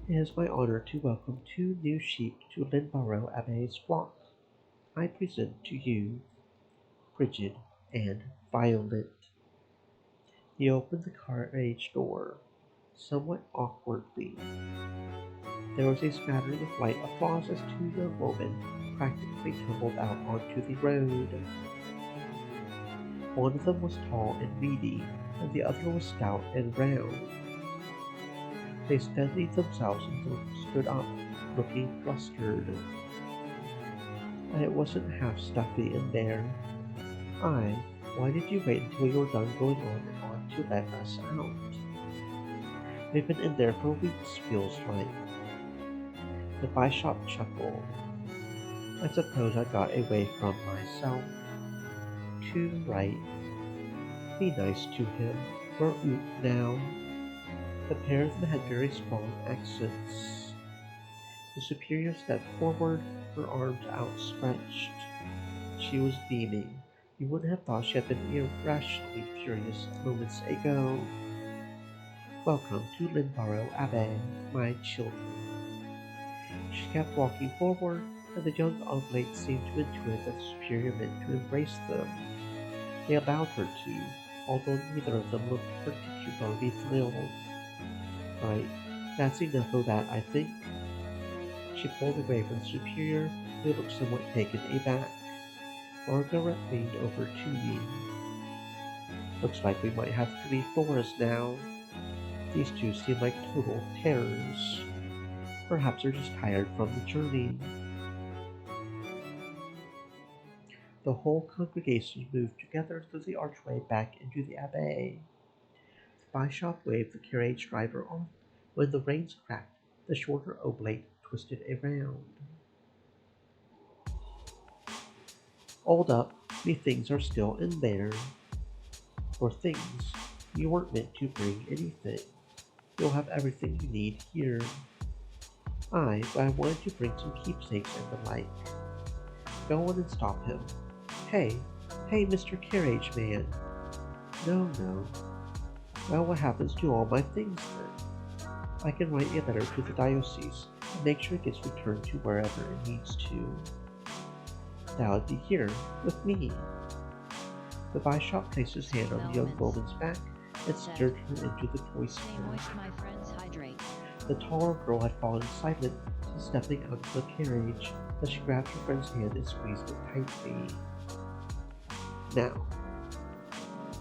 It is my honor to welcome two new sheep to Lynborough Abbey's flock. I present to you Brigid and Violet. He opened the carriage door, somewhat awkwardly. There was a smattering of light applause as two young women practically tumbled out onto the road. One of them was tall and meaty, and the other was stout and round. They steadied themselves and stood up, looking flustered. It wasn't half stuffy in there. Why did you wait until you were done going on and on to let us out? We've been in there for weeks, feels like. The bishop chuckled. I suppose I got away from myself. Too right. Be nice to him. We're out now. The pair of them had very strong accents. The superior stepped forward, her arms outstretched. She was beaming. You wouldn't have thought she had been irrationally furious moments ago. Welcome to Lynborough Abbey, my children. She kept walking forward, and the young oblate seemed to intuit that the superior meant to embrace them. They allowed her to, although neither of them looked particularly thrilled. Right, that's enough of that, I think. She pulled away from the superior, who looked somewhat taken aback. Margaret leaned over to me. Looks like we might have 3 floors now. These two seem like total terrors. Perhaps they're just tired from the journey. The whole congregation moved together through the archway back into the abbey. The bishop waved the carriage driver off. When the reins cracked, the shorter oblate twisted around. Hold up, me things are still in there. For things, you weren't meant to bring anything. You'll have everything you need here. But I wanted to bring some keepsakes and the like. Go on and stop him. Hey, Mr. Carriage Man. No. Well, what happens to all my things then? I can write a letter to the diocese and make sure it gets returned to wherever it needs to. That would be here, with me. The bishop placed his hand on the young woman's back and steered her into the cloister. The taller girl had fallen silent since stepping out of the carriage, as she grabbed her friend's hand and squeezed it tightly. Now,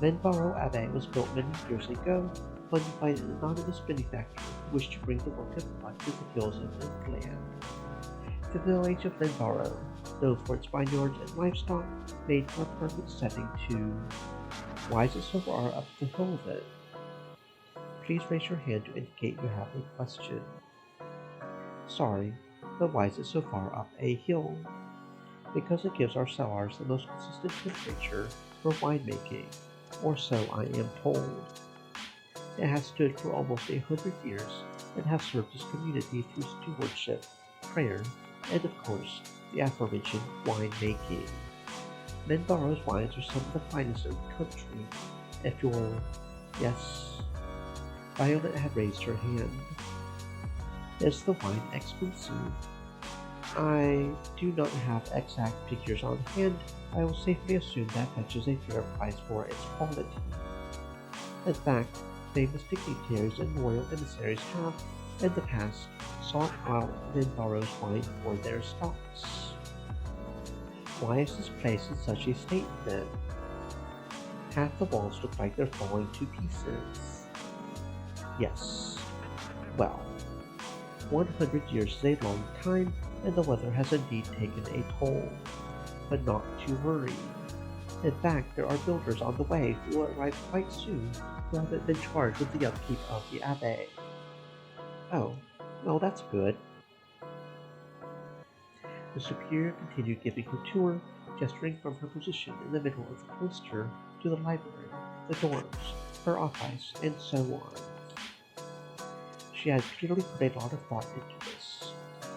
Lynborough Abbey was built many years ago, funded by an anonymous benefactor who wished to bring the work of God to the hills of England. The village of Lynborough, known for its vineyards and livestock, made for a perfect setting to... Why is it so far up the hill then? Please raise your hand to indicate you have a question. Sorry, but why is it so far up a hill? Because it gives our cellars the most consistent temperature for winemaking, or so I am told. It has stood for almost 100 years and has served its community through stewardship, prayer, and of course, the aforementioned winemaking. Lynborough's wines are some of the finest in the country. If you're... Yes... Violet had raised her hand. Is the wine expensive? I do not have exact figures on hand. I will safely assume that fetches a fair price for its quality. In fact, famous dignitaries and royal emissaries have, in the past, sought out Lynborough's wine for their stocks. Why is this place in such a state then? Half the walls look like they're falling to pieces. Yes. Well, 100 years is a long time, and the weather has indeed taken a toll. But not to worry. In fact, there are builders on the way who will arrive quite soon who haven't been charged with the upkeep of the abbey. Oh, well that's good. The superior continued giving her tour, gesturing from her position in the middle of the cloister to the library, the dorms, her office, and so on. She had clearly put a lot of thought into this.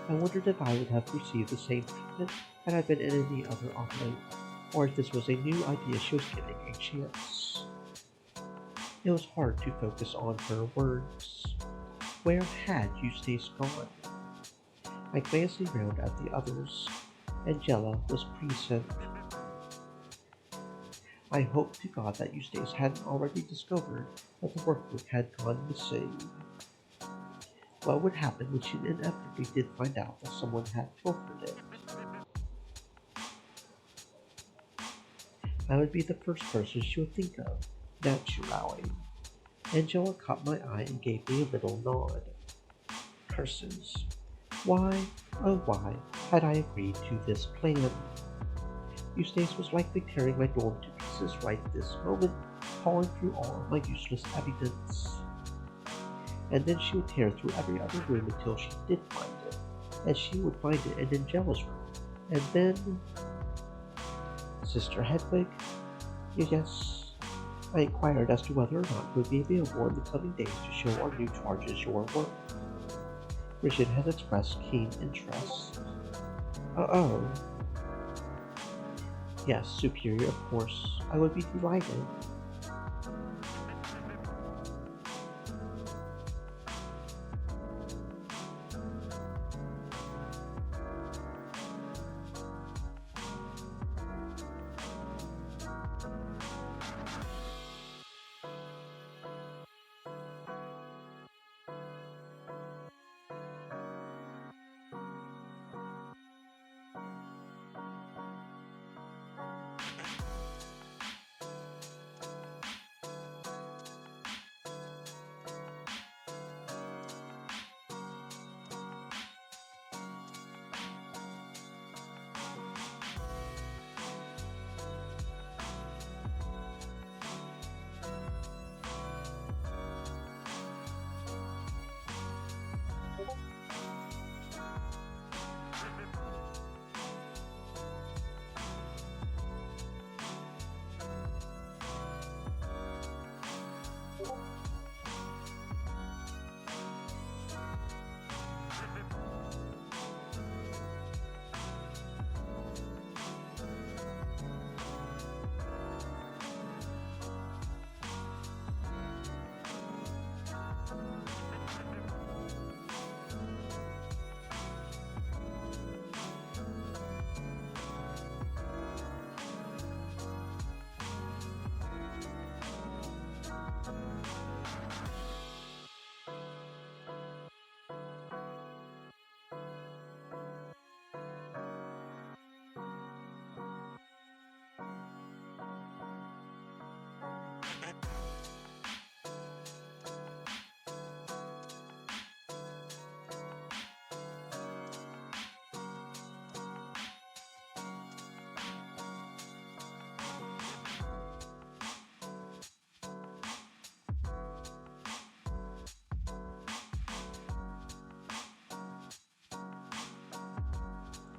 I wondered if I would have received the same treatment had I been in any other oblate, or if this was a new idea she was getting a chance. It was hard to focus on her words. Where had Eustace gone? I glanced around at the others. Angela was present. I hoped to God that Eustace hadn't already discovered that the workbook had gone missing. What would happen when she inevitably did find out that someone had pilfered it? I would be the first person she would think of, naturally. Angela caught my eye and gave me a little nod. Curses. Why, oh why, had I agreed to this plan? Eustace was likely tearing my dorm to pieces right this moment, hauling through all of my useless evidence. And then she would tear through every other room until she did find it, and she would find it in Angela's room. And then... Sister Hedwig? Yes. I inquired as to whether or not you would be available in the coming days to show our new charges your work. Bridget had expressed keen interest. Oh. Yes, Superior, of course. I would be delighted.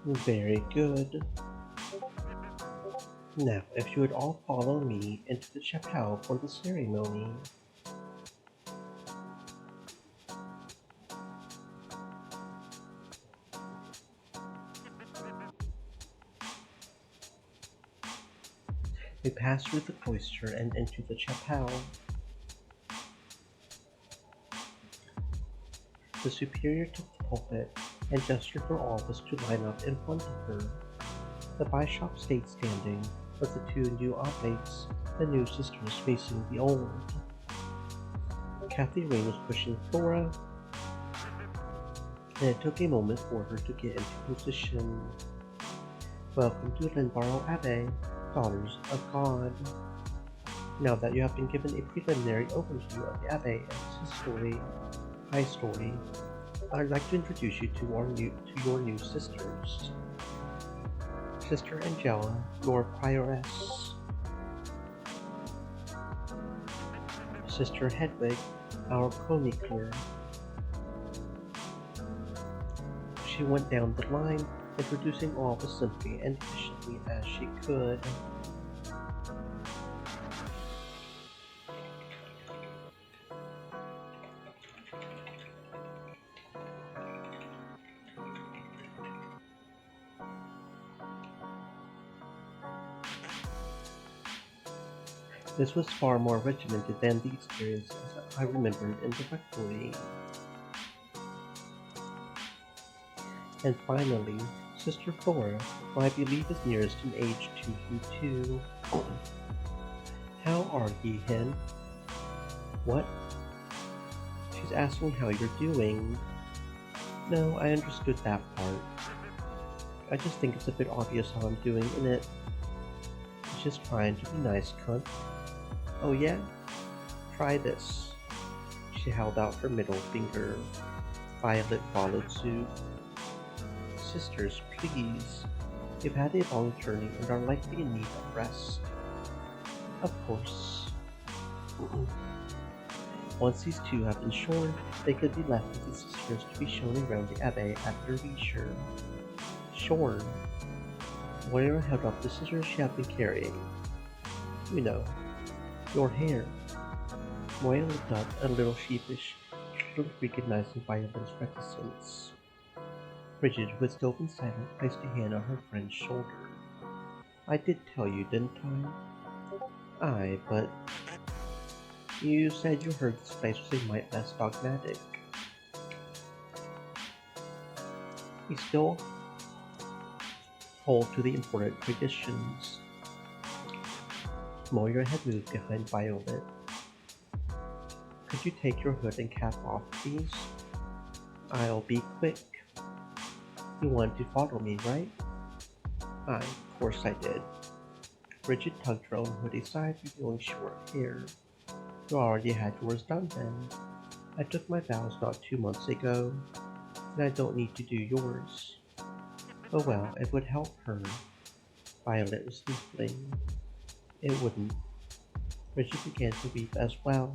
Very good. Now, if you would all follow me into the chapel for the ceremony. We passed through the cloister and into the chapel. The superior took the pulpit and gestured for all of us to line up in front of her. The bishop stayed standing, with the two new oblates, the new sisters facing the old. Kathy Rain was pushing Flora, and it took a moment for her to get into position. Welcome to Lynborough Abbey, Daughters of God. Now that you have been given a preliminary overview of the Abbey and its high story, I'd like to introduce you to your new sisters. Sister Angela, your prioress. Sister Hedwig, our chronicler. She went down the line, introducing all as simply and efficiently as she could. This was far more regimented than the experiences I remembered in the rectory. And finally, Sister Flora, who I believe is nearest in age to you two. How are ye, hen? What? She's asking how you're doing. No, I understood that part. I just think it's a bit obvious how I'm doing, in it. She's just trying to be nice, cunt. Oh yeah? Try this. She held out her middle finger. Violet followed suit. Sisters, please. You've had a long journey and are likely in need of rest. Of course. Once these two have been shorn, they could be left with the sisters to be shown around the abbey at their leisure. Shorn. Moira held up the scissors she had been carrying. You know, your hair. Moira looked up, a little sheepish, clearly recognizing Violet's reticence. Bridget, who had still been silent, placed a hand on her friend's shoulder. I did tell you, didn't I? Aye, but you said you heard this place was a mite less dogmatic. We still hold to the important traditions. Moira had moved behind Violet. Could you take your hood and cap off, please? I'll be quick. You wanted to follow me, right? Aye, of course I did. Bridget tugged her own hood aside, revealing short hair. You already had yours done then. I took my vows not 2 months ago, and I don't need to do yours. Oh well, it would help her. Violet was sniffling. It wouldn't. Bridget began to weep as well.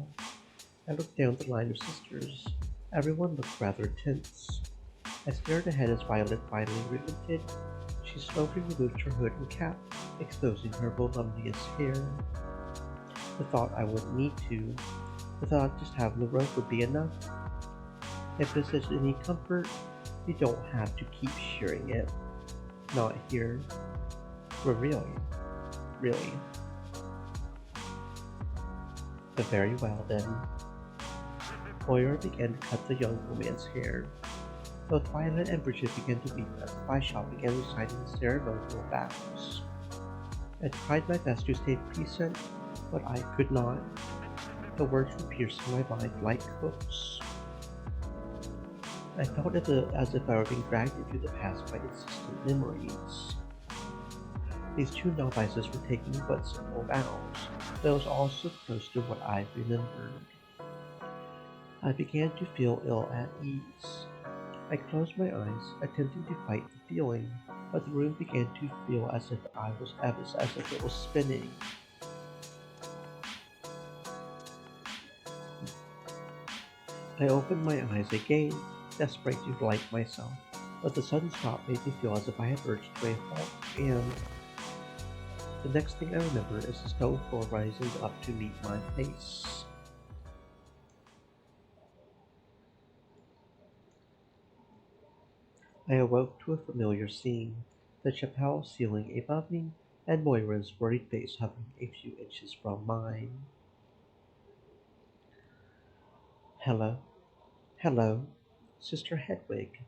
I looked down the line of sisters. Everyone looked rather tense. I stared ahead as Violet finally relented. She slowly removed her hood and cap, exposing her voluminous hair. The thought I wouldn't need to. The thought just having the rope would be enough. If this is any comfort, you don't have to keep shearing it. Not here. Well, really. But very well then. Moira began to cut the young woman's hair. Both Violet and Bridget began to weep as the bishop began reciting the ceremonial vows. I tried my best to stay pleasant, but I could not. The words were piercing my mind like hooks. I felt as if I were being dragged into the past by insistent memories. These two novices were taking what simple vows, but it was all so close to what I remembered. I began to feel ill at ease. I closed my eyes, attempting to fight the feeling, but the room began to feel as if it was spinning. I opened my eyes again, desperate to light myself, but the sudden stop made me feel as if I had urged to a halt, and the next thing I remember is the stone floor rising up to meet my face. I awoke to a familiar scene, the chapel ceiling above me, and Moira's worried face hovering a few inches from mine. Hello? Hello? Sister Hedwig.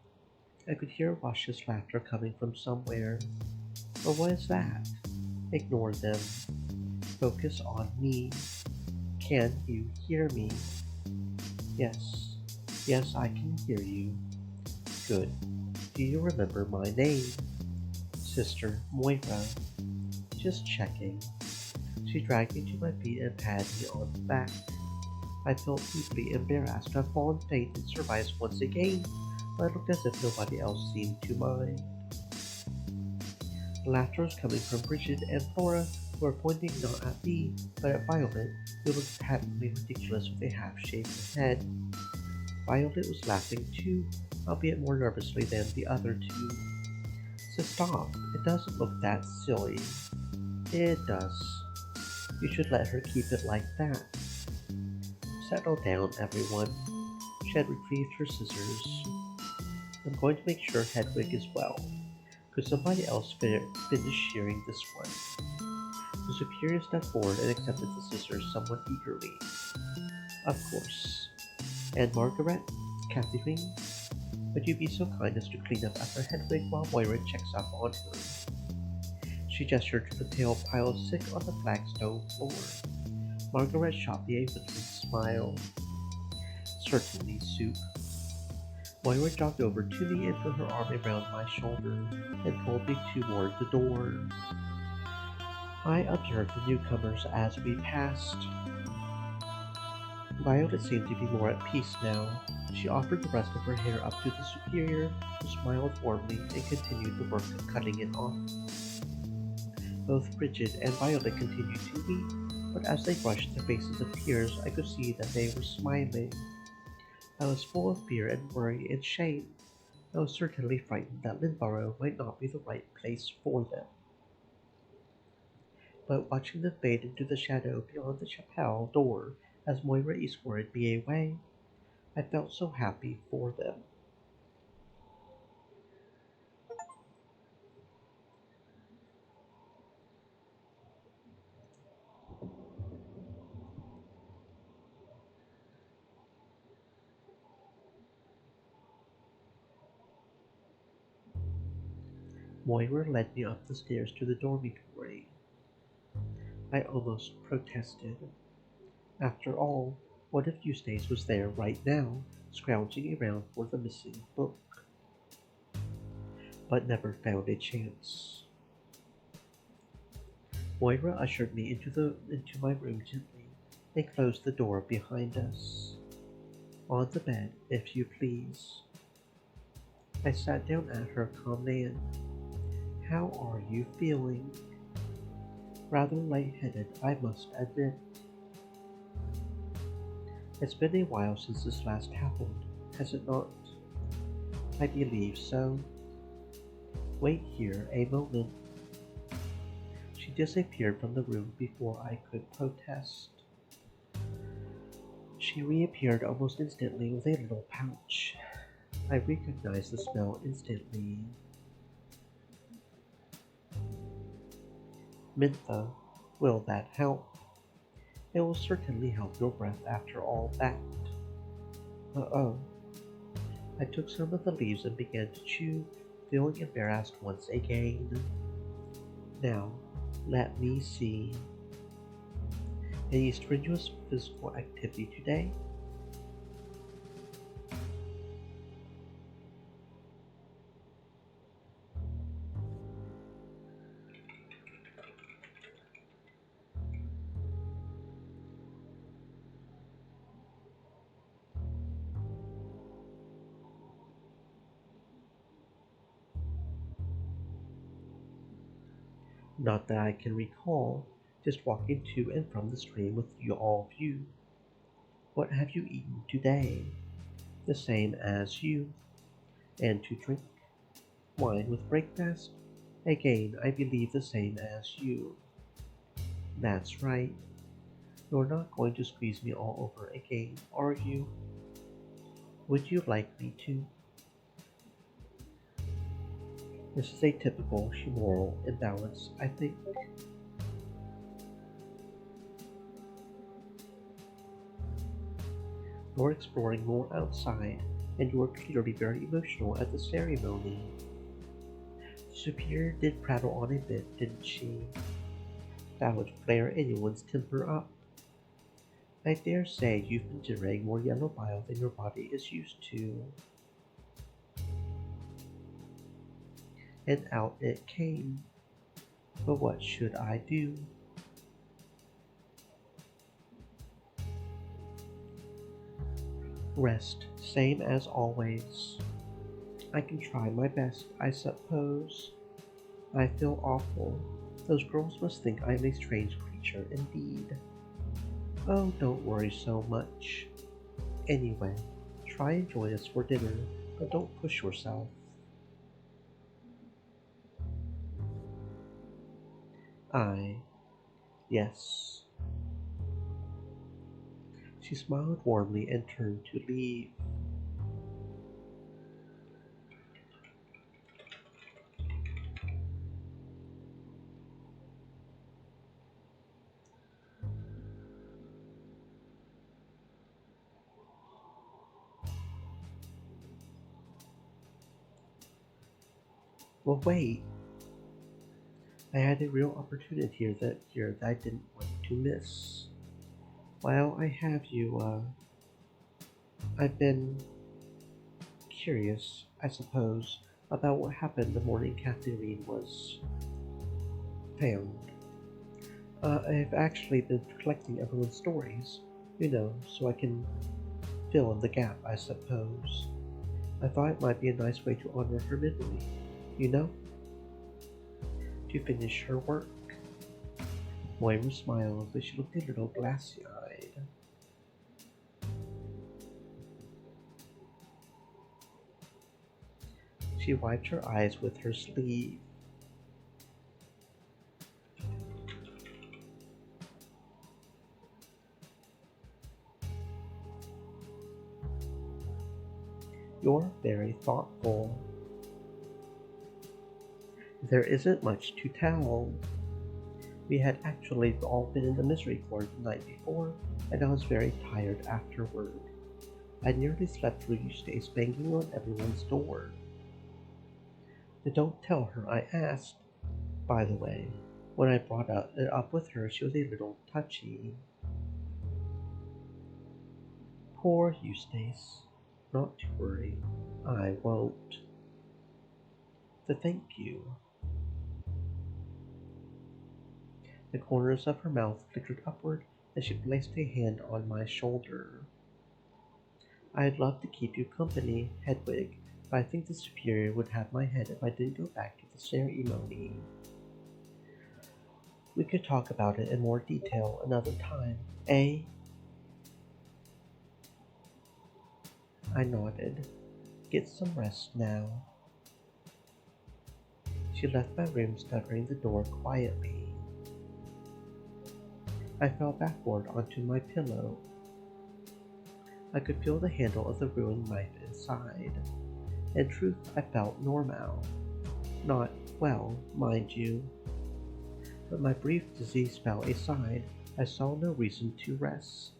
I could hear Wash's laughter coming from somewhere. But what is that? Ignore them. Focus on me. Can you hear me? Yes. Yes, I can hear you. Good. Do you remember my name? Sister Moira. Just checking. She dragged me to my feet and patted me on the back. I felt deeply embarrassed to have fallen faint in service once again, but I looked as if nobody else seemed to mind. The laughter was coming from Bridget and Flora, who were pointing not at me, but at Violet, who looked patently ridiculous with a half-shaved head. Violet was laughing too, albeit more nervously than the other two. So stop, it doesn't look that silly. It does. You should let her keep it like that. Settle down, everyone. She had retrieved her scissors. I'm going to make sure Hedwig is well. Could somebody else finish shearing this one? The superior stepped forward and accepted the scissors somewhat eagerly. Of course. And Margaret, Catherine, would you be so kind as to clean up after Hedwig while Moira checks up on her? She gestured to the pale pile of sick on the flagstone floor. Margaret shot me a withering smile. Certainly, Soup. Moira jogged over to me and put her arm around my shoulder and pulled me toward the door. I observed the newcomers as we passed. Violet seemed to be more at peace now. She offered the rest of her hair up to the superior, who smiled warmly and continued the work of cutting it off. Both Bridget and Violet continued to weep, but as they brushed their faces of tears, I could see that they were smiling. I was full of fear and worry and shame. I was certainly frightened that Lynnborough might not be the right place for them. But watching them fade into the shadow beyond the chapel door as Moira escorted me away, I felt so happy for them. Moira led me up the stairs to the dormitory. I almost protested. After all, what if Eustace was there right now, scrounging around for the missing book? But never found a chance. Moira ushered me into my room gently and closed the door behind us. On the bed, if you please. I sat down at her command. How are you feeling? Rather lightheaded, I must admit. It's been a while since this last happened, has it not? I believe so. Wait here a moment. She disappeared from the room before I could protest. She reappeared almost instantly with a little pouch. I recognized the smell instantly. Mintha, will that help? It will certainly help your breath after all that. Uh-oh. I took some of the leaves and began to chew, feeling embarrassed once again. Now, let me see. Any strenuous physical activity today? Not that I can recall, just walking to and from the stream with you all of you. What have you eaten today? The same as you. And to drink? Wine with breakfast? Again, I believe the same as you. That's right. You're not going to squeeze me all over again, are you? Would you like me to? This is a typical humoral imbalance, I think. You're exploring more outside, and you are clearly very emotional at the ceremony. The superior did prattle on a bit, didn't she? That would flare anyone's temper up. I dare say you've been generating more yellow bile than your body is used to. And out it came. But what should I do? Rest, same as always. I can try my best, I suppose. I feel awful. Those girls must think I'm a strange creature indeed. Oh, don't worry so much. Anyway, try and join us for dinner, but don't push yourself. I, yes. She smiled warmly and turned to leave. Well, wait. I had a real opportunity here that I didn't want to miss. While I have you, I've been curious, I suppose, about what happened the morning Catherine was found. I've actually been collecting everyone's stories, so I can fill in the gap, I suppose. I thought it might be a nice way to honor her memory, you know, to finish her work. Moira smiled, but she looked a little glassy-eyed. She wiped her eyes with her sleeve. You're very thoughtful. There isn't much to tell. We had actually all been in the Misericorde the night before, and I was very tired afterward. I nearly slept through Eustace banging on everyone's door. But don't tell her I asked. By the way, when I brought it up with her, she was a little touchy. Poor Eustace. Not to worry. I won't. But thank you. The corners of her mouth flickered upward as she placed a hand on my shoulder. I'd love to keep you company, Hedwig, but I think the Superior would have my head if I didn't go back to the ceremony. We could talk about it in more detail another time, eh? I nodded. Get some rest now. She left my room, stuttering the door quietly. I fell backward onto my pillow. I could feel the handle of the ruined knife inside. In truth, I felt normal. Not well, mind you. But my brief disease spell aside, I saw no reason to rest.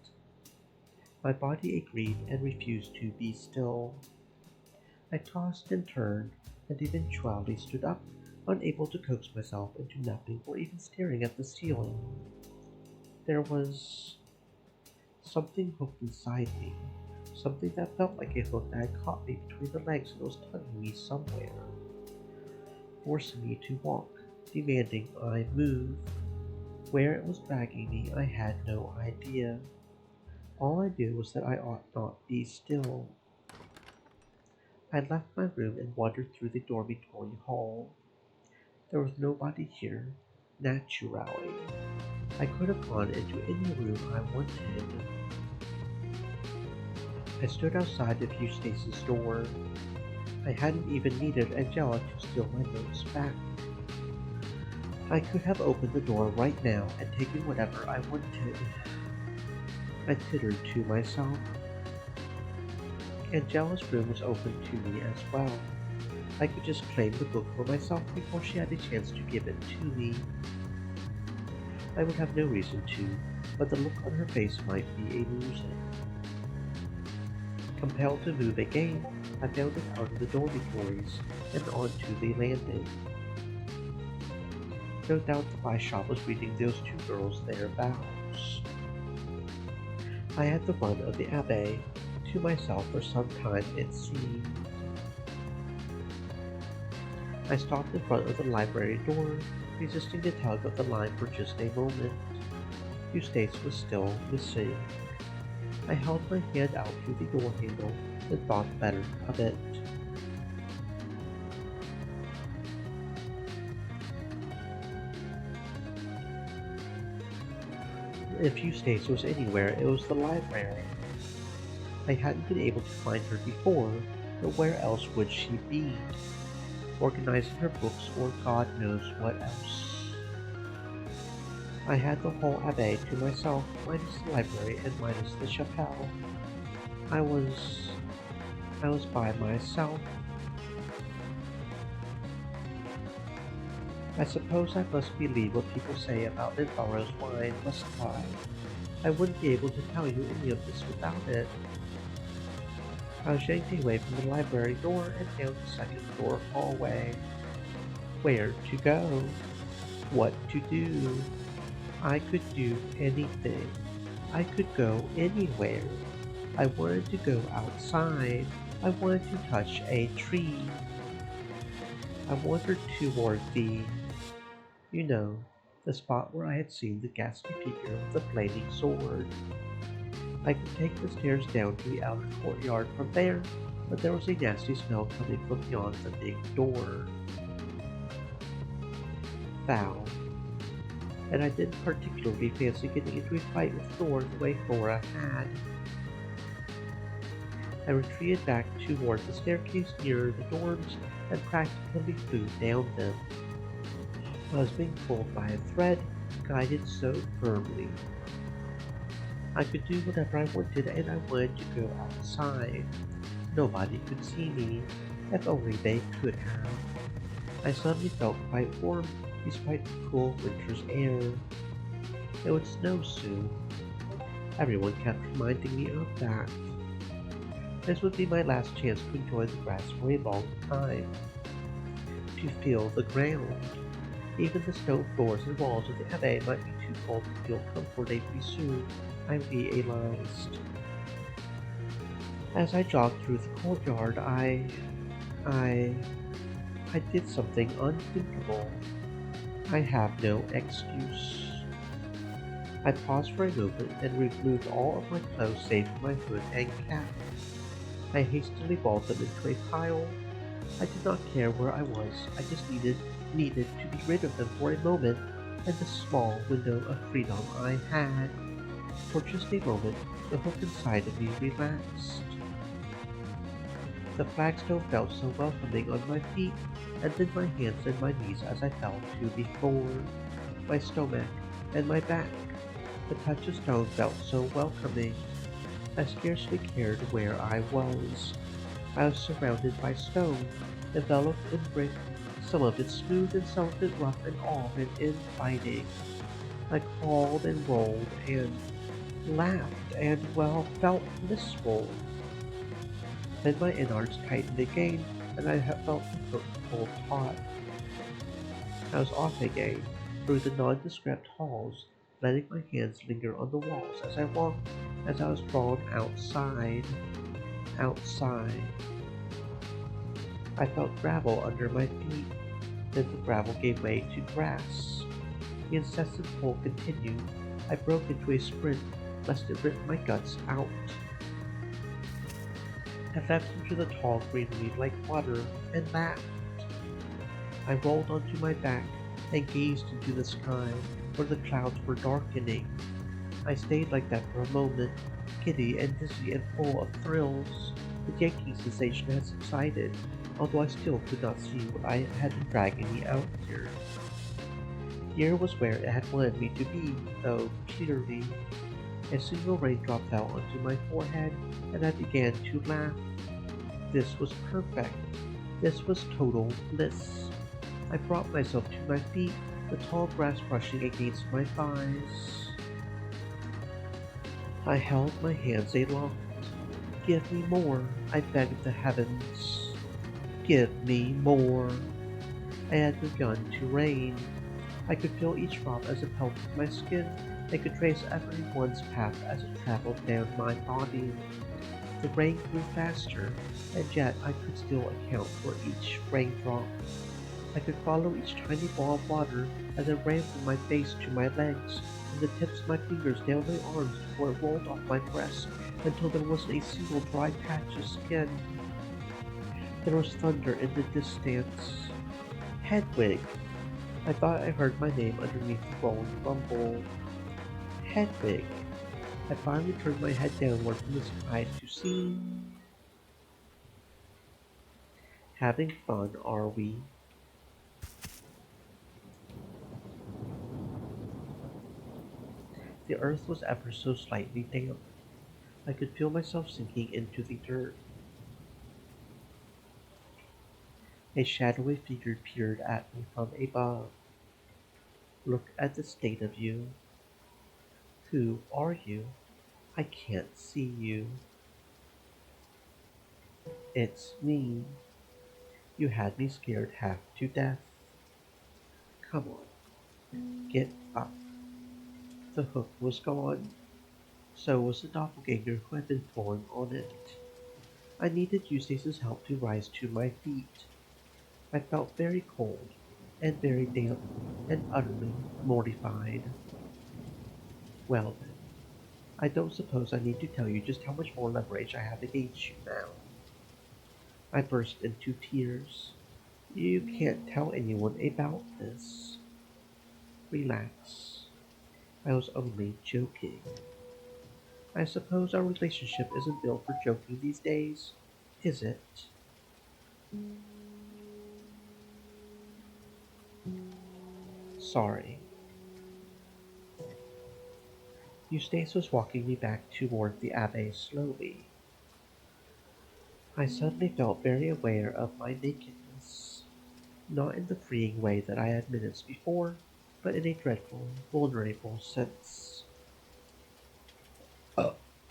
My body agreed and refused to be still. I tossed and turned, and eventually stood up, unable to coax myself into napping or even staring at the ceiling. There was something hooked inside me, something that felt like a hook that had caught me between the legs and was tugging me somewhere, forcing me to walk, demanding I move. Where it was dragging me, I had no idea. All I knew was that I ought not be still. I left my room and wandered through the dormitory hall. There was nobody here, naturally. I could have gone into any room I wanted. I stood outside of Eustace's door. I hadn't even needed Angela to steal my notes back. I could have opened the door right now and taken whatever I wanted. I tittered to myself. Angela's room was open to me as well. I could just claim the book for myself before she had a chance to give it to me. I would have no reason to, but the look on her face might be amusing. Compelled to move again, I found it out of the dormitories and onto the landing. No doubt the bishop was reading those two girls their vows. I had the run of the Abbé to myself for some time, it seemed. I stopped in front of the library door, resisting the tug of the line for just a moment. Eustace was still missing. I held my hand out to the door handle and thought better of it. If Eustace was anywhere, it was the library. I hadn't been able to find her before, but where else would she be? Organizing her books or God knows what else. I had the whole Abbey to myself, minus the library and minus the chapelle. I was by myself. I suppose I must believe what people say about Lindbarrow's wine, must I wouldn't be able to tell you any of this without it. I was yanked away from the library door and down the second floor hallway. Where to go? What to do? I could do anything. I could go anywhere. I wanted to go outside. I wanted to touch a tree. I wandered toward you know, the spot where I had seen the ghastly figure with the flaming sword. I could take the stairs down to the outer courtyard from there, but there was a nasty smell coming from beyond the big door. Foul. And I didn't particularly fancy getting into a fight with Thor the way Thora had. I retreated back toward the staircase near the dorms and practically flew down them. I was being pulled by a thread, guided so firmly. I could do whatever I wanted and I wanted to go outside. Nobody could see me, if only they could have. I suddenly felt quite warm despite the cool winter's air. It would snow soon. Everyone kept reminding me of that. This would be my last chance to enjoy the grass for a long time, to feel the ground. Even the stone floors and walls of the Abbey might be too cold to feel comfortably soon. I realized. As I jogged through the courtyard, I, I did something unthinkable. I have no excuse. I paused for a moment and removed all of my clothes save for my hood and cap. I hastily balled them into a pile. I did not care where I was, I just needed to be rid of them for a moment and the small window of freedom I had. For just a moment, the hook inside of me relaxed. The flagstone felt so welcoming on my feet, and then my hands and my knees as I fell to the floor, my stomach, and my back. The touch of stone felt so welcoming. I scarcely cared where I was. I was surrounded by stone, enveloped in brick, some of it smooth and some of it rough and all of it inviting. I crawled and rolled and laughed and, well, felt blissful. Then my innards tightened again, and I felt the hook pulled taut. I was off again, through the nondescript halls, letting my hands linger on the walls as I walked, as I was drawn outside. Outside. I felt gravel under my feet, then the gravel gave way to grass. The incessant pull continued. I broke into a sprint, lest it rip my guts out. I leapt into the tall greenery like water and laughed. I rolled onto my back and gazed into the sky where the clouds were darkening. I stayed like that for a moment, giddy and dizzy and full of thrills. The yanking sensation had subsided, although I still could not see what I had been dragging me out here. Here was where it had wanted me to be, though, clearly. A single raindrop fell onto my forehead, and I began to laugh. This was perfect. This was total bliss. I brought myself to my feet, the tall grass brushing against my thighs. I held my hands aloft. Give me more, I begged the heavens. Give me more. I had begun to rain. I could feel each drop as it pelted my skin. I could trace every one's path as it traveled down my body. The rain grew faster, and yet I could still account for each raindrop. I could follow each tiny ball of water as it ran from my face to my legs, from the tips of my fingers down my arms before it rolled off my breast until there wasn't a single dry patch of skin. There was thunder in the distance. Hedwig! I thought I heard my name underneath the rolling rumble. Hedwig! I finally turned my head downward from the sky to see. Having fun, are we? The earth was ever so slightly damp. I could feel myself sinking into the dirt. A shadowy figure peered at me from above. Look at the state of you. Who are you? I can't see you. It's me. You had me scared half to death. Come on, get up. The hook was gone. So was the doppelganger who had been pulling on it. I needed Eustace's help to rise to my feet. I felt very cold, and very damp, and utterly mortified. Well then, I don't suppose I need to tell you just how much more leverage I have against you now. I burst into tears. You can't tell anyone about this. Relax. I was only joking. I suppose our relationship isn't built for joking these days, is it? Sorry. Eustace was walking me back toward the Abbe slowly. I suddenly felt very aware of my nakedness, not in the freeing way that I had minutes before, but in a dreadful, vulnerable sense.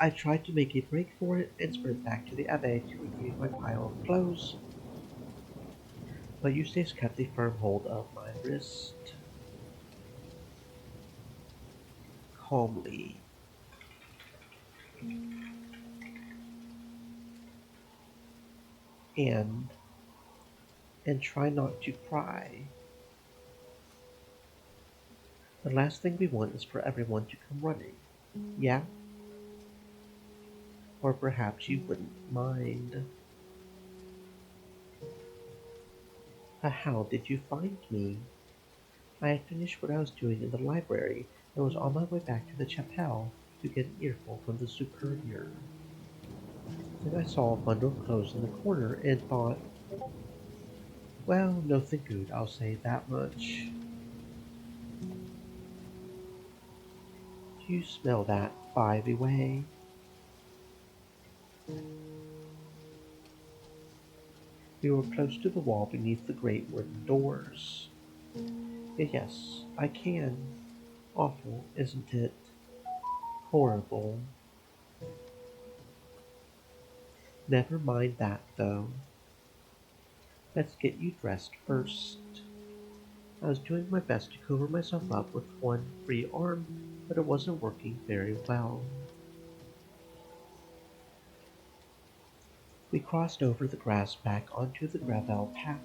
I tried to make a break for it and sprint back to the Abbe to retrieve my pile of clothes, but Eustace kept a firm hold of my wrist. Calmly, and try not to cry. The last thing we want is for everyone to come running. Yeah? Or perhaps you wouldn't mind. How did you find me? I had finished what I was doing in the library and was on my way back to the chapelle to get an earful from the superior. Then I saw a bundle of clothes in the corner and thought, well, nothing good, I'll say that much. Do you smell that, by the way? We were close to the wall beneath the great wooden doors. Yes, I can. Awful, isn't it? Horrible. Never mind that, though. Let's get you dressed first. I was doing my best to cover myself up with one free arm, but it wasn't working very well. We crossed over the grass back onto the gravel path.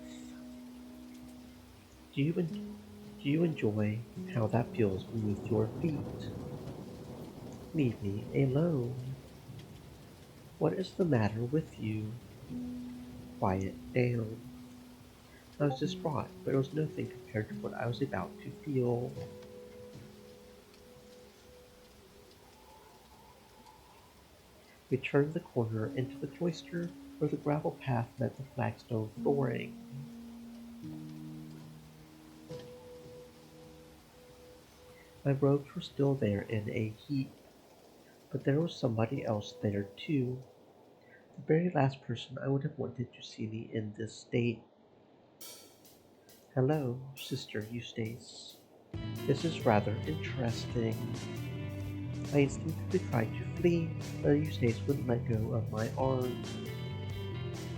Do you enjoy how that feels beneath your feet? Leave me alone. What is the matter with you? Quiet down. I was distraught, but it was nothing compared to what I was about to feel. We turned the corner into the cloister where the gravel path met the flagstone flooring. My robes were still there in a heap, but there was somebody else there too. The very last person I would have wanted to see me in this state. Hello, Sister Eustace. This is rather interesting. I instinctively tried to flee, but Eustace wouldn't let go of my arm.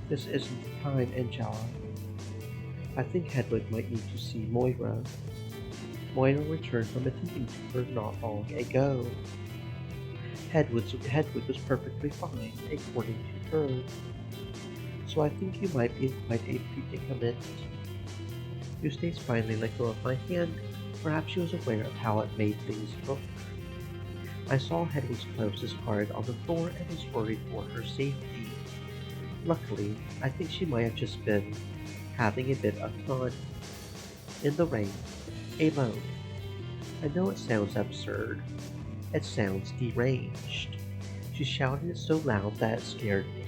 This isn't the time, Angela. I think Hedwig might need to see Moira. Moira returned from attending to her not long ago. Hedwig was perfectly fine, according to her. So I think you might be in quite a predicament. Eustace finally let go of my hand. Perhaps she was aware of how it made things look. I saw Hedwig's clothes discarded on the floor and was worried for her safety. Luckily, I think she might have just been having a bit of fun. In the rain, alone. I know it sounds absurd. It sounds deranged. She shouted it so loud that it scared me.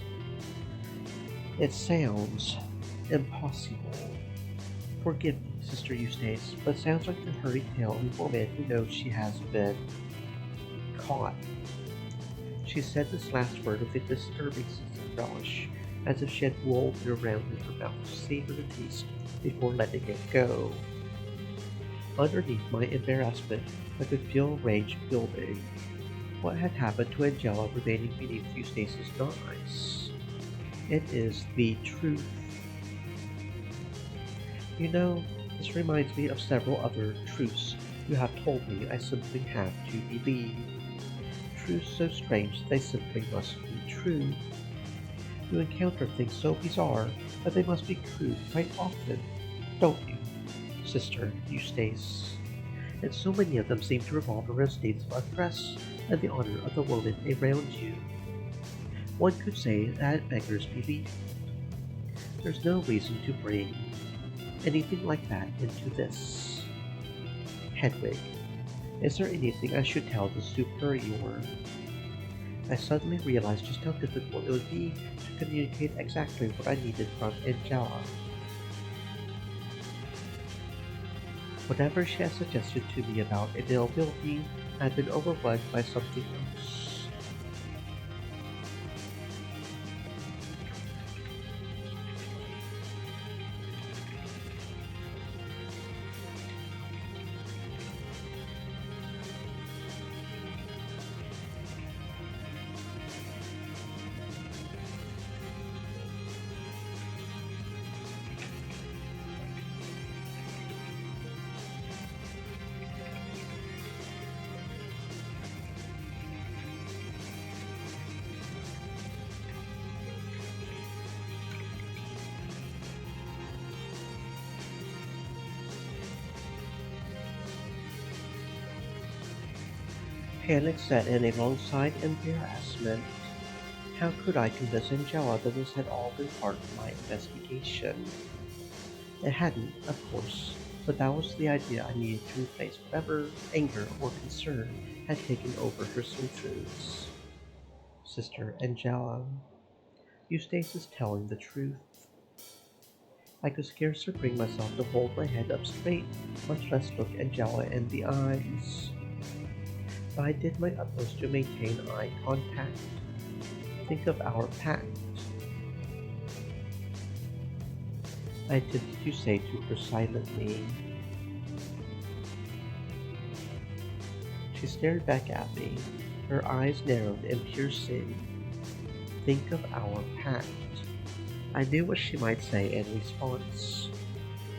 It sounds impossible. Forgive me, Sister Eustace, but it sounds like the hurried tale of a woman who knows she has been caught. She said this last word with a disturbing sense of relish, as if she had rolled it around in her mouth to savor the taste before letting it go. Underneath my embarrassment, I could feel rage building. What had happened to Angela remaining beneath Eustace's eyes? It is the truth. You know, this reminds me of several other truths you have told me I simply have to believe. truths so strange they simply must be true. You encounter things so bizarre that they must be true quite often, don't you, Sister Eustace? And so many of them seem to revolve around states of undress and the honor of the woman around you. One could say that it beggars belief. There's no reason to bring anything like that into this. Hedwig, is there anything I should tell the superior? I suddenly realized just how difficult it would be to communicate exactly what I needed from Angela. Whatever she had suggested to me about availability had been overrun by something else. Panic set in alongside embarrassment. How could I convince Angela that this had all been part of my investigation? It hadn't, of course, but that was the idea I needed to replace whatever anger or concern had taken over her senses. Sister Angela, Eustace is telling the truth. I could scarcely bring myself to hold my head up straight, much less look Angela in the eyes. But I did my utmost to maintain eye contact. Think of our pact. I attempted to say to her silently. She stared back at me, her eyes narrowed and piercing. Think of our pact. I knew what she might say in response.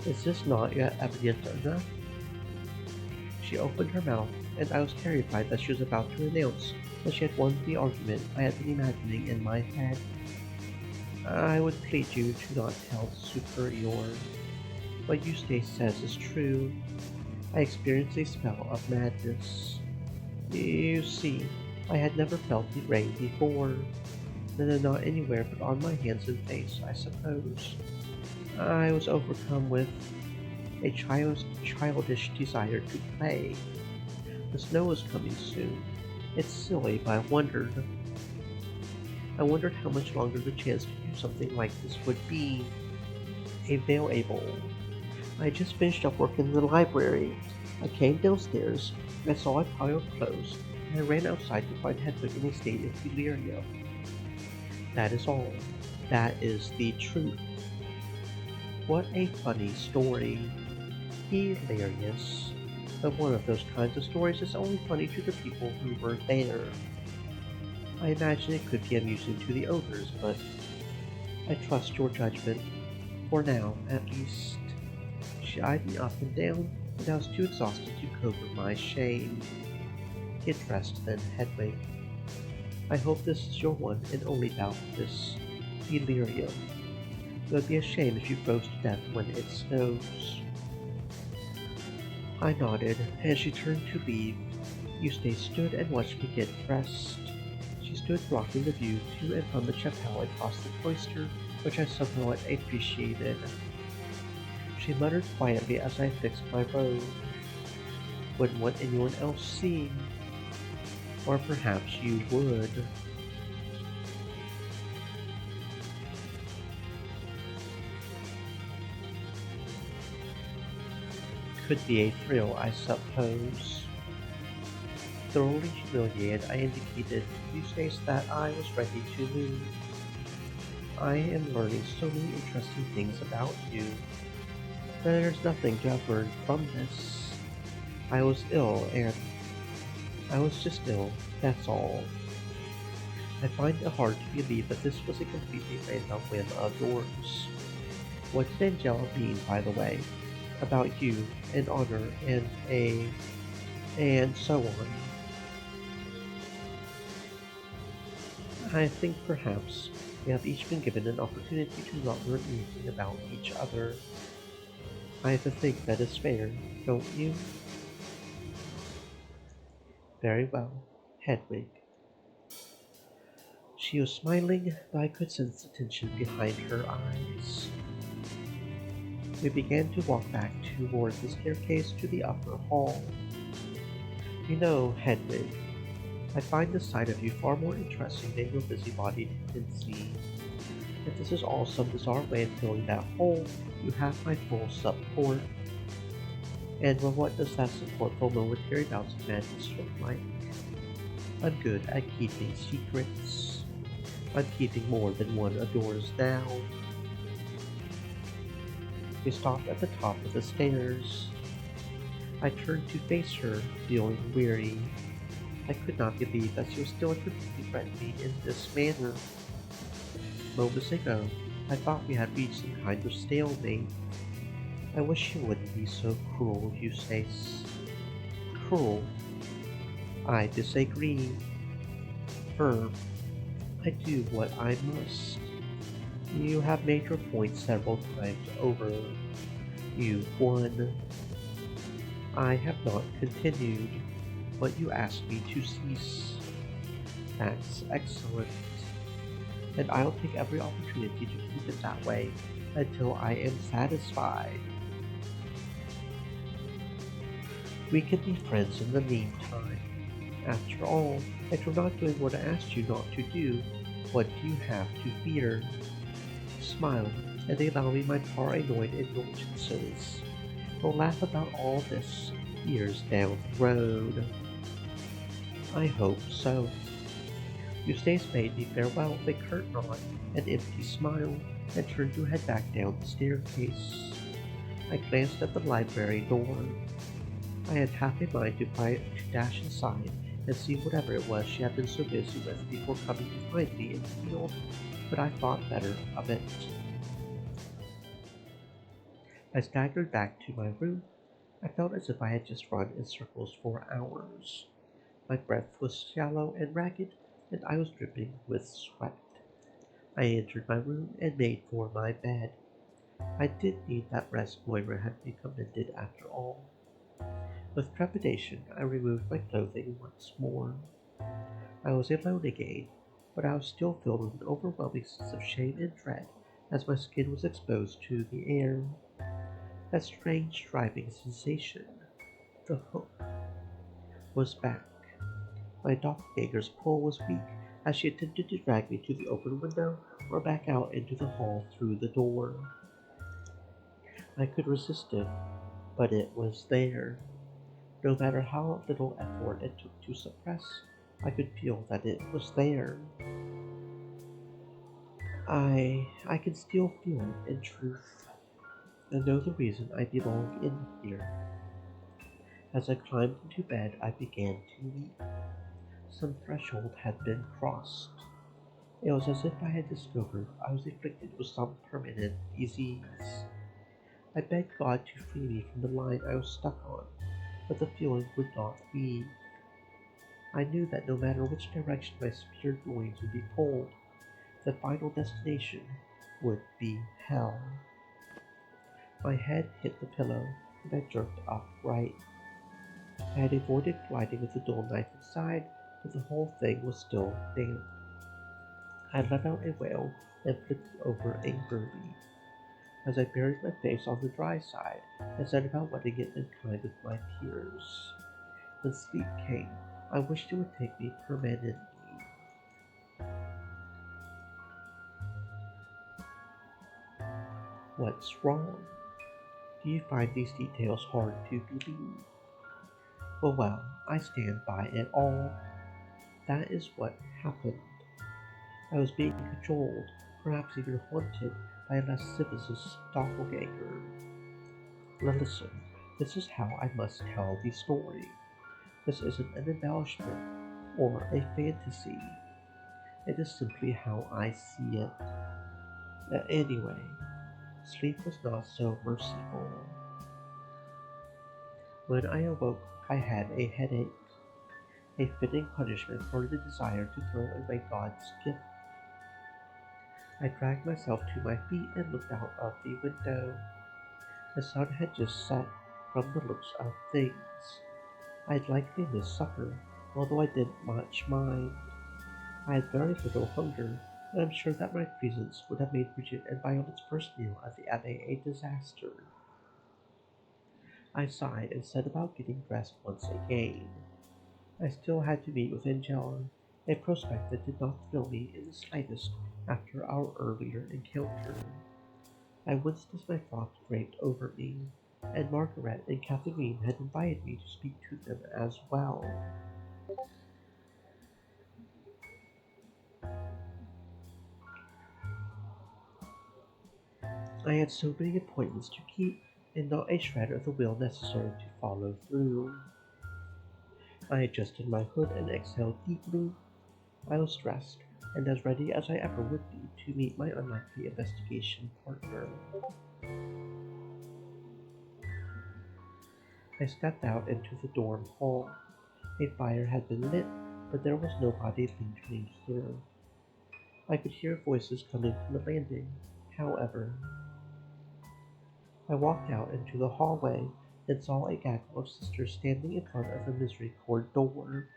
Is this not yet evident enough? She opened her mouth, and I was terrified that she was about to announce that she had won the argument I had been imagining in my head. I would plead you to not tell the superior. What Eustace says is true. I experienced a spell of madness. You see, I had never felt the rain before. No, not anywhere but on my hands and face, I suppose. I was overcome with a childish desire to play. The snow was coming soon. It's silly, but I wondered how much longer the chance to do something like this would be available. I had just finished up work in the library. I came downstairs, I saw a pile of clothes, and I ran outside to find Hedwig in a state of delirium. That is all. That is the truth. What a funny story. Hilarious. But one of those kinds of stories is only funny to the people who were there. I imagine it could be amusing to the others, but I trust your judgment. For now, at least. She eyed me up and down, and I was too exhausted to cope with my shame. Get dressed then, Hedwig. I hope this is your one and only bout with this delirium. It would be a shame if you froze to death when it snows. I nodded, and she turned to leave. Eustace stood and watched me get dressed. She stood blocking the view to and from the chapel across the cloister, which I somehow appreciated. She muttered quietly as I fixed my robe. Wouldn't want anyone else seeing. Or perhaps you would. Could be a thrill, I suppose. Thoroughly humiliated, I indicated to Eustace that I was ready to move. I am learning so many interesting things about you. There's nothing to have learned from this. I was ill, and I was just ill, that's all. I find it hard to believe that this was a completely random whim of yours. What did Angela mean, by the way, about you, and honor, and so on? I think perhaps we have each been given an opportunity to not learn anything about each other. I think that is fair, don't you? Very well, Hedwig. She was smiling, but I could sense the tension behind her eyes. We began to walk back towards the staircase to the upper hall. You know, Hedwig, I find the sight of you far more interesting than your busybody tendency. If this is all some bizarre way of filling that hole, you have my full support. And well, what does that support for momentary bouts of madness look like? I'm good at keeping secrets. I'm keeping more than one adores down. We stopped at the top of the stairs. I turned to face her, feeling weary. I could not believe that she was still attempting to threaten me in this manner. Moments ago, I thought we had reached some kind of stalemate. I wish you wouldn't be so cruel, Eustace. Cruel? I disagree. Firm. I do what I must. You have made your point several times over. You've won. I have not continued, but you asked me to cease. That's excellent, and I'll take every opportunity to keep it that way until I am satisfied. We can be friends in the meantime. After all, if you're not doing what I asked you not to do, what do you have to fear? Smile, and allow me my paranoid indulgences. We'll laugh about all this years down the road. I hope so. Eustace bade me farewell with a curt nod, an empty smile, and turned to head back down the staircase. I glanced at the library door. I had half a mind to dash inside and see whatever it was she had been so busy with before coming to find me in the field, but I thought better of it. I staggered back to my room. I felt as if I had just run in circles for hours. My breath was shallow and ragged, and I was dripping with sweat. I entered my room and made for my bed. I did need that rest Moira had recommended after all. With trepidation, I removed my clothing once more. I was alone again, but I was still filled with an overwhelming sense of shame and dread as my skin was exposed to the air. That strange driving sensation, the hook, was back. My doppelganger's pull was weak as she attempted to drag me to the open window or back out into the hall through the door. I could resist it, but it was there. No matter how little effort it took to suppress, I could feel that it was there. I can still feel it in truth, and know the reason I belong in here. As I climbed into bed, I began to weep. Some threshold had been crossed. It was as if I had discovered I was afflicted with some permanent disease. I begged God to free me from the line I was stuck on, but the feeling would not leave. I knew that no matter which direction my speared loins would be pulled, the final destination would be hell. My head hit the pillow, and I jerked upright. I had avoided gliding with the dull knife inside, but the whole thing was still damp. I let out a wail and flicked it over angrily. As I buried my face on the dry side, I set about wetting it and kind with my tears. When sleep came, I wished it would take me permanently. What's wrong? Do you find these details hard to believe? Well, I stand by it all. That is what happened. I was being cajoled, perhaps even haunted, by a lascivious doppelganger. Now listen, this is how I must tell the story. This isn't an embellishment or a fantasy. It is simply how I see it. Anyway, sleep was not so merciful. When I awoke, I had a headache. a fitting punishment for the desire to throw away God's gift. I dragged myself to my feet and looked out of the window. The sun had just set from the looks of things. I'd likely missed supper, although I didn't much mind. I had very little hunger, and I'm sure that my presence would have made Bridget and Violet's first meal at the Abbey a disaster. I sighed and set about getting dressed once again. I still had to meet with Angela, a prospect that did not thrill me in the slightest after our earlier encounter. I winced as my thoughts draped over me, and Margaret and Catherine had invited me to speak to them as well. I had so many appointments to keep, and not a shred of the will necessary to follow through. I adjusted my hood and exhaled deeply. I was dressed, and as ready as I ever would be to meet my unlikely investigation partner. I stepped out into the dorm hall. A fire had been lit, but there was nobody lingering here. I could hear voices coming from the landing, however. I walked out into the hallway and saw a gaggle of sisters standing in front of the Misericorde door.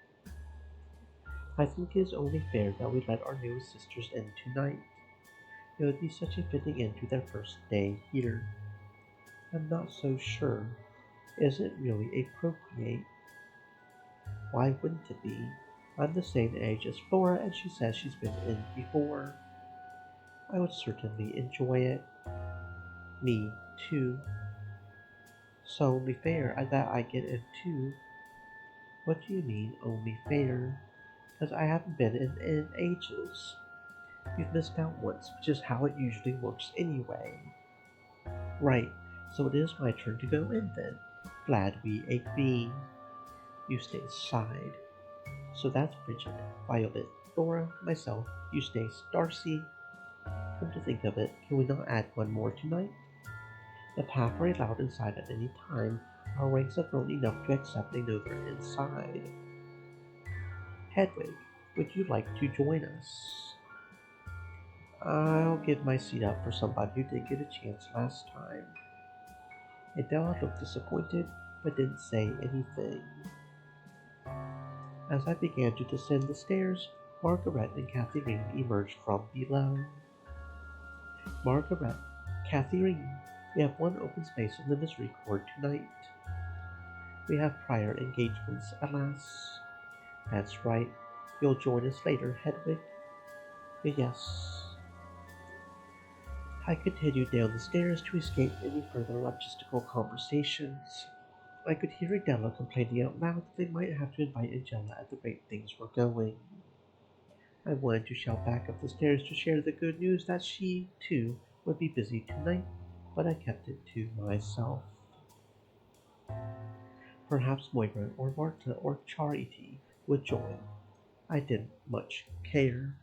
I think it is only fair that we let our newest sisters in tonight. It would be such a fitting end to their first day here. I'm not so sure. Is it really a procreate? Why wouldn't it be? I'm the same age as Flora, and she says she's been in before. I would certainly enjoy it. Me, too. So only fair that I get in too. What do you mean, only fair? Because I haven't been in ages. You've missed out once, which is how it usually works anyway. Right, so it is my turn to go in then. Glad we agree. Eustace sighed. So that's Bridget, Violet, Laura, myself, Eustace, Darcy. Come to think of it, can we not add one more tonight? If half are allowed inside at any time, our ranks have grown enough to accept another inside. Hedwig, would you like to join us? I'll give my seat up for somebody who didn't get a chance last time. Adela looked disappointed, but didn't say anything. As I began to descend the stairs, Margaret and Catherine emerged from below. Margaret, Catherine, we have one open space in the Misericorde tonight. We have prior engagements, alas. That's right. You'll join us later, Hedwig. Yes. I continued down the stairs to escape any further logistical conversations. I could hear Adela complaining out loud that they might have to invite Angela at the rate things were going. I wanted to shout back up the stairs to share the good news that she, too, would be busy tonight, but I kept it to myself. Perhaps Moira or Marta or Charity would join. I didn't much care.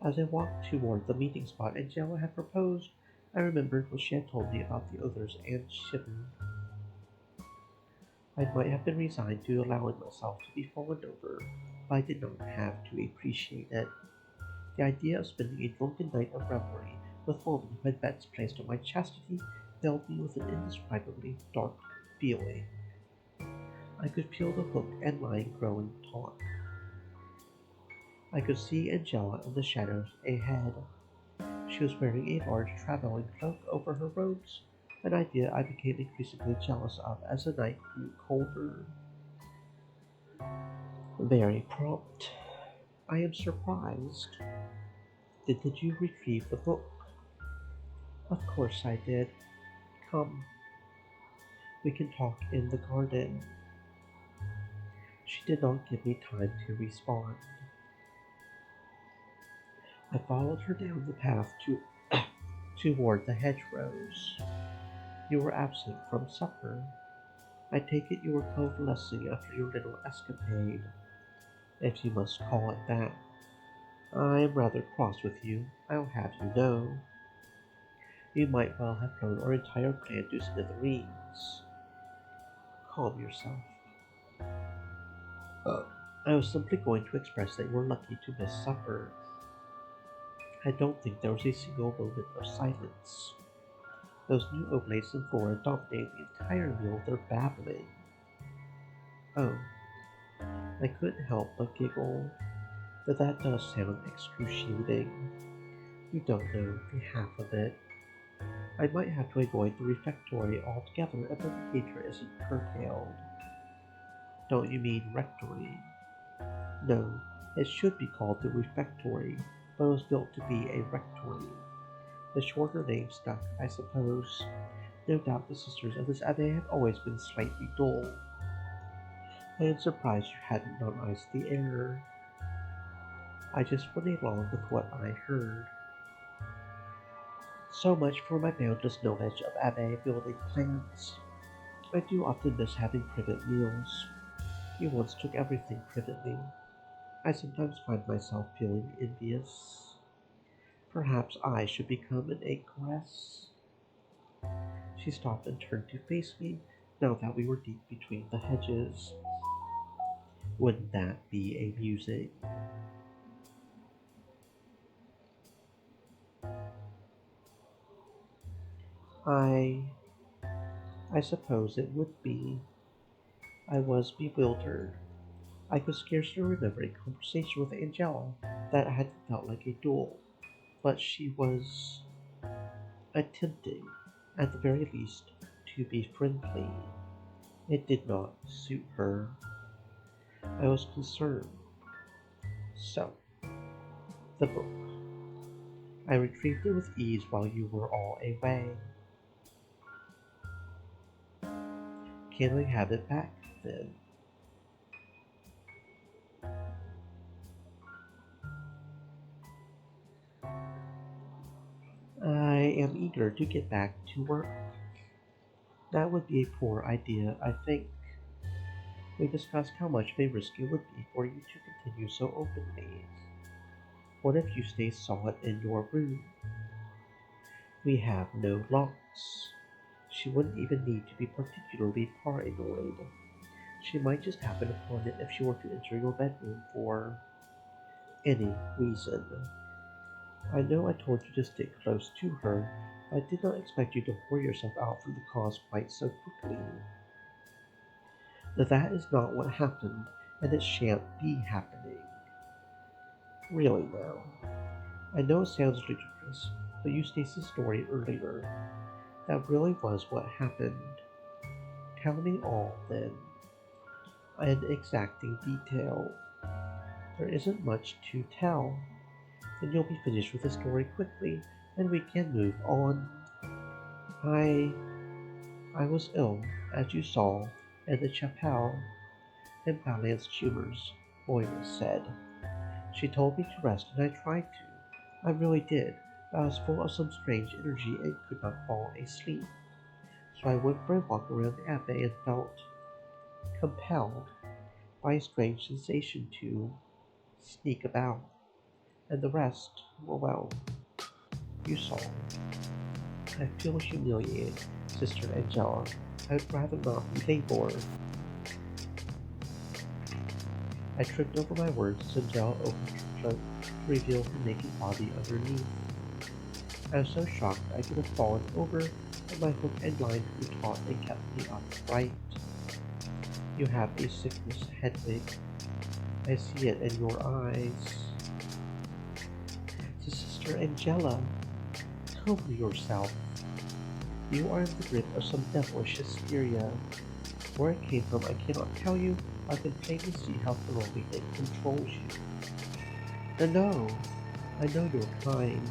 As I walked toward the meeting spot Angela had proposed, I remembered what she had told me about the others and shivered. I might have been resigned to allowing myself to be fawned over, but I did not have to appreciate it. The idea of spending a drunken night of revelry with a woman who had bets placed on my chastity filled me with an indescribably dark feeling. I could feel the hook and line growing taut. I could see Angela in the shadows ahead. She was wearing a large traveling cloak over her robes, an idea I became increasingly jealous of as the night grew colder. Very prompt. I am surprised. Did you retrieve the book? Of course I did. Come, we can talk in the garden. She did not give me time to respond. I followed her down the path toward the hedgerows. You were absent from supper. I take it you were convalescing after your little escapade, if you must call it that. I am rather cross with you, I'll have you know. You might well have blown our entire plan to smithereens. Calm yourself. I was simply going to express that you were lucky to miss supper. I don't think there was a single moment of silence. Those new oblates and flora dominated the entire meal with their babbling. Oh, I couldn't help but giggle, but that does sound excruciating. You don't know the half of it. I might have to avoid the refectory altogether if my behavior isn't curtailed. Don't you mean rectory? No, it should be called the refectory, but it was built to be a rectory. The shorter name stuck, I suppose. No doubt the sisters of this abbey have always been slightly dull. I am surprised you hadn't noticed the error. I just went along with what I heard. So much for my boundless knowledge of abbey building plans. I do often miss having private meals. You once took everything privately. I sometimes find myself feeling envious. Perhaps I should become an anchoress. She stopped and turned to face me now that we were deep between the hedges. Wouldn't that be amusing? I I suppose it would be. I was bewildered. I could scarcely remember a conversation with Angela that had felt like a duel, but she was attempting, at the very least, to be friendly. It did not suit her. I was concerned. So, the book. I retrieved it with ease while you were all away. Can I have it back, then? I am eager to get back to work. That would be a poor idea, I think. We discussed how much of a risk it would be for you to continue so openly. What if you stay solid in your room? We have no locks. She wouldn't even need to be particularly paranoid. She might just happen upon it if she were to enter your bedroom for any reason. I know I told you to stick close to her, but I did not expect you to pour yourself out for the cause quite so quickly. That is not what happened, and it shan't be happening. Really now. I know it sounds ludicrous, but you stated the story earlier. That really was what happened. Tell me all, then, in exacting detail. There isn't much to tell. Then you'll be finished with the story quickly, and we can move on. I I was ill, as you saw, in the chapelle, imbalanced tumors, Moira said. She told me to rest, and I tried to. I really did. I was full of some strange energy and could not fall asleep. So I went for a walk around the abbey and felt compelled by a strange sensation to sneak about. And the rest, well, you saw. I feel humiliated, Sister Angela. I'd rather not be labor. I tripped over my words as Angela opened her cloak to reveal her naked body underneath. I was so shocked I could have fallen over, but my hook and line grew taut and kept me upright. You have a sickness, Hedwig. I see it in your eyes. Sister Angela, cover yourself. You are in the grip of some devilish hysteria. Where it came from I cannot tell you, I can plainly see how thoroughly it controls you. And no, I know your kind.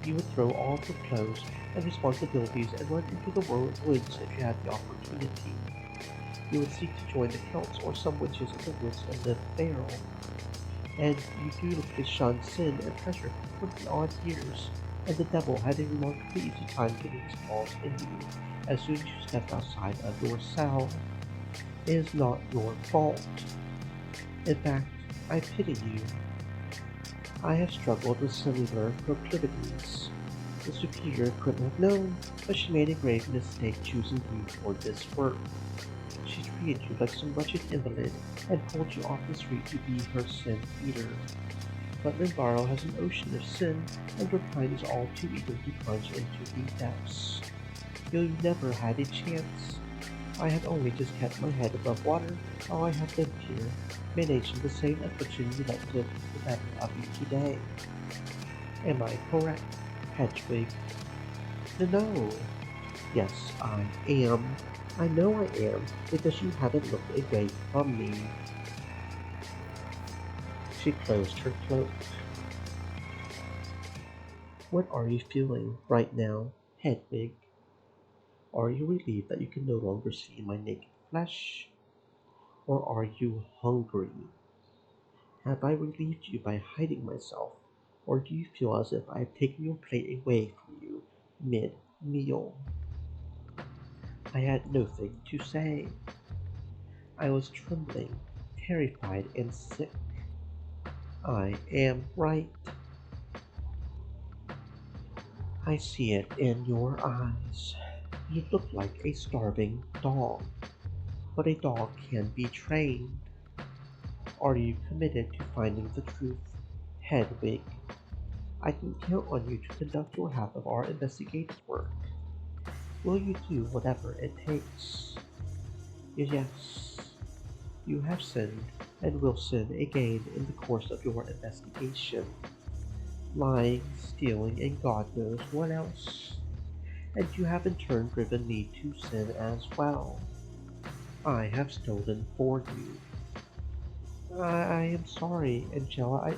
You would throw all of your clothes and responsibilities and run into the woods if you had the opportunity. You would seek to join the Celts or some witches in the woods and live feral. And you dutifully shunned sin and pleasure for 20-odd years, and the devil had a remarkably easy time getting his claws in you as soon as you stepped outside of your cell. It is not your fault. In fact, I pity you. I have struggled with similar proclivities. The superior couldn't have known, but she made a grave mistake choosing you for this work. She's treated you like some wretched invalid and pulled you off the street to be her sin eater. But Minbaro has an ocean of sin, and your kind is all too eager to plunge into the depths. You never had a chance. I have only just kept my head above water while I have lived here, managing the same affliction you let get the better of you today. Am I correct, Hedwig? No. Yes, I am. I know I am, because you haven't looked away from me. She closed her cloak. What are you feeling right now, Hedwig? Are you relieved that you can no longer see my naked flesh? Or are you hungry? Have I relieved you by hiding myself? Or do you feel as if I have taken your plate away from you mid-meal? I had nothing to say. I was trembling, terrified, and sick. I am right. I see it in your eyes. You look like a starving dog, but a dog can be trained. Are you committed to finding the truth, Hedwig? I can count on you to conduct your half of our investigative work. Will you do whatever it takes? Yes, you have sinned and will sin again in the course of your investigation. Lying, stealing, and God knows what else. And you have in turn driven me to sin as well. I have stolen for you. I am sorry, Angela. I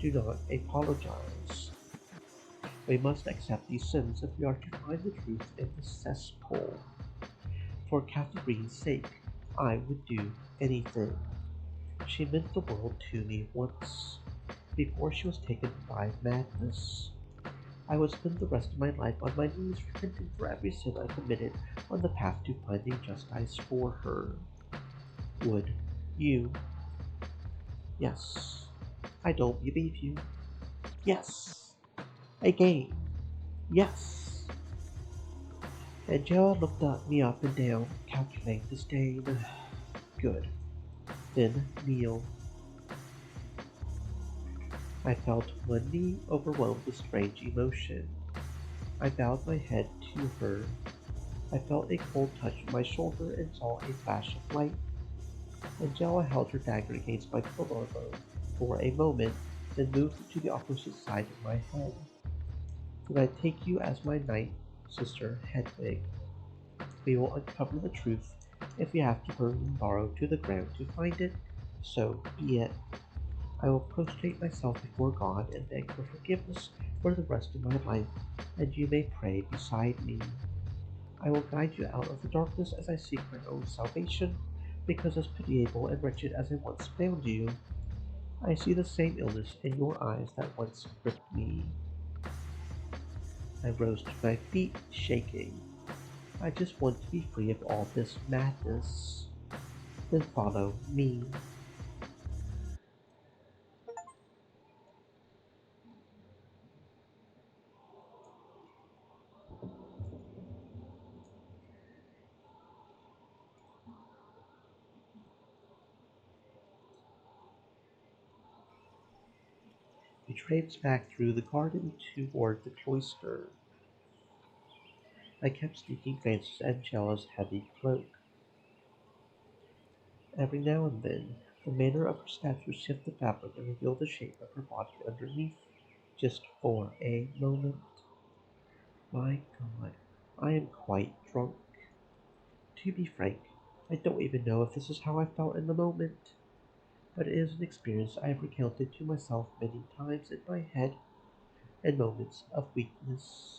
do not apologize. We must accept these sins if we are to find the truth in the cesspool. For Catherine's sake, I would do anything. She meant the world to me once, before she was taken by madness. I would spend the rest of my life on my knees repenting for every sin I committed on the path to finding justice for her. Would you? Yes. I don't believe you. Yes. Again. Yes. Angela looked at me up and down, calculating disdain. Good. Then kneel. I felt one knee overwhelmed with strange emotion. I bowed my head to her. I felt a cold touch on my shoulder and saw a flash of light. Angela held her dagger against my collarbone for a moment, then moved to the opposite side of my head. Then I take you as my knight, Sister Hedwig. We will uncover the truth. If we have to burn and borrow to the ground to find it, so be it. I will prostrate myself before God and beg for forgiveness for the rest of my life, and you may pray beside me. I will guide you out of the darkness as I seek my own salvation, because as pitiable and wretched as I once found you, I see the same illness in your eyes that once gripped me. I rose to my feet, shaking. I just want to be free of all this madness. Then follow me. We traipsed back through the garden toward the cloister. I kept sneaking glances at Angela's heavy cloak. Every now and then, the manner of her steps would shift the fabric and reveal the shape of her body underneath, just for a moment. My God, I am quite drunk. To be frank, I don't even know if this is how I felt in the moment, but it is an experience I have recounted to myself many times in my head in moments of weakness.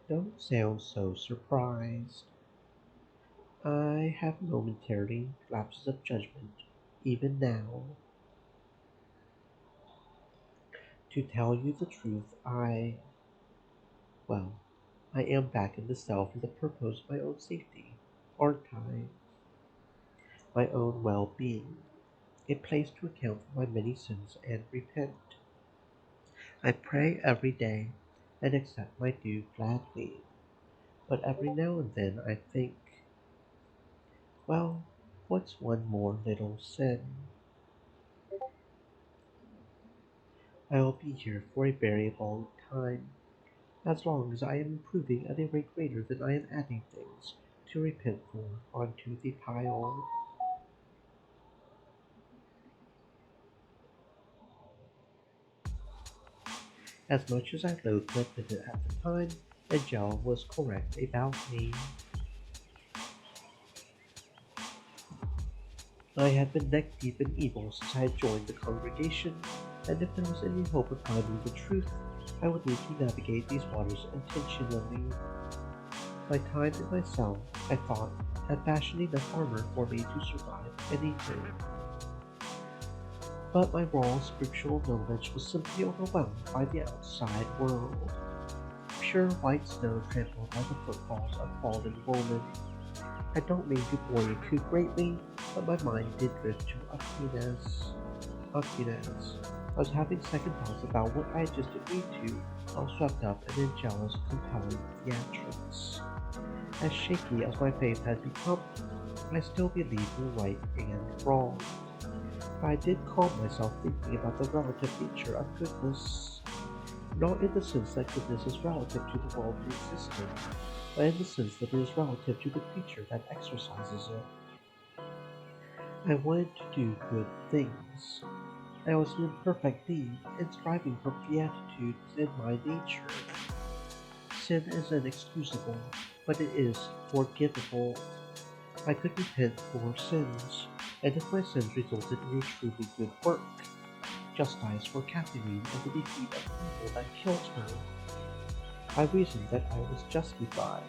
Don't sound so surprised. I have momentary lapses of judgment, even now. To tell you the truth, well, I am back in the cell for the purpose of my own safety, aren't I? My own well-being, a place to account for my many sins and repent. I pray every day and accept my due gladly, but every now and then I think, well, what's one more little sin? I will be here for a very long time, as long as I am improving at a rate greater than I am adding things to repent for onto the pile. As much as I loathed to admit it at the time, Angela was correct about me. I had been neck deep in evil since I had joined the congregation, and if there was any hope of finding the truth, I would need to navigate these waters intentionally. My time in my cell, I thought, had fashioned enough armor for me to survive anything. But my raw scriptural knowledge was simply overwhelmed by the outside world. Pure white snow trampled by the footfalls of fallen woman. I don't mean to bore you too greatly, but my mind did drift to Aquinas. Aquinas. I was having second thoughts about what I had just agreed to, all swept up in Angela's compelling theatrics. As shaky as my faith had become, I still believed in right and wrong. But I did calm myself thinking about the relative nature of goodness. Not in the sense that goodness is relative to the world we exist in, but in the sense that it is relative to the creature that exercises it. I wanted to do good things. I was an imperfect being, and striving for beatitude was in my nature. Sin is inexcusable, but it is forgivable. I could repent for sins, and if my sins resulted in a truly good work, justice for Catherine and the defeat of evil that killed her, I reasoned that I was justified.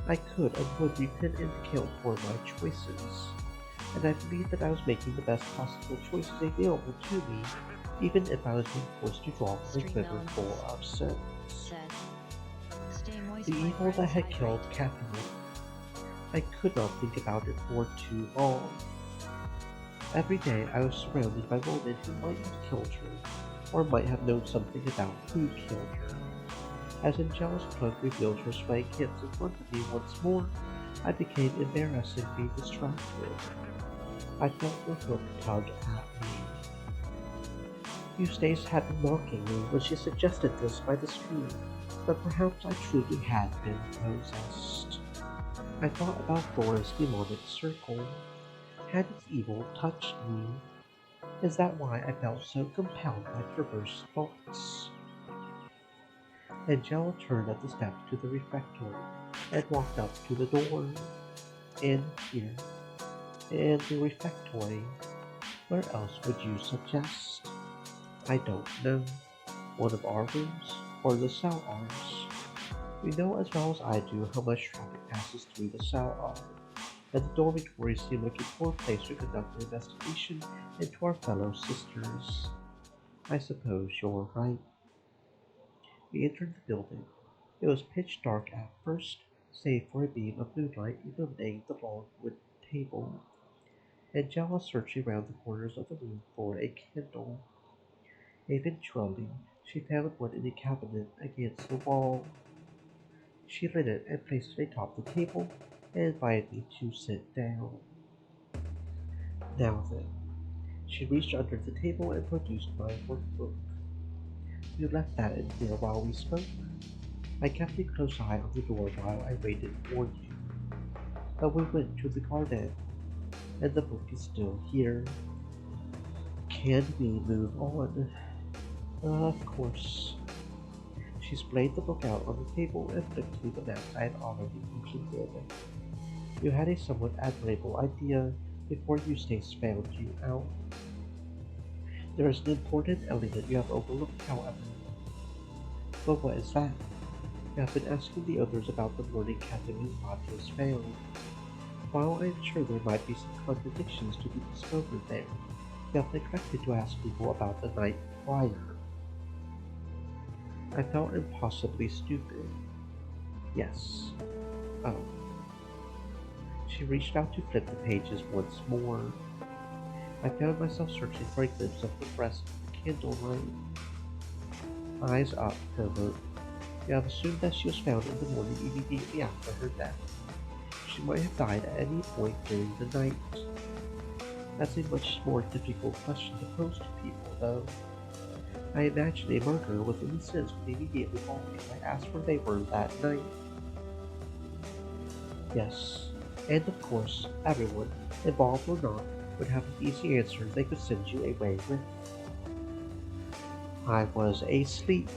I could and would repent and account for my choices, and I believed that I was making the best possible choices available to me, even if I was being forced to draw from a Stream quiver full elements. of sins. Said, stay moist, The my evil that friends, had killed hydrate. Catherine, I could not think about it for too long. Every day I was surrounded by women who might have killed her, or might have known something about who killed her. As Angela's trunk revealed her swank hips in front of me once more, I became embarrassingly distracted. I felt the hook tug at me. Eustace had been mocking me when she suggested this by the stream, but perhaps I truly had been possessed. I thought about Flora's demonic circle. Had its evil touched me? Is that why I felt so compelled by perverse thoughts? Angela turned at the steps to the refectory and walked up to the door. In here, in the refectory. Where else would you suggest? I don't know. One of our rooms, or the cell arms. You know as well as I do how much traffic passes through the cell arm, and the dormitories seem like a poor place to conduct an investigation into our fellow sisters. I suppose you're right. We entered the building. It was pitch dark at first, save for a beam of moonlight illuminating the long wood table. Angela searched around the corners of the room for a candle. Eventually, she found one in a cabinet against the wall. She lit it and placed it atop the table and invited me to sit down. Now then, she reached under the table and produced my workbook. You left that in here while we spoke. I kept a close eye on the door while I waited for you. But we went to the garden, and the book is still here. Can we move on? Of course. She splayed the book out on the table and flipped through the maps I had already completed. You had a somewhat admirable idea before Eustace found you out. There is an important element you have overlooked, however. But what is that? You have been asking the others about the morning Catherine's body was found. While I am sure there might be some contradictions to be discovered there, he felt neglected to ask people about the night prior. I felt impossibly stupid. Yes. Oh. She reached out to flip the pages once more. I found myself searching for a glimpse of her breast in the candlelight. Eyes up, Herbert. You have assumed that she was found in the morning immediately after her death. She might have died at any point during the night. That's a much more difficult question to pose to people, though. I imagine a murderer with any sense would immediately call me if I asked where they were that night. Yes, and of course, everyone, involved or not, would have an easy answer they could send you away with. I was asleep.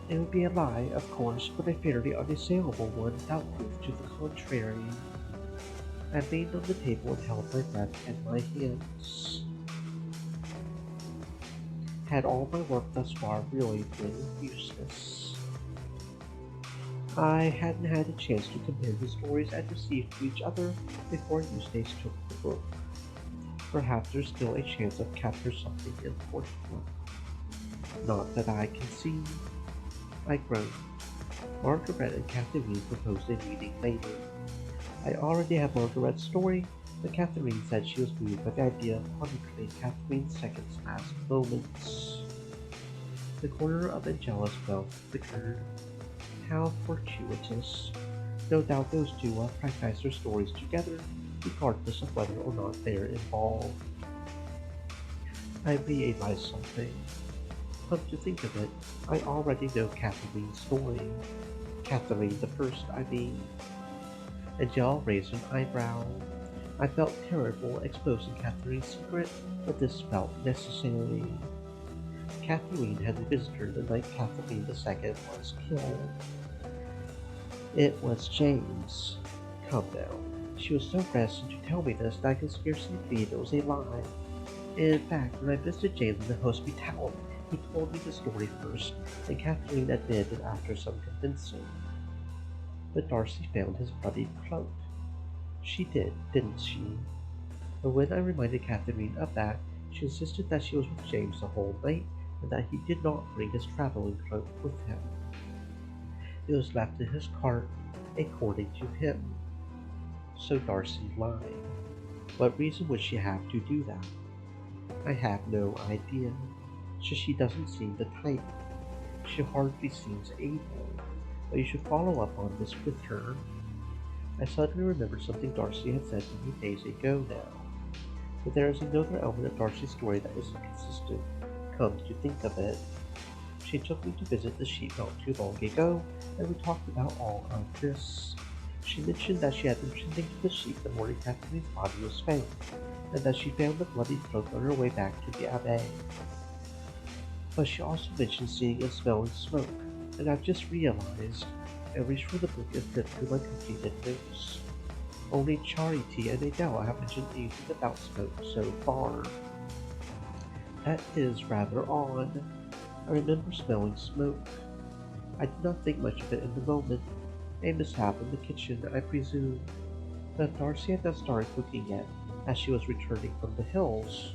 It would be a lie, of course, but a fairly unassailable one without proof to the contrary. I leaned on the table and held my breath in my hands. Had all my work thus far really been useless? I hadn't had a chance to compare the stories I'd received to each other before Eustace took the book. Perhaps there's still a chance I've captured something important. Not that I can see. I groaned. Margaret and Catherine proposed a meeting later. I already have Margaret's story, but Catherine said she was moved by the idea of chronicling Catherine's second last moments. The corner of Angela's mouth flickered. How fortuitous. No doubt those two will practice their stories together, regardless of whether or not they're involved. I realized something. Come to think of it, I already know Catherine's story. Catherine the First, I mean. Angela raised an eyebrow. I felt terrible exposing Catherine's secret, but this felt necessary. Catherine had a visitor the night Catherine II was killed. It was James. Come now. She was so reticent to tell me this that I could scarcely believe it was a lie. In fact, when I visited James in the hospital, he told me the story first, and Catherine admitted it after some convincing. But Darcy found his bloody cloak. She did, didn't she? But when I reminded Catherine of that, she insisted that she was with James the whole night, and that he did not bring his traveling cloak with him. It was left in his cart, according to him. So Darcy lied. What reason would she have to do that? I have no idea. She doesn't seem the type. She hardly seems able. But you should follow up on this with her. I suddenly remembered something Darcy had said to me days ago now. But there is another element of Darcy's story that isn't consistent, come to think of it. She took me to visit the sheep not too long ago, and we talked about all of this. She mentioned that she had been tending to the sheep the morning Catherine's body was found, and that she found the bloody cloak on her way back to the Abbey. But she also mentioned seeing and smelling smoke, and I've just realized. I reached for the book and flipped through my completed notes. Only Charity and Adele have mentioned anything about smoke so far. That is rather odd. I remember smelling smoke. I did not think much of it in the moment. A mishap in the kitchen, I presume. But Darcy had not started cooking yet, as she was returning from the hills.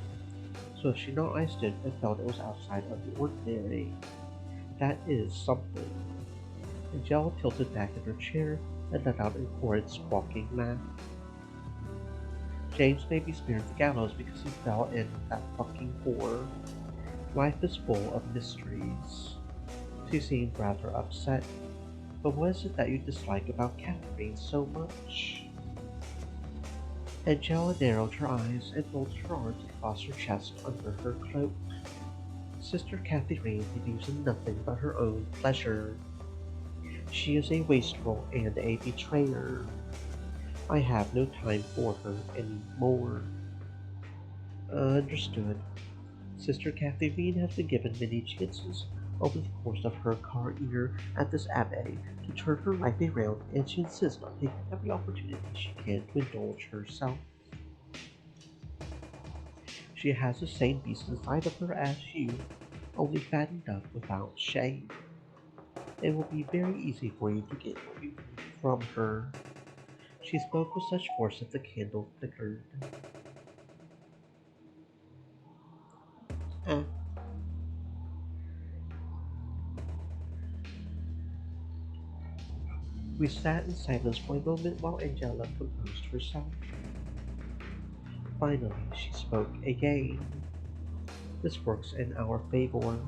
So if she not iced it, I felt it was outside of the ordinary. That is something. Angela tilted back in her chair and let out a horrid squawking laugh. James may be spared the gallows because he fell in with that fucking whore. Life is full of mysteries. She seemed rather upset. But what is it that you dislike about Catherine so much? Angela narrowed her eyes and folded her arms across her chest under her cloak. Sister Catherine believes in nothing but her own pleasure. She is a wastrel and a betrayer. I have no time for her any more. Understood. Sister Catherine has been given many chances over the course of her career at this abbey to turn her life around, and she insists on taking every opportunity she can to indulge herself. She has the same beast inside of her as you, only fattened up without shame. It will be very easy for you to get what you need from her. She spoke with such force that the candle flickered. Uh, we sat in silence for a moment while Angela composed herself. Finally, she spoke again. This works in our favor.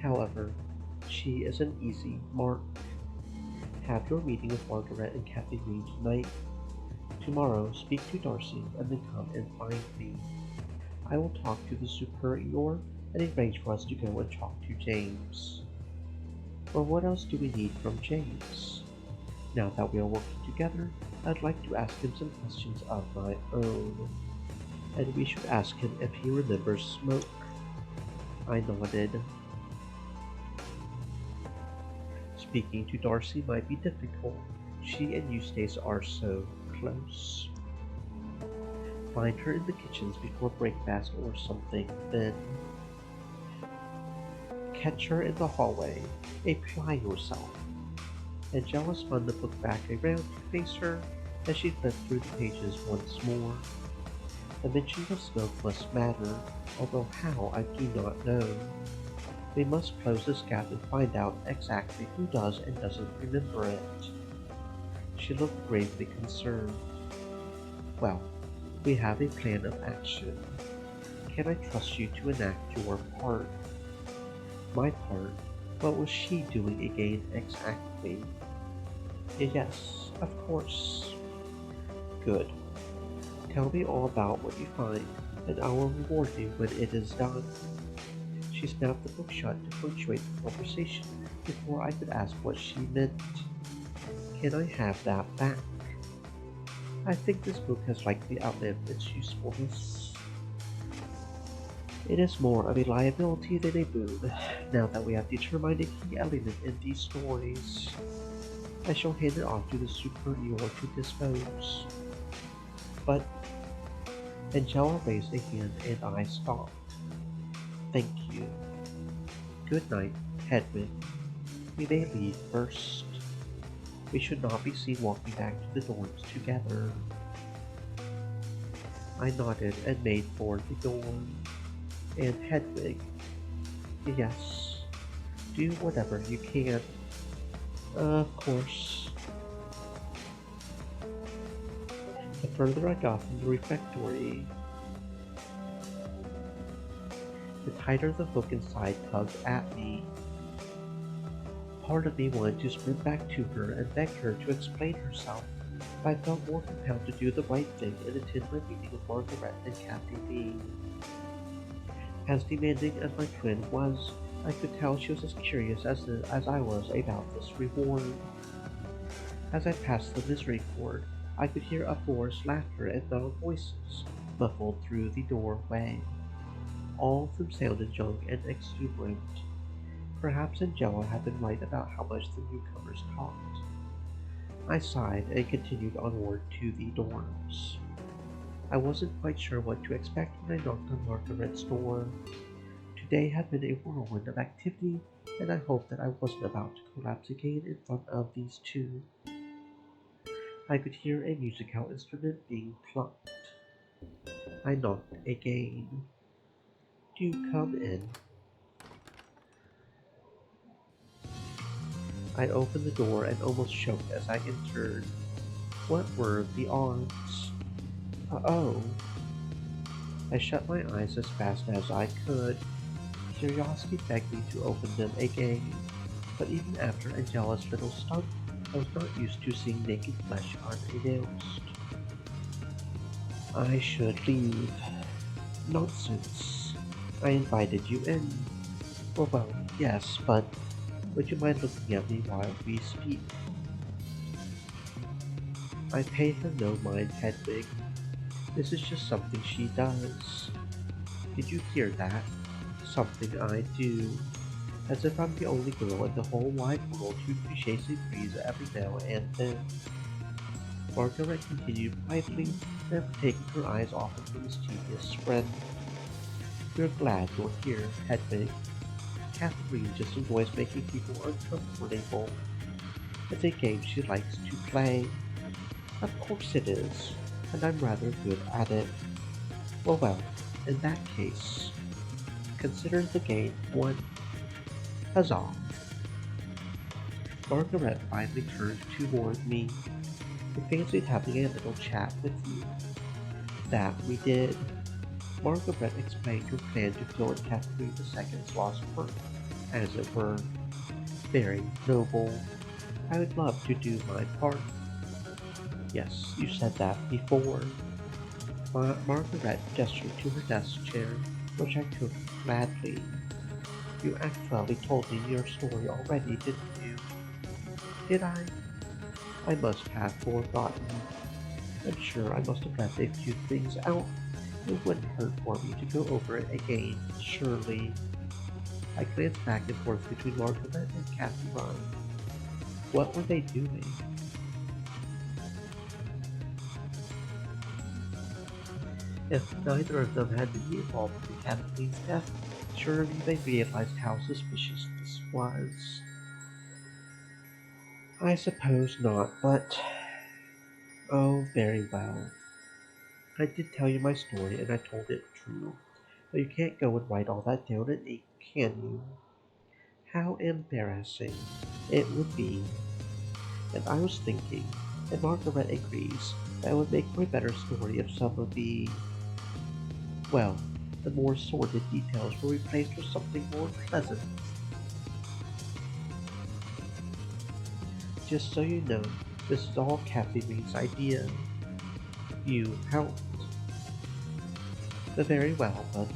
However, she is an easy mark. Have your meeting with Margaret and Kathy Green tonight. Tomorrow, speak to Darcy and then come and find me. I will talk to the superior and arrange for us to go and talk to James. Or what else do we need from James? Now that we are working together, I'd like to ask him some questions of my own. And we should ask him if he remembers Smoke. I nodded. Speaking to Darcy might be difficult. She and Eustace are so close. Find her in the kitchens before breakfast or something, then catch her in the hallway. Apply yourself. Angela spun the book back around to face her as she flipped through the pages once more. The mention of Smoke must matter, although how I do not know. We must close this gap and find out exactly who does and doesn't remember it. She looked gravely concerned. Well, we have a plan of action. Can I trust you to enact your part? My part? What was she doing again exactly? Yes, of course. Good. Tell me all about what you find, and I will reward you when it is done. She snapped the book shut to punctuate the conversation before I could ask what she meant. Can I have that back? I think this book has likely outlived its usefulness. It is more of a liability than a boon, now that we have determined a key element in these stories. I shall hand it off to the superior to dispose. But Angela raised a hand and I stopped. Thank you. Good night, Hedwig. We may leave first. We should not be seen walking back to the dorms together. I nodded and made for the door. And Hedwig, yes, do whatever you can. Of course. The further I got from the refectory, the tighter the hook inside tugged at me. Part of me wanted to sprint back to her and beg her to explain herself, but I felt more compelled to do the right thing and attend my meeting with Margaret and Kathy B. As demanding as my friend was, I could tell she was as curious as I was about this reward. As I passed the Misericorde, I could hear uproarious laughter and loud voices muffled through the doorway. All of them sounded young and exuberant. Perhaps Angela had been right about how much the newcomers talked. I sighed and continued onward to the dorms. I wasn't quite sure what to expect when I knocked on Margaret's door. Today had been a whirlwind of activity, and I hoped that I wasn't about to collapse again in front of these two. I could hear a musical instrument being plucked. I knocked again. Do come in. I opened the door and almost choked as I entered. What were the odds? Oh. I shut my eyes as fast as I could. Curiosity begged me to open them again, but even after Angela's little stunt, I was not used to seeing naked flesh unannounced. I should leave. Nonsense. I invited you in. Well, yes, but would you mind looking at me while we speak? I paid her no mind, Hedwig. This is just something she does. Did you hear that? Something I do. As if I'm the only girl in the whole wide world who appreciates a breeze every now and then. Margaret continued quietly, never taking her eyes off of her mischievous friend. We're glad you're here, Hedwig. Catherine just enjoys making people uncomfortable. It's a game she likes to play. Of course it is, and I'm rather good at it. Well, in that case, consider the game won. Huzzah! Margaret finally turned toward me. I fancied having a little chat with you. That we did. Margaret explained her plan to fill in Catherine II's lost work, as it were. Very noble. I would love to do my part. Yes, you said that before. Margaret gestured to her desk chair, which I took gladly. You actually told me your story already, didn't you? Did I? I must have forgotten. I'm sure I must have left a few things out. It wouldn't hurt for me to go over it again, surely. I glanced back and forth between Margaret and Kathy Ryan. What were they doing? If neither of them had been involved in Kathleen's death, surely they realized how suspicious this was. I suppose not, but... Oh, very well. I did tell you my story, and I told it true. But you can't go and write all that down in ink, can you? How embarrassing it would be. And I was thinking, and Margaret agrees, that it would make for a better story if some of the, well, the more sordid details were replaced with something more pleasant. Just so you know, this is all Kathy Reed's idea. You helped. Very well, but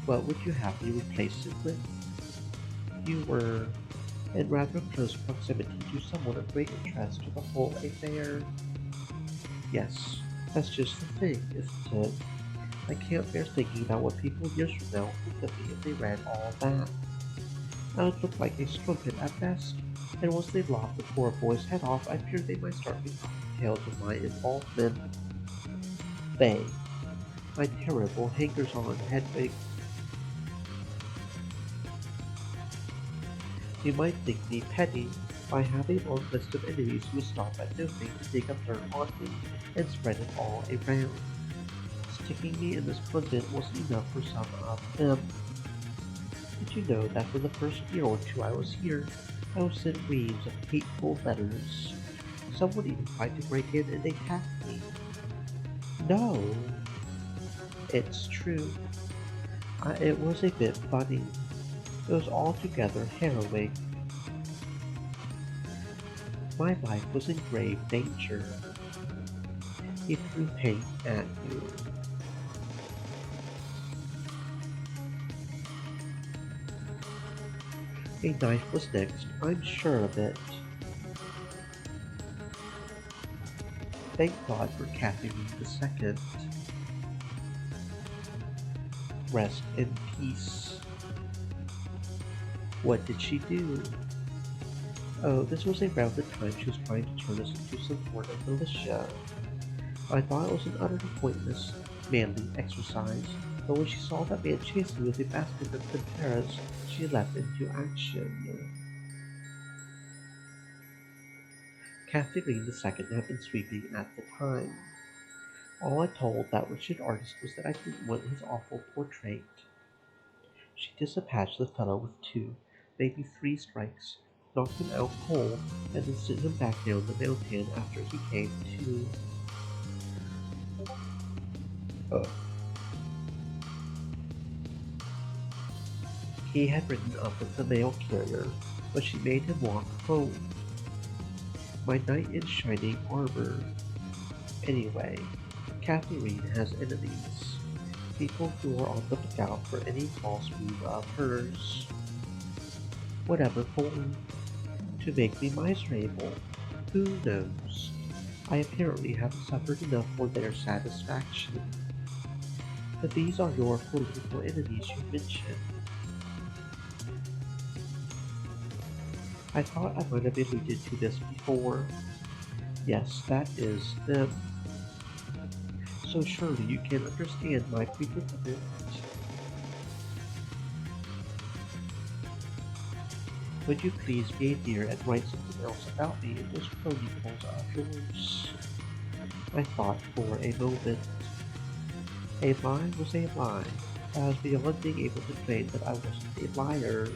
what would you have me replace it with? You were in rather close proximity to someone of great interest to the whole affair. Yes, that's just the thing, isn't it? I can't bear thinking about what people years from now think of me if they read all that. I would look like a strumpet at best, and once they lopped the poor boy's head off, I fear they might start recalling tales of my involvement. They, my terrible hangers-on Hedwig. You might think me petty. I have a long list of enemies who stop at nothing to dig up dirt on me and spread it all around. Sticking me in this convent wasn't enough for some of them. Did you know that for the first year or two I was here, I was sent reams of hateful letters? Someone even tried to break in and attack me. No, it's true. It was a bit funny. It was altogether harrowing. My life was in grave danger. He threw paint at you. A knife was next, I'm sure of it. Thank God for Catherine II. Rest in peace. What did she do? Oh, this was around the time she was trying to turn us into some sort of militia. I thought it was an utterly pointless, manly exercise, but when she saw that man chasing me with a basket of Temperas, she leapt into action. Catherine II had been sweeping at the time. All I told that wretched artist was that I didn't want his awful portrait. She dispatched the fellow with 2, maybe 3 strikes, knocked him out cold, and then sent him back down the mountain after he came to. He had ridden up with the mail carrier, but she made him walk home. My knight in shining armor. Anyway, Catherine has enemies. People who are on the lookout for any false move of hers. Whatever for? To make me miserable? Who knows? I apparently haven't suffered enough for their satisfaction. But these are your political enemies you mentioned. I thought I might have alluded to this before. Yes, that is them. So surely you can understand my predicament. Would you please be a dear and write something else about me in those chronicles of yours? I thought for a moment. A lie was a lie. I was beyond being able to claim that I wasn't a liar.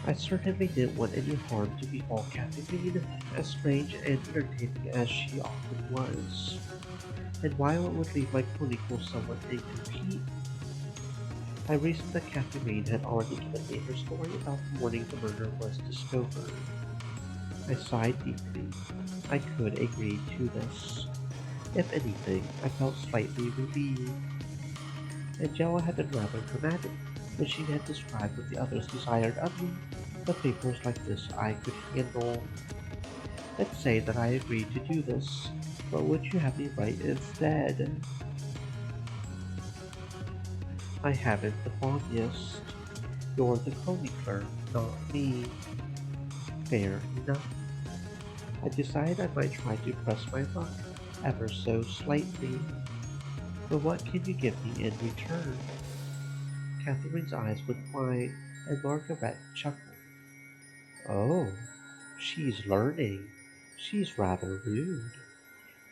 I certainly didn't want any harm to befall Catherine, as strange and entertaining as she often was. And while it would leave my chronicle somewhat incomplete, I reasoned that Catherine had already given me her story about the morning the murder was discovered. I sighed deeply. I could agree to this. If anything, I felt slightly relieved. Angela had been rather dramatic when she had described what the others desired of me. The papers like this I could handle. Let's say that I agreed to do this. What would you have me write instead? I haven't the foggiest. You're the chronicler, not me. Fair enough. I decided I might try to press my luck, ever so slightly. But what can you give me in return? Catherine's eyes went wide, and Margaret chuckled. Oh, she's learning. She's rather rude.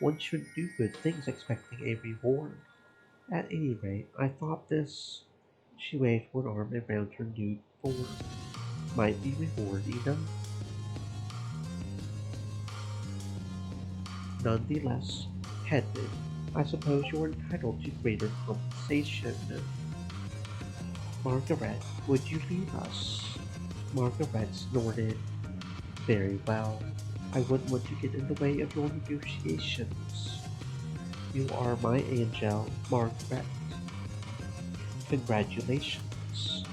One shouldn't do good things expecting a reward. At any rate, I thought this. She waved one arm around her nude form. Might be reward enough. Nonetheless, Hedwig, I suppose you're entitled to greater compensation. Margaret, would you leave us? Margaret snorted. Very well. I wouldn't want to get in the way of your negotiations. You are my angel, Margaret. Congratulations.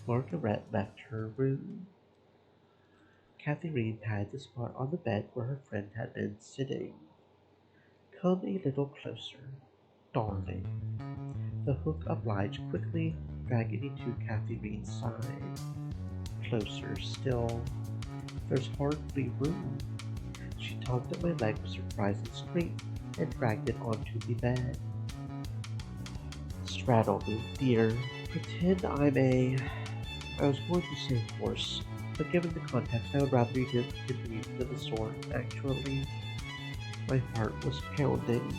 Margaret left her room. Catherine patted the spot on the bed where her friend had been sitting. Come a little closer, darling. The hook obliged quickly, dragging me to Catherine's side. Closer still. There's hardly room. She tugged at my leg with surprising strength and dragged it onto the bed. Straddle me, dear. Pretend I'm a... I was going to say horse, but given the context, I would rather you did continue than the sword, actually. My heart was pounding.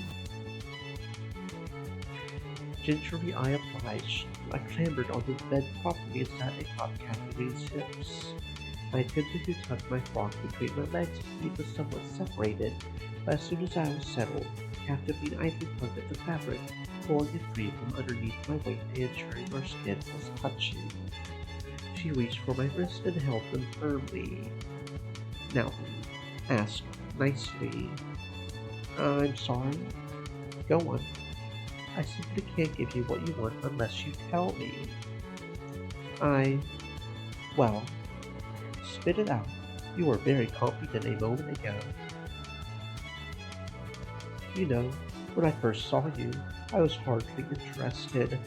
Gingerly I obliged. I clambered onto the bed properly and sat atop Catherine's hips. I attempted to tuck my frock between my legs to keep us somewhat separated, but as soon as I was settled, Catherine idly tugged at the fabric, pulling it free from underneath my weight and ensuring our skin was touching. She reached for my wrist and held them firmly. Now, ask nicely. I'm sorry. Go on. I simply can't give you what you want unless you tell me. I... Well, spit it out. You were very confident a moment ago. You know, when I first saw you, I was hardly interested.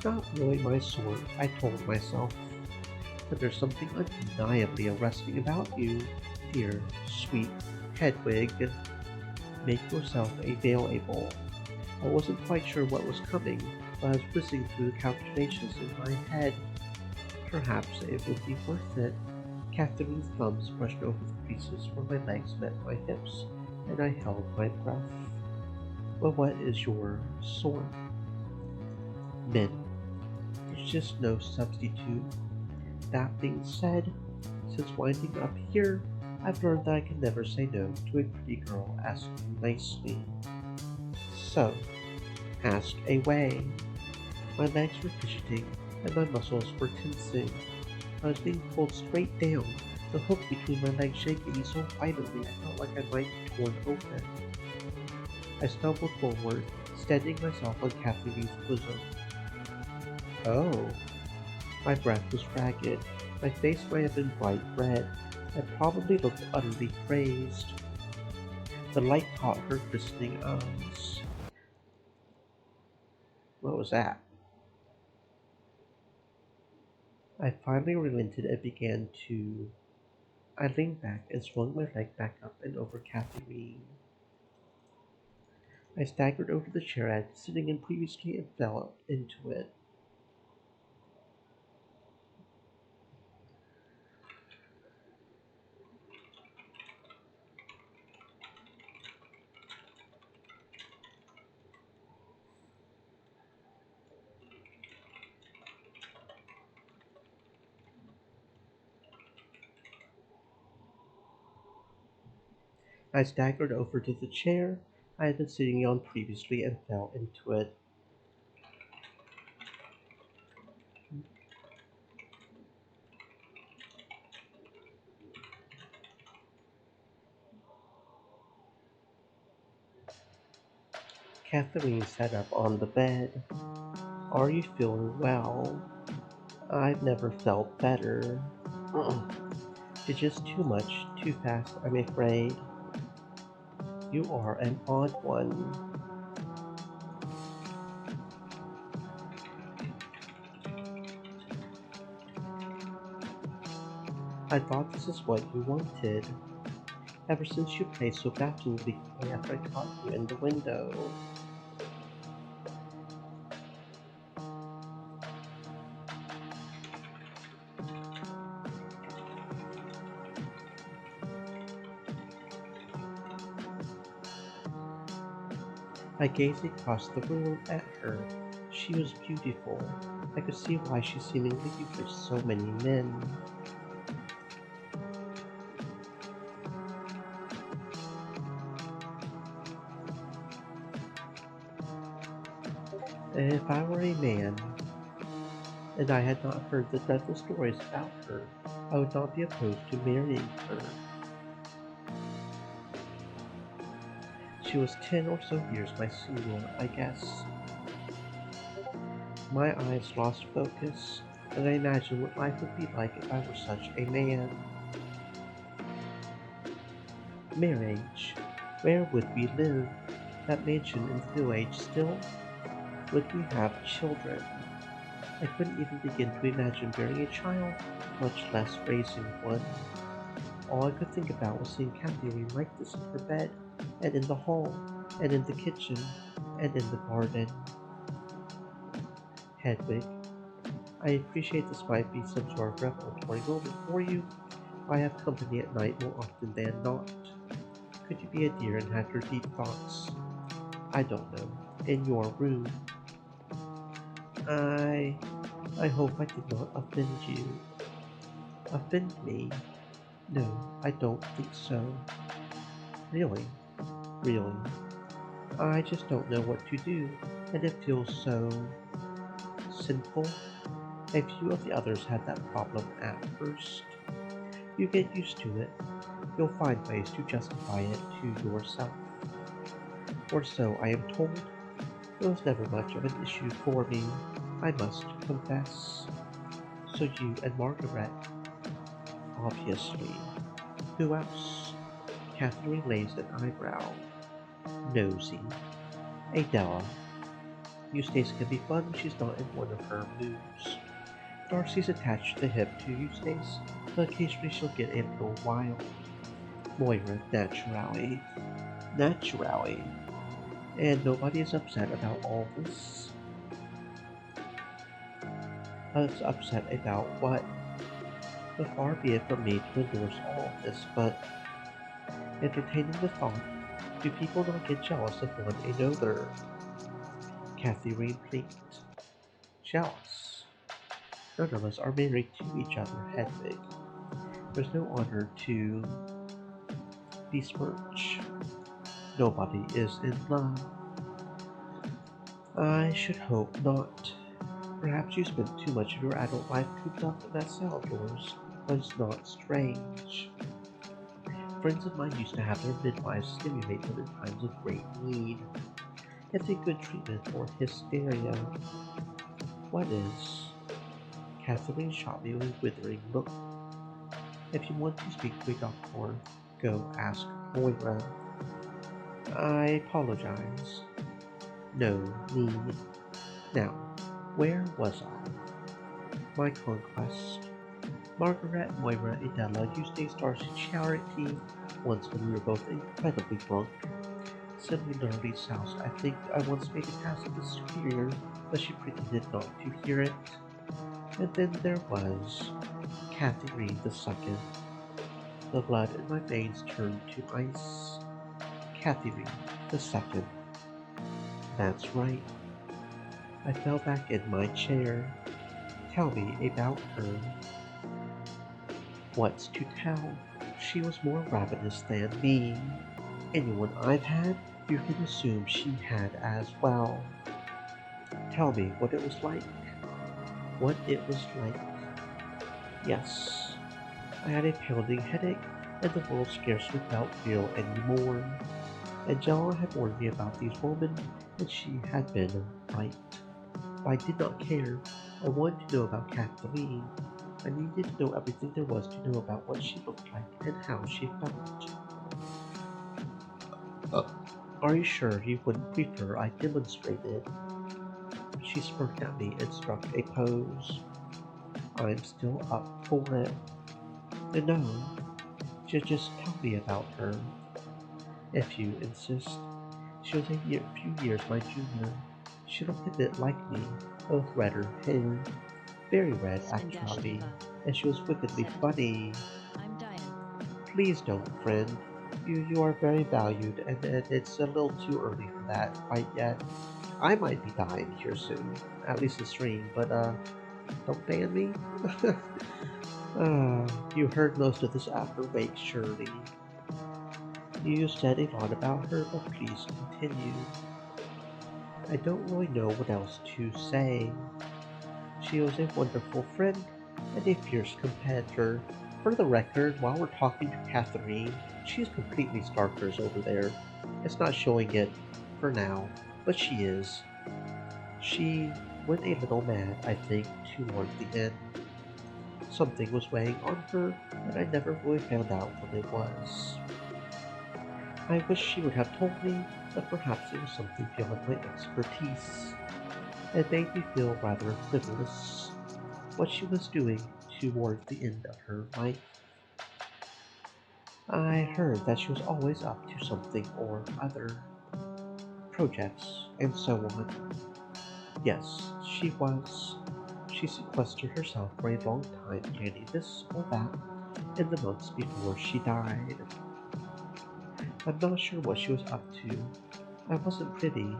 Not really my sort, I told myself. But there's something undeniably arresting about you, dear, sweet Hedwig. Make yourself available. I wasn't quite sure what was coming, but I was whizzing through the calculations in my head. Perhaps it would be worth it. Catherine's thumbs brushed over the creases where my legs met my hips, and I held my breath. Well, what is your sort? Men. There's just no substitute. That being said, since winding up here, I've learned that I can never say no to a pretty girl asking nicely. So, ask away. My legs were fidgeting and my muscles were tensing. I was being pulled straight down, the hook between my legs shaking me so violently I felt like I might be torn open. I stumbled forward, steadying myself on Catherine's bosom. Oh. My breath was ragged. My face might have been bright red. I probably looked utterly crazed. The light caught her glistening eyes. What was that? I finally relented and began to... I leaned back and swung my leg back up and over Catherine. I staggered over the chair I had been sitting in previously and fell into it. I staggered over to the chair I had been sitting on previously and fell into it. Catherine sat up on the bed. Are you feeling well? I've never felt better. It's just too much, too fast, I'm afraid. You are an odd one. I thought this is what you wanted, ever since you played so bafflingly coy after I caught you in the window. I gazed across the room at her. She was beautiful. I could see why she seemingly bewitched so many men. If I were a man, and I had not heard the dreadful stories about her, I would not be opposed to marrying her. She was 10 or so years my senior, I guess. My eyes lost focus, and I imagined what life would be like if I were such a man. Marriage. Where would we live? That mansion in the village still? Would we have children? I couldn't even begin to imagine bearing a child, much less raising one. All I could think about was seeing Catherine like this in her bed, and in the hall, and in the kitchen, and in the garden. Hedwig, I appreciate this might be some sort of revelatory moment for you. I have company at night more often than not. Could you be a dear and have your deep thoughts, I don't know, in your room? I I hope I did not offend you. Offend me? No, I don't think so. Really, really. I just don't know what to do, and it feels so sinful. A few of the others had that problem at first. You get used to it. You'll find ways to justify it to yourself. Or so I am told. It was never much of an issue for me, I must confess. So you and Margaret, obviously. Who else? Catherine raised an eyebrow. Nosy. Adela. Eustace can be fun when she's not in one of her moods. Darcy's attached to the hip to Eustace, but occasionally she'll get a little wild. Moira, naturally. Naturally. And nobody is upset about all this. Upset about what? But far be it from me to endorse all of this, but entertaining the thought, do people not get jealous of one another? Catherine blinked. Jealous? None of us are married to each other, Hedwig. There's no honor to besmirch. Nobody is in love. I should hope not. Perhaps you spent too much of your adult life cooped up in that cell of yours, but it's not strange. Friends of mine used to have their midwives stimulate them in times of great need. It's a good treatment for hysteria. What is? Catherine shot me with a withering look. If you want to speak to a doctor, go ask Moira. I apologize. No need. Now, where was I? My conquest. Margaret, Moira, Adela, Eustace, Darcy, Charity, once when we were both incredibly drunk. Similarly soused, I think I once made a pass at the superior, but she pretended not to hear it. And then there was Catherine the second. The blood in my veins turned to ice. Catherine the second. That's right. I fell back in my chair. Tell me about her. What's to tell? She was more ravenous than me. Anyone I've had, you can assume she had as well. Tell me what it was like. What it was like. Yes, I had a pounding headache, and the world scarcely felt real anymore. Angela had warned me about these women, and she had been right. I did not care. I wanted to know about Kathleen. I needed to know everything there was to know about what she looked like and how she felt. Uh, are you sure you wouldn't prefer I demonstrated? She smirked at me and struck a pose. I'm still up for it. And no, just tell me about her, if you insist. She was few years my junior. She looked a bit like me, both redder hair, very red Spin Dash actually, Diva, and she was wickedly said. funny. I'm dying. Please don't, friend. You are very valued, and it's a little too early for that quite yet. I might be dying here soon, at least the stream, but don't ban me. You heard most of this after wake, surely. You said a lot about her, but please continue. I don't really know what else to say. She was a wonderful friend and a fierce competitor. For the record, while we're talking to Catherine, she's completely starkers over there. It's not showing it for now, but she is. She went a little mad, I think, toward the end. Something was weighing on her, and I never really found out what it was. I wish she would have told me, but perhaps it was something beyond my expertise. It made me feel rather frivolous, what she was doing toward the end of her life. I heard that she was always up to something or other, projects, and so on. Yes, she was. She sequestered herself for a long time, planning this or that in the months before she died. I'm not sure what she was up to. I wasn't privy.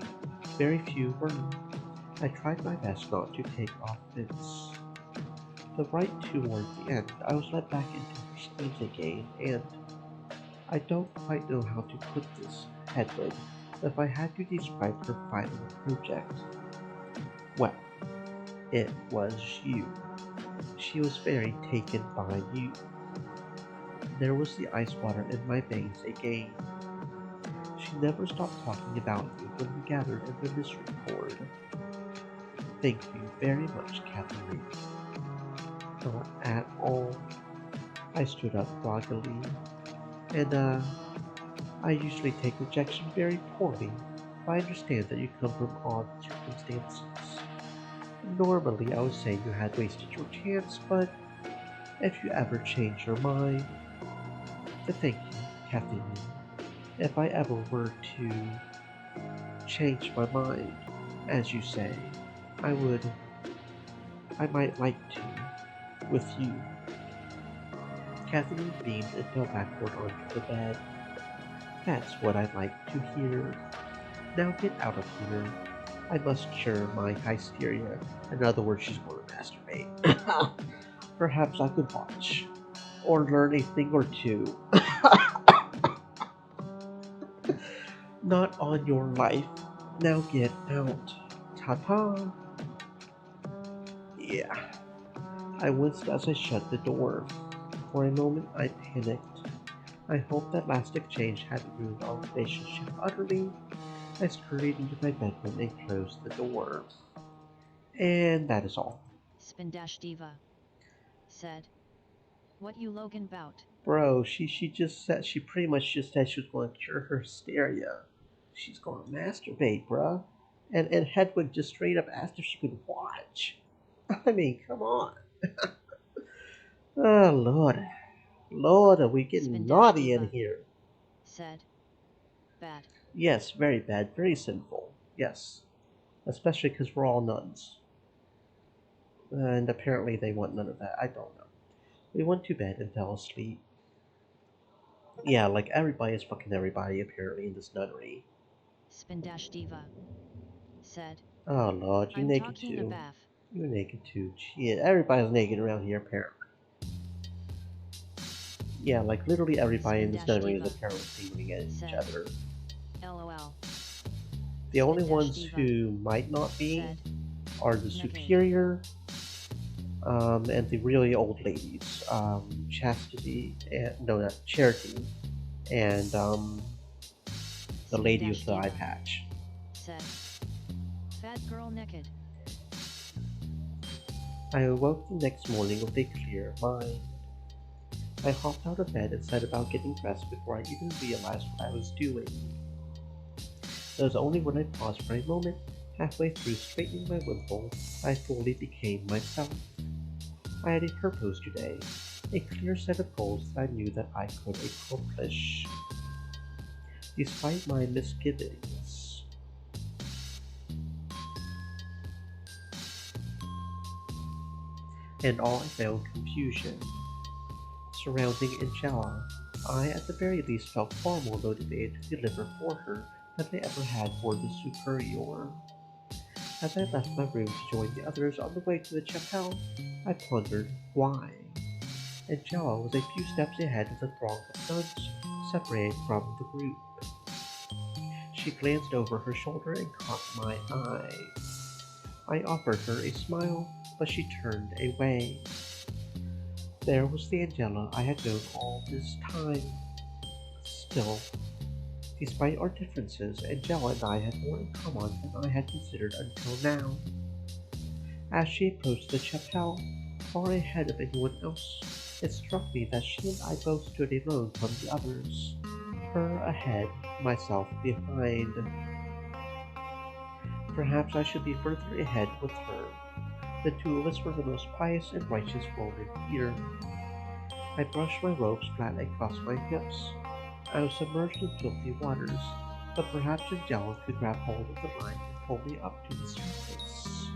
Very few were. I tried my best not to take offense. But right toward the end, I was led back into her schemes again, and I don't quite know how to put this, Hedwig, if I had to describe her final project. Well, it was you. She was very taken by you. There was the ice water in my veins again. She never stopped talking about you when we gathered in the Misericorde. Thank you very much, Catherine. Not at all. I stood up groggily, and I usually take rejection very poorly. I understand that you come from odd circumstances. Normally, I would say you had wasted your chance, but if you ever change your mind, then thank you, Kathleen. If I ever were to change my mind, as you say, I would, I might like to, with you. Kathleen beamed and fell backward onto the bed. That's what I like to hear. Now get out of here. I must cure my hysteria. In other words, she's going to masturbate. Perhaps I could watch. Or learn a thing or two. Not on your life. Now get out. Ta ta. Yeah. I winced as I shut the door. For a moment I panicked. I hoped that last exchange hadn't ruined our relationship utterly. I scurried into my bedroom and closed the door. And that is all. Spin Dash Diva, said. What you Logan bout? Bro, she just said she pretty much just said she was going to cure her hysteria. She's going to masturbate, bruh. And Hedwig just straight up asked if she could watch. I mean, come on. Oh Lord, Lord, are we Spin getting Dash naughty in Diva, here? said. Bad. Yes, very bad, very sinful. Yes, especially because we're all nuns, and apparently they want none of that. I don't know. We went to bed and fell asleep. Yeah, like everybody is fucking everybody apparently in this nunnery. Spin Dash Diva, said. Oh Lord, you I'm naked talking a too. bath. You're naked too. Shit, everybody's naked around here apparently. Yeah, like literally everybody in Spin this dash nunnery is diva. apparently aiming at each Said. other. LOL. The only Spin dash ones diva. who might not be Said. are the Negate. superior, and the really old ladies, Chastity, and no, not Charity, and the Spin lady dash with the eye diva. patch. Said. Fat girl naked. I awoke the next morning with a clear mind. I hopped out of bed and set about getting dressed before I even realized what I was doing. It was only when I paused for a moment, halfway through straightening my wimple, I fully became myself. I had a purpose today, a clear set of goals that I knew that I could accomplish, despite my misgivings. And all I found confusion. Surrounding Angela, I at the very least felt far more motivated to deliver for her than I ever had for the superior. As I left my room to join the others on the way to the chapel, I pondered why. Angela was a few steps ahead of the throng of nuns separated from the group. She glanced over her shoulder and caught my eye. I offered her a smile, but she turned away. There was the Angela I had known all this time. Still, despite our differences, Angela and I had more in common than I had considered until now. As she approached the chapel, far ahead of anyone else, it struck me that she and I both stood alone from the others. Her ahead, myself behind. Perhaps I should be further ahead with her. The two of us were the most pious and righteous women here. I brushed my robes flat across my hips. I was submerged in filthy waters, but perhaps Angela could grab hold of the line and pull me up to the surface.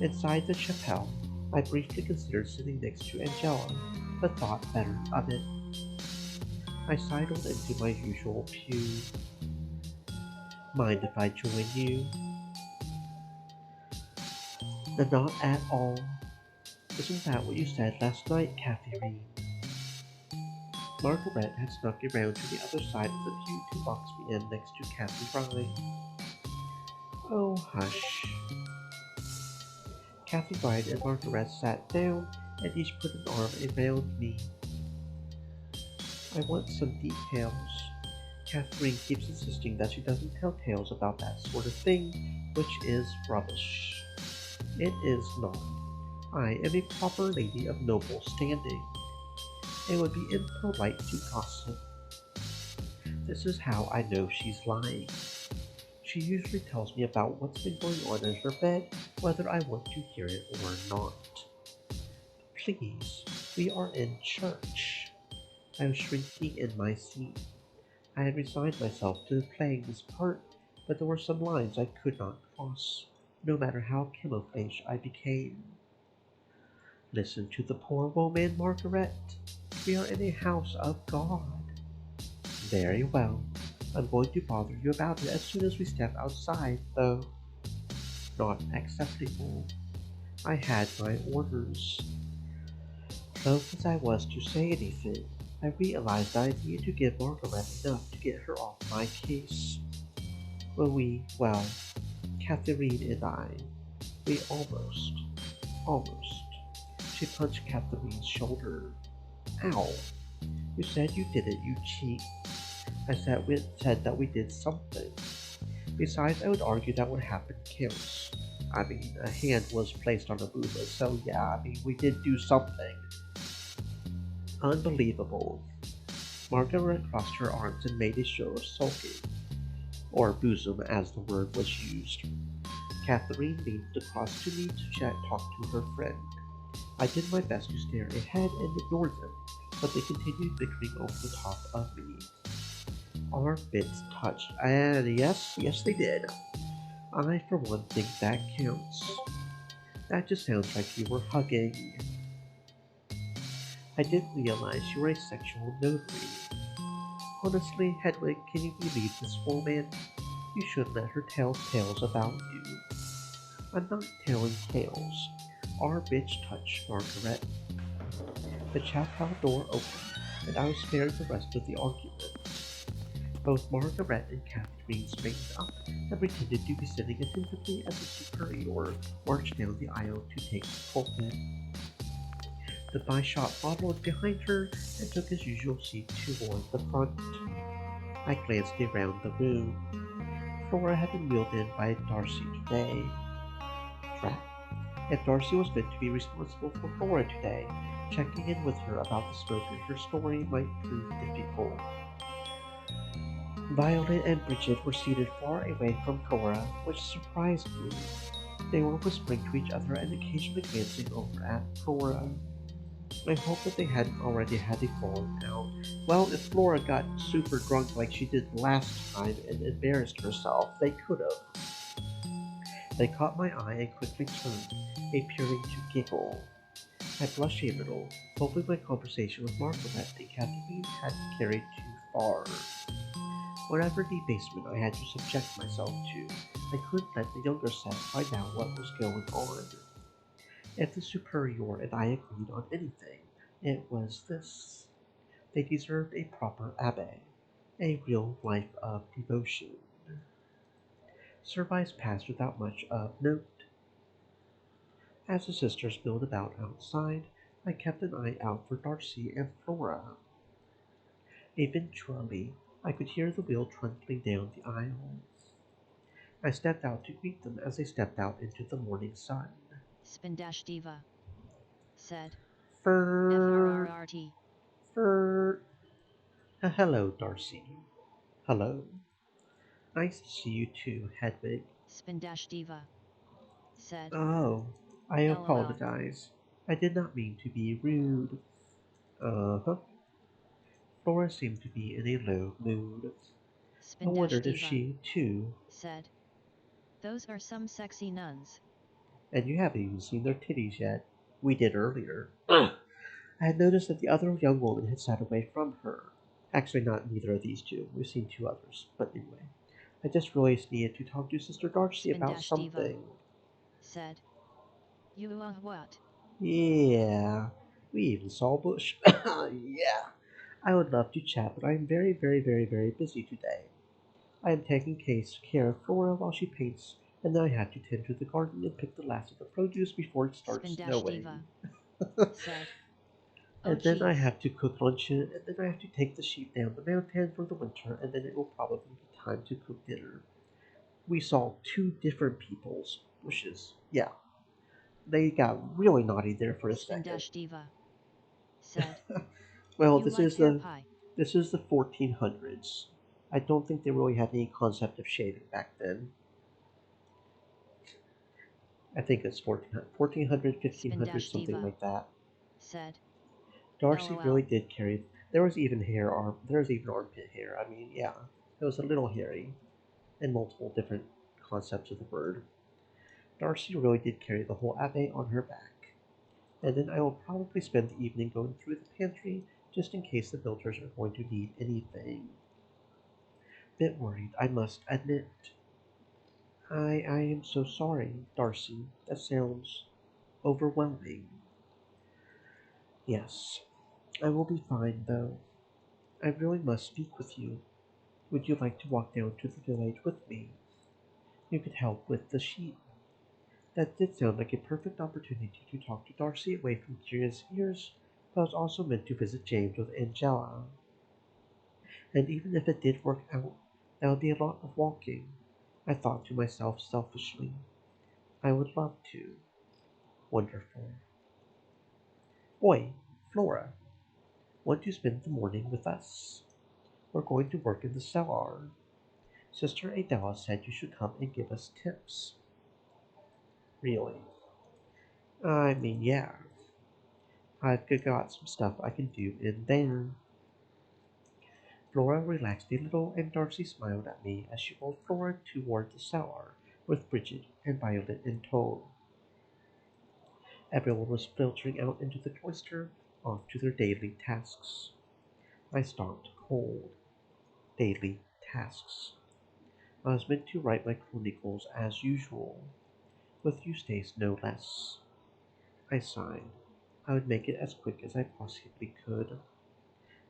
Inside the chapel, I briefly considered sitting next to Angela, but thought better of it. I sidled into my usual pew. Mind if I join you? Not at all. Isn't that what you said last night, Catherine? Margaret had snuck around to the other side of the pew to box me in next to Kathy Ryan. Oh, hush. Kathy Ryan and Margaret sat down and each put an arm around me. I want some details. Catherine keeps insisting that she doesn't tell tales about that sort of thing, which is rubbish. It is not. I am a proper lady of noble standing. It would be impolite to gossip. This is how I know she's lying. She usually tells me about what's been going on in her bed, whether I want to hear it or not. Please, we are in church. I was shrinking in my seat. I had resigned myself to playing this part, but there were some lines I could not cross, no matter how camouflaged I became. Listen to the poor woman, Margaret. We are in a house of God. Very well. I'm going to bother you about it as soon as we step outside, though. Not acceptable. I had my orders. Loath as I was to say anything, I realized I needed to give Margaret enough to get her off my case. Well, Catherine and I, we almost. She punched Catherine's shoulder. Ow. You said you did it, you cheat. I said that we did something. Besides, I would argue that what happened counts. I mean, a hand was placed on a booba, so yeah, I mean, we did do something. Unbelievable. Margaret crossed her arms and made a show of sulking, or bosom as the word was used. Catherine leaned across to me to talk to her friend. I did my best to stare ahead and ignore them, but they continued bickering over the top of me. Our bits touched, and yes they did. I, for one, think that counts. That just sounds like you were hugging. I didn't realize you were a sexual notary. Honestly, Hedwig, can you believe this woman? You shouldn't let her tell tales about you. I'm not telling tales. Our bitch touched Margaret. The chapel door opened, and I was spared the rest of the argument. Both Margaret and Catherine straightened up and pretended to be sitting attentively as the superior marched down the aisle to take the pulpit. The bishop followed behind her and took his usual seat toward the front. I glanced around the room. Flora had been wheeled in by Darcy today. Drat. If Darcy was meant to be responsible for Flora today, checking in with her about the smoke in her story might prove difficult. Violet and Bridget were seated far away from Cora, which surprised me. They were whispering to each other and occasionally glancing over at Flora. I hoped that they hadn't already had a falling out. Well, if Flora got super drunk like she did last time and embarrassed herself, they could have. They caught my eye and quickly turned, appearing to giggle. I blushed a little, hoping my conversation with Margaret and Kathleen hadn't carried too far. Whatever debasement I had to subject myself to, I couldn't let the younger set find out what was going on. If the superior and I agreed on anything, it was this. They deserved a proper abbé, a real life of devotion. Service passed without much of note. As the sisters milled about outside, I kept an eye out for Darcy and Flora. Eventually, I could hear the wheel trundling down the aisle. I stepped out to greet them as they stepped out into the morning sun. Spindash Diva, said. Fur, FRRRT. fur. Hello, Darcy. Hello. Nice to see you too, Hedwig. Spindash Diva, said. Oh, I LOL. apologize. I did not mean to be rude. Uh-huh. Flora seemed to be in a low mood. I Spindash wondered if Diva, she, too, said. Those are some sexy nuns. and you haven't even seen their titties yet. We did earlier. I had noticed that the other young woman had sat away from her. Actually, not neither of these two. We've seen two others. But anyway, I just really needed to talk to Sister Darcy about Spindash Diva, something. said. You what? Yeah, we even saw Bush. Yeah, I would love to chat, but I am very, very, very, very busy today. I am taking care of Flora while she paints, and then I have to tend to the garden and pick the last of the produce before it starts Spindash snowing. Diva, said. Oh And then I jeez. have to cook luncheon, and then I have to take the sheep down the mountain for the winter, and then it will probably be time to cook dinner. We saw two different people's bushes. Yeah, they got really naughty there for a second. Spindash Diva, said. Well, You like hair pie. this is the 1400s. I don't think they really had any concept of shaving back then. I think it's 1400, 1500, Spindash something Diva, like that. said. Darcy really LOL. did carry. There was even armpit hair. I mean, yeah, it was a little hairy, and multiple different concepts of the bird. Darcy really did carry the whole abbey on her back. And then I will probably spend the evening going through the pantry just in case the builders are going to need anything. Bit worried, I must admit. I am so sorry, Darcy. That sounds overwhelming. Yes, I will be fine, though. I really must speak with you. Would you like to walk down to the village with me? You could help with the sheep. That did sound like a perfect opportunity to talk to Darcy away from curious ears, but I was also meant to visit James with Angela. And even if it did work out, that would be a lot of walking. I thought to myself selfishly. I would love to. Wonderful. Oi, Flora, want to spend the morning with us? We're going to work in the cellar. Sister Adela said you should come and give us tips. Really? I mean, yeah. I've got some stuff I can do in there. Flora relaxed a little, and Darcy smiled at me as she pulled Flora toward the cellar, with Bridget and Violet in tow. Everyone was filtering out into the cloister, off to their daily tasks. I stopped cold. Daily tasks. I was meant to write my chronicles as usual, with Eustace no less. I sighed. I would make it as quick as I possibly could.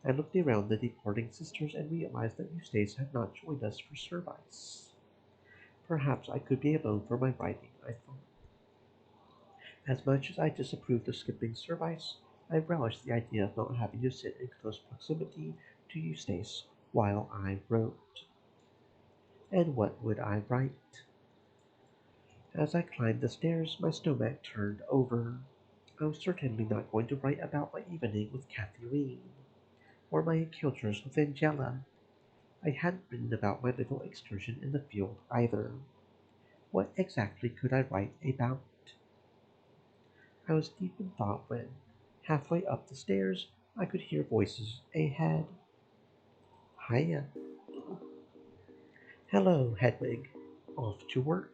I looked around the departing sisters and realized that Eustace had not joined us for service. Perhaps I could be alone for my writing, I thought. As much as I disapproved of skipping service, I relished the idea of not having to sit in close proximity to Eustace while I wrote. And what would I write? As I climbed the stairs, my stomach turned over. I was certainly not going to write about my evening with Catherine, or my encounters with Angela. I hadn't written about my little excursion in the field either. What exactly could I write about? I was deep in thought when, halfway up the stairs, I could hear voices ahead. Hiya. Hello, Hedwig. Off to work.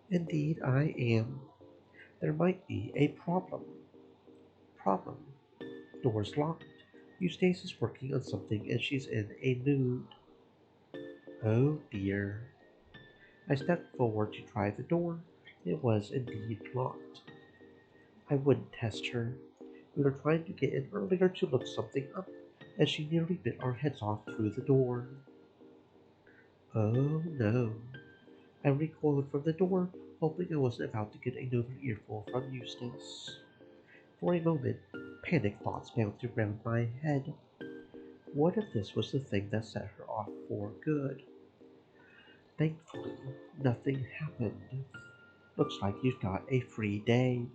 Indeed, I am. There might be a problem. Problem. Door's locked. Eustace is working on something and she's in a mood. Oh dear. I stepped forward to try the door. It was indeed locked. I wouldn't test her. We were trying to get in earlier to look something up, and she nearly bit our heads off through the door. Oh no. I recoiled from the door, hoping I wasn't about to get another earful from Eustace. For a moment, panic thoughts bounced around my head. What if this was the thing that set her off for good? Thankfully, nothing happened. Looks like you've got a free day.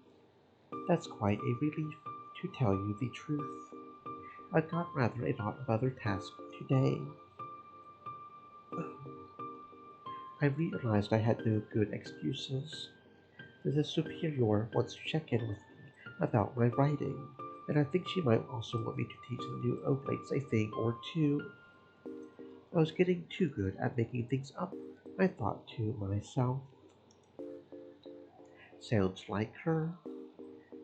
That's quite a relief, to tell you the truth. I've got rather a lot of other tasks today. I realized I had no good excuses. The superior wants to check in with me about my writing, and I think she might also want me to teach the new oblates a thing or two. I was getting too good at making things up, I thought to myself. Sounds like her.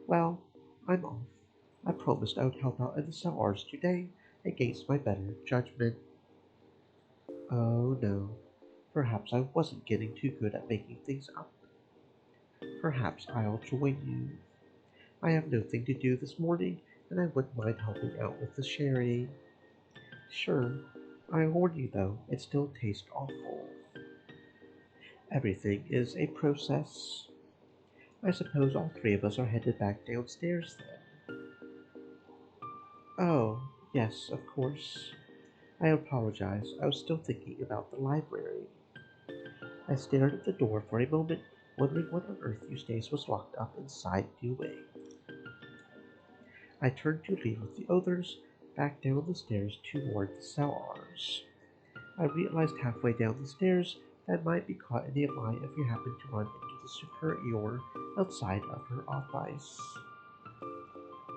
Well, I'm off. I promised I would help out in the cellars today against my better judgment. Oh no, perhaps I wasn't getting too good at making things up. Perhaps I'll join you. I have nothing to do this morning, and I wouldn't mind helping out with the sherry. Sure, I warn you though, it still tastes awful. Everything is a process. I suppose all three of us are headed back downstairs then. Oh, yes, of course. I apologize, I was still thinking about the library. I stared at the door for a moment, wondering what on earth Eustace was locked up inside doing. I turned to leave with the others, back down the stairs toward the cellars. I realized halfway down the stairs that I might be caught in a lie if we happened to run into the superior outside of her office.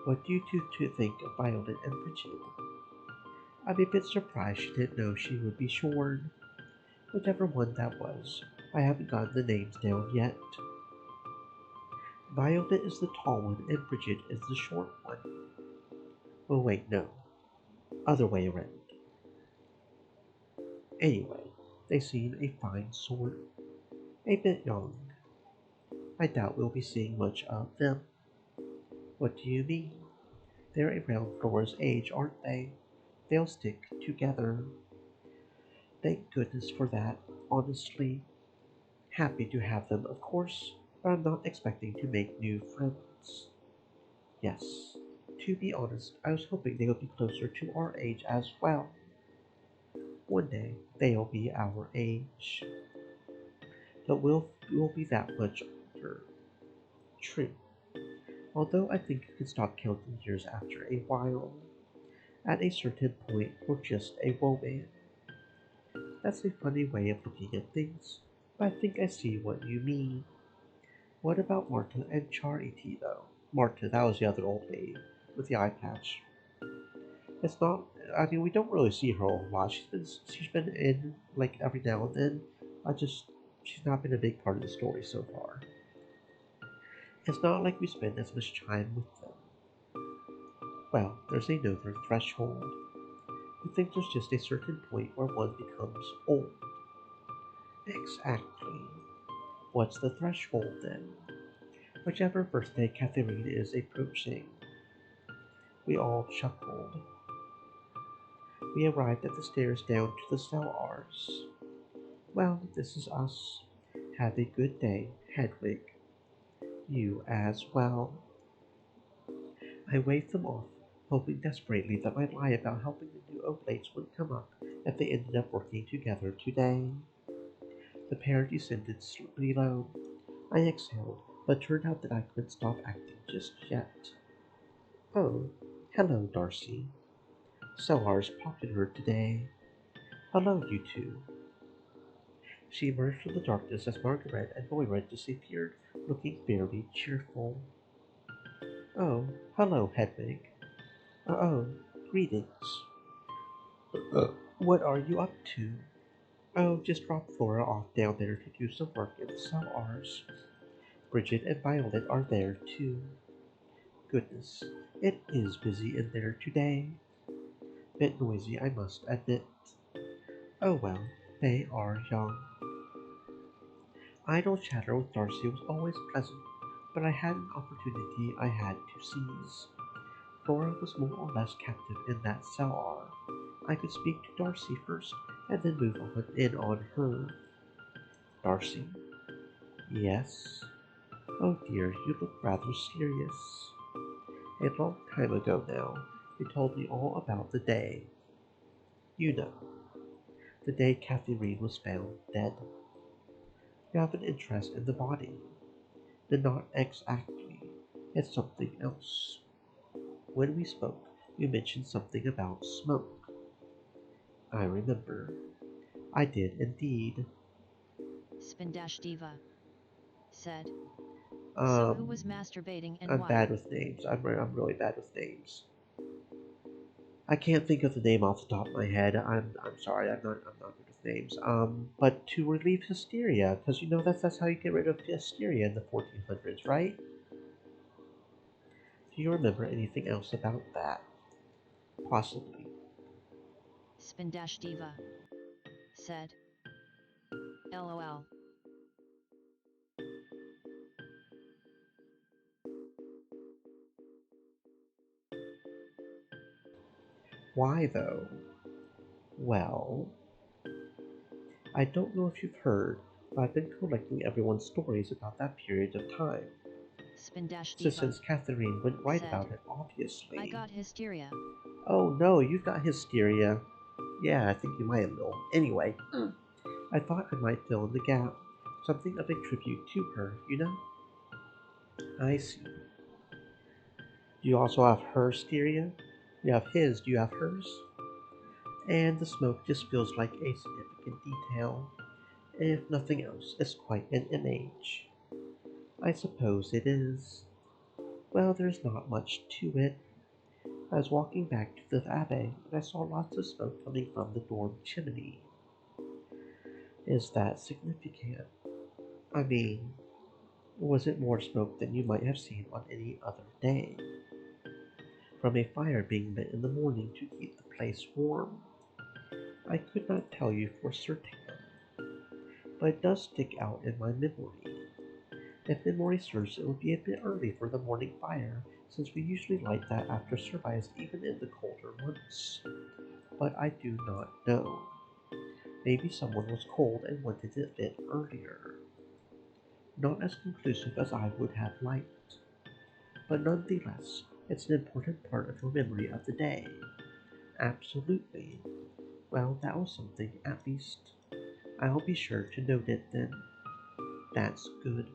What do you two think of Violet and Bridget? I'm a bit surprised she didn't know she would be shorn. Whichever one that was, I haven't gotten the names down yet. Violet is the tall one and Bridget is the short one. Oh wait, no. Other way around. Anyway, they seem a fine sort. A bit young. I doubt we'll be seeing much of them. What do you mean? They're around Flora's age, aren't they? They'll stick together. Thank goodness for that, honestly. Happy to have them, of course, but I'm not expecting to make new friends. Yes, to be honest, I was hoping they would be closer to our age as well. One day, they'll be our age. But we'll be that much older. True. Although I think you can stop counting years after a while. At a certain point, we're just a woman. That's a funny way of looking at things, but I think I see what you mean. What about Marta and Charity, though? Marta, that was the other old lady with the eye patch. It's not. I mean, we don't really see her a lot. She's been in like every now and then. I just she's not been a big part of the story so far. It's not like we spend as much time with them. Well, there's another threshold. I think there's just a certain point where one becomes old. Exactly. What's the threshold then? whichever birthday Catherine is approaching. We all chuckled. We arrived at the stairs down to the cellars. Well, this is us. Have a good day, Hedwig. You as well. I waved them off, hoping desperately that my lie about helping the new Oblates wouldn't come up if they ended up working together today. The pair descended slowly low. I exhaled, but turned out that I couldn't stop acting just yet. Oh, hello, Darcy. Sellars popped her today. Hello, you two. She emerged from the darkness as Margaret and Moira disappeared, looking very cheerful. Oh, hello, Hedwig. Oh, greetings. What are you up to? Oh, just dropped Flora off down there to do some work in the cellars. Bridget and Violet are there too. Goodness, it is busy in there today. Bit noisy, I must admit. Oh well, they are young. Idle chatter with Darcy was always pleasant, but I had an opportunity I had to seize. Flora was more or less captive in that cellar. I could speak to Darcy first, and then move on in on her. Darcy? Yes? Oh dear, you look rather serious. A long time ago now, you told me all about the day. You know, the day Catherine was found dead. You have an interest in the body. But not exactly. It's something else. When we spoke, you mentioned something about smoke. I remember. I did indeed. Spindash Diva said. So who Um, was masturbating and I'm why? bad with names. I'm really bad with names. I can't think of the name off the top of my head. I'm sorry. I'm not good with names. But to relieve hysteria, because you know that's how you get rid of hysteria in the 1400s, right? Do you remember anything else about that? Possibly. Spindash Diva said. LOL. Why though? Well, I don't know if you've heard, but I've been collecting everyone's stories about that period of time. Spindash So Diva since Catherine wouldn't write said. about it, I obviously. got hysteria. Oh no, you've got hysteria. Yeah, I think you might have known. Anyway, I thought I might fill in the gap. Something of a tribute to her, you know? I see. Do you also have her hysteria? You have his, do you have hers? And the smoke just feels like a significant detail. If nothing else, it's quite an image. I suppose it is. Well, there's not much to it. I was walking back to the Abbey and I saw lots of smoke coming from the dorm chimney. Is that significant? I mean, was it more smoke than you might have seen on any other day? From a fire being lit in the morning to keep the place warm? I could not tell you for certain, but it does stick out in my memory. If memory serves, it would be a bit early for the morning fire, since we usually light that after service even in the colder months. But I do not know. Maybe someone was cold and wanted it lit earlier. Not as conclusive as I would have liked, but nonetheless, it's an important part of your memory of the day. Absolutely. Well, that was something, at least. I'll be sure to note it then. That's good.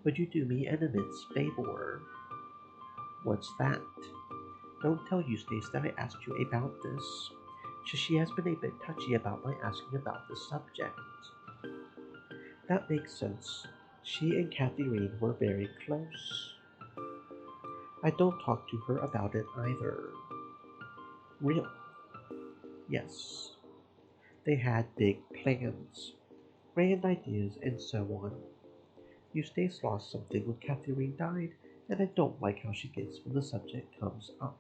Would you do me an immense favor? What's that? Don't tell Eustace that I asked you about this. She has been a bit touchy about my asking about this subject. That makes sense. She and Catherine were very close. I don't talk to her about it either. Really? Yes. They had big plans, grand ideas, and so on. Eustace lost something when Catherine died, and I don't like how she gets when the subject comes up.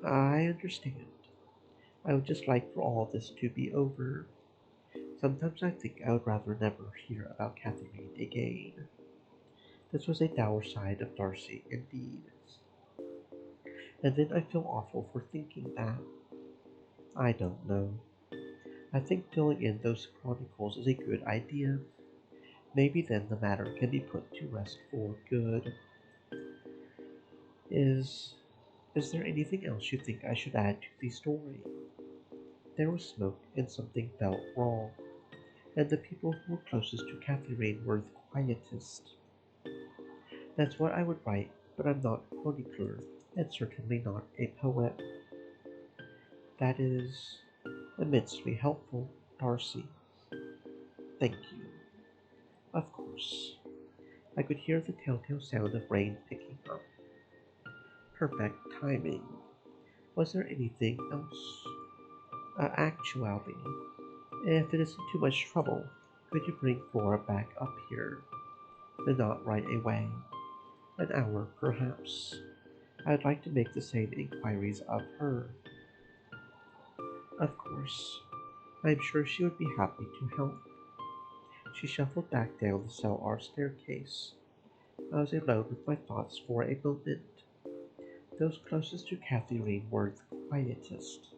I understand. I would just like for all this to be over. Sometimes I think I would rather never hear about Catherine again. This was a dour side of Darcy indeed. And then I feel awful for thinking that. I don't know. I think filling in those chronicles is a good idea. Maybe then the matter can be put to rest for good. Is is there anything else you think I should add to the story? There was smoke and something felt wrong, and the people who were closest to Catherine were the quietest. That's what I would write, but I'm not a chronicler, and certainly not a poet. That is immensely helpful, Darcy. Thank you. Of course. I could hear the telltale sound of rain picking up. Perfect timing. Was there anything else? Actually, if it isn't too much trouble, could you bring Flora back up here? But not right away. An hour, perhaps. I'd like to make the same inquiries of her. Of course. I'm sure she would be happy to help. She shuffled back down the cellar staircase. I was alone with my thoughts for a moment. Those closest to Catherine were the quietest.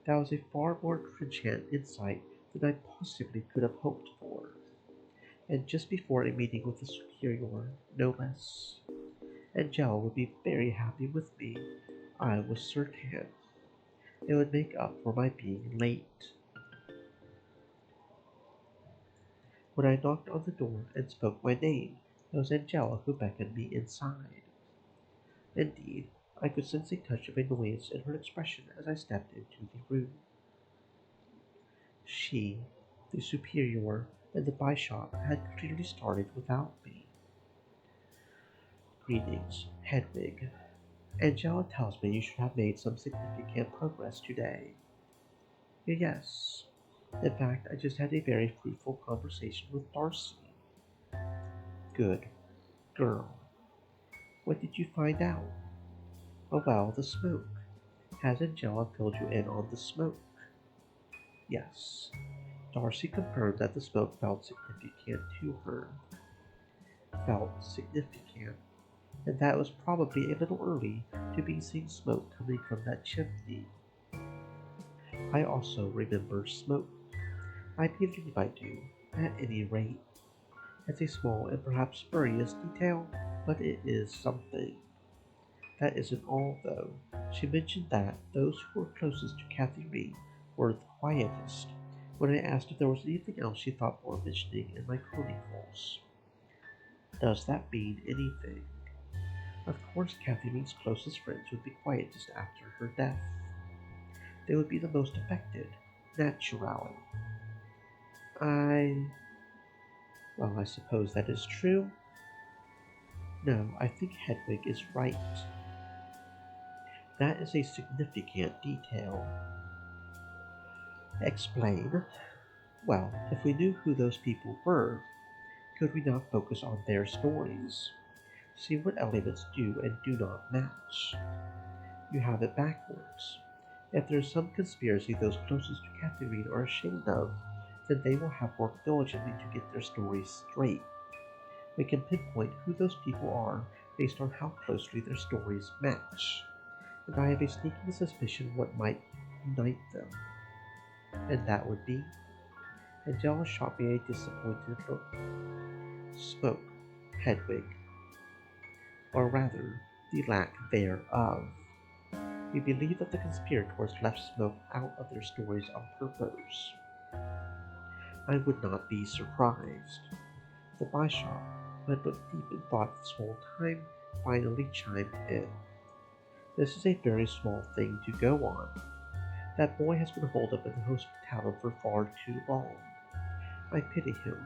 That was a far more trenchant insight than I possibly could have hoped for. And just before a meeting with a superior, no less. Angela would be very happy with me, I was certain. It would make up for my being late. When I knocked on the door and spoke my name, it was Angela who beckoned me inside. Indeed, I could sense a touch of annoyance in her expression as I stepped into the room. She, the superior, and the bishop had clearly started without me. Greetings, Hedwig. Angela tells me you should have made some significant progress today. Yes. In fact, I just had a very fruitful conversation with Darcy. Good girl. What did you find out? Oh, well, the smoke. Has Angela filled you in on the smoke? Yes. Darcy confirmed that the smoke felt significant to her. Felt significant. And that was probably a little early to be seeing smoke coming from that chimney. I also remember smoke. I believe I do, at any rate. It's a small and perhaps spurious detail, but it is something. That isn't all, though. She mentioned that those who were closest to Catherine were the quietest, when I asked if there was anything else she thought worth mentioning in my chronicles. Does that mean anything? Of course, Catherine's closest friends would be quietest after her death. They would be the most affected, naturally. I. Well, I suppose that is true. No, I think Hedwig is right. That is a significant detail. Explain. Well, if we knew who those people were, could we not focus on their stories? See what elements do and do not match. You have it backwards. If there is some conspiracy those closest to Catherine are ashamed of, then they will have worked diligently to get their stories straight. We can pinpoint who those people are based on how closely their stories match, and I have a sneaking suspicion what might unite them. And that would be. Angela shot me a disappointed look. Smoke, Hedwig, or rather, the lack thereof. We believe that the conspirators left smoke out of their stories on purpose. I would not be surprised. The bishop, who had looked deep in thought this whole time, finally chimed in. This is a very small thing to go on. That boy has been holed up in the hospital for far too long. I pity him,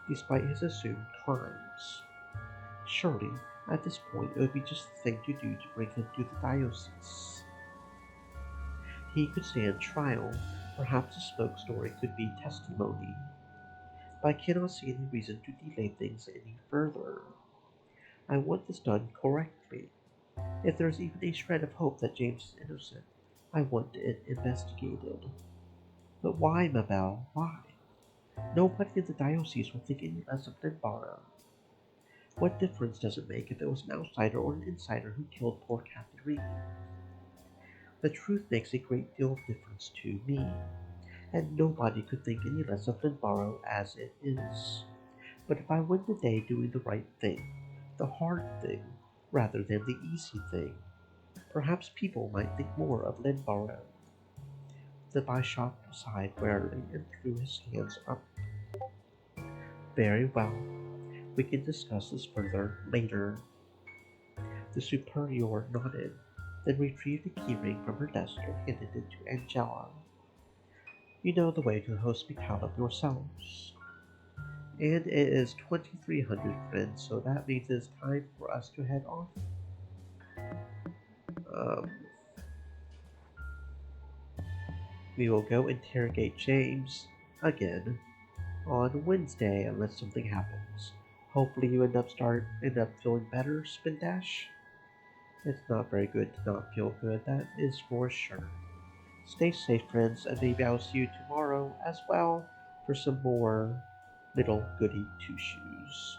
despite his assumed crimes. Surely, at this point, it would be just the thing to do to bring him to the diocese. He could stand trial. Perhaps the smoke story could be testimony. But I cannot see any reason to delay things any further. I want this done correctly. If there is even a shred of hope that James is innocent, I want it investigated. But why, Mabel? Why? Nobody in the diocese will think any less of Glenbara. What difference does it make if it was an outsider or an insider who killed poor Captain Reed? The truth makes a great deal of difference to me, and nobody could think any less of Glenborough as it is. But if I win the day doing the right thing, the hard thing, rather than the easy thing, perhaps people might think more of Glenborough. The bishop sighed wearily and threw his hands up. Very well, we can discuss this further later. The superior nodded, then retrieved a keyring from her desk and handed it to Angela. You know the way to the hospitality yourselves. And it is 2300, friends, so that means it's time for us to head off. Um, we will go interrogate James again on Wednesday unless something happens. Hopefully you end up feeling better, Spindash. It's not very good to not feel good, that is for sure. Stay safe, friends, and maybe I'll see you tomorrow as well for some more little goody two shoes.